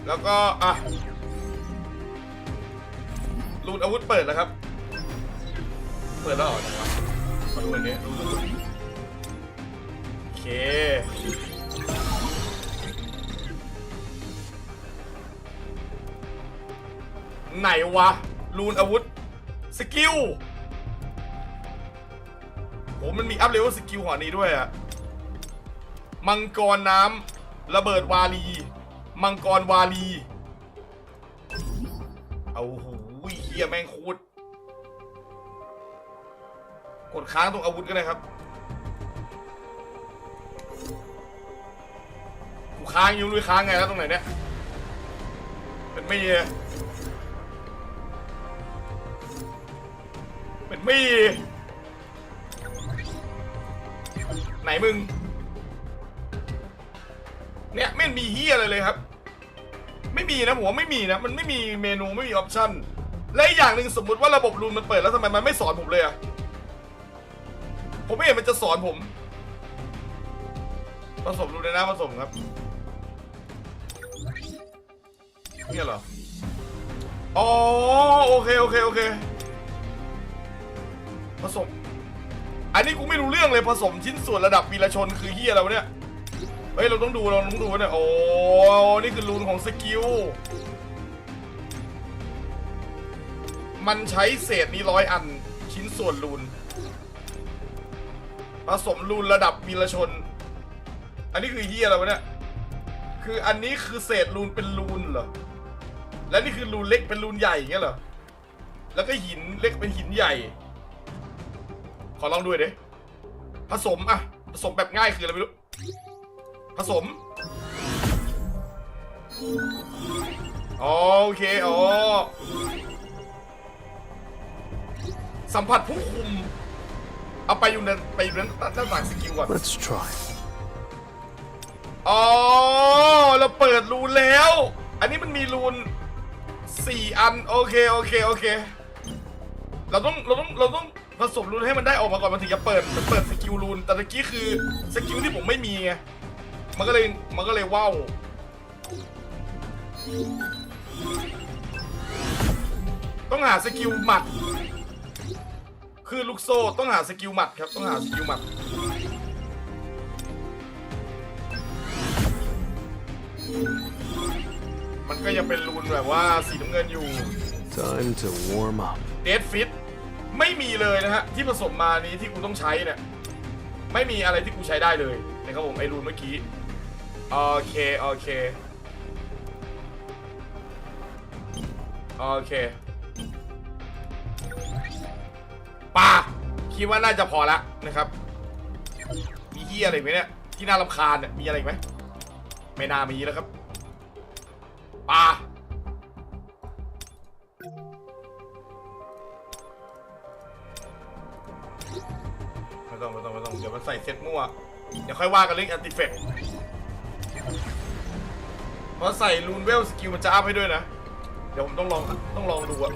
แล้วก็อ่ะรูนอาวุธเปิดแล้วครับเปิดแล้วเหรอมาดูอันนี้รูนอาวุธโอเคไหนวะรูนอาวุธสกิลโหมันมีอัพเลเวลสกิลหัวนี้ด้วยอะมังกรน้ำระเบิดวาลีมังกรวาลีเอาหูเฮียแม่งโคตรกดค้างตรงอาวุธก็ได้ครับกูค้างอยู่ด้วยค้างไงแล้วตรงไหนเนี่ยเป็นไม่เป็นไม่ไหนมึงเนี่ยไม่มีเฮียอะไรเลยครับไม่มีนะผมว่าไม่มีนะมันไม่มีเมนูไม่มีออปชั่นและอีกอย่างหนึ่งสมมุติว่าระบบรูนมันเปิดแล้วทำไมมันไม่สอนผมเลยอะผมไม่เห็นมันจะสอนผมผสมรูนในน้ำผสมครับนี่เหรออ๋อโอเคผสมอันนี้กูไม่รู้เรื่องเลยผสมชิ้นส่วนระดับวีรชนคือเฮียอะไรวะเนี่ยเฮ้ยเราต้องดูเนี่ยโอ้นี่คือรูนของสกิลมันใช้เศษนี้100 อันชิ้นส่วนรูนผสมรูนระดับวีรชนอันนี้คือเฮียอะไรวะเนี่ยคืออันนี้คือเศษรูนเป็นรูนเหรอและนี่คือรูนเล็กเป็นรูนใหญ่อย่างเงี้ยเหรอแล้วก็หินเล็กเป็นหินใหญ่ขอลองดูดิผสมแบบง่ายคืออะไรไม่รู้ผสมโอเคอ๋อสัมผัสผู้คุมเอาไปอยู่นั้นด้านหลังสกิลก่อน Let's try อ๋อเราเปิดรูนแล้วอันนี้มันมีรูน4 อันโอเคเราต้องผสมรูนให้มันได้ออกมาก่อนมันถึงจะเปิดสกิลรูนแต่ตะกี้คือสกิลที่ผมไม่มีไงมันก็เลยว้าวต้องหาสกิลหมัดคือลูกโซ่ต้องหาสกิลหมัดครับต้องหาสกิลหมัดมันก็ยังเป็นรูนแบบว่าสีน้ำเงินอยู่ Time to warm up เดดฟิตไม่มีเลยนะฮะที่ผสมมานี้ที่กูต้องใช้เนี่ยไม่มีอะไรที่กูใช้ได้เลยนะครับผมไอรูนเมื่อกี้โอเคป่าคิดว่าน่าจะพอละนะครับมีเหี้ยอะไรไหมเนี่ยที่น่ารำคาญเนี่ยมีอะไรไหมไม่น่ามีแล้วครับป่าไม่ต้องเดี๋ยวมันใส่เซตมั่ว เดี๋ยวค่อยว่ากันเรื่องอันติเฟกต์เพราะใส่รูนเวลสกิลมันจะอัพให้ด้วยนะเดี๋ยวผมต้องลองดูอะ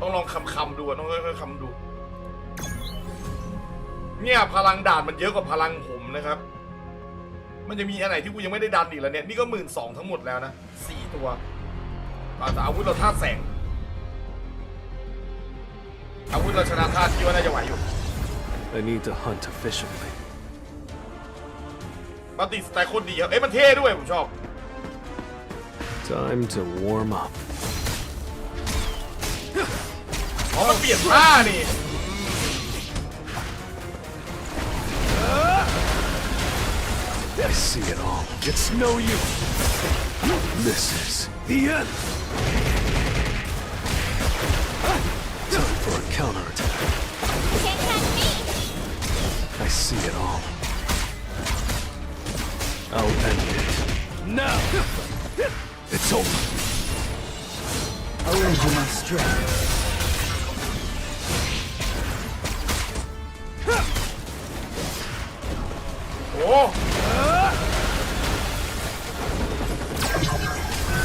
ต้องลองคำดูอะต้องค่อยๆคำดูเนี่ยพลังด่านมันเยอะกว่าพลังผมนะครับมันจะมีอะไรที่กูยังไม่ได้ดันอีกแล้วเนี่ยนี่ก็12,000ทั้งหมดแล้วนะ4ตัวแต่อาวุธเราธาตุแสงอาวุธเราชนะธาตุที่ว่าน่าจะไหวอยู่ I need to hunt efficiently. มาติสไตล์โคตรดีครับมันเท่ด้วยผมชอบ Time to warm up. อ๋อมันเปลี่ยนท่านี่ I see it all. It's no use. This is the end. Time for a counterattack. I see it all. I'll end it. Now! It's over. I'll lend you my strength. Oh!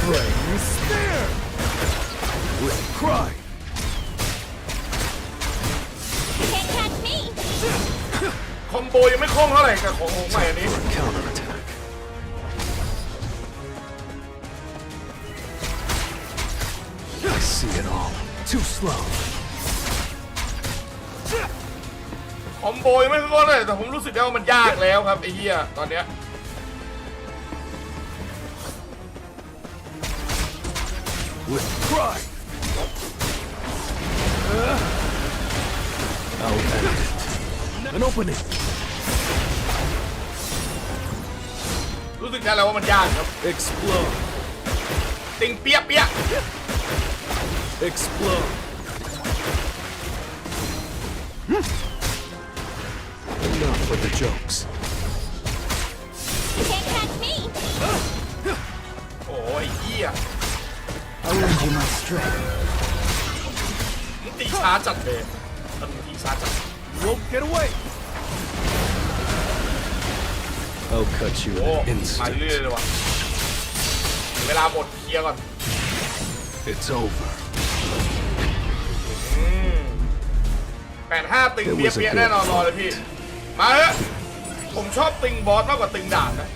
Flame spear! With cry! Can't catch me! คอมโบยังไม่คล่องเท่าไหร่กับของใหม่อันนี้ Counterattack. I see it all. Too slow. คอมโบยังไม่คล่องเลยแต่ผมรู้สึกได้ว่ามันยากแล้วครับไอ้เหี้ยตอนเนี้ย With cry. I'll end it. An opening. รู้สึกได้แล้วว่ามันยากครับ Explode. ติงเปียกเปียก Explode. Enough with the jokes. Can't catch me! โอ้ยเหี้ย I'll lend you my strength. ตีช้าจัดเลยตีช้าจัด Won't get away. I'll cut you โอ้ in an ไปเรื่อย instant. เลยว่ะเวลาหมดเคลียร์ก่อน It's over. 85ตึงเปียกเปียกแน่นอนรอเลยพี่มาเถอะผมชอบตึงบอสมากกว่าตึงด่านนะ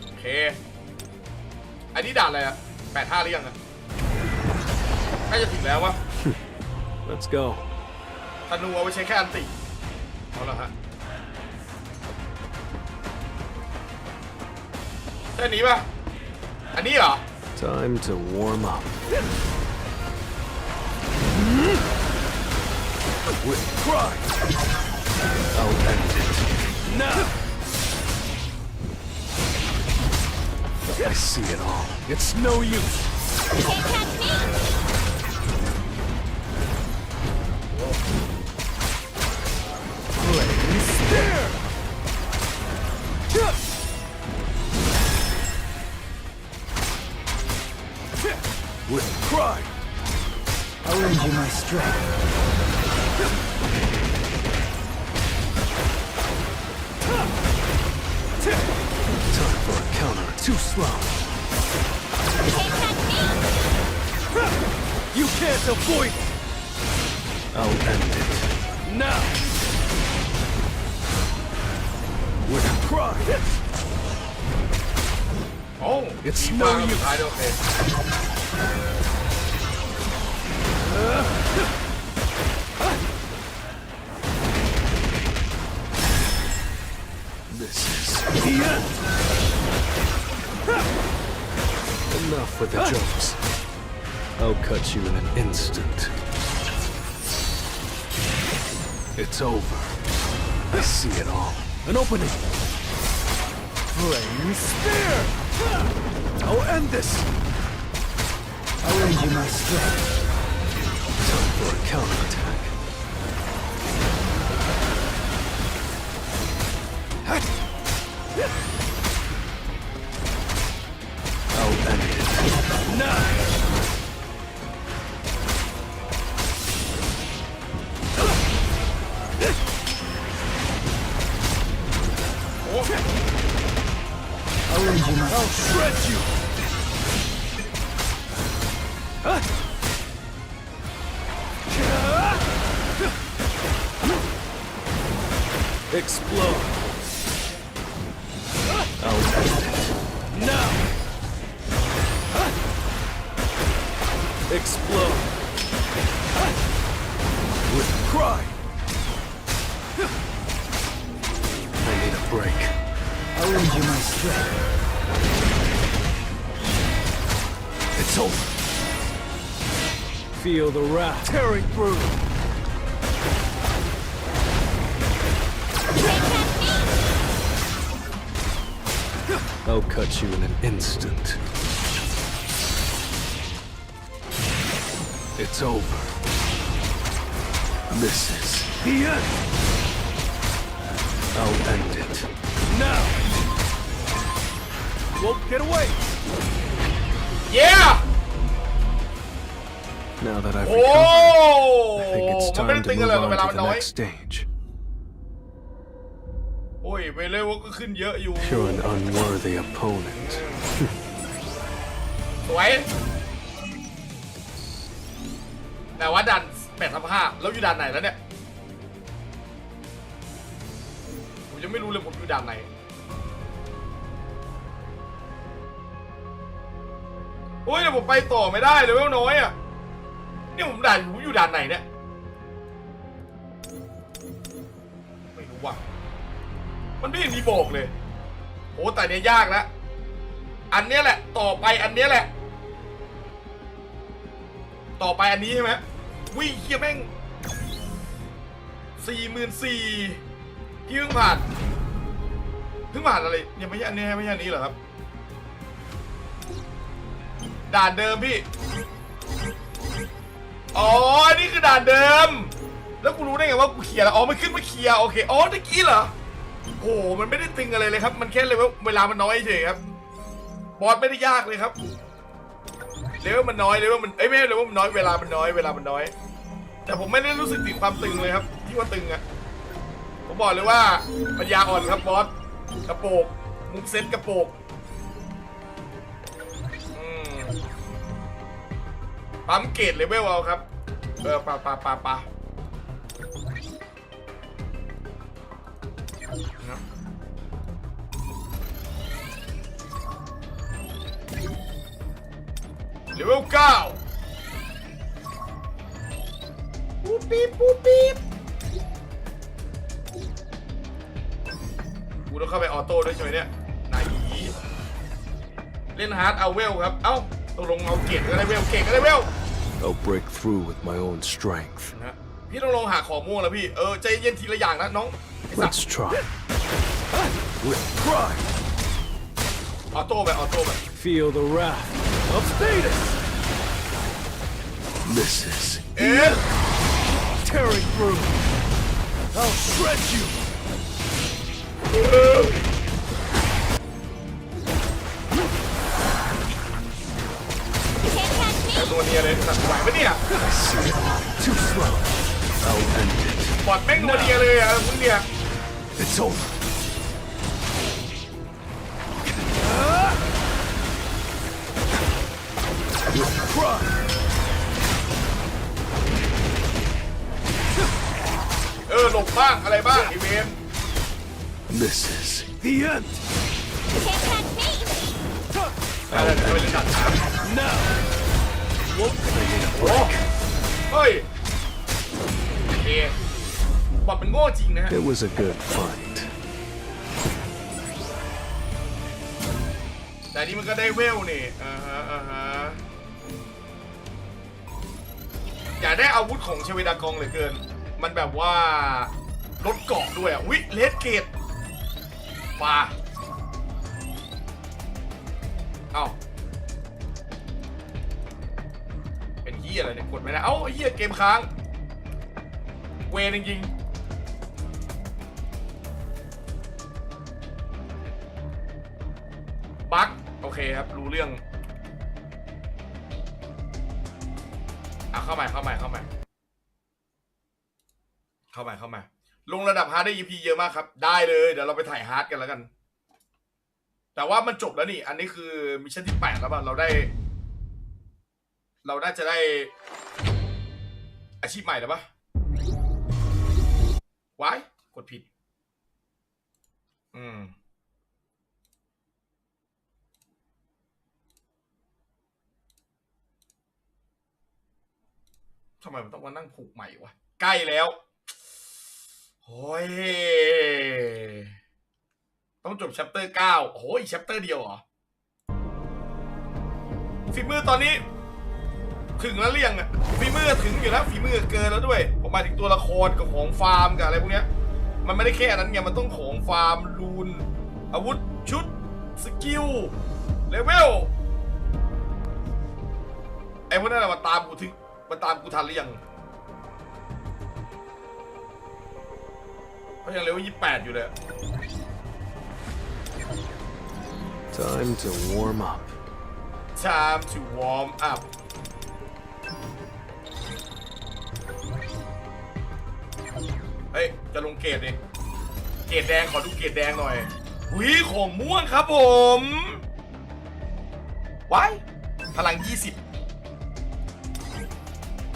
โอเคอันนี้ด่านอะไรอะ85หรือยังอะใกล้จะถึงแล้ววะ Let's go. ธนูเอาไว้ใช้แค่อันติเอาละฮะแค่นี้ป่ะอันนี้เหรอ Time to warm up. With cry. I'll end it. Now. I see it all. It's no use. Can't catch me! Flame spear. With cry. I'll lend you my strength. Time for a counter. Too slow. Can't catch me! You can't avoid it. I'll end it. Now. With cry. Oh, It's มี no บ้าง use. ท้ายด้วยโอเค This is the end. Enough with the jokes. I'll cut you in an instant. It's over. I see it all. An opening. Flame spear. I'll end this. I'll lend you my strength. Time for a counterattack. I'll end it. Now. Explode. I'll end it. Now. Explode. With pride. I need a break. I'll lend you my strength. It's over. Feel the wrath tearing through. I'll cut you in an instant. It's over. This is the end. I'll end it. Now. Won't get away. Yeah. Now that I've recovered, I think it's time to move on to the next stage. โอ้ยเวเลวก็ขึ้นเยอะอยู่ You're an unworthy opponent. สวยแต่ว่าดัน8/5แล้วอยู่ด่านไหนแล้วเนี่ยผมยังไม่รู้เลยผมอยู่ด่านไหนโอ้ยแต่ผมไปต่อไม่ได้เลยเวลน้อยอ่ะนี่ผมอยู่ด่านไหนเนี่ยไม่รู้ว่ะมันไม่เห็นมีบอกเลยโอ้แต่เนี้ยยากแล้วอันเนี้ยแหละต่อไปอันเนี้ยแหละต่อไปอันนี้ใช่ไหมวิ่งเคี้ยแม่ง44,000ที่เพิ่งผ่านอะไรยังไม่ใช่อันนี้ไม่ใช่อันนี้เหรอครับด่านเดิมพี่อ๋อนี่คือด่านเดิมแล้วกูรู้ได้ไงว่ากูเคลียร์แล้วอ๋อมันขึ้นมาเคลียร์โอเคอ๋อตะกี้เหรอโอ้มันไม่ได้ตึงอะไรเลยครับมันแค่เลยว่าเวลามันน้อยเฉยครับบอสไม่ได้ยากเลยครับเลเวลมันน้อยเลเวลมันไม่ใช่เลเวลมันน้อยเวลามันน้อยแต่ผมไม่ได้รู้สึกถึงความตึงเลยครับที่ว่าตึงอะผมบอกเลยว่าปัญญาอ่อนครับบอสกระโปงมุกเซ็ตกระโปงปั๊มเกตเลเวลเอาครับปะเลเวล9ปูปี๊บกูต้องเข้าไปออโต้ด้วยใช่ไหมเนี่ยไหนเล่นฮาร์ดเอาเวลครับเอ้าตกลงเอาเกตก็ได้เวลI'll break through with my own strength. พี่ต้องลองหาของม่วงแล้วพี่ใจเย็นทีละอย่างนะน้อง Let's try. With pride. ออโต้แบบ Feel the wrath of status. This is it. Tearing through. I'll shred you. ตัวนี้เลยสัตว์ไหวปะเนี่ย Too slow. I'll end it. บอดแม่งตัวนี้เลยอ่ะมึงเนี่ย It's over. With pride. หลบบ้างอะไรบ้างไอเวน This is the end. I'll end it. Now. เฮ้ยบอดมันโง่จริงนะฮะ It was a good fight. แต่นี่มันก็ได้เวลนี่อยากได้อาวุธของเชเวดากองเหลือเกินมันแบบว่าลดเกาะด้วยอ่ะวิเลสเกตมาเอ้าเป็นเหี้ยอะไรเนี่ยกดไม่ได้เอ้าเหี้ยเกมค้างเวรจริงๆบั๊กโอเคครับรู้เรื่องเข้ามาลงระดับฮาร์ดได้ EP เยอะมากครับได้เลยเดี๋ยวเราไปถ่ายฮาร์ดกันแล้วกันแต่ว่ามันจบแล้วนี่อันนี้คือมิชชั่นที่8แล้วป่ะเราน่าจะได้อาชีพใหม่แล้วป่ะว้ายกดผิด ทำไมมันต้องมานั่งผูกใหม่วะใกล้แล้วโอ้ยต้องจบ chapter 9โอ้ย chapter เดียวเหรอฝีมือตอนนี้ถึงแล้วเรียงอะฝีมือถึงอยู่แล้วฝีมือเกินแล้วด้วยผมหมายถึงตัวละครกับของฟาร์มกับอะไรพวกเนี้ยมันไม่ได้แค่นั้นไงมันต้องของฟาร์มรูนอาวุธชุดสกิลเลเวลไอ้พวกนั้นมาตามกูถึงมันตามกูทันหรือยังเขายังเลเวล28อยู่เลย Time to warm up. Time to warm up เฮ้ยจะลงเกรดดิเกรดแดงขอดูเกรดแดงหน่อยหุยของม่วงครับผมว้ายพลัง20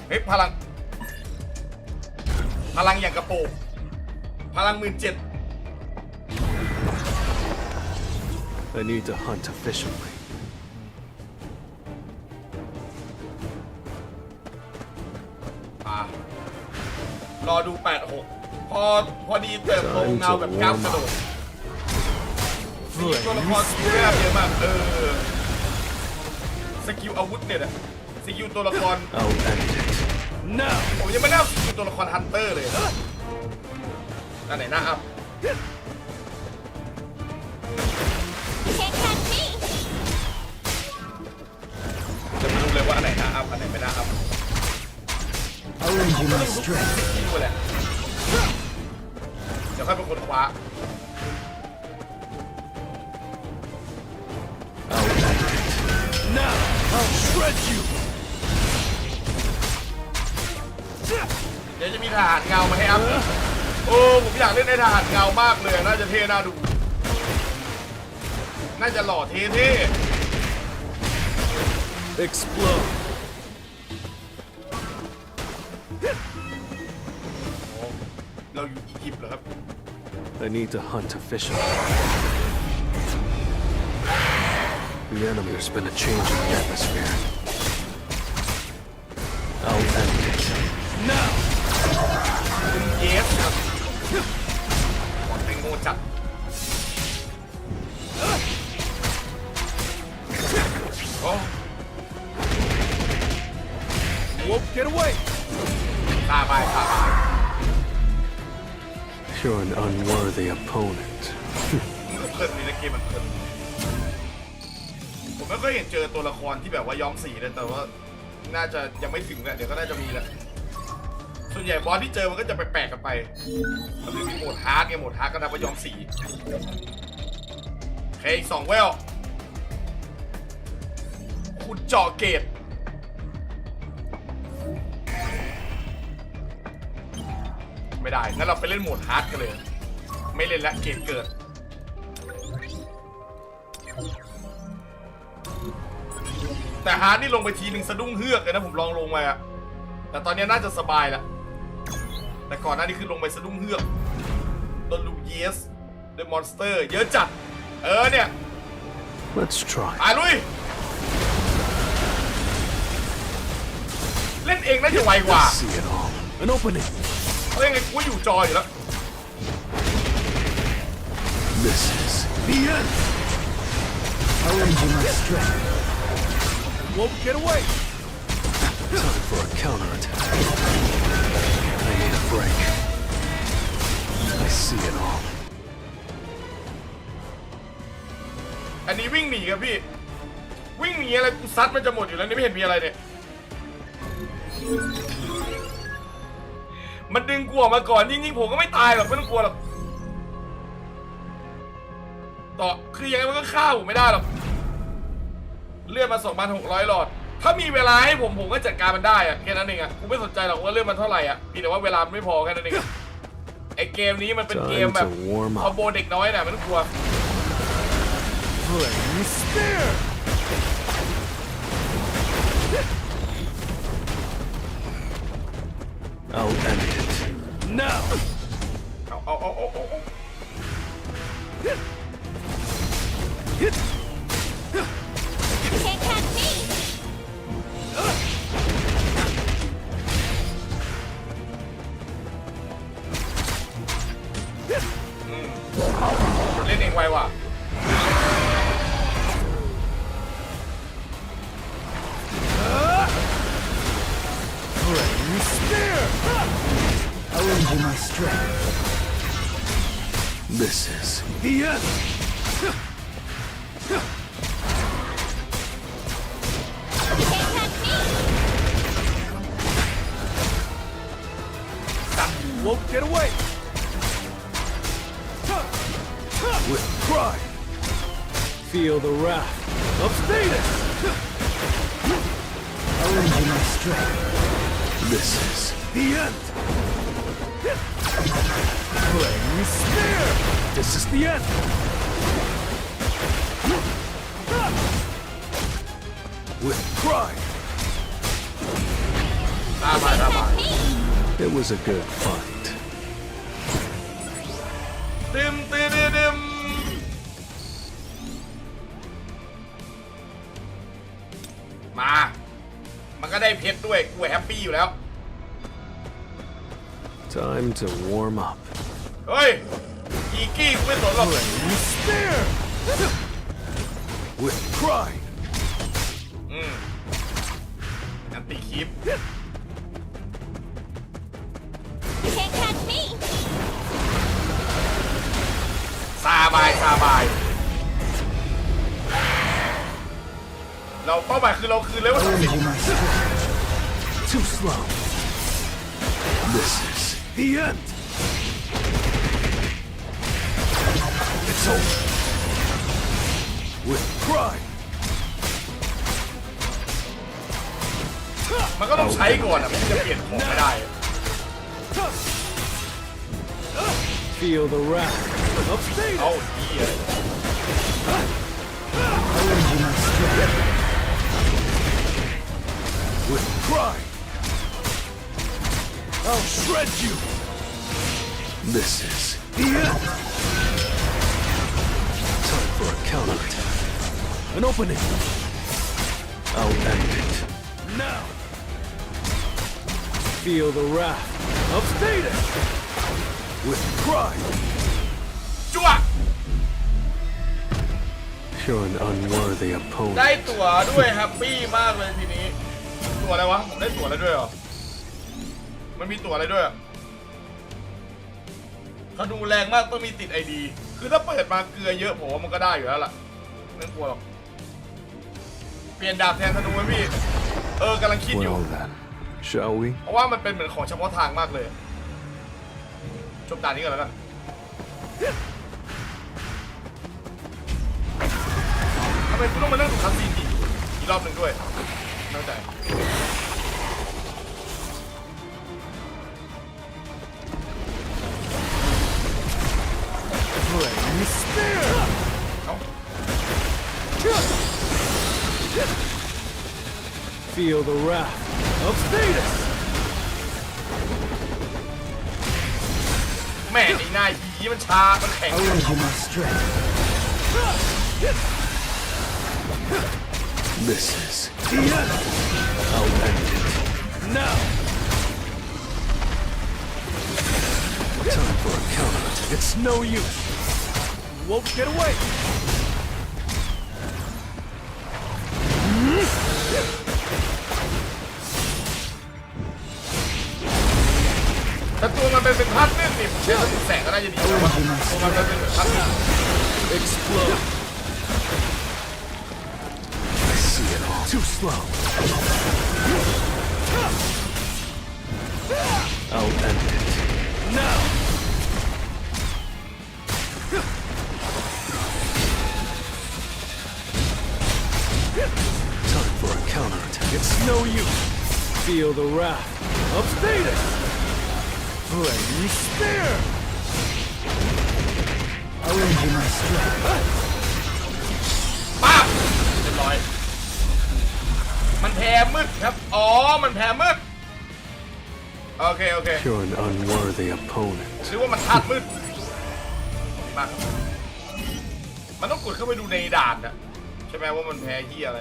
เฮ้ยพลังอย่างกระโปงพลัง17,000 I need to hunt efficiently. รอดู86พอดีเติบโตเงาแบบก้าวกระโดดตัวละครสกิลแรกเยอะมากสกิลอาวุธเนี่ยสกิลตัวละครผมยังไม่ได้สกิลตัวละครฮันเตอร์เลยอันไหนหน้าอัพจะไม่รู้เลยว่าอันไหนหน้าอัพอันไหนไม่หน้าอัพนี่แหละเดี๋ยวค่อยเป็นคนคว้าเดี๋ยวจะมีทหารเงามาให้อัพโอ้ผมอยากเล่นในทหารเงามากเลยน่าจะเท่น่าดูน่าจะหล่อเท่ Explode. เราอยู่อียิปต์เหรอครับ I need to hunt efficiently. The enemy, there's been a change in the atmosphere. I'll end it. Now! Yes แตงโมจัดโอ้ Won't get away! ตาบาย You're an unworthy opponent. เพิ่มในเกมมันเพิ่มผมไม่เคยเห็นเจอตัวละครที่แบบว่าย้อมสีเลยแต่ว่าน่าจะยังไม่ถึงแหละเดี๋ยวก็น่าจะมีแหละส่วนใหญ่บอสที่เจอมันก็จะแปลกๆกันไปมันมีโหมดฮาร์ดไงโหมดฮาร์ดก็นับว่าย้อมสีโอเคอีก2 เวลคุณเจาะเกตไม่ได้งั้นเราไปเล่นโหมดฮาร์ดกันเลยไม่เล่นละเกตเกิดแต่ฮาร์ดนี่ลงไปทีหนึ่งสะดุ้งเฮือกเลยนะผมลองลงมาอะแต่ตอนนี้น่าจะสบายละแต่ก่อนหน้านี้คือลงไปสะดุ้งเฮือกโดนลูกเยสโดยมอนสเตอร์เยอะจัดเนี่ย Let's try. ไปลุยเล่นเองน่าจะไวกว่า See it all. An opening. เพราะยังไงกูอยู่จออยู่แล้ว This is the end. Arranging my strength. Won't get away. Time for a counterattack. I need a break. I see it all. อันนี้วิ่งหนีครับพี่วิ่งหนีอะไรกูซัดมันจะหมดอยู่แล้วนี่ไม่เห็นมีอะไรเนี่ยมันดึงกูออกมาก่อนจริงๆผมก็ไม่ตายหรอกไม่ต้องกลัวหรอกต่อคือยังไงมันก็ฆ่าผมไม่ได้หรอกเลือดมา 2,600 หลอดถ้ามีเวลาให้ผมก็จัดการมันได้อะแค่นั้นเองอะกูไม่สนใจหรอกว่าเลือดมันเท่าไหร่อะมีแต่ว่าเวลาไม่พอแค่นั้นเองไอเกมนี้มันเป็นเกมแบบคอมโบเด็กน้อยน่ะไม่ต้องกลัวI'll end it. Now! เอา Can't catch me. เล่นเองไวว่ะ I'll lend you my strength. This is the end. Won't get away. With pride, feel the wrath of status. I'll lend you my strength. This is the end. Flame spear. This is the end. With pride. It was a good fight. ตึมมามันก็ได้เพชรด้วยกูแฮปปี้อยู่แล้ว Time to warm up. เฮ้ยอีกี้กูไม่สนหรอก Flame spear. With pride. อันตีคลิป Can't catch me. ซาบายเราเป้าหมายคือเราคืนเลยว่า I'll lend you my strength. Too slow. This is the end. It's over. With pride. มันก็ต้องใช้ก่อนอ่ะไม่จะเปลี่ยนของไม่ได้ Feel the wrath of fate. เอาเหี้ย I'll lend you my strength. With pride. I'll shred you. This is the end. Time for a counterattack. An opening. I'll end it. Now. Feel the wrath of status. With pride. จั่ว You're an unworthy opponent. ได้ตั๋วด้วยแฮปปี้มากเลยทีนี้ตั๋วอะไรวะผมได้ตั๋วอะไรด้วยเหรอมันมีตั๋วอะไรด้วยถ้าดูแรงมากต้องมีติดไอดีคือถ้าเปิดมาเกลือเยอะผมว่ามันก็ได้อยู่แล้วล่ะไม่กลัวหรอกเปลี่ยนดาบแทนธนูไหมพี่กำลังคิดอยู่ Well then, shall we? เพราะว่ามันเป็นเหมือนของเฉพาะทางมากเลยจบด่านนี้ก่อนแล้วกันทำไมคุณต้องมานั่งดูคัสซีนอีกรอบหนึ่งด้วยไม่เข้าใจFlame spear. Feel the wrath of status. แม่ไอ้หน้าหีมันชามันแข็ง I'll lend you my strength. This is the end. I'll end it. Now. Time for a counterattack. It's no use. You won't get away.ถ้าตัวมันเป็นพัดเนี่ยสิผมใช้กระสุนแสงก็น่าจะดีกว่าตัวมันเป็นพัด Explode. I see it all. Too slow. I'll end it. Now. Time for a counterattack. It's no use. Feel the wrath of status. Flame spear. I'll lend you my strength. ปั๊บเรียบร้อยมันแพ้มืดครับอ๋อมันแพ้มืดโอเค You're an unworthy opponent. หรือว่ามันธาตุมืดมาครับ มันต้องกดเข้าไปดูในด่านนะใช่ไหมว่ามันแพ้ที่อะไร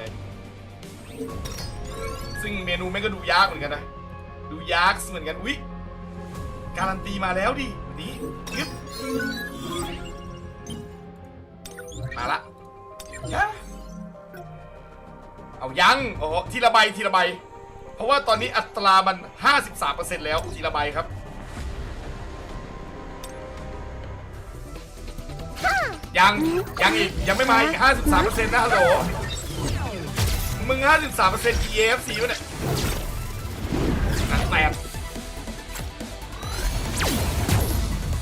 ซึ่งเมนูแม่งก็ดูยากเหมือนกันนะดูยากเหมือนกันอุ๊ยการันตีมาแล้วดิดียึบมาละเอายังโอ้ทีละใบทีละใบเพราะว่าตอนนี้อัตรามัน 53% แล้วทีละใบครับยังอีกยังไม่มาอีก 53% นะฮัลโหลมึง 53% EAFC วะเนี่ยนักแตก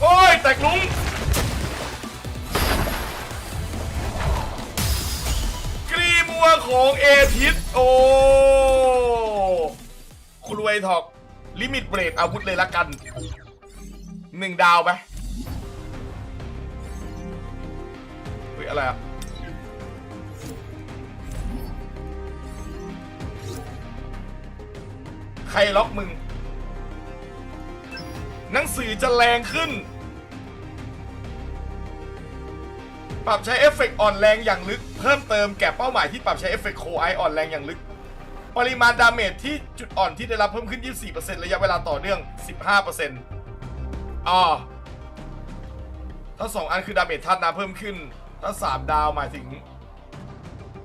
โอ้ยแตกลุงกรีมัวของเอทิสโอ้คุณรวยถอกลิมิตเบรกอาวุธเลยละกัน1 ดาวไปเฮ้ยอะไรอ่ะใครล็อกมึงหนังสือจะแรงขึ้นปรับใช้เอฟเฟกต์อ่อนแรงอย่างลึกเพิ่มเติมแก่เป้าหมายที่ปรับใช้เอฟเฟกต์โคไออ่อนแรงอย่างลึกปริมาณดาเมจที่จุดอ่อนที่ได้รับเพิ่มขึ้น 24% ระยะเวลาต่อเนื่อง 15%อ๋อถ้า2 อันคือดาเมจธาตุน้ำเพิ่มขึ้นถ้า3 ดาวหมายถึง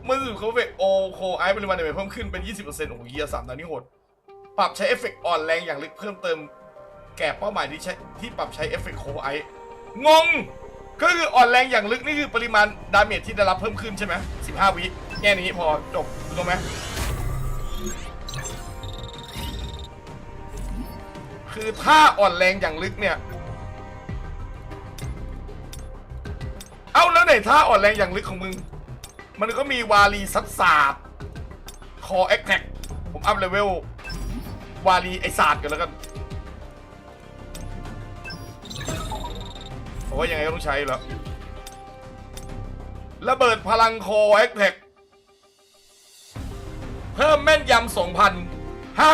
เมื่อเขาเฟกโอโคไอปริมาณดาเมจเพิ่มขึ้นเป็น 20% โอ้โหเยีย3 ดาวนี่โหดปรับใช้เอฟเฟกต์อ่อนแรงอย่างลึกเพิ่มเติมแก่เป้าหมายที่ปรับใช้เอฟเฟกต์โคไองงก็คืออ่อนแรงอย่างลึกนี่คือปริมาณดาเมจที่ได้รับเพิ่มขึ้นใช่ไหม15 วิแค่นี้พอจบถูกไหมคือถ้าอ่อนแรงอย่างลึกเนี่ยเอ้าแล้วไหนถ้าอ่อนแรงอย่างลึกของมึงมันก็มีวาลีซัดศาสตร์คอแอคแท็กผมอัพเลเวลวาลีไอศาสตร์กันแล้วกันเพราะว่ายังไงก็ต้องใช้แล้วระเบิดพลังคอแอคแท็กเพิ่มแม่นยำ 2,000 ฮะ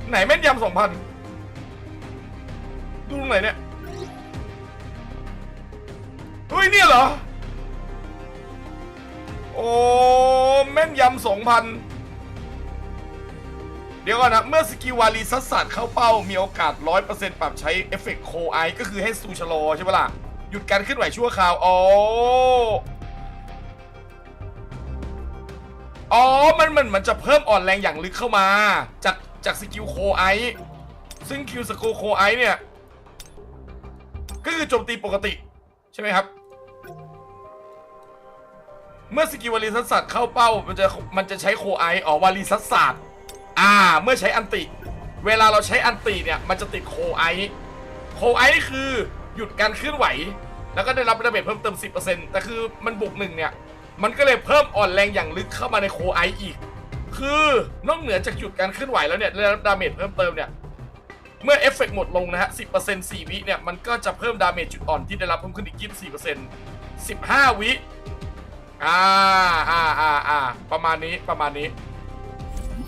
ไหนแม่นยำ 2,000 ดูตรงไหนเนี่ยเฮ้ยเนี่ยเหรอโอ้แม่นยำ 2,000 เดี๋ยวก่อนนะเมื่อสกิลวาลีซัดศาสตร์เข้าเป้ามีโอกาส 100% ปรับใช้เอฟเฟกต์โคไอก็คือให้ซูชะลอใช่ไหมล่ะหยุดการเคลื่อนไหวชั่วคราวอ๋อมันจะเพิ่มอ่อนแรงอย่างลึกเข้ามาจากสกิลโคไอซึ่งคิวสกิลโคไอเนี่ยก็คือโจมตีปกติใช่ไหมครับเมื่อสกิลวาลีซัดศาสตร์เข้าเป้ามันจะใช้โคไอวาลีซัดศาสตร์เมื่อใช้อันติเวลาเราใช้อันติเนี่ยมันจะติดโคไอนี่คือหยุดการเคลื่อนไหวแล้วก็ได้รับดาเมจเพิ่มเติม 10% แต่คือมันบวก1เนี่ยมันก็เลยเพิ่มอ่อนแรงอย่างลึกเข้ามาในโคไออีกคือนอกเหนือจากหยุดการเคลื่อนไหวแล้วเนี่ยได้รับดาเมจเพิ่มเติมเนี่ยเมื่อเอฟเฟกต์หมดลงนะฮะ 10% 4 วิเนี่ยมันก็จะเพิ่มดาเมจจุดอ่อนที่ได้รับเพิ่มขึ้นอีก 24% 15 วิประมาณนี้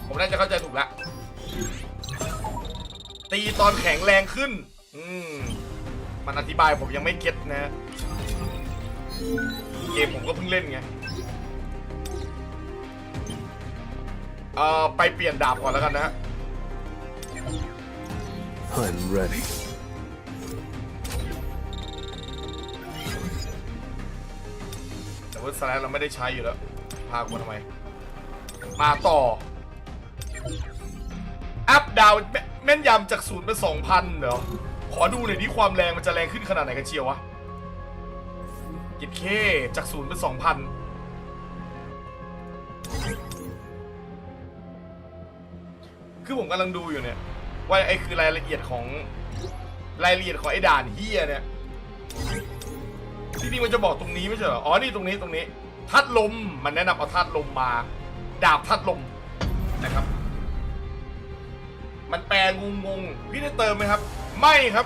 ผมน่าจะเข้าใจถูกแล้วตีตอนแข็งแรงขึ้นมันอธิบายผมยังไม่เก็ตนะเกมผมก็เพิ่งเล่นไงไปเปลี่ยนดาบก่อนแล้วกันนะฮะ I'm ready. แต่ว่าสไลด์เราไม่ได้ใช้อยู่แล้วพากูทำไมมาต่ออัพดาวแม่นยำจาก0 เป็น 2,000เหรอขอดูหน่อยดิความแรงมันจะแรงขึ้นขนาดไหนกันเชียววะกิดเคจาก0 เป็น 2,000คือผมกำลังดูอยู่เนี่ยว่าไอ้คือรายละเอียดของไอ้ด่านเฮียเนี่ยที่นี่มันจะบอกตรงนี้ไม่ใช่เหรออ๋อนี่ตรงนี้ธาตุลมมันแนะนำเอาธาตุลมมาดาบธาตุลมนะครับมันแปลงงพี่ได้เติมไหมครับไม่ครับ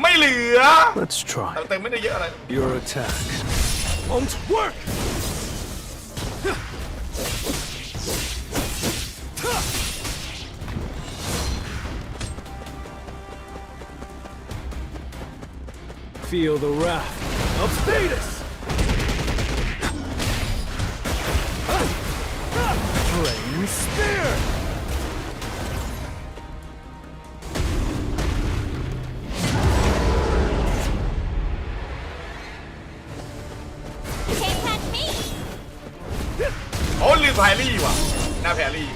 ไม่เหลือ Let's try. เติมไม่ได้เยอะอะไร Your attack won't work. Feel the wrath of Thetis. Flame Spear! Can't catch me! โอ้ลืมแพรรี่ว่ะหน้าแพรรี่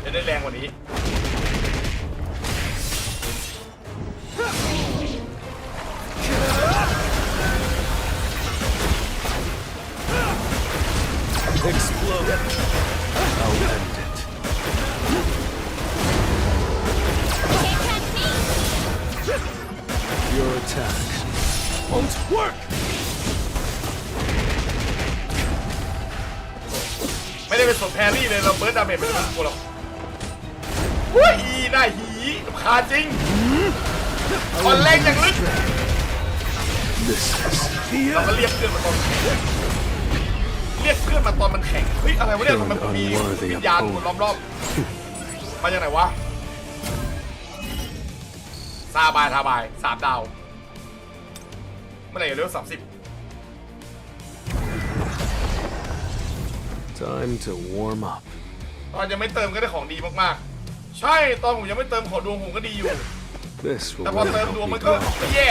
จะได้แรงกว่านี้Explode. I'll end it. Can't catch me! Your attack won't work. ไม่ได้เป็นสนแพรรี่เลยเราเบิร์ดดาเมจไม่ได้เป็นตัวหรอกอุ้ยหน้าหีคาจริงตอนแรกยังลึกเราก็เรียกเพื่อนมาตอนเรียกเพื่อนมาตอนมันแข็งเฮ้ยอะไรวะเนี่ยทำไมผมมีวิญญาณรอบๆมาจากไหนวะซาบาย3 ดาวเมื่อไหร่จะเร็ว30 Time to warm up. ตอนยังไม่เติมก็ได้ของดีมากๆใช่ตอนผมยังไม่เติมของดวงผมก็ดีอยู่ This will แต่พอ really เติม help ดวง me มันก็ grow. แย่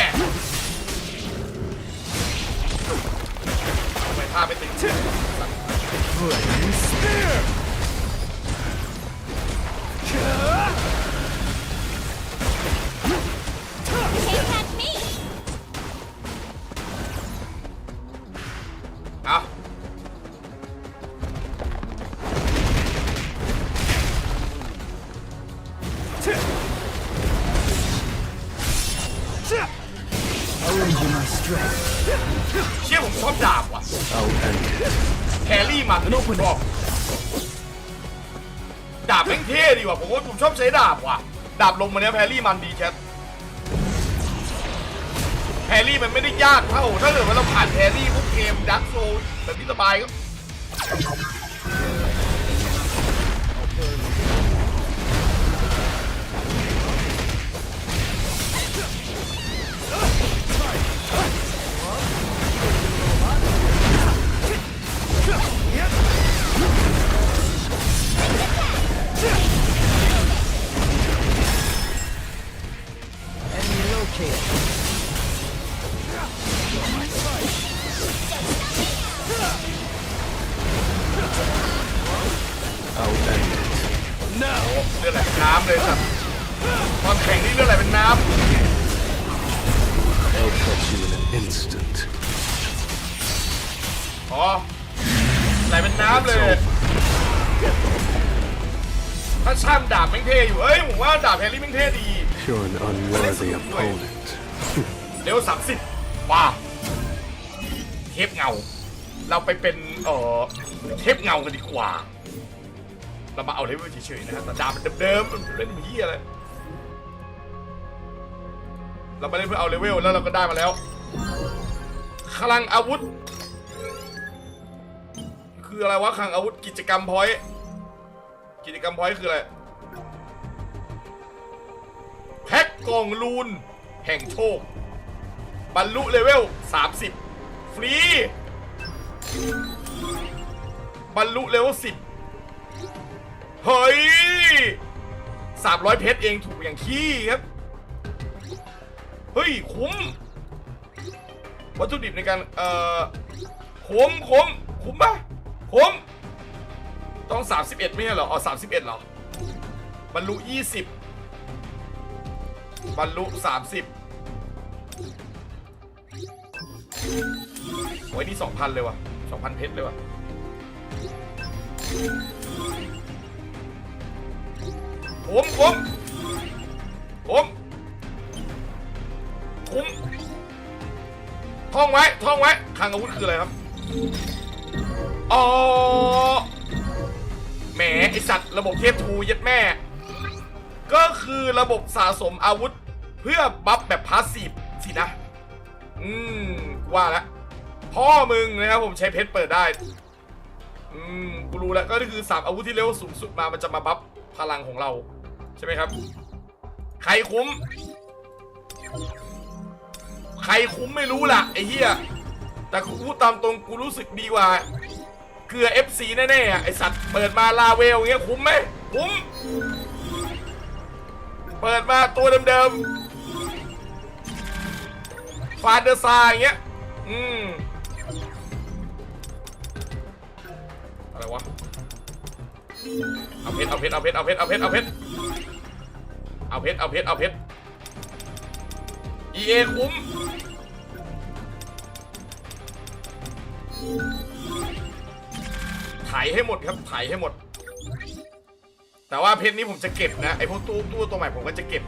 ทำไมภาพไม่ติด Flame Spear! Can't catch me! เอา Arranging my strength. เชี่ยผมชอบดาบว่ะ I'll end it. แครี่มันชอบดาบแม่งเท่ดีว่ะผมชอบใช้ดาบว่ะดาบลงมาเนี้ยแพรรี่มันดีแชทแพรรี่มันไม่ได้ยากเท่าถ้าเกิดว่าเราผ่านแพรรี่พวกเกมดักโซลแบบนี้สบายครับ Enemy located. I'll end it. เลือดไหลเป็นน้ำเลยสัตว์ตอนแข่งนี่เลือดไหลเป็นน้ I'll catch you in an instant. ำอ๋อไหลเป็นน้ำเลย ถ้าช่ำดาบแม่งเท่อยู่เอ้ยผมว่าดาบแพรรี่แม่งเท่ดี You're an unworthy opponent. เร็ว30ว้าเทปเงาเราไปเป็นเทปเงากันดีกว่าเรามาเอาเลเวลเฉยๆนะฮะแต่ดาบมันเดิมๆมันเล่นเหี้ยอะไรเราไปเล่นเพื่อเอาเลเวลแล้วเราก็ได้มาแล้วคลังอาวุธคืออะไรวะคลังอาวุธกิจกรรมพอยต์คืออะไรแพ็กกล่องลูนแห่งโชคบรรลุเลเวล30ฟรีบรรลุเลเวล10เฮ้ย300เพชรเองถูกอย่างขี้ครับเฮ้ยคุ้มวัตถุดิบในการคุ้มปะคุ้มต้อง31ไม่ใช่เหรอ31เหรอบรรลุ20บรรลุ30โอ้ยนี่ 2,000 เลยว่ะ 2,000 เพชรเลยว่ะคุ้มท่องไว้คลังอาวุธคืออะไรครับอ๋อแหมไอสัตว์ระบบเทพทูยัดแม่ก็คือระบบสะสมอาวุธเพื่อบัฟแบบพาสซีฟสินะว่าแล้วพ่อมึงนะครับผมใช้เพชรเปิดได้กูรู้แล้วก็คือ3อาวุธที่เลเวลสูงสุดมามันจะมาบัฟพลังของเราใช่ไหมครับใครคุ้มไม่รู้ล่ะไอ้เหี้ยแต่กูพูดตามตรงกูรู้สึกดีกว่า เกลือ FC แน่ๆไอสัตว์เปิดมาลาเวลอย่างเงี้ยคุ้มไหมคุ้มเปิดมาตัวเดิมๆฟาเดอร์ซาอย่างเงี้ยอะไรวะเอาเพชรEA คุ้มถ่ายให้หมดครับถ่ายให้หมดแต่ว่าเพชรนี้ผมจะเก็บนะไอพวกตู้ตัวใหม่ผมก็จะเก็บ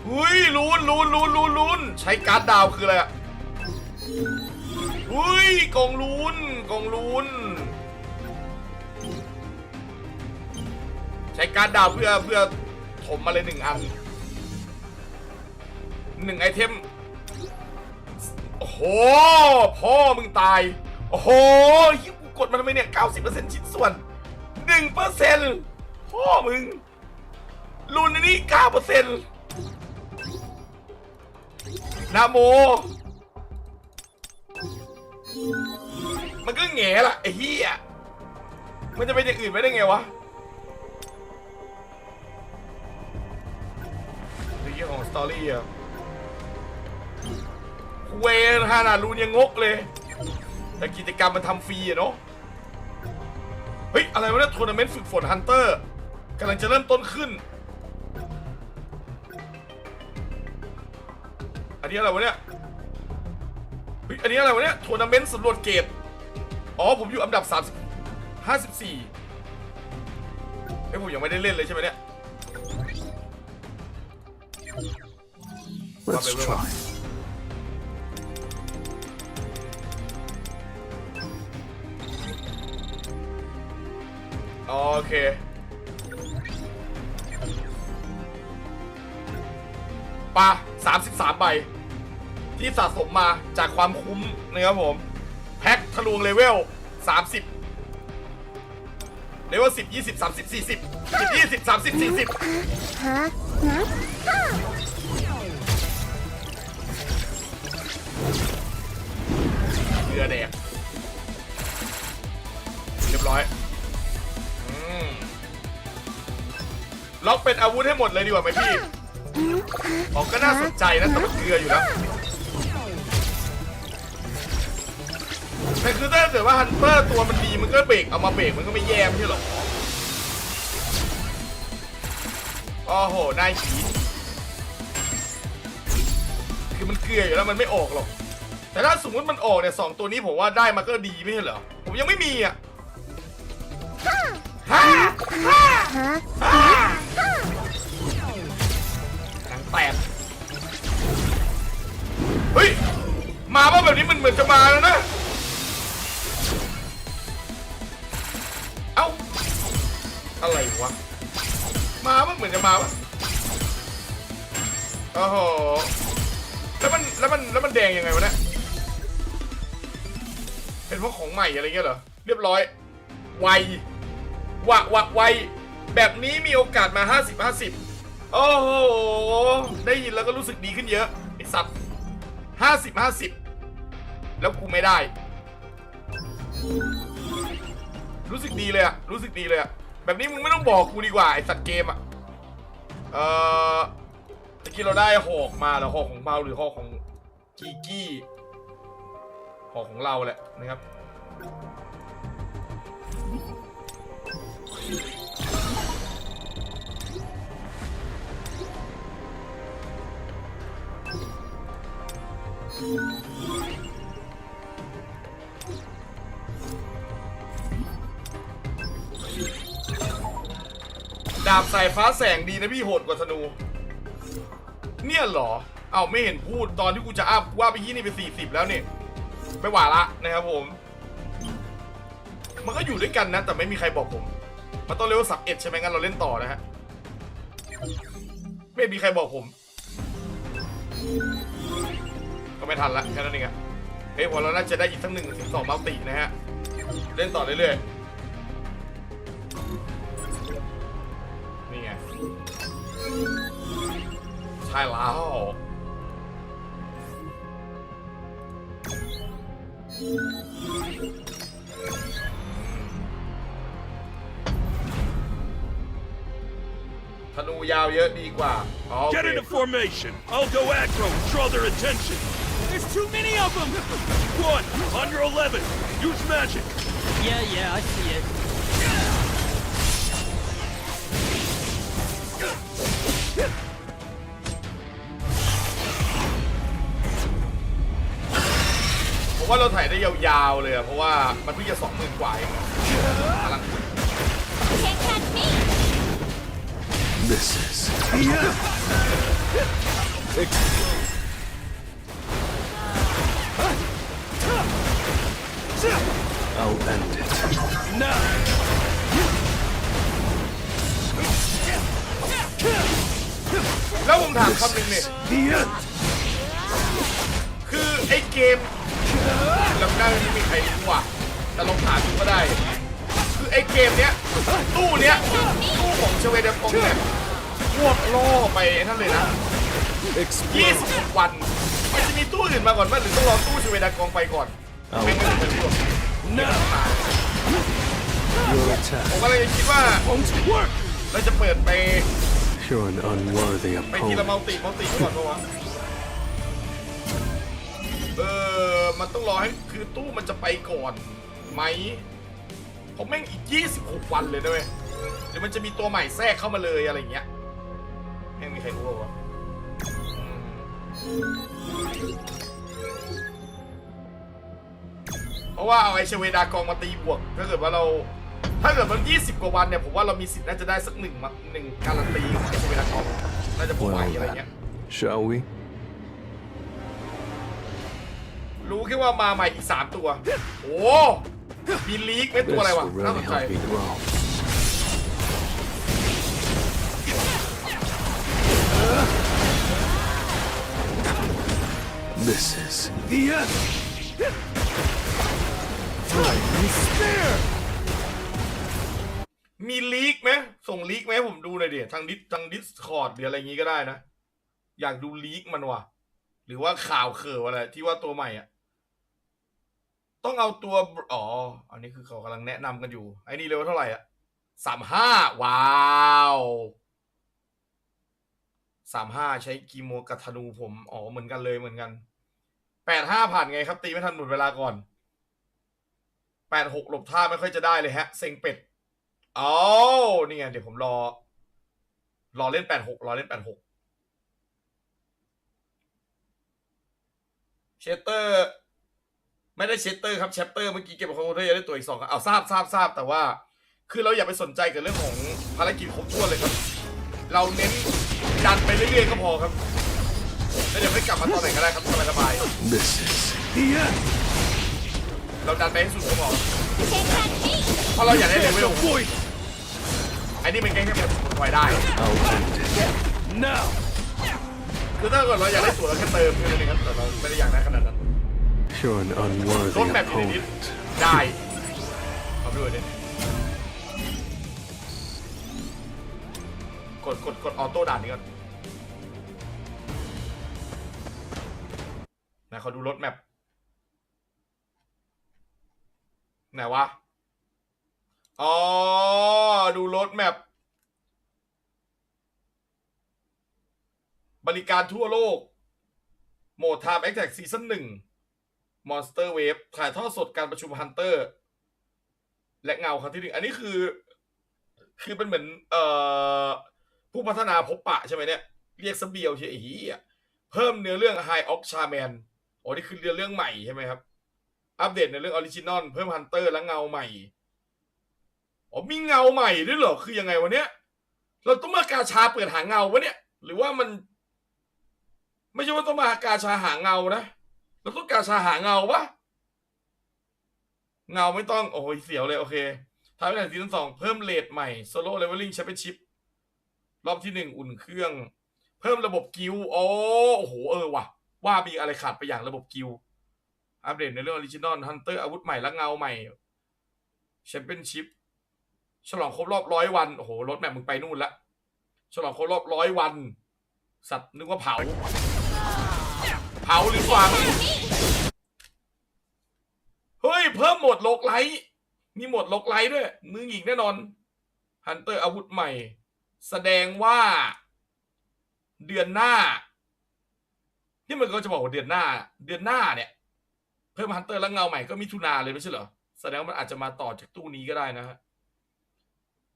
หุ้ยลุ้นใช้การ์ดดาวคืออะไรอะหุ้ยกองลุ้นใช้การ์ดดาวเพื่อถมมาเลย1 อัน1 ไอเทมโอ้โหพ่อมึงตายโอ้โหกูกดมันทำไมเนี่ย 90% ชิ้นส่วน 1% พ่อมึงรุนนี่ 9% นะโมมันก็แง่ละไอ้เหี้ยมันจะเป็นอย่างอื่นไม่ได้ไงวะเรื่องของสตอรี่อะเวรฮานารูนยังงกเลยแต่กิจกรรมมันทำฟรีอะเนาะเฮ้ยอะไรวะเนี่ยทัวร์นาเมนต์ฝึกฝนฮันเตอร์กำลังจะเริ่มต้นขึ้นอันนี้อะไรวะเนี่ยเฮ้ยอันนี้อะไรวะเนี่ยทัวร์นาเมนต์สำรวจเกรดอ๋อผมอยู่อันดับ54เฮ้ยผมยังไม่ได้เล่นเลยใช่ไหมเนี่ย Let's try. โอเคปะ33 ใบที่สะสมมาจากความคุ้มนะครับผมแพ็คทะลวงเลเวล30เลเวล10 20 30 40 10 20 30 40ฮะเกลือแดกเรียบร้อยล็อกเป็นอาวุธให้หมดเลยดีกว่าไหมพี่อ๋อก็น่าสนใจนะแต่มันเกลืออยู่นะแต่คือถ้าเกิดว่าฮันเตอร์ตัวมันดีมันก็เบรกเอามาเบรกมันก็ไม่แย่ไม่ใช่หรอโอ้โหนายผีคือมันเกลืออยู่แล้วมันไม่ออกหรอกแต่ถ้าสมมติมันออกเนี่ย2 ตัวนี้ผมว่าได้มาก็ดีไม่ใช่เหรอผมยังไม่มีอ่ะหนังแตกเฮ้ยมาว่าแบบนี้มันเหมือนจะมาแล้วนะเอ้าอะไรวะมาว่าเหมือนจะมาวะโอ้โหแล้วมันแดงยังไงวะเนี่ยเป็นเพราะของใหม่อะไรเงี้ยเหรอเรียบร้อยไวแบบนี้มีโอกาสมา50-50โอ้โหได้ยินแล้วก็รู้สึกดีขึ้นเยอะไอสัตว์50-50แล้วกูไม่ได้รู้สึกดีเลยอะแบบนี้มึงไม่ต้องบอกกูดีกว่าไอสัตว์เกมอะตะกี้เราได้หอกมาแล้วหอกของเบาหรือหอกของกีกี้หอกของเราแหละนะครับดาบสายฟ้าแสงดีนะพี่โหดกว่าธนูเนี่ยเหรอเอ้าไม่เห็นพูดตอนที่กูจะอัพว่าไปยี่นี่ไป40แล้วเนี่ยไม่หวาละนะครับผมมันก็อยู่ด้วยกันนะแต่ไม่มีใครบอกผมมันต้องเลเวล31ใช่ไหมงั้นเราเล่นต่อนะฮะไม่มีใครบอกผมก็ไม่ทันละแค่นั้นเองอะเฮ้ยพอเราน่าจะได้อีกสัก1-2 มัลตินะฮะเล่นต่อเรื่อยๆนี่ไงใช่แล้ว ธนูยาวเยอะดีกว่า Get into formation. I'll go aggro and draw their attention. There's too many of them. 1 on your 11. Use magic. Yeah, I see it. ผมว่าเราถ่ายได้ยาวๆเลยเพราะว่ามันเพิ่งจะ20,000 กว่าเองพลัง Can't catch me. This is. I'll end it. Now. แล้วผมถามคำหนึ่งเนี่ยคือไอ้เกมเราได้ไม่มีใครรู้ว่ะแต่ลองถามดูก็ได้คือไอ้เกมเนี้ยตู้เนี้ยตู้ของเชเวเดฟงเนี่ยพวกล่อไปนั่นเลยนะ20 วันมันจะมีตู้อื่นมาก่อนมั้ยหรือต้องรอตู้เชเวดากองไปก่อนไม่งั้นมันจะผมก็เลยคิดว่าเราจะเปิดไป You're an unworthy ไปทีละ opponent. มัลติก่อนเพราะว่ามันต้องรอให้คือตู้มันจะไปก่อนไหมผมแม่งอีก26 วันเลยนะเว้ยเดี๋ยวมันจะมีตัวใหม่แทรกเข้ามาเลยอะไรเงี้ยแม่งมีใครรู้วะเพราะว่าเอาไอเชเวดากองมาตีบวกถ้าเกิดมัน20 กว่าวันเนี่ยผมว่าเรามีสิทธิ์น่าจะได้สักหนึ่งการันตีของไอเชเวดากองน่าจะพอไหวอะไรเงี้ย Shall we? รู้แค่ว่ามาใหม่อีก3 ตัวโอ้มีลีกไม่ตัวอะไรวะ This will น่าส really นใจ help me grow. This is The end. Spear. มีลีกไหมส่งลีกไหมผมดูเลยดิทางดิสคอร์ดหรืออะไรอย่างงี้ก็ได้นะอยากดูลีกมันว่ะหรือว่าข่าวเข่ออะไรที่ว่าตัวใหม่อ่ะต้องเอาตัวอันนี้คือเขากำลังแนะนำกันอยู่ไอ้นี่เลเวลเท่าไหร่อ่ะ35ว้าว35ใช้กีโมกับธนูผมเหมือนกันเลยเหมือนกัน85ผ่านไงครับตีไม่ทันหมดเวลาก่อน86หลบท่าไม่ค่อยจะได้เลยฮะเซ็งเป็ดนี่ไงเดี๋ยวผมรอเล่น86รอเล่น86เชสเตอร์ไม่ได้เชสเตอร์ครับแชปเตอร์เมื่อกี้เก็บของเขาได้ตัวอีก2เอาทราบแต่ว่าคือเราอย่าไปสนใจกับเรื่องของภารกิจครบถ้วนเลยครับเราเน้นดันไปเรื่อยๆก็พอครับแล้วเดี๋ยวไม่กลับมาตอนไหนก็ได้ครับสบายๆเราดันไปให้สุดก็พอเพราะเราอยากได้เลเวลไอ้นี่มันแค่แบบปล่อยได้ Now. คือถ้าเกิดเราอยากได้ตัวเราแค่เติมแค่นั้นเองครับแต่เราไม่ได้อยากได้ขนาดนั้น you're an unworthy รถแบบอยู่ในนี้ opponent. ได้เอาด้วยเนี่ยกดออโต้ด่านนี้ก่อนนะเขาดูรถแมพไหนวะดูรถแมพบริการทั่วโลกโหมด Time Attack Season 1 Monster Wave ถ่ายทอดสดการประชุม Hunter และเงาครั้งที่ 1อันนี้คือเป็นเหมือนผู้พัฒนาพบปะใช่ไหมเนี่ยเรียกซะเบียวเชียเพิ่มเนื้อเรื่อง High of Shaman นี่คือเรื่องใหม่ใช่ไหมครับอัปเดตในเรื่องออริจินอลเพิ่ม Hunter และเงาใหม่มีเงาใหม่ด้วยเหรอคือยังไงวะเนี้ยเราต้องมากาชาเปิดหาเงาวะเนี่ยหรือว่ามันไม่ใช่ว่าต้องมากาชาหาเงานะเราต้องกาชาหาเงาวะเงาไม่ต้องเสียวเลยโอเคท้ายในซีซั่น 2เพิ่มเลทใหม่โซโล่เลเวลลิ่งแชมเปี้ยนชิพรอบที่ 1อุ่นเครื่องเพิ่มระบบกิลว่ะว่ามีอะไรขาดไปอย่างระบบกิลอัปเดตในเรื่องออริจินอลฮันเตอร์อาวุธใหม่และเงาใหม่แชมเปี้ยนชิพฉลองครบรอบ100 วันรถแมพมึงไปนู่นละฉลองครบรอบ100 วันสัตว์นึกว่าเผาหรือฝังเฮ้ยเพิ่มโหมดโลกไลท์มีโหมดโลกไลท์ด้วยมือหญิงแน่นอนฮันเตอร์อาวุธใหม่ แสดงว่าเดือนหน้าที่มันก็จะบอกว่าเดือนหน้าเนี่ยเพิ่มฮันเตอร์แล้วเงาใหม่ก็มิถุนาเลยไม่ใช่เหรอแสดงว่ามันอาจจะมาต่อจากตู้นี้ก็ได้นะฮะ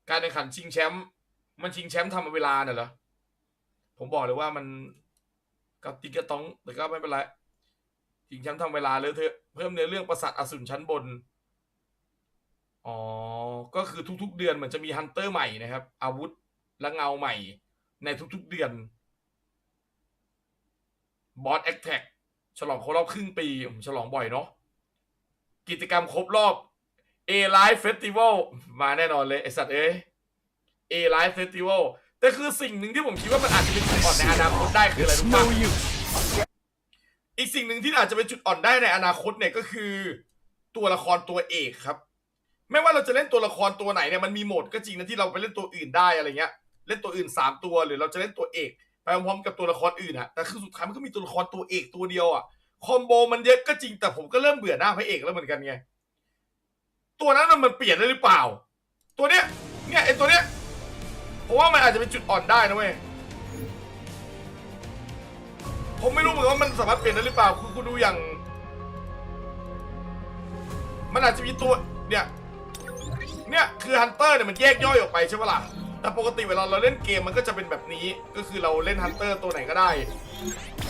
การแข่งขันชิงแชมป์มันชิงแชมป์ทำเวลาเนี่ยเหรอผมบอกเลยว่ามันกับติกระต้องแต่ก็ไม่เป็นไรชิงแชมป์ทำเวลาเลยเถอะเพิ่มในเรื่องปราสาทอสูรชั้นบนอ๋อก็คือทุกๆเดือนเหมือนจะมีฮันเตอร์ใหม่นะครับอาวุธและเงาใหม่ในทุกๆเดือนบอสแอคแท็กฉลองครบรอบครึ่งปีฉลองบ่อยเนาะกิจกรรมครบรอบ A Live Festival มาแน่นอนเลยไอสัตว์A Live Festival แต่คือสิ่งหนึ่งที่ผมคิดว่ามันอาจจะเป็นจุดอ่อนในอนาคตได้คืออะไรรู้ป่ะอีกสิ่งหนึ่งที่อาจจะเป็นจุดอ่อนได้ในอนาคตเนี่ยก็คือตัวละครตัวเอกครับไม่ว่าเราจะเล่นตัวละครตัวไหนเนี่ยมันมีโหมดก็จริงนะที่เราไปเล่นตัวอื่นได้อะไรเงี้ยเล่นตัวอื่น3ตัวหรือเราจะเล่นตัวเอกไปพร้อมกับตัวละครอื่นอะแต่คือสุดท้ายมันก็มีตัวละครตัวเอกตัวเดียวอะคอมโบมันเยอะก็จริงแต่ผมก็เริ่มเบื่อหน้าพระเอกแล้วเหมือนกันไงตัวนั้นมันเปลี่ยนได้หรือเปล่าตัวเนี้ยไอตัวเนี้ยเพราะว่ามันอาจจะเป็นจุดอ่อนได้นะเว้ยผมไม่รู้เหมือนกันว่ามันสามารถเปลี่ยนได้หรือเปล่าคุณดูอย่างมันอาจจะมีตัวเนี่ยคือฮันเตอร์เนี่ยมันแยกย่อยออกไปใช่ไหมล่ะแต่ปกติเวลาเราเล่นเกมมันก็จะเป็นแบบนี้ก็คือเราเล่นฮันเตอร์ตัวไหนก็ได้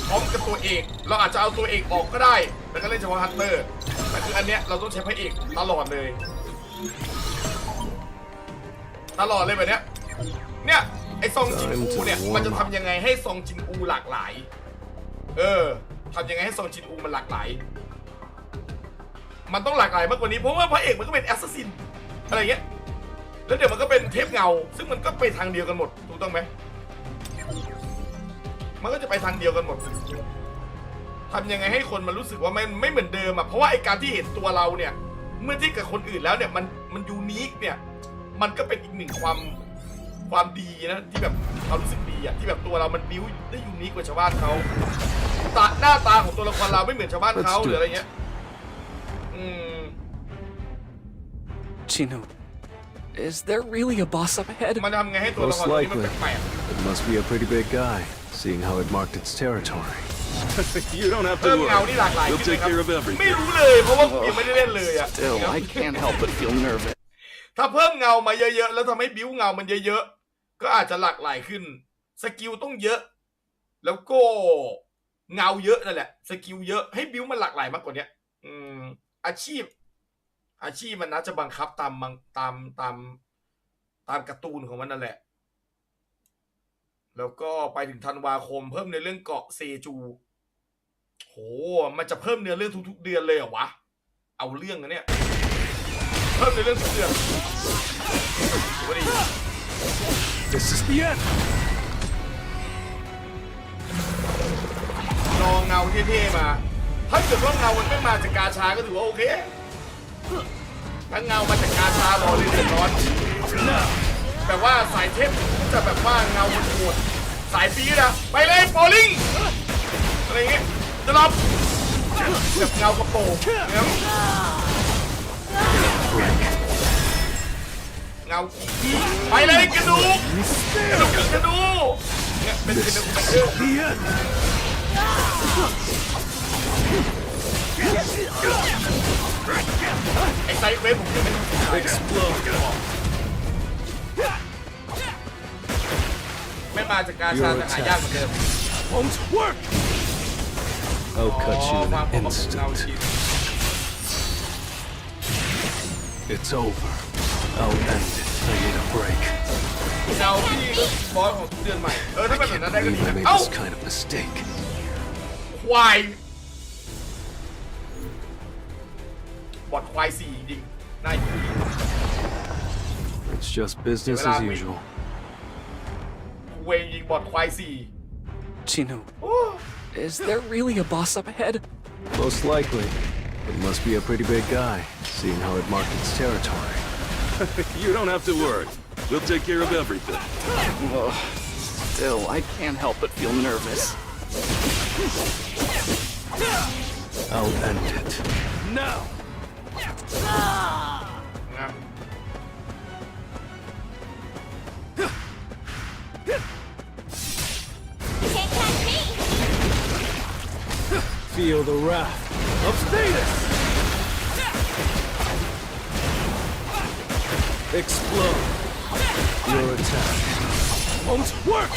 พร้อมกับตัวเอกเราอาจจะเอาตัวเอกออกก็ได้แล้วก็เล่นเฉพาะฮันเตอร์แต่คืออันเนี้ยเราต้องใช้พระเอกตลอดเลยแบบเนี้ยไอซองจินอูเนี่ยมันจะทำยังไงให้ซองจินอูหลากหลายทำยังไงให้ซองจินอูมันหลากหลายมันต้องหลากหลายมากกว่านี้เพราะว่าพระเอกมันก็เป็นแอสซัสซินอะไรเงี้ยแล้วเดี๋ยวมันก็เป็นเทปเงาซึ่งมันก็ไปทางเดียวกันหมดถูกต้องไหมมันก็จะไปทางเดียวกันหมดทำยังไงให้คนมันรู้สึกว่าไม่เหมือนเดิมอ่ะเพราะว่าไอการที่เห็นตัวเราเนี่ยเมื่อที่กับคนอื่นแล้วเนี่ยมันยูนิคเนี่ยมันก็เป็นอีกหนึ่งความดีนะที่แบบเรารู้สึกดีอ่ะที่แบบตัวเรามันบิ้วได้ยูนิคกว่าชาวบ้านเขาหน้าตาของตัวละครเราไม่เหมือนชาวบ้านเขาหรืออะไรเงี้ยChino, is there really a boss up ahead? Most likely. It must be a pretty big guy, seeing how it marked its territory. You don't have to worry. We'll take care of everything. ไม่รู้เลยเพราะว่าผมยังไม่ได้เล่นเลยอ่ะ Still, I can't help but feel nervous. ถ้าเพิ่มเงามาเยอะๆแล้วทำให้บิ้วเงามันเยอะๆก็อาจจะหลากหลายขึ้นสกิลต้องเยอะแล้วก็เงาเยอะนั่นแหละสกิลเยอะให้บิ้วมันหลากหลายมากกว่านี้อาชีพมันน่าจะบังคับตามการ์ตูนของมันนั่นแหละแล้วก็ไปถึงธันวาคมเพิ่มในเรื่องเกาะเซจูโหมันจะเพิ่มเนื้อเรื่องทุกๆเดือนเลยเหรอวะเอาเรื่องนะเนี่ยเพิ่มในเรื่องทุกเดือนวันนี้ This is the end. รอเงาเท่ๆมาถ้าเกิดว่าเงามันไม่มาจากกาชาก็ถือว่าโอเคถ้าเงามาจากกาชารอเลยเดือดร้อนแบบว่าสายเทพจะแบบว่าเงามันโหดสายปีนะไปเลยโบลิ่งอะไรเงี้ยจะรับแบบเงากระโปรงเงาไปเลยกระดูกเนี่ยเป็นกระดูกไอ้ไซเวฟผมยังไม่ไม่มาจากการชาแต่หายากเหมือนเดิม I'll cut you in an instant. It's over. I'll end it. I need a break. เงาพี่ก็บอสของทุกเดือนใหม่ถ้าเป็นแบบนั้นได้ก็ดีนะ I made this kind of mistake. ควายบอดควาย4จริงน่าอยู่ It's just business as usual. เวยิงบอดควาย4 Chino, is there really a boss up ahead? Most likely. It must be a pretty big guy, seeing how it marked its territory. You don't have to worry. We'll take care of everything. Still, I can't help but feel nervous. I'll end it. Now! นะ Feel the wrath of status. Explode. Your attack won't work.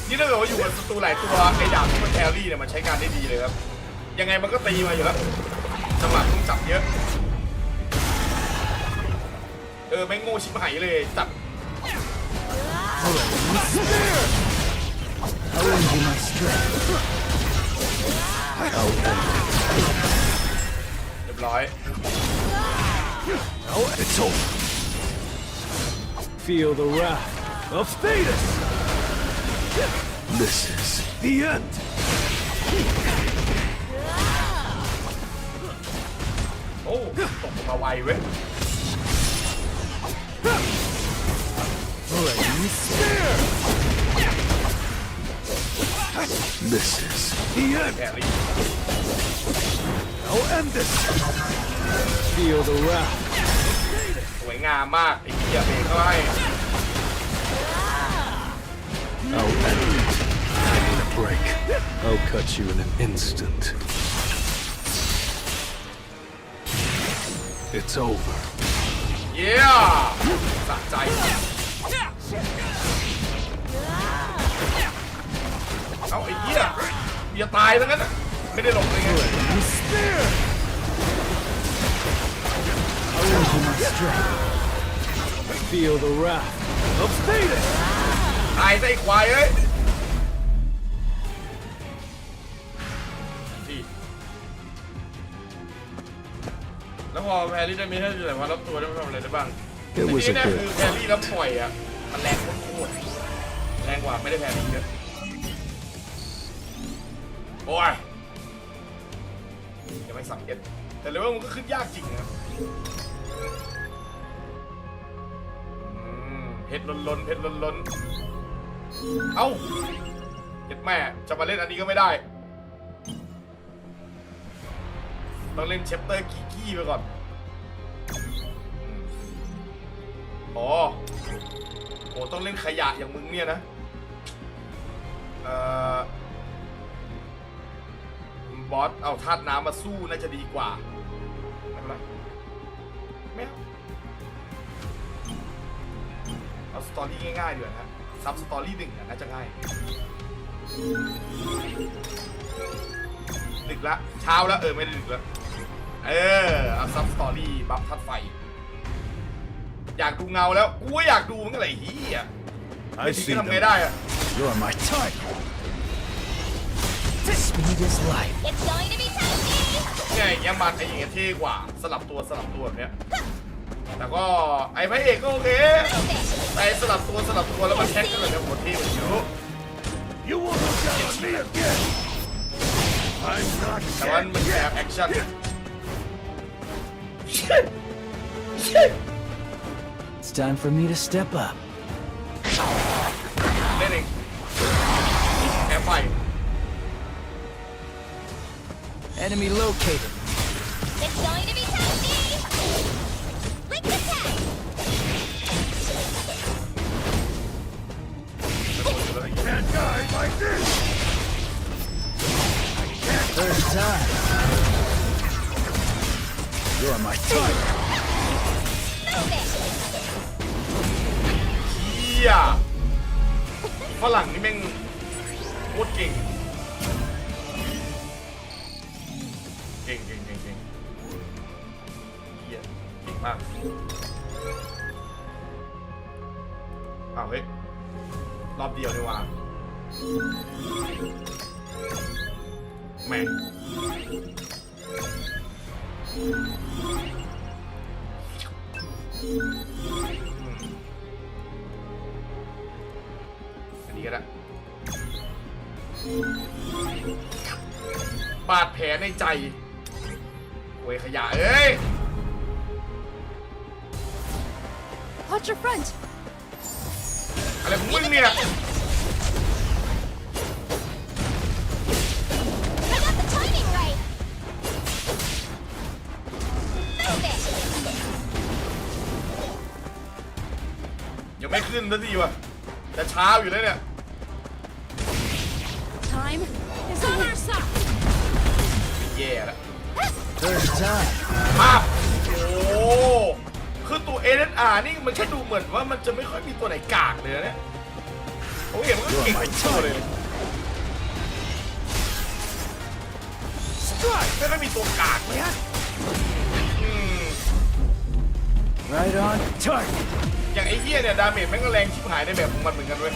นี่ถ้าเกิดว่าอยู่กับศัตรูหลายตัวไอ้ดาบที่มันแครี่เนี่ยมันใช้การได้ดีเลยครับยังไงมันก็ตีมาอยู่แล้วจังหวะต้องจับเยอะไม่โง่ชิบหายเลยจับ I will do my strength. เรียบร้อย Now it's over. Feel the wrath of status. This is the end. โอ้ตกมาไวเว้ย Spear. This is the end. Now end this. Feel the wrath. สวยงามมากไอ้เหี้ยเบรกก็ให้ I'll end it. I need a break. I'll cut you in an instant. It's over. Yeah สะใจเอาไอ้เหี้ยอย่าตายทั้งนั้นไม่ได้หลบเลยไง I will do my strength. Feel the wrath of status. ตายไอ้ควายเอ้ยแล้วพอแพรรี่ได้มีให้แต่ว่ารับตัวได้ทำอะไรได้บ้างแต่ที่แน่คือแพรรี่แล้วปล่อยอ่ะมันแรงโคตรแรงกว่าไม่ได้แพรรี่เยอะโอ้ยยังไม่สับเก็ตแต่เลยว่ามันก็ขึ้นยากจริงนะเพชรล้นเพชรล้นเอ้าเพชรแม่จะมาเล่นอันนี้ก็ไม่ได้ต้องเล่นเชปเตอร์กี้ไปก่อนโอ้ต้องเล่นขยะอย่างมึงเนี่ยนะบอสเอาธาตุน้ำมาสู้น่าจะดีกว่าไม่เป็นไรไม่เอาสตอรี่ง่ายๆดีกว่าฮะซับสตอรี่หนึ่งน่าจะง่ายดึกละเช้าแล้วไม่ได้ดึกแล้วเอาซับสตอรี่บัฟทัดไฟอยากดูเงาแล้วกูก็อยากดูมันก็อะไรเฮียไม่ทิ้งทำไงได้อะ You're my type. Speed is life. It's going to be tasty. ไงยังมันไอ้อย่างเงี้ยเท่กว่าสลับตัวแบบเนี้ยแต่ก็ไอ้พระเอกก็โอเคแต่สลับตัวแล้วมันแท็กกันเลยนะโหเท่กว่าเยอะ You won't look down on me again. I'm not แต่ว่ามันแอบแอคชั่น It's time for me to step up. เล่นเองแอบไฟ Enemy located. It's going to be tasty. Lick the tag. Can't die like this. First time. You're my type. Move it. เฮียฝรั่งนี่แม่งโคตรเก่งเฮียเก่งมากเฮ้ยรอบเดียวดีกว่าแม่งอันนี้ก็ได้บาดแผลในใจโวยขยะเอ้ย Watch your front. อะไรของมึงเนี่ย I got the timing right. Move it. ยังไม่ขึ้นสักทีวะจะช้าอยู่แล้วเนี่ย Time is on our side. แย่แล้วมาโอ้คือตัว SSR นี่มันแค่ดูเหมือนว่ามันจะไม่ค่อยมีตัวไหนกากเลยนะเนี่ยโอ้ยมันก็เก่งทุกตัวเลยไม่ค่อยมีตัวกากเลยฮะRight on target อย่างไอ้เหี้ยเนี่ยดาเมจแม่งก็แรงชิบหายในแบบของมันเหมือนกันเว้ย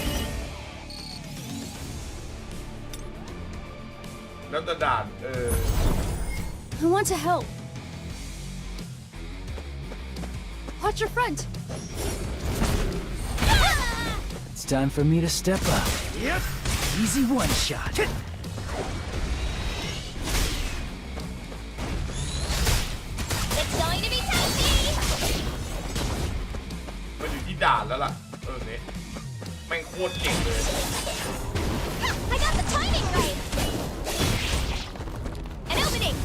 แล้วแต่ด่านI want to help. Watch your front. It's time for me to step up. Yep. Easy one shot. It's going to be tasty. มันอยู่ที่ด่านแล้วล่ะเนี่ยแม่งโคตรเก่งเลย I got the timing right. An opening.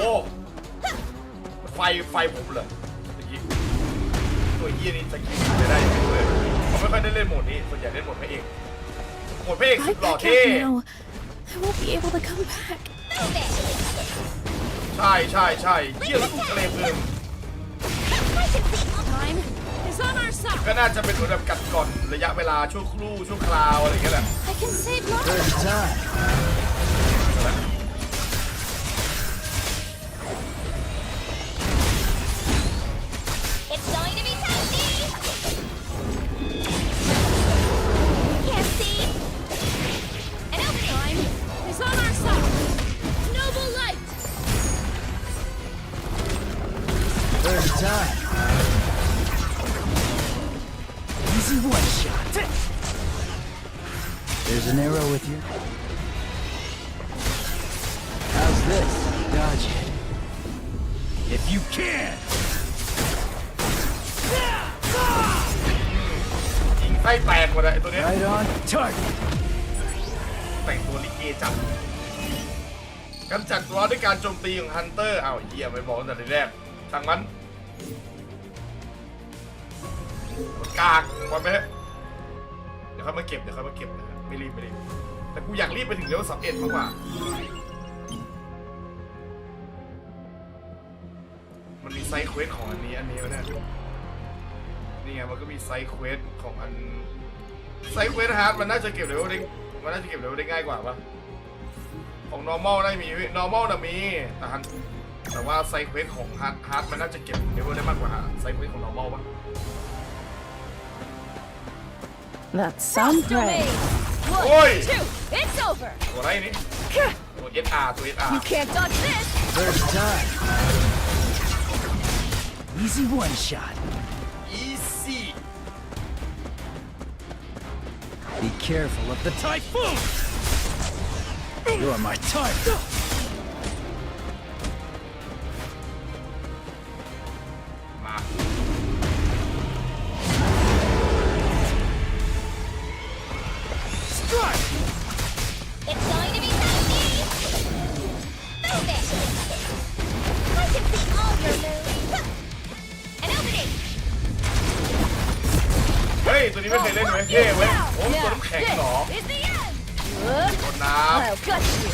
โอ้ไฟผมเลยตัวเหี้ยนี่จะกินจะได้ยังไงเลยผมไม่ค่อยได้เล่นโหมดนี้ส่วนใหญ่เล่นโหมดพระเอกโหมดพระเอกสุดหล่อเท่ I won't be able to come back. ใช่เหี้ยแล้วกูเกรงเลย Time is on our side. ก็น่าจะเป็นเหมือนแบบกัดก่อนระยะเวลาชั่วคราวอะไรอย่างเงี้ยแหละ I can save lives. First time. It's going to be tasty. Can't see. An opening. Time is on our side. Noble light. First time. Easy one shot. There's an arrow with you. How's this? Dodge it. If you can. ยิงไส้แตกหมดเลยไอ้ตัวเนี้ย Right on target. แต่งตัวลิเกจับกำจัดร้อนด้วยการโจมตีของฮันเตอร์เอาเหี้ยไม่บอกตั้งแต่แรกช่างมันกากวันไปเดี๋ยวเขามาเก็บนะไม่รีบแต่กูอยากรีบไปถึงเลเวล31มากกว่ามันมีไซด์เควสของอันนี้วะเนี่ยนี่ไงมันก็มีไซด์เควสของอันไซด์เควสฮาร์ดมันน่าจะเก็บเลเวลได้ง่ายกว่าปะของ normal ได้มี normal น่ะมีแต่ว่าไซด์เควสของฮาร์ดมันน่าจะเก็บเลเวลได้มากกว่าไซด์เควสของ normal ปะ That's some prey. โอ้ย Two. It's over. ตัวอะไรนี่ตัว SR You can't dodge this. First time. Easy one shot. easy Be careful of the typhoon. You're my target. Strike. It's going to be tasty. Move it. I can see all your moves. An opening. เฮ้ยตัวนี้ไม่เคยเล่นเลยเท่เว้ยโอ้ตัวน้ำแข็งเหรอ Is the end. โดนน้ I'll gut you.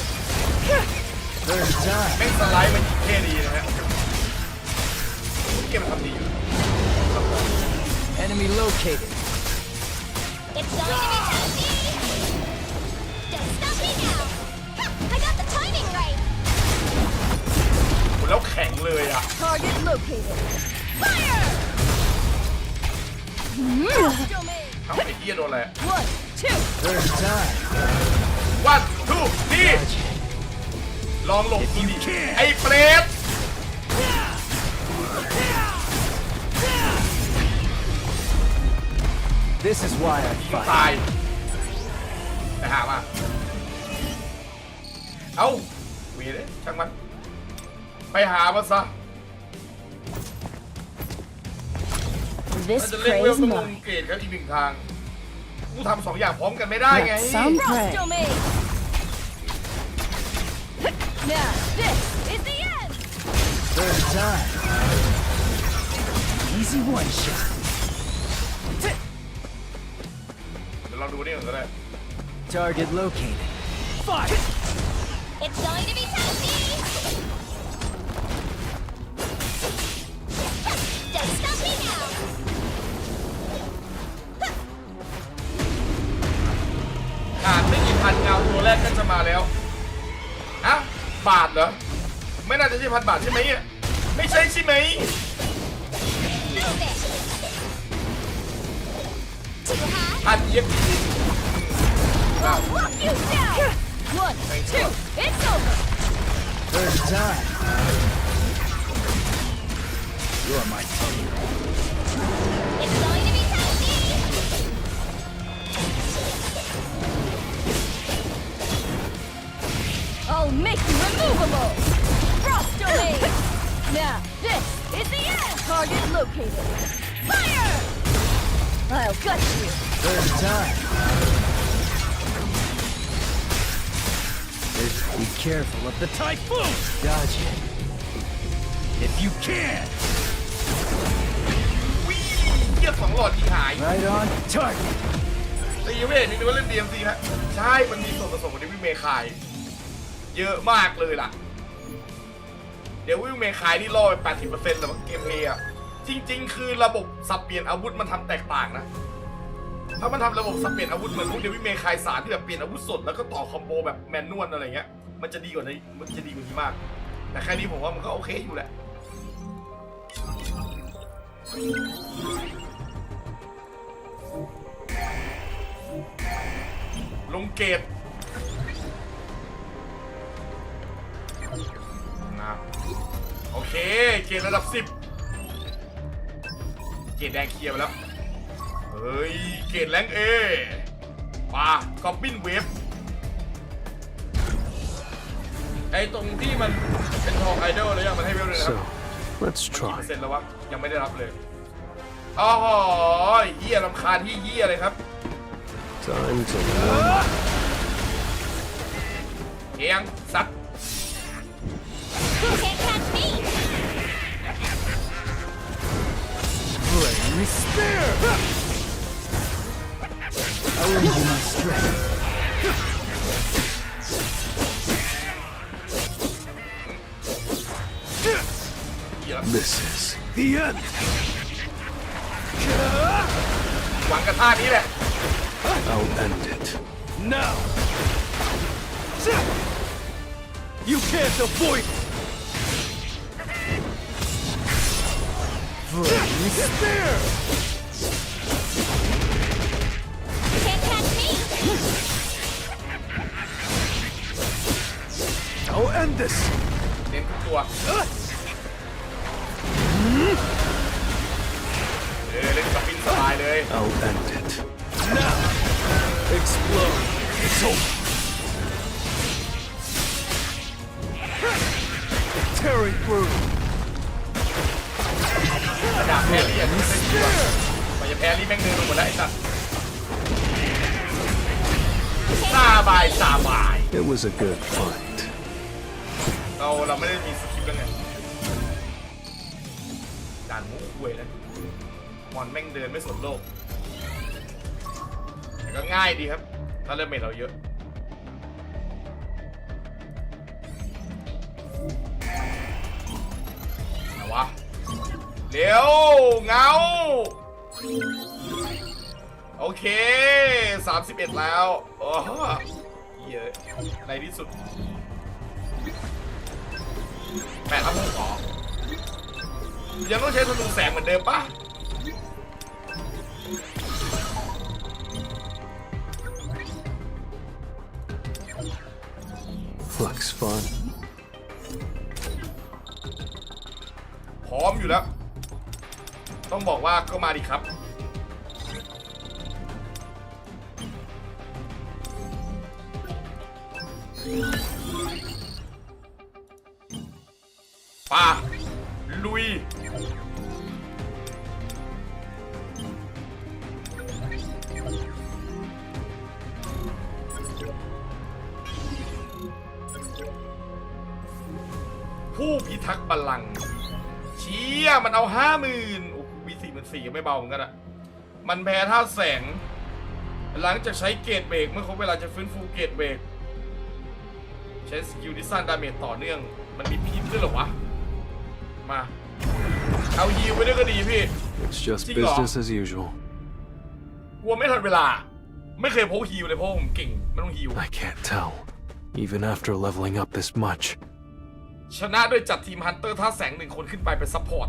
First ำ time. แม่งสไลด์มันยิงเท่ดีนะฮะเกมมันทำดีอยู่ Enemy located. It's going to be tasty. Don't stop me now. I got the timing right. แล้วแข็งเลยอ่ะ Target located. Fire. เอาไอ้เหี้ยโดนอะไร One, two. First time. วันทูนี่ลองหลบดูดิไอ้เปรต This is why I ตาย fight. ไปหามาเอ้าเวรเลยช่างมันไปหามันซะ This จะเล่น prey เวล is ต้องลง mine. เกรดครับอีกหนึ่งทางกูทำ2 อย่างพร้อมกันไม่ได้ไง That's some prey. Now this is the end. First time. Easy one shot. เดี๋ยวเราดูนี่ก่อนก็ได้ Target located. Fire. It's going to be tasty. Don't stop me now. ขาดไม่กี่พันเงาตัวแรกก็จะมาแล้วอะบาทเหรอไม่น่าจะใช่พันบาทใช่ไหมไม่ใช่ใช่ไหม Move it. Too high. พันเย็บ I'll walk you down. 1, 2, it's over. Third time. You're my team. It's going to be tasty. I'll make you removable. Frost domain. Now this is the end. Target located. Fire! I'll gut you. Third time. Be careful of the typhoon. Dodge it. If you can. วิ่งเยี่ย2 หลอดที่หาย Right on target. ตีเวทนี่นึกว่าเล่น DMC ฮะใช่มันมีส่วนผสมของเดวิลเมคายเยอะมากเลยล่ะเดวิลเมคายนี่ล่อไป 80% แล้วเกมเพลย์อะจริงๆคือระบบสับเปลี่ยนอาวุธมันทำแตกต่างนะถ้ามันทำระบบสับเปลี่ยนอาวุธเหมือนพวกเดวิลเมคาย3ที่แบบเปลี่ยนอาวุธสดแล้วก็ต่อคอมโบแบบแมนนวลอะไรเงี้ยมันจะดีกว่านี้มากแต่แค่นี้ผมว่ามันก็โอเคอยู่แหละลงเกตนะโอเคเกตระดับ10เกตแดงเคลียร์ไปแล้วเฮ้ยเกตแรงเอป่ะกอบบินเวฟไอ้ตรงที่มันเป็นทองไอดอลแล้วยังมันให้เวลเลยนะครับ Let's กี่ try. เปอร์เซ็นต์แล้ววะยังไม่ได้รับเลยอ๋อเหี้ยรำคาญที่เหี้ยเลยครับ Time to learn. เอียงซัด You can't catch me. Flame spear. I'll lend you my strength. This is the end. หวังกระท่านี้แหละ I'll end it. Now. You can't avoid it. Flame spear. You can't catch me. I'll end this. เน้นทุกตัวเล่นกับบินสบายเลย I'll end it. Now. Explode. It's over. Tearing through. ระดับแพรรี่ไม่ใช่ตัวมันจะแพรรี่แม่งเดินลงหมดแล้วไอ้สัสสบาย It was a good fight. เราไม่ได้มีสกิปแล้วไงด่านมุกคุยนะมอนแม่งเดินไม่สนโลกแต่ก็ง่ายดีครับถ้าเริ่มเมทเราเยอะเอาวะเร็วเงาโอเค31แล้วโอ้เยอะในที่สุด8 ครับผมขอยังต้องใช้ธนูแสงเหมือนเดิมปะ Flux fun. พร้อมอยู่แล้วต้องบอกว่าก็มาดิครับป่าลุยผู้พิทักษ์บัลลังก์เชี่ยมันเอา 50,000 โอ้โหมี 44,000ก็ไม่เบาเหมือนกันอะมันแพ้ท่าแสงหลังจากใช้เกตเบรกเมื่อครบเวลาจะฟื้นฟูเกตเบรก ใช้สกิลที่สร้างดาเมจต่อเนื่องมันมีพิษด้วยเหรอวะมาเอาฮิวไปด้วยก็ดีพี่ It's just business as usual. กลัวไม่ทันเวลาไม่เคยพกฮิวเลยเพราะผมเก่งไม่ต้องฮิว I can't tell, even after leveling up this much. ชนะด้วยจัดทีมฮันเตอร์ท่าแสง1 คนขึ้นไปเป็นซัพพอร์ต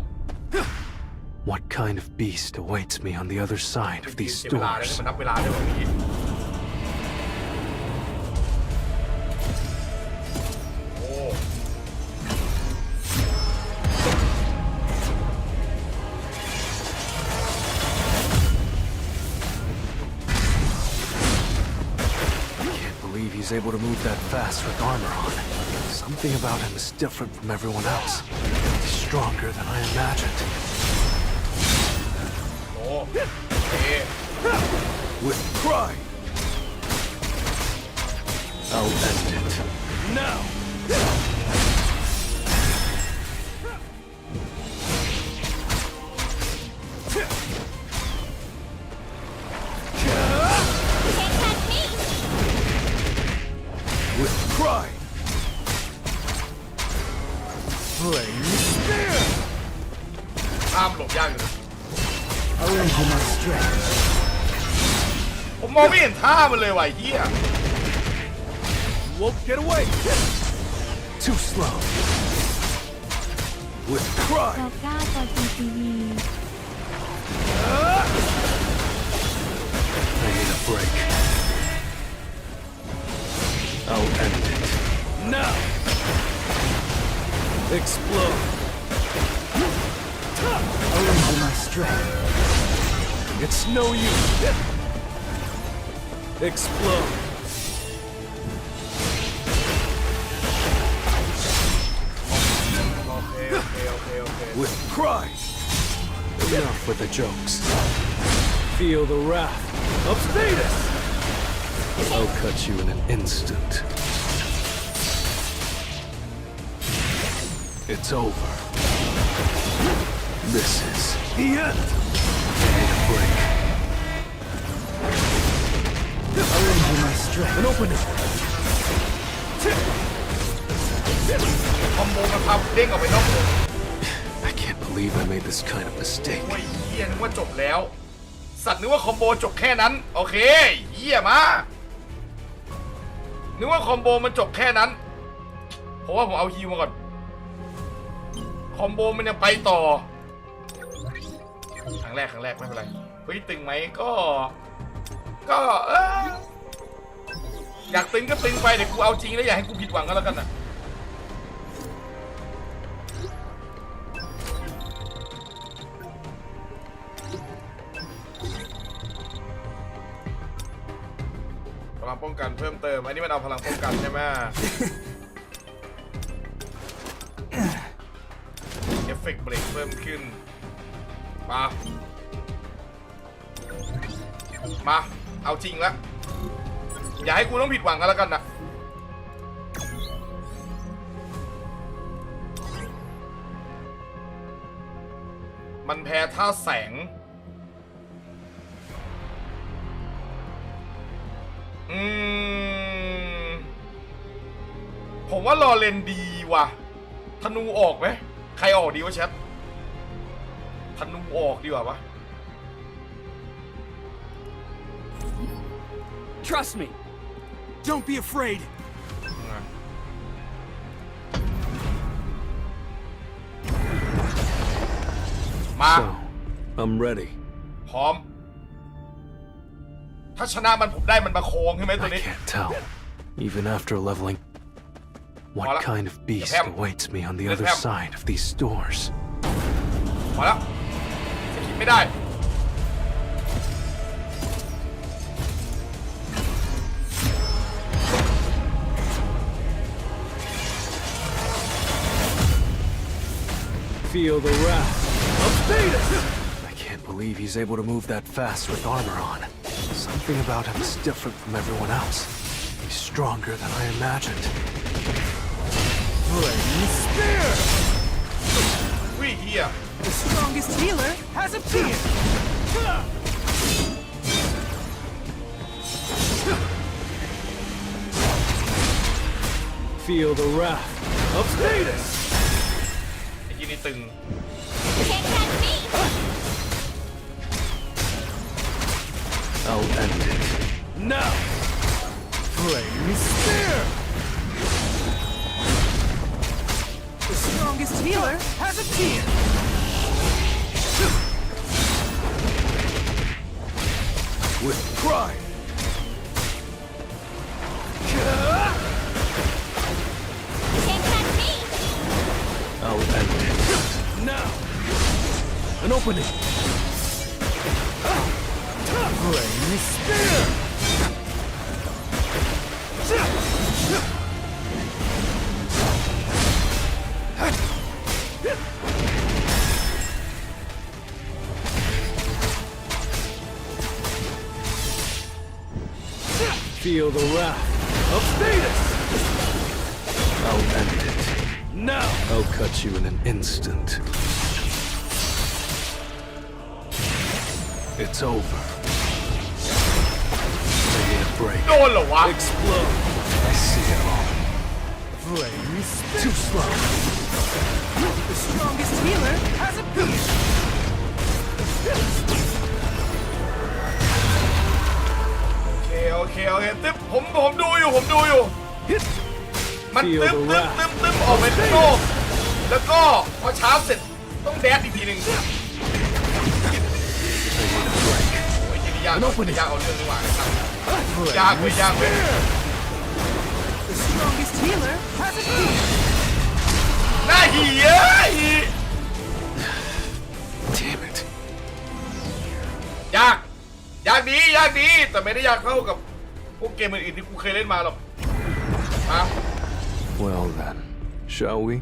What kind of beast awaits me on the other side of these เวลา doors? มันนับเวลาด้วยพี่โอ้ believe he's able to move that fast with armor on. Something about him is different from everyone else. He's stronger than I imagined. Oh, yeah. With pride, I'll end it. Now! With pride. Flame spear. ข้ามหลบยากอยู่ Arrange my strength. ผมมองไม่เห็นท่ามันเลยว่ะเฮีย Won't get away. Too slow. With pride. I need a break. I'll end it. Now! Explode! Arrange my strength. It's no use. Explode! Okay. With pride! Enough with the jokes. Feel the wrath of Thetis! I'll cut you in an instant. It's over. This is the end. I need a break. Arrange my strength. An opening. คอมโบมันพาเด้งออกไปนอกวง I can't believe I made this kind of mistake. โอ้ยเฮียนึกว่าจบแล้ว สัตว์นึกว่าคอมโบจบแค่นั้นโอเคเฮียมานึกว่าคอมโบมันจบแค่นั้นเพราะว่าผมเอาฮิวมาก่อนคอมโบมันยังไปต่อครั้งแรกไม่เป็นไรเฮ้ยตึงไหมก็อยากตึงก็ตึงไปเดี๋ยวกูเอาจริงแล้วอย่าให้กูผิดหวังก็แล้วกันนะพลังป้องกันเพิ่มเติมอันนี้มันเอาพลังป้องกันใช่ไหมเอฟเฟกต์เบรกเพิ่มขึ้นมาเอาจริงแล้วอย่าให้กูต้องผิดหวังกันแล้วกันนะมันแพ้ท่าแสงผมว่ารอเลนดีว่ะธนูออกไหมใครออกดีวะแชทธนูออกดีกว่าวะ Trust me. Don't be afraid. มา So, I'm ready. พร้อมถ้าชนะมันผมได้มันมาโค้งใช่ไหมตัว I นี้ can't tell, even after leveling. What kind of beast awaits me on the other side of these doors? มาแล้วสกิปไม่ได้ Feel the wrath of Thetis! I can't believe he's able to move that fast with armor on. Something about him is different from everyone else. He's stronger than I imagined. Flame spear. We here. The strongest healer has appeared. Feel the wrath of Status. ไอ้ที่นี่ตึง I'll end it. Now! Flame Spear! The strongest healer has appeared. With pride! I'll end it. Now! An opening! Flame Spear! Feel the wrath of Status! I'll end it. Now! I'll cut you in an instant. It's over. I need a break. Explode. I see it all. Flame too slow. The strongest healer has appeared. โอเคตึ๊บผมดูอยู่มันตึ๊บออกไปข้างนอกแล้วก็พอชาร์จเสร็จต้องแดดอีกทีหนึ่งโอ้ยยากเอาเรื่องดีกว่านะครับยากเว้ย The strongest healer has appeared. น่าหี่Damn it. ยากดีแต่ไม่ได้ยากเท่ากับพวกเกมอื่นๆที่กูเคยเล่นมาหรอก Well then, shall we?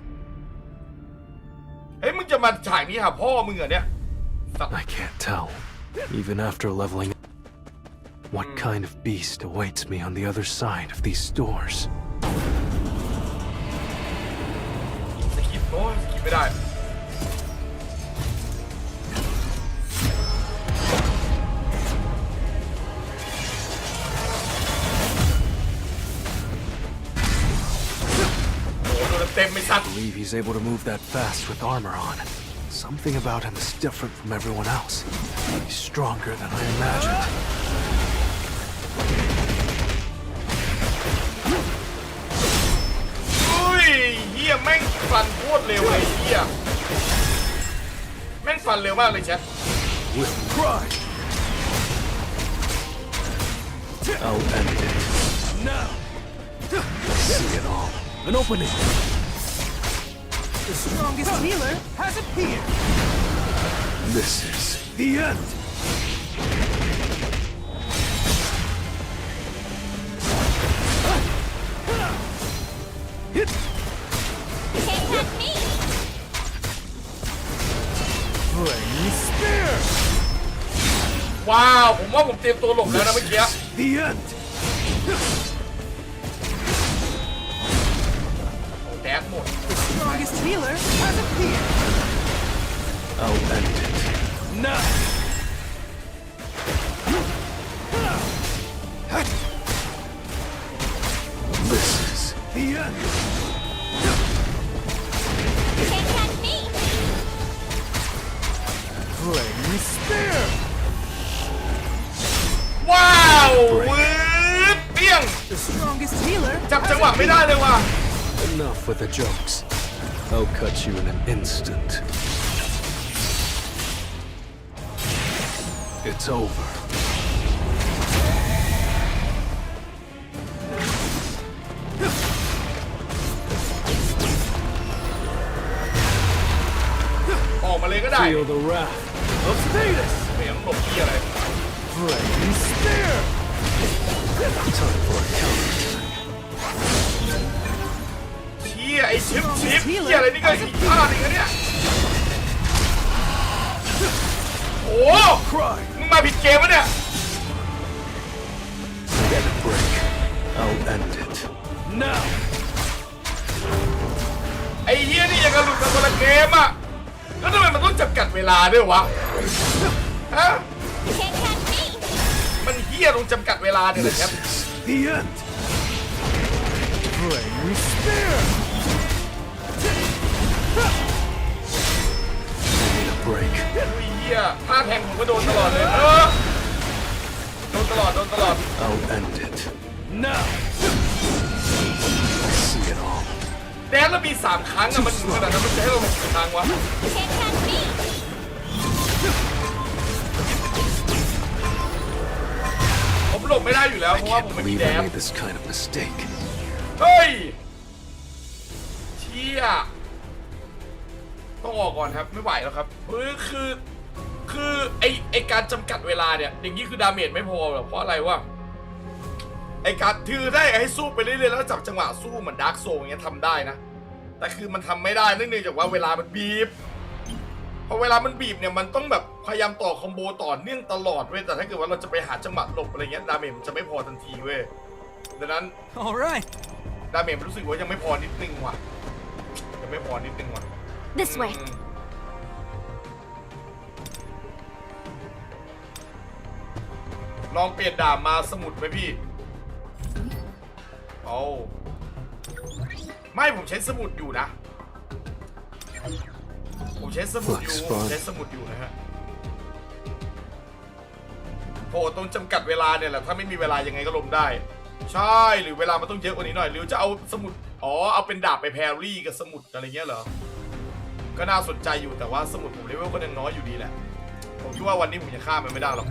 เฮ้ยมึงจะมาฉากนี้หาพ่อมึงเหรอเนี่ย I can't tell, even after leveling up, what kind of beast awaits me on the other side of these doors. สกิปไม่ได้I believe he's able to move that fast with armor on. Something about him is different from everyone else. He's stronger than I imagined. Ui, แม่งฟันโคตรเร็วเลยเหี้ยแม่งฟันเร็วมากเลยแชท With pride, I'll end it. Now, see it all. An opening. The strongest healer has appeared. This is the end. Hit. Can't catch me. Flame Spear. ว้าวผมว่าผมเตรียมตัวหลบแล้วนะเมื่อกี้ The end. แดดหมด The strongest healer has appeared. I'll end it. Now. This is the end. Can't catch me. Flame Spear. ว้าวเปี้ยง The strongest healer จับจังหวะไม่ได้เลยว่ะ Enough with the jokes. I'll cut you in an instant. It's over. Feel the wrath of Status. ไม่ยังหลบที่อะไร Flame Spear. Time for a counter. เชี่ยไอ้ชิปเชี่ยอะไรนี่ก็อีกท่าหนึ่งนะเนี่ยโอ้มึงมาผิดเกมวะเนี่ย Get a break. I'll end it. Now. ไอ้เฮียนี่ยังกระหลุดกับคนละเกมอ่ะแล้วทำไมมันต้องจำกัดเวลาด้วยวะฮะมันเฮียต้องจำกัดเวลาเนี่ยแหละครับ The end. Flame Spear! Need a break. เฮียท่าแทงผมก็โดนตลอดเลยโดนตลอดI'll end it. Now! I see it all. แดนแล้วมี3 ครั้งอะมันขนาดนั้นมันจะให้เราหลบกี่ครั้งวะผมหลบไม่ได้อยู่แล้วเพราะว่าผมไม่มีแดนเฮ้ยเชี่ยต้องออกก่อนครับไม่ไหวแล้วครับคือไอการจำกัดเวลาเนี่ยอย่างนี้คือดาเมจไม่พอหรอกเพราะอะไรวะไอการถือได้ให้สู้ไปเรื่อยๆแล้วจับจังหวะสู้เหมือนดาร์กโซลอย่างเงี้ยทำได้นะแต่คือมันทำไม่ได้เนื่องจากว่าเวลามันบีบพอเวลามันบีบเนี่ยมันต้องแบบพยายามต่อคอมโบต่อเนื่องตลอดเว้ยแต่ถ้าเกิดว่าเราจะไปหาจังหวะหลบอะไรเงี้ยดาเมจมันจะไม่พอทันทีเว้ยดังนั้นดาเมจมันรู้สึกว่ายังไม่พอนิดนึงว่ะยังไม่พอนิดนึงว่ะ This way. ลองเปลี่ยนดาบมาสมุดไหมพี่โอ้ไม่ผมใช้สมุดอยู่นะผมใช้สมุดอยู่นะฮะโหตรงจำกัดเวลาเนี่ยแหละถ้าไม่มีเวลายังไงก็ลงได้ใช่หรือเวลามันต้องเยอะกว่านี้หน่อยหรือจะเอาสมุดเอาเป็นดาบไปแพรรี่กับสมุดอะไรเงี้ยเหรอก็น่าสนใจอยู่แต่ว่าสมุดผมเลเวลก็ยังน้อยอยู่ดีแหละผมคิดว่าวันนี้ผมยังฆ่ามันไม่ได้หรอก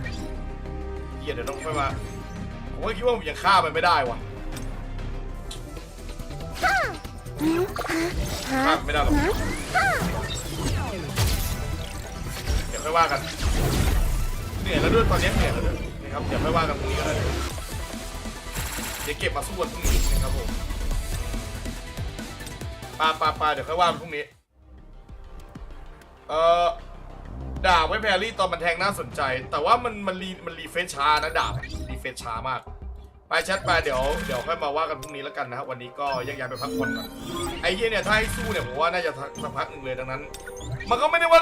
เดี๋ยวต้องค่อยมาผมก็คิดว่าผมยังฆ่ามันไม่ได้ว่ะฆ่าไม่ได้หรอกเดี๋ยวค่อยว่ากันเหนื่อยแล้วด้วยตอนนี้เหนื่อยแล้วด้วยนะครับเดี๋ยวค่อยว่ากันพรุ่งนี้ก็ได้เดี๋ยวเก็บมาสู้กันพรุ่งนี้นะครับผมปาเดี๋ยวค่อยว่ากันพรุ่งนี้ดาบไว้แพรรี่ตอนมันแทงน่าสนใจแต่ว่ามันรีเฟรชช้านะดาบรีเฟรชช้ามากไปแชทไปเดี๋ยวค่อยมาว่ากันพรุ่งนี้แล้วกันนะครับวันนี้ก็แยกย้ายไปพักผ่อนก่อนไอ้เหี้ยเนี่ยถ้าให้สู้เนี่ยผมว่าน่าจะสักพักหนึ่งเลยดังนั้นมันก็ไม่ได้ว่า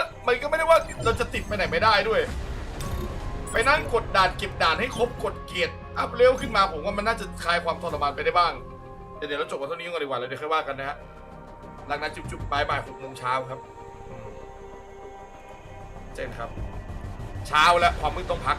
เราจะติดไปไหนไม่ได้ด้วยไปนั่งกดด่านเก็บด่านให้ครบกดเกียรติอัพเร็วขึ้นมาผมว่ามันน่าจะคลายความทรมานไปได้บ้างเดี๋ยวเราจบกันเท่านี้ก่อนดีกว่าเลยเดี๋ยวค่อยว่ากันนะฮะหลังนั้นจุ๊บๆบ่าย 6 โมงเช้าครับเจนครับเช้าแล้วความมืดต้องพัก